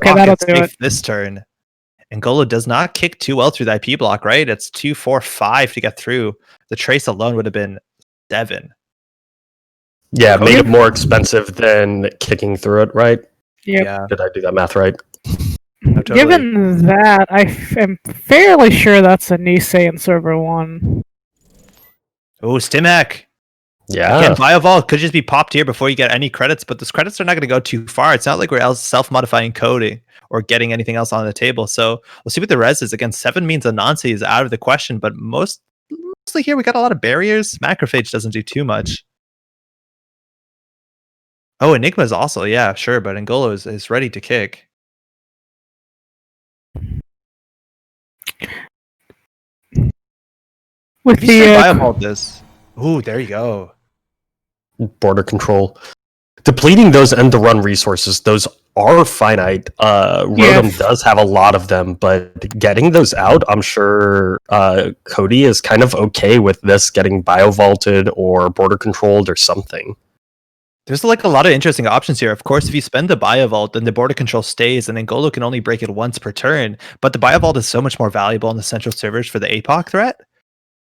that'll do it. this turn. Angolo does not kick too well through the IP block, right? It's 2, 4, 5 to get through. The Trace alone would have been 7. Yeah, it made it more expensive than kicking through it, right? Yep. Yeah. Did I do that math right? No, totally. Given that, I am fairly sure that's a Nisei in server 1. Oh, Stimhack. Yeah. Again, BioVault could just be popped here before you get any credits, but those credits are not going to go too far. It's not like we're self-modifying coding or getting anything else on the table. So we'll see what the res is. Again, 7 means Anansi is out of the question, but mostly here we got a lot of barriers. Macrophage doesn't do too much. Oh, Enigma's also, yeah, sure, but Angolo is ready to kick. With the BioVault this. Ooh, there you go. Border control. Depleting those end-to-run resources, those are finite. Rotom does have a lot of them, but getting those out, I'm sure Cody is kind of okay with this getting BioVaulted or border controlled or something. There's like a lot of interesting options here. Of course, if you spend the BioVault, then the border control stays, and Angolo can only break it once per turn. But the BioVault is so much more valuable on the central servers for the APOC threat.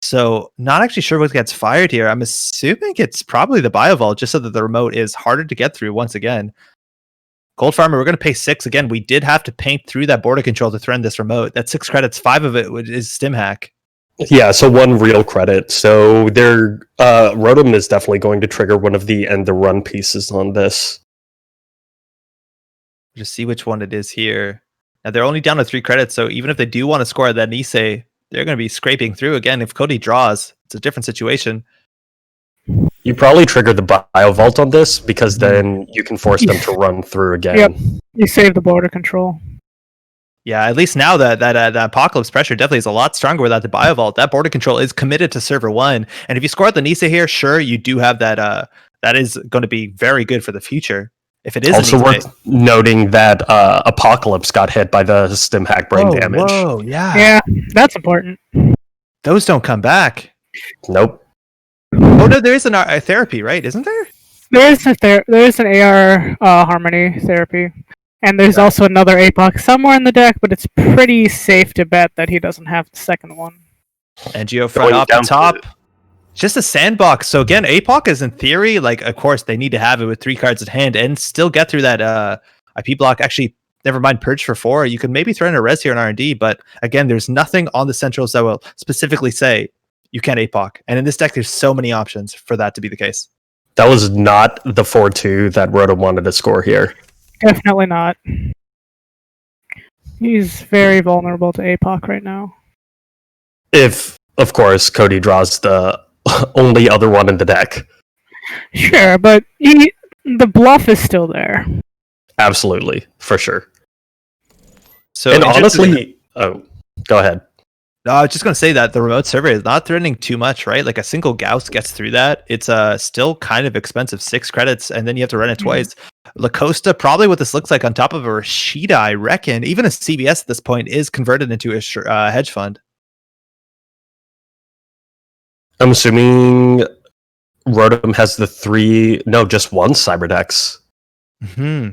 So, not actually sure what gets fired here. I'm assuming it's probably the BioVault, just so that the remote is harder to get through once again. Gold Farmer, we're going to pay 6 again. We did have to paint through that border control to threaten this remote. That's 6 credits. 5 of it is Stimhack. Yeah, so 1 real credit. So their Rotom is definitely going to trigger one of the end-to-run pieces on this. Just see which one it is here. Now, they're only down to 3 credits, so even if they do want to score that Nisei, they're going to be scraping through. Again, if Cody draws, it's a different situation. You probably trigger the BioVault on this, because then you can force them to run through again. Yep, you save the border control. Yeah, at least now that Apocalypse pressure definitely is a lot stronger without the BioVault. That border control is committed to server 1. And if you score the Nisei here, sure, you do have that. That is going to be very good for the future. If it is also worth noting that Apocalypse got hit by the Stimhack brain damage. Whoa, yeah. Yeah, that's important. Those don't come back. Nope. Oh no, there is a therapy, right? Isn't there? There is an AR Harmony therapy. And there's also another APOC somewhere in the deck, but it's pretty safe to bet that he doesn't have the second one. And Geofront off the top. Just a sandbox. So again, APOC is in theory, like, of course, they need to have it with 3 cards at hand and still get through that IP block. Actually, never mind Purge for 4. You could maybe throw in a res here in R&D, but again, there's nothing on the centrals that will specifically say you can't APOC. And in this deck, there's so many options for that to be the case. That was not the 4-2 that Rotom wanted to score here. Definitely not. He's very vulnerable to APOC right now. If, of course, Cody draws the only other one in the deck. Sure, but the bluff is still there. Absolutely, for sure. So and honestly, oh, go ahead. No, I was just going to say that the remote server is not threatening too much, right? Like a single Gauss gets through that. It's still kind of expensive, 6 credits, and then you have to run it twice. Lacosta, probably what this looks like on top of a Rashida, I reckon. Even a CBS at this point is converted into a hedge fund. I'm assuming Rotom has just one Cyberdex. Hmm.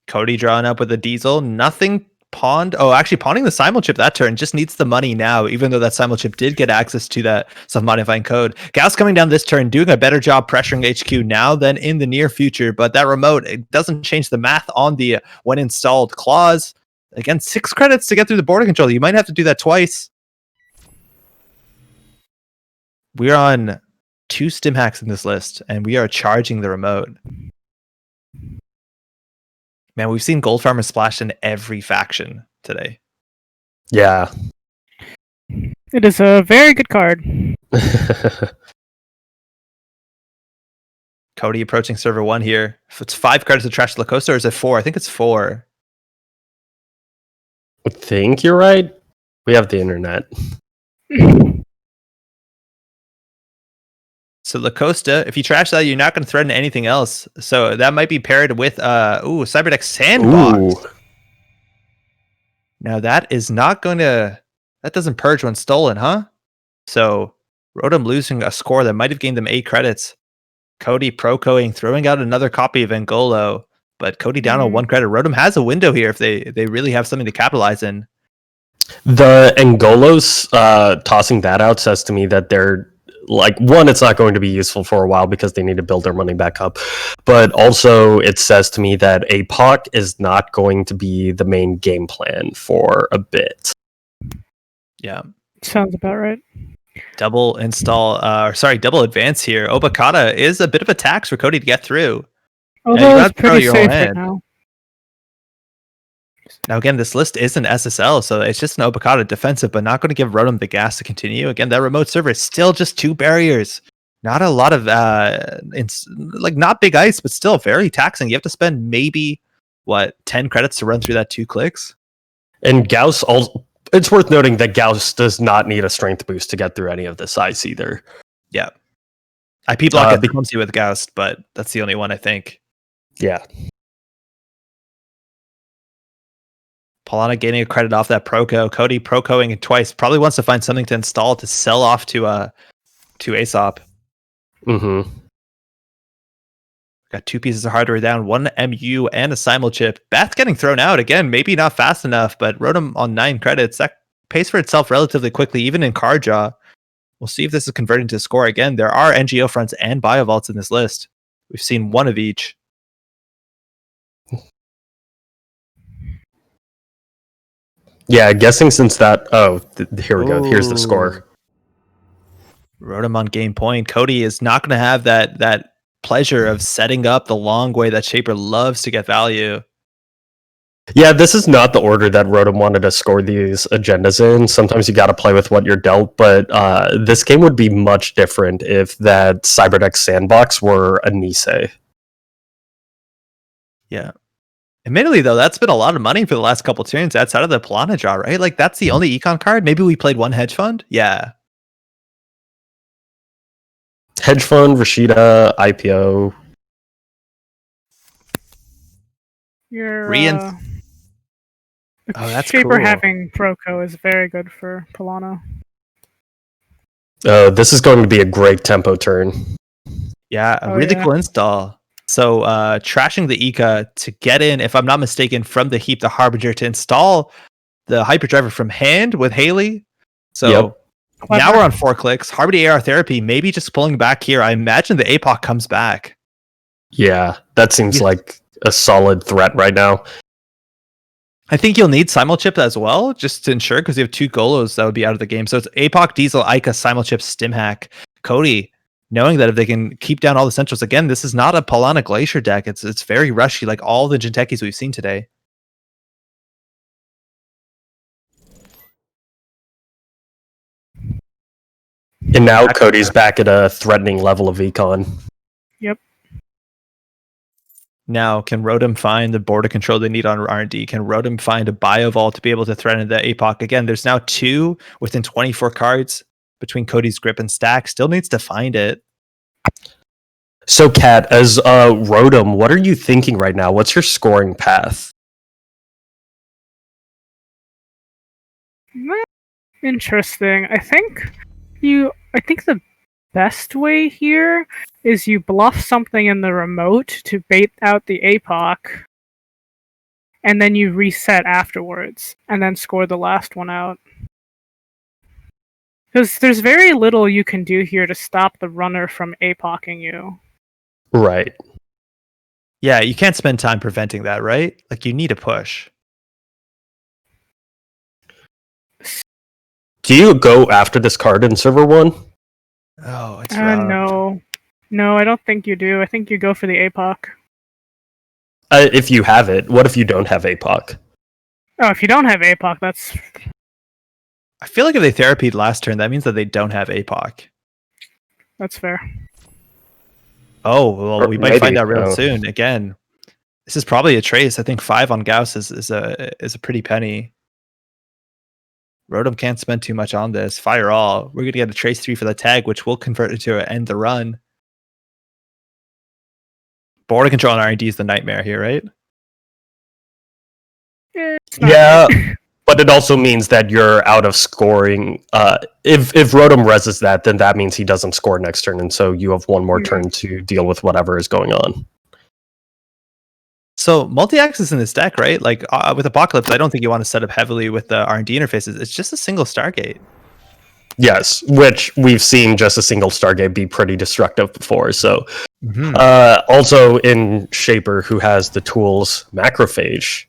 Cody drawing up with a Diesel. Nothing pawned. Oh, actually pawning the Simul chip that turn. Just needs the money now, even though that Simul chip did get access to that self-modifying code. Gauss coming down this turn, doing a better job pressuring HQ now than in the near future. But that remote, it doesn't change the math on the when installed clause. Again, 6 credits to get through the border control. You might have to do that twice. We're on 2 stim hacks in this list, and we are charging the remote. Man, we've seen Gold Farmer splashed in every faction today. Yeah. It is a very good card. Cody approaching server 1 here. If it's 5 credits to trash Lacosta, or is it 4? I think it's 4. I think you're right. We have the internet. So Lacosta, if you trash that, you're not going to threaten anything else. So that might be paired with Cyberdeck Sandbox. Ooh. Now that is not going to... That doesn't purge when stolen, huh? So Rotom losing a score that might have gained them 8 credits. Cody pro-coing, throwing out another copy of Angolo. But Cody down on 1 credit. Rotom has a window here if they really have something to capitalize in. The Angolos tossing that out says to me that they're like, one, it's not going to be useful for a while because they need to build their money back up. But also it says to me that APOC is not going to be the main game plan for a bit. Yeah. Sounds about right. Double advance here. Obakata is a bit of a tax for Cody to get through. Although it's pretty safe right now. Now again, this list isn't SSL, so it's just an Obakata defensive, but not going to give Rotom the gas to continue. Again, that remote server is still just 2 barriers. Not a lot of not big ice, but still very taxing. You have to spend maybe 10 credits to run through that 2 clicks. And Gauss also, it's worth noting that Gauss does not need a strength boost to get through any of this ice either. Yeah. IP block it becomes you with Gauss, but that's the only one I think. Yeah. Polana gaining a credit off that Proco. Cody Procoing twice. Probably wants to find something to install to sell off to Aesop. Mm-hmm. Got 2 pieces of hardware down, 1 MU and a Simul chip. Bath getting thrown out again. Maybe not fast enough, but Rotom on 9 credits. That pays for itself relatively quickly, even in card draw. We'll see if this is converting to a score. Again, there are NGO fronts and Biovaults in this list. We've seen 1 of each. Yeah, guessing since that... here we go. Here's the score. Rotom on game point. Cody is not going to have that pleasure of setting up the long way that Shaper loves to get value. Yeah, this is not the order that Rotom wanted to score these agendas in. Sometimes you got to play with what you're dealt, but this game would be much different if that Cyberdeck Sandbox were a Nisei. Yeah. Admittedly, though, that's been a lot of money for the last couple turns outside of the Polana draw, right? Like, that's the only econ card. Maybe we played 1 hedge fund? Yeah. Hedge fund, Rashida, IPO. Your that's Shaper cool. having Proco is very good for Polana. This is going to be a great tempo turn. Yeah, a really cool install. So trashing the Ika to get in, if I'm not mistaken, from the heap, the Harbinger to install the Hyperdriver from hand with Haley. So now we're on 4 clicks. Harbinger AR therapy, maybe just pulling back here. I imagine the APOC comes back. Yeah, that seems like a solid threat right now. I think you'll need Simulchip as well, just to ensure, because you have 2 Golos that would be out of the game. So it's APOC, Diesel, Ica, Simulchip, Stimhack. Cody, knowing that if they can keep down all the centrals, again, this is not a Polana Glacier deck. It's very rushy, like all the Jintekis we've seen today. And now Cody's back at a threatening level of econ. Yep. Now, can Rotom find the border control they need on R&D? Can Rotom find a Bio Vault to be able to threaten the APOC? Again, there's now 2 within 24 cards between Cody's grip and stack. Still needs to find it. So, Kat, as Rotom, what are you thinking right now? What's your scoring path? Interesting. I think the best way here is you bluff something in the remote to bait out the APOC, and then you reset afterwards, and then score the last one out. Because there's very little you can do here to stop the runner from APOCing you. Right. Yeah, you can't spend time preventing that, right? Like, you need a push. Do you go after this card in server 1? Oh, it's rough. No, I don't think you do. I think you go for the APOC. If you have it. What if you don't have APOC? Oh, if you don't have APOC, that's... I feel like if they therapied last turn, that means that they don't have APOC. That's fair. Oh, well, we might Maybe, find out real oh. soon. Again, this is probably a trace. I think 5 on Gauss is a pretty penny. Rotom can't spend too much on this. Fire all. We're going to get a trace 3 for the tag, which will convert it to end the run. Border control on R&D is the nightmare here, right? Yeah, but it also means that you're out of scoring. If Rotom reses that, then that means he doesn't score next turn, and so you have one more turn to deal with whatever is going on. So multi-axis in this deck, right? Like with Apocalypse, I don't think you want to set up heavily with the R&D interfaces. It's just a single Stargate. Yes, which we've seen just a single Stargate be pretty destructive before. So, also in Shaper, who has the tools Macrophage.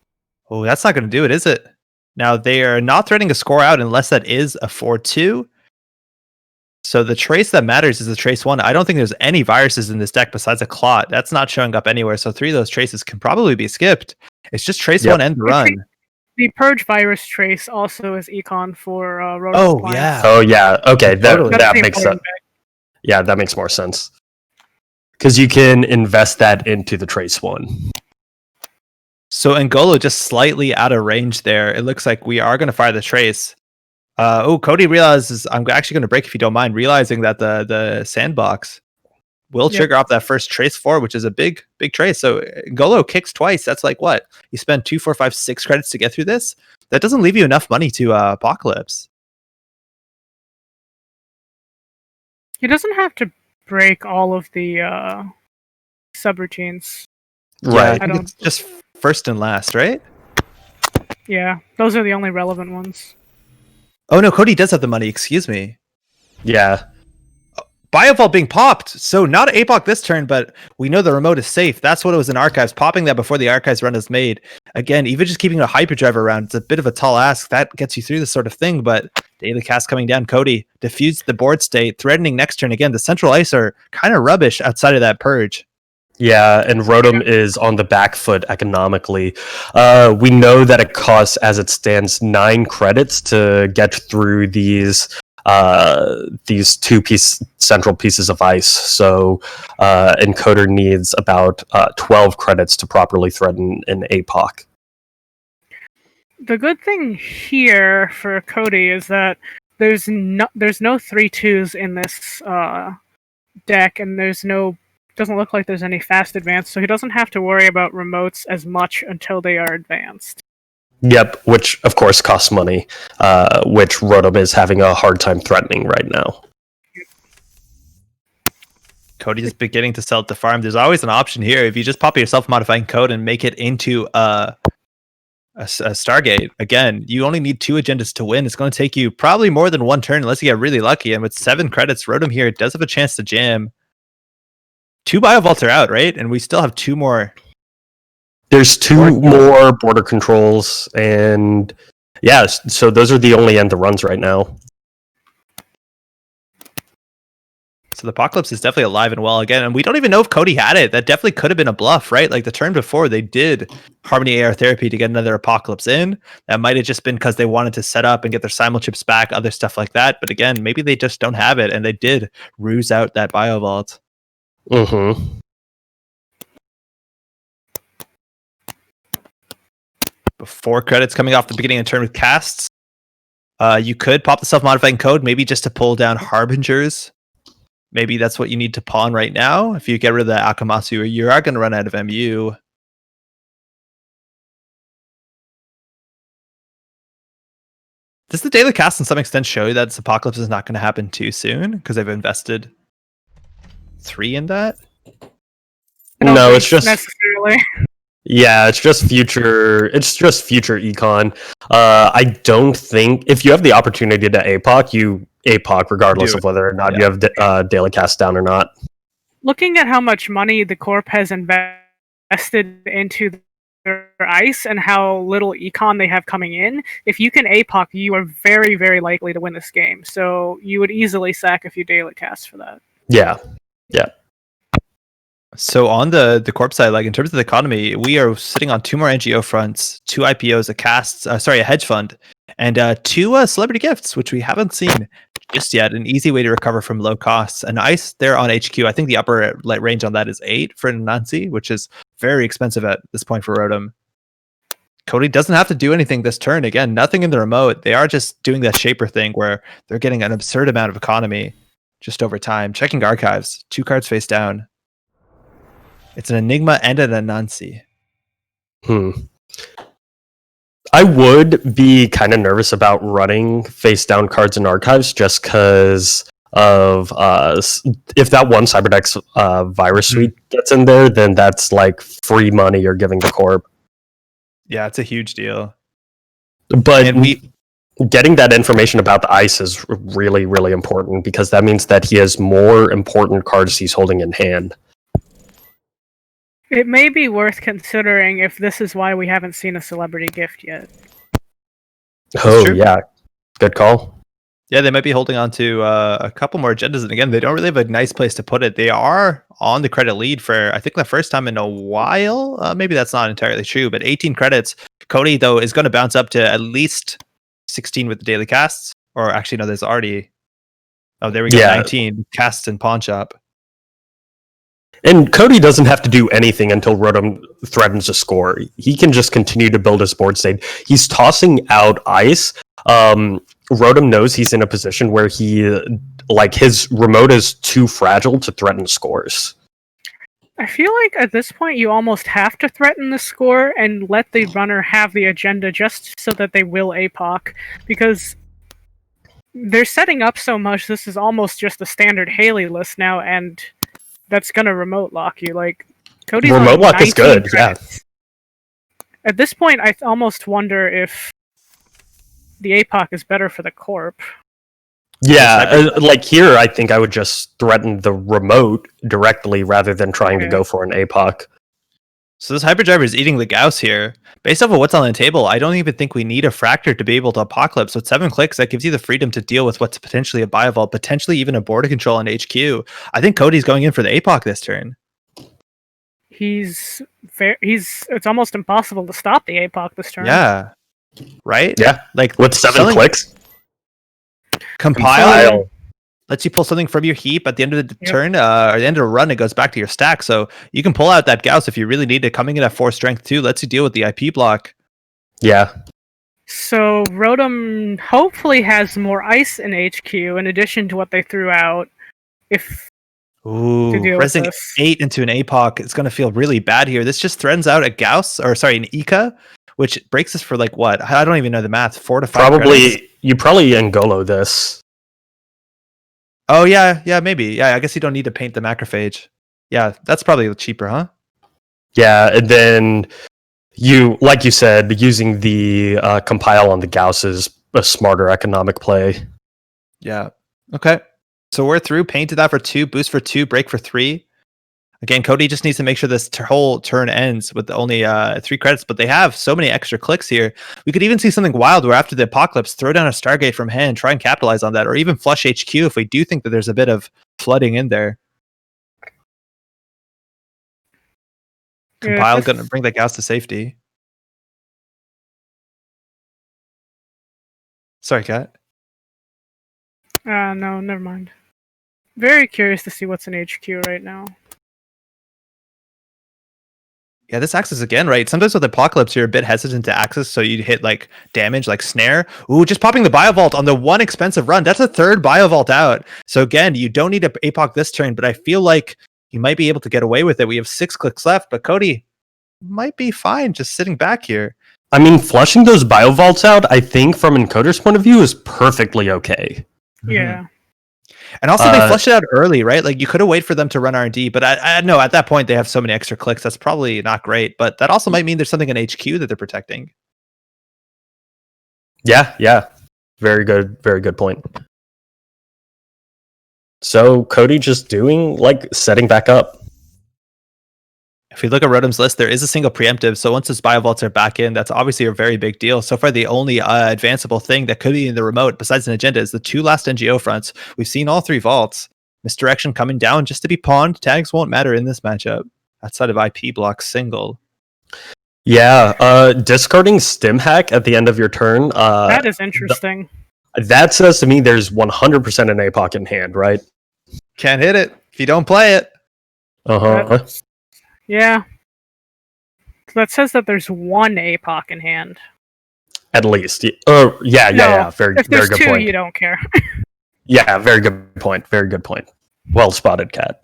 Oh, that's not going to do it, is it? Now, they are not threatening a score out unless that is a 4-2. So the trace that matters is the trace 1. I don't think there's any viruses in this deck besides a Clot. That's not showing up anywhere. So 3 of those traces can probably be skipped. It's just trace 1 and the run. The Purge virus trace also is econ for Rotom. Oh, Appliance. yeah. Oh, yeah. Okay, Totally. that makes sense. Yeah, that makes more sense. Because you can invest that into the trace 1. So Angolo just slightly out of range there. It looks like we are going to fire the trace. Cody realizes, I'm actually going to break if you don't mind, realizing that the sandbox will trigger off that first trace 4, which is a big trace. So Angolo kicks twice. That's like what? You spend 2, 4, 5, 6 credits to get through this? That doesn't leave you enough money to Apocalypse. He doesn't have to break all of the subroutines. Right. I think it's just first and last, right? Yeah, those are the only relevant ones. Oh no, Cody does have the money, excuse me. Yeah. Biovault being popped! So not APOC this turn, but we know the remote is safe. That's what it was in Archives. Popping that before the Archives run is made. Again, even just keeping a Hyperdrive around, it's a bit of a tall ask. That gets you through this sort of thing, but Daily Cast coming down. Cody diffused the board state, threatening next turn. Again, the Central Ice are kind of rubbish outside of that Purge. Yeah, and Rotom is on the back foot economically. We know that it costs, as it stands, 9 credits to get through these 2 central pieces of ice. So Encoder needs about 12 credits to properly threaten an APOC. The good thing here for Cody is that there's no 3-2s in this deck, and doesn't look like there's any fast advance, so he doesn't have to worry about remotes as much until they are advanced. Yep, which of course costs money, which Rotom is having a hard time threatening right now. Cody is beginning to sell at the farm. There's always an option here. If you just pop your self-modifying code and make it into a Stargate, again, you only need 2 agendas to win. It's going to take you probably more than 1 turn unless you get really lucky. And with 7 credits, Rotom here does have a chance to jam. 2 Biovaults are out, right? And we still have 2 more. There's 2 more border controls, and yeah, so those are the only end to runs right now. So the Apocalypse is definitely alive and well again, and we don't even know if Cody had it. That definitely could have been a bluff, right? Like the turn before, they did Harmony AR Therapy to get another Apocalypse in. That might have just been because they wanted to set up and get their Simulchips back, other stuff like that. But again, maybe they just don't have it, and they did ruse out that Biovault. Mm-hmm. Before credits coming off the beginning of turn with casts. You could pop the self-modifying code, maybe just to pull down Harbingers. Maybe that's what you need to pawn right now. If you get rid of the Akamatsu, you are going to run out of MU. Does the daily cast in some extent show you that this apocalypse is not going to happen too soon? Because they've invested 3 in that? No, it's just necessarily. Yeah, it's just future. It's just future econ. I don't think if you have the opportunity to APOC, you APOC regardless of whether or not you have daily cast down or not. Looking at how much money the Corp has invested into their ice and how little econ they have coming in, if you can APOC, you are very, very likely to win this game. So you would easily sack a few daily casts for that. Yeah. So on the corp side, like in terms of the economy, we are sitting on 2 more NGO fronts, 2 IPOs, a hedge fund, and 2 celebrity gifts, which we haven't seen just yet. An easy way to recover from low costs. And ICE, they're on HQ. I think the upper range on that is 8 for Nancy, which is very expensive at this point for Rotom. Cody doesn't have to do anything this turn. Again, nothing in the remote. They are just doing that Shaper thing where they're getting an absurd amount of economy just over time. Checking archives, 2 cards face down. It's an Enigma and an Anansi. I would be kind of nervous about running face down cards in archives just because of if that one Cyberdex virus suite gets in there, then that's like free money you're giving the corp. Yeah, it's a huge deal. But getting that information about the ice is really, really important because that means that he has more important cards he's holding in hand. It may be worth considering if this is why we haven't seen a celebrity gift yet. Oh, yeah. Good call. Yeah, they might be holding on to a couple more agendas. And again, they don't really have a nice place to put it. They are on the credit lead for, I think, the first time in a while. Maybe that's not entirely true, but 18 credits. Cody, though, is going to bounce up to at least 16 with the daily casts. Or actually, no, there's already... Oh, there we go, 19 casts and pawn shop. And Cody doesn't have to do anything until Rotom threatens to score. He can just continue to build his board state. He's tossing out ice. Rotom knows he's in a position where his remote is too fragile to threaten scores. I feel like at this point you almost have to threaten the score and let the runner have the agenda just so that they will APOC, because they're setting up so much. This is almost just a standard Haley list now, and that's gonna remote lock you. Like Cody's remote lock is good, credits. At this point, I almost wonder if the APOC is better for the corp. Yeah, like here, I think I would just threaten the remote directly rather than trying to go for an APOC. So this Hyperdriver is eating the Gauss here. Based off of what's on the table, I don't even think we need a Fractor to be able to Apocalypse. With 7 clicks, that gives you the freedom to deal with what's potentially a Biovault, potentially even a border control on HQ. I think Cody's going in for the APOC this turn. It's almost impossible to stop the APOC this turn. Yeah. Right? Yeah. Like with 7 clicks. Compile lets you pull something from your heap at the end of the turn, or the end of a run. It goes back to your stack, so you can pull out that Gauss if you really need it. Coming in at 4 strength too lets you deal with the IP block. Yeah. So Rotom hopefully has more ice in HQ in addition to what they threw out. Pressing 8 into an APOC, it's going to feel really bad here. This just threatens out a Gauss, an Ika, which breaks us for like what? I don't even know the math. 4 to 5. Credits. You probably Angolo this. Oh yeah, maybe. Yeah, I guess you don't need to paint the macrophage. Yeah, that's probably cheaper, huh? Yeah, and then like you said, using the compile on the Gauss is a smarter economic play. Yeah. Okay. So we're through. Painted that for 2, boost for 2, break for 3. Again, Cody just needs to make sure this whole turn ends with only 3 credits, but they have so many extra clicks here. We could even see something wild where after the Apocalypse, throw down a Stargate from hand, try and capitalize on that, or even flush HQ if we do think that there's a bit of flooding in there. Compile going to bring that Gauss to safety. Sorry, Kat. No, never mind. Very curious to see what's in HQ right now. Yeah, this axis again, right? Sometimes with Apocalypse, you're a bit hesitant to axis, so you hit like damage, like Snare. Ooh, just popping the Biovault on the one expensive run. That's a third Biovault out. So again, you don't need a APOC this turn, but I feel like you might be able to get away with it. We have 6 clicks left, but Cody might be fine just sitting back here. I mean, flushing those Biovaults out, I think from Encoder's point of view, is perfectly okay. Yeah. And also, they flush it out early, right? Like, you could have waited for them to run R&D, but I know at that point they have so many extra clicks. That's probably not great, but that also might mean there's something in HQ that they're protecting. Yeah. Very good point. So, Cody just doing, like, setting back up. If you look at Rotom's list, there is a single preemptive, so once his Biovaults are back in, that's obviously a very big deal. So far, the only advanceable thing that could be in the remote, besides an agenda, is the 2 last NGO fronts. We've seen all 3 vaults. Misdirection coming down just to be pawned. Tags won't matter in this matchup, outside of IP block single. Yeah, discarding Stim Hack at the end of your turn. That is interesting. That says to me there's 100% an APOC in hand, right? Can't hit it if you don't play it. Uh-huh. Yeah. So that says that there's 1 APOC in hand. At least. Yeah. Very if there's good 2, point. you don't care. Yeah, very good point. Very good point. Well spotted, Cat.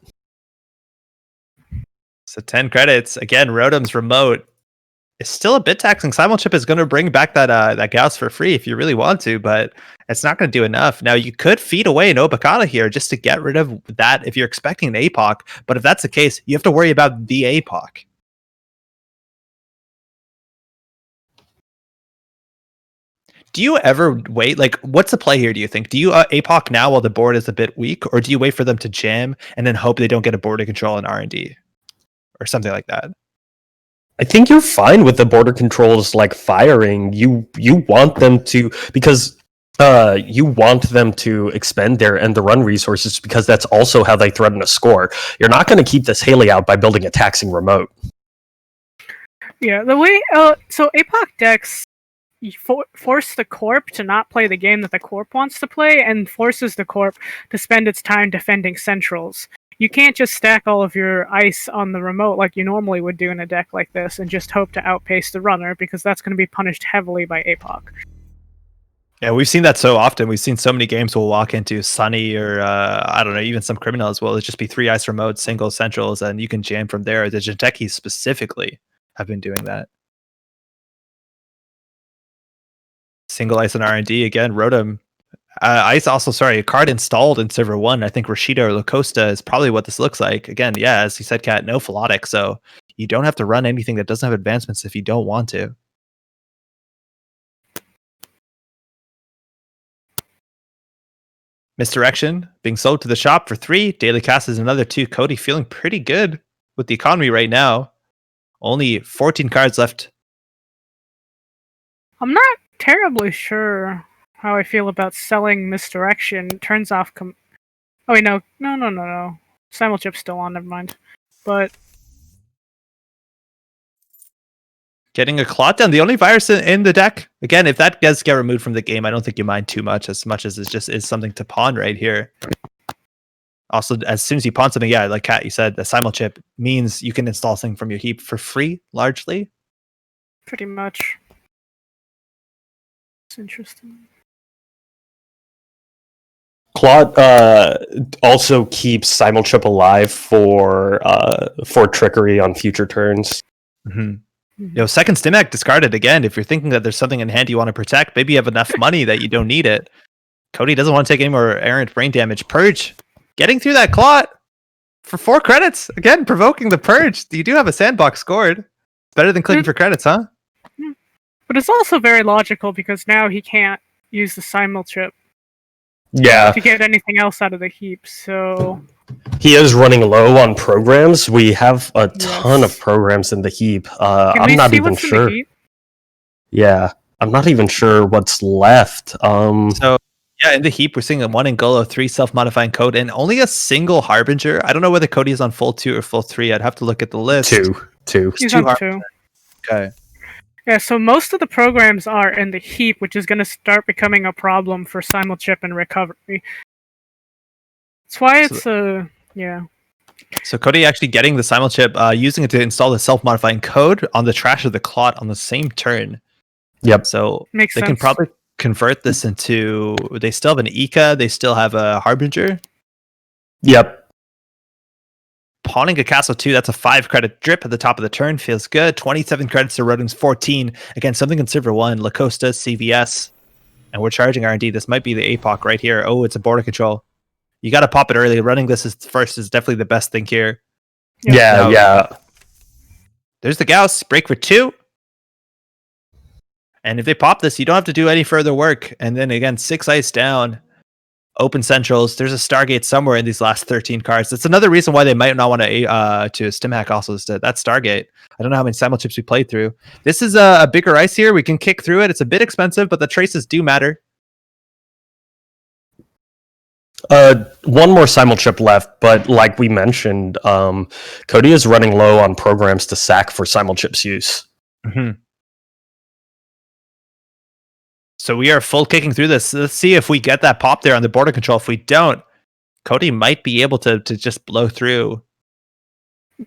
So 10 credits. Again, Rotom's remote is still a bit taxing. Simulchip is going to bring back that Gauss for free if you really want to, but it's not going to do enough. Now, you could feed away an Obakata here just to get rid of that if you're expecting an APOC, but if that's the case, you have to worry about the APOC. Do you ever wait? Like, what's the play here, do you think? Do you APOC now while the board is a bit weak, or do you wait for them to jam and then hope they don't get a border control in R&D? Or something like that? I think you're fine with the border controls like firing. You want them to, because you want them to expend their end the run resources, because that's also how they threaten a score. You're not going to keep this Haley out by building a taxing remote. Yeah, the way so APOC decks force the Corp to not play the game that the Corp wants to play, and forces the Corp to spend its time defending centrals. You can't just stack all of your ice on the remote like you normally would do in a deck like this and just hope to outpace the runner, because that's going to be punished heavily by APOC. Yeah, we've seen that so often. We've seen so many games we'll walk into Sunny or, I don't know, even some criminals will just be 3 ice remotes, single centrals, and you can jam from there. The Jinteki specifically have been doing that. Single ice and R&D again. Rotom. Ice also, a card installed in server 1. I think Rashida or Lacosta is probably what this looks like. Again, yeah, as you said, Kat, no Philotic, so you don't have to run anything that doesn't have advancements if you don't want to. Misdirection being sold to the shop for 3. Daily cast is another 2. Cody feeling pretty good with the economy right now. Only 14 cards left. I'm not terribly sure how I feel about selling Misdirection. Turns off. Oh wait, no. Simulchip's still on. Never mind. But getting a Clot down, the only virus in the deck. Again, if that does get removed from the game, I don't think you mind too much as it just is something to pawn right here. Also, as soon as you pawn something, yeah, like Kat, you said, the Simulchip means you can install something from your heap for free, largely. Pretty much. It's interesting. Claude also keeps Simulchip alive for trickery on future turns. Mm-hmm. Second Stimac discarded again. If you're thinking that there's something in hand you want to protect, maybe you have enough money that you don't need it. Cody doesn't want to take any more errant brain damage. Purge, getting through that Clot for 4 credits. Again, provoking the Purge. You do have a sandbox scored. Better than clicking for credits, huh? But it's also very logical because now he can't use the Simulchip. Yeah. To get anything else out of the heap, so he is running low on programs. We have a ton of programs in the heap. I'm not even sure. Yeah, I'm not even sure what's left. So yeah, in the heap we're seeing a 1 Ngolo, 3 self-modifying code, and only a single Harbinger. I don't know whether Cody is on full 2 or full 3. I'd have to look at the list. 2. He's on 2. Okay. Yeah, so most of the programs are in the heap, which is going to start becoming a problem for Simulchip and recovery. That's why it's yeah. So Cody actually getting the simul chip, using it to install the self-modifying code on the trash of the clot on the same turn. Yep. So Makes they can sense. probably convert this into. They still have an Ika. They still have a Harbinger. Yep. Pawning a castle 2, that's a 5 credit drip at the top of the turn. Feels good. 27 credits to Rodham's 14. Again, something in Silver 1, La Costa, CVS. And we're charging R&D. This might be the APOC right here. Oh, it's a border control. You got to pop it early. Running this is first is definitely the best thing here. Yeah, yeah. There's the Gauss. Break for 2. And if they pop this, you don't have to do any further work. And then again, 6 ice down. Open centrals. There's a Stargate somewhere in these last 13 cards. That's another reason why they might not want to stim hack also is that Stargate. I don't know how many simul chips we played through. This is a bigger ice here. We can kick through it. It's a bit expensive, but the traces do matter. One more simul chip left, but like we mentioned, Cody is running low on programs to sack for simul chips use. Mm-hmm. So we are full kicking through this. Let's see if we get that pop there on the border control. If we don't, Cody might be able to just blow through.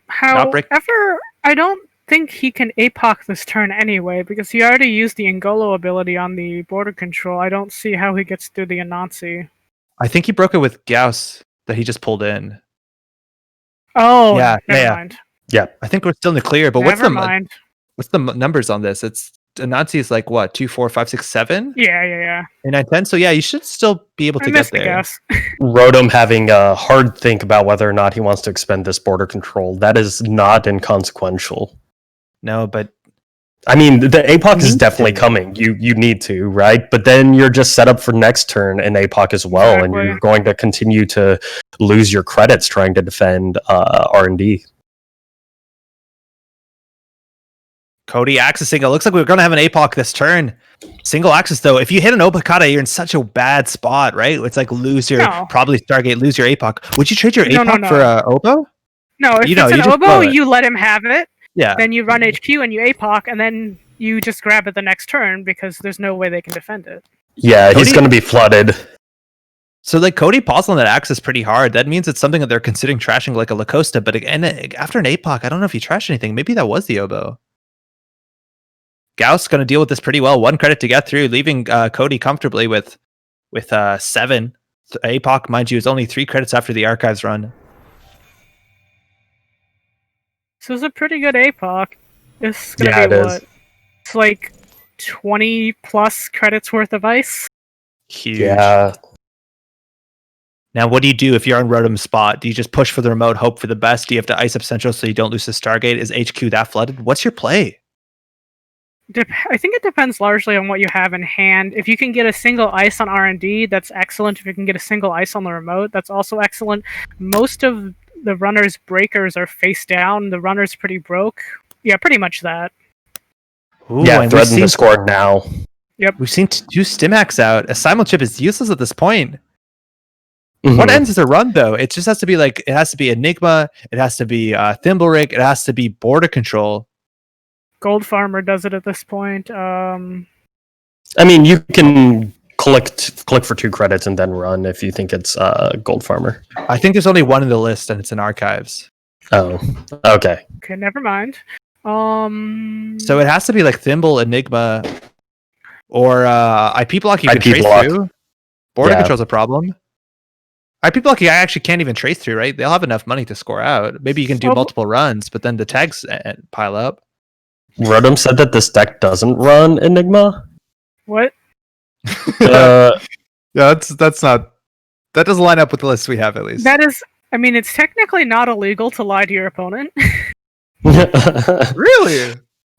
However, I don't think he can APOC this turn anyway, because he already used the Ngolo ability on the border control. I don't see how he gets through the Anansi. I think he broke it with Gauss that he just pulled in. Oh, yeah, never mind. Yeah, I think we're still in the clear. But Never mind. What's the numbers on this? It's Anansi is like what 2, 4, 5, 6, 7. Yeah. 8, 9, 10. So yeah, you should still be able to get there. Rodham having a hard think about whether or not he wants to expend this border control. That is not inconsequential. No, but I mean, the APOC is definitely coming. You need to, right? But then you're just set up for next turn an APOC as well, and you're going to continue to lose your credits trying to defend R&D. Cody accessing. It looks like we're going to have an APOC this turn. Single access, though. If you hit an Obakata, you're in such a bad spot, right? It's like lose your, probably Stargate, lose your APOC. Would you trade your APOC for Obo? No, if it's an Obo, you let him have it. Yeah. Then you run HQ and you APOC, and then you just grab it the next turn because there's no way they can defend it. Yeah, he's going to be flooded. So like Cody paused on that access pretty hard. That means it's something that they're considering trashing like a La Costa. But again, after an APOC, I don't know if he trashed anything. Maybe that was the Obo. Gauss going to deal with this pretty well. 1 credit to get through, leaving Cody comfortably with 7. APOC, mind you, is only 3 credits after the archives run. So it's a pretty good APOC. It's gonna be what? It's like 20 plus credits worth of ice. Huge. Yeah. Now, what do you do if you're on Rodham's spot? Do you just push for the remote, hope for the best? Do you have to ice up Central so you don't lose the Stargate? Is HQ that flooded? What's your play? I think it depends largely on what you have in hand. If you can get a single ice on R&D, that's excellent. If you can get a single ice on the remote, that's also excellent. Most of the runner's breakers are face down. The runner's pretty broke. Yeah, pretty much that. Ooh, yeah, threaten to score now. Yep. We've seen 2 Stimacs out. A simul chip is useless at this point. What ends as a run, though? It just has to be like, it has to be Enigma, it has to be Thimblerig, it has to be border control. Gold Farmer does it at this point. I mean, you can click for 2 credits and then run if you think it's Gold Farmer. I think there's only 1 in the list, and it's in archives. Oh, okay. Okay, never mind. So it has to be like Thimble, Enigma, or IP block. You can IP trace block. through. Border control's a problem. IP block, I actually can't even trace through, right? They'll have enough money to score out. Maybe you can do multiple runs, but then the tags pile up. Rodham said that this deck doesn't run Enigma. What? Yeah, that's not. That doesn't line up with the list we have, at least. That is, I mean, it's technically not illegal to lie to your opponent. Really?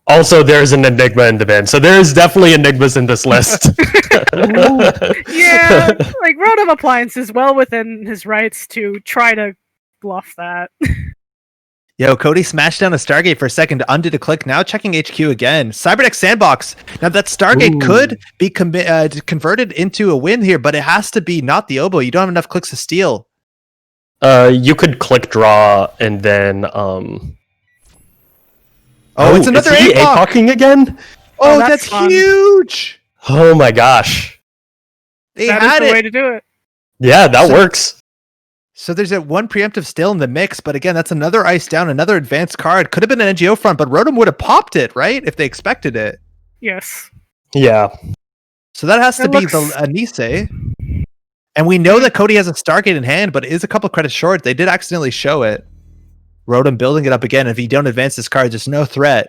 Also, there's an Enigma in the bin, so there's definitely Enigmas in this list. Yeah, like Rodham Appliance is well within his rights to try to bluff that. Yo, Cody smashed down a Stargate for a second, undid a click, now checking HQ again. Cyberdeck Sandbox. Now that Stargate could be converted into a win here, but it has to be not the Oboe. You don't have enough clicks to steal. You could click draw and then it's another is he APOC APOCing again? Oh, that's fun. huge! Oh my gosh. They That had is the it. way to do it. Yeah, that works. So there's that one preemptive still in the mix, but again, that's another ice down, another advanced card. Could have been an NGO front, but Rotom would have popped it, right? If they expected it. Yes. Yeah. So that has to be the looks- Anise. And we know that Cody has a Stargate in hand, but it is a couple credits short. They did accidentally show it. Rotom building it up again. If you don't advance this card, there's no threat.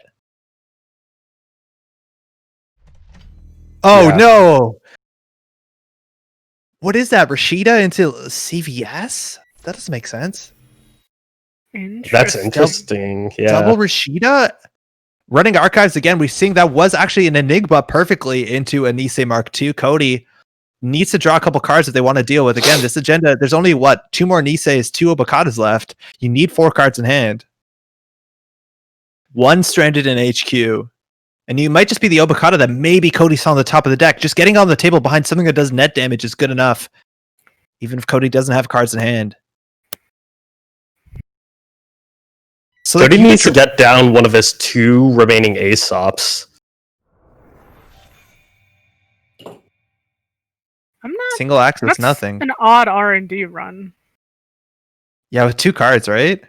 Oh, Yeah. no. What is that? Rashida into CVS? That doesn't make sense. That's interesting. Yeah. Double Rashida? Running archives again. We're seeing that was actually an Enigma perfectly into a Nisei Mark II. Cody needs to draw a couple cards that they want to deal with. Again, this agenda, there's only what? 2 more Niseis, 2 Obokatas left. You need 4 cards in hand. 1 stranded in HQ. And you might just be the Obokata that maybe Cody saw on the top of the deck. Just getting on the table behind something that does net damage is good enough. Even if Cody doesn't have cards in hand. So Cody needs to get down one of his 2 remaining Aesops. I'm not Single access, that's nothing. An odd R&D run. Yeah, with 2 cards, right?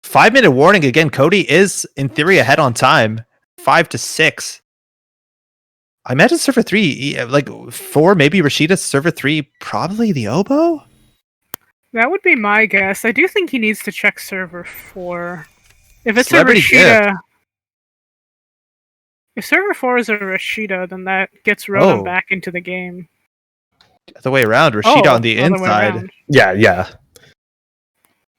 5-minute warning again. Cody is in theory ahead on time. 5 to 6. I imagine server 3, like 4, maybe Rashida. Server 3, probably the Obo. That would be my guess. I do think he needs to check server 4. If it's Celebrity a Rashida, if server 4 is a Rashida, then that gets Rotom back into the game. The way around, Rashida on the inside. Yeah.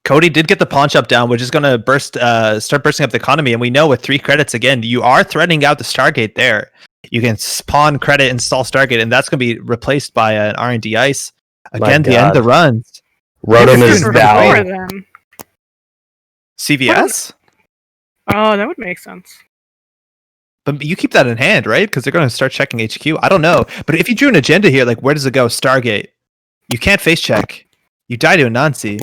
Cody did get the pawn shop down, which is going to start bursting up the economy. And we know with 3 credits, again, you are threatening out the Stargate there. You can spawn credit, install Stargate, and that's going to be replaced by an R&D Ice. Again, the end of the runs. Rotom is down. CVS? Oh, that would make sense. But you keep that in hand, right? Because they're going to start checking HQ. I don't know. But if you drew an agenda here, like, where does it go? Stargate. You can't face check. You die to Anansi.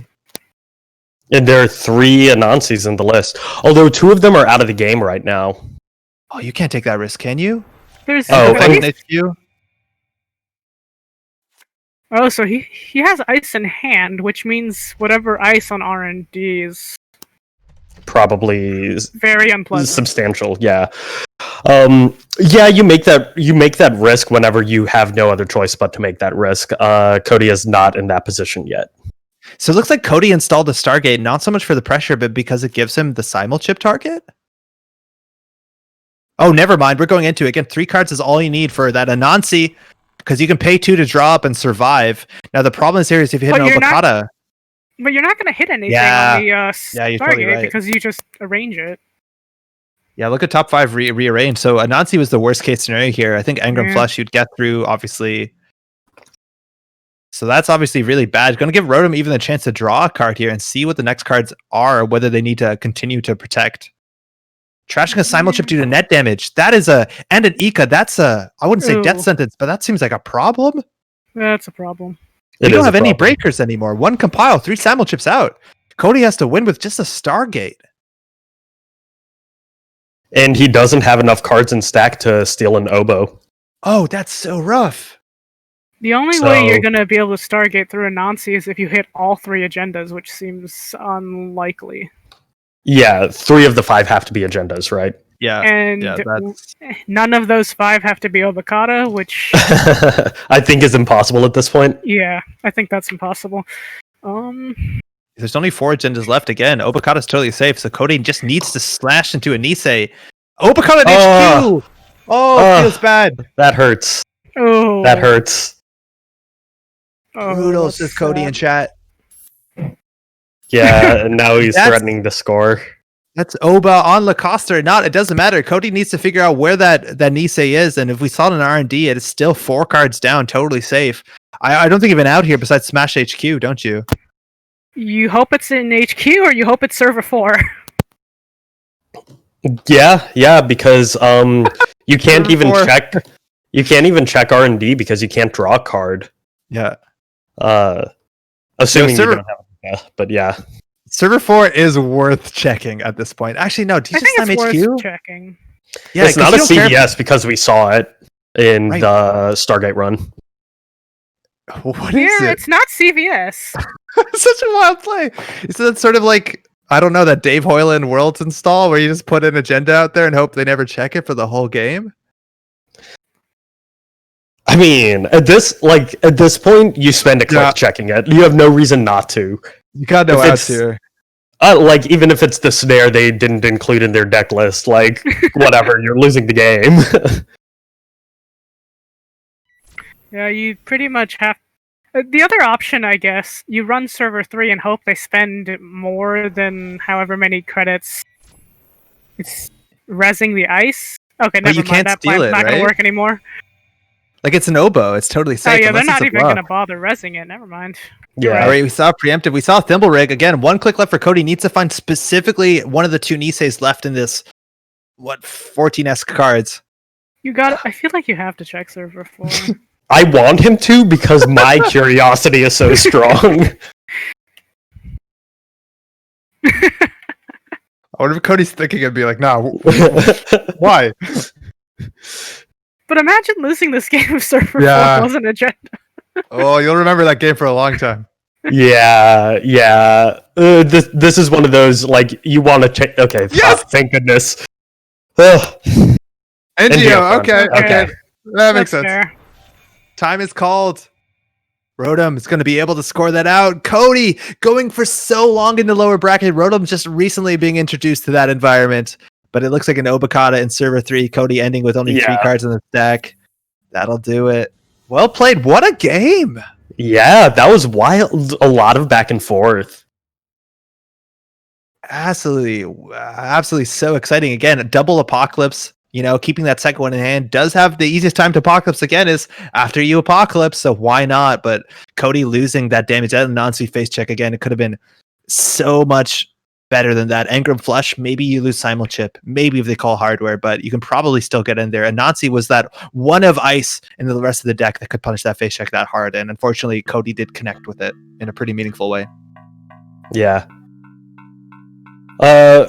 And there are 3 Anansis in the list. Although 2 of them are out of the game right now. Oh, you can't take that risk, can you? There's HQ. Oh, so he has ice in hand, which means whatever ice on R&D is probably very unpleasant. Substantial, yeah. Yeah, you make that risk whenever you have no other choice but to make that risk. Cody is not in that position yet. So it looks like Cody installed the Stargate, not so much for the pressure, but because it gives him the simul chip target? Oh, never mind. We're going into it. Again, 3 cards is all you need for that Anansi, because you can pay 2 to draw up and survive. Now, the problem is here is if you hit an Obokata... But you're not going to hit anything on the you're Stargate totally right. because you just arrange it. Yeah, look at top 5 rearranged. So Anansi was the worst case scenario here. I think Engram Flush you'd get through, obviously. So that's obviously really bad. Going to give Rotom even the chance to draw a card here and see what the next cards are, whether they need to continue to protect. Trashing a simul chip due to net damage. That is and an Ika. That's I wouldn't say death sentence, but that seems like a problem. That's a problem. We don't have any breakers anymore. 1 compile, 3 simul chips out. Cody has to win with just a Stargate. And he doesn't have enough cards in stack to steal an Obo. Oh, that's so rough. The only way you're going to be able to Stargate through a Nancy is if you hit all 3 agendas, which seems unlikely. Yeah, 3 of the 5 have to be agendas, right? Yeah. And none of those 5 have to be Obokata, which... I think is impossible at this point. Yeah, I think that's impossible. There's only 4 agendas left again. Obokata's totally safe, so Cody just needs to slash into a Nisei. Obokata HQ! Oh, it feels bad. That hurts. Oh. That hurts. Brutal, says Cody in chat. Yeah, and now he's threatening the score. That's Oba on Lacoste or not. It doesn't matter. Cody needs to figure out where that Nisei is, and if we saw it in R&D, it is still 4 cards down, totally safe. I don't think of an out here besides Smash HQ, don't you? You hope it's in HQ or you hope it's server 4? Yeah, because you can't even check. You can't even check R&D because you can't draw a card. Yeah. Assuming you don't have it, but yeah. Server 4 is worth checking at this point. Actually, no. Do you just it's HQ? worth checking. Yeah, it's not a CVS because we saw it in the Stargate run. What Here, is it? it's not CVS. Such a wild play. So that's sort of like, I don't know, that Dave Hoyland Worlds install where you just put an agenda out there and hope they never check it for the whole game. I mean, at this point, you spend a click checking it. You have no reason not to. You got no outs here. Like, even if it's the snare they didn't include in their deck list, like, whatever, you're losing the game. Yeah, you pretty much have. The other option, I guess, you run server 3 and hope they spend more than however many credits it's rezzing the ice. Okay, But never you mind. can't That steal plan's it, not going right? to work anymore. Like, it's an oboe. It's totally Oh safe. yeah, they're unless not it's a even bluff. going to bother rezzing it. Never mind. Yeah, all right, we saw preemptive. We saw Thimble Rig. Again, one click left for Cody. Needs to find specifically one of the two Niseis left in this, 14-esque cards. You got. I feel like you have to check server 4. I want him to because my curiosity is so strong. I wonder if Cody's thinking it'd be like, nah, why? But imagine losing this game if server 4 wasn't agenda. Oh, you'll remember that game for a long time. Yeah. This is one of those, like, you want to check. Okay, Yes! thank goodness. Ugh. NGO, okay. That makes sense. Fair. Time is called. Rotom is going to be able to score that out. Cody going for so long in the lower bracket. Rotom just recently being introduced to that environment. But it looks like an Obokata in server 3. Cody ending with only 3 cards in the deck. That'll do it. Well played. What a game. Yeah, that was wild. A lot of back and forth. Absolutely so exciting. Again, a double Apocalypse. You know, keeping that second one in hand does have the easiest time to Apocalypse again is after you Apocalypse, so why not? But Cody losing that damage out of Nancy face check again, it could have been so much better than that. Engram Flush, maybe you lose Simulchip, maybe if they call hardware, but you can probably still get in there. And Nancy was that one of ice in the rest of the deck that could punish that face check that hard. And unfortunately, Cody did connect with it in a pretty meaningful way. Yeah.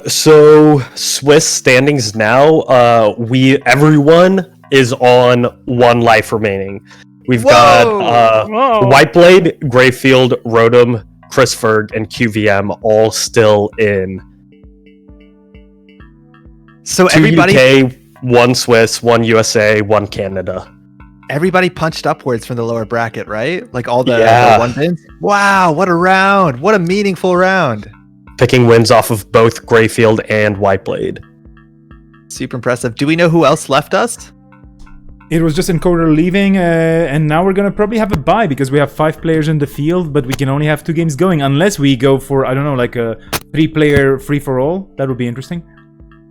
So Swiss standings now, everyone is on 1 life remaining. We've got Whiteblade, Greyfield, Rotom, Chris Ferg, and QVM all still in. So 2 everybody, UK, 1 Swiss, 1 USA, 1 Canada. Everybody punched upwards from the lower bracket, right? Like all the 1 pins. Wow, what a round! What a meaningful round. Picking wins off of both Greyfield and Whiteblade. Super impressive. Do we know who else left us? It was just Encoder leaving, and now we're gonna probably have a bye because we have 5 players in the field, but we can only have 2 games going unless we go for, I don't know, like a 3-player free-for-all. That would be interesting.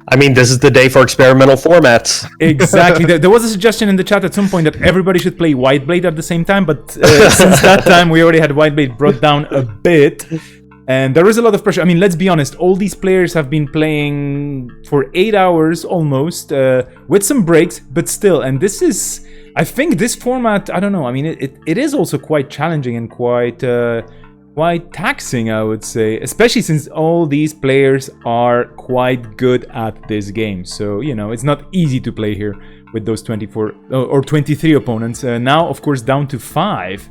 I mean, this is the day for experimental formats. Exactly. There was a suggestion in the chat at some point that everybody should play Whiteblade at the same time, but since that time we already had Whiteblade brought down a bit. And there is a lot of pressure. I mean, let's be honest. All these players have been playing for 8 hours almost, with some breaks, but still. And this is, I think, this format. I don't know. I mean, it is also quite challenging and quite taxing, I would say, especially since all these players are quite good at this game. So you know, it's not easy to play here with those 24 or 23 opponents. Now, of course, down to 5.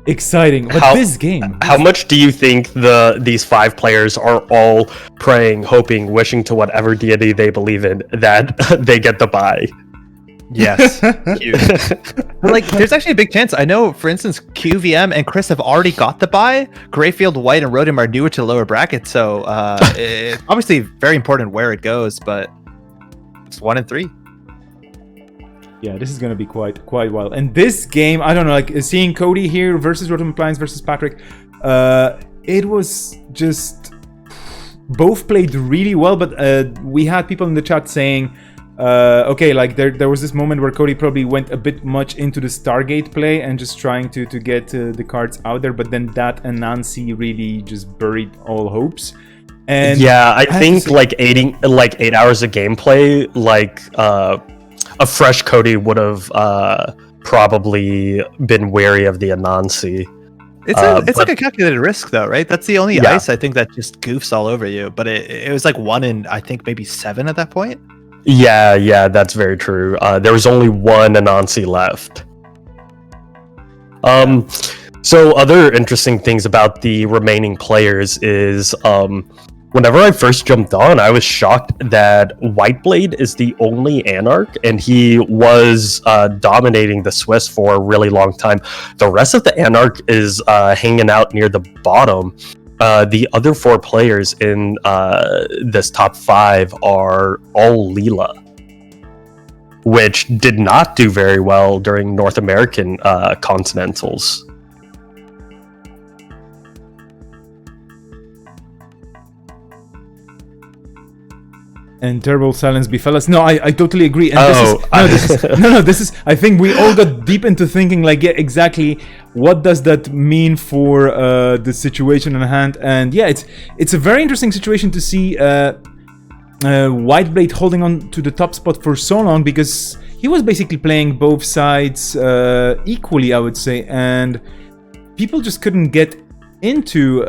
Exciting, but this game. How much do you think these 5 players are all praying, hoping, wishing to whatever deity they believe in that they get the bye? Yes. Like, there's actually a big chance. I know, for instance, QVM and Chris have already got the bye. Greyfield, White, and Rotom are newer to the lower bracket, so it's obviously very important where it goes, but it's 1 and 3. Yeah, this is gonna be quite wild. And this game, I don't know, like seeing Cody here versus Rotom Appliance versus Patrick, it was just both played really well. But we had people in the chat saying, okay, like there was this moment where Cody probably went a bit much into the Stargate play and just trying to get the cards out there. But then that and Nancy really just buried all hopes. And yeah, I think like 8 hours of gameplay, like a fresh Cody would have probably been wary of the Anansi. It's like a calculated risk, though, right? That's the only ice I think that just goofs all over you. But it was like 1 in, I think, maybe 7 at that point. Yeah, that's very true. There was only 1 Anansi left. So other interesting things about the remaining players is whenever I first jumped on, I was shocked that Whiteblade is the only Anarch, and he was dominating the Swiss for a really long time. The rest of the Anarch is hanging out near the bottom. The other 4 players in this top 5 are all Leela, which did not do very well during North American Continentals. And terrible silence befell us. No, I totally agree. And this is. I think we all got deep into thinking, like, yeah, exactly. What does that mean for the situation in hand? And yeah, it's a very interesting situation to see Whiteblade holding on to the top spot for so long, because he was basically playing both sides equally, I would say, and people just couldn't get into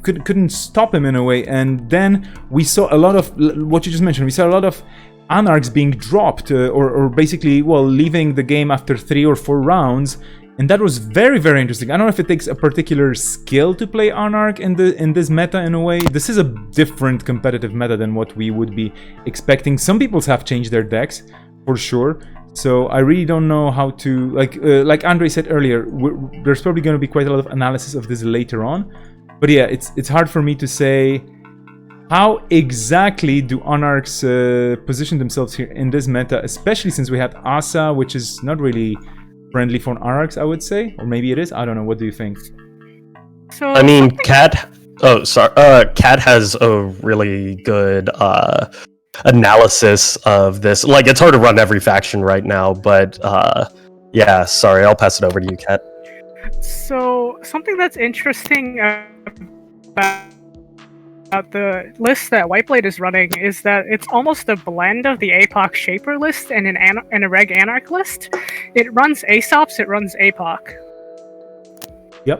couldn't stop him in a way. And then we saw a lot of what you just mentioned. We saw a lot of Anarchs being dropped or basically, well, leaving the game after 3 or 4 rounds, and that was very, very interesting. I don't know if it takes a particular skill to play Anarch in this meta in a way. This is a different competitive meta than what we would be expecting. Some people have changed their decks for sure. So I really don't know how to, like Andre said earlier, there's probably going to be quite a lot of analysis of this later on. But yeah, it's hard for me to say how exactly do Anarchs position themselves here in this meta, especially since we had Asa, which is not really friendly for Anarchs, I would say. Or maybe it is, I don't know, what do you think? So I mean, Cat has a really good analysis of this. Like, it's hard to run every faction right now, but yeah, sorry, I'll pass it over to you, Kat. So something that's interesting about the list that Whiteblade is running is that it's almost a blend of the APOC Shaper list and a Reg Anarch list. It runs Aesops, it runs APOC. Yep.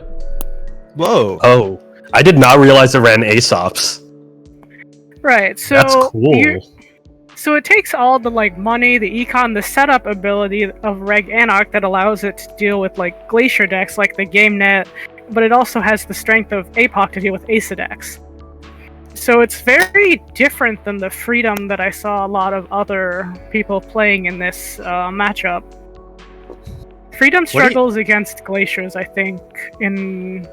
Whoa. Oh, I did not realize it ran Aesops. Right, so that's cool. So it takes all the money, the econ, the setup ability of Reg Anarch that allows it to deal with Glacier decks like the GameNet, but it also has the strength of APOC to deal with Asa decks. So it's very different than the freedom that I saw a lot of other people playing in this matchup. Freedom struggles against Glaciers, I think, in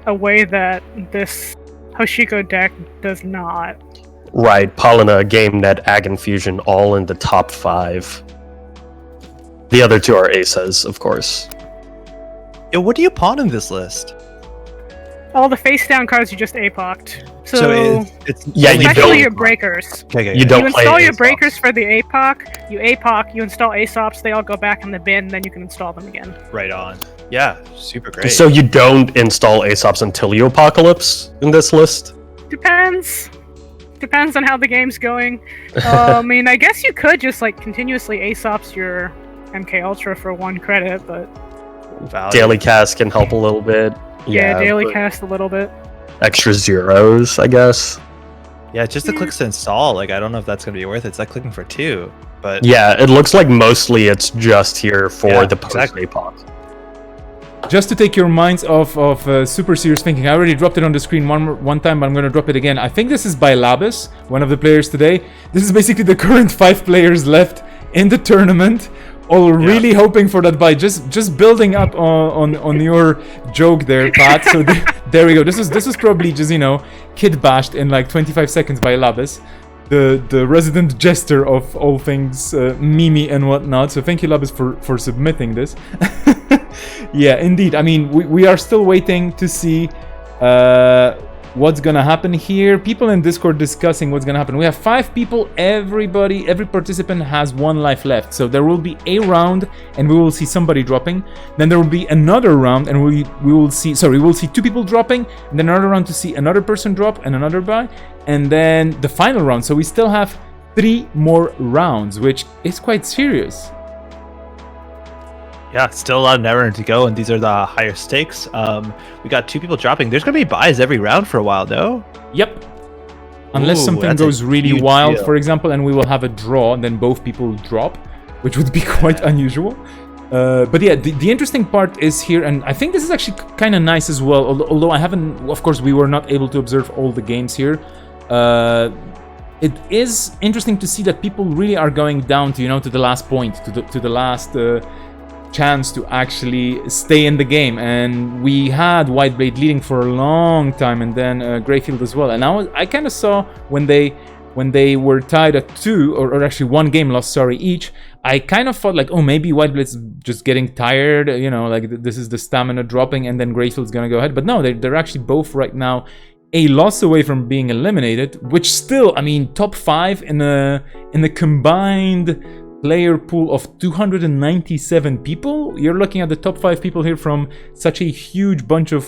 a way that this Hoshiko deck does not. Right, Paulina, GameNet, Ag Infusion, all in the top 5. The other 2 are Asas, of course. Yo, what do you pawn in this list? All the face-down cards you just APOC'd. So it's especially your breakers. Okay. You don't install your Aesops. breakers for the APOC, you install Aesops, they all go back in the bin, then you can install them again. Right on. Yeah, super great. So you don't install Aesops until you Apocalypse in this list? Depends on how the game's going. I mean, I guess you could just continuously Aesops your MK Ultra for 1 credit, but Daily Cast can help a little bit. Yeah, daily cast a little bit. Extra zeros, I guess. Yeah, just the clicks to install. I don't know if that's gonna be worth it. It's like clicking for 2, but yeah, it looks like mostly it's just here for the post APOC. Just to take your minds off of super serious thinking, I already dropped it on the screen one time, but I'm going to drop it again. I think this is by Labus, one of the players today. This is basically the current 5 players left in the tournament, all really hoping for that buy. Just building up on your joke there, Pat. So there we go. This was probably just kid bashed in 25 seconds by Labus, the resident jester of all things Mimi and whatnot. So thank you, Labus, for submitting this. Yeah, indeed. I mean, we are still waiting to see what's gonna happen here. People in Discord discussing what's gonna happen. We have 5 people. Every participant has 1 life left. So there will be a round, and we will see somebody dropping. Then there will be another round, and we will see 2 people dropping, and then another round to see another person drop and another buy, and then the final round. So we still have 3 more rounds, which is quite serious. Yeah, still a lot of Netrunner to go, and these are the higher stakes. We got 2 people dropping. There's gonna be buys every round for a while, though. Yep. Unless something goes really wild, for example, and we will have a draw, and then both people drop, which would be quite unusual. But yeah, the interesting part is here, and I think this is actually kind of nice as well, although I haven't, of course, we were not able to observe all the games here. It is interesting to see that people really are going down to, to the last point, to the last chance to actually stay in the game. And we had Whiteblade leading for a long time, and then Greyfield as well. And I kind of saw when they were tied at 2, or actually 1 game lost, sorry, each, I kind of thought like, oh, maybe Whiteblade's just getting tired, like this is the stamina dropping, and then Greyfield's gonna go ahead. But no, they're actually both right now a loss away from being eliminated, which still, I mean, top 5 in the combined player pool of 297 people. You're looking at the top 5 people here from such a huge bunch of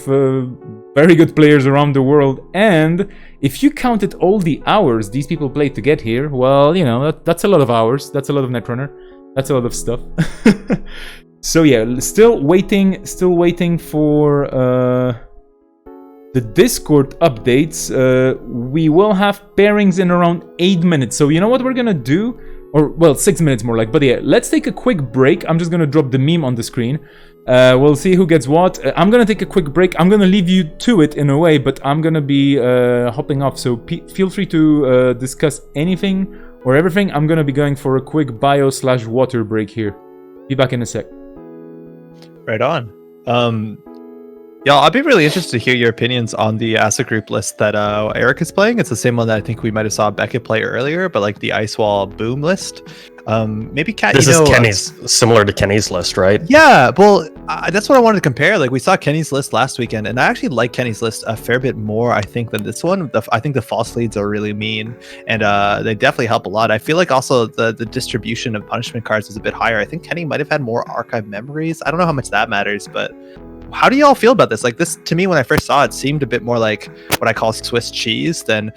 very good players around the world. And if you counted all the hours these people played to get here, well, that's a lot of hours. That's a lot of Netrunner. That's a lot of stuff. So yeah, still waiting for the Discord updates. We will have pairings in around 8 minutes. So you know what we're gonna do? Or, well, 6 minutes more like. But yeah, let's take a quick break. I'm just gonna drop the meme on the screen. We'll see who gets what. I'm gonna take a quick break. I'm gonna leave you to it in a way, but I'm gonna be hopping off. So feel free to discuss anything or everything. I'm gonna be going for a quick bio/water break here. Be back in a sec. Right on. Yeah, I'll be really interested to hear your opinions on the asset group list that Eric is playing. It's the same one that I think we might have saw Beckett play earlier, but like the Ice Wall Boom list. Maybe Kat, this is Kenny's, similar to Kenny's list, right? Yeah, well, that's what I wanted to compare. Like we saw Kenny's list last weekend, and I actually like Kenny's list a fair bit more, I think, than this one. I think the false leads are really mean, and they definitely help a lot. I feel like also the distribution of punishment cards is a bit higher. I think Kenny might have had more archive memories. I don't know how much that matters, but how do y'all feel about this? Like this, to me, when I first saw it, seemed a bit more like what I call Swiss cheese than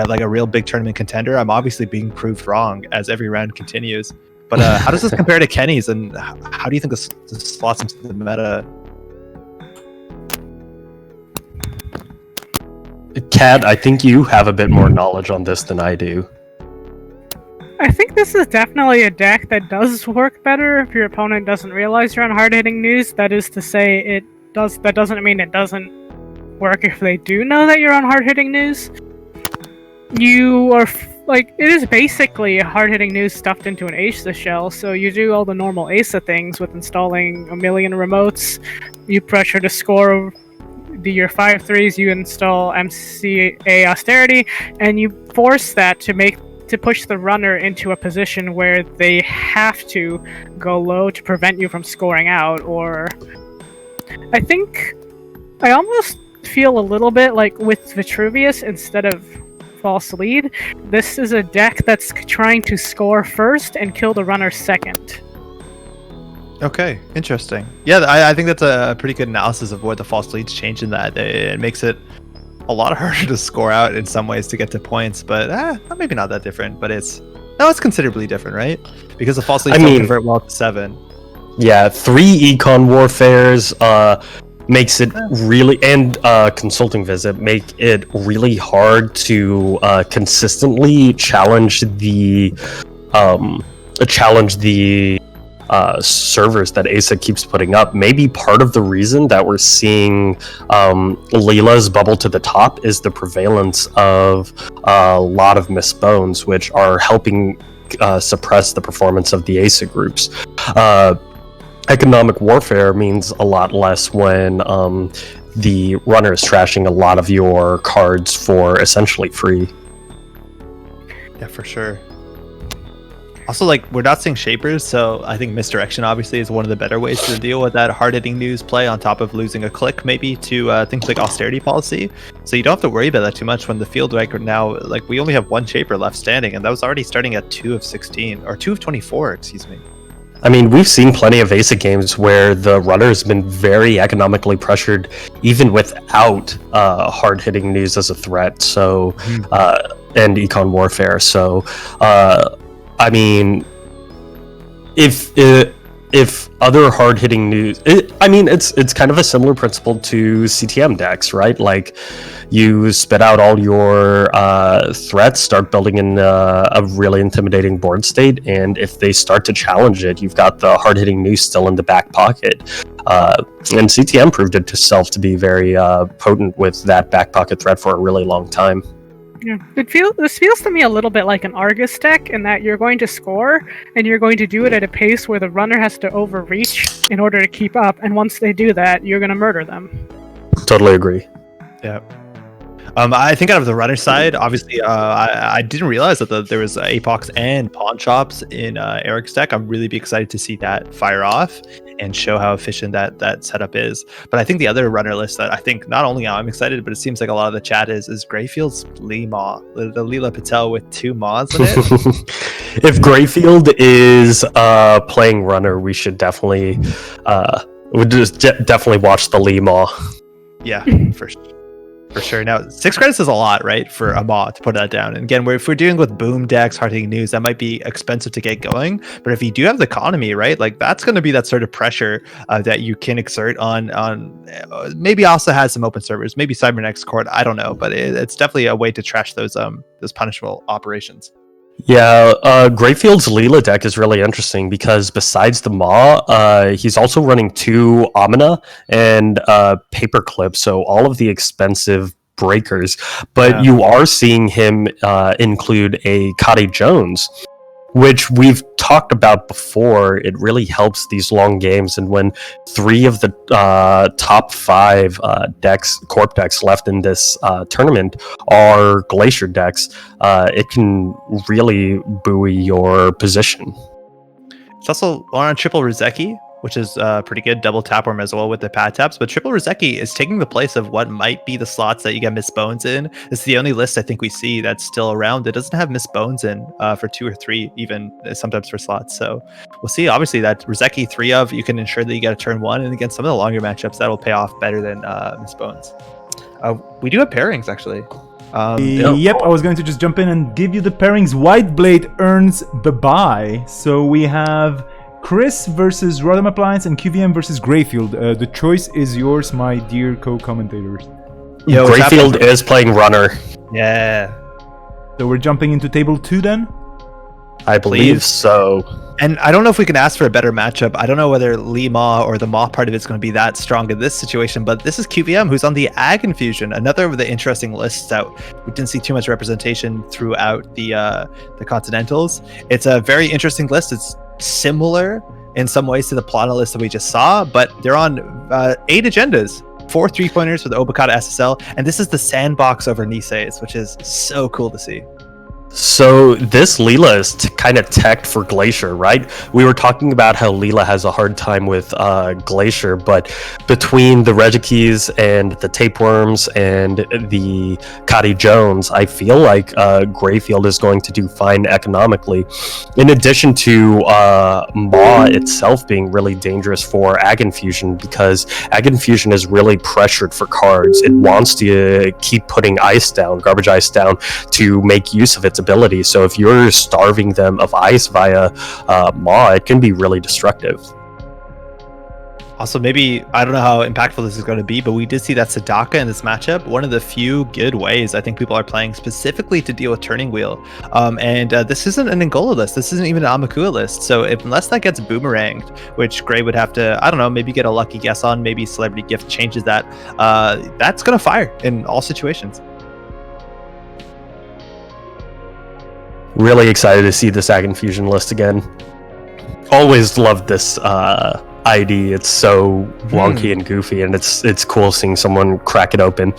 like a real big tournament contender. I'm obviously being proved wrong as every round continues. But how does this compare to Kenny's, and how do you think this slots into the meta? Kat, I think you have a bit more knowledge on this than I do. I think this is definitely a deck that does work better if your opponent doesn't realize you're on hard-hitting news. That is to say, that doesn't mean it doesn't work if they do know that you're on hard-hitting news. You are it is basically hard-hitting news stuffed into an ASA shell, so you do all the normal ASA things with installing a million remotes. You pressure to score your 5-3s, you install MCA austerity, and you force that to push the runner into a position where they have to go low to prevent you from scoring out. Or I think I almost feel a little bit like with Vitruvius instead of false lead, this is a deck that's trying to score first and kill the runner second. Okay, interesting. Yeah, I think that's a pretty good analysis of what the false leads change in that. It makes it a lot harder to score out in some ways to get to points, but maybe not that different. But it's considerably different, right? Because the false leads don't convert well to 7. Yeah, 3 econ warfares makes it really, and consulting visit make it really hard to consistently challenge the servers that ASA keeps putting up. Maybe part of the reason that we're seeing Leela's bubble to the top is the prevalence of a lot of misbones, which are helping suppress the performance of the ASA groups. Economic warfare means a lot less when the runner is trashing a lot of your cards for essentially free. Yeah, for sure. Also, we're not seeing shapers, so I think misdirection obviously is one of the better ways to deal with that hard-hitting news play, on top of losing a click maybe to things like austerity policy. So you don't have to worry about that too much when the field right now, we only have 1 shaper left standing, and that was already starting at 2 of 16, or 2 of 24, excuse me. I mean, we've seen plenty of ASA games where the runner has been very economically pressured, even without hard-hitting news as a threat. So, and econ warfare. So, I mean, if other hard-hitting news, it's kind of a similar principle to CTM decks, right? You spit out all your threats, start building in a really intimidating board state, and if they start to challenge it, you've got the hard-hitting noose still in the back pocket. And CTM proved itself to be very potent with that back pocket threat for a really long time. Yeah. This feels to me a little bit like an Argus deck in that you're going to score, and you're going to do it at a pace where the runner has to overreach in order to keep up, and once they do that, you're going to murder them. Totally agree. Yeah. I think out of the runner side, obviously, I didn't realize that there was Apox and Pawn Shops in Eric's deck. I'm really excited to see that fire off and show how efficient that setup is. But I think the other runner list that I think not only I'm excited, but it seems like a lot of the chat is Greyfield's Lee Maw, the Leela Patel with 2 Maws in it. If Greyfield is playing runner, we should definitely definitely watch the Lee Maw. Yeah, for sure. Now, 6 credits is a lot, right, for a Maw to put that down. And again, if we're dealing with boom decks, hard-hitting news, that might be expensive to get going. But if you do have the economy, right, like that's going to be that sort of pressure that you can exert on maybe also has some open servers, maybe Cybernext court, I don't know, but it's definitely a way to trash those punishable operations. Yeah, Greyfield's Leela deck is really interesting because besides the Maw, he's also running 2 Amina and Paperclip, so all of the expensive breakers. But you are seeing him include a Cotty Jones, which we've talked about before. It really helps these long games, and when 3 of the top 5 corp decks left in this tournament are Glacier decks, it can really buoy your position. It's also on Triple Rizeki, which is pretty good. Double Tapworm as well with the pad taps. But Triple Rizeki is taking the place of what might be the slots that you get Miss Bones in. It's the only list I think we see that's still around. It doesn't have Miss Bones in for 2 or 3, even sometimes for slots. So we'll see. Obviously, that Rizeki 3 of, you can ensure that you get a turn 1. And against some of the longer matchups, that will pay off better than Miss Bones. We do have pairings, actually. Yep, I was going to just jump in and give you the pairings. White Blade earns bye-bye. So we have Chris versus Rodham Appliance and QVM versus Greyfield. The choice is yours, my dear co-commentators. Greyfield is playing runner. Yeah. So we're jumping into table 2 then? I believe so. And I don't know if we can ask for a better matchup. I don't know whether Lee Maw or the Maw part of it's going to be that strong in this situation, but this is QVM, who's on the Ag Infusion, another of the interesting lists that we didn't see too much representation throughout the Continentals. It's a very interesting list. It's similar in some ways to the Plana list that we just saw, but they're on 8 agendas. 4 3-pointers for the Obokata SSL, and this is the sandbox over Nisei's, which is so cool to see. So this Leela is kind of teched for Glacier, right? We were talking about how Leela has a hard time with Glacier, but between the Regikis and the Tapeworms and the Cotty Jones, I feel like Greyfield is going to do fine economically. In addition to Maw itself being really dangerous for Ag Infusion, because Ag Infusion is really pressured for cards. It wants to keep putting ice down, garbage ice down, to make use of its ability. So if you're starving them of ice via Maw, it can be really destructive. Also, maybe, I don't know how impactful this is going to be, but we did see that Sadaka in this matchup. One of the few good ways I think people are playing specifically to deal with Turning Wheel. And this isn't an Angola list. This isn't even an Amakua list. So unless that gets boomeranged, which Gray would have to, I don't know, maybe get a lucky guess on, maybe Celebrity Gift changes that, that's going to fire in all situations. Really excited to see this Ag Infusion list again. Always loved this ID. It's so wonky and goofy, and it's cool seeing someone crack it open.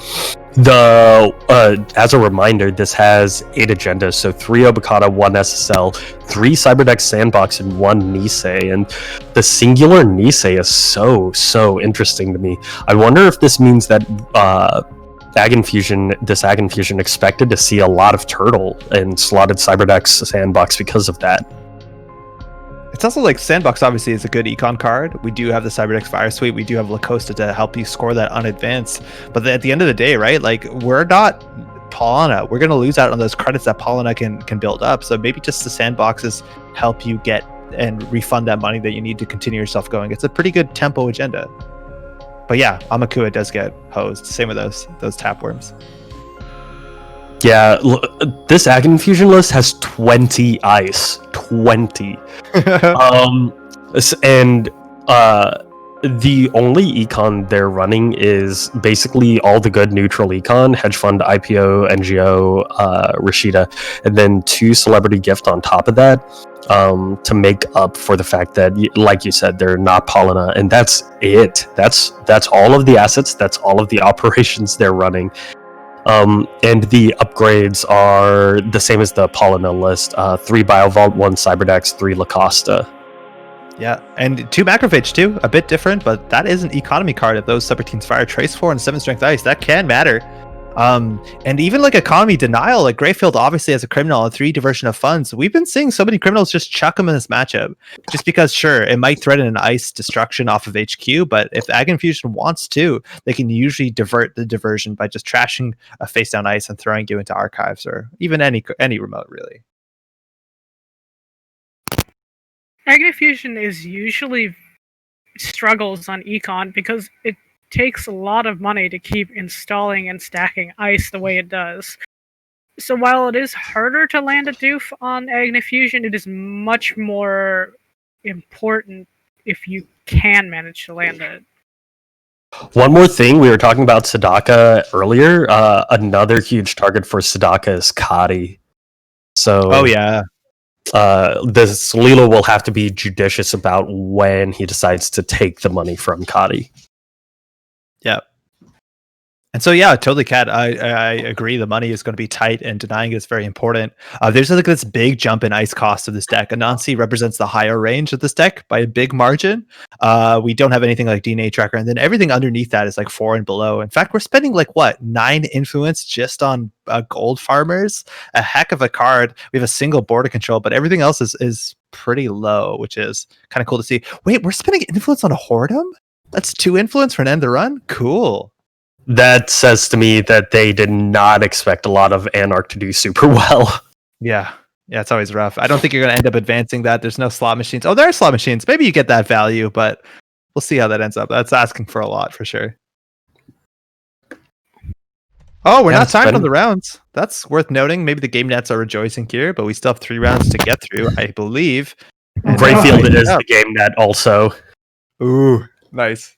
As a reminder, this has 8 agendas, so 3 Obokata, 1 SSL, 3 Cyberdeck Sandbox, and 1 Nisei. And the singular Nisei is so interesting to me. I wonder if this means that Ag Infusion expected to see a lot of turtle in slotted Cyberdeck's Sandbox because of that. It's also like Sandbox obviously is a good econ card. We do have the Cyberdeck Fire Suite. We do have Lacosta to help you score that on advance. But at the end of the day, right, like we're not Paulina. We're going to lose out on those credits that Paulina can build up. So maybe just the Sandboxes help you get and refund that money that you need to continue yourself going. It's a pretty good tempo agenda. But yeah, Amakua does get hosed. Same with those Tapworms. Yeah, this Ag Infusion list has 20 ice. 20. And the only econ they're running is basically all the good neutral econ, hedge fund, IPO, NGO, Rashida, and then 2 celebrity gift on top of that, to make up for the fact that, like you said, they're not Paulina, and that's it. That's all of the assets, that's all of the operations they're running. And the upgrades are the same as the Paulina list. 3 Biovault, 1 Cyberdex, 3 Lacosta. Yeah, and 2 Macrophage too, a bit different, but that is an economy card of those Subroutines Fire, Trace 4 and 7 Strength Ice. That can matter. And even like Economy Denial, like Greyfield obviously has a criminal and 3 Diversion of Funds. We've been seeing so many criminals just chuck them in this matchup. Just because, sure, it might threaten an ice destruction off of HQ, but if Ag Infusion wants to, they can usually divert the diversion by just trashing a face down ice and throwing you into archives or even any remote, really. Agnifusion is usually struggles on econ because it takes a lot of money to keep installing and stacking ice the way it does. So while it is harder to land a doof on Agnifusion, it is much more important if you can manage to land it. One more thing, we were talking about Sadaka earlier. Another huge target for Sadaka is Kadi. So, oh yeah, this Lilo will have to be judicious about when he decides to take the money from Kadi. Yeah. And so, yeah, totally, Kat. I agree. The money is going to be tight, and denying it is very important. There's like this big jump in ice cost of this deck. Anansi represents the higher range of this deck by a big margin. We don't have anything like DNA Tracker, and then everything underneath that is like 4 and below. In fact, we're spending like 9 influence just on gold farmers. A heck of a card. We have a single border control, but everything else is pretty low, which is kind of cool to see. Wait, we're spending influence on a Whoredom? That's 2 influence for an end to run? Cool. That says to me that they did not expect a lot of Anarch to do super well. Yeah, it's always rough. I don't think you're going to end up advancing that. There's no slot machines. Oh, there are slot machines. Maybe you get that value, but we'll see how that ends up. That's asking for a lot for sure. Oh, we're not timed on the rounds. That's worth noting. Maybe the game nets are rejoicing here, but we still have 3 rounds to get through, I believe. Greyfield is the game net also. Ooh, nice.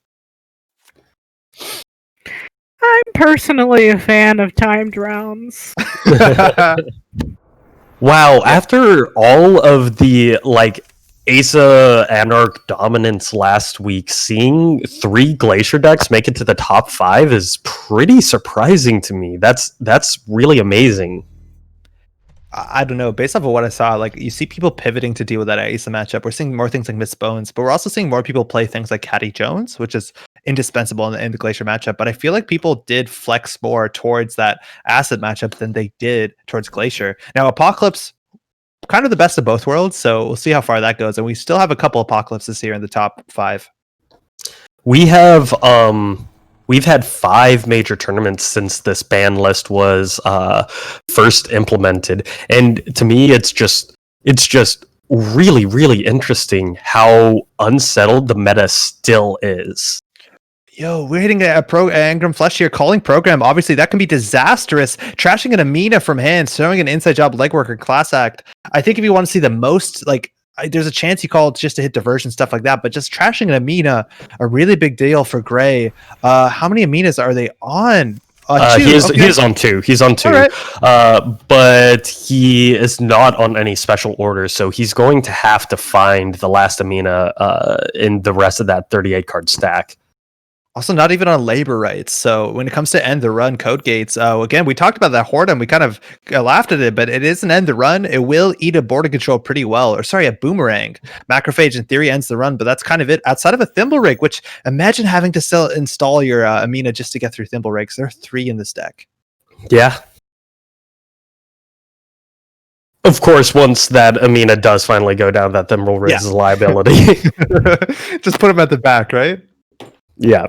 I'm personally a fan of timed rounds. Wow, after all of the Asa Anarch dominance last week, seeing 3 Glacier decks make it to the top 5 is pretty surprising to me. That's really amazing. I don't know. Based off of what I saw, you see people pivoting to deal with that Asa matchup. We're seeing more things like Miss Bones, but we're also seeing more people play things like Caddy Jones, which is indispensable in the Glacier matchup. But I feel like people did flex more towards that Acid matchup than they did towards Glacier. Now, Apocalypse, kind of the best of both worlds, so we'll see how far that goes. And we still have a couple Apocalypses here in the top 5. We have we've had 5 major tournaments since this ban list was first implemented, and to me, it's just really, really interesting how unsettled the meta still is. Yo, we're hitting a Angram Flesh here, calling program. Obviously, that can be disastrous. Trashing an Amina from hand, throwing an inside job, legworker, class act. I think if you want to see the most, there's a chance you call it just to hit diversion, stuff like that. But just trashing an Amina, a really big deal for Gray. How many Aminas are they on? 2. He is on 2. He's on 2. Right. But he is not on any special order, so he's going to have to find the last Amina in the rest of that 38 card stack. Also, not even on labor rights. So when it comes to end the run code gates, again, we talked about that Whoredom. We kind of laughed at it, but it is an end the run. It will eat a border control pretty well. Or sorry, a boomerang. Macrophage in theory ends the run, but that's kind of it. Outside of a Thimble Rig, which imagine having to still install your Amina just to get through Thimble Rigs. There are 3 in this deck. Yeah. Of course, once that Amina does finally go down, that Thimble Rig's liability. Just put him at the back, right? Yeah.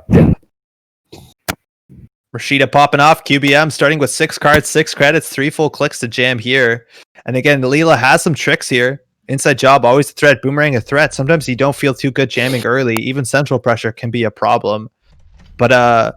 Rashida popping off, QBM starting with 6 cards, 6 credits, 3 full clicks to jam here. And again, Leela has some tricks here. Inside job, always a threat. Boomerang a threat. Sometimes you don't feel too good jamming early. Even central pressure can be a problem. But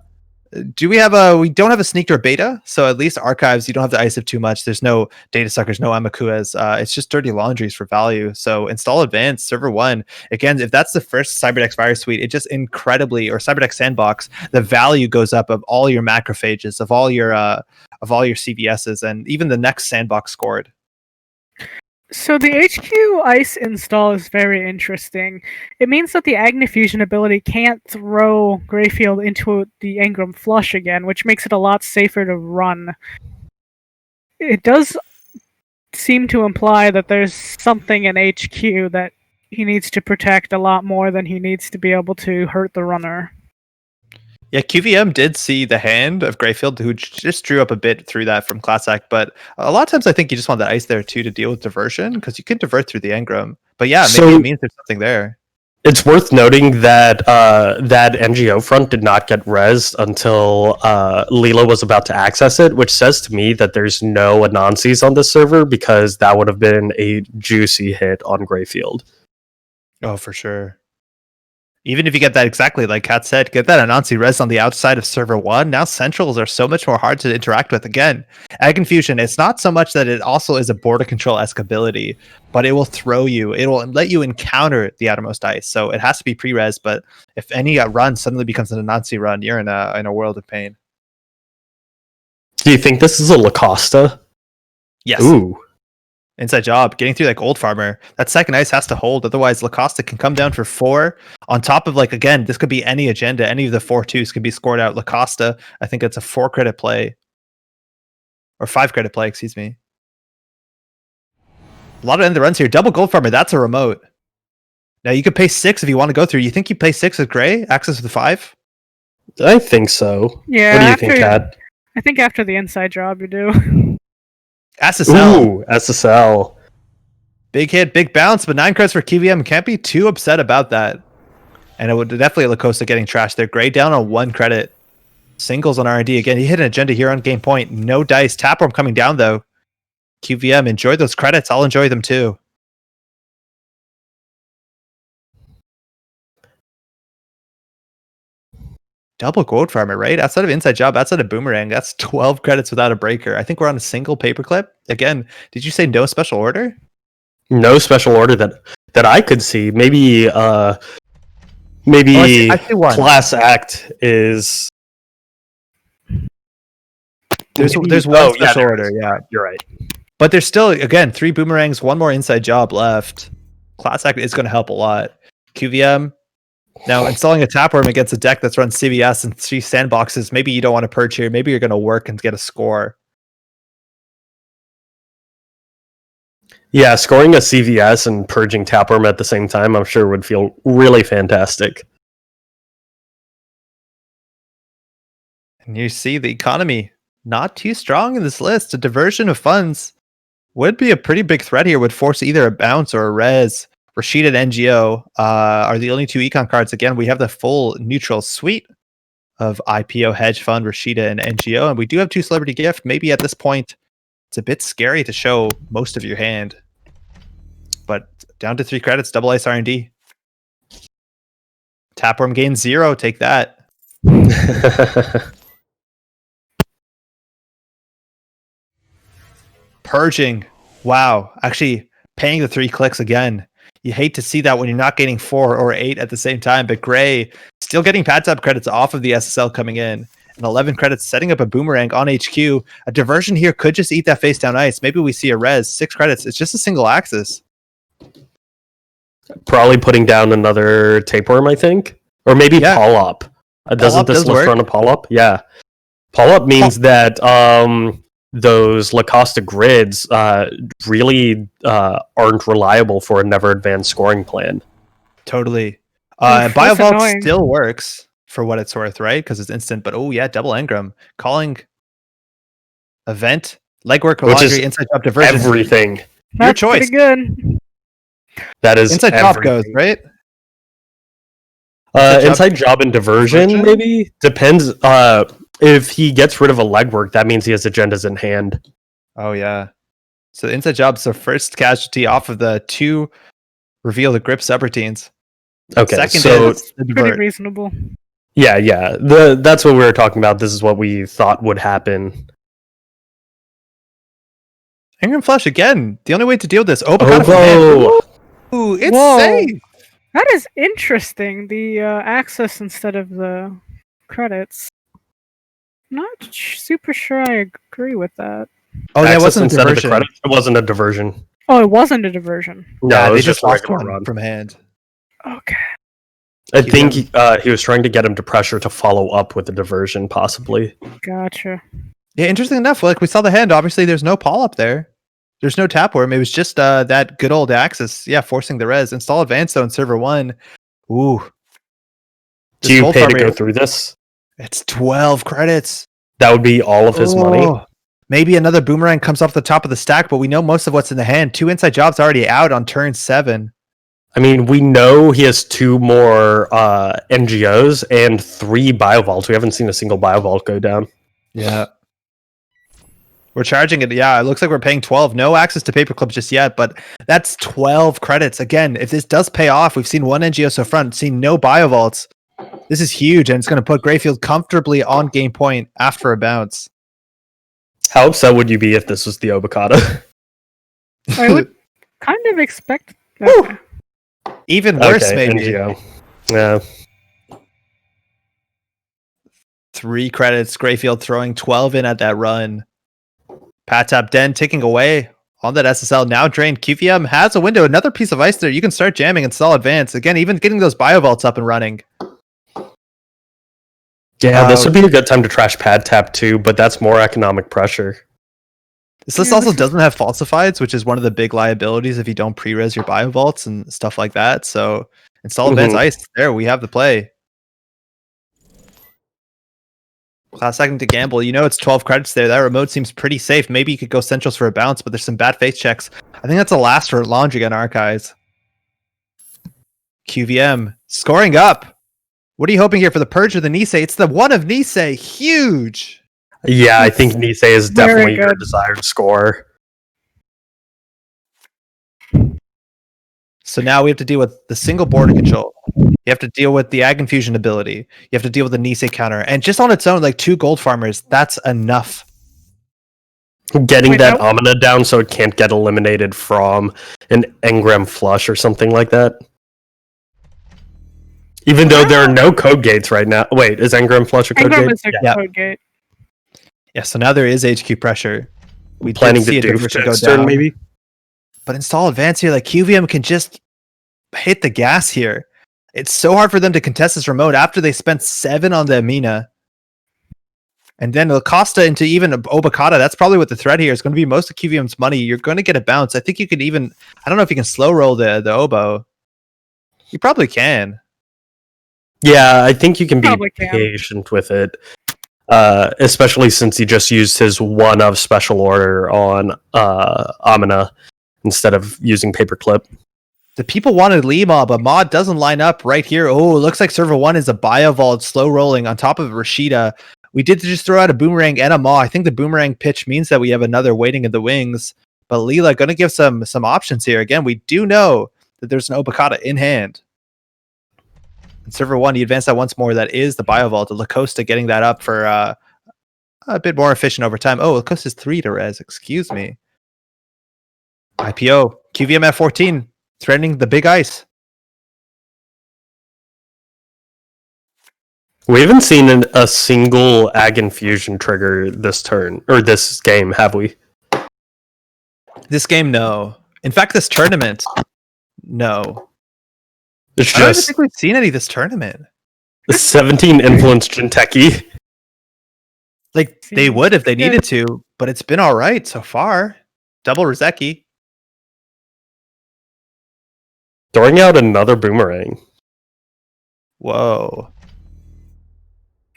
Do we have a? We don't have a sneaked or beta, so at least archives you don't have to ice it too much. There's no data suckers, no amakuas. It's just dirty laundries for value. So install advanced server 1. Again, if that's the first Cyberdeck virus suite, it just incredibly, or Cyberdeck sandbox, the value goes up of all your macrophages, of all your CVSs, and even the next sandbox scored. So the HQ Ice install is very interesting. It means that the Agni Fusion ability can't throw Greyfield into the Engram Flush again, which makes it a lot safer to run. It does seem to imply that there's something in HQ that he needs to protect a lot more than he needs to be able to hurt the runner. Yeah, QVM did see the hand of Greyfield, who just drew up a bit through that from Class Act, but a lot of times I think you just want that ice there too to deal with diversion, because you can divert through the engram. But yeah, maybe it means there's something there. It's worth noting that that NGO front did not get res until Leela was about to access it, which says to me that there's no Anansi's on this server, because that would have been a juicy hit on Greyfield. Oh, for sure. Even if you get that exactly like Kat said, get that Anansi res on the outside of server 1, now centrals are so much more hard to interact with. Again, Ag Confusion, it's not so much that it also is a border control-esque ability, but it will throw you, it will let you encounter the outermost ice. So it has to be pre-res, but if any run suddenly becomes an Anansi run, you're in a world of pain. Do you think this is a Lacosta? Yes. Ooh. Inside job, getting through like Old Farmer. That second ice has to hold, otherwise Lacosta can come down for 4. On top of, like, again, this could be any agenda. Any of the 4-2s can be scored out. Lacosta, I think it's a 4 credit play. Or 5 credit play, excuse me. A lot of end the runs here. Double Gold Farmer, that's a remote. Now you could pay 6 if you want to go through. You think you pay 6 with Gray? Access with 5? I think so. Yeah. What do you think, Kat? I think after the inside job you do. SSL. Ooh, SSL. Big hit, big bounce, but 9 credits for KVM. Can't be too upset about that. And it would definitely Lacosta getting trashed there. Gray down on 1 credit. Singles on R&D. Again, he hit an agenda here on game point. No dice. Taproom coming down, though. QVM, enjoy those credits. I'll enjoy them, too. Double Gold Farmer, right? Outside of Inside Job, outside of Boomerang, that's 12 credits without a breaker. I think we're on a single paperclip. Again, did you say no special order? No special order that I could see. Maybe I see one. Class Act is... There's one special order, yeah. You're right. But there's still, again, 3 Boomerangs, 1 more Inside Job left. Class Act is going to help a lot. QVM, now installing a taproom against a deck that's run CVS and 3 sandboxes, maybe you don't want to purge here. Maybe you're going to work and get a score. Yeah, scoring a CVS and purging taproom at the same time, I'm sure would feel really fantastic. And you see the economy not too strong in this list. A diversion of funds would be a pretty big threat here. Would force either a bounce or a res. Rashid and NGO are the only 2 econ cards. Again, we have the full neutral suite of IPO, Hedge Fund, Rashida, and NGO. And we do have 2 Celebrity Gift. Maybe at this point, it's a bit scary to show most of your hand. But down to 3 credits, double ice R&D. Taproom gains 0. Take that. Purging. Wow. Actually, paying the 3 clicks again. You hate to see that when you're not getting 4 or 8 at the same time, but Gray still getting pad tab credits off of the SSL coming in. And 11 credits setting up a Boomerang on HQ. A diversion here could just eat that face down ice. Maybe we see a res. 6 credits. It's just a single axis. Probably putting down another tapeworm, I think. Or maybe Polyp. Doesn't this list run a Polyp? Yeah. Polyp means that those Lacosta grids really aren't reliable for a never advanced scoring plan. Totally. Biovault still works for what it's worth, right? Because it's instant. But oh yeah, double engram. Calling event, legwork, laundry, inside job diversion. Everything. Your choice. Pretty good. That is inside job goes, right? Inside job and diversion, maybe? Depends. If he gets rid of a legwork, that means he has agendas in hand. Oh, yeah. So the inside job's the first casualty off of the 2 reveal the grip subroutines. Okay, Second is pretty reasonable. Yeah. That's what we were talking about. This is what we thought would happen. Ingram Flush again. The only way to deal with this. Obokata from hand. Ooh, it's safe. That is interesting. The access instead of the credits. Not super sure I agree with that. Oh, that wasn't a instead of the diversion. credits. It wasn't a diversion. Oh, it wasn't a diversion. No, it they was just a lost regular one run. from hand. Okay. I think he was trying to get him to pressure to follow up with the diversion, possibly. Gotcha. Yeah, interesting enough. Like we saw the hand. Obviously, there's no Paul up there. There's no tap worm. It was just that good old axis. Yeah, forcing the res. Install advanced though in server 1. Ooh. Do you pay to go through this? It's 12 credits. That would be all of his money. Maybe another boomerang comes off the top of the stack, but we know most of what's in the hand. 2 inside jobs already out on turn 7. I mean, we know he has 2 more NGOs and 3 biovaults. We haven't seen a single biovault go down. Yeah. We're charging it. Yeah, it looks like we're paying 12. No access to paperclip just yet, but that's 12 credits. Again, if this does pay off, we've seen 1 NGO so far, seen no biovaults. This is huge, and it's going to put Greyfield comfortably on game point after a bounce. How upset would you be if this was the Obokata? I would kind of expect that. Even worse, Okay, maybe. NGO. Yeah. 3 credits. Greyfield throwing 12 in at that run. Pat Tap Den ticking away on that SSL. Now drained. QVM has a window. Another piece of ice there. You can start jamming and stall advance. Again, even getting those biovaults up and running. Yeah, this would be a good time to trash Pad Tap too, but that's more economic pressure. This list also doesn't have falsifieds, which is one of the big liabilities if you don't pre-res your biovaults and stuff like that. So install advanced ice. There, we have the play. Last second to gamble. You know it's 12 credits there. That remote seems pretty safe. Maybe you could go centrals for a bounce, but there's some bad face checks. I think that's a last for Laundry on Archives. QVM scoring up. What are you hoping here for the Purge or the Nisei? It's the one of Nisei. Huge. Yeah, I think Nisei is definitely your good. desired score. So now we have to deal with the single border control. You have to deal with the Ag Infusion ability. You have to deal with the Nisei counter. And just on its own, like 2 gold farmers, that's enough. Getting that Amina down so it can't get eliminated from an Engram flush or something like that. Even though there are no code gates right now. Wait, is Engram flush a code Engram gate? is a code gate. Yeah, so now there is HQ pressure. We Planning did see to a do diversion next go turn, down. maybe? But install advance here, like QVM can just hit the gas here. It's so hard for them to contest this remote after they spent 7 on the Amina. And then Acosta into even Obokata. That's probably what the threat here is going to be. Most of QVM's money. You're going to get a bounce. I think you could even, I don't know if you can slow roll the Obo. You probably can. Yeah, I think you can be Probably can. patient with it. Especially since he just used his one of special order on Amina instead of using paperclip. The people wanted Lima, but Mod doesn't line up right here. Oh, it looks like server 1 is a Biovault slow rolling on top of Rashida. We did just throw out a boomerang and a maw. I think the boomerang pitch means that we have another waiting in the wings. But Leela going to give some options here. Again, we do know that there's an Obokata in hand. In server 1, he advanced that once more. That is the Biovault. Lacosta getting that up for a bit more efficient over time. Oh, Lacosta's 3 to res. Excuse me. IPO. QVM at 14. Threatening the big ice. We haven't seen a single Ag Infusion trigger this turn, or this game, have we? This game, no. In fact, this tournament, no. It's I don't even just think we've seen any this tournament. 17 influenced Jinteki. Like, they would if they needed to, but it's been all right so far. Double Rozeki. Throwing out another boomerang. Whoa.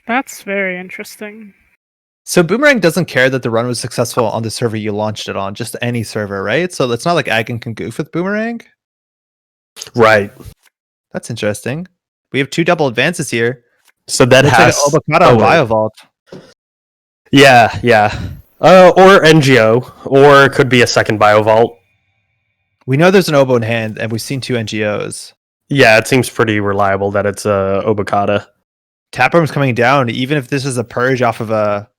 That's very interesting. So Boomerang doesn't care that the run was successful on the server you launched it on, just any server, right? So it's not like Agon can goof with Boomerang? Right. That's interesting. We have 2 double advances here. So that looks has like Obokata on Biovault. Yeah. Or NGO, or it could be a second Biovault. We know there's an Obo in hand, and we've seen 2 NGOs. Yeah, it seems pretty reliable that it's a Obokata. Taproom's coming down, even if this is a purge off of a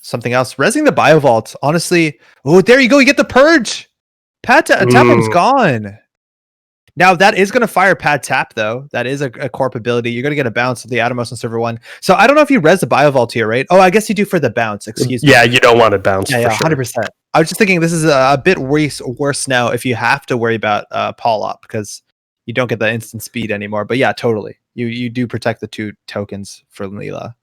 something else. Resing the Biovault, honestly. Oh, there you go. You get the purge. Taproom's gone. Now that is going to fire Pad Tap, though. That is a corp ability. You're going to get a bounce of the Atomos on server 1. So I don't know if you res the Biovault here, right? Oh, I guess you do for the bounce. Excuse me. Yeah, you don't want to bounce. Yeah, for sure. 100%. I was just thinking this is a bit worse now if you have to worry about Paul Up because you don't get the instant speed anymore. But yeah, totally. You do protect the 2 tokens for Leela.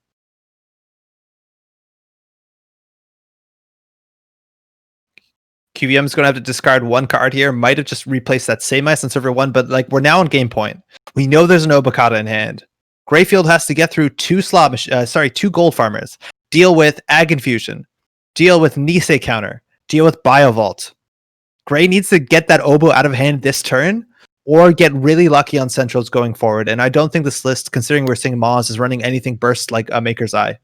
QVM is going to have to discard 1 card here. Might have just replaced that same ice on server 1, but like we're now on game point. We know there's an Obokata in hand. Greyfield has to get through 2 gold farmers. Deal with Ag Infusion. Deal with Nisei counter. Deal with Biovault. Grey needs to get that Obo out of hand this turn, or get really lucky on centrals going forward. And I don't think this list, considering we're seeing Moz, is running anything burst like a Maker's Eye.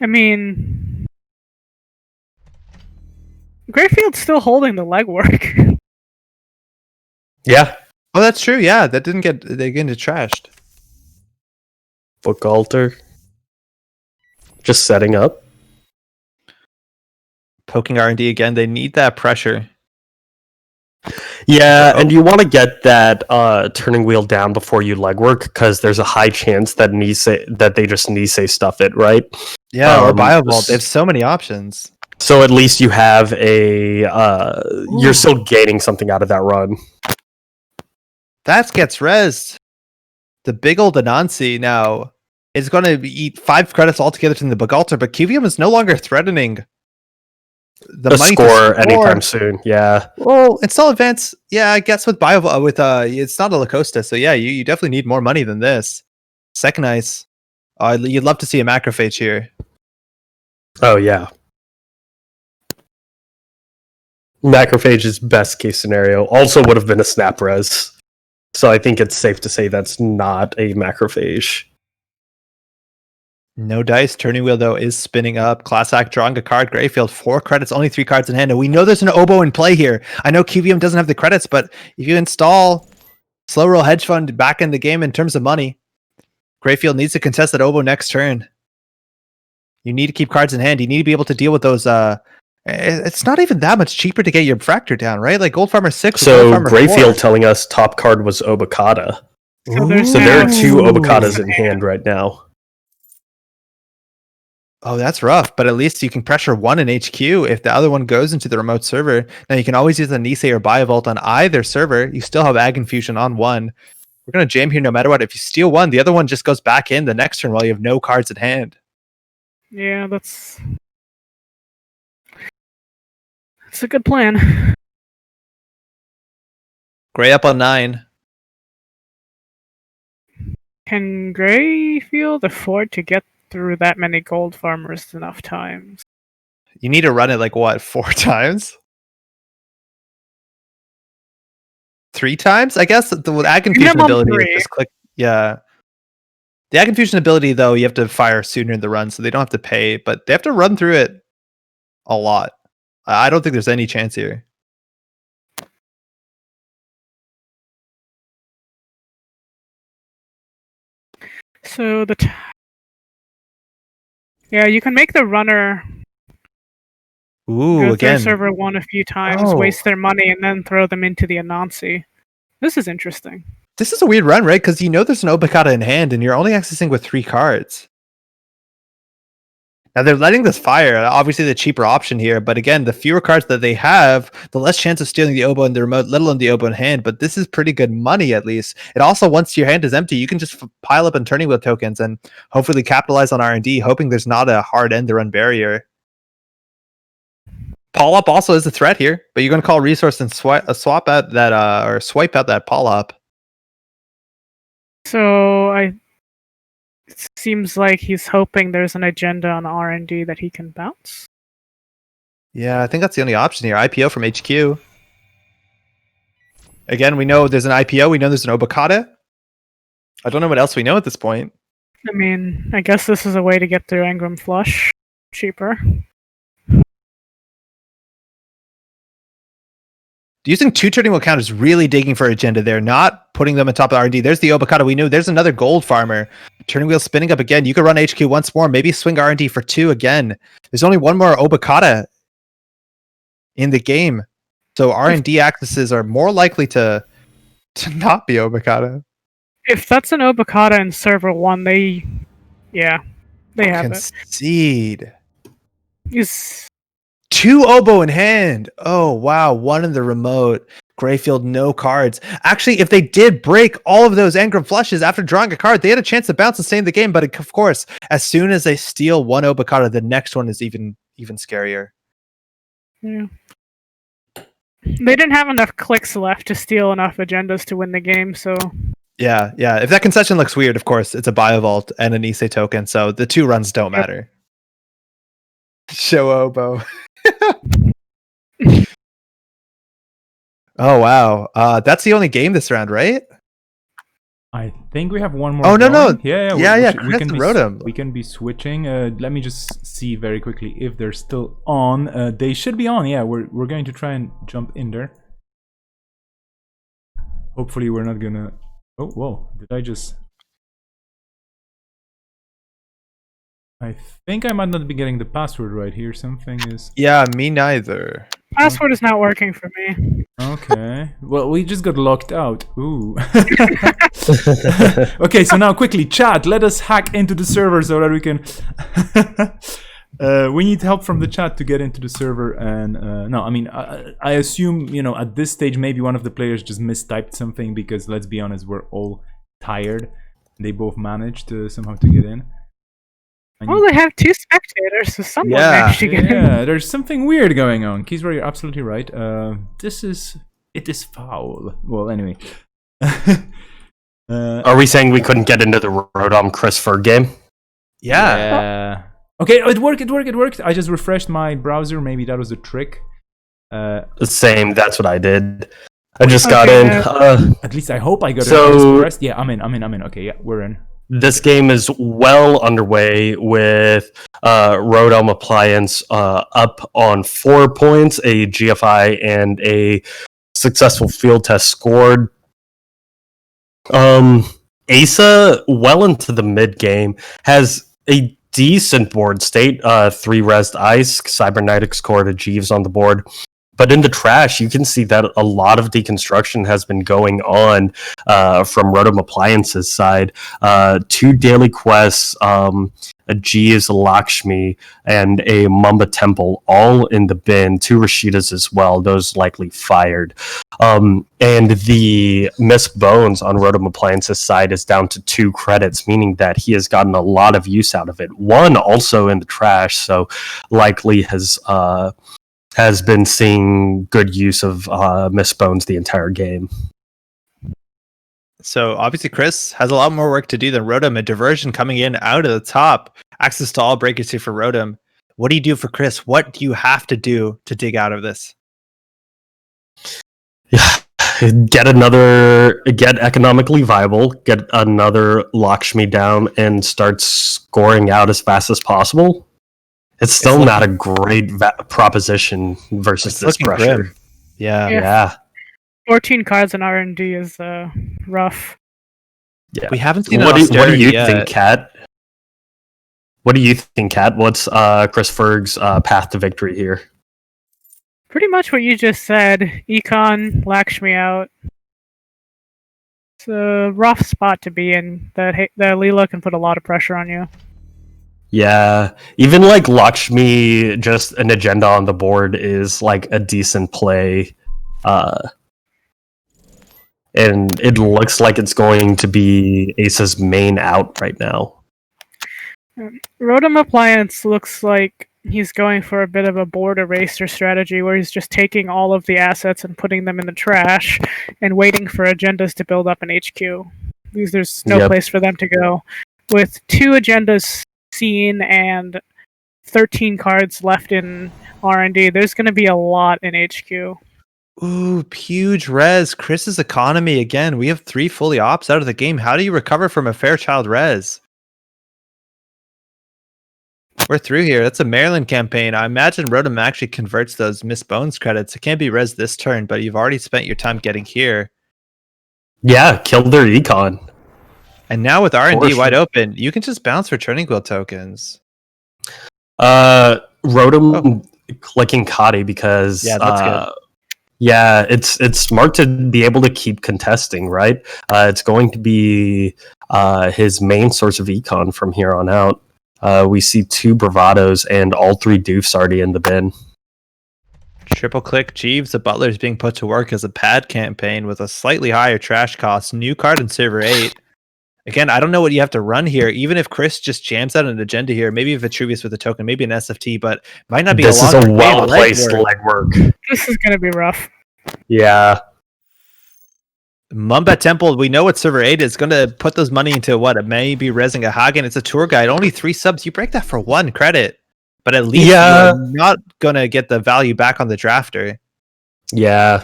I mean, Greyfield's still holding the legwork. Yeah. Oh, that's true. Yeah, that didn't get trashed. Book altar. Just setting up. Poking R&D again. They need that pressure. Yeah, and you want to get that turning wheel down before you legwork because there's a high chance that they just Nisei stuff it, right? Yeah, or Biovault. They have so many options. So at least you have a you're still gaining something out of that run. That gets rezzed. The big old Anansi now is going to eat 5 credits altogether to the book altar, but QVM is no longer threatening the money score anytime soon. Yeah. Well, install advance. Yeah, I guess with it's not a Lacosta, so yeah, you definitely need more money than this. Second ice. You'd love to see a macrophage here. Oh yeah. Macrophage's best case scenario also would have been a snap res. So I think it's safe to say that's not a macrophage. No dice. Turning wheel, though, is spinning up. Class Act drawing a card. Greyfield, 4 credits, only 3 cards in hand. And we know there's an Obo in play here. I know QVM doesn't have the credits, but if you install Slow Roll Hedge Fund back in the game in terms of money, Greyfield needs to contest that Obo next turn. You need to keep cards in hand. You need to be able to deal with those. It's not even that much cheaper to get your Fractor down, right? Like Gold Farmer 6. So Greyfield telling us top card was Obokata. So there are 2 Obokatas in hand right now. Oh, that's rough, but at least you can pressure 1 in HQ if the other one goes into the remote server. Now you can always use a Nisei or Biovault on either server. You still have Ag Infusion on 1. We're going to jam here no matter what. If you steal 1, the other one just goes back in the next turn while you have no cards at hand. Yeah, that's a good plan. Grey up on 9. Can Greyfield afford to get through that many gold farmers enough times? You need to run it like what, 4 times? 3 times? I guess the Ag Infusion ability is just click. Yeah. The Ag Infusion ability, though, you have to fire sooner in the run, so they don't have to pay, but they have to run through it a lot. I don't think there's any chance here. So yeah, you can make the runner go again. through server 1 a few times, waste their money, and then throw them into the Anansi. This is interesting. This is a weird run, right? Because you know there's an Obokata in hand, and you're only accessing with 3 cards. Now they're letting this fire, obviously the cheaper option here, but again, the fewer cards that they have, the less chance of stealing the Obo in the remote, let alone the Obo in hand, but this is pretty good money at least. It also, once your hand is empty, you can just pile up on turning wheel tokens and hopefully capitalize on R&D, hoping there's not a hard end to run barrier. Paul Up also is a threat here, but you're going to call resource and swap out that, or swipe out that Paul Up. So it seems like he's hoping there's an agenda on R&D that he can bounce. Yeah, I think that's the only option here. IPO from HQ. Again, we know there's an IPO. We know there's an Obokata. I don't know what else we know at this point. I mean, I guess this is a way to get through Engram Flush cheaper. Using 2 turning wheel counters, really digging for agenda there, not putting them on top of R&D. There's the Obokata. We know there's another gold farmer Turning wheel spinning up again. You could run HQ once more. Maybe swing R&D for 2 again. There's only one more Obokata in the game. So R&D accesses are more likely to not be Obokata. If that's an Obokata in server 1, they have it. Concede. Is 2 oboe in hand. Oh, wow. 1 in the remote. Greyfield, no cards. Actually, if they did break all of those Engram flushes after drawing a card, they had a chance to bounce and stay in the game. But of course, as soon as they steal 1 Obokata, the next one is even scarier. Yeah. They didn't have enough clicks left to steal enough agendas to win the game, so... Yeah. If that concession looks weird, of course, it's a Biovault and an Issei token, so the 2 runs don't matter. Show oboe. Oh, wow. That's the only game this round, right? I think we have one more. Oh, no. going. We can be switching. Let me just see very quickly if they're still on. They should be on. Yeah, we're going to try and jump in there. Hopefully we're not gonna... Oh, whoa. Did I just... I think I might not be getting the password right here. Something is... Yeah, me neither. Password is not working for me. Okay. Well, we just got locked out. Ooh. Okay, so now quickly, chat, let us hack into the server so that we can... we need help from the chat to get into the server, and no, I mean, I assume, you know, at this stage maybe one of the players just mistyped something, because let's be honest, we're all tired. They both managed to somehow to get in. Oh, they have 2 spectators, so someone managed to get in. Yeah, there's something weird going on. Keysbro, you're absolutely right. It is foul. Well, anyway. Are we saying we couldn't get into the Rodom Chris Ferg game? Yeah. Okay, it worked. I just refreshed my browser. Maybe that was the trick. Same, that's what I did. I just got in. At least I hope I got in. Yeah, I'm in. Okay, yeah, we're in. This game is well underway with Rodom Appliance up on 4 points, a GFI and a successful field test scored. Asa, well into the mid game, has a decent board state. 3 Resed Ice, Cybernetic scored a Jeeves on the board. But in the trash, you can see that a lot of deconstruction has been going on from Rodom Appliance's side. 2 daily quests, a Jeeves, a Lakshmi, and a Mamba Temple, all in the bin. 2 Rashidas as well, those likely fired. And the missed bones on Rodom Appliance's side is down to 2 credits, meaning that he has gotten a lot of use out of it. 1 also in the trash, so likely has been seeing good use of Miss Bones the entire game. So obviously Chris has a lot more work to do than Rodom. A diversion coming in out of the top. Access to all breakers here for Rodom. What do you do for Chris? What do you have to do to dig out of this? Yeah, get economically viable, get another Lakshmi down, and start scoring out as fast as possible. It's still not a great proposition versus this pressure. Grim. Yeah. 14 cards in R&D is rough. Yeah. We haven't seen what do you yet. think, Kat? What do you think, Kat? What's Chris Ferg's path to victory here? Pretty much what you just said. Econ, Lakshmi out. It's a rough spot to be in. The Leela can put a lot of pressure on you. Yeah, even like Lakshmi, just an agenda on the board is like a decent play. And it looks like it's going to be Asa's main out right now. Rodom Appliance looks like he's going for a bit of a board eraser strategy where he's just taking all of the assets and putting them in the trash and waiting for agendas to build up in HQ. Because there's no place for them to go. With 2 agendas seen and 13 cards left in R&D, there's going to be a lot in HQ. Ooh, huge res. Chris's economy again. We have 3 fully ops out of the game. How do you recover from a Fairchild res? We're through here. That's a Maryland campaign. I imagine Rodom actually converts those Miss Bones credits. It can't be res this turn, but you've already spent your time getting here. Yeah, killed their econ. And now with R&D Portion. wide open, you can just bounce for Turning Wheel tokens. Rotom clicking Kadi because that's good. Yeah, it's smart to be able to keep contesting, right? It's going to be his main source of econ from here on out. We see 2 Bravados and all 3 Doofs already in the bin. Triple click Jeeves, the Butler is being put to work as a pad campaign with a slightly higher trash cost. New card in Server 8. Again, I don't know what you have to run here. Even if Chris just jams out an agenda here, maybe Vitruvius with a token, maybe an SFT, but might not be This a is long a well-placed legwork. This is going to be rough. Yeah. Mumbat Temple, we know what Server 8 is going to put those money into what? It may be resing a Hagen. It's a tour guide. Only 3 subs. You break that for 1 credit. But at least you're not going to get the value back on the drafter. Yeah.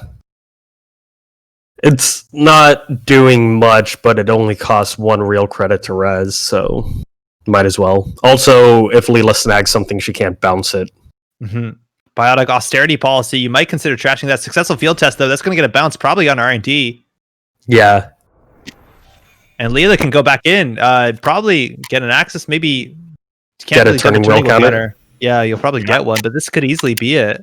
It's not doing much, but it only costs 1 real credit to res, so might as well. Also, if Leela snags something, she can't bounce it. Mm-hmm. Biotic austerity policy, you might consider trashing that. Successful field test, though, that's going to get a bounce probably on R&D. Yeah. And Leela can go back in, probably get an access, maybe can't get really a turning wheel counter. Yeah, you'll probably get one, but this could easily be it.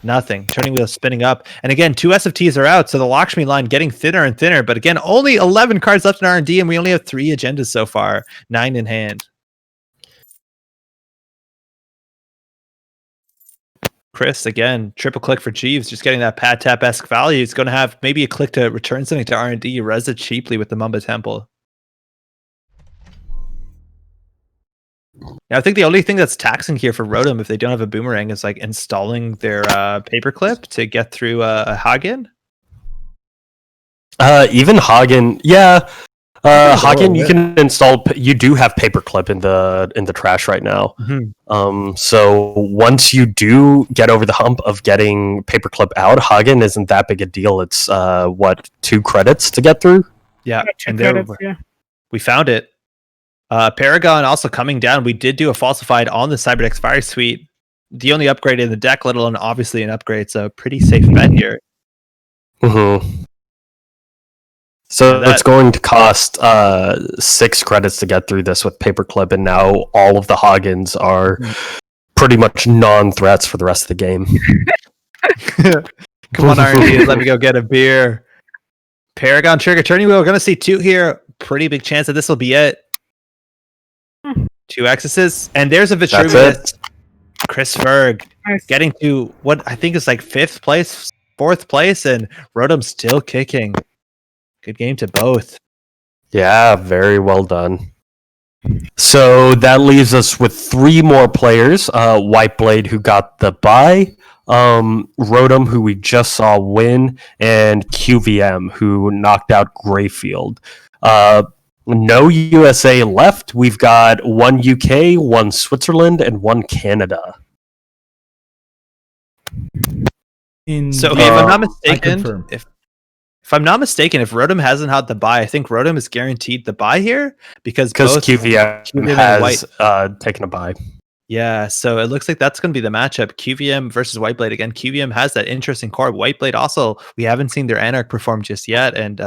Nothing. Turning wheel spinning up. And again, 2 SFTs are out, so the Lakshmi line getting thinner and thinner. But again, only 11 cards left in R&D, and we only have 3 agendas so far. 9 in hand. Chris, again, triple click for Jeeves, just getting that pad tap-esque value. It's going to have maybe a click to return something to R&D, res it cheaply with the Mumba Temple. Now, I think the only thing that's taxing here for Rotom, if they don't have a Boomerang, is like installing their paperclip to get through a Hagen. Even Hagen, yeah. Hagen, you can install. You do have paperclip in the trash right now. Mm-hmm. So once you do get over the hump of getting paperclip out, Hagen isn't that big a deal. It's 2 credits to get through. Yeah, and credits, we found it. Paragon also coming down. We did do a falsified on the Cyberdex Fire Suite. The only upgrade in the deck, let alone obviously an upgrade. So pretty safe bet here. Mm-hmm. So it's going to cost 6 credits to get through this with paperclip, and now all of the Hagens are pretty much non-threats for the rest of the game. Come on, R&D, let me go get a beer. Paragon trigger turning wheel. We're going to see 2 here. Pretty big chance that this will be it. 2 Exorcists, and there's a Vitruvius. Chris Ferg getting to what I think is like 5th place, 4th place, and Rotom's still kicking. Good game to both. Yeah, very well done. So that leaves us with 3 more players. Whiteblade, who got the bye, Rotom, who we just saw win, and QVM, who knocked out Greyfield. No USA left. We've got 1 UK, 1 Switzerland, and 1 Canada. So if I'm not mistaken, if I'm not mistaken, if Rotom hasn't had the buy, I think Rotom is guaranteed the buy here because QVM has taken a buy. Yeah, so it looks like that's going to be the matchup. QVM versus Whiteblade again. QVM has that interesting core. Whiteblade also, we haven't seen their Anarch perform just yet, and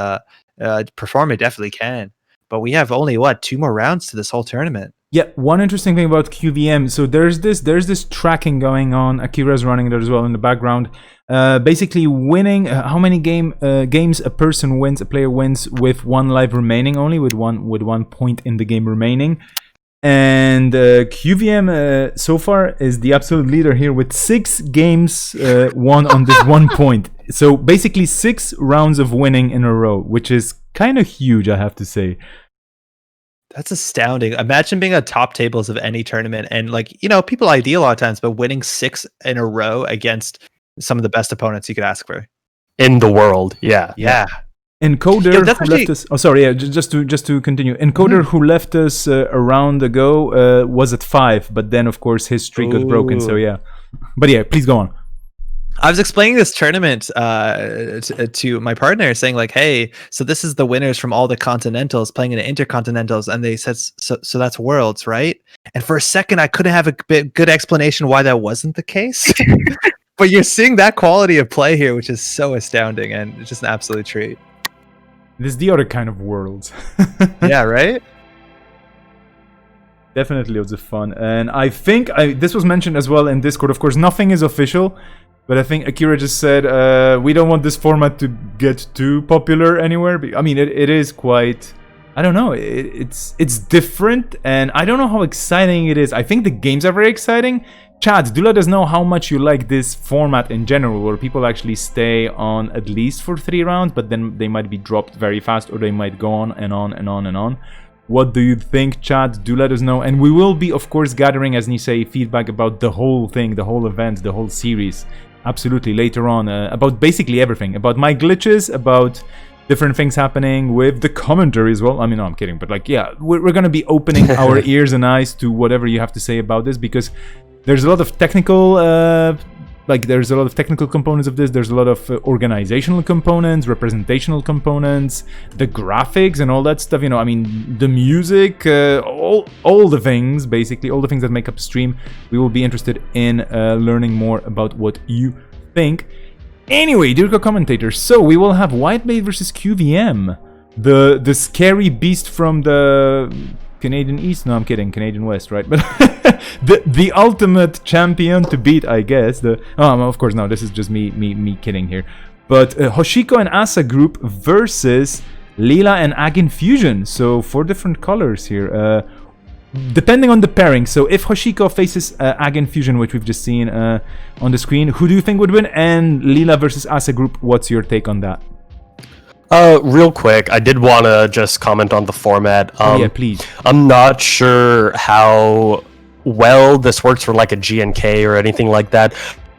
perform it definitely can. But we have only 2 more rounds to this whole tournament. Yeah, one interesting thing about QVM. So there's this tracking going on. Akira's running there as well in the background. Basically winning how many games a player wins with 1 life remaining, only with one point in the game remaining. And QVM so far is the absolute leader here with 6 games won on this 1 point. So basically 6 rounds of winning in a row, which is kind of huge, I have to say. That's astounding. Imagine being at top tables of any tournament and people ID a lot of times, but winning 6 in a row against some of the best opponents you could ask for in the world. Yeah. Encoder who left us. Oh, sorry. Yeah, just to continue. Encoder who left us a round ago was at 5, but then of course his streak got broken. So yeah. But yeah, please go on. I was explaining this tournament to my partner, saying hey, so this is the winners from all the continentals playing in the intercontinentals, and they said, so that's worlds, right? And for a second, I couldn't have a good explanation why that wasn't the case. But you're seeing that quality of play here, which is so astounding, and it's just an absolute treat. This is the other kind of world. Yeah, right? Definitely loads of fun. And I think this was mentioned as well in Discord. Of course, nothing is official, but I think Akira just said we don't want this format to get too popular anywhere. I mean, it is quite... I don't know. It's different, and I don't know how exciting it is. I think the games are very exciting. Chad, do let us know how much you like this format in general, where people actually stay on at least for 3 rounds, but then they might be dropped very fast, or they might go on and on and on and on. What do you think, Chad? Do let us know. And we will be, of course, gathering, as Nisei, feedback about the whole thing, the whole event, the whole series. Absolutely, later on. About basically everything. About my glitches, about different things happening with the commentary as well. I mean, no, I'm kidding. But like, yeah, we're going to be opening our ears and eyes to whatever you have to say about this. Because there's a lot of technical... there's a lot of technical components of this. There's a lot of organizational components, representational components, the graphics and all that stuff. You know, I mean, the music, all the things, basically, all the things that make up a stream. We will be interested in learning more about what you think. Anyway, Dirko commentator. So we will have Whitebait versus QVM, the scary beast from the Canadian East. No, I'm kidding. Canadian West, right? But the ultimate champion to beat, I guess. Of course, no. This is just me kidding here. But Hoshiko and Asa group versus Leela and Agin Fusion. So 4 different colors here. Depending on the pairing. So if Hoshiko faces Agin Fusion, which we've just seen on the screen, who do you think would win? And Leela versus Asa group, what's your take on that? Real quick, I did want to just comment on the format. Yeah, please. I'm not sure how well this works for like a GNK or anything like that,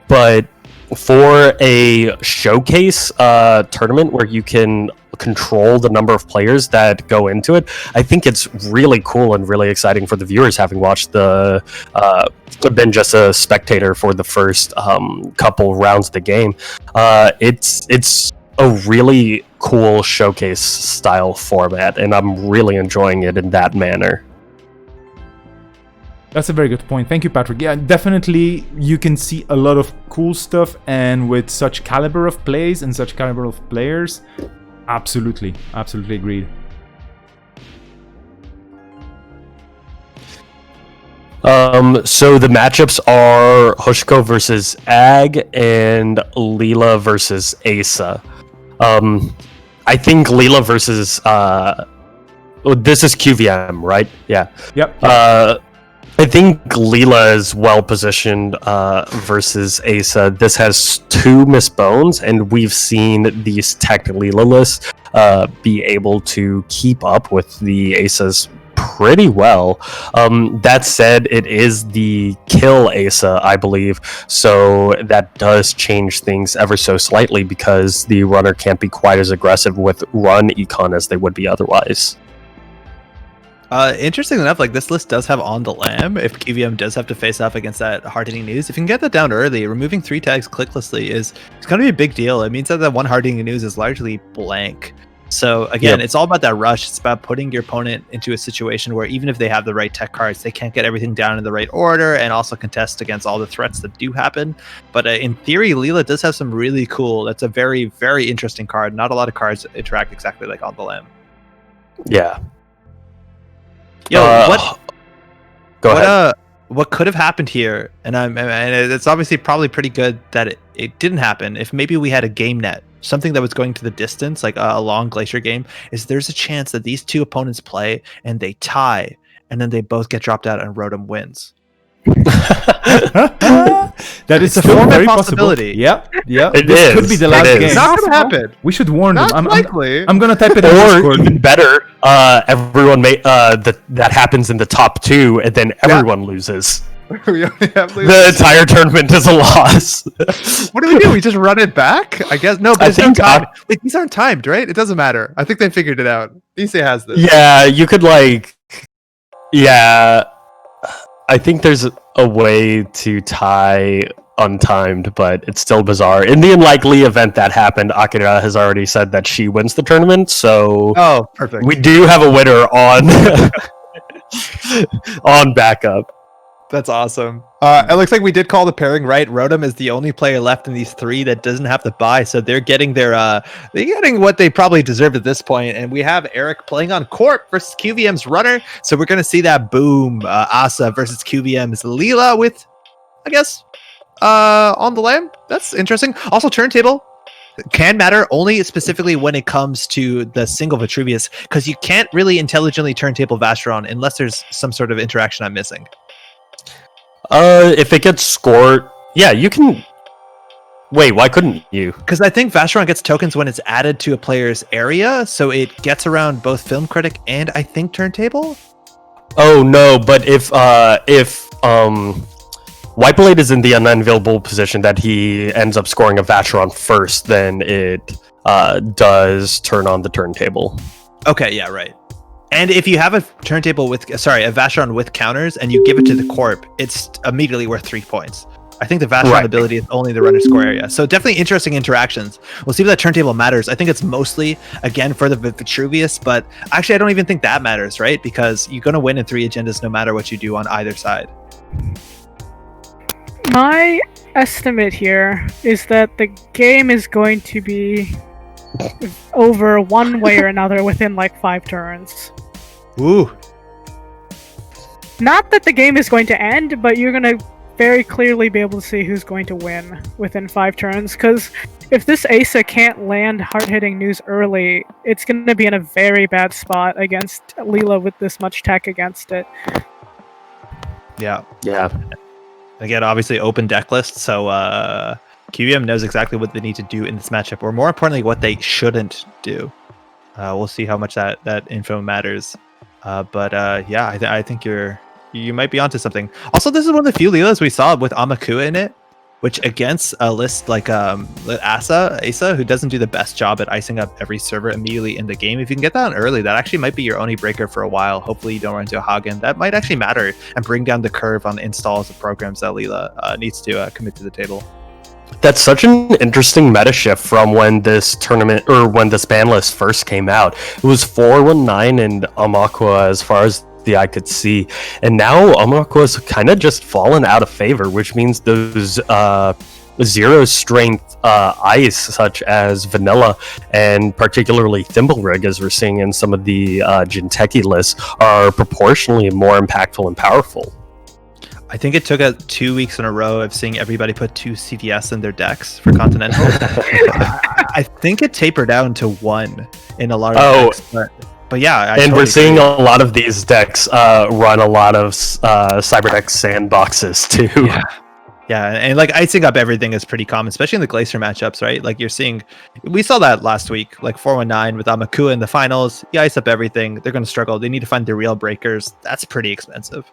but for a showcase tournament where you can control the number of players that go into it, I think it's really cool and really exciting for the viewers, having watched been just a spectator for the first couple rounds of the game. It's a really cool showcase style format, and I'm really enjoying it in that manner. That's a very good point. Thank you, Patrick. Yeah, definitely you can see a lot of cool stuff, and with such caliber of plays and such caliber of players, absolutely agreed. So the matchups are Hoshiko versus Ag and Leela versus Asa. I think Leela versus this is QVM, right? Yeah. Yep. I think Leela is well positioned versus Asa. This has 2 Miss Bones, and we've seen these tech Leela lists be able to keep up with the Asas pretty well. That said, it is the kill Asa, I believe, so that does change things ever so slightly, because the runner can't be quite as aggressive with run econ as they would be otherwise. Interesting enough, like this list does have On the Lamb if QVM does have to face off against that hard-hitting news. If you can get that down early, removing 3 tags clicklessly it's going to be a big deal. It means that one hard-hitting news is largely blank. So again, It's all about that rush. It's about putting your opponent into a situation where even if they have the right tech cards, they can't get everything down in the right order and also contest against all the threats that do happen. But in theory, Leela does have some really cool, that's a very, very interesting card. Not a lot of cards interact exactly like On the Lamb. Yeah. Yo, Go ahead. What could have happened here, and it's obviously probably pretty good that it didn't happen. If maybe we had a game net, something that was going to the distance, like a long Glacier game, is there's a chance that these 2 opponents play and they tie, and then they both get dropped out and Rotom wins. That is a very possibility. Yeah. This could be the last game. It's not going to happen. We should warn them. I'm likely. I'm going to type it in Or Discord. even better, everyone that happens in the top 2, and then everyone loses. We only have The entire tournament is a loss. What do? We just run it back? I guess no. But I think Wait, these aren't timed, right? It doesn't matter. I think they figured it out. Nisei has this. Yeah, you could I think there's a way to tie untimed, but it's still bizarre. In the unlikely event that happened, Akira has already said that she wins the tournament, so perfect. We do have a winner on on backup. That's awesome. It looks like we did call the pairing right. Rotom is the only player left in these three that doesn't have to buy, so they're getting they're getting what they probably deserve at this point. And we have Eric playing on Corp versus QVM's Runner, so we're gonna see that boom. Asa versus QVM's Leela with, I guess, on the lamb. That's interesting. Also, turntable can matter only specifically when it comes to the single Vitruvius, because you can't really intelligently turntable Vacheron unless there's some sort of interaction I'm missing. If it gets scored, yeah, you can. Wait, why couldn't you? Because I think Vacheron gets tokens when it's added to a player's area, so it gets around both Film Critic and I think Turntable. Oh no, but if Whiteblade is in the unenviable position that he ends up scoring a Vacheron first, then it does turn on the turntable. Okay, yeah, right. And if you have a turntable with, a Vacheron with counters and you give it to the Corp, it's immediately worth 3 points. I think the Vacheron ability is only the runner score area. So definitely interesting interactions. We'll see if that turntable matters. I think it's mostly, again, for the Vitruvius, but actually I don't even think that matters, right? Because you're going to win in 3 agendas no matter what you do on either side. My estimate here is that the game is going to be over one way or another within like 5 turns. Ooh. Not that the game is going to end, but you're going to very clearly be able to see who's going to win within 5 turns, because if this Asa can't land hard-hitting news early, it's going to be in a very bad spot against Leela with this much tech against it. Yeah. Yeah. Again, obviously open deck list, so QVM knows exactly what they need to do in this matchup, or more importantly, what they shouldn't do. We'll see how much that info matters. I think you might be onto something. Also, this is one of the few Leelas we saw with Amakua in it, which against a list like Asa, who doesn't do the best job at icing up every server immediately in the game. If you can get that on early, that actually might be your only breaker for a while. Hopefully you don't run into a Hagen. That might actually matter and bring down the curve on installs of programs that Leela needs to commit to the table. That's such an interesting meta shift from when this tournament, or when this ban list first came out. It was 419 and Amakua as far as the eye could see, and now Amakua's kind of just fallen out of favor, which means those zero strength ice such as Vanilla and particularly Thimblerig, as we're seeing in some of the Jinteki lists, are proportionally more impactful and powerful. I think it took 2 weeks in a row of seeing everybody put 2 CVS in their decks for Continental. I think it tapered down to 1 in a lot of decks, but yeah. We're seeing a lot of these decks run a lot of Cyberdeck sandboxes too. Yeah, and like icing up everything is pretty common, especially in the Glacier matchups, right? Like we saw that last week, like 419 with Amakua in the finals. You ice up everything, they're going to struggle. They need to find the real breakers. That's pretty expensive.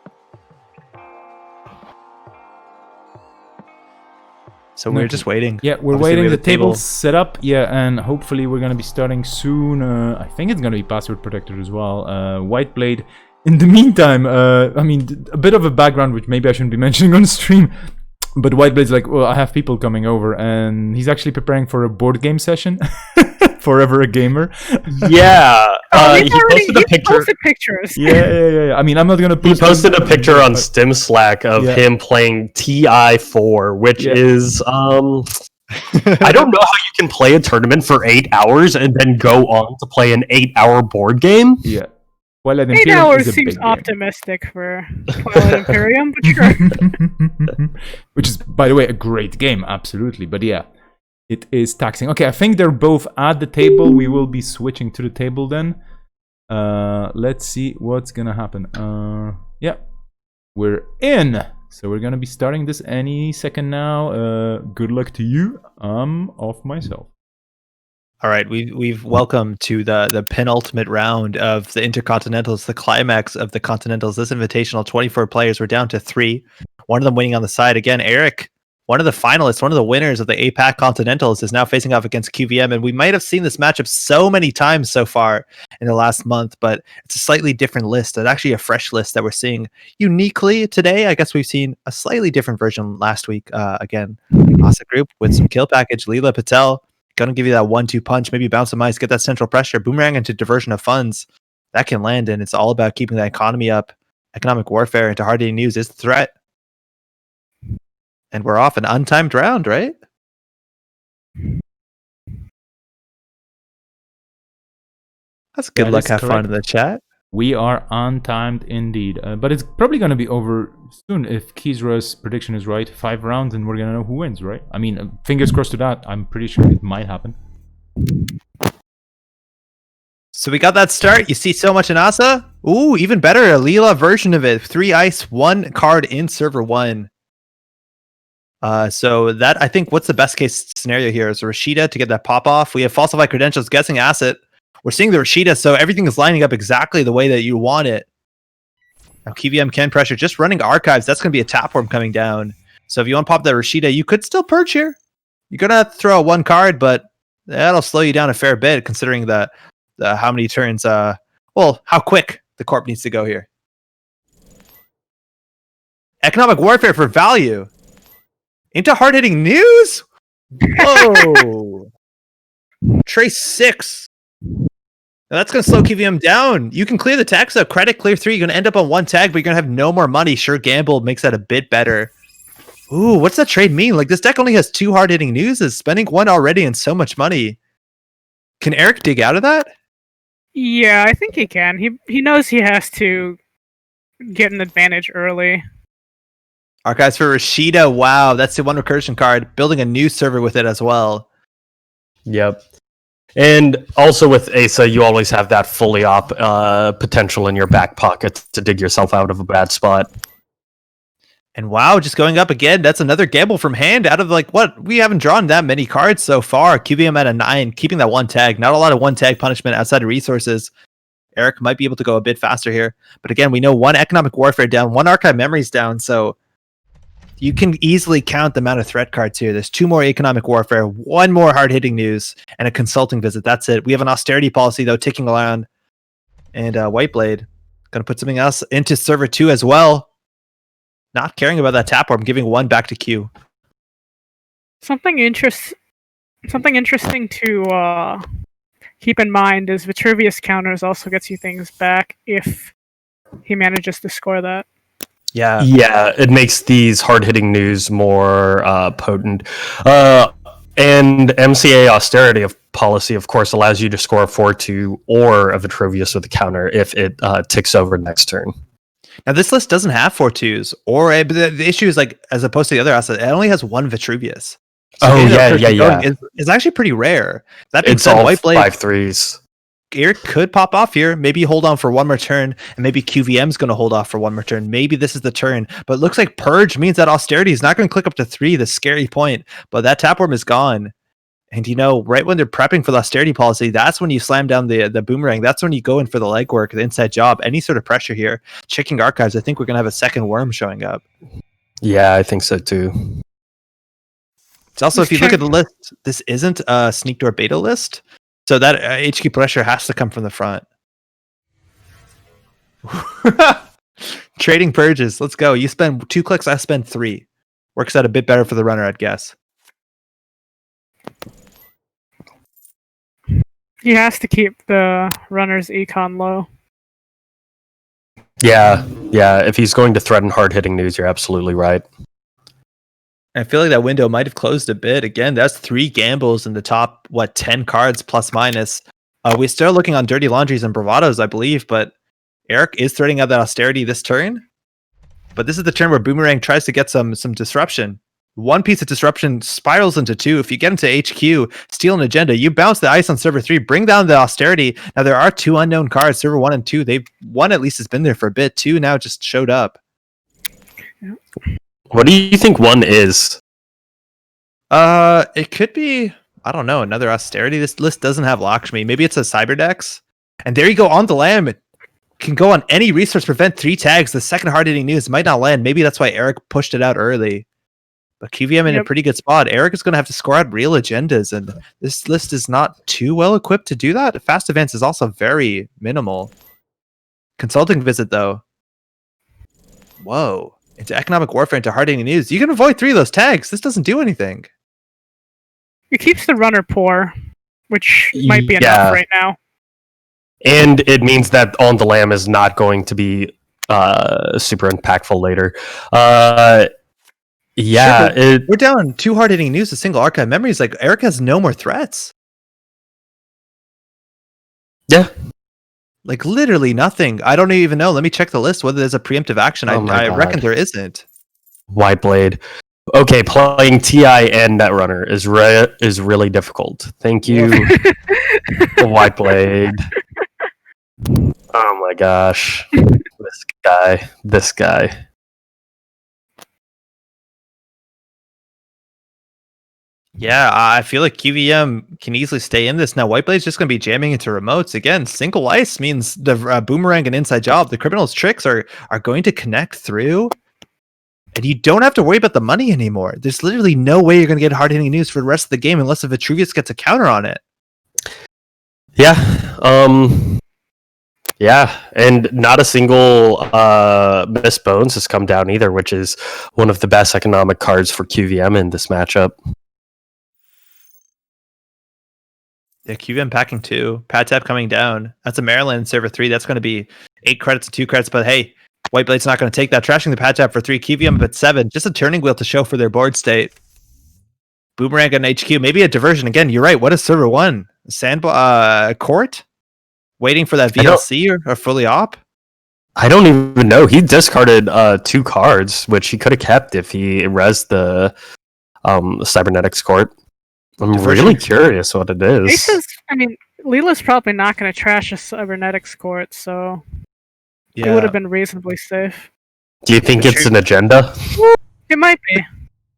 So we're just waiting. Yeah, we're Obviously, waiting. we The have table's set up. Yeah, and hopefully we're gonna be starting soon. I think it's gonna be password protected as well. Whiteblade. In the meantime, I mean, a bit of a background, which maybe I shouldn't be mentioning on stream. But Whiteblade's like, well, I have people coming over, and he's actually preparing for a board game session. Forever a gamer. Yeah, he posted pictures. Yeah. I mean, I'm not gonna. He posted a picture on Stim Slack of him playing TI4, which is I don't know how you can play a tournament for 8 hours and then go on to play an 8-hour board game. Yeah. Well, 8 hours seems optimistic for Twilight Imperium, but sure. Which is, by the way, a great game, absolutely. But yeah, it is taxing. Okay, I think they're both at the table. We will be switching to the table then. Let's see what's gonna happen. Yeah, we're in. So we're gonna be starting this any second now. Good luck to you. I'm off myself. All right, we've welcomed to the penultimate round of the Intercontinentals, the climax of the Continentals. This invitational, 24 players. We're down to 3. One of them winning on the side. Again, Eric, one of the finalists, one of the winners of the APAC Continentals, is now facing off against QVM. And we might have seen this matchup so many times so far in the last month, but it's a slightly different list. It's actually a fresh list that we're seeing uniquely today. I guess we've seen a slightly different version last week. Again, Asa Group with some kill package. Leela Patel going to give you that 1-2 punch, maybe bounce some ice, get that central pressure, boomerang into diversion of funds. That can land, and it's all about keeping that economy up. Economic warfare into hard-hitting news is the threat. And we're off an untimed round, right? That's good That luck. is Have fun correct. in the chat. We are untimed indeed. But it's probably going to be over soon if Kizra's prediction is right. 5 rounds and we're going to know who wins, right? I mean, fingers crossed to that. I'm pretty sure it might happen. So we got that start. You see so much in Asa. Ooh, even better, a Leela version of it. 3 ice, 1 card in server 1. So that, I think, what's the best case scenario here is Rashida to get that pop off. We have falsified credentials, guessing asset. We're seeing the Rashida, so everything is lining up exactly the way that you want it. Now KVM can pressure, just running archives. That's going to be a tapeworm coming down. So if you want to pop that Rashida, you could still purge here. You're going to have to throw out 1 card, but that'll slow you down a fair bit considering that how many turns, well, how quick the corp needs to go here. Economic warfare for value. Into hard-hitting news? Whoa. Trace 6. Now that's going to slow KVM down. You can clear the tags though. Credit clear 3. You're going to end up on 1 tag, but you're going to have no more money. Sure, gamble makes that a bit better. Ooh, what's that trade mean? Like, this deck only has 2 hard-hitting newses. Spending 1 already and so much money. Can Eric dig out of that? Yeah, I think he can. He knows he has to get an advantage early. Archives for Rashida. Wow, that's the 1 recursion card. Building a new server with it as well. Yep. And also with Asa, you always have that fully op potential in your back pocket to dig yourself out of a bad spot. And wow, just going up again. That's another gamble from hand out of like what? We haven't drawn that many cards so far. QBM at a 9, keeping that 1 tag. Not a lot of 1 tag punishment outside of resources. Eric might be able to go a bit faster here. But again, we know 1 economic warfare down, 1 archive memories down. So you can easily count the amount of threat cards here. There's 2 more economic warfare, 1 more hard-hitting news, and a consulting visit. That's it. We have an austerity policy, though, ticking around. And Whiteblade, going to put something else into server 2 as well. Not caring about that tapeworm, giving 1 back to Q. Something interesting to keep in mind is Vitruvius counters also gets you things back if he manages to score that. Yeah, it makes these hard-hitting news more potent. And MCA austerity policy, of course, allows you to score a 4-2 or a Vitruvius with a counter if it ticks over next turn. Now, this list doesn't have 4-2s, but the issue is, like, as opposed to the other asset, it only has 1 Vitruvius. So It's actually pretty rare. That being said, Whiteblade 5-3s. Eric could pop off here. Maybe hold on for 1 more turn, and maybe QVM's going to hold off for 1 more turn. Maybe this is the turn, but it looks like Purge means that austerity is not going to click up to 3, the scary point, but that tapeworm is gone. And right when they're prepping for the austerity policy, that's when you slam down the boomerang. That's when you go in for the legwork, the inside job, any sort of pressure here. Checking archives, I think we're going to have a second worm showing up. Yeah, I think so too. It's also, if you look at the list, this isn't a sneak door beta list. So that HQ pressure has to come from the front. Trading purges. Let's go. You spend 2 clicks, I spend 3. Works out a bit better for the runner, I'd guess. He has to keep the runner's econ low. Yeah. If he's going to threaten hard-hitting news, you're absolutely right. I feel like that window might have closed a bit. Again, that's 3 gambles in the top, 10 cards plus minus. We're still looking on dirty laundries and bravados, I believe, but Eric is threading out that austerity this turn. But this is the turn where Boomerang tries to get some disruption. 1 piece of disruption spirals into 2. If you get into HQ, steal an agenda, you bounce the ice on server 3, bring down the austerity. Now there are 2 unknown cards, server 1 and 2. 1 at least has been there for a bit. 2 now just showed up. What do you think 1 is? It could be, I don't know, another austerity. This list doesn't have Lakshmi. Maybe it's a Cyberdex. And there you go, on the lamb. It can go on any resource, prevent 3 tags. The second hard-hitting news might not land. Maybe that's why Eric pushed it out early. But QVM in a pretty good spot. Eric is going to have to score out real agendas, and this list is not too well equipped to do that. Fast advance is also very minimal. Consulting visit, though. Whoa. Into economic warfare, into hard-hitting news. You can avoid 3 of those tags. This doesn't do anything. It keeps the runner poor, which might be enough right now. And it means that on the lamb is not going to be super impactful later. Yeah, we're down 2 hard-hitting news, a single archive memories. Like, Eric has no more threats. Yeah. Like, literally nothing. I don't even know. Let me check the list whether there's a preemptive action. Oh my I God. reckon there isn't. White Blade. Okay, playing TI and Netrunner is really difficult. Thank you, White Blade. Oh my gosh. This guy. Yeah, I feel like QVM can easily stay in this. Now, Whiteblade's just going to be jamming into remotes. Again, single ice means the boomerang and inside job. The criminal's tricks are going to connect through. And you don't have to worry about the money anymore. There's literally no way you're going to get hard-hitting news for the rest of the game unless the Vitruvius gets a counter on it. Yeah. Yeah, and not a single Miss Bones has come down either, which is one of the best economic cards for QVM in this matchup. Yeah, QVM packing 2. Pad Tap coming down. That's a Maryland server 3. That's going to be 8 credits and 2 credits. But hey, Whiteblade's not going to take that. Trashing the Pad Tap for 3. QVM up at 7. Just a turning wheel to show for their board state. Boomerang on HQ. Maybe a diversion. Again, you're right. What is server 1? Court? Waiting for that VLC or fully op? I don't even know. He discarded 2 cards, which he could have kept if he rezzed the Cybernetics Court. I'm really curious what it is. Leela's probably not going to trash a Cybernetics Court, so it would have been reasonably safe. Do you think it's an agenda? It might be.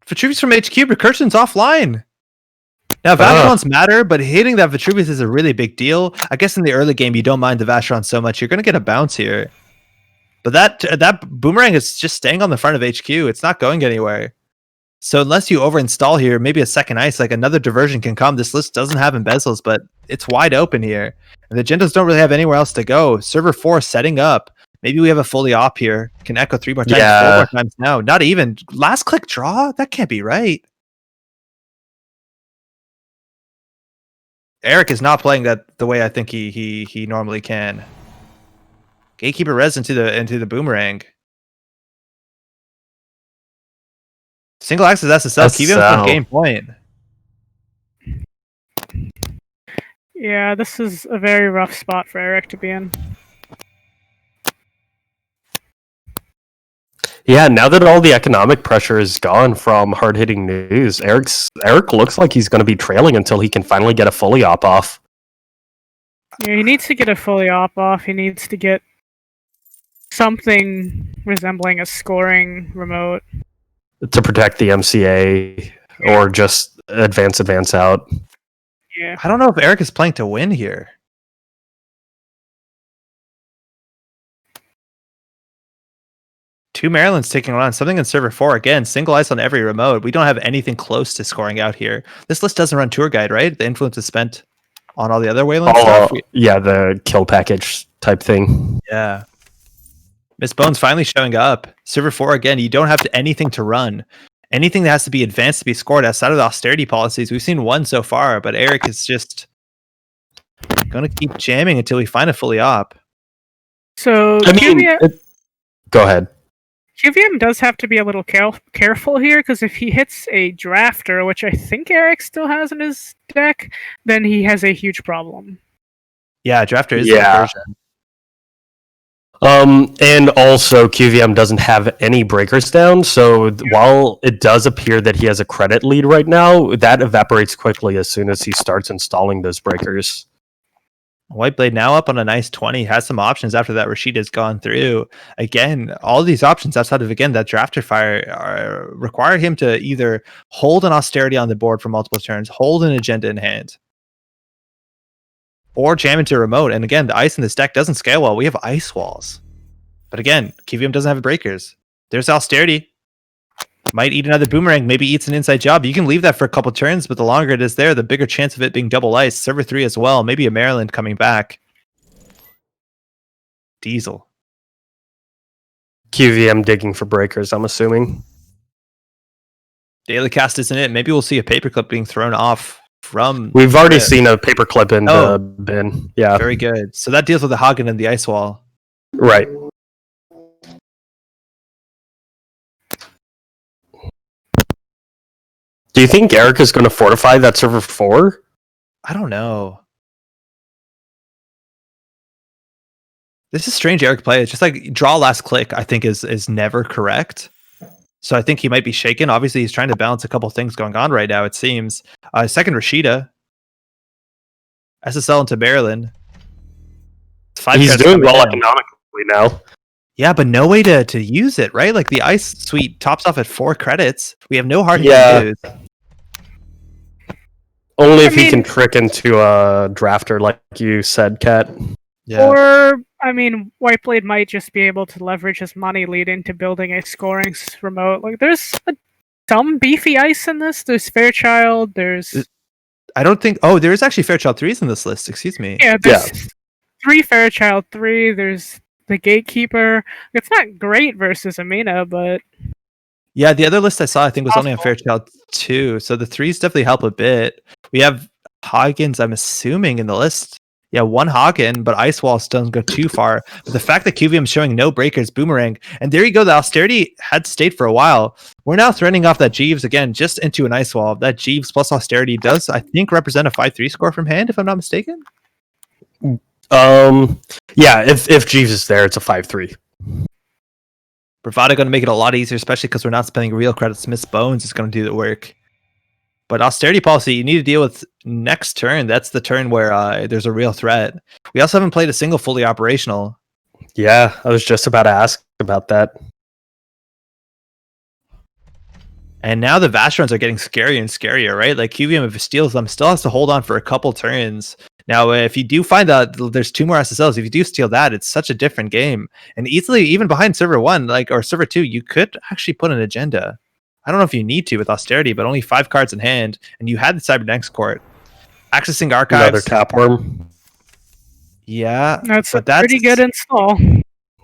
Vitruvius from HQ, Recursion's offline. Now, Vacherons matter, but hitting that Vitruvius is a really big deal. I guess in the early game, you don't mind the Vacheron so much. You're going to get a bounce here. But that Boomerang is just staying on the front of HQ. It's not going anywhere. So unless you overinstall here, maybe a second ice, like another diversion can come. This list doesn't have embezzles, but it's wide open here. And the agendas don't really have anywhere else to go. Server 4 setting up. Maybe we have a fully op here. Can echo 3 more times, 4 more times now. Not even. Last click draw? That can't be right. Eric is not playing that the way I think he normally can. Gatekeeper res into the Boomerang. Single access SSL. QVM's on game point. Yeah, this is a very rough spot for Eric to be in. Yeah, now that all the economic pressure is gone from hard-hitting news, Eric looks like he's going to be trailing until he can finally get a fully op off. Yeah, he needs to get a fully op off. He needs to get something resembling a scoring remote To protect the MCA or just advance out. Yeah. I don't know if Eric is playing to win here. Two Maryland's taking on something in server 4 again. Single ice on every remote. We don't have anything close to scoring out here. This list doesn't run tour guide, right? The influence is spent on all the other Wayland stuff. Yeah, the kill package type thing. Yeah. Miss Bones finally showing up. Server 4 again. You don't have anything to run. Anything that has to be advanced to be scored outside of the austerity policies. We've seen one so far, but Eric is just going to keep jamming until we find a fully op. So go ahead. QVM does have to be a little careful here, because if he hits a drafter, which I think Eric still has in his deck, then he has a huge problem. Yeah, drafter is the version. And also QVM doesn't have any breakers down, so while it does appear that he has a credit lead right now, that evaporates quickly as soon as he starts installing those breakers. Whiteblade now up on a nice 20, has some options after that Rashid has gone through. Again, all these options outside of, again, that drafter fire require him to either hold an austerity on the board for multiple turns, hold an agenda in hand, or jam into remote. And again, the ice in this deck doesn't scale well. We have ice walls. But again, QVM doesn't have breakers. There's austerity. Might eat another Boomerang, maybe eats an inside job. You can leave that for a couple turns, but the longer it is there, the bigger chance of it being double ice. Server 3 as well. Maybe a Maryland coming back. Diesel. QVM digging for breakers, I'm assuming. Daily cast isn't it. Maybe we'll see a paperclip being thrown off from... We've already seen a paperclip in the bin. Yeah. Very good. So that deals with the Hagen and the ice wall. Right. Do you think Eric is going to fortify that server 4? I don't know. This is strange Eric play. It's just like draw last click, I think is never correct. So I think he might be shaken. Obviously, he's trying to balance a couple things going on right now, it seems. Second Rashida. SSL into Maryland. He's doing well economically now. Yeah, but no way to use it, right? Like the Ice Suite tops off at 4 credits. We have no hard Yeah. to use. Only if he can trick into a drafter, like you said, Kat. Yeah. Or, I mean, Whiteblade might just be able to leverage his money leading to building a scoring remote. Like, there's some beefy ice in this. There's Fairchild, there's... I don't think... Oh, there is actually Fairchild 3s in this list, excuse me. Yeah, there's 3 Fairchild 3, there's the Gatekeeper. It's not great versus Amina, but... Yeah, the other list I saw, I think, was only on Fairchild 2, so the 3s definitely help a bit. We have Hagens, I'm assuming, in the list. Yeah, 1 Hagen, but Ice Wall doesn't go too far. But the fact that QVM is showing no breakers, Boomerang, and there you go, the Austerity had stayed for a while. We're now threading off that Jeeves again, just into an Ice Wall. That Jeeves plus Austerity does, I think, represent a 5-3 score from hand, if I'm not mistaken. Yeah, if Jeeves is there, it's a 5-3. Bravado going to make it a lot easier, especially because we're not spending real credits. Miss Bones is going to do the work. But Austerity Policy, you need to deal with next turn. That's the turn where there's a real threat. We also haven't played a single fully operational. Yeah, I was just about to ask about that. And now the Vastrons are getting scarier and scarier, right? Like QVM, if it steals them, still has to hold on for a couple turns. Now, if you do find that there's 2 more SSLs, if you do steal that, it's such a different game. And easily, even behind server 1, or server 2, you could actually put an agenda. I don't know if you need to with Austerity, but only 5 cards in hand, and you had the Cybernex court. Accessing archives. Another Tapworm. Yeah, that's a pretty good install.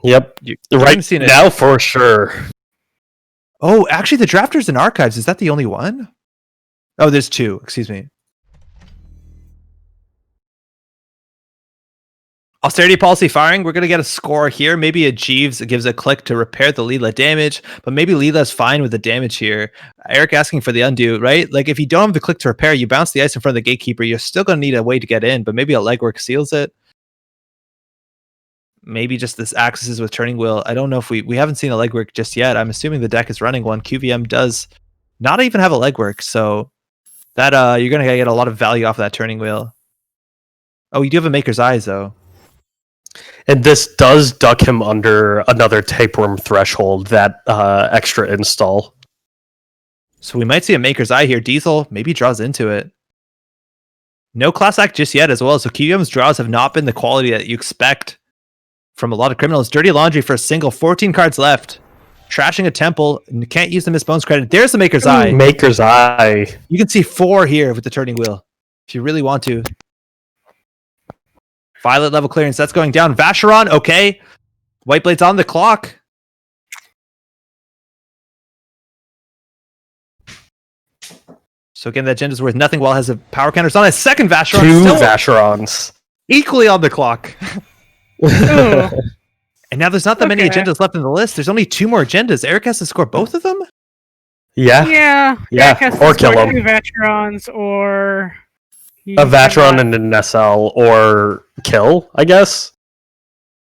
Yep, right now for sure. Oh, actually, the Drafters and Archives, is that the only one? Oh, there's 2, excuse me. Austerity Policy firing, we're going to get a score here. Maybe a Jeeves gives a click to repair the Leela damage, but maybe Leela's fine with the damage here. Eric asking for the undo, right? Like, if you don't have the click to repair, you bounce the ice in front of the Gatekeeper, you're still going to need a way to get in, but maybe a legwork seals it. Maybe just this accesses with Turning Wheel. I don't know if we haven't seen a legwork just yet. I'm assuming the deck is running one. QVM does not even have a legwork, so that you're going to get a lot of value off of that Turning Wheel. Oh, you do have a Maker's Eyes, though. And this does duck him under another Tapeworm threshold, that extra install. So we might see a Maker's Eye here. Diesel maybe draws into it. No Class Act just yet as well, so QVM's draws have not been the quality that you expect from a lot of criminals. Dirty Laundry for a single, 14 cards left. Trashing a Temple, and can't use the Miss Bones credit. There's the Maker's Eye. Maker's Eye. You can see 4 here with the Turning Wheel, if you really want to. Violet level clearance, that's going down. Vacheron, okay. Whiteblade's on the clock. So again, that agenda's worth nothing while it has a power counters on. A second Vacheron. 2 Vacherons. Equally on the clock. And now there's not that many agendas left in the list. There's only 2 more agendas. Eric has to score both of them? Yeah. Yeah. Yeah, Eric has or to kill score him. 2 Vacherons, or... A Vacheron and an SL, or kill, I guess.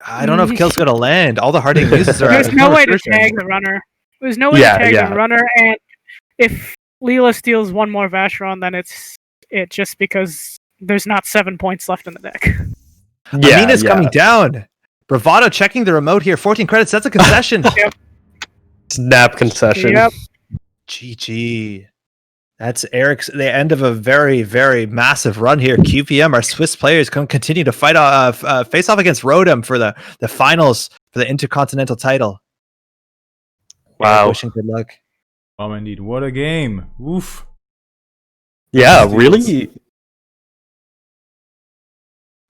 I don't know if kill's going to land. All the hard-hitting uses are There's no way to tag the runner. There's no way to tag the runner, and if Leela steals 1 more Vacheron, then it's just because there's not 7 points left in the deck. Amina's coming down. Bravado checking the remote here. 14 credits. That's a concession. Yep. Snap concession. Yep. GG. That's the end of a very, very massive run here. QVM, our Swiss players, can continue to fight face off against Rodham for the finals for the Intercontinental title. Wow. Wishing good luck. Oh, indeed. What a game. Oof. Yeah, really?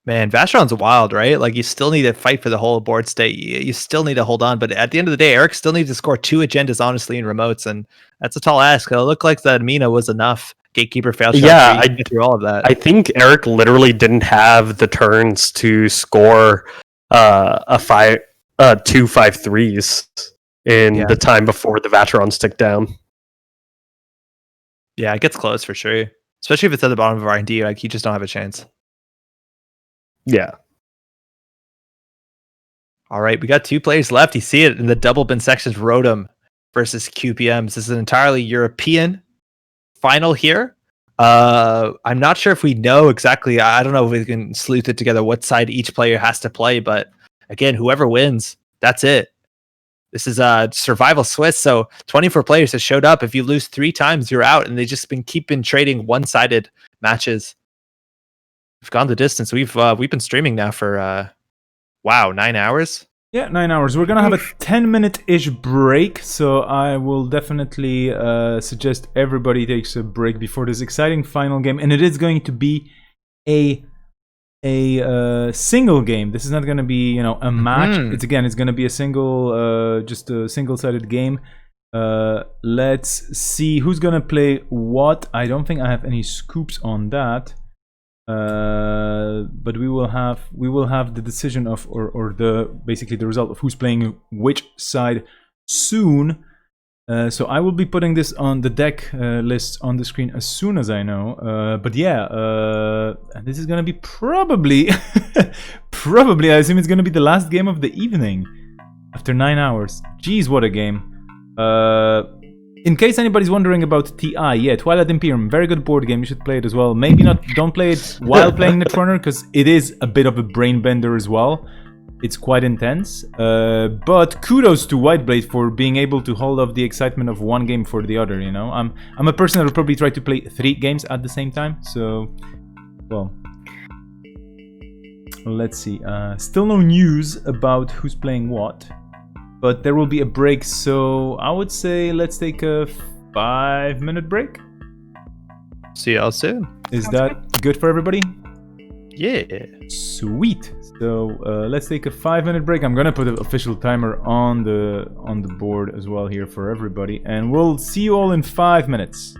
Man, Vacheron's wild, right? Like, you still need to fight for the whole board state. You still need to hold on. But at the end of the day, Eric still needs to score 2 agendas, honestly, in remotes. And that's a tall ask. It'll look like the Mina was enough. Gatekeeper failed shot. Yeah, I get through all of that. I think Eric literally didn't have the turns to score 2 5-3s in the time before the Vacheron stick down. Yeah, it gets close for sure. Especially if it's at the bottom of R&D, like you just don't have a chance. Yeah. All right, we got 2 players left. You see it in the double bin sections. Rotom versus QPMs. This is an entirely European final here. I'm not sure if we know exactly. I don't know if we can sleuth it together what side each player has to play, but again, whoever wins, that's it. This is survival Swiss, so 24 players have showed up. If you lose 3 times, you're out, and they just keep trading one-sided matches. We've gone the distance. We've been streaming now for 9 hours. Yeah, 9 hours. We're gonna have a 10-minute-ish break, so I will definitely suggest everybody takes a break before this exciting final game, and it is going to be a single game. This is not gonna be a match. It's gonna be a single, just a single-sided game. Let's see who's gonna play what. I don't think I have any scoops on that. But we will have the decision of or basically the result of who's playing which side soon. So I will be putting this on the deck list on the screen as soon as I know. But yeah, this is gonna be probably I assume it's gonna be the last game of the evening after 9 hours. Jeez, what a game! In case anybody's wondering about TI, yeah, Twilight Imperium, very good board game. You should play it as well. Maybe don't play it while playing Netrunner, because it is a bit of a brain bender as well. It's quite intense. But kudos to Whiteblade for being able to hold off the excitement of one game for the other. I'm a person that would probably try to play 3 games at the same time. So, well, let's see. Still no news about who's playing what. But there will be a break, so I would say let's take a 5-minute break. See y'all soon. Is that good for everybody? Yeah. Sweet. So let's take a 5-minute break. I'm gonna put an official timer on the board as well here for everybody, and we'll see you all in 5 minutes.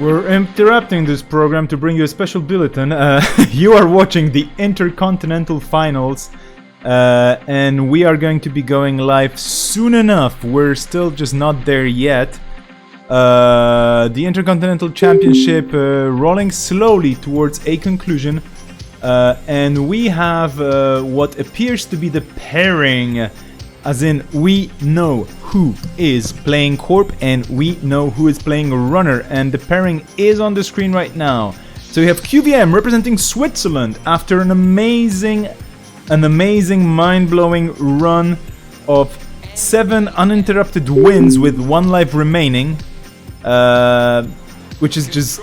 We're interrupting this program to bring you a special bulletin. You are watching the Intercontinental Finals, and we are going to be going live soon enough. We're still just not there yet. The Intercontinental Championship rolling slowly towards a conclusion, and we have what appears to be the pairing. As in, we know who is playing Corp and we know who is playing Runner, and the pairing is on the screen right now. So we have QVM representing Switzerland after an amazing, mind-blowing run of 7 uninterrupted wins with 1 life remaining, which is just,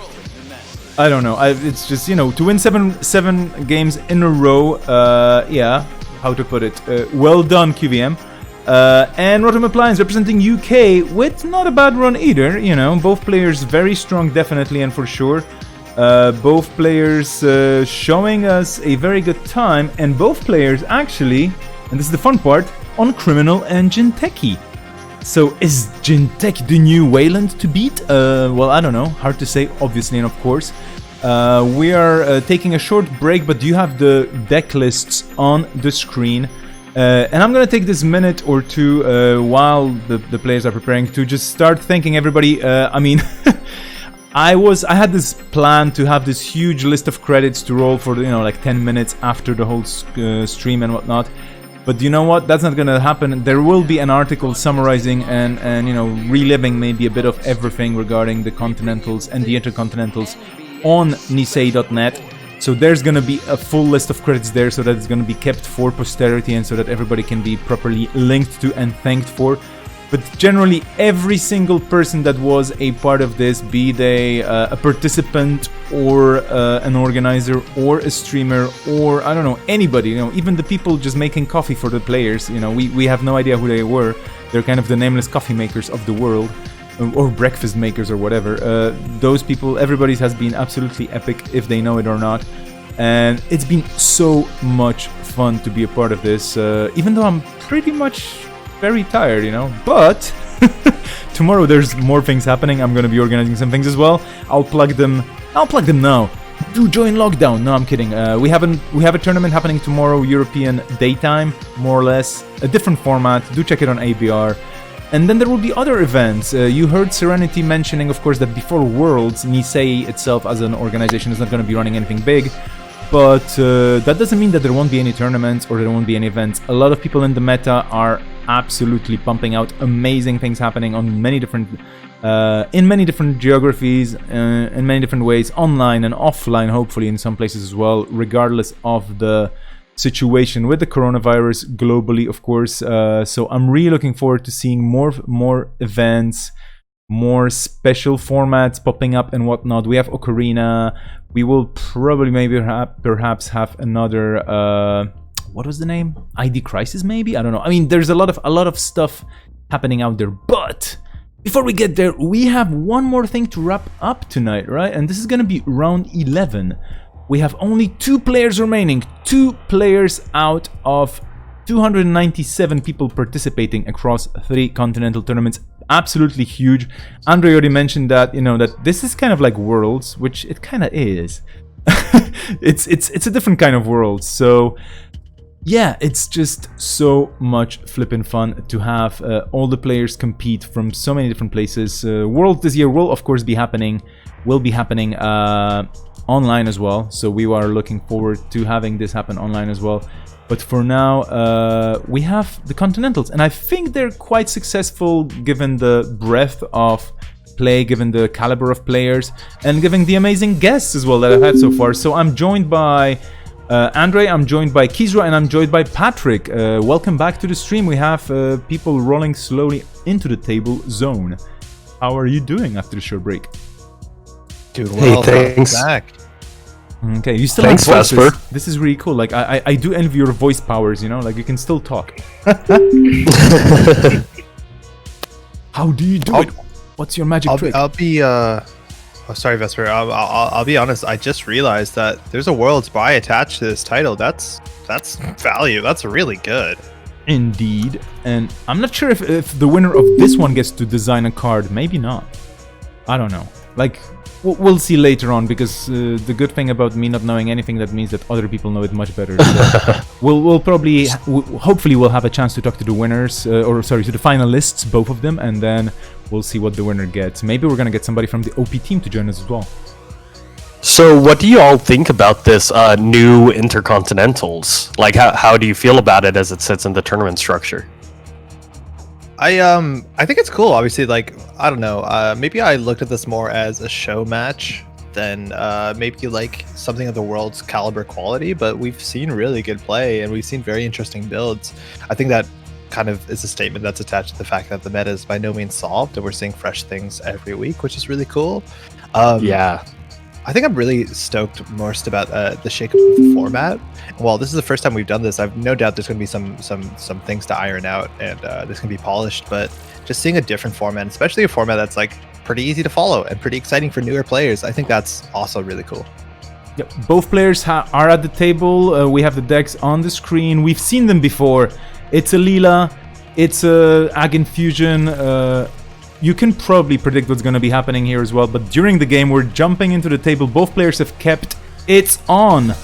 I don't know. It's just, you know, to win seven games in a row. Yeah, how to put it? Well done, QVM. And Rotom Appliance representing UK with not a bad run either, you know, both players very strong definitely and for sure. Both players showing us a very good time, and both players actually, and this is the fun part, on Criminal and Jinteki. So is Jinteki the new Wayland to beat? Well, I don't know, hard to say obviously, and of course. We are taking a short break, but you have the deck lists on the screen. And I'm gonna take this minute or two while the players are preparing to just start thanking everybody. I mean, I had this plan to have this huge list of credits to roll for, you know, like 10 minutes after the whole stream and whatnot. But you know what? That's not gonna happen. There will be an article summarizing and you know, reliving maybe a bit of everything regarding the Continentals and the Intercontinentals on Nisei.net. So there's gonna be a full list of credits there, so that it's gonna be kept for posterity and so that everybody can be properly linked to and thanked for. But generally, every single person that was a part of this, be they a participant or an organizer or a streamer or I don't know, anybody, you know, even the people just making coffee for the players, you know, we have no idea who they were. They're kind of the nameless coffee makers of the world. Or breakfast makers or whatever. Those people, everybody's has been absolutely epic if they know it or not. And it's been so much fun to be a part of this, even though I'm pretty much very tired, you know. But tomorrow there's more things happening. I'm going to be organizing some things as well. I'll plug them now. Do join lockdown. No, I'm kidding. We have a tournament happening tomorrow, European daytime, more or less. A different format. Do check it on ABR. And then there will be other events. You heard Serenity mentioning, of course, that before Worlds, Nisei itself as an organization is not going to be running anything big. But that doesn't mean that there won't be any tournaments or there won't be any events. A lot of people in the meta are absolutely pumping out amazing things happening on many different, in many different geographies, in many different ways, online and offline, hopefully in some places as well, regardless of the situation with the coronavirus globally, of course. So I'm really looking forward to seeing more events, more special formats popping up and whatnot. We have Ocarina. We will probably maybe perhaps have another what was the name? ID Crisis maybe? I don't know. I mean, there's a lot of stuff happening out there. But before we get there, we have one more thing to wrap up tonight, right? And this is gonna be round 11. We have only 2 players remaining, 2 players out of 297 people participating across 3 continental tournaments. Absolutely huge. Andre already mentioned that, you know, that this is kind of like Worlds, which it kind of is. it's a different kind of Worlds. So yeah, it's just so much flippin' fun to have all the players compete from so many different places. Worlds this year will of course be happening online as well, so we are looking forward to having this happen online as well. But for now, we have the Continentals, and I think they're quite successful given the breadth of play, given the caliber of players, and given the amazing guests as well that I've had so far. So I'm joined by Andre, I'm joined by Kizra, and I'm joined by Patrick. Welcome back to the stream. We have people rolling slowly into the table zone. How are you doing after the short break? Doing well. Hey, thanks. Back. Okay, you still thanks, have voices. Vesper. This is really cool. Like I do envy your voice powers, you know, like you can still talk. How do you do it? What's your magic trick? I'll be oh, sorry, Vesper. I'll be honest. I just realized that there's a World's Buy attached to this title. That's value. That's really good. Indeed. And I'm not sure if the winner of this one gets to design a card. Maybe not. I don't know. Like, We'll see later on, because the good thing about me not knowing anything, that means that other people know it much better. So we'll probably, hopefully we'll have a chance to talk to the winners, to the finalists, both of them, and then we'll see what the winner gets. Maybe we're gonna get somebody from the OP team to join us as well. So, what do you all think about this new Intercontinentals? Like, how do you feel about it as it sits in the tournament structure? I think it's cool. Obviously, like, I don't know. Maybe I looked at this more as a show match than maybe like something of the world's caliber quality. But we've seen really good play, and we've seen very interesting builds. I think that kind of is a statement that's attached to the fact that the meta is by no means solved, and we're seeing fresh things every week, which is really cool. Yeah. I think I'm really stoked most about the shakeup of the format. Well, this is the first time we've done this. I've no doubt there's going to be some things to iron out, and this can be polished. But just seeing a different format, especially a format that's like pretty easy to follow and pretty exciting for newer players, I think that's also really cool. Yep. Both players are at the table. We have the decks on the screen. We've seen them before. It's a Leela. It's a Ag Infusion. You can probably predict what's going to be happening here as well, but during the game, we're jumping into the table. Both players have kept It's On.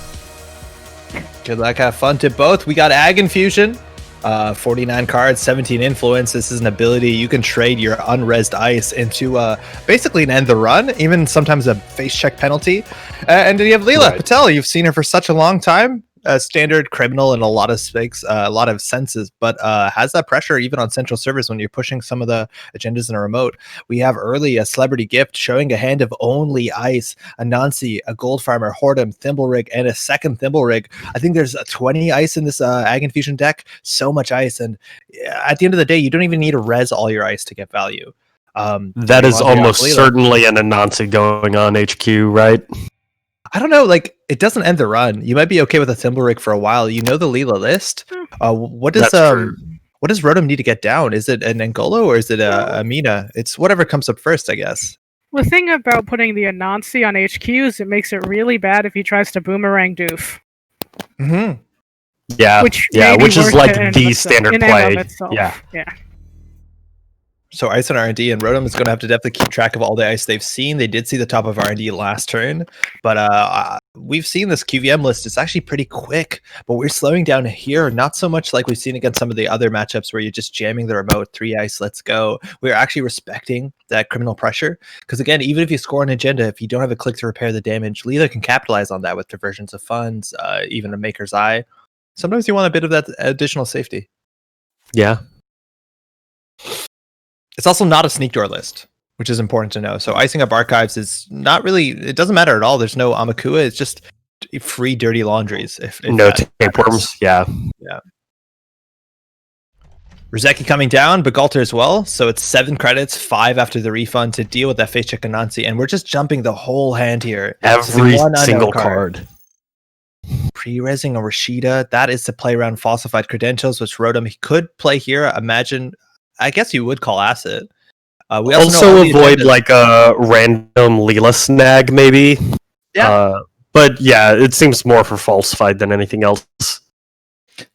Good luck, have fun to both. We got Ag Infusion, 49 cards, 17 influence. This is an ability you can trade your unrezzed ice into basically an end the run, even sometimes a face check penalty. And then you have Leela Patel. You've seen her for such a long time. A standard criminal in a lot of stakes, a lot of senses, but has that pressure even on central servers when you're pushing some of the agendas in a remote. We have early a celebrity gift showing a hand of only ice, a Nancy, a gold farmer, Hordem, Thimblerig, and a second Thimblerig. I think there's 20 ice in this Ag Infusion deck. So much ice, and at the end of the day, you don't even need to res all your ice to get value. That is almost certainly an Anansi going on HQ, right? I don't know, like, it doesn't end the run. You might be okay with a Thimblerig for a while. You know the Leela list. What does Rotom need to get down? Is it an Angolo or is it a Mina? It's whatever comes up first, I guess. The thing about putting the Anansi on HQ is it makes it really bad if he tries to boomerang Doof. Mm-hmm. Yeah, which is like the standard play. Yeah. So ice on R&D, and Rotom is going to have to definitely keep track of all the ice they've seen. They did see the top of R&D last turn, but we've seen this QVM list. It's actually pretty quick, but we're slowing down here. Not so much like we've seen against some of the other matchups where you're just jamming the remote, 3 ice, let's go. We're actually respecting that criminal pressure, because again, even if you score an agenda, if you don't have a click to repair the damage, Leela can capitalize on that with diversions of funds, even a Maker's Eye. Sometimes you want a bit of that additional safety. Yeah. It's also not a sneak door list, which is important to know. So icing up archives is not really, it doesn't matter at all. There's no Amakua. It's just free dirty laundries. If no tapeworms. Yeah. Rozeki coming down, Begalter as well. So it's 7 credits, 5 after the refund to deal with that face check Anansi. And we're just jumping the whole hand here. Every single card. Pre-resing a Rashida. That is to play around falsified credentials, which Rotom he could play here. Imagine, I guess you would call Asset. We also avoid like a random Leela snag, maybe. Yeah. But yeah, it seems more for falsified than anything else.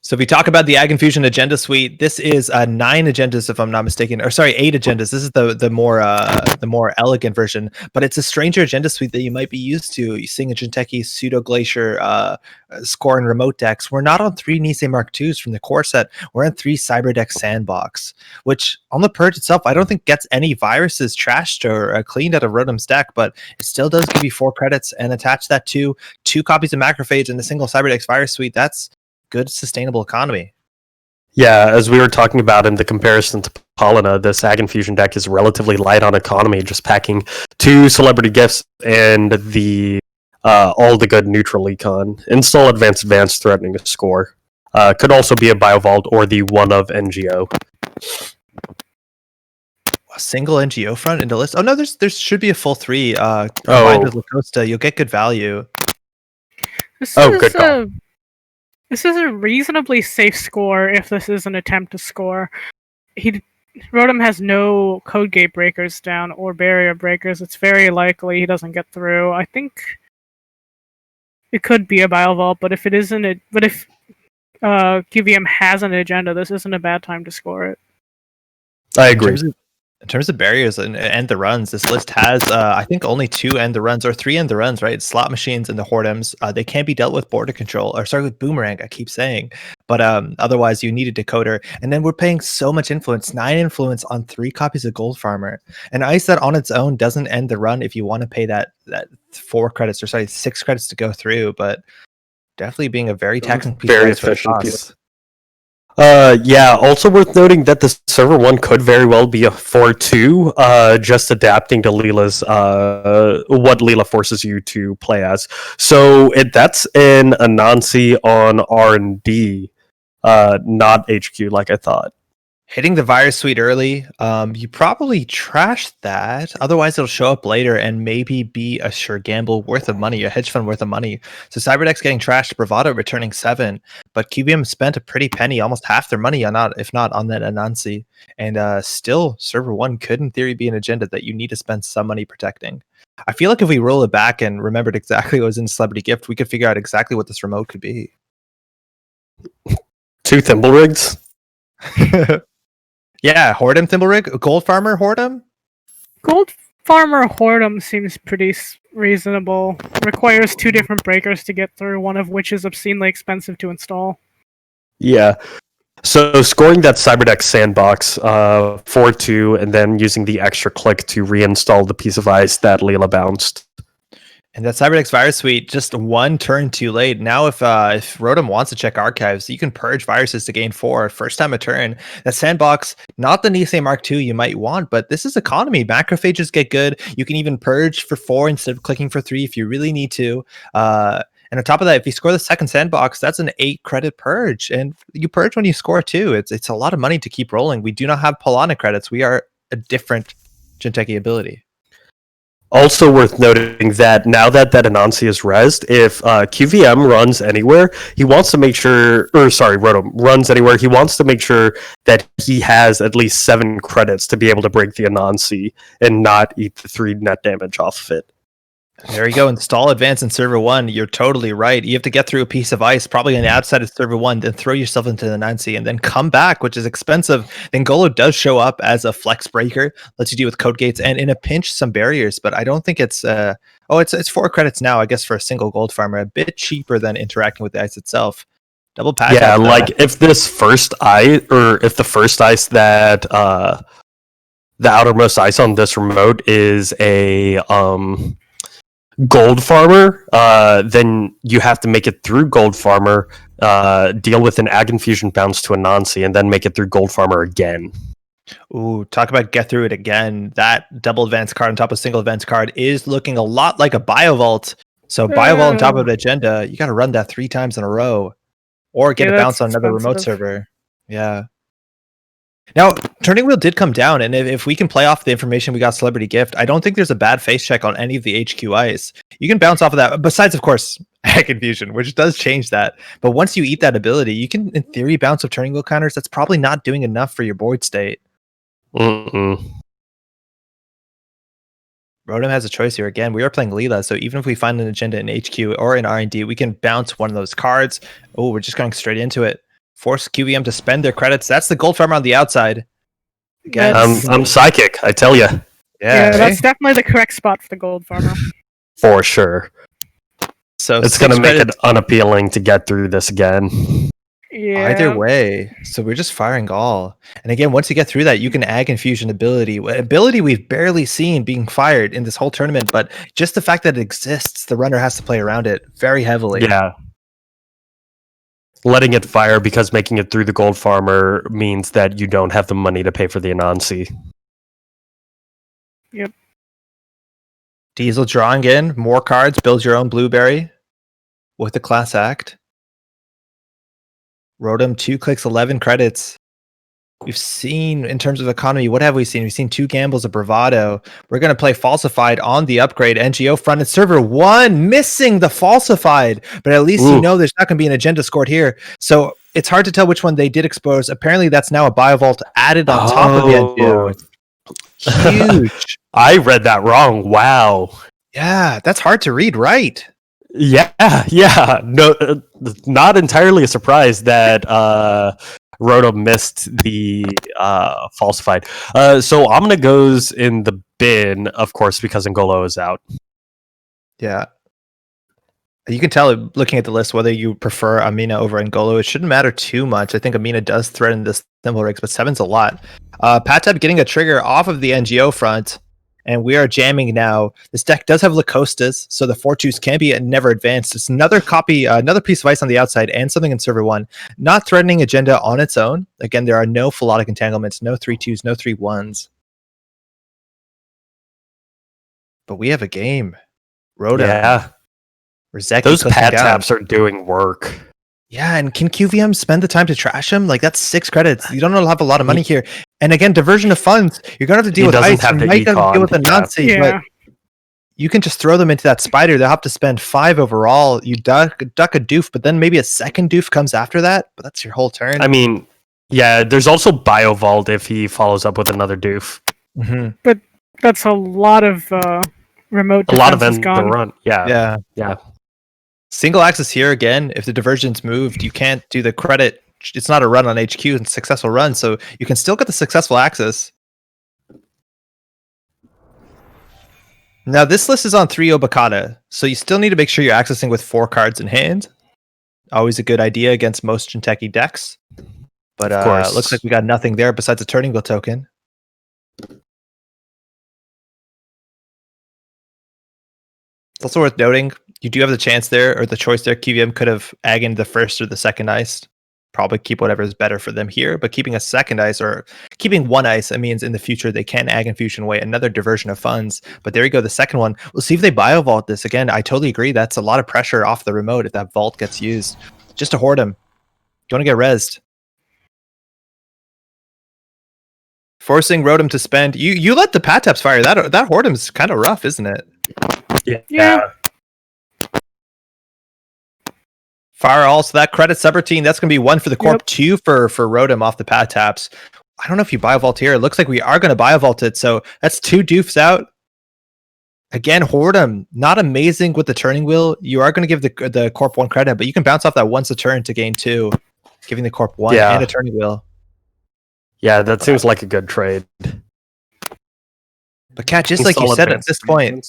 So if we talk about the Ag Infusion agenda suite, this is 9 agendas, if I'm not mistaken, or sorry, 8 agendas. This is the more elegant version, but it's a stranger agenda suite that you might be used to. You seeing a Jinteki, Pseudo Glacier, score and remote decks. We're not on 3 Nisei Mark IIs from the core set. We're on 3 Cyberdeck Sandbox, which on the purge itself, I don't think gets any viruses trashed or cleaned out of Rotom's deck, but it still does give you 4 credits, and attach that to 2 copies of Macrophage and a single Cyberdeck Virus Suite. That's good sustainable economy. Yeah, as we were talking about in the comparison to Paulina, this Ag Infusion deck is relatively light on economy, just packing 2 celebrity gifts and the all the good neutral econ. Install advance threatening a score. Could also be a Biovault or the one of NGO. A single NGO front in the list? Oh no, there should be a full 3 combined with Lacosta. You'll get good value. Good call. This is a reasonably safe score if this is an attempt to score. Rotom has no code gate breakers down or barrier breakers. It's very likely he doesn't get through. I think it could be a Biovault, but if it isn't, if QVM has an agenda, this isn't a bad time to score it. I agree. In terms of barriers and the runs, this list has, I think, only 2 end the runs or 3 end the runs, right? Slot machines and the Whoredoms. They can't be dealt with border control, or sorry, with Boomerang, I keep saying. But otherwise, you need a decoder. And then we're paying so much influence, 9 influence on 3 copies of Gold Farmer. And ice that on its own doesn't end the run if you want to pay that 4 credits, or sorry, 6 credits to go through. But definitely being a very taxing piece Very of ice for the efficient cost. piece. Yeah, also worth noting that the server 1 could very well be a 4-2, just adapting to Leela's, what Leela forces you to play as. So that's an Anansi on R&D, not HQ like I thought. Hitting the virus suite early, you probably trashed that. Otherwise, it'll show up later and maybe be a sure gamble worth of money, a hedge fund worth of money. So Cyberdeck's getting trashed, Bravado returning 7, but QBM spent a pretty penny, almost half their money on that, if not on that Anansi. And still, server 1 could in theory be an agenda that you need to spend some money protecting. I feel like if we roll it back and remembered exactly what was in Celebrity Gift, we could figure out exactly what this remote could be. 2 thimble rigs? Yeah, Whoredom Thimble Rig, Gold Farmer Whoredom? Gold Farmer Whoredom seems pretty reasonable. Requires 2 different breakers to get through, one of which is obscenely expensive to install. Yeah. So scoring that Cyberdeck sandbox 4-2, and then using the extra click to reinstall the piece of ice that Leela bounced. And that Cyberdeck's virus suite, just 1 turn too late. Now, if Rotom wants to check archives, you can purge viruses to gain 4 first time a turn. That sandbox, not the Nisei Mark II you might want, but this is economy. Macrophages get good. You can even purge for 4 instead of clicking for 3 if you really need to. And on top of that, if you score the second sandbox, that's an 8 credit purge. And you purge when you score 2. It's a lot of money to keep rolling. We do not have Polana credits. We are a different Jinteki ability. Also worth noting that now that Anansi is rezzed, if QVM runs anywhere, he wants to make sure, Rotom runs anywhere, he wants to make sure that he has at least 7 credits to be able to break the Anansi and not eat the 3 net damage off of it. There you go. Install advance in server 1. You're totally right. You have to get through a piece of ice, probably on the outside of server 1, then throw yourself into the Nancy and then come back, which is expensive. Then Golo does show up as a flex breaker, lets you deal with code gates, and in a pinch, some barriers. But I don't think it's it's 4 credits now, I guess, for a single gold farmer. A bit cheaper than interacting with the ice itself. Double pack. Yeah, like if this first ice, or if the first ice that the outermost ice on this remote is a Gold Farmer, then you have to make it through Gold Farmer, deal with an Ag Infusion bounce to a Nancy, and then make it through Gold Farmer again. Ooh, talk about get through it again. That double advance card on top of single advance card is looking a lot like a Biovault. So Biovault on top of agenda, you got to run that 3 times in a row, or get a bounce on another remote server. Yeah. Now, Turning Wheel did come down, and if we can play off the information we got Celebrity Gift, I don't think there's a bad face check on any of the HQ ice. You can bounce off of that, besides, of course, Ag Infusion, which does change that. But once you eat that ability, you can, in theory, bounce with Turning Wheel counters. That's probably not doing enough for your board state. Mm-mm. Rotom has a choice here. Again, we are playing Leela, so even if we find an agenda in HQ or in R&D, we can bounce one of those cards. Oh, we're just going straight into it. Force QVM to spend their credits. That's the gold farmer on the outside. Again, I'm psychic, I tell you. Yeah, that's definitely the correct spot for the gold farmer. For sure. So it's going to make it unappealing to get through this again. Yeah. Either way, so we're just firing all. And again, once you get through that, you can Ag Infusion ability we've barely seen being fired in this whole tournament, but just the fact that it exists, the runner has to play around it very heavily. Yeah. Letting it fire because making it through the gold farmer means that you don't have the money to pay for the Anansi. Yep. Diesel drawing in more cards, build your own blueberry with the class act. Rotom 2 clicks, 11 credits. We've seen, in terms of economy, what have we seen? We've seen 2 gambles of Bravado. We're going to play Falsified on the upgrade. NGO fronted server 1, missing the Falsified. But at least you know there's not going to be an agenda scored here. So it's hard to tell which one they did expose. Apparently that's now a Biovault added on top of the NGO. Huge. I read that wrong. Wow. Yeah, that's hard to read, right? Yeah. No, not entirely a surprise that Roto missed the falsified. So Omna goes in the bin, of course, because Ngolo is out. Yeah. You can tell looking at the list whether you prefer Amina over Ngolo. It shouldn't matter too much. I think Amina does threaten this Thimble Rigs, but 7's a lot. Patep getting a trigger off of the NGO front, and we are jamming now. This deck does have Lacostas, so the 4-2s can be never advanced. It's another copy, another piece of ice on the outside, and something in server 1. Not threatening agenda on its own. Again, there are no Philotic entanglements, no 3-2s, no 3-1s. But we have a game. Rhoda. Yeah. Rizeki Those clicking pad down. taps are doing work. Yeah, and can QVM spend the time to trash him? Like, that's 6 credits. You don't have a lot of money here. And again, diversion of funds. You're going to have to deal with ice. You might have to deal with the Nazi, but you can just throw them into that spider. They'll have to spend 5 overall. You duck a doof, but then maybe a second doof comes after that. But that's your whole turn. I mean, yeah, there's also Biovault if he follows up with another doof. Mm-hmm. But that's a lot of remote A lot of defense them gone. to run. Yeah. Single axis here again. If the diversion's moved, you can't do the credit. It's not a run on HQ and successful run, so you can still get the successful axis. Now this list is on 3 Obokata, so you still need to make sure you're accessing with 4 cards in hand. Always a good idea against most Jinteki decks. But Of course. looks like we got nothing there besides a Turning Wheel token. It's also worth noting, you do have the chance there, or the choice there. QVM could have aggoned the first or the second ice. Probably keep whatever is better for them here, but keeping a second ice or keeping 1 ice, it means in the future they can ag and fusion away another diversion of funds. But there you go, the second one. We'll see if they bio-vault this. Again, I totally agree. That's a lot of pressure off the remote if that vault gets used. Just to hoard him. You want to get rezzed. Forcing Rotom to spend. You let the Pataps fire. That Hoardum's kind of rough, isn't it? Yeah. Fire all, so that credit subroutine, that's going to be 1 for the Corp, 2 for Rotom off the Pataps. I don't know if you Biovault here. It looks like we are going to Biovault it, so that's 2 doofs out. Again, Hoardum, not amazing with the turning wheel. You are going to give the Corp 1 credit, but you can bounce off that once a turn to gain 2, giving the Corp 1 and a turning wheel. Yeah, that seems like a good trade. But Kat, just like you said at this point,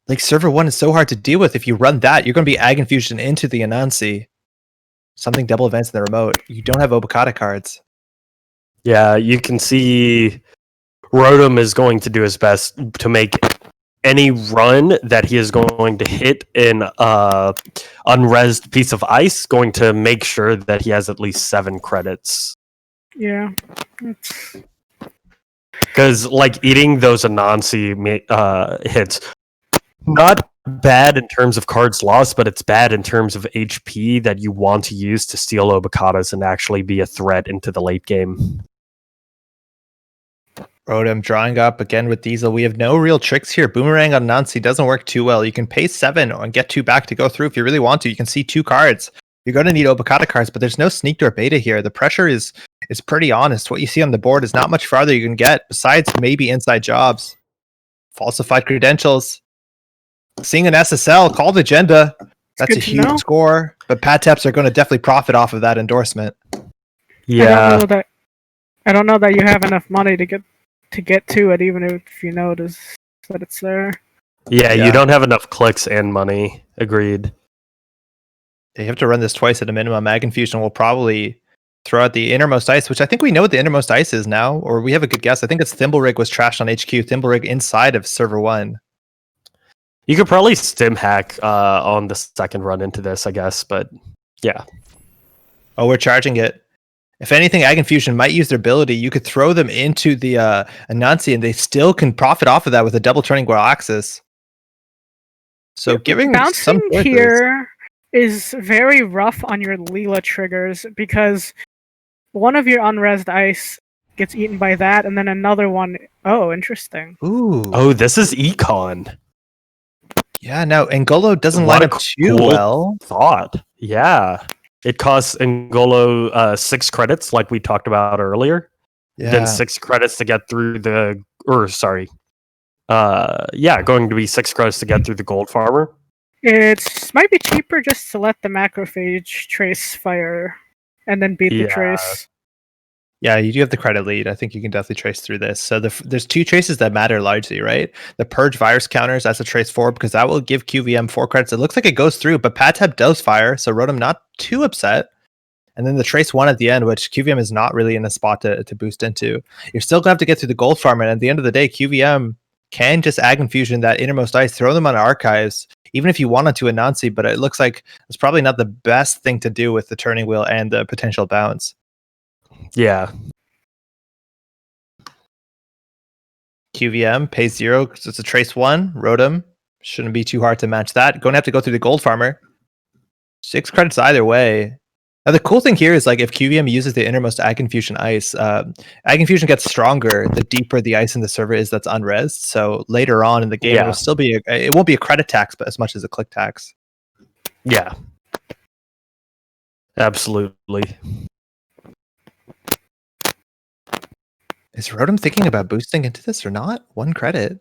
like server 1 is so hard to deal with. If you run that, you're going to be Ag Infusion into the Anansi. Something double events in the remote. You don't have Obokata cards. Yeah, you can see Rotom is going to do his best to make any run that he is going to hit in unresed piece of ice, going to make sure that he has at least 7 credits. Yeah. Because, like, eating those Anansi hits, not bad in terms of cards lost, but it's bad in terms of HP that you want to use to steal Obokatas and actually be a threat into the late game. Rotom drawing up again with Diesel. We have no real tricks here. Boomerang on Nancy doesn't work too well. You can pay 7 and get 2 back to go through if you really want to. You can see 2 cards. You're going to need Obokata cards, but there's no Sneak Door Beta here. The pressure is pretty honest. What you see on the board is not much farther you can get, besides maybe inside jobs. Falsified credentials. Seeing an SSL called agenda. That's a huge score, but Pataps are going to definitely profit off of that endorsement. Yeah. I don't know that you have enough money to get to it, even if you notice that it's there. Yeah, you don't have enough clicks and money. Agreed. You have to run this twice at a minimum. Mag Infusion will probably throw out the innermost ice, which I think we know what the innermost ice is now, or we have a good guess. I think it's Thimblerig was trashed on HQ. Thimblerig inside of server 1. You could probably stim hack on the second run into this, I guess, but yeah. Oh, we're charging it. If anything, Ag Infusion might use their ability. You could throw them into the Anansi, and they still can profit off of that with a double turning wheel axis. So giving bouncing here is very rough on your Leela triggers, because one of your unresed ice gets eaten by that, and then another one. Oh, interesting. Ooh. Oh, this is Econ. Yeah, no, Ngolo doesn't line up too well. Thought. Yeah. It costs Ngolo 6 credits, like we talked about earlier. Yeah. Then 6 credits to get through going to be 6 credits to get through the gold farmer. It might be cheaper just to let the macrophage trace fire and then beat the trace. Yeah, you do have the credit lead. I think you can definitely trace through this. So there's two traces that matter largely, right? The purge virus counters, that's a trace 4 because that will give QVM 4 credits. It looks like it goes through, but Patep does fire, so Rotom not too upset. And then the trace 1 at the end, which QVM is not really in a spot to boost into. You're still gonna have to get through the gold farm, and at the end of the day, QVM can just Ag Infusion that innermost ice, throw them on archives, even if you wanted to Anansi, but it looks like it's probably not the best thing to do with the turning wheel and the potential bounce. Yeah. QVM pays 0 because it's a trace 1. Rotom shouldn't be too hard to match that. Going to have to go through the gold farmer. 6 credits either way. Now the cool thing here is like if QVM uses the innermost Ag Infusion ice, Ag Infusion gets stronger the deeper the ice in the server is that's unresed. So later on in the game, it'll still be it won't be a credit tax, but as much as a click tax. Yeah. Absolutely. Is Rotom thinking about boosting into this or not? 1 credit.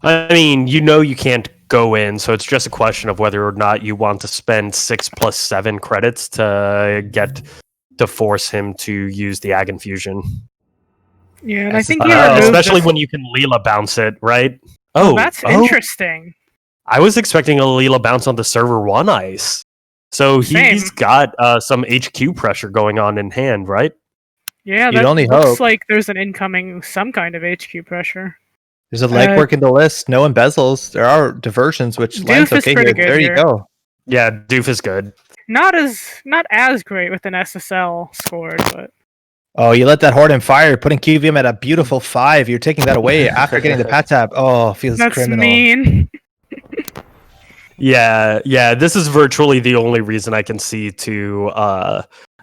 I mean, you can't go in, so it's just a question of whether or not you want to spend 6 plus 7 credits to force him to use the Ag Infusion. Yeah, and I think he removed especially when you can Leela bounce it, right? Oh, that's interesting. I was expecting a Leela bounce on the server 1 ice. So he's got some HQ pressure going on in hand, right? Yeah, that looks like there's an incoming some kind of HQ pressure. There's a legwork in the list. No embezzles. There are diversions, which lands okay here. There you go. Yeah, Doof is good. Not as great with an SSL scored, but oh, you let that Horden fire, putting QVM at a beautiful 5. You're taking that away after getting the pat tap. Oh, feels criminal. That's mean. Yeah. This is virtually the only reason I can see to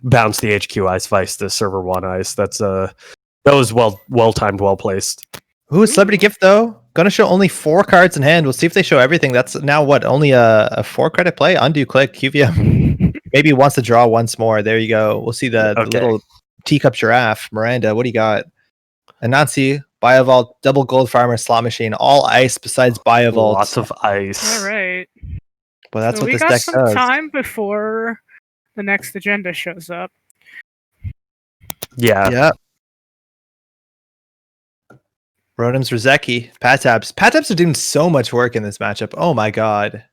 bounce the HQ Ice Vice to server 1 ice. That was well timed, well placed. Ooh, Celebrity Gift though. Gonna show only 4 cards in hand. We'll see if they show everything. That's now what? Only a 4 credit play? Undo click. QVM maybe wants to draw once more. There you go. We'll see the little teacup giraffe. Miranda, what do you got? Anansi, Biovault, Double Gold Farmer, Slot Machine, all ice besides Biovault. Lots of ice. All right. Well, that's so what this deck does. We got some time before the next agenda shows up. Yeah. Rotom's Rozeki, Pataps. Pataps are doing so much work in this matchup. Oh my god.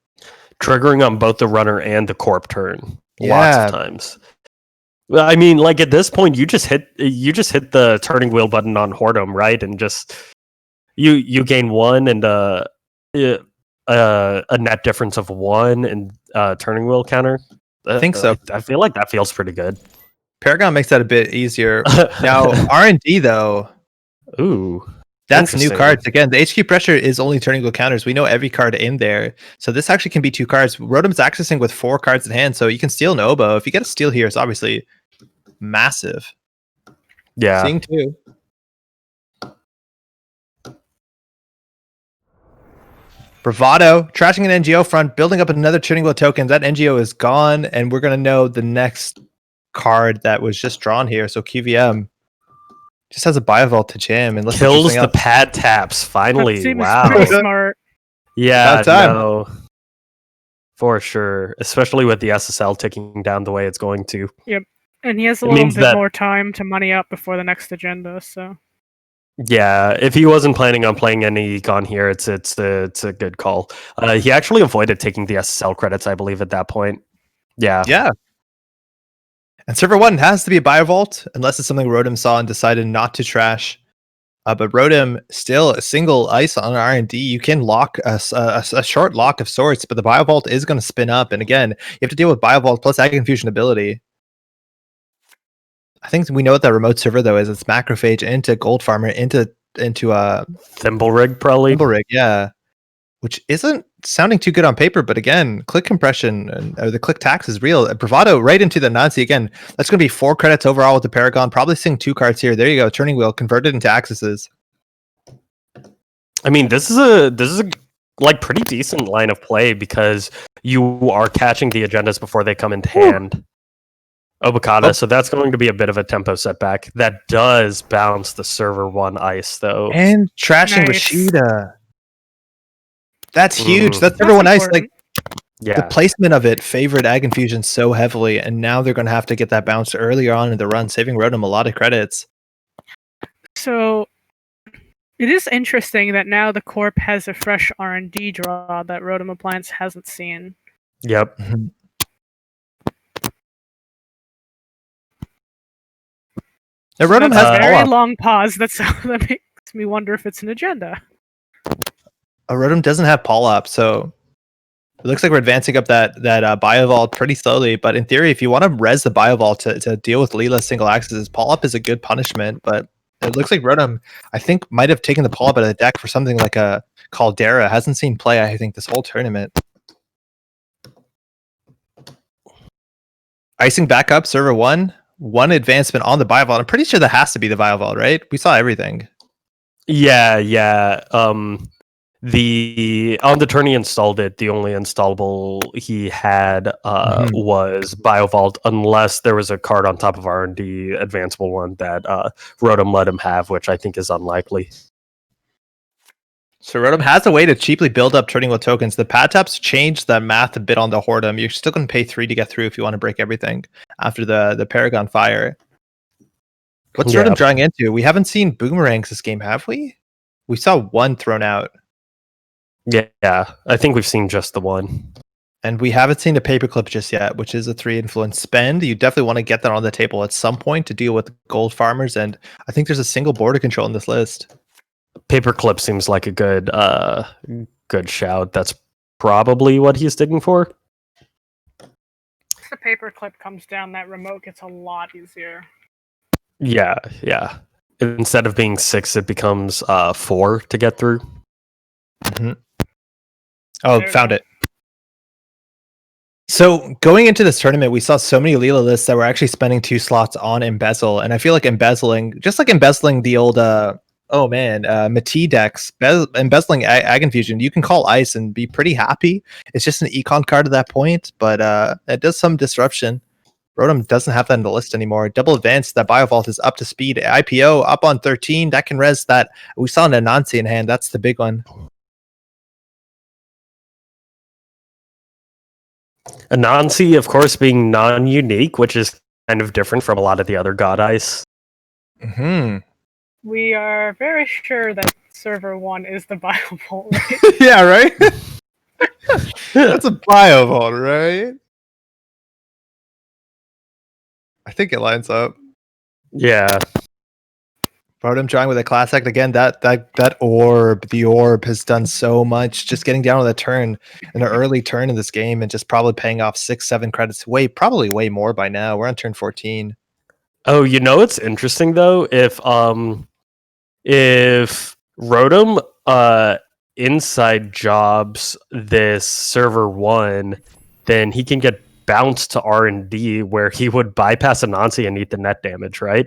Triggering on both the runner and the corp turn. Lots of times. Well, I mean, like at this point, you just hit the turning wheel button on Hordom, right? And just you gain 1 and a net difference of 1 and turning wheel counter. I think so. I feel like that feels pretty good. Paragon makes that a bit easier. Now R&D though. Ooh. That's new cards. Again, the HQ pressure is only turning wheel counters. We know every card in there. So this actually can be 2 cards. Rotom's accessing with 4 cards in hand, so you can steal Nobo. If you get a steal here, it's obviously massive. Yeah. Seeing 2. Bravado, trashing an NGO front, building up another turning wheel token. That NGO is gone, and we're going to know the next card that was just drawn here. So QVM just has a Biovault to jam and kills the pad taps. Finally, wow, pretty smart. Yeah, no, for sure. Especially with the SSL ticking down the way it's going to. Yep, and he has a little bit more time to money up before the next agenda. So yeah, if he wasn't planning on playing any econ here, it's a good call. He actually avoided taking the SSL credits, I believe, at that point. Yeah. And server 1 has to be a Biovault, unless it's something Rotom saw and decided not to trash. But Rotom, still a single ice on R&D. You can lock a short lock of sorts, but the Biovault is going to spin up. And again, you have to deal with Biovault plus Ag Infusion ability. I think we know what that remote server, though, is. It's Macrophage into Gold Farmer into Thimble Rig, probably. Thimble Rig, yeah. Which isn't sounding too good on paper, but again, click compression and the click tax is real. Bravado right into the Nazi again. That's going to be 4 credits overall with the Paragon. Probably seeing 2 cards here. There you go. Turning wheel converted into accesses. I mean, this is a like pretty decent line of play because you are catching the agendas before they come into hand. Obokata, so that's going to be a bit of a tempo setback. That does bounce the server 1 ice though. And trashing Rashida. That's huge. That's server 1 ice. Like Yeah. The placement of it favored Ag Infusion so heavily, and now they're going to have to get that bounce earlier on in the run, saving Rotom a lot of credits. So it is interesting that now the Corp has a fresh R&D draw that Rotom Appliance hasn't seen. Yep. Rotom has a very follow-up. long pause. That makes me wonder if it's an agenda. Rotom doesn't have Pollup, so it looks like we're advancing up that Biovault pretty slowly. But in theory, if you want to res the Biovault to deal with Leela's single axes, Pollup is a good punishment. But it looks like Rotom, I think, might have taken the Pollup out of the deck for something like a Caldera. Hasn't seen play, I think, this whole tournament. Icing back up, server one advancement on the Biovault. I'm pretty sure that has to be the Biovault, right? We saw everything. Yeah. On the turn he installed it, the only installable he had was Biovault, unless there was a card on top of R&D advanceable one that Rotom let him have, which I think is unlikely. So Rotom has a way to cheaply build up turning wheel tokens. The pad taps changed the math a bit on the Hordem. You're still going to pay 3 to get through if you want to break everything after the Paragon Fire. What's Rotom drawing into? We haven't seen boomerangs this game, have we? We saw one thrown out. Yeah, I think we've seen just the one. And we haven't seen a paperclip just yet, which is a 3 influence spend. You definitely want to get that on the table at some point to deal with gold farmers, and I think there's a single border control in this list. Paperclip seems like a good shout. That's probably what he's digging for. If the paperclip comes down, that remote gets a lot easier. Yeah. Instead of being 6, it becomes 4 to get through. Mm-hmm. Oh, found it. So going into this tournament, we saw so many Leela lists that were actually spending 2 slots on Embezzle, and I feel like embezzling the old Mati decks, embezzling Ag Infusion, you can call Ice and be pretty happy. It's just an econ card at that point, but it does some disruption. Rotom doesn't have that in the list anymore. Double advance, that Biovault is up to speed. IPO up on 13, that can res that. We saw an Anansi in hand, that's the big one. Anansi, of course, being non-unique, which is kind of different from a lot of the other God Ice. Mm-hmm. We are very sure that server 1 is the Biovault, right? Yeah, right? That's a Biovault, right? I think it lines up. Yeah. Rotom drawing with a class act again. The orb has done so much. Just getting down on the turn, an early turn in this game, and just probably paying off 6-7 credits. Probably way more by now. We're on turn 14. Oh, you know what's interesting though? If Rotom inside jobs this server 1, then he can get bounced to R&D where he would bypass Anansi and eat the net damage, right?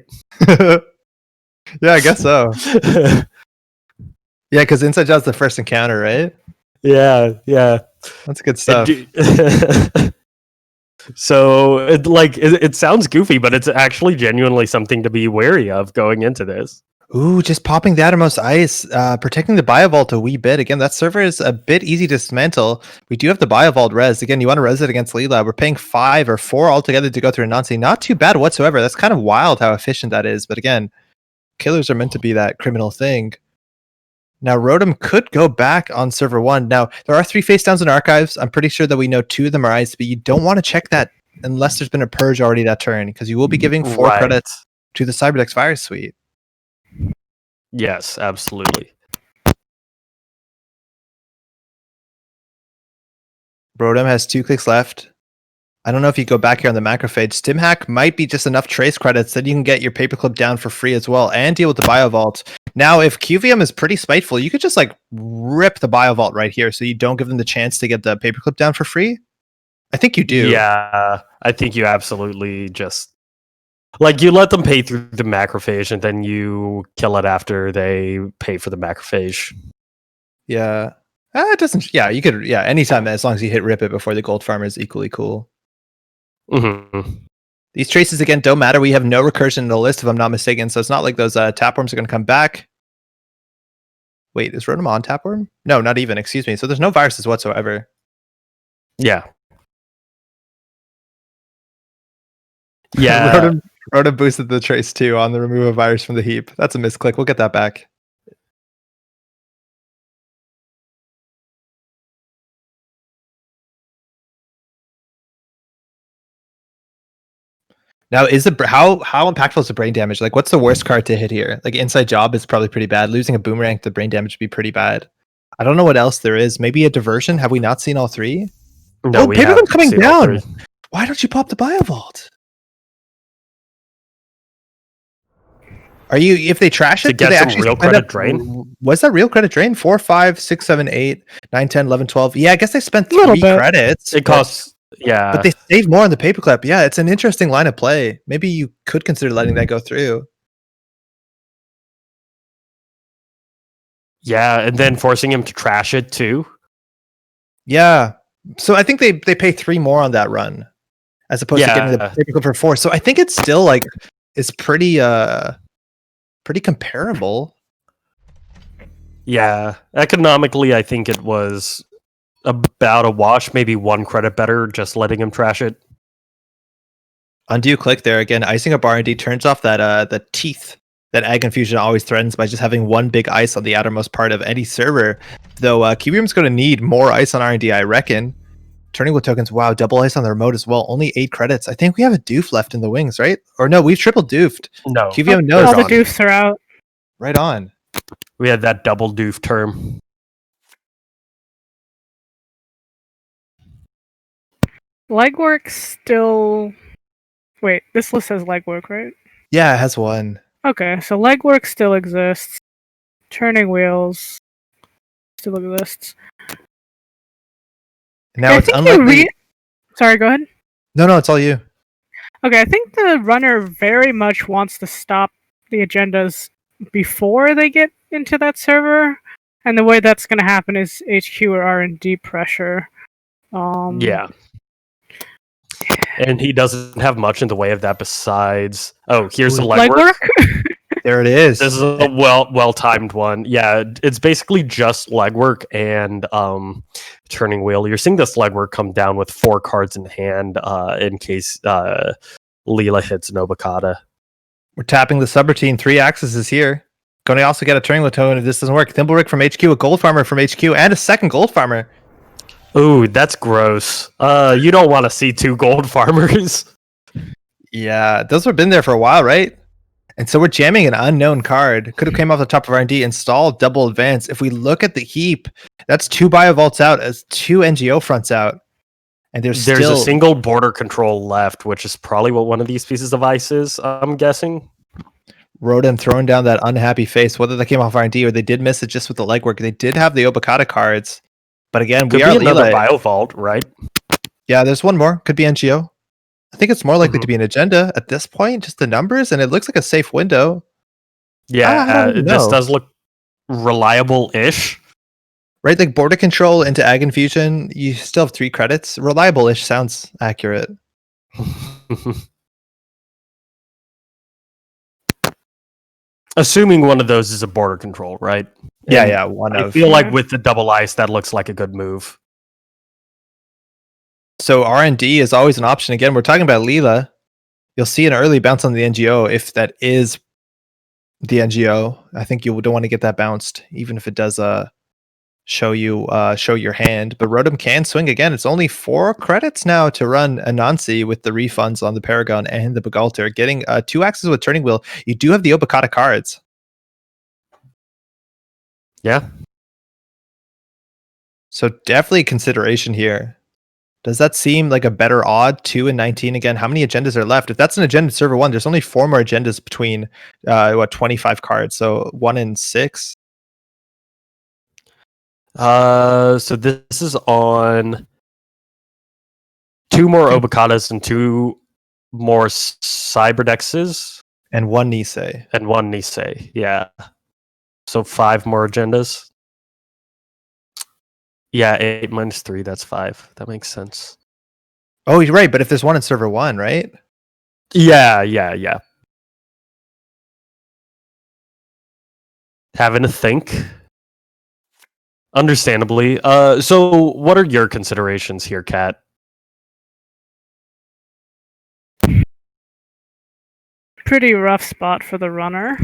Yeah, I guess so. Yeah, because inside job's the first encounter, right? Yeah. That's good stuff. So it sounds goofy, but it's actually genuinely something to be wary of going into this. Ooh, just popping the outermost ice, protecting the Biovault a wee bit. Again, that server is a bit easy to dismantle. We do have the Biovault res. Again, you want to res it against Leela. We're paying 5 or 4 altogether to go through Anansi. Not too bad whatsoever. That's kind of wild how efficient that is. But again, killers are meant to be that criminal thing. Now, Rotom could go back on server 1. Now, there are 3 face downs in archives. I'm pretty sure that we know 2 of them are ice, but you don't want to check that unless there's been a purge already that turn, because you will be giving 4 credits to the Cyberdex Virus Suite. Yes, absolutely. Rotom has 2 clicks left. I don't know if you go back here on the macrophage. Stim hack might be just enough trace credits that you can get your paperclip down for free as well and deal with the Biovault. Now, if QVM is pretty spiteful, you could just rip the Biovault right here so you don't give them the chance to get the paperclip down for free. I think you do. Yeah, I think you absolutely just you let them pay through the macrophage and then you kill it after they pay for the macrophage. Yeah. It doesn't. Yeah, you could. Yeah, anytime as long as you hit rip it before the gold farmer is equally cool. Mm-hmm. These traces again don't matter. We have no recursion in the list, if I'm not mistaken. So it's not like those tapworms are going to come back. Wait, is Rotom on tapworm? No, not even. Excuse me. So there's no viruses whatsoever. Yeah. Yeah. Rotom boosted the trace too on the remove a virus from the heap. That's a misclick. We'll get that back. Now, how impactful is the brain damage? Like, what's the worst card to hit here? Like, Inside Job is probably pretty bad. Losing a Boomerang to brain damage would be pretty bad. I don't know what else there is. Maybe a diversion. Have we not seen all three? No, we Paperclip have coming seen all down. three. Why don't you pop the Biovault? Are you, if they trash it, To get do they some actually real spend credit up- drain? Was that real credit drain? 4, 5, 6, 7, 8, 9, 10, 11, 12. Yeah, I guess they spent Little 3 bit. credits. It costs, yeah. But they save more on the Paperclip. Yeah, it's an interesting line of play. Maybe you could consider letting that go through. Yeah, and then forcing him to trash it too. Yeah. So I think they pay 3 more on that run as opposed to getting the Yeah. Paperclip for 4. So I think it's still like it's pretty comparable. Yeah, economically, I think it was about a wash, maybe 1 credit better, just letting him trash it. Undo click there again. Icing up R&D turns off that the teeth that Ag Infusion always threatens by just having 1 big ice on the outermost part of any server. Though Kiwium's going to need more ice on R&D, I reckon. Turning with tokens, wow, double ice on the remote as well. Only 8 credits. I think we have a doof left in the wings, right? Or no, we've triple doofed. No. QVM knows. All the doofs are out. Right on. We had that double doof term. Legwork still. Wait, this list has legwork, right? Yeah, it has 1. Okay, so legwork still exists. Turning wheels still exists. Now I it's think unlikely. Sorry, go ahead. No, it's all you. Okay, I think the runner very much wants to stop the agendas before they get into that server, and the way that's going to happen is HQ or R&D pressure. Yeah. And he doesn't have much in the way of that besides... Oh, here's the legwork. There it is. This is a well-timed one. Yeah, it's basically just legwork and turning wheel. You're seeing this legwork come down with 4 cards in hand in case Leela hits an Obokata. We're tapping the subroutine. 3 axes is here. Going to also get a turning wheel token if this doesn't work. Thimblebrick from HQ, a gold farmer from HQ, and a second gold farmer. Ooh, that's gross. You don't want to see 2 gold farmers. Yeah, those have been there for a while, right? And so we're jamming an unknown card. Could have came off the top of R&D. Install double advance. If we look at the heap, that's 2 Biovaults out as 2 NGO fronts out. And there's still a single border control left, which is probably what one of these pieces of ice is, I'm guessing. Rodan throwing down that unhappy face, whether that came off R&D or they did miss it just with the legwork. They did have the Obokata cards. But again, Could we are be another Leela. Biovault, right? Yeah, there's one more. Could be NGO. I think it's more likely to be an agenda at this point, just the numbers, and it looks like a safe window. Yeah, this does look reliable-ish. Right, like border control into Ag Infusion, you still have 3 credits. Reliable-ish sounds accurate. Assuming one of those is a border control, right? Yeah, And yeah, one I of. feel like with the double ice, that looks like a good move. So R&D is always an option. Again, we're talking about Leela. You'll see an early bounce on the NGO if that is the NGO. I think you don't want to get that bounced, even if it does show your hand. But Rotom can swing again. It's only 4 credits now to run Anansi with the refunds on the Paragon and the Bagalter. Getting 2 axes with Turning Wheel. You do have the Obokata cards. Yeah. So definitely consideration here. Does that seem like a better odd? 2 and 19 again. How many agendas are left? If that's an agenda server 1, there's only 4 more agendas between 25 cards. So 1 and 6. So this is on 2 more Obokatas and 2 more Cyberdexes. And 1 Nisei. And 1 Nisei, yeah. So 5 more agendas. Yeah, 8 minus 3, that's 5. That makes sense. Oh, you're right, but if there's 1 in server 1, right? Yeah. Having to think. Understandably. So what are your considerations here, Kat? Pretty rough spot for the runner.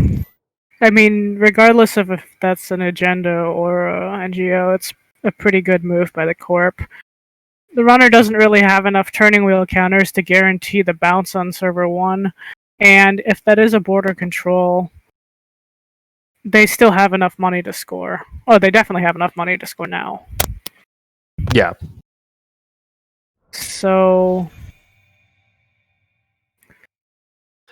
I mean, regardless of if that's an agenda or a NGO, it's a pretty good move by the Corp. The runner doesn't really have enough turning wheel counters to guarantee the bounce on server 1, and if that is a border control, they still have enough money to score. Oh, they definitely have enough money to score now. Yeah. So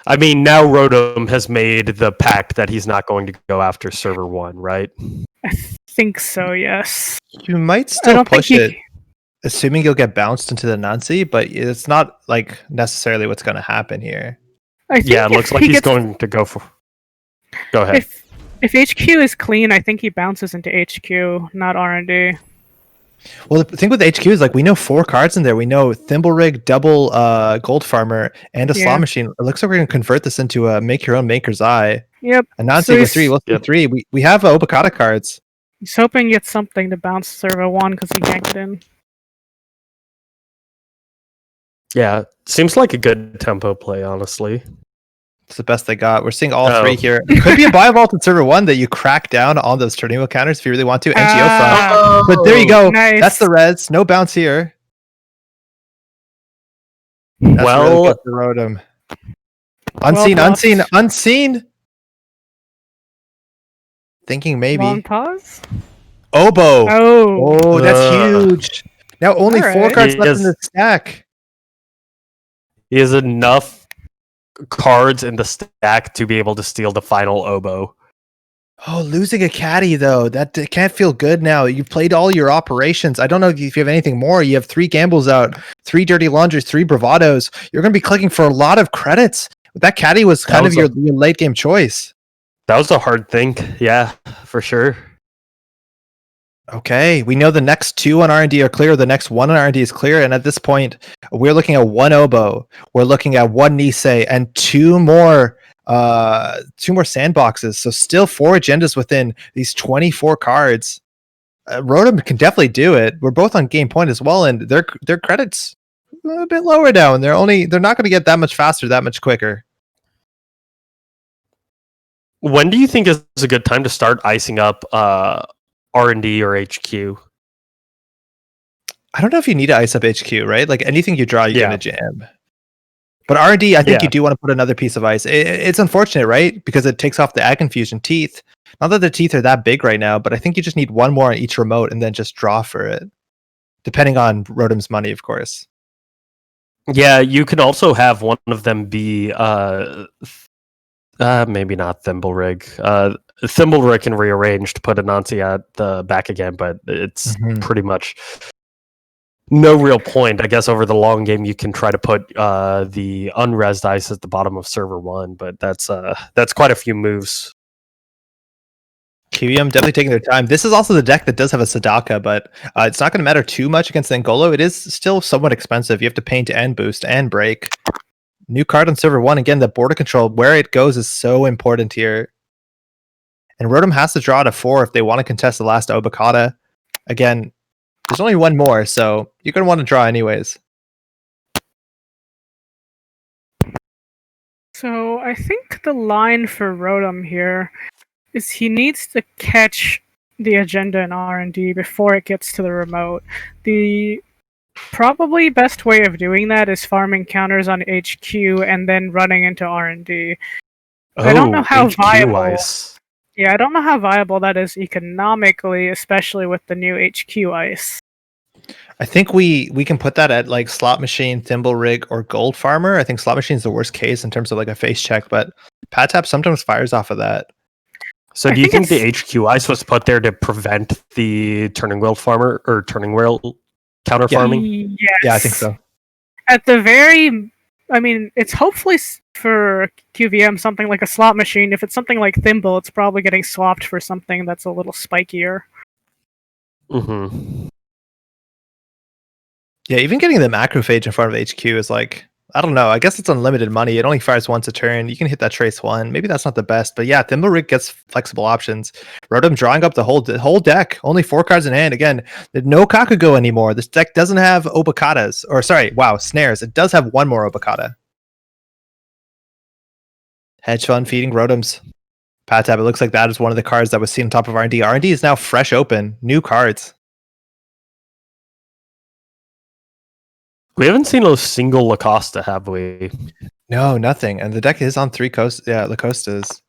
I mean, now Rotom has made the pact that he's not going to go after server 1, right? I think so, yes. You might I still don't push think it, assuming you'll get bounced into the Nancy, but it's not like necessarily what's going to happen here. I think Yeah, it looks if like he he's gets- going to go for. Go ahead. If HQ is clean, I think he bounces into HQ, not R&D. Well, the thing with HQ is like we know 4 cards in there. We know Thimblerig, double Gold Farmer, and a Yeah. Slot Machine. It looks like we're going to convert this into a make your own Maker's Eye. Yep. And Nancy So with he's- 3. We'll see 3. We have Obokata cards. He's hoping he gets something to bounce server 1 because he can't get in. Yeah, seems like a good tempo play, honestly. It's the best they got. We're seeing all Oh. 3 here. It could be a buy vault in server 1 that you crack down on those turning wheel counters if you really want to. NGO from. But there you go. Nice. That's the res. No bounce here. That's Well- really good for Rotom. Unseen, Well unseen, bluffed. unseen. Thinking maybe. Long pause? Oboe. Oh. Oh, that's Ugh. huge. Now only 4 Alright. cards He left is- in the stack. He has enough cards in the stack to be able to steal the final oboe. Oh, losing a caddy though. That it can't feel good now. You've played all your operations. I don't know if you have anything more. You have 3 gambles out, 3 dirty laundries, 3 bravados. You're going to be clicking for a lot of credits. That caddy was kind of was your late game choice. That was a hard think. Yeah, for sure. Okay, we know the next 2 on R&D are clear. The next 1 on R&D is clear, and at this point, we're looking at 1 oboe. We're looking at 1 Nisei and 2 more sandboxes. So still 4 agendas within these 24 cards. Rotom can definitely do it. We're both on game point as well, and their credits a bit lower now, and they're not going to get that much faster, that much quicker. When do you think is a good time to start icing up R&D or HQ? I don't know if you need to ice up HQ, right? Like anything you draw, you're Yeah. going to jam. But R&D, I think Yeah. you do want to put another piece of ice. It's unfortunate, right? Because it takes off the Ag Confusion teeth. Not that the teeth are that big right now, but I think you just need 1 more on each remote and then just draw for it. Depending on Rotom's money, of course. Yeah, you can also have one of them be maybe not Thimblerig. Thimblerig can rearrange to put Anansi at the back again, but it's Mhm. pretty much no real point. I guess over the long game you can try to put the unresed ice at the bottom of server 1, but that's quite a few moves. QEM definitely taking their time. This is also the deck that does have a Sadaka, but it's not going to matter too much against Angolo. It is still somewhat expensive. You have to paint and boost and break. New card on server 1. Again, the border control, where it goes is so important here. And Rotom has to draw to 4 if they want to contest the last Obokata. Again, there's only 1 more, so you're going to want to draw anyways. So I think the line for Rotom here is he needs to catch the agenda in R&D before it gets to the remote. The probably best way of doing that is farming counters on HQ and then running into R&D. I don't know how HQ viable. ice. Yeah, I don't know how viable that is economically, especially with the new HQ ice. I think we can put that at like Slot Machine, Thimble Rig, or Gold Farmer. I think Slot Machine is the worst case in terms of like a face check, but Pat Tap sometimes fires off of that. So I do you think think the HQ ice was put there to prevent the turning wheel farmer or turning wheel counter farming? Yes. Yeah, I think so. At the very, I mean, it's hopefully for QVM something like a slot machine. If it's something like Thimble, it's probably getting swapped for something that's a little spikier. Mm-hmm. Yeah, even getting the Macrophage in front of HQ is like I don't know. I guess it's unlimited money. It only fires once a turn. You can hit that trace one. Maybe that's not the best, but yeah, Thimble Rig gets flexible options. Rotom drawing up the whole deck. Only 4 cards in hand. Again, there's no Kakugo anymore. This deck doesn't have Obakatas. Or sorry, wow, snares. It does have one more Obakata. Hedge Fund feeding Rotoms. Patab, it looks like that is one of the cards that was seen on top of R&D. R&D is now fresh open. New cards. We haven't seen a single Lacosta, have we? No, nothing. And the deck is on 3 Lacostas.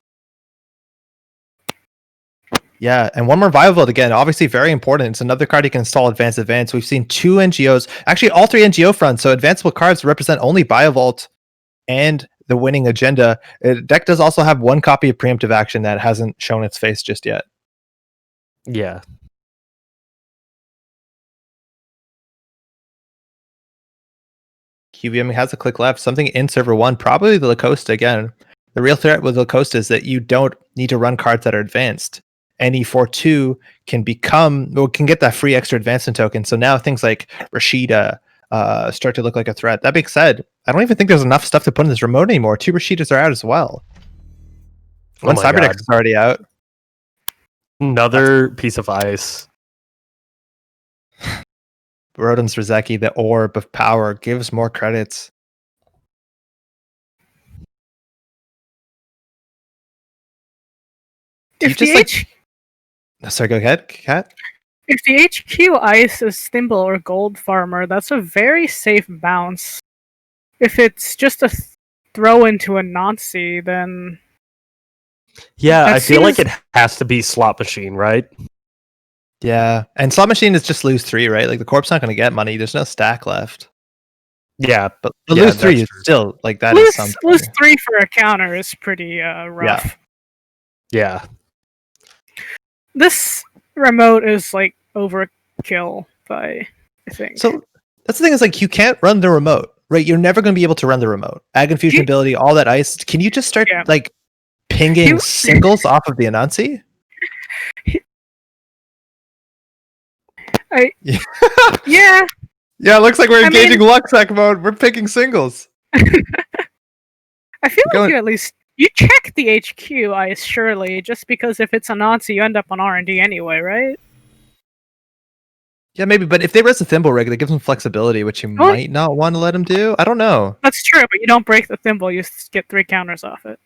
Yeah, and one more Violvolt again. Obviously very important. It's another card you can install Advance. We've seen 2 NGOs. Actually, all 3 NGO fronts. So advanceable cards represent only Violvolt and the winning agenda. The deck does also have 1 copy of preemptive action that hasn't shown its face just yet. Yeah. QVM has a click left. Something in server 1, probably the Lacosta again. The real threat with Lacosta is that you don't need to run cards that are advanced. Any 4/2 can get that free extra advancement token. So now things like Rashida start to look like a threat. That being said, I don't even think there's enough stuff to put in this remote anymore. 2 Rashidas are out as well. One Cyberdeck is already out. Another piece of ice. Rotom's Rizeki, the orb of power, gives more credits. Sorry, go ahead, Kat. If the HQ ice is Thimble or Gold Farmer, that's a very safe bounce. If it's just a throw into a Nazi, then... Yeah, I feel like it has to be Slot Machine, right? Yeah, and Slot Machine is just lose 3, right? Like the corp's not going to get money. There's no stack left. Yeah, but lose 3 is still like that. Is something. Lose 3 for a counter is pretty rough. Yeah. This remote is like overkill I think. So that's the thing, is like you can't run the remote, right? You're never going to be able to run the remote. Ag Infusion ability, all that ice. Can you just start like pinging singles off of the Anansi? Yeah. Yeah, it looks like we're engaging Luxac mode. We're picking singles. I feel like you at least check the HQ ice, surely, just because if it's a Nazi, you end up on R&D anyway, right? Yeah, maybe, but if they res the Thimble Rig, that gives them flexibility, which you might not want to let them do. I don't know. That's true, but you don't break the Thimble, you get 3 counters off it.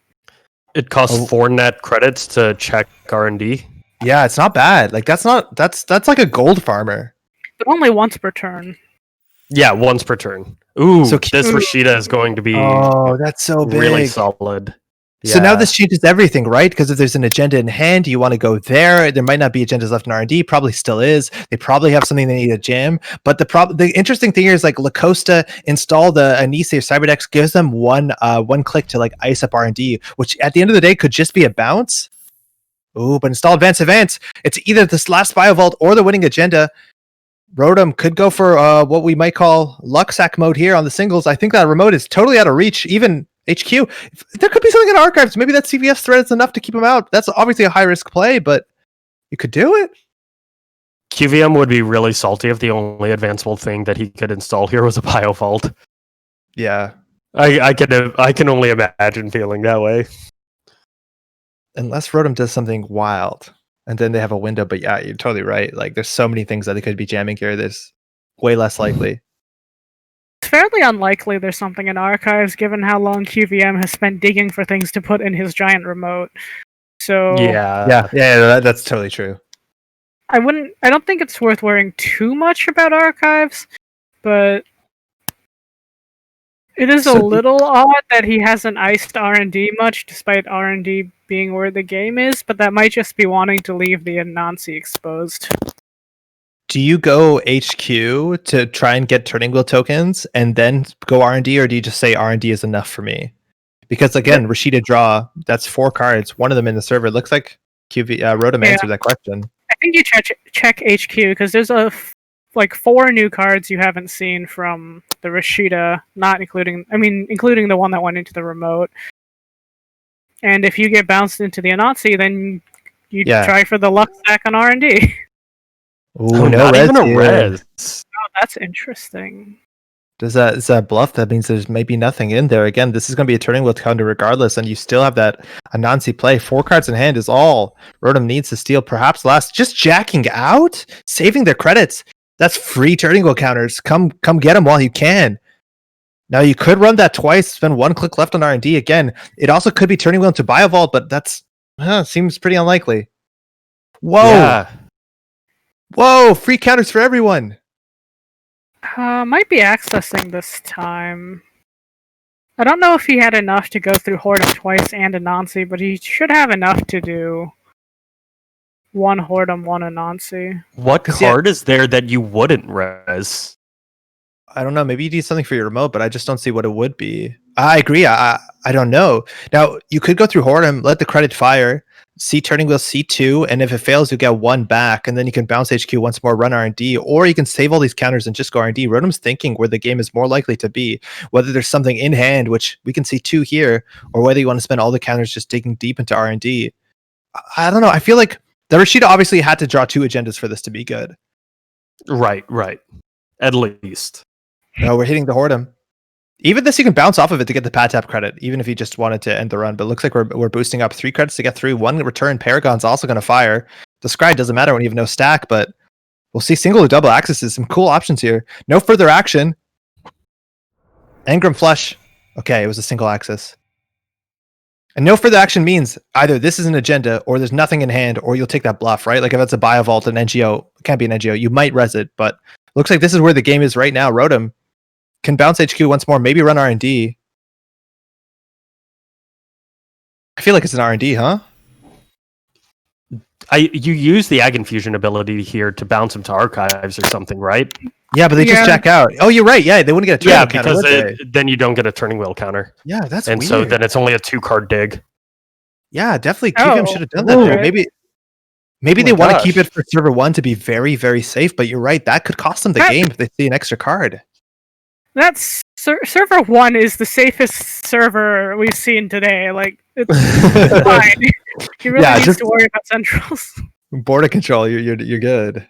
It costs 4 net credits to check R&D. Yeah, it's not bad. Like that's like a gold farmer. But only once per turn. Yeah, once per turn. Ooh, so this Rashida is going to be that's so big. Really solid. So now this changes everything, right? Because if there's an agenda in hand, you want to go there. There might not be agendas left in R&D. Probably still is. They probably have something they need to jam. But the interesting thing here is like Lacosta install the Anise or Cyberdex gives them one click to like ice up R&D, which at the end of the day could just be a bounce. Ooh, but install advance. It's either this last Biovault or the winning agenda. Rotom could go for what we might call Luxac mode here on the singles. I think that remote is totally out of reach. Even HQ, there could be something in archives. Maybe that CVS threat is enough to keep him out. That's obviously a high risk play, but you could do it. QVM would be really salty if the only advanceable thing that he could install here was a Biovault. Yeah, I can only imagine feeling that way. Unless Rotom does something wild, and then they have a window. But yeah, you're totally right. Like, there's so many things that they could be jamming here. There's way less likely. It's fairly unlikely there's something in archives, given how long QVM has spent digging for things to put in his giant remote. So yeah, that's totally true. I don't think it's worth worrying too much about archives, but it is a little odd that he hasn't iced R&D much, despite R&D being where the game is, but that might just be wanting to leave the Anansi exposed. Do you go HQ to try and get turning wheel tokens and then go R&D, or do you just say R&D is enough for me? Because again, Rashida draw, that's 4 cards, one of them in the server. It looks like Rotom answered that question. I think you check HQ, because there's like 4 new cards you haven't seen from the Rashida, including the one that went into the remote. And if you get bounced into the Anansi, then you try for the luck stack on R&D. Ooh, not even a res. Oh, that's interesting. Is that bluff? That means there's maybe nothing in there. Again, this is going to be a turning wheel counter regardless, and you still have that Anansi play. 4 cards in hand is all Rotom needs to steal. Perhaps last, just jacking out, saving their credits. That's free turning wheel counters. Come get them while you can. Now you could run that twice, spend 1 click left on R&D again. It also could be turning wheel into Biovault, but that's seems pretty unlikely. Whoa! Yeah. Whoa! Free counters for everyone. Might be accessing this time. I don't know if he had enough to go through Hordem twice and Anansi, but he should have enough to do 1 Hordem, 1 Anansi. What card is there that you wouldn't res? I don't know. Maybe you need something for your remote, but I just don't see what it would be. I agree. I don't know. Now, you could go through Hordem, let the credit fire, see turning wheel C2, and if it fails, you get 1 back, and then you can bounce HQ once more, run R&D, or you can save all these counters and just go R&D. Rotom's thinking where the game is more likely to be, whether there's something in hand, which we can see 2 here, or whether you want to spend all the counters just digging deep into R&D. I don't know. I feel like the Rashida obviously had to draw 2 agendas for this to be good. Right. At least. No, we're hitting the Hordem. Even this, you can bounce off of it to get the pad tap credit, even if you just wanted to end the run. But it looks like we're boosting up 3 credits to get through. 1 return. Paragon's also going to fire. The Scry doesn't matter when you have no stack, but we'll see single or double accesses. Some cool options here. No further action. Engram Flush. Okay, it was a single access. And no further action means either this is an agenda, or there's nothing in hand, or you'll take that bluff, right? Like if it's a Biovault, an NGO, it can't be an NGO. You might res it, but looks like this is where the game is right now. Rotom can bounce HQ once more, maybe run R&D. I feel like it's an R&D, huh? You use the Ag Infusion ability here to bounce him to archives or something, right? Yeah, but they just jack out. Oh, you're right. Yeah, they wouldn't get a turning wheel counter, because would they? then you don't get a turning wheel counter. Yeah, that's and weird. so then it's only a 2-card dig. Yeah, definitely. QVM should have done that there. Maybe they want to keep it for server 1 to be very, very safe, but you're right. That could cost them the game if they see an extra card. That's server 1 is the safest server we've seen today. Like, it's fine. You really need to worry about centrals. Border control, you're good.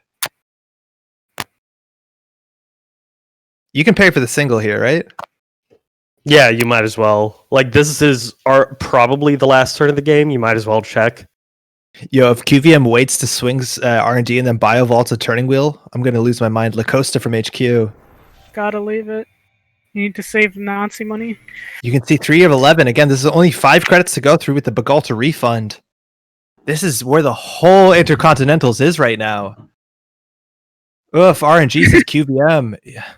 You can pay for the single here, right? Yeah, you might as well. Like, this is probably the last turn of the game. You might as well check. Yo, if QVM waits to swing R&D and then Biovault's a turning wheel, I'm going to lose my mind. Lacosta from HQ. Gotta leave it. You need to save Nazi money. You can see 3 of 11. Again, this is only 5 credits to go through with the Bagalta refund. This is where the whole Intercontinentals is right now. Oof, RNG says QVM. Yeah.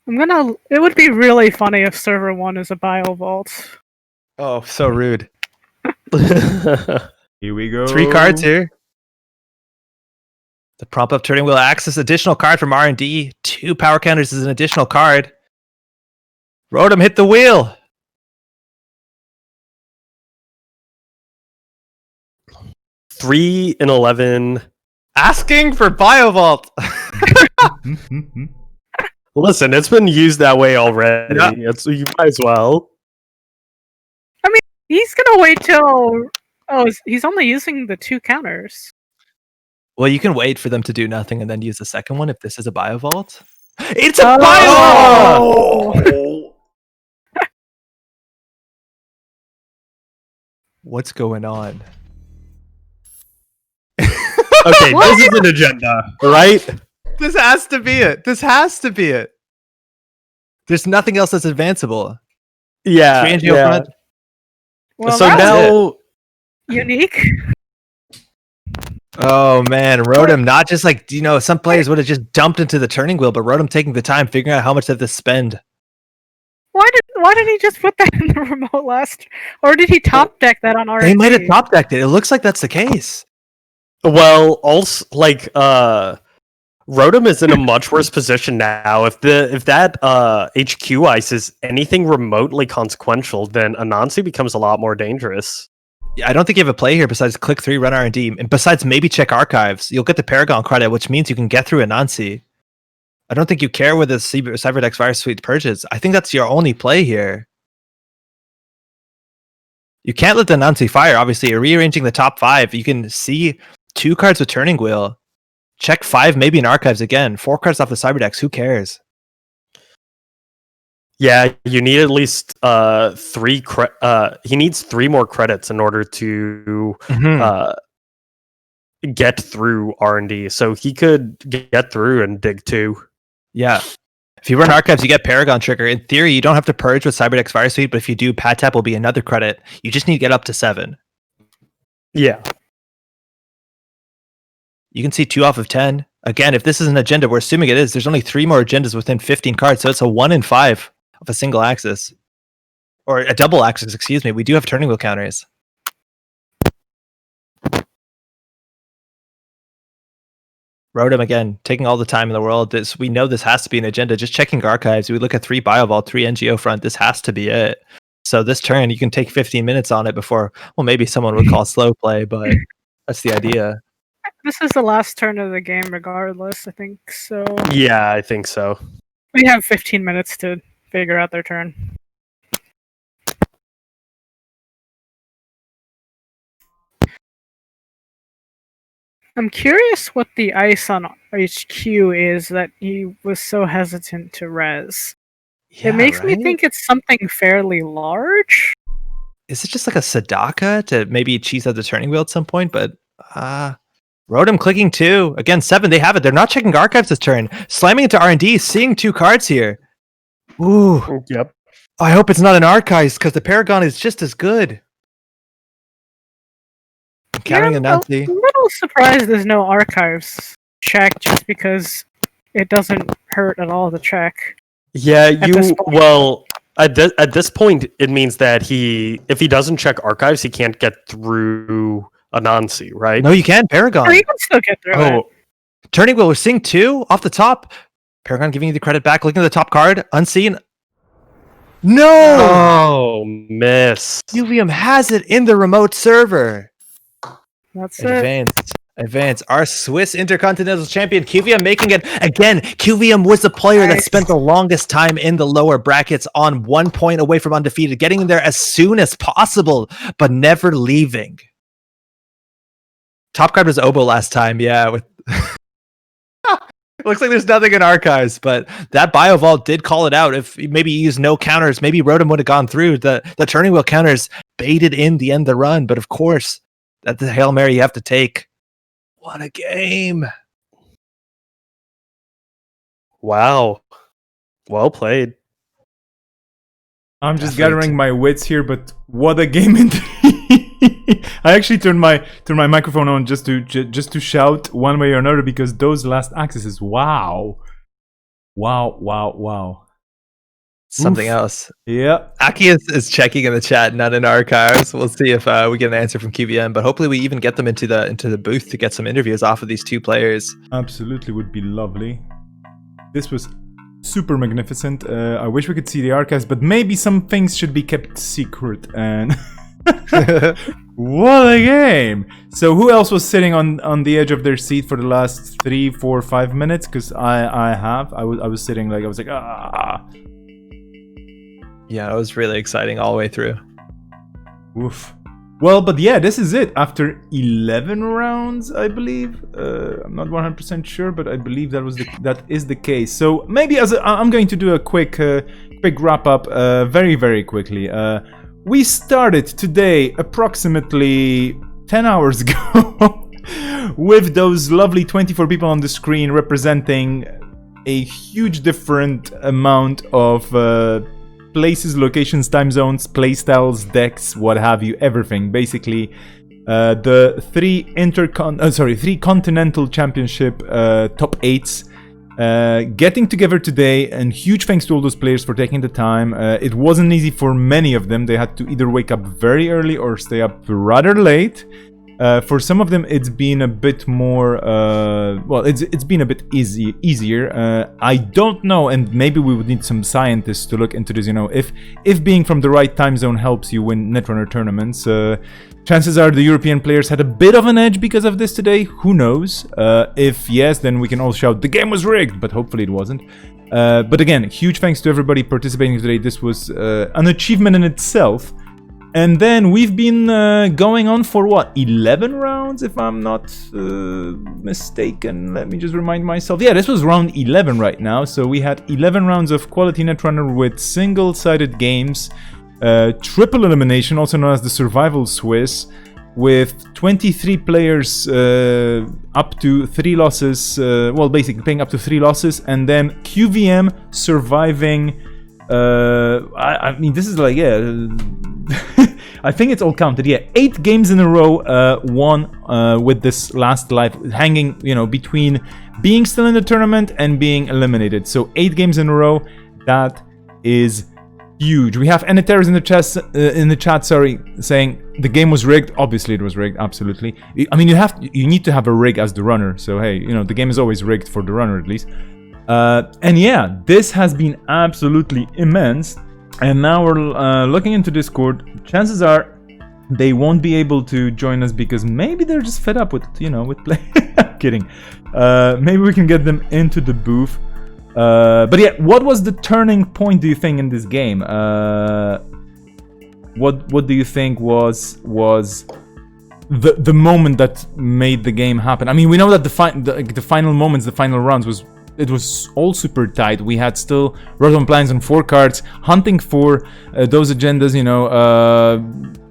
It would be really funny if server 1 is a Biovault. Oh, so rude. Here we go. 3 cards here. The prompt up turning wheel access additional card from R&D. 2 power counters is an additional card. Rotom hit the wheel. $3 and $11. Asking for Biovault. Listen, it's been used that way already. Yeah. You might as well. I mean, he's gonna wait till... Oh, he's only using the 2 counters. Well, you can wait for them to do nothing and then use the second one if this is a Biovault. It's a Biovault! What's going on? Okay, this is an agenda, right? This has to be it. This has to be it. There's nothing else that's advanceable. Yeah. Front. Well, so now... Unique. Oh man, Rotom not just like, some players would have just dumped into the turning wheel, but Rotom taking the time, figuring out how much they have to spend. Why did he just put that in the remote last? Or did he top deck that on RNG? They might have top decked it. It looks like that's the case. Well, also Rotom is in a much worse position now. If that HQ ice is anything remotely consequential, then Anansi becomes a lot more dangerous. Yeah, I don't think you have a play here besides click 3, run R&D, and besides maybe check archives. You'll get the Paragon credit, which means you can get through Anansi. I don't think you care where the Cyberdex Virus Suite purges. I think that's your only play here. You can't let the Anansi fire, obviously. You're rearranging the top 5. You can see 2 cards with Turning Wheel. check 5 maybe in archives again. 4 cards off the Cyberdex. Who cares? Yeah, you need at least 3. He needs 3 more credits in order to get through R&D. So he could get through and dig 2. Yeah. If you run archives, you get Paragon Trigger. In theory, you don't have to purge with Cyberdex Fire Suite, but if you do, Pat Tap will be another credit. You just need to get up to 7. Yeah. You can see 2 off of 10. Again, if this is an agenda, we're assuming it is. There's only 3 more agendas within 15 cards, so it's a 1 in 5 of a single axis. Or a double axis, excuse me. We do have turning wheel counters. Rotom again, taking all the time in the world. We know this has to be an agenda. Just checking archives, we look at 3 Biovault, 3 NGO front. This has to be it. So this turn, you can take 15 minutes on it before, well, maybe someone would call slow play, but that's the idea. This is the last turn of the game regardless, I think. So Yeah, I think so. we have 15 minutes to figure out their turn. I'm curious what the ice on HQ is that he was so hesitant to res. It makes me think it's something fairly large. Is it just like a Sadaka to maybe cheese out the turning wheel at some point? But Rotom clicking 2. Again, 7, they have it. They're not checking archives this turn. Slamming into R&D, seeing 2 cards here. Ooh. Yep. I hope it's not an archives, because the Paragon is just as good. Counting I'm Anansi. a little surprised there's no archives check, just because it doesn't hurt at all to check. Yeah, at this point, it means that if he doesn't check archives, he can't get through Anansi, right? No, you can. Paragon. Or you can still get through it. Turning wheel, we're seeing 2 off the top. Paragon giving you the credit back. Looking at the top card. Unseen. No! Oh, miss. Uvium has it in the remote server. That's it. Advance. Our Swiss Intercontinental Champion, QVM, making it again. QVM was the player that spent the longest time in the lower brackets, on 1 point away from undefeated, getting in there as soon as possible, but never leaving. Top card was Obo last time, yeah. With looks like there's nothing in archives, but that Biovault did call it out. If maybe you use no counters, maybe Rotom would have gone through. The turning wheel counters baited in the end of the run, but of course, that's the Hail Mary you have to take. What a game. Wow. Well played. I'm just gathering my wits here, but what a game indeed. I actually turned my microphone on just to shout one way or another, because those last accesses, wow. Something Oof. else. Yeah. Aki is checking in the chat, not in archives. We'll see if we get an answer from QVM, but hopefully we even get them into the booth to get some interviews off of these 2 players. Absolutely, would be lovely. This was super magnificent. I wish we could see the archives, but maybe some things should be kept secret. And what a game! So who else was sitting on the edge of their seat for the last 3, 4, 5 minutes? Because I was sitting like, I was like, ah. Yeah, it was really exciting all the way through. Oof. Well, but yeah, this is it. After 11 rounds, I believe. I'm not 100% sure, but I believe that is the case. So maybe I'm going to do a quick wrap up, very, very quickly. We started today approximately 10 hours ago with those lovely 24 people on the screen, representing a huge different amount of places, locations, time zones, playstyles, decks, what have you, everything. Basically, the 3 Continental Championship top 8s getting together today, and huge thanks to all those players for taking the time. It wasn't easy for many of them. They had to either wake up very early or stay up rather late. For some of them, it's been a bit more. It's been a bit easier. I don't know, and maybe we would need some scientists to look into this. You know, if being from the right time zone helps you win Netrunner tournaments, chances are the European players had a bit of an edge because of this today. Who knows? If yes, then we can all shout the game was rigged, but hopefully it wasn't. But again, huge thanks to everybody participating today. This was an achievement in itself. And then we've been going on for what, 11 rounds, if I'm not mistaken. Let me just remind myself. Yeah, this was round 11 right now. So we had 11 rounds of quality Netrunner with single-sided games, triple elimination, also known as the Survival Swiss, with 23 players up to 3 losses. Well, basically paying up to 3 losses, and then QVM surviving. I mean, this is like, yeah. I think it's all counted. Yeah, 8 games in a row won with this last life, hanging, between being still in the tournament and being eliminated. So 8 games in a row. That is huge. We have Eniteris in the chat, saying the game was rigged. Obviously, it was rigged. Absolutely. I mean, you need to have a rig as the runner. So hey, the game is always rigged for the runner at least. And yeah, this has been absolutely immense. And now we're looking into Discord. Chances are they won't be able to join us because maybe they're just fed up with play. Kidding. Maybe we can get them into the booth. But yeah, what was the turning point, do you think, in this game? What do you think was the moment that made the game happen? I mean, we know that the final moments, the final rounds it was all super tight. We had still Rotom Plans on 4 cards, hunting for those agendas,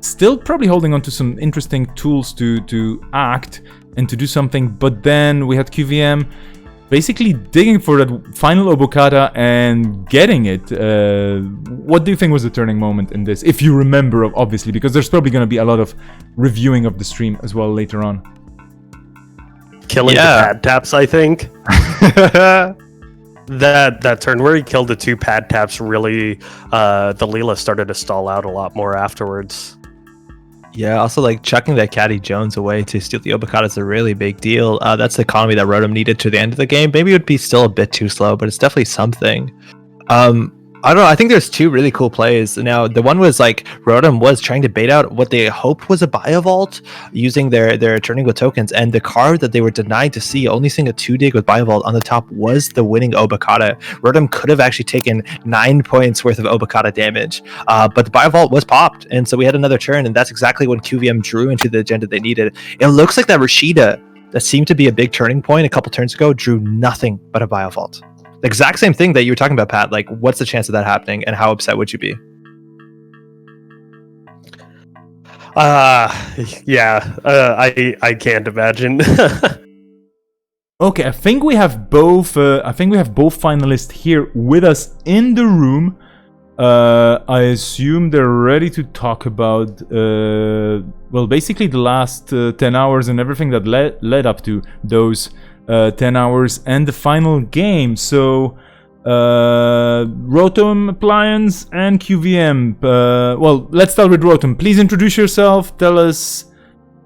still probably holding on to some interesting tools to act and to do something. But then we had QVM basically digging for that final Obokata and getting it. What do you think was the turning moment in this? If you remember, obviously, because there's probably going to be a lot of reviewing of the stream as well later on. Killing the pad taps, I think. that turn where he killed the 2 pad taps, really, the Leela started to stall out a lot more afterwards. Yeah, also like chucking that Caddy Jones away to steal the Obokata is a really big deal. That's the economy that Rotom needed to the end of the game. Maybe it would be still a bit too slow, but it's definitely something. I don't know. I think there's 2 really cool plays. Now, the one was like Rotom was trying to bait out what they hoped was a Biovault using their Turning Wheel tokens, and the card that they were denied to see, only seeing a 2-dig with Biovault on the top, was the winning Obokata. Rotom could have actually taken 9 points worth of Obokata damage, but the Biovault was popped, and so we had another turn, and that's exactly when QVM drew into the agenda they needed. It looks like that Rashida, that seemed to be a big turning point a couple turns ago, drew nothing but a Biovault. The exact same thing that you were talking about, Pat. Like, what's the chance of that happening, and how upset would you be? I can't imagine. Okay, I think we have both finalists here with us in the room. I assume they're ready to talk about basically the last 10 hours and everything that led up to those 10 hours and the final game. So Rotom, Appliance, and QVM. Let's start with Rotom. Please introduce yourself, tell us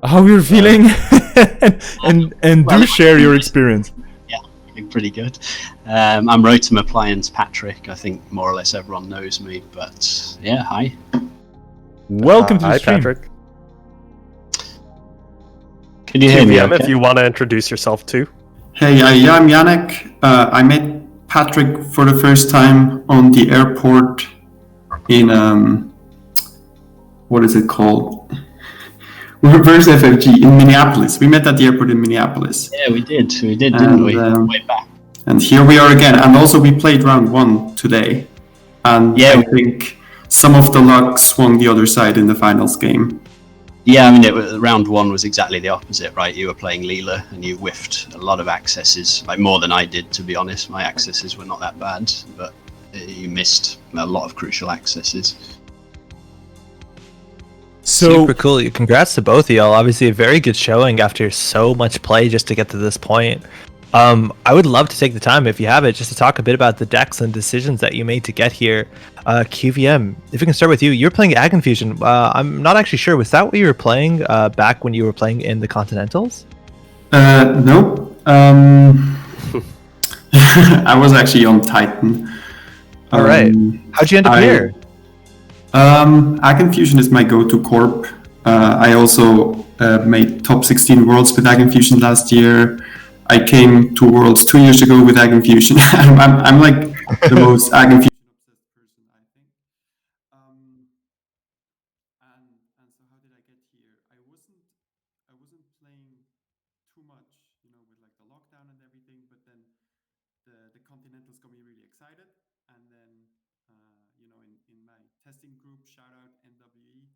how you're feeling, and do share your experience. Yeah, pretty good. I'm Rotom Appliance Patrick. I think more or less everyone knows me, but yeah, hi. Welcome to the stream. Hi, Patrick. Can you hear me? Okay? If you want to introduce yourself too. Hey, I'm Yannick. I met Patrick for the first time on the airport in, what is it called? Where's FFG? In Minneapolis. We met at the airport in Minneapolis. Yeah, we did, didn't we? Way back. And here we are again. And also we played round 1 today. And yeah, I think some of the luck swung the other side in the finals game. Yeah, I mean, round 1 was exactly the opposite, right? You were playing Leela and you whiffed a lot of accesses, like more than I did, to be honest. My accesses were not that bad, but you missed a lot of crucial accesses. Super cool. Congrats to both of y'all. Obviously, a very good showing after so much play just to get to this point. I would love to take the time, if you have it, just to talk a bit about the decks and decisions that you made to get here. QVM, if we can start with you. You're playing Ag Infusion. I'm not actually sure. Was that what you were playing back when you were playing in the Continentals? No. I was actually on Titan. All right. How'd you end up here? Ag Infusion is my go-to corp. I also made top 16 worlds with Ag Infusion last year. I came to Worlds 2 years ago with Ag Infusion. I'm like the most Ag Infusion obsessed person, I think. And with like the lockdown and everything. But then the Continentals got me really excited, and then in my testing group, shout out NWE.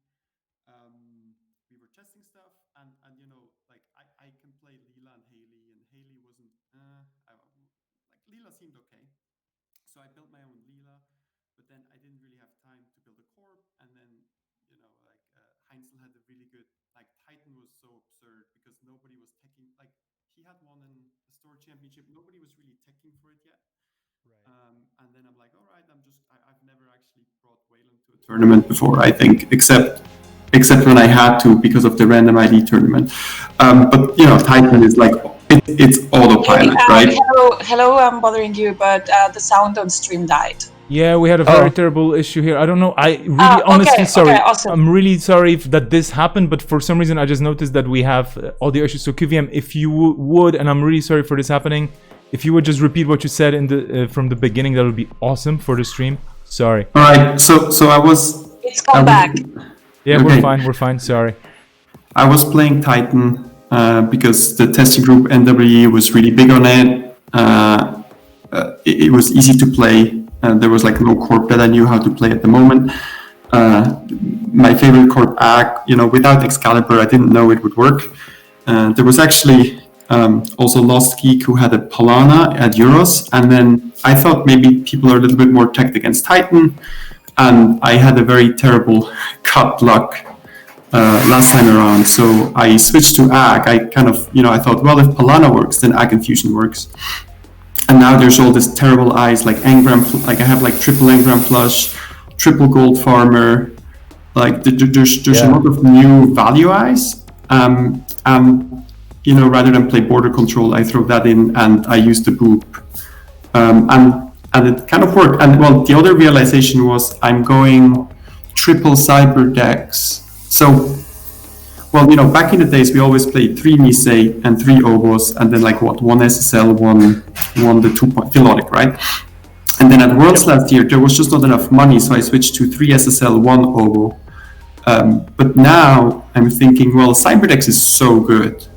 We were testing stuff, and like I can play Leela and Haley, and Haley wasn't like Leela seemed okay, so I built my own Leela, but then I didn't really have time to build a corp, and then like Heinzel had a really good, like Titan was so absurd because nobody was teching, like he had won in the store championship, nobody was really teching for it yet. And then I'm like, all right, I've never actually brought Wayland to a tournament before, I think, except when I had to because of the random ID tournament. But Titan is like it's autopilot, right? Hello, I'm bothering you, but the sound on stream died. Yeah, we had a very terrible issue here. I don't know. I really, honestly, sorry. Okay, awesome. I'm really sorry that this happened, but for some reason, I just noticed that we have audio issues. So QVM, if you would, and I'm really sorry for this happening, if you would just repeat what you said in the from the beginning, that would be awesome for the stream. Sorry. All right. So I was. It's come back. Yeah, okay. We're fine. Sorry. I was playing Titan because the testing group NWE was really big on it. It was easy to play. There was like no corp that I knew how to play at the moment. My favorite corp AG, without Excalibur, I didn't know it would work. There was actually also Lost Geek who had a Palana at Euros, and then I thought maybe people are a little bit more teched against Titan, and I had a very terrible cut luck last time around, so I switched to AG. I kind of, I thought, well, if Palana works, then AG Infusion works. And now there's all this terrible eyes, like Engram, like I have like triple Engram Plush, triple Gold Farmer, like there's a lot of new value eyes. Rather than play border control, I throw that in and I use the boop. And it kind of worked. And well, the other realization was I'm going triple cyber decks. So, well, back in the days, we always played 3 Nisei and 3 Obos, and then like 1 SSL, one the 2-point Philotic, right? And then at Worlds last year, there was just not enough money, so I switched to 3 SSL, 1 Obo. But now I'm thinking, well, Cyberdex is so good,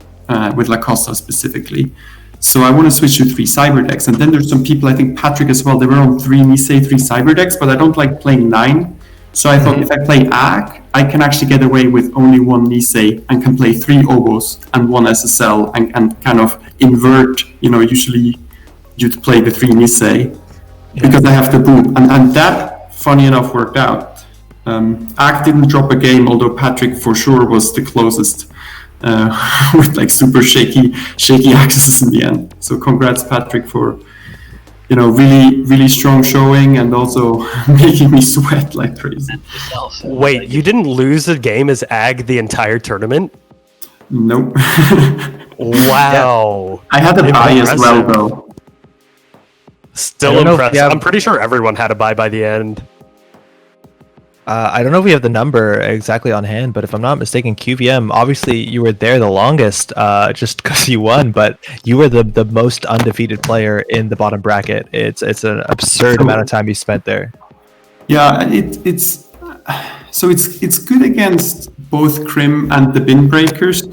with La Costa specifically. So I want to switch to 3 Cyberdex. And then there's some people, I think Patrick as well, they were on 3 Nisei, 3 Cyberdex, but I don't like playing 9. So I thought if I play AG, I can actually get away with only 1 Nisei and can play 3 Obos and 1 SSL and kind of invert, usually you'd play the 3 Nisei because I have the boop. And that, funny enough, worked out. AG didn't drop a game, although Patrick for sure was the closest with like super shaky accesses in the end. So congrats, Patrick, for really, really strong showing and also making me sweat like crazy. Wait, you didn't lose a game as AG the entire tournament? Nope. Wow. I had a bye as well, though. Still impressive. I'm pretty sure everyone had a bye by the end. I don't know if we have the number exactly on hand, but if I'm not mistaken, QVM, obviously you were there the longest just because you won, but you were the most undefeated player in the bottom bracket. It's an absurd amount of time you spent there. Yeah, it's good against both Crim and the Bin Breakers,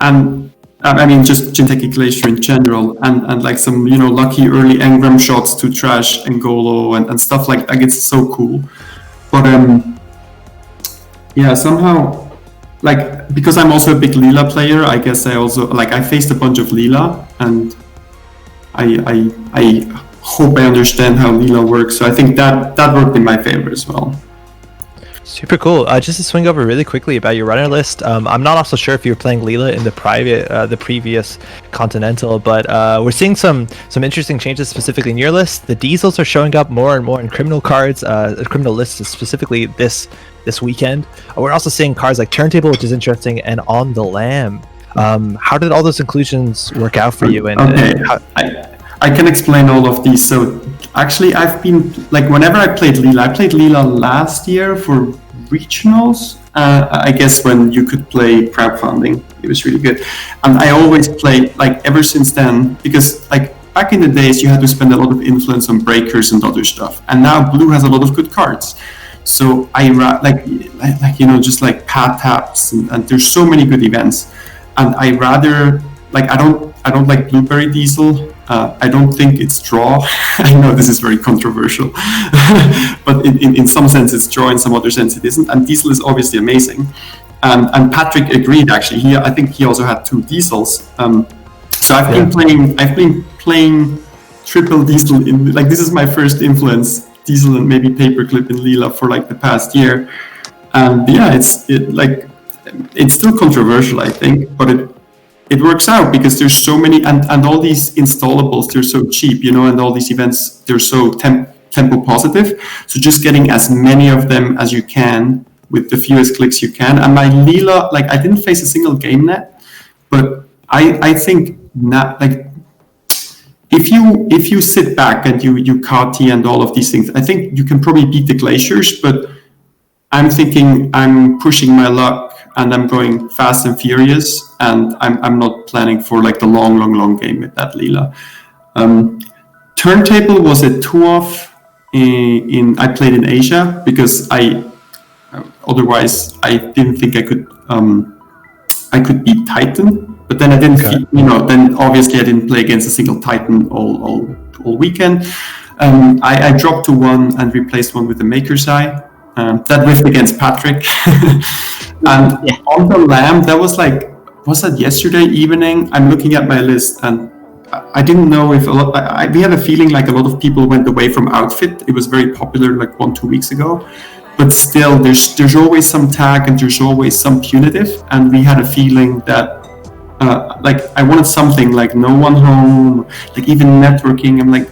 and I mean just Jinteki Glacier in general, and like some lucky early Engram shots to trash Ngolo and stuff like that. It's so cool. But somehow, like, because I'm also a big Leela player, I guess I also I faced a bunch of Leela, and I hope I understand how Leela works. So I think that worked in my favor as well. Super cool. Just to swing over really quickly about your runner list. I'm not also sure if you were playing Leela in the previous Continental, but we're seeing some interesting changes specifically in your list. The diesels are showing up more and more in criminal cards, criminal lists specifically this weekend. We're also seeing cards like Turntable, which is interesting, and On the Lamb. How did all those inclusions work out for you? And I can explain all of these. So actually, I've been whenever I played Leela last year for regionals. I guess when you could play crowdfunding, it was really good. And I always played ever since then, because back in the days you had to spend a lot of influence on breakers and other stuff. And now Blue has a lot of good cards. So I just pad taps and there's so many good events. And I rather like I don't like blueberry diesel. I don't think it's draw. I know this is very controversial, but in some sense it's draw, in some other sense it isn't. And diesel is obviously amazing. And Patrick agreed. Actually, I think he also had 2 diesels. So I've been playing triple diesel in, like, this is my first influence, diesel and maybe paperclip in Leela for like the past year. And yeah, it's still controversial, I think, but it works out because there's so many, and all these installables, they're so cheap, and all these events, they're so tempo positive. So just getting as many of them as you can with the fewest clicks you can. And my Leela, like, I didn't face a single game net, but I think not, like, if you sit back and you CAR-T and all of these things, I think you can probably beat the glaciers, but I'm thinking I'm pushing my luck and I'm going fast and furious, and I'm not planning for like the long game with that Leela. Turntable was a 2-off I played in Asia because otherwise I didn't think I could beat Titan. But then I didn't, then obviously I didn't play against a single Titan all weekend. I dropped to 1 and replaced 1 with the Maker's Eye. That whiffed against Patrick. And on the Lamb, that was that yesterday evening? I'm looking at my list and I didn't know if we had a feeling like a lot of people went away from Outfit. It was very popular like 1-2 weeks ago. But still, there's always some tag and there's always some punitive. And we had a feeling that like I wanted something like no one home, like even networking. I'm like,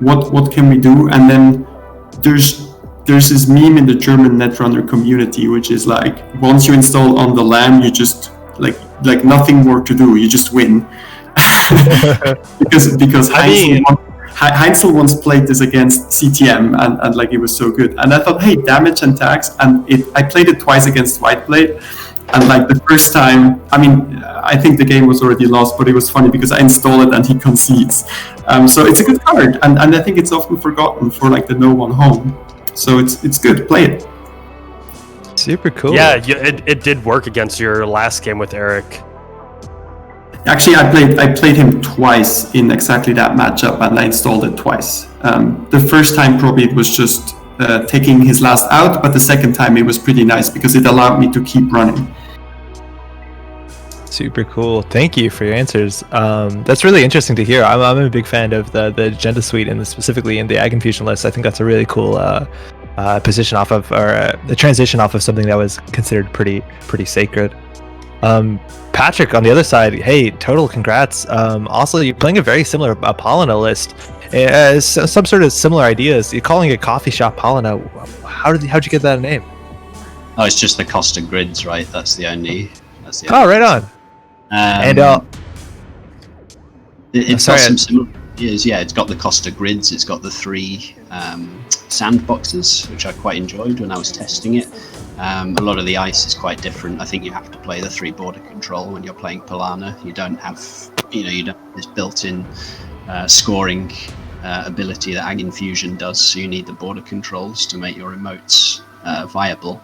what can we do? And then there's this meme in the German Netrunner community, which is like, once you install on the LAN, you just like nothing more to do, you just win. because Heinzel once played this against CTM and like it was so good. And I thought, hey, damage and tags, and I played it twice against Whiteblade. And like the first time, I mean, I think the game was already lost, but it was funny because I install it and he concedes. So it's a good card, and I think it's often forgotten for like the no one home. So it's good. Play it. Super cool. Yeah, it did work against your last game with Eric. Actually, I played him twice in exactly that matchup, and I installed it twice. The first time probably it was just taking his last out, but the second time it was pretty nice because it allowed me to keep running. Super cool. Thank you for your answers. That's really interesting to hear. I'm a big fan of the agenda suite and specifically in the Ag Infusion list. I think that's a really cool position off of, or the transition off of something that was considered pretty sacred. Patrick, on the other side, hey, total congrats. Also, you're playing a very similar Paulina list. Some sort of similar ideas. You're calling it Coffee Shop Paulina. How'd you get that name? Oh, it's just the Costa grids, right? That's the only. Right on. It's got some similar ideas. Yeah, it's got the Costa grids. It's got the 3 sandboxes, which I quite enjoyed when I was testing it. A lot of the ice is quite different. I think you have to play the 3 border control when you're playing Polana. You don't have, you don't have this built-in scoring ability that Ag Infusion does. So you need the border controls to make your emotes viable.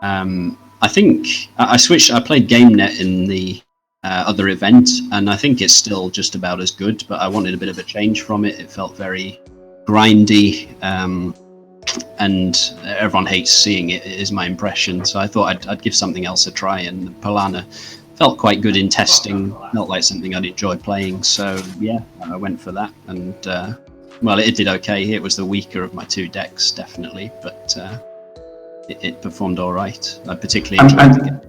I think I switched. I played GameNet in the other event, and I think it's still just about as good. But I wanted a bit of a change from it. It felt very grindy. And everyone hates seeing it, is my impression. So I thought I'd give something else a try, and Polana felt quite good in testing, felt like something I'd enjoy playing. So yeah, I went for that, and well, it did okay. It was the weaker of my 2 decks, definitely, but it performed all right. I particularly enjoyed the game.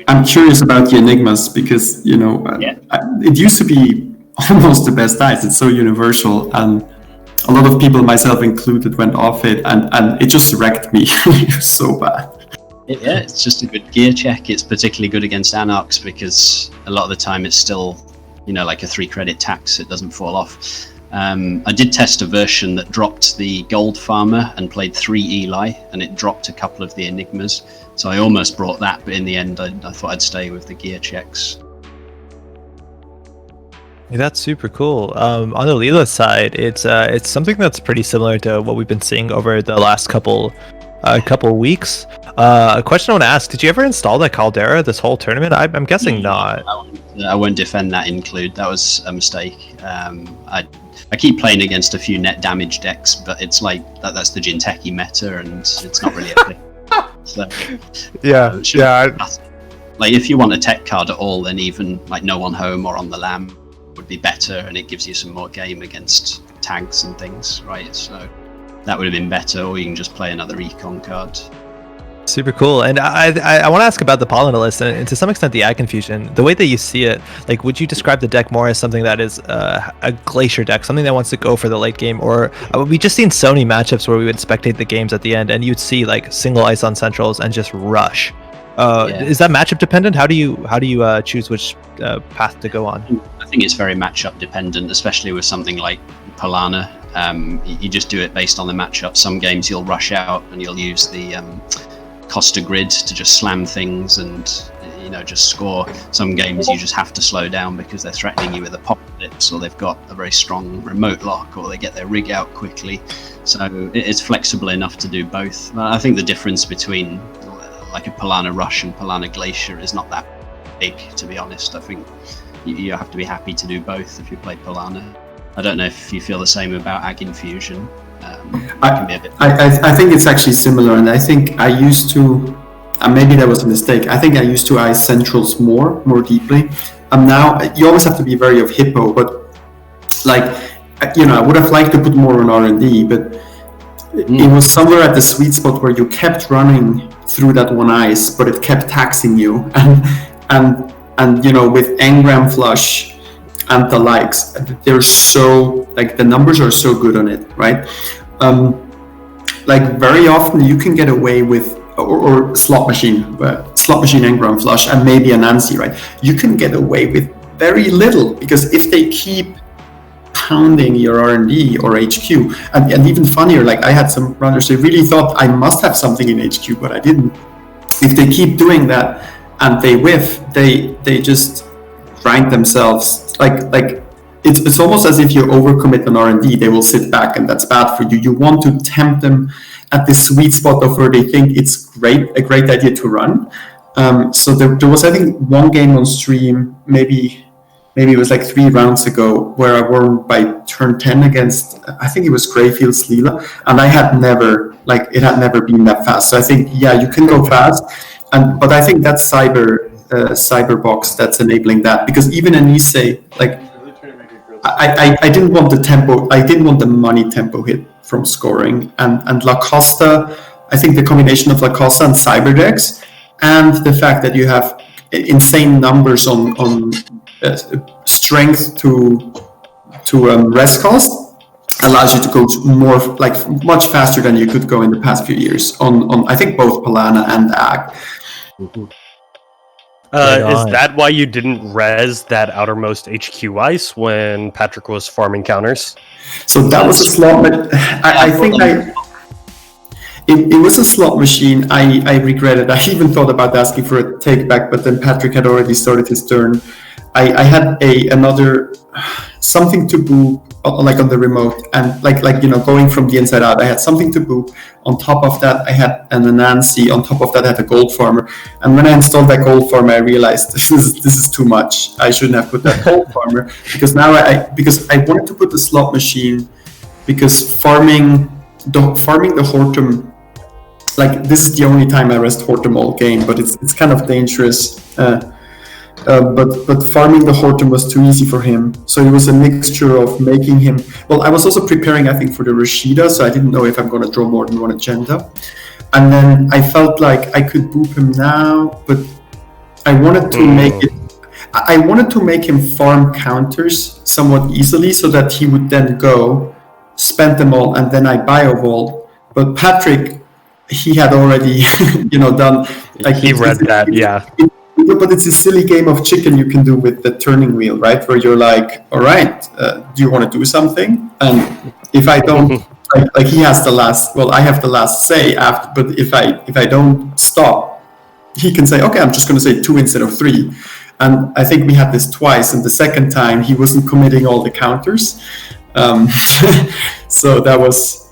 I'm curious about the Enigmas because it used to be almost the best dice. It's so universal, and a lot of people, myself included, went off it, and it just wrecked me. It was so bad. Yeah, it's just a good gear check. It's particularly good against Anarchs because a lot of the time it's still, like a 3 credit tax. It doesn't fall off. I did test a version that dropped the Gold Farmer and played 3 Eli, and it dropped a couple of the Enigmas. So I almost brought that, but in the end, I thought I'd stay with the gear checks. Yeah, that's super cool. On the Leela side, it's something that's pretty similar to what we've been seeing over the last couple weeks. A question I want to ask: did you ever install that Caldera this whole tournament? I'm guessing not. I won't defend that include. That was a mistake. I keep playing against a few net damage decks, but it's like that's the Jinteki meta, and it's not really a thing. So, like if you want a tech card at all, then even like No One Home or On the Lam would be better, and it gives you some more game against tags and things, right? So that would have been better, or you can just play another econ card. Super cool. And I want to ask about the Pollen list and to some extent the Ag Confusion. The way that you see it, like, would you describe the deck more as something that is a Glacier deck, something that wants to go for the late game, or we just seen so many matchups where we would spectate the games at the end and you'd see like single ice on centrals and just rush. Is that matchup dependent? How do you choose which path to go on? I think it's very matchup dependent, especially with something like Polana. You just do it based on the matchup. Some games you'll rush out and you'll use the Costa grid to just slam things and just score. Some games you just have to slow down because they're threatening you with apocalypse, or they've got a very strong remote lock, or they get their rig out quickly. So it's flexible enough to do both. I think the difference between like a Polana Rush and Polana Glacier is not that big, to be honest. I think you have to be happy to do both if you play Polana. I don't know if you feel the same about Ag Infusion. I think it's actually similar, and I think I used to, and maybe that was a mistake, I think I used to ice centrals more deeply. Now you always have to be very of Hippo, but like, I would have liked to put more on R&D, but it was somewhere at the sweet spot where you kept running through that one ice, but it kept taxing you, and with Engram Flush and the likes, they're so, like, the numbers are so good on it, right? Like, very often you can get away with, or slot machine Engram Flush, and maybe a Nancy, right? You can get away with very little, because if they keep pounding your R&D or HQ, and even funnier, like I had some runners, they really thought I must have something in HQ, but I didn't. If they keep doing that and they whiff, they just grind themselves. Like it's almost as if you overcommit on R&D, they will sit back, and that's bad for you. You want to tempt them at the sweet spot of where they think it's a great idea to run. So there was, I think, one game on stream, maybe it was like 3 rounds ago, where I won by turn 10 against, I think it was Greyfield's Leela, and it had never been that fast. So I think, you can go fast, but I think that's Cyberbox that's enabling that, because even Anise, like, I didn't want the tempo, I didn't want the money tempo hit from scoring, and La Costa, I think the combination of La Costa and Cyberdex, and the fact that you have insane numbers on strength to rest cost allows you to go more, like, much faster than you could go in the past few years on I think both Polana and Ag. Is that why you didn't res that outermost HQ ice when Patrick was farming counters? So that was a slot, but I think it was a slot machine. I regret it. I even thought about asking for a take back, but then Patrick had already started his turn. I had another something to boop, like on the remote, and like going from the inside out. I had something to boop. On top of that, I had an Anansi. On top of that, I had a gold farmer. And when I installed that gold farmer, I realized this is too much. I shouldn't have put that gold farmer, because now I wanted to put the slot machine, because farming the Hortum, like, this is the only time I rest Hortum all game, but it's kind of dangerous. But farming the Hortum was too easy for him, so it was a mixture of making him. Well, I was also preparing, I think, for the Rashida, so I didn't know if I'm going to draw more than one agenda. And then I felt like I could boop him now, but I wanted to make it. I wanted to make him farm counters somewhat easily, so that he would then go spend them all, and then I bio-vault. But Patrick, he had already, done. Like, he read that, yeah. But it's a silly game of chicken you can do with the turning wheel, right? Where you're like, all right, do you want to do something? And if I don't, like he has the last, well, I have the last say after, but if I don't stop, he can say, okay, I'm just going to say 2 instead of 3. And I think we had this twice, and the second time he wasn't committing all the counters. So that was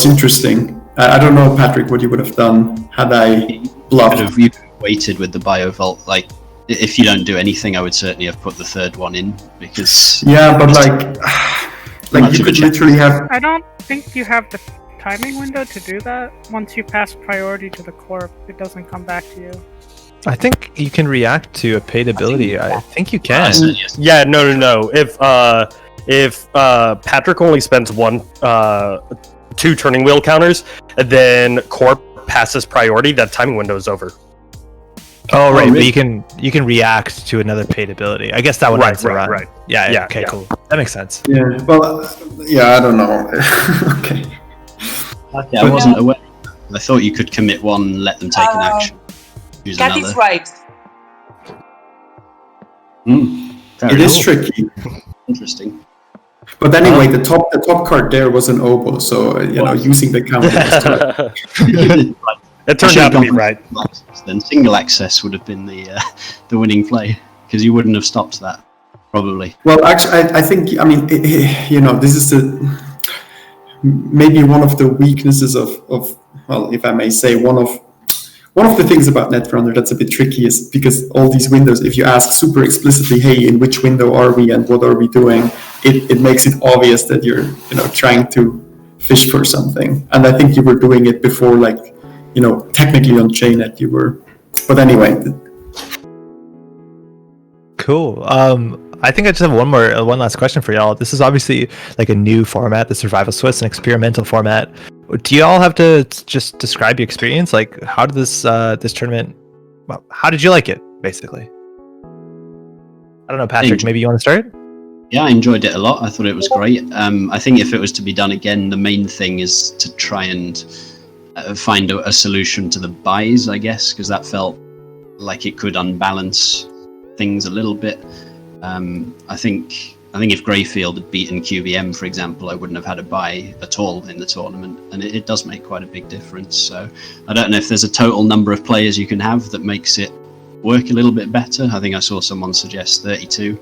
interesting. I don't know, Patrick, what you would have done had I bluffed. You waited with the bio vault. Like, if you don't do anything, I would certainly have put the third one in because. Yeah, but like you could literally have. I don't think you have the timing window to do that. Once you pass priority to the corp, it doesn't come back to you. I think you can react to a paid ability. I think you can. Yeah, no. If Patrick only spends two turning wheel counters, and then Corp passes priority, that timing window is over. Oh right, really? But you can react to another paid ability. I guess that one has to run. Right. Yeah. Okay, cool. That makes sense. Yeah. Well, I don't know. Okay. Okay, I wasn't aware. I thought you could commit one, let them take an action. Use Cat another. is right. It is tricky. Interesting. But anyway, the top card there was an oboe, so using the counter. It turned out to be right. Then single access would have been the winning play because you wouldn't have stopped that probably. Well, actually, I think this is maybe one of the weaknesses of well, if I may say, one of the things about Netrunner that's a bit tricky is because all these windows, if you ask super explicitly, hey, in which window are we and what are we doing, it makes it obvious that you're trying to fish for something. And I think you were doing it before, technically on Chainnet you were. But anyway. Cool. I think I just have one last question for y'all. This is obviously like a new format, the Survival Swiss, an experimental format. Do you all have to just describe your experience? Like, how did this tournament? Well, how did you like it, basically? I don't know, Patrick. Maybe you want to start? Yeah, I enjoyed it a lot. I thought it was great. I think if it was to be done again, the main thing is to try and find a solution to the buys, I guess, because that felt like it could unbalance things a little bit. I think if Greyfield had beaten QBM, for example, I wouldn't have had a buy at all in the tournament, and it does make quite a big difference. So I don't know if there's a total number of players you can have that makes it work a little bit better. I think I saw someone suggest 32,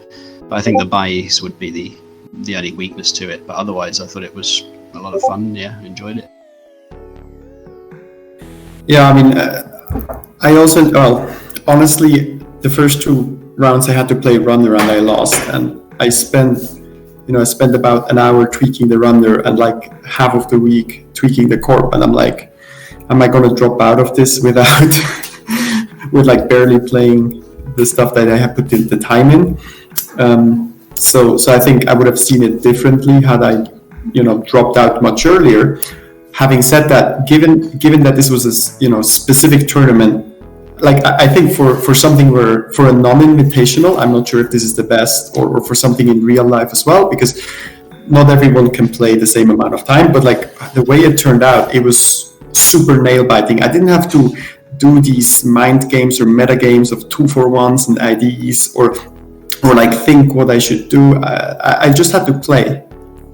but I think the buys would be the only weakness to it. But otherwise, I thought it was a lot of fun. Yeah, enjoyed it. Yeah, I mean, I also, honestly, the first two rounds I had to play runner and I lost, and I spent about an hour tweaking the runner and like half of the week tweaking the corp, and I'm like, am I going to drop out of this without with like barely playing the stuff that I have put the time in? So I think I would have seen it differently had I dropped out much earlier. Having said that, given that this was a specific tournament, like I think for something for a non-invitational, I'm not sure if this is the best, or for something in real life as well, because not everyone can play the same amount of time. But like the way it turned out, it was super nail biting. I didn't have to do these mind games or meta games of 2-for-1s and IDs or like think what I should do. I just had to play,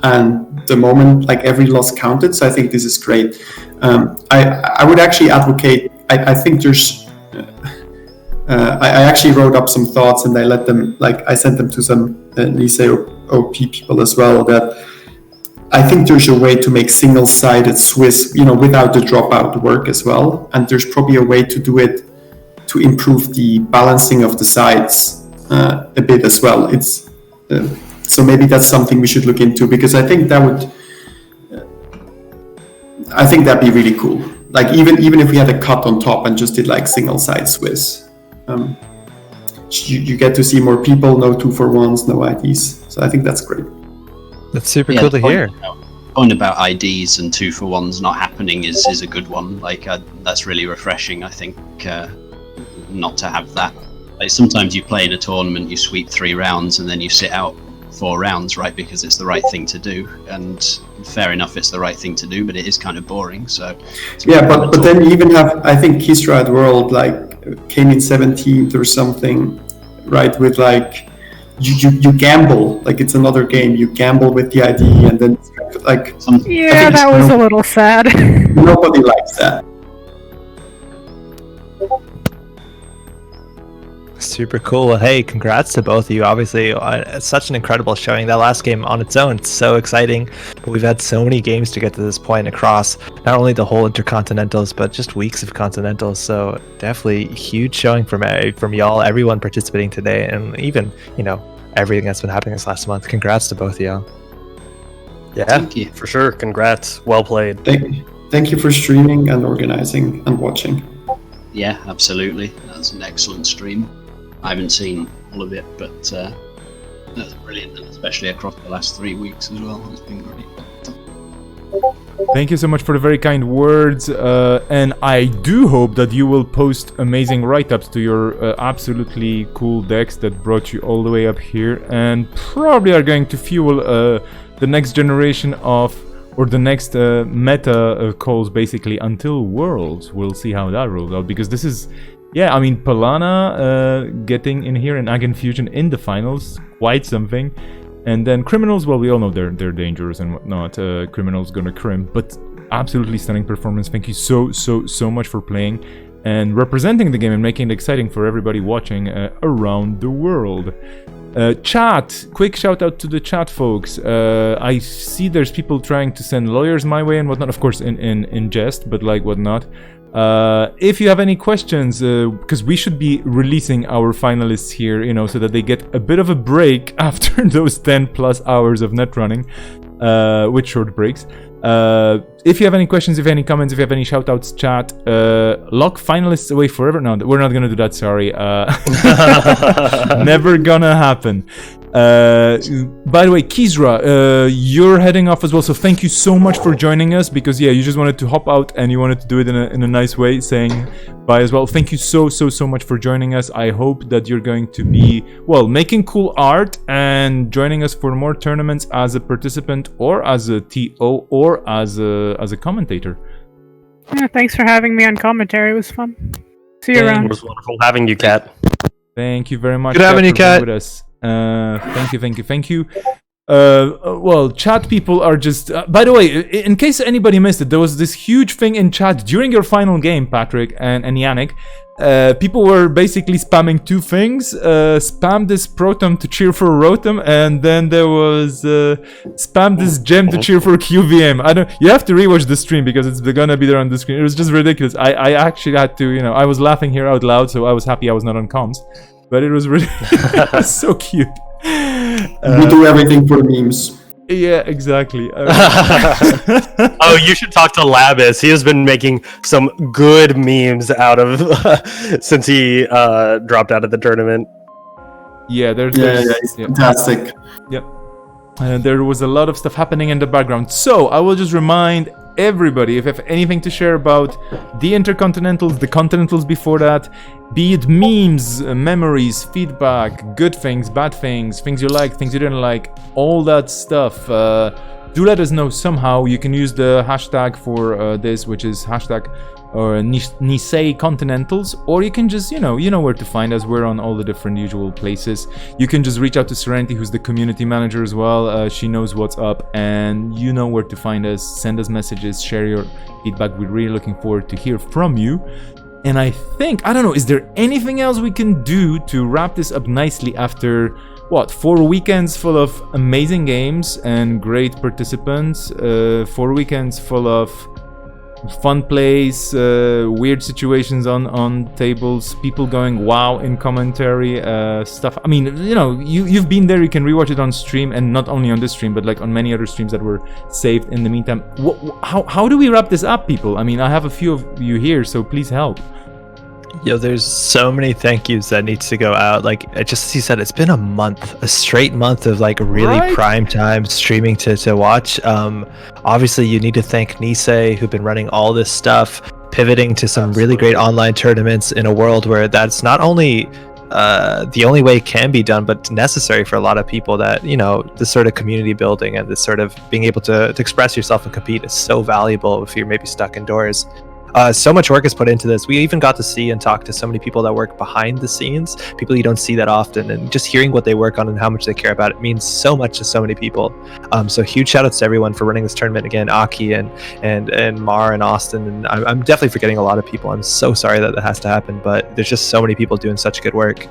and the moment like every loss counted. So I think this is great. I would actually advocate. I think there's. I actually wrote up some thoughts and I sent them to some Nisei OP people as well, that I think there's a way to make single-sided Swiss, without the dropout work as well. And there's probably a way to do it to improve the balancing of the sides a bit as well. So maybe that's something we should look into, because I think that'd be really cool. Like even if we had a cut on top and just did like single-side Swiss. You get to see more people, no 2-for-1s, no IDs. So I think that's great. That's super cool to hear. Point about IDs and 2-for-1s not happening is a good one. Like that's really refreshing. I think not to have that. Like sometimes you play in a tournament, you sweep 3 rounds and then you sit out 4 rounds, right? Because it's the right thing to do. And fair enough, it's the right thing to do, but it is kind of boring. So yeah, but then you even have, I think Kisra at World came in 17th or something, right? With like you gamble, like it's another game. You gamble with the ID, and then like yeah, that was a little sad. Nobody likes that. Super cool. Well, hey, congrats to both of you. Obviously, it's such an incredible showing. That last game on its own, it's so exciting. But we've had so many games to get to this point across not only the whole Intercontinentals, but just weeks of Continentals. So definitely huge showing from y'all, everyone participating today, and even, everything that's been happening this last month. Congrats to both of y'all. Yeah, Thank you. for sure. Congrats. Well played. Thank you for streaming and organizing and watching. Yeah, absolutely. That was an excellent stream. I haven't seen all of it, but that was brilliant, and especially across the last 3 weeks as well. It's been great. Thank you so much for the very kind words, and I do hope that you will post amazing write-ups to your absolutely cool decks that brought you all the way up here, and probably are going to fuel the next generation of, or the next meta calls, basically, until Worlds. We'll see how that rolls out, because this is, yeah, I mean, Palana getting in here and Agen Fusion in the finals, quite something. And then Criminals, well, we all know they're dangerous and whatnot. Criminals gonna crimp, but absolutely stunning performance. Thank you so much for playing and representing the game and making it exciting for everybody watching around the world. Chat, quick shout out to the chat folks. I see there's people trying to send lawyers my way and whatnot, of course in jest, but like whatnot. If you have any questions, because we should be releasing our finalists here, so that they get a bit of a break after those 10+ hours of net running, with short breaks. If you have any questions, if you have any comments, if you have any shoutouts, chat, lock finalists away forever. No, we're not gonna do that, sorry. Never gonna happen. By the way, Kizra, you're heading off as well, so thank you so much for joining us, because yeah, you just wanted to hop out and you wanted to do it in a nice way, saying bye as well. Thank you so much for joining us. I hope that you're going to be, well, making cool art and joining us for more tournaments as a participant or as a TO or as a commentator. Yeah, thanks for having me on commentary. It was fun. See you around. It was wonderful having you, Kat. Thank you very much. Good having you, for being Kat. with us. Thank you. Well, chat people are just... by the way, in case anybody missed it, there was this huge thing in chat during your final game, Patrick and Yannick. People were basically spamming two things. Spam this Proton to cheer for Rotom, and then there was spam this gem to cheer for QVM. You have to rewatch the stream because it's gonna be there on the screen. It was just ridiculous. I actually had to, I was laughing here out loud, so I was happy I was not on comms. But it was really it was so cute. We do everything for memes. Yeah, exactly. Oh, you should talk to Labis. He has been making some good memes out of since he dropped out of the tournament. Yeah, it's fantastic. Yep. And there was a lot of stuff happening in the background. So I will just remind everybody, if you have anything to share about the Intercontinentals, the Continentals before that, be it memes, memories, feedback, good things, bad things, things you like, things you didn't like, all that stuff, do let us know somehow. You can use the hashtag for this, which is hashtag Nisei Continentals, or you can just, you know where to find us. We're on all the different usual places. You can just reach out to Serenity, who's the community manager as well. She knows what's up, and you know where to find us. Send us messages, share your feedback. We're really looking forward to hear from you. And I don't know, is there anything else we can do to wrap this up nicely after, 4 weekends full of amazing games and great participants, 4 weekends full of fun plays, weird situations on tables, people going wow in commentary, stuff. I mean, you've been there, you can rewatch it on stream, and not only on this stream, but like on many other streams that were saved in the meantime. How do we wrap this up, people? I mean, I have a few of you here, so please help. Yo, there's so many thank yous that needs to go out. Like, just as he said, it's been a straight month of like really prime time streaming to watch. Obviously, you need to thank Nisei, who've been running all this stuff, pivoting to some really great online tournaments in a world where that's not only the only way it can be done, but necessary for a lot of people. That, this sort of community building and this sort of being able to express yourself and compete is so valuable if you're maybe stuck indoors. So much work is put into this. We even got to see and talk to so many people that work behind the scenes, people you don't see that often, and just hearing what they work on and how much they care about it means so much to so many people. So huge shout outs to everyone for running this tournament again, Aki and Mar and Austin, and I'm definitely forgetting a lot of people. I'm so sorry that has to happen, but there's just so many people doing such good work.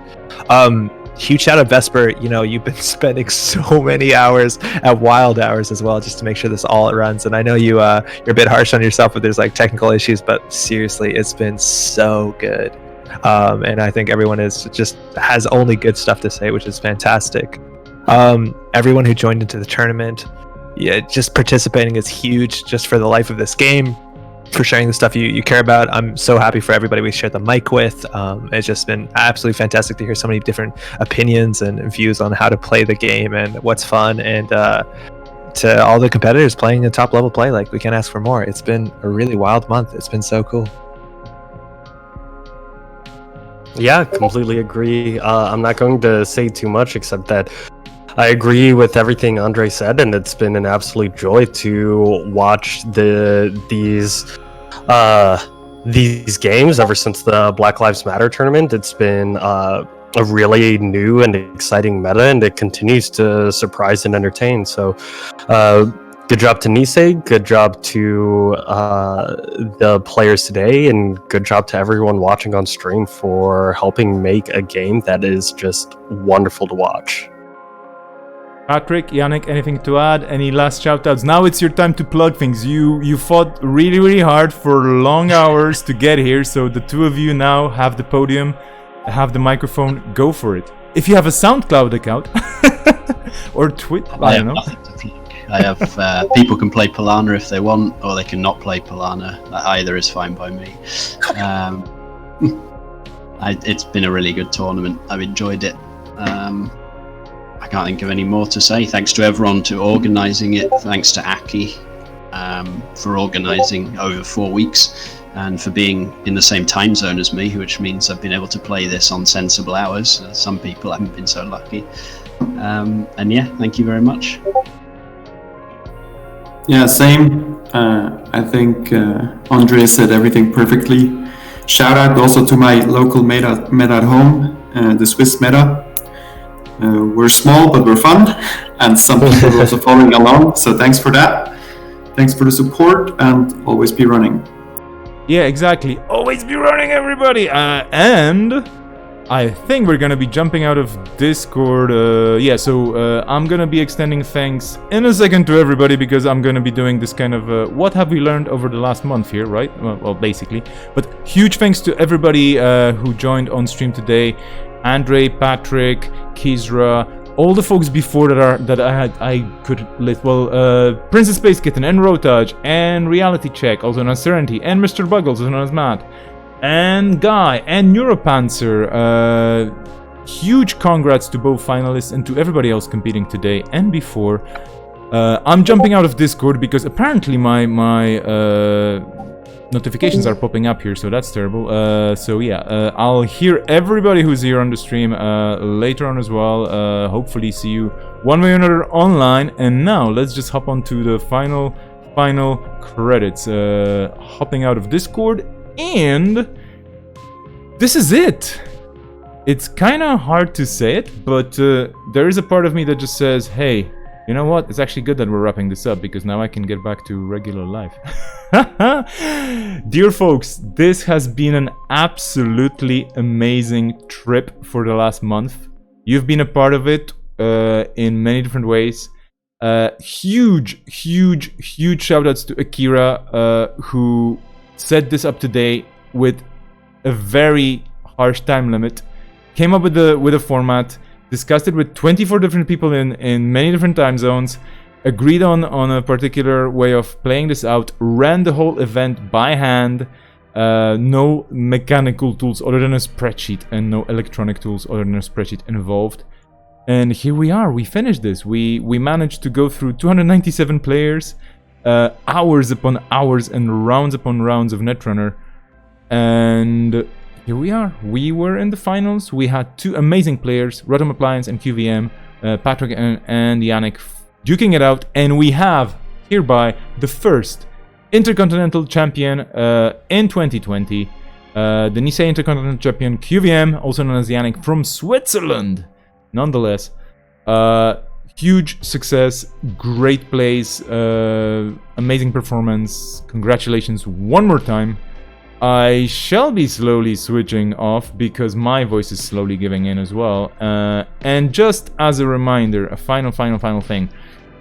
Huge shout out Vesper, you've been spending so many hours at wild hours as well just to make sure this all runs, and I know you're a bit harsh on yourself if there's like technical issues, but seriously, it's been so good. And I think everyone has only good stuff to say, which is fantastic. Everyone who joined into the tournament, just participating is huge just for the life of this game, for sharing the stuff you care about. I'm so happy for everybody we shared the mic with. It's just been absolutely fantastic to hear so many different opinions and views on how to play the game and what's fun, and to all the competitors playing a top level play, like, we can't ask for more. It's been a really wild month. It's been so cool. Yeah, completely agree. I'm not going to say too much except that I agree with everything Andre said, and it's been an absolute joy to watch these games ever since the Black Lives Matter tournament. It's been a really new and exciting meta, and it continues to surprise and entertain. So good job to Nisei, good job to the players today, and good job to everyone watching on stream for helping make a game that is just wonderful to watch. Patrick, Yannick, anything to add? Any last shout-outs? Now it's your time to plug things. You fought really, really hard for long hours to get here, so the two of you now have the podium, have the microphone. Go for it. If you have a SoundCloud account or Twitter, I don't know. Nothing to plug. I have people can play Polana if they want, or they can not play Polana. Either is fine by me. It's been a really good tournament. I've enjoyed it. I can't think of any more to say. Thanks to everyone to organising it. Thanks to Aki for organising over 4 weeks and for being in the same time zone as me, which means I've been able to play this on sensible hours. Some people haven't been so lucky. And yeah, thank you very much. Yeah, same. I think Andre said everything perfectly. Shout out also to my local meta at home, the Swiss meta. We're small, but we're fun, and some people are also following along, so thanks for that. Thanks for the support, and always be running. Yeah, exactly. Always be running, everybody! And I think we're gonna be jumping out of Discord. So I'm gonna be extending thanks in a second to everybody, because I'm gonna be doing this kind of what have we learned over the last month here, right? Well, basically. But huge thanks to everybody who joined on stream today. Andre, Patrick, Kizra, all the folks before that I could list. Well, Princess Space Kitten and Rotage and Reality Check, also known as Serenity, and Mr. Buggles, also known as Matt, and Guy and Neuropanzer. Huge congrats to both finalists and to everybody else competing today and before. I'm jumping out of Discord because apparently my notifications are popping up here, so that's terrible. I'll hear everybody who's here on the stream later on as well. Hopefully see you one way or another online. And now let's just hop on to the final credits. Hopping out of Discord, and this is it. It's kind of hard to say it, but there is a part of me that just says, hey, you know what? It's actually good that we're wrapping this up, because now I can get back to regular life. Dear folks, this has been an absolutely amazing trip for the last month. You've been a part of it in many different ways. Huge shout outs to Akira, who set this up today with a very harsh time limit, came up with a format, discussed it with 24 different people in many different time zones, agreed on a particular way of playing this out, ran the whole event by hand, no mechanical tools other than a spreadsheet and no electronic tools other than a spreadsheet involved. And here we are, we finished this. We managed to go through 297 players, hours upon hours and rounds upon rounds of Netrunner. And here we are. We were in the finals. We had two amazing players, Rotom Appliance and QVM, Patrick and Yannick, duking it out. And we have hereby the first Intercontinental Champion in 2020. The Nisei Intercontinental Champion QVM, also known as Yannick from Switzerland. Nonetheless, huge success, great plays, amazing performance. Congratulations one more time. I shall be slowly switching off because my voice is slowly giving in as well. And just as a reminder, a final thing.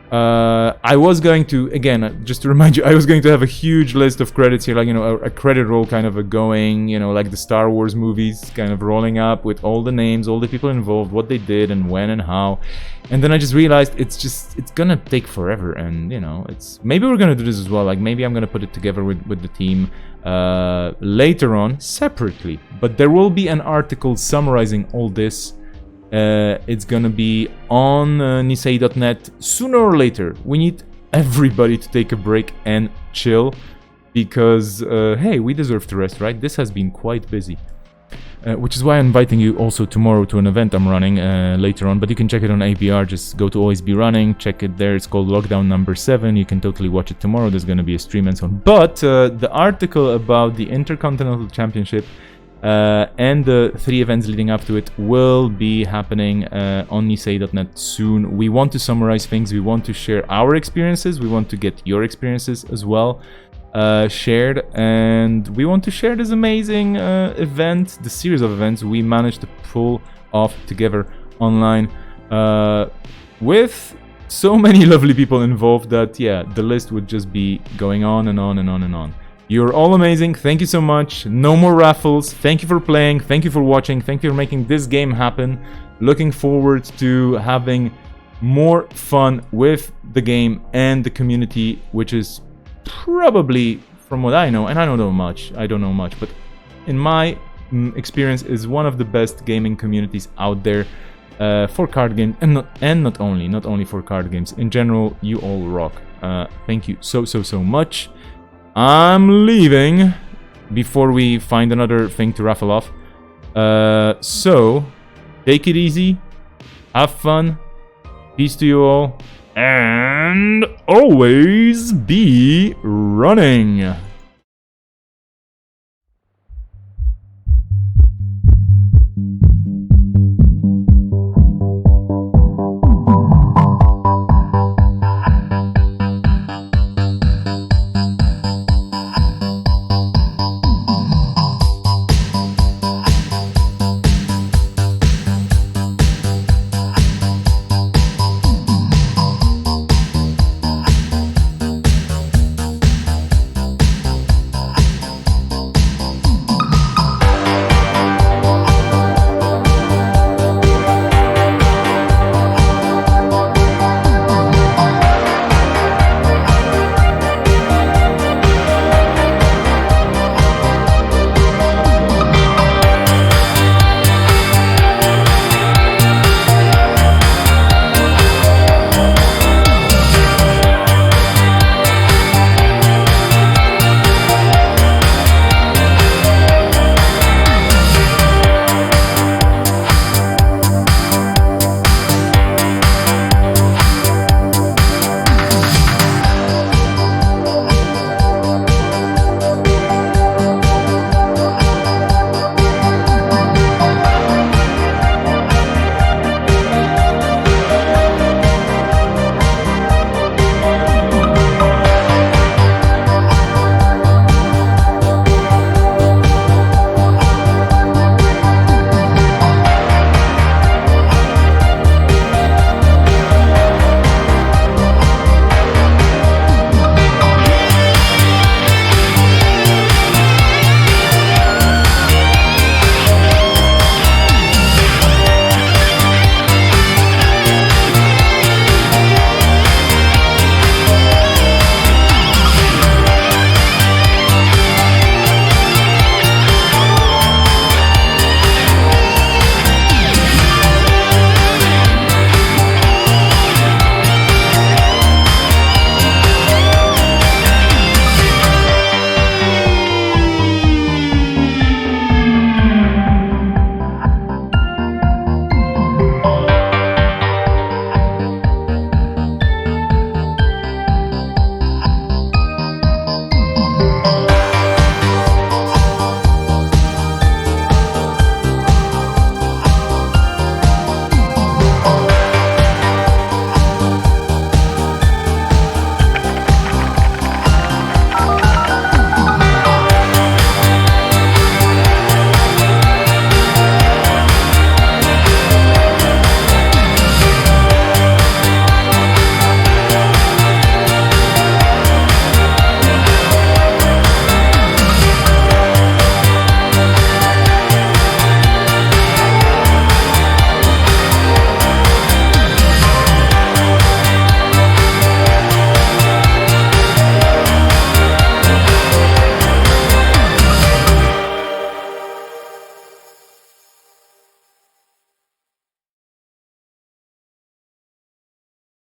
I was going to, again, just to remind you, I was going to have a huge list of credits here, like, you know, a credit roll kind of going, you know, like the Star Wars movies kind of rolling up with all the names, all the people involved, what they did and when and how. And then I just realized it's gonna take forever, and, you know, maybe we're gonna do this as well, like maybe I'm gonna put it together with the team later on, separately. But there will be an article summarizing all this. It's gonna be on Nisei.net sooner or later. We need everybody to take a break and chill because, hey, we deserve to rest, right? This has been quite busy. Which is why I'm inviting you also tomorrow to an event I'm running later on, but you can check it on ABR. Just go to Always Be Running, check it there. It's called Lockdown Number 7. You can totally watch it tomorrow. There's going to be a stream and so on. But the article about the Intercontinental Championship and the 3 events leading up to it will be happening on Nisei.net soon. We want to summarize things. We want to share our experiences. We want to get your experiences as well shared, and we want to share this amazing event, the series of events we managed to pull off together online with so many lovely people involved that, yeah, the list would just be going on and on and on and on. You're all amazing. Thank you so much. No more raffles. Thank you for playing. Thank you for watching. Thank you for making this game happen. Looking forward to having more fun with the game and the community, which is probably, from what I know, and I don't know much, but in my experience is one of the best gaming communities out there for card games, and not only for card games. In general, you all rock. Thank you so much. I'm leaving before we find another thing to raffle off. So take it easy, have fun, peace to you all, and always be running.